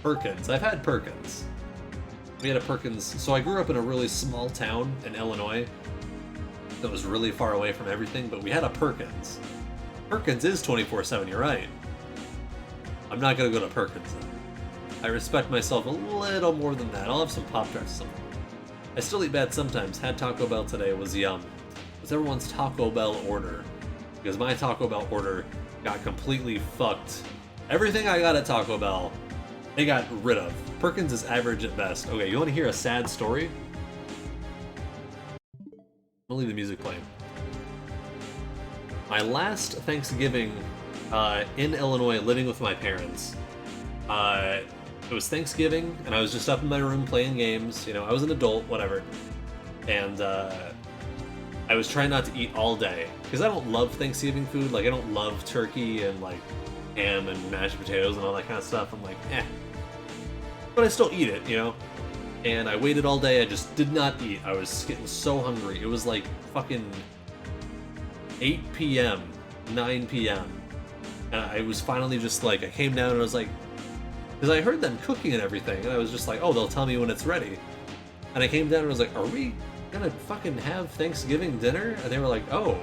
Perkins. I've had Perkins. We had a Perkins. So I grew up in a really small town in Illinois that was really far away from everything, but we had a Perkins. Perkins is 24/7, you're right. I'm not gonna go to Perkins though. I respect myself a little more than that. I'll have some Pop-Tarts or something. I still eat bad sometimes. Had Taco Bell today, was yum. What's everyone's Taco Bell order? Because my Taco Bell order got completely fucked. Everything I got at Taco Bell, they got rid of. Perkins is average at best. Okay, you want to hear a sad story? I'll leave the music playing. My last Thanksgiving in Illinois, living with my parents, it was Thanksgiving, and I was just up in my room playing games. You know, I was an adult, whatever. And I was trying not to eat all day, because I don't love Thanksgiving food. Like, I don't love turkey and, like, ham and mashed potatoes and all that kind of stuff. I'm like, eh. But I still eat it, you know? And I waited all day, I just did not eat. I was getting so hungry. It was like fucking 8 p.m., 9 p.m. And I was finally just like, I came down and I was like, because I heard them cooking and everything, and I was just like, oh, they'll tell me when it's ready. And I came down and was like, are we gonna fucking have Thanksgiving dinner? And they were like, oh,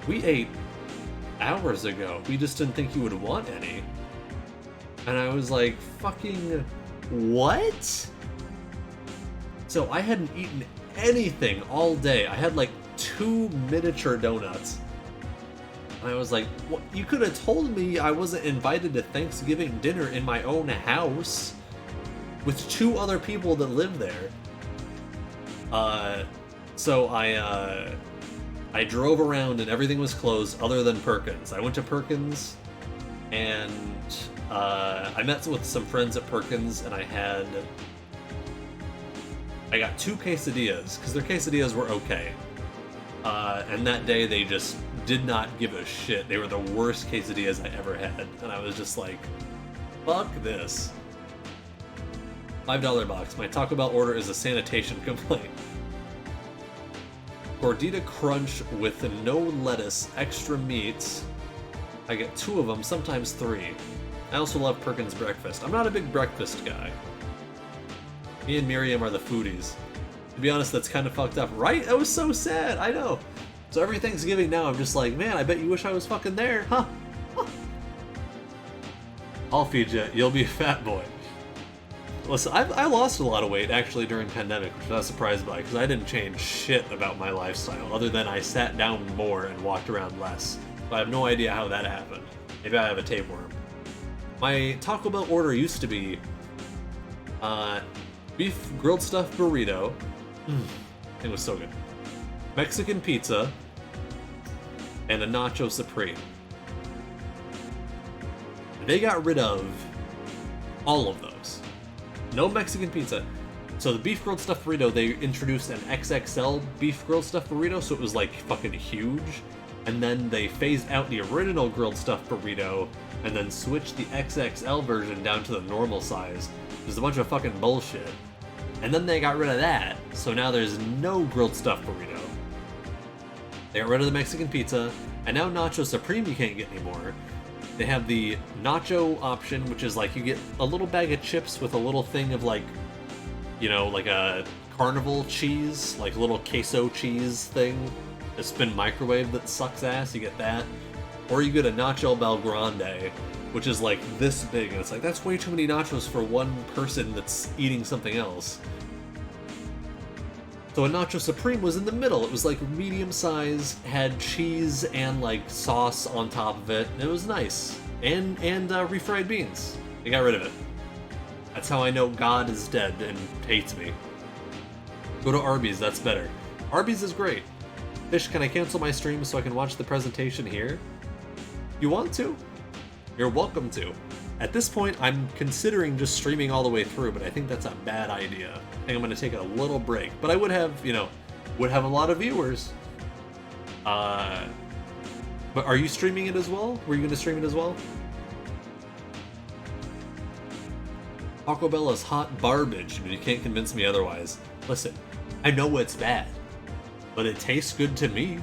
we ate hours ago. We just didn't think you would want any. And I was like, fucking what? So I hadn't eaten anything all day. I had like 2 miniature donuts. And I was like, what? You could have told me I wasn't invited to Thanksgiving dinner in my own house with 2 other people that live there. So I drove around and everything was closed other than Perkins. I went to Perkins and I met with some friends at Perkins, and I got 2 quesadillas, because their quesadillas were okay. And that day they just did not give a shit. They were the worst quesadillas I ever had, and I was just like, fuck this. $5 box. My Taco Bell order is a sanitation complaint. Gordita Crunch with no lettuce, extra meat. I get 2 of them, sometimes 3. I also love Perkins breakfast. I'm not a big breakfast guy. Me and Miriam are the foodies. To be honest, that's kind of fucked up, right? That was so sad, I know. So every Thanksgiving now, I'm just like, man, I bet you wish I was fucking there, huh? I'll feed you. You'll be a fat boy. Listen, I lost a lot of weight, actually, during pandemic, which I was surprised by, because I didn't change shit about my lifestyle, other than I sat down more and walked around less. I have no idea how that happened. Maybe I have a tapeworm. My Taco Bell order used to be beef grilled stuffed burrito. It was so good. Mexican pizza and a nacho supreme. They got rid of all of those. No Mexican pizza. So the beef grilled stuffed burrito, they introduced an XXL beef grilled stuffed burrito, so it was like fucking huge. And then they phased out the original grilled stuffed burrito and then switched the XXL version down to the normal size. It was a bunch of fucking bullshit. And then they got rid of that, so now there's no grilled stuffed burrito. They got rid of the Mexican pizza, and now Nacho Supreme you can't get anymore. They have the nacho option, which is like you get a little bag of chips with a little thing of like, you know, like a carnival cheese, like a little queso cheese thing that's been microwaved that sucks ass. You get that. Or you get a Nacho Bel Grande, which is like this big, and it's like, that's way too many nachos for one person that's eating something else. So a Nacho Supreme was in the middle. It was like medium size, had cheese and like sauce on top of it. It was nice. And refried beans. They got rid of it. That's how I know God is dead and hates me. Go to Arby's, that's better. Arby's is great. Fish, can I cancel my stream so I can watch the presentation here? You want to? You're welcome to. At this point, I'm considering just streaming all the way through, but I think that's a bad idea. I think I'm going to take a little break. But I would have, you know, would have a lot of viewers. But are you streaming it as well? Were you going to stream it as well? Taco Bell is hot garbage, and you can't convince me otherwise. Listen, I know it's bad, but it tastes good to me,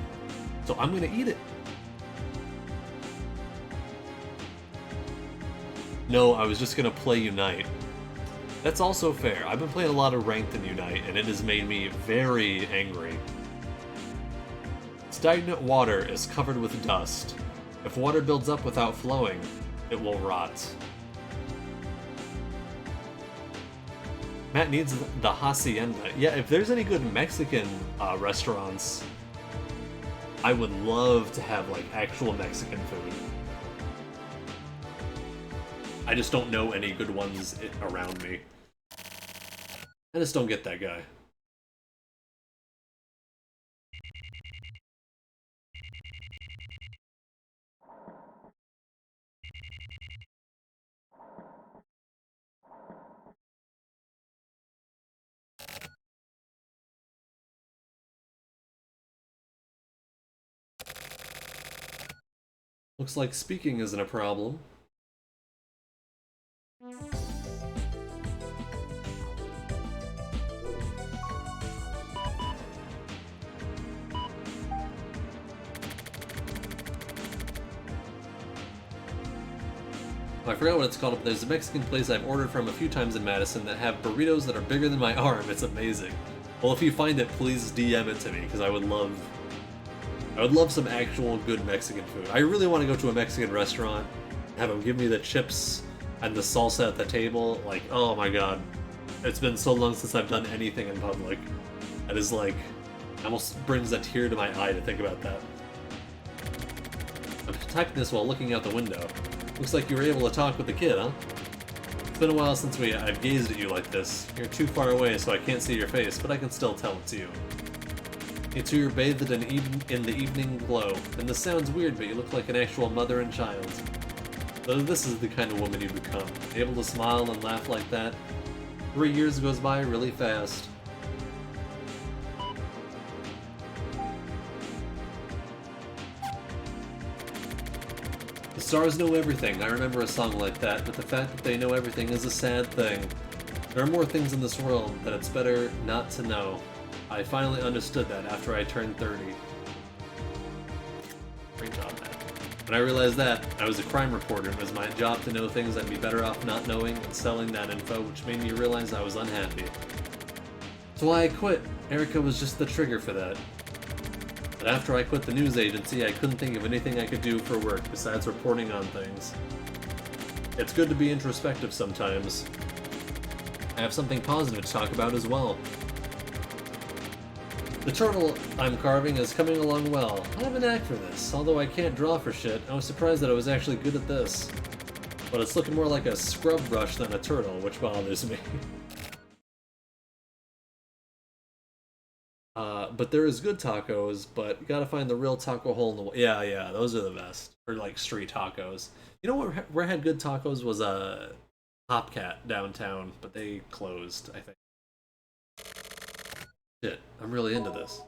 so I'm going to eat it. No, I was just gonna play Unite. That's also fair. I've been playing a lot of Ranked in Unite, and it has made me very angry. Stagnant water is covered with dust. If water builds up without flowing, it will rot. Matt needs the Hacienda. Yeah, if there's any good Mexican restaurants, I would love to have like actual Mexican food. I just don't know any good ones around me. I just don't get that guy. Looks like speaking isn't a problem. I forgot what it's called, but there's a Mexican place I've ordered from a few times in Madison that have burritos that are bigger than my arm. It's amazing. Well, if you find it, please DM it to me, because I would love some actual good Mexican food. I really want to go to a Mexican restaurant, have them give me the chips and the salsa at the table. Like, oh my god. It's been so long since I've done anything in public. That is like, almost brings a tear to my eye to think about that. I'm typing this while looking out the window. Looks like you were able to talk with the kid, huh? It's been a while since I've gazed at you like this. You're too far away, so I can't see your face, but I can still tell it's you. You two are bathed in the evening glow, and this sounds weird, but you look like an actual mother and child. Though this is the kind of woman you become, able to smile and laugh like that. 3 years goes by really fast. The stars know everything. I remember a song like that, but the fact that they know everything is a sad thing. There are more things in this world that it's better not to know. I finally understood that after I turned 30. Great job, Matt. When I realized that, I was a crime reporter. It was my job to know things I'd be better off not knowing and selling that info, which made me realize I was unhappy. That's why I quit. Erica was just the trigger for that. But after I quit the news agency, I couldn't think of anything I could do for work besides reporting on things. It's good to be introspective sometimes. I have something positive to talk about as well. The turtle I'm carving is coming along well. I have a knack for this. Although I can't draw for shit, I was surprised that I was actually good at this. But it's looking more like a scrub brush than a turtle, which bothers me. But there is good tacos, but you gotta find the real taco hole in the wall. Yeah, those are the best. Or like street tacos. You know where had good tacos was Hopcat downtown, but they closed, I think. Shit, I'm really into this.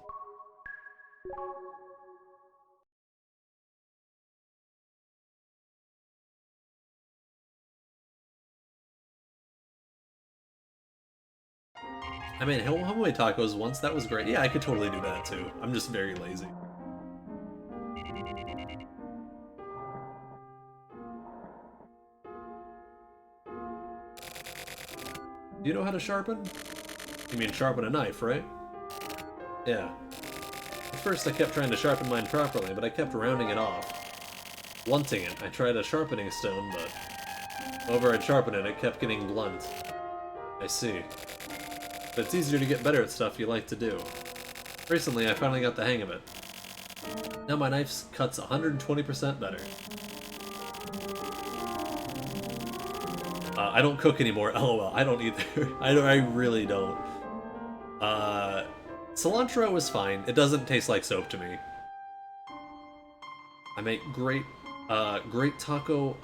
I made homemade tacos once, that was great. Yeah, I could totally do that too. I'm just very lazy. Do you know how to sharpen? You mean sharpen a knife, right? Yeah. At first I kept trying to sharpen mine properly, but I kept rounding it off. Blunting it. I tried a sharpening stone, but over I'd sharpen it, it kept getting blunt. I see. But it's easier to get better at stuff you like to do. Recently, I finally got the hang of it. Now my knife cuts 120% better. I don't cook anymore, lol. I don't either. I really don't. Cilantro is fine. It doesn't taste like soap to me. I make great taco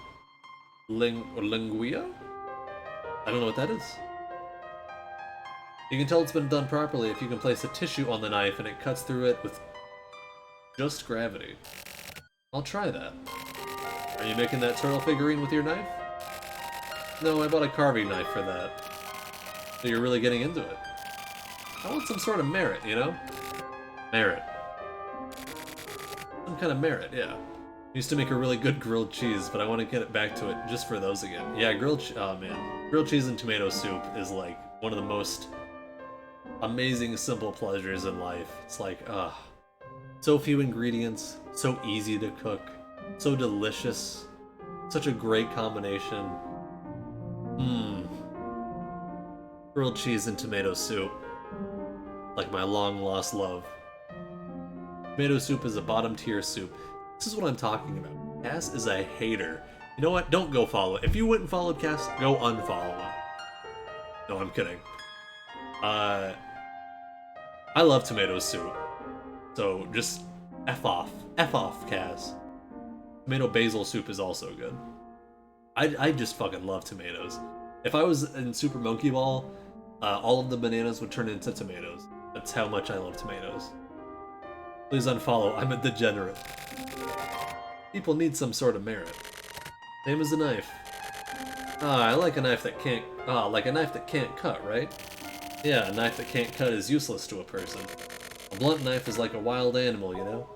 linguia? I don't know what that is. You can tell it's been done properly if you can place a tissue on the knife and it cuts through it with just gravity. I'll try that. Are you making that turtle figurine with your knife? No, I bought a carving knife for that. So you're really getting into it. I want some sort of merit, you know? Merit. Some kind of merit, yeah. I used to make a really good grilled cheese, but I want to get it back to it just for those again. Yeah, oh man. Grilled cheese and tomato soup is like one of the most amazing simple pleasures in life. It's like, so few ingredients, so easy to cook, so delicious, such a great combination. Grilled cheese and tomato soup. Like my long lost love. Tomato soup is a bottom tier soup. This is what I'm talking about. Cass is a hater. You know what? Don't go follow it. If you went and followed Cass, go unfollow him. No, I'm kidding. I love tomato soup. So just F off. F off, Cass. Tomato basil soup is also good. I just fucking love tomatoes. If I was in Super Monkey Ball, all of the bananas would turn into tomatoes. That's how much I love tomatoes. Please unfollow, I'm a degenerate. People need some sort of merit. Same as a knife. I like a knife that can't... like a knife that can't cut, right? Yeah, a knife that can't cut is useless to a person. A blunt knife is like a wild animal, you know?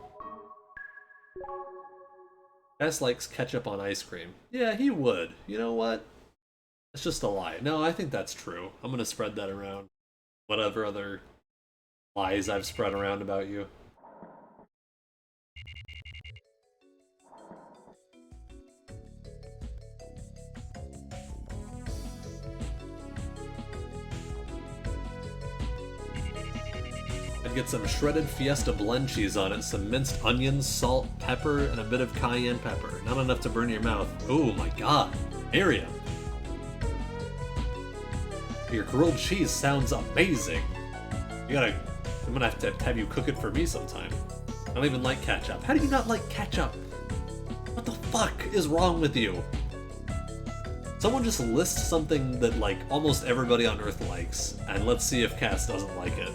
Cass likes ketchup on ice cream. Yeah, he would. You know what? It's just a lie. No, I think that's true. I'm gonna spread that around. Whatever other lies I've spread around about you. I'd get some shredded Fiesta blend cheese on it, some minced onions, salt, pepper, and a bit of cayenne pepper. Not enough to burn your mouth. Oh my god. Area. Your grilled cheese sounds amazing. I'm gonna have to have you cook it for me sometime. I don't even like ketchup. How do you not like ketchup? What the fuck is wrong with you? Someone just list something that like almost everybody on Earth likes, and let's see if Cass doesn't like it.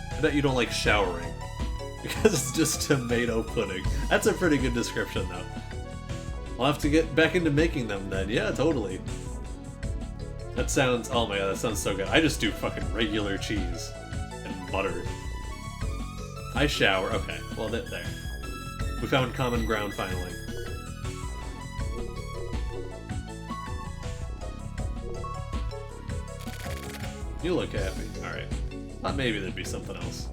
I bet you don't like showering. Because it's just tomato pudding. That's a pretty good description, though. I'll have to get back into making them then. Yeah, totally. That sounds... oh my god, that sounds so good. I just do fucking regular cheese. And butter. I shower. Okay, well, there. We found common ground, finally. You look happy. Alright. Thought maybe there'd be something else.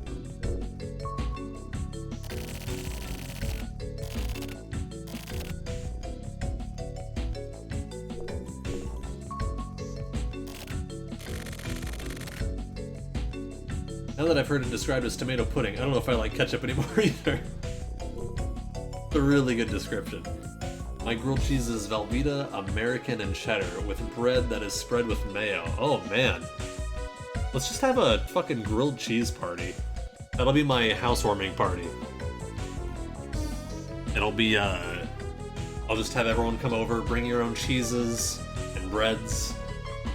Now that I've heard it described as tomato pudding, I don't know if I like ketchup anymore either. It's a really good description. My grilled cheese is Velveeta, American, and cheddar, with bread that is spread with mayo. Oh man. Let's just have a fucking grilled cheese party. That'll be my housewarming party. It'll be, I'll just have everyone come over, bring your own cheeses and breads,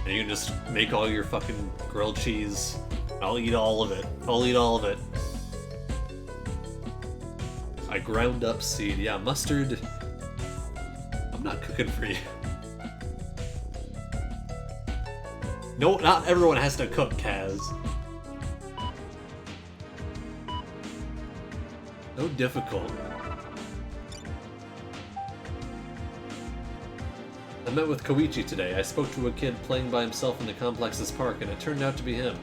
and you can just make all your fucking grilled cheese. I'll eat all of it. I'll eat all of it. I ground up seed. Yeah, mustard. I'm not cooking for you. No, not everyone has to cook, Kaz. So difficult. I met with Koichi today. I spoke to a kid playing by himself in the complex's park, and it turned out to be him.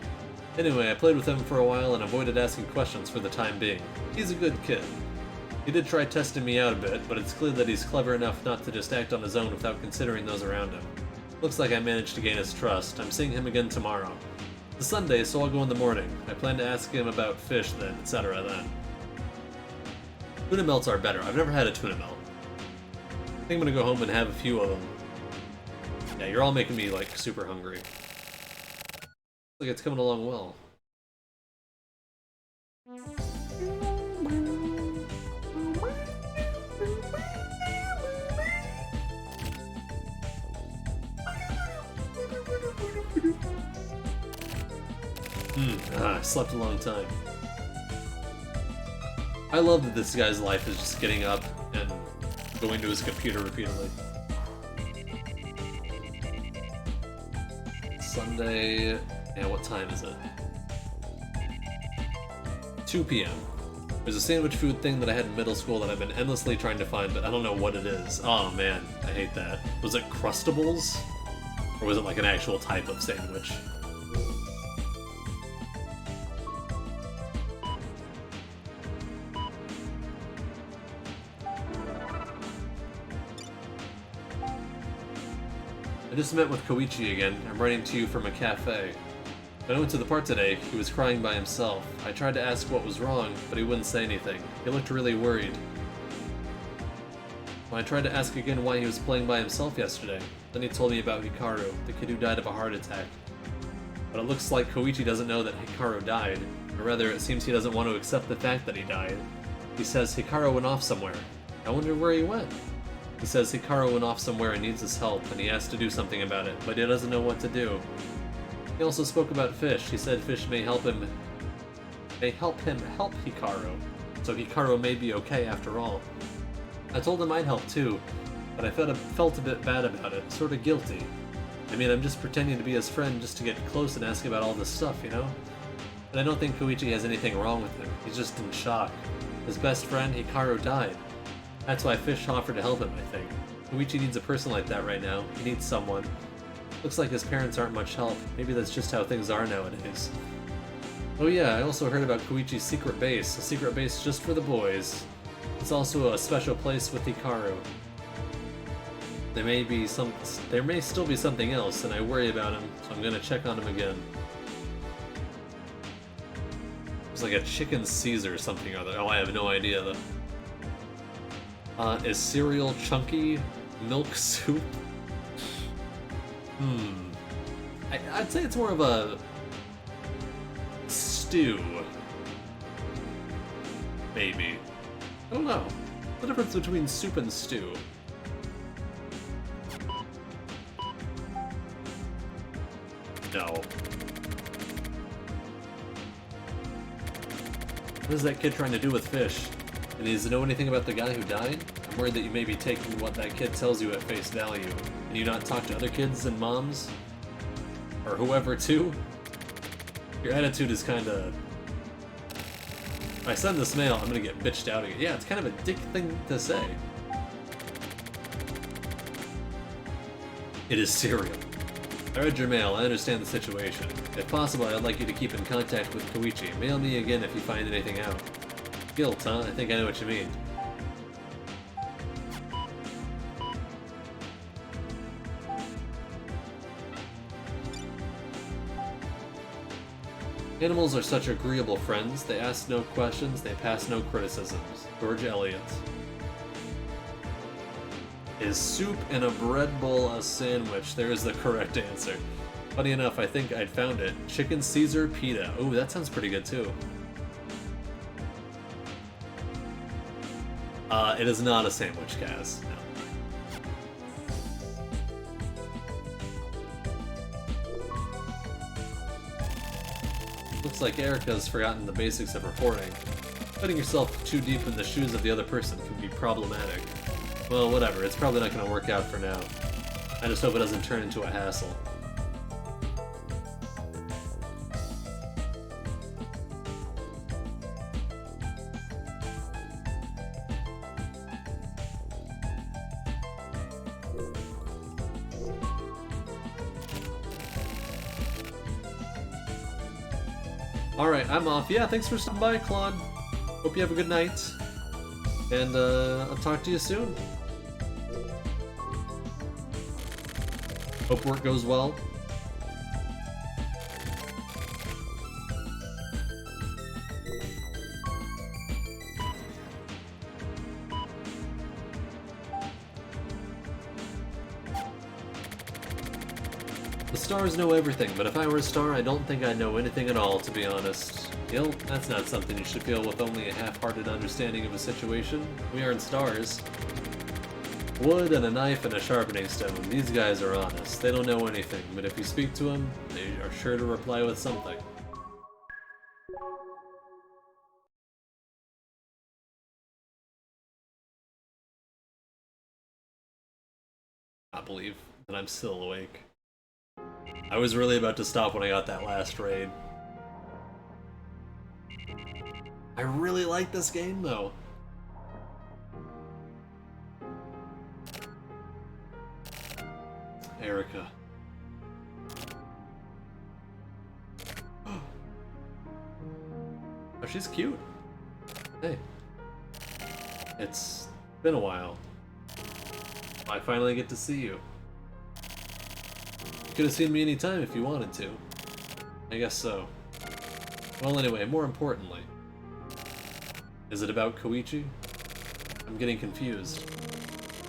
Anyway, I played with him for a while and avoided asking questions for the time being. He's a good kid. He did try testing me out a bit, but it's clear that he's clever enough not to just act on his own without considering those around him. Looks like I managed to gain his trust. I'm seeing him again tomorrow. It's Sunday, so I'll go in the morning. I plan to ask him about fish then, etc. then. Tuna melts are better. I've never had a tuna melt. I think I'm gonna go home and have a few of them. Yeah, you're all making me, like, super hungry. Looks like it's coming along well. I slept a long time. I love that this guy's life is just getting up and going to his computer repeatedly. Sunday... Yeah, what time is it? 2 p.m. There's a sandwich food thing that I had in middle school that I've been endlessly trying to find, but I don't know what it is. Oh man, I hate that. Was it Crustables? Or was it like an actual type of sandwich? I just met with Koichi again. I'm writing to you from a cafe. When I went to the park today, he was crying by himself. I tried to ask what was wrong, but he wouldn't say anything. He looked really worried. When I tried to ask again why he was playing by himself yesterday, then he told me about Hikaru, the kid who died of a heart attack. But it looks like Koichi doesn't know that Hikaru died, or rather it seems he doesn't want to accept the fact that he died. He says Hikaru went off somewhere. I wonder where he went. He says Hikaru went off somewhere and needs his help, and he has to do something about it, but he doesn't know what to do. He also spoke about fish. He said fish may help him help Hikaru, so Hikaru may be okay after all. I told him I'd help too, but I felt a bit bad about it, sort of guilty. I mean, I'm just pretending to be his friend just to get close and ask about all this stuff, you know? And I don't think Koichi has anything wrong with him. He's just in shock. His best friend, Hikaru, died. That's why Fish offered to help him, I think. Koichi needs a person like that right now. He needs someone. Looks like his parents aren't much help. Maybe that's just how things are nowadays. Oh yeah, I also heard about Koichi's secret base. A secret base just for the boys. It's also a special place with Hikaru. There may still be something else, and I worry about him, so I'm gonna check on him again. It's like a chicken Caesar or something or other. Oh, I have no idea though. Is cereal chunky? Milk soup? I'd say it's more of a stew. Maybe. I don't know. What's the difference between soup and stew? No. What is that kid trying to do with fish? And does he know anything about the guy who died? I'm worried that you may be taking what that kid tells you at face value. Can you not talk to other kids and moms? Or whoever too? Your attitude is kinda... If I send this mail, I'm gonna get bitched out again. Yeah, it's kind of a dick thing to say. It is cereal. I read your mail, I understand the situation. If possible, I'd like you to keep in contact with Koichi. Mail me again if you find anything out. Guilt, huh? I think I know what you mean. Animals are such agreeable friends. They ask no questions, they pass no criticisms. George Eliot. Is soup in a bread bowl a sandwich? There is the correct answer. Funny enough, I think I'd found it. Chicken Caesar pita. Ooh, that sounds pretty good too. It is not a sandwich, Kaz. No. Looks like Erica's forgotten the basics of reporting. Putting yourself too deep in the shoes of the other person can be problematic. Well, whatever, it's probably not going to work out for now. I just hope it doesn't turn into a hassle. Alright, I'm off. Yeah, thanks for stopping by, Claude. Hope you have a good night. And, I'll talk to you soon. Hope work goes well. The stars know everything, but if I were a star, I don't think I'd know anything at all, to be honest. Guilt? That's not something you should feel with only a half-hearted understanding of a situation. We aren't stars. Wood and a knife and a sharpening stone. These guys are honest. They don't know anything, but if you speak to them, they are sure to reply with something. I believe that I'm still awake. I was really about to stop when I got that last raid. I really like this game, though. Erica. Oh, she's cute. Hey. It's been a while. I finally get to see you. You could have seen me anytime if you wanted to. I guess so. Well, anyway, more importantly. Is it about Koichi? I'm getting confused.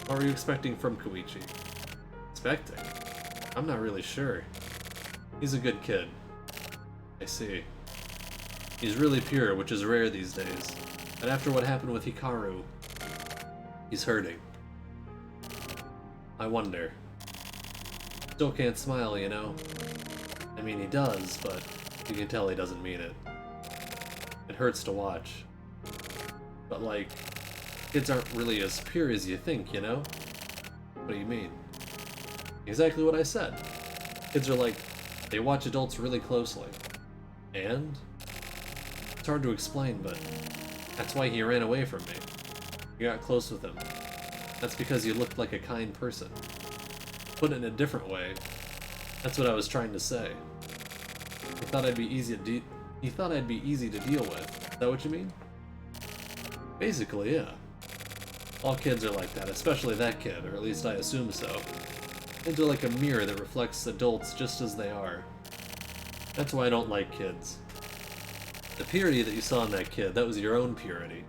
What were you expecting from Koichi? Expecting? I'm not really sure. He's a good kid. I see. He's really pure, which is rare these days. And after what happened with Hikaru, he's hurting. I wonder. Still can't smile, you know? I mean, he does, but you can tell he doesn't mean it. It hurts to watch. But like, kids aren't really as pure as you think, you know? What do you mean? Exactly what I said. Kids are like, they watch adults really closely. And? It's hard to explain, but that's why he ran away from me. You got close with him. That's because you looked like a kind person. Put it in a different way, that's what I was trying to say. He thought I'd be easy to deal with. Is that what you mean? Basically, yeah. All kids are like that, especially that kid, or at least I assume so. Kids are like a mirror that reflects adults just as they are. That's why I don't like kids. The purity that you saw in that kid, that was your own purity.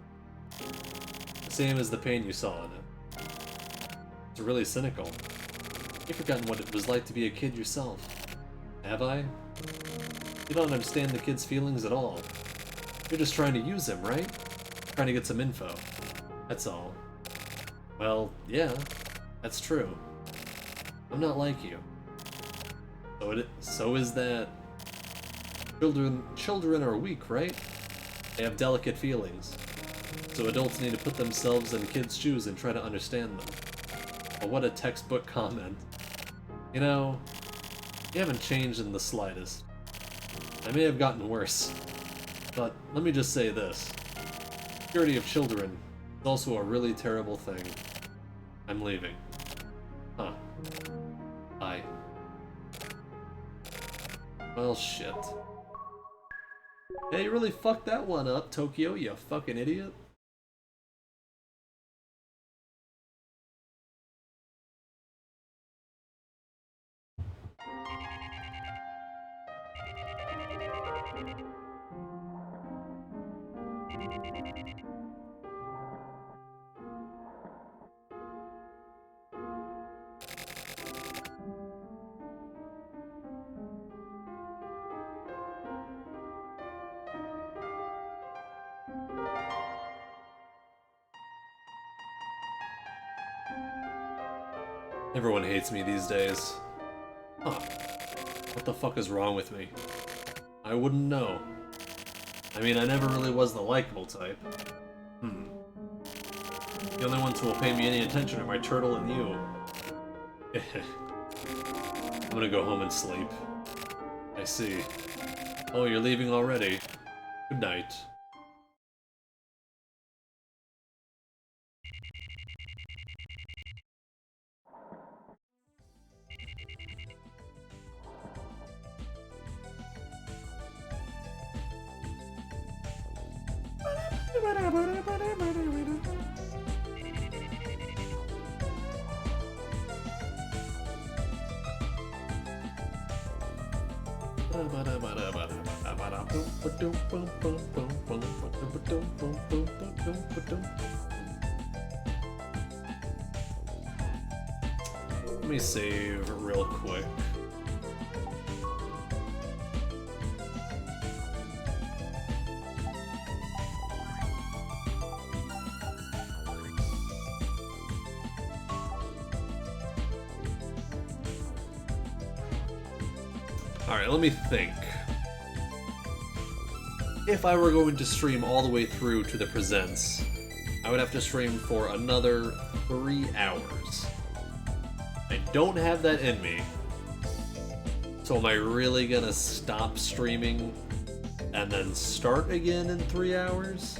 The same as the pain you saw in it. It's really cynical. You've forgotten what it was like to be a kid yourself. Have I? You don't understand the kid's feelings at all. You're just trying to use him, right? Trying to get some info. That's all. Well, yeah, that's true. I'm not like you. So is that... Children are weak, right? They have delicate feelings. So adults need to put themselves in kids' shoes and try to understand them. Well, what a textbook comment. You know, you haven't changed in the slightest. I may have gotten worse, but let me just say this. Purity of children is also a really terrible thing. I'm leaving. Huh. Bye. Well, shit. Hey, you really fucked that one up, Tokyo, you fucking idiot. Everyone hates me these days. Huh. What the fuck is wrong with me? I wouldn't know. I mean, I never really was the likable type. The only ones who will pay me any attention are my turtle and you. I'm gonna go home and sleep. I see. Oh, you're leaving already. Good night. Let me save real quick. Alright, let me think. If I were going to stream all the way through to the Presents, I would have to stream for another 3 hours. I don't have that in me. So am I really gonna stop streaming and then start again in 3 hours?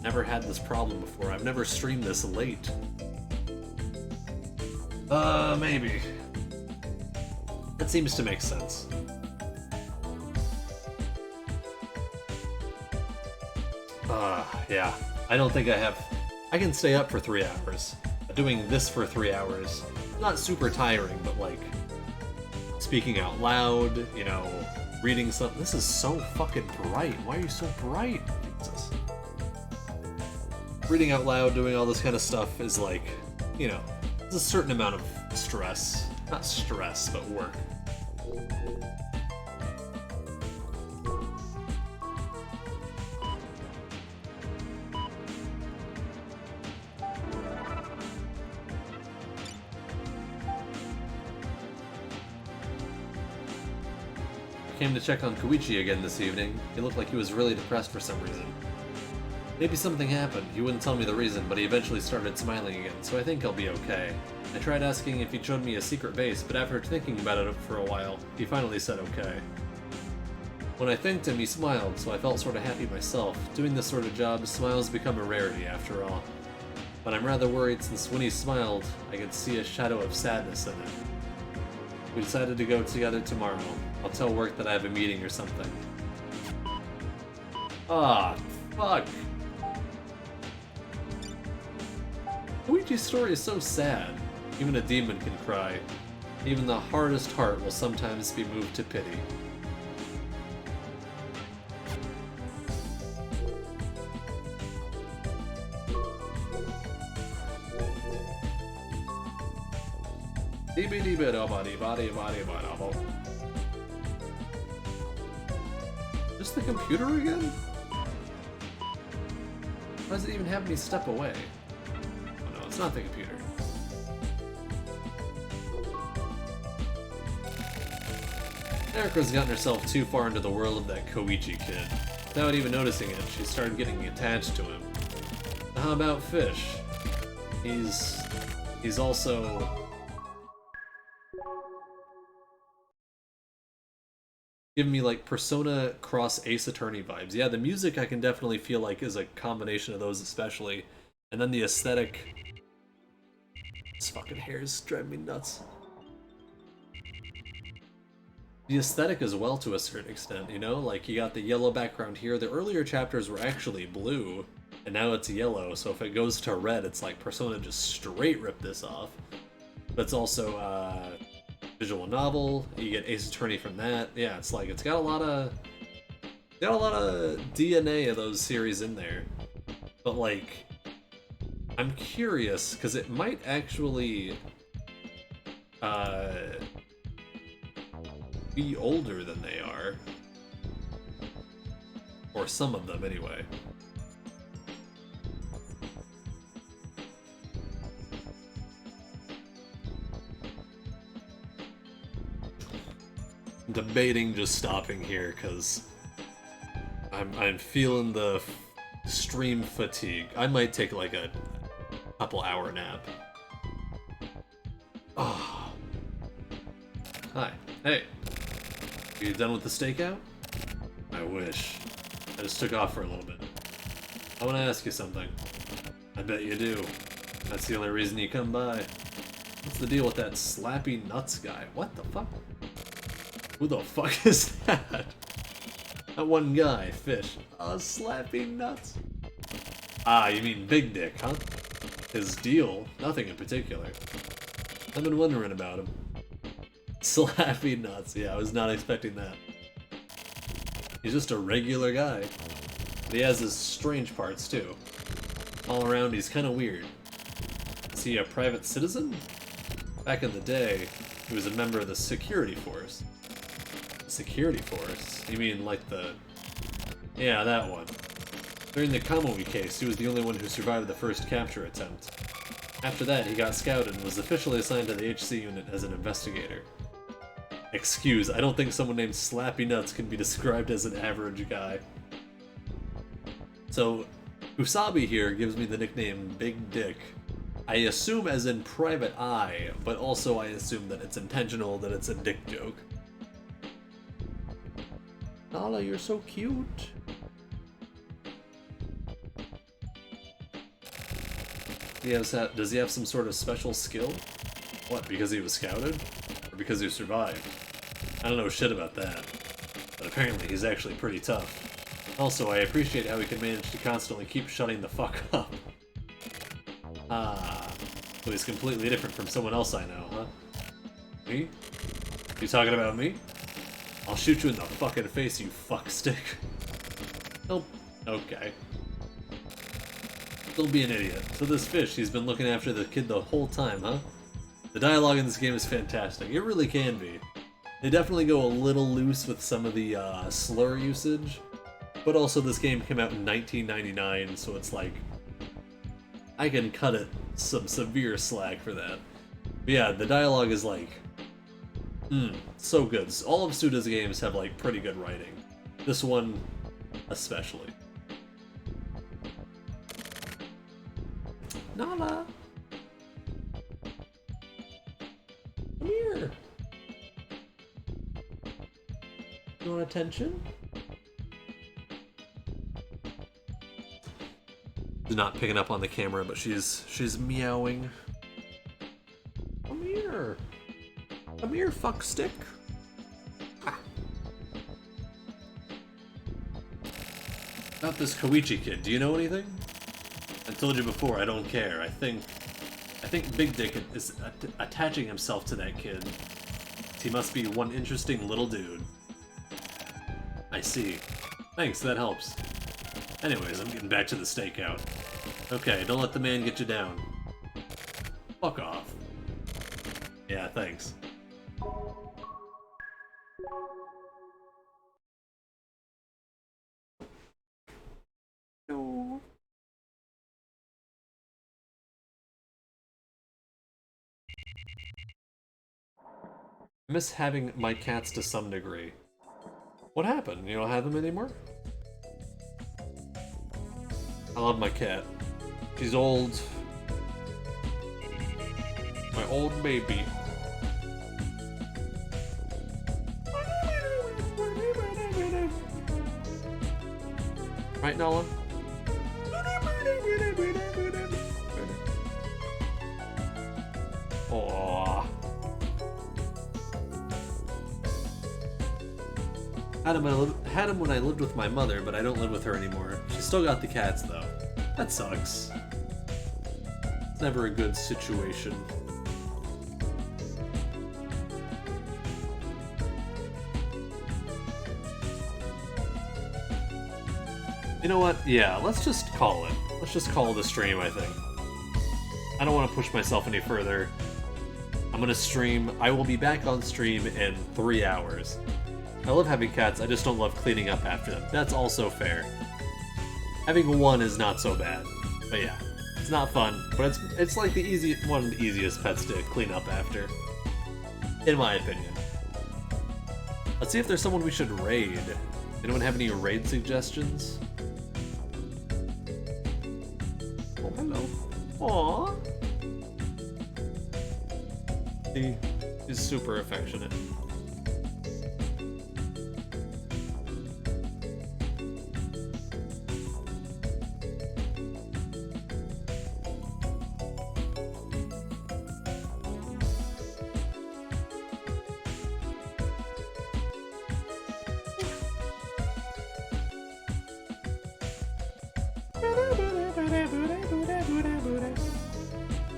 Never had this problem before. I've never streamed this late. Maybe. That seems to make sense. Yeah. I don't think I have... I can stay up for 3 hours. Doing this for 3 hours, not super tiring, but like, speaking out loud, you know, reading something. This is so fucking bright. Why are you so bright? Jesus. Reading out loud, doing all this kind of stuff is like, you know, there's a certain amount of stress. Not stress, but work. Came to check on Koichi again this evening. He looked like he was really depressed for some reason. Maybe something happened. He wouldn't tell me the reason, but he eventually started smiling again, so I think he'll be okay. I tried asking if he'd showed me a secret base, but after thinking about it for a while, he finally said okay. When I thanked him, he smiled, so I felt sort of happy myself. Doing this sort of job, smiles become a rarity after all. But I'm rather worried since when he smiled, I could see a shadow of sadness in it. We decided to go together tomorrow. I'll tell work that I have a meeting or something. Ah, fuck. Koichi's story is so sad. Even a demon can cry. Even the hardest heart will sometimes be moved to pity. Just the computer again? Why does it even have me step away? Oh no, it's not the computer. Erica's gotten herself too far into the world of that Koichi kid. Without even noticing it, she started getting attached to him. How about Fish? He's also... giving me like Persona Cross Ace Attorney vibes. Yeah, the music I can definitely feel like is a combination of those especially. And then the aesthetic... This fucking hair is driving me nuts. The aesthetic as well to a certain extent, you know? Like, you got the yellow background here. The earlier chapters were actually blue, and now it's yellow, so if it goes to red, it's like Persona just straight ripped this off. But it's also, visual novel, you get Ace Attorney from that. Yeah, it's like, it's got a lot of DNA of those series in there. But like, I'm curious, because it might actually, be older than they are. Or some of them, anyway. debating just stopping here because I'm feeling the stream fatigue. I might take like a couple hour nap. Oh. Hi. Hey. You done with the stakeout? I wish. I just took off for a little bit. I want to ask you something. I bet you do. That's the only reason you come by. What's the deal with that Slappy Nuts guy? What the fuck? Who the fuck is that? That one guy, Fish. Slappy Nuts. Ah, you mean Big Dick, huh? His deal? Nothing in particular. I've been wondering about him. Slappy Nuts. Yeah, I was not expecting that. He's just a regular guy. But he has his strange parts, too. All around, he's kind of weird. Is he a private citizen? Back in the day, he was a member of the security force. Security force? You mean like the... Yeah, that one. During the Kamui case, he was the only one who survived the first capture attempt. After that, he got scouted and was officially assigned to the HC unit as an investigator. Excuse, I don't think someone named Slappy Nuts can be described as an average guy. So, Usabi here gives me the nickname Big Dick. I assume as in private eye, but also I assume that it's intentional, that it's a dick joke. Nala, you're so cute. Does he have some sort of special skill? What, because he was scouted? Or because he survived? I don't know shit about that. But apparently he's actually pretty tough. Also, I appreciate how he can manage to constantly keep shutting the fuck up. Ah, so he's completely different from someone else I know, huh? Me? You talking about me? I'll shoot you in the fucking face, you fuckstick. Oh, okay. Don't be an idiot. So this Fish, he's been looking after the kid the whole time, huh? The dialogue in this game is fantastic. It really can be. They definitely go a little loose with some of the slur usage, but also this game came out in 1999, so it's like, I can cut it some severe slack for that. But yeah, the dialogue is like, so good. All of Suda's games have like pretty good writing. This one, especially. Nala! Come here! You want attention? She's not picking up on the camera, but she's meowing. Come here! Come here, fuckstick! Ah. About this Koichi kid, do you know anything? I told you before, I don't care. I think Big Dick is attaching himself to that kid. He must be one interesting little dude. I see. Thanks, that helps. Anyways, I'm getting back to the stakeout. Okay, don't let the man get you down. Fuck off. Yeah, thanks. No. I miss having my cats to some degree. What happened? You don't have them anymore? I love my cat. She's old. My old baby. Right, Nala? Aww. Had him when I lived with my mother, but I don't live with her anymore. She's still got the cats, though. That sucks. It's never a good situation. You know what? Yeah, let's just call it. Let's just call it a stream, I think. I don't want to push myself any further. I'm gonna stream. I will be back on stream in 3 hours. I love having cats, I just don't love cleaning up after them. That's also fair. Having one is not so bad. But yeah, it's not fun, but it's like the one of the easiest pets to clean up after. In my opinion. Let's see if there's someone we should raid. Anyone have any raid suggestions? Oh, hello. Aww. He is super affectionate.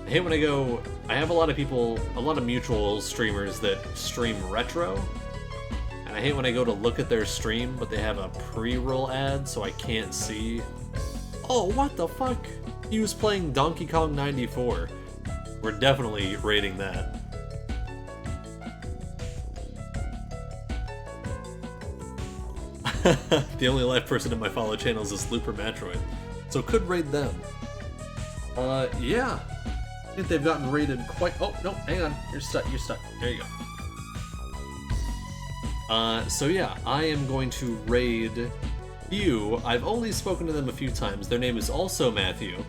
I hate when I go, I have a lot of people, a lot of mutual streamers that stream retro, and I hate when I go to look at their stream, but they have a pre-roll ad, so I can't see. Oh, what the fuck? He was playing Donkey Kong 94. We're definitely rating that. The only live person in my follow channels is Looper Metroid, so could raid them. Yeah. I think they've gotten raided quite... Oh, no, hang on. You're stuck. You're stuck. There you go. So yeah, I am going to raid you. I've only spoken to them a few times. Their name is also Matthew.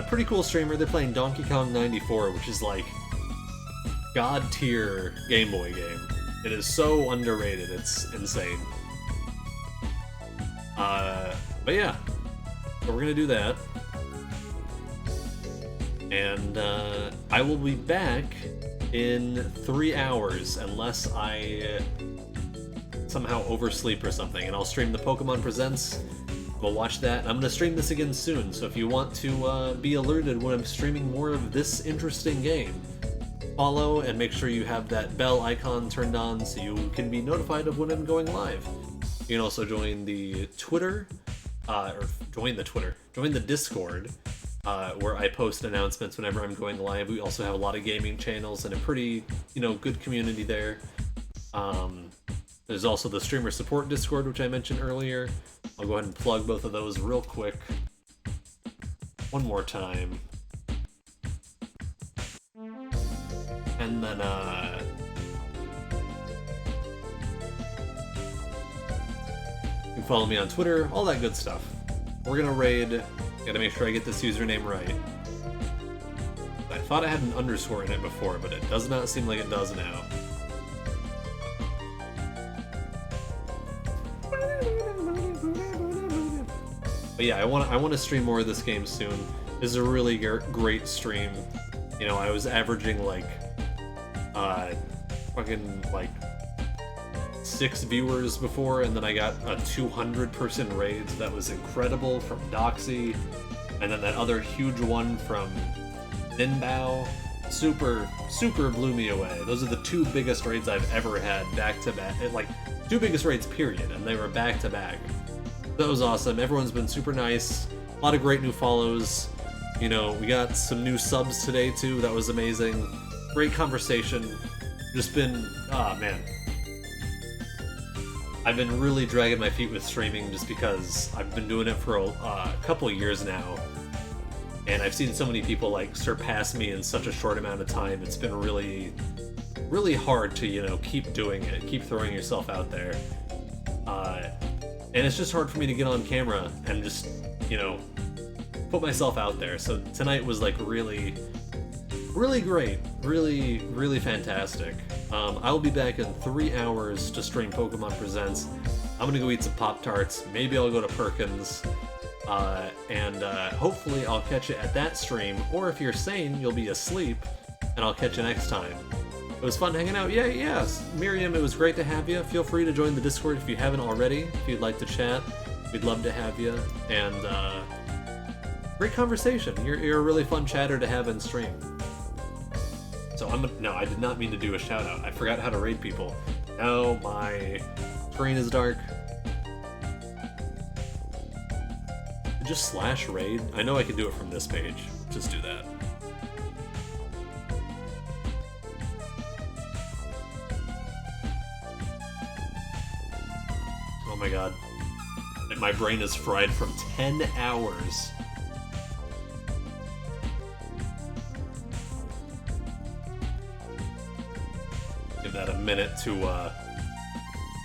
Pretty cool streamer. They're playing Donkey Kong 94, which is like god tier Game Boy game. It is so underrated. It's insane. But yeah, so we're gonna do that. And I will be back in 3 hours unless I somehow oversleep or something, and I'll stream the Pokemon Presents. We'll watch that. I'm going to stream this again soon, so if you want to be alerted when I'm streaming more of this interesting game, follow and make sure you have that bell icon turned on so you can be notified of when I'm going live. You can also join the Twitter, join the Discord, where I post announcements whenever I'm going live. We also have a lot of gaming channels and a pretty, good community there. There's also the streamer support Discord, which I mentioned earlier. I'll go ahead and plug both of those real quick. One more time. And then, you can follow me on Twitter, all that good stuff. We're gonna raid. Gotta make sure I get this username right. I thought I had an underscore in it before, but it does not seem like it does now. But yeah, I want to stream more of this game soon. This is a really great stream. I was averaging like fucking like 6 viewers before, and then I got a 200-person raid. So that was incredible from Doxy, and then that other huge one from Ninbao. Super blew me away. Those are the 2 biggest raids I've ever had back to back. Like 2 biggest raids period, and they were back to back. That was awesome. Everyone's been super nice. A lot of great new follows. We got some new subs today too. That was amazing. Great conversation. Just been, man. I've been really dragging my feet with streaming just because I've been doing it for a couple years now. And I've seen so many people like surpass me in such a short amount of time. It's been really, really hard to, keep doing it, keep throwing yourself out there. And it's just hard for me to get on camera and just, put myself out there. So tonight was like really, really great. Really, really fantastic. I will be back in 3 hours to stream Pokemon Presents. I'm gonna go eat some Pop-Tarts. Maybe I'll go to Perkins. And hopefully I'll catch you at that stream. Or if you're sane, you'll be asleep, and I'll catch you next time. It was fun hanging out. Yes. Miriam, it was great to have you. Feel free to join the Discord if you haven't already. If you'd like to chat, we'd love to have you. And great conversation. You're a really fun chatter to have in stream. So no, I did not mean to do a shout out. I forgot how to raid people. Now my screen is dark. Just /raid. I know I can do it from this page. Just do that. Oh my god. My brain is fried from 10 hours. Give that a minute to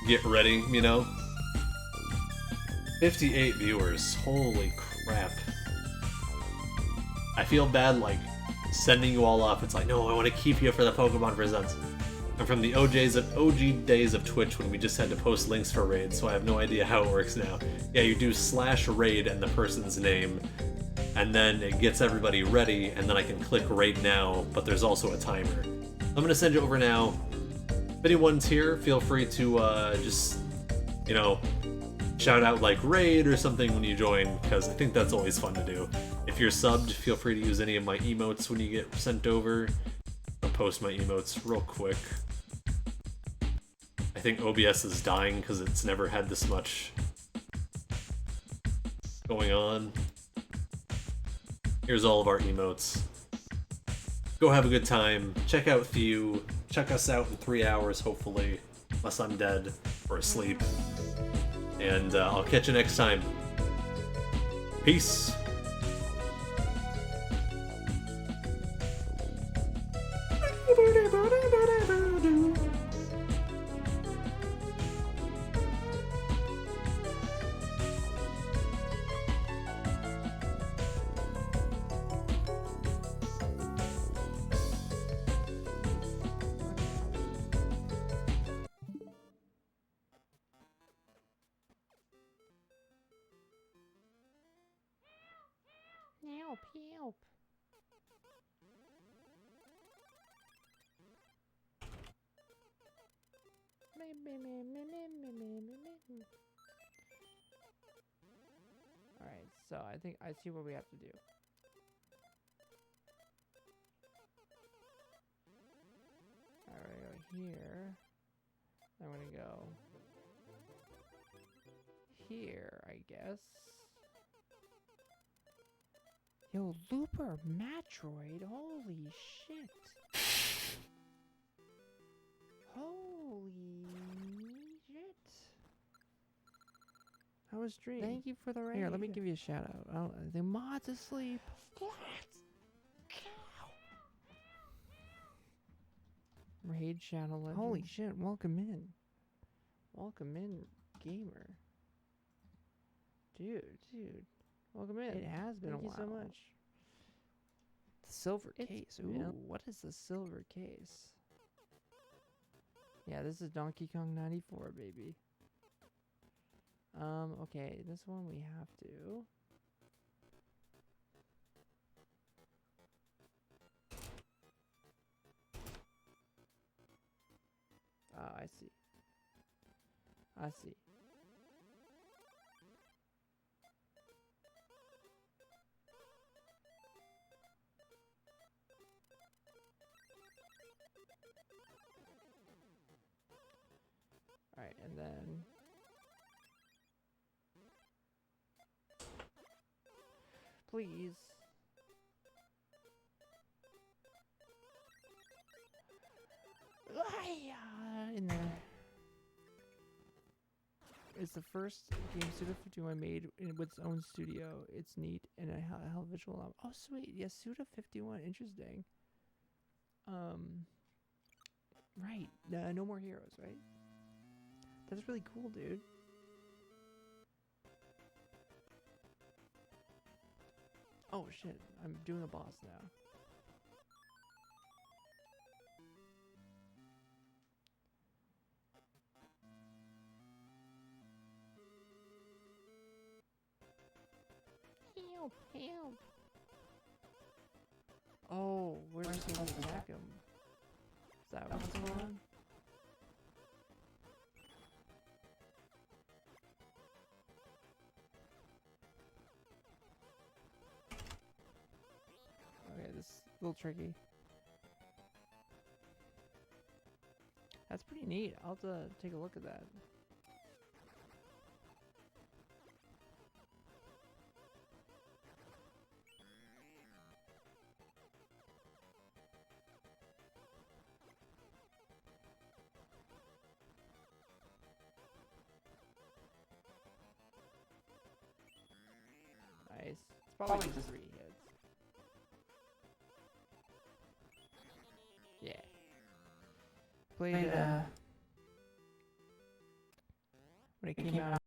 get ready, you know? 58 viewers. Holy crap. I feel bad, like, sending you all off. It's like, no, I want to keep you for the Pokemon Presents. I'm from the OG days of Twitch when we just had to post links for raids, so I have no idea how it works now. Yeah, you do /raid and the person's name, and then it gets everybody ready, and then I can click raid now, but there's also a timer. I'm gonna send you over now. If anyone's here, feel free to just, you know, shout out like raid or something when you join, because I think that's always fun to do. If you're subbed, feel free to use any of my emotes when you get sent over. I'll post my emotes real quick. I think OBS is dying because it's never had this much going on. Here's all of our emotes. Go have a good time. Check out Thew. Check us out in 3 hours, hopefully. Unless I'm dead or asleep. And I'll catch you next time. Peace. Help, help. Alright, so I think I see what we have to do. Alright, go here. I'm gonna go here, I guess. Yo, Looper Matroid, holy shit. Holy shit. How was stream? Thank you for the raid. Here, let me give you a shout out. The mod's asleep. Raid channel legend. Holy shit, welcome in. Welcome in, gamer. Dude. Welcome in. It has been a while. Thank you so much. The silver case. Ooh, what is the silver case? Yeah, this is Donkey Kong 94, baby. Okay, this one we have to. Oh, I see. I see. Alright, and then please. In there. It's the first game Suda51 made with its own studio. It's neat and a hell of a visual novel. Oh, sweet. Yes, Suda51. Interesting. Right. No More Heroes, right? That's really cool, dude. Oh, shit. I'm doing a boss now. Help. Oh, we're just supposed to attack him. Is that what's going on? Okay, this is a little tricky. That's pretty neat. I'll have to take a look at that. Nice. It's probably just 3 hits. Yeah. Played it came out.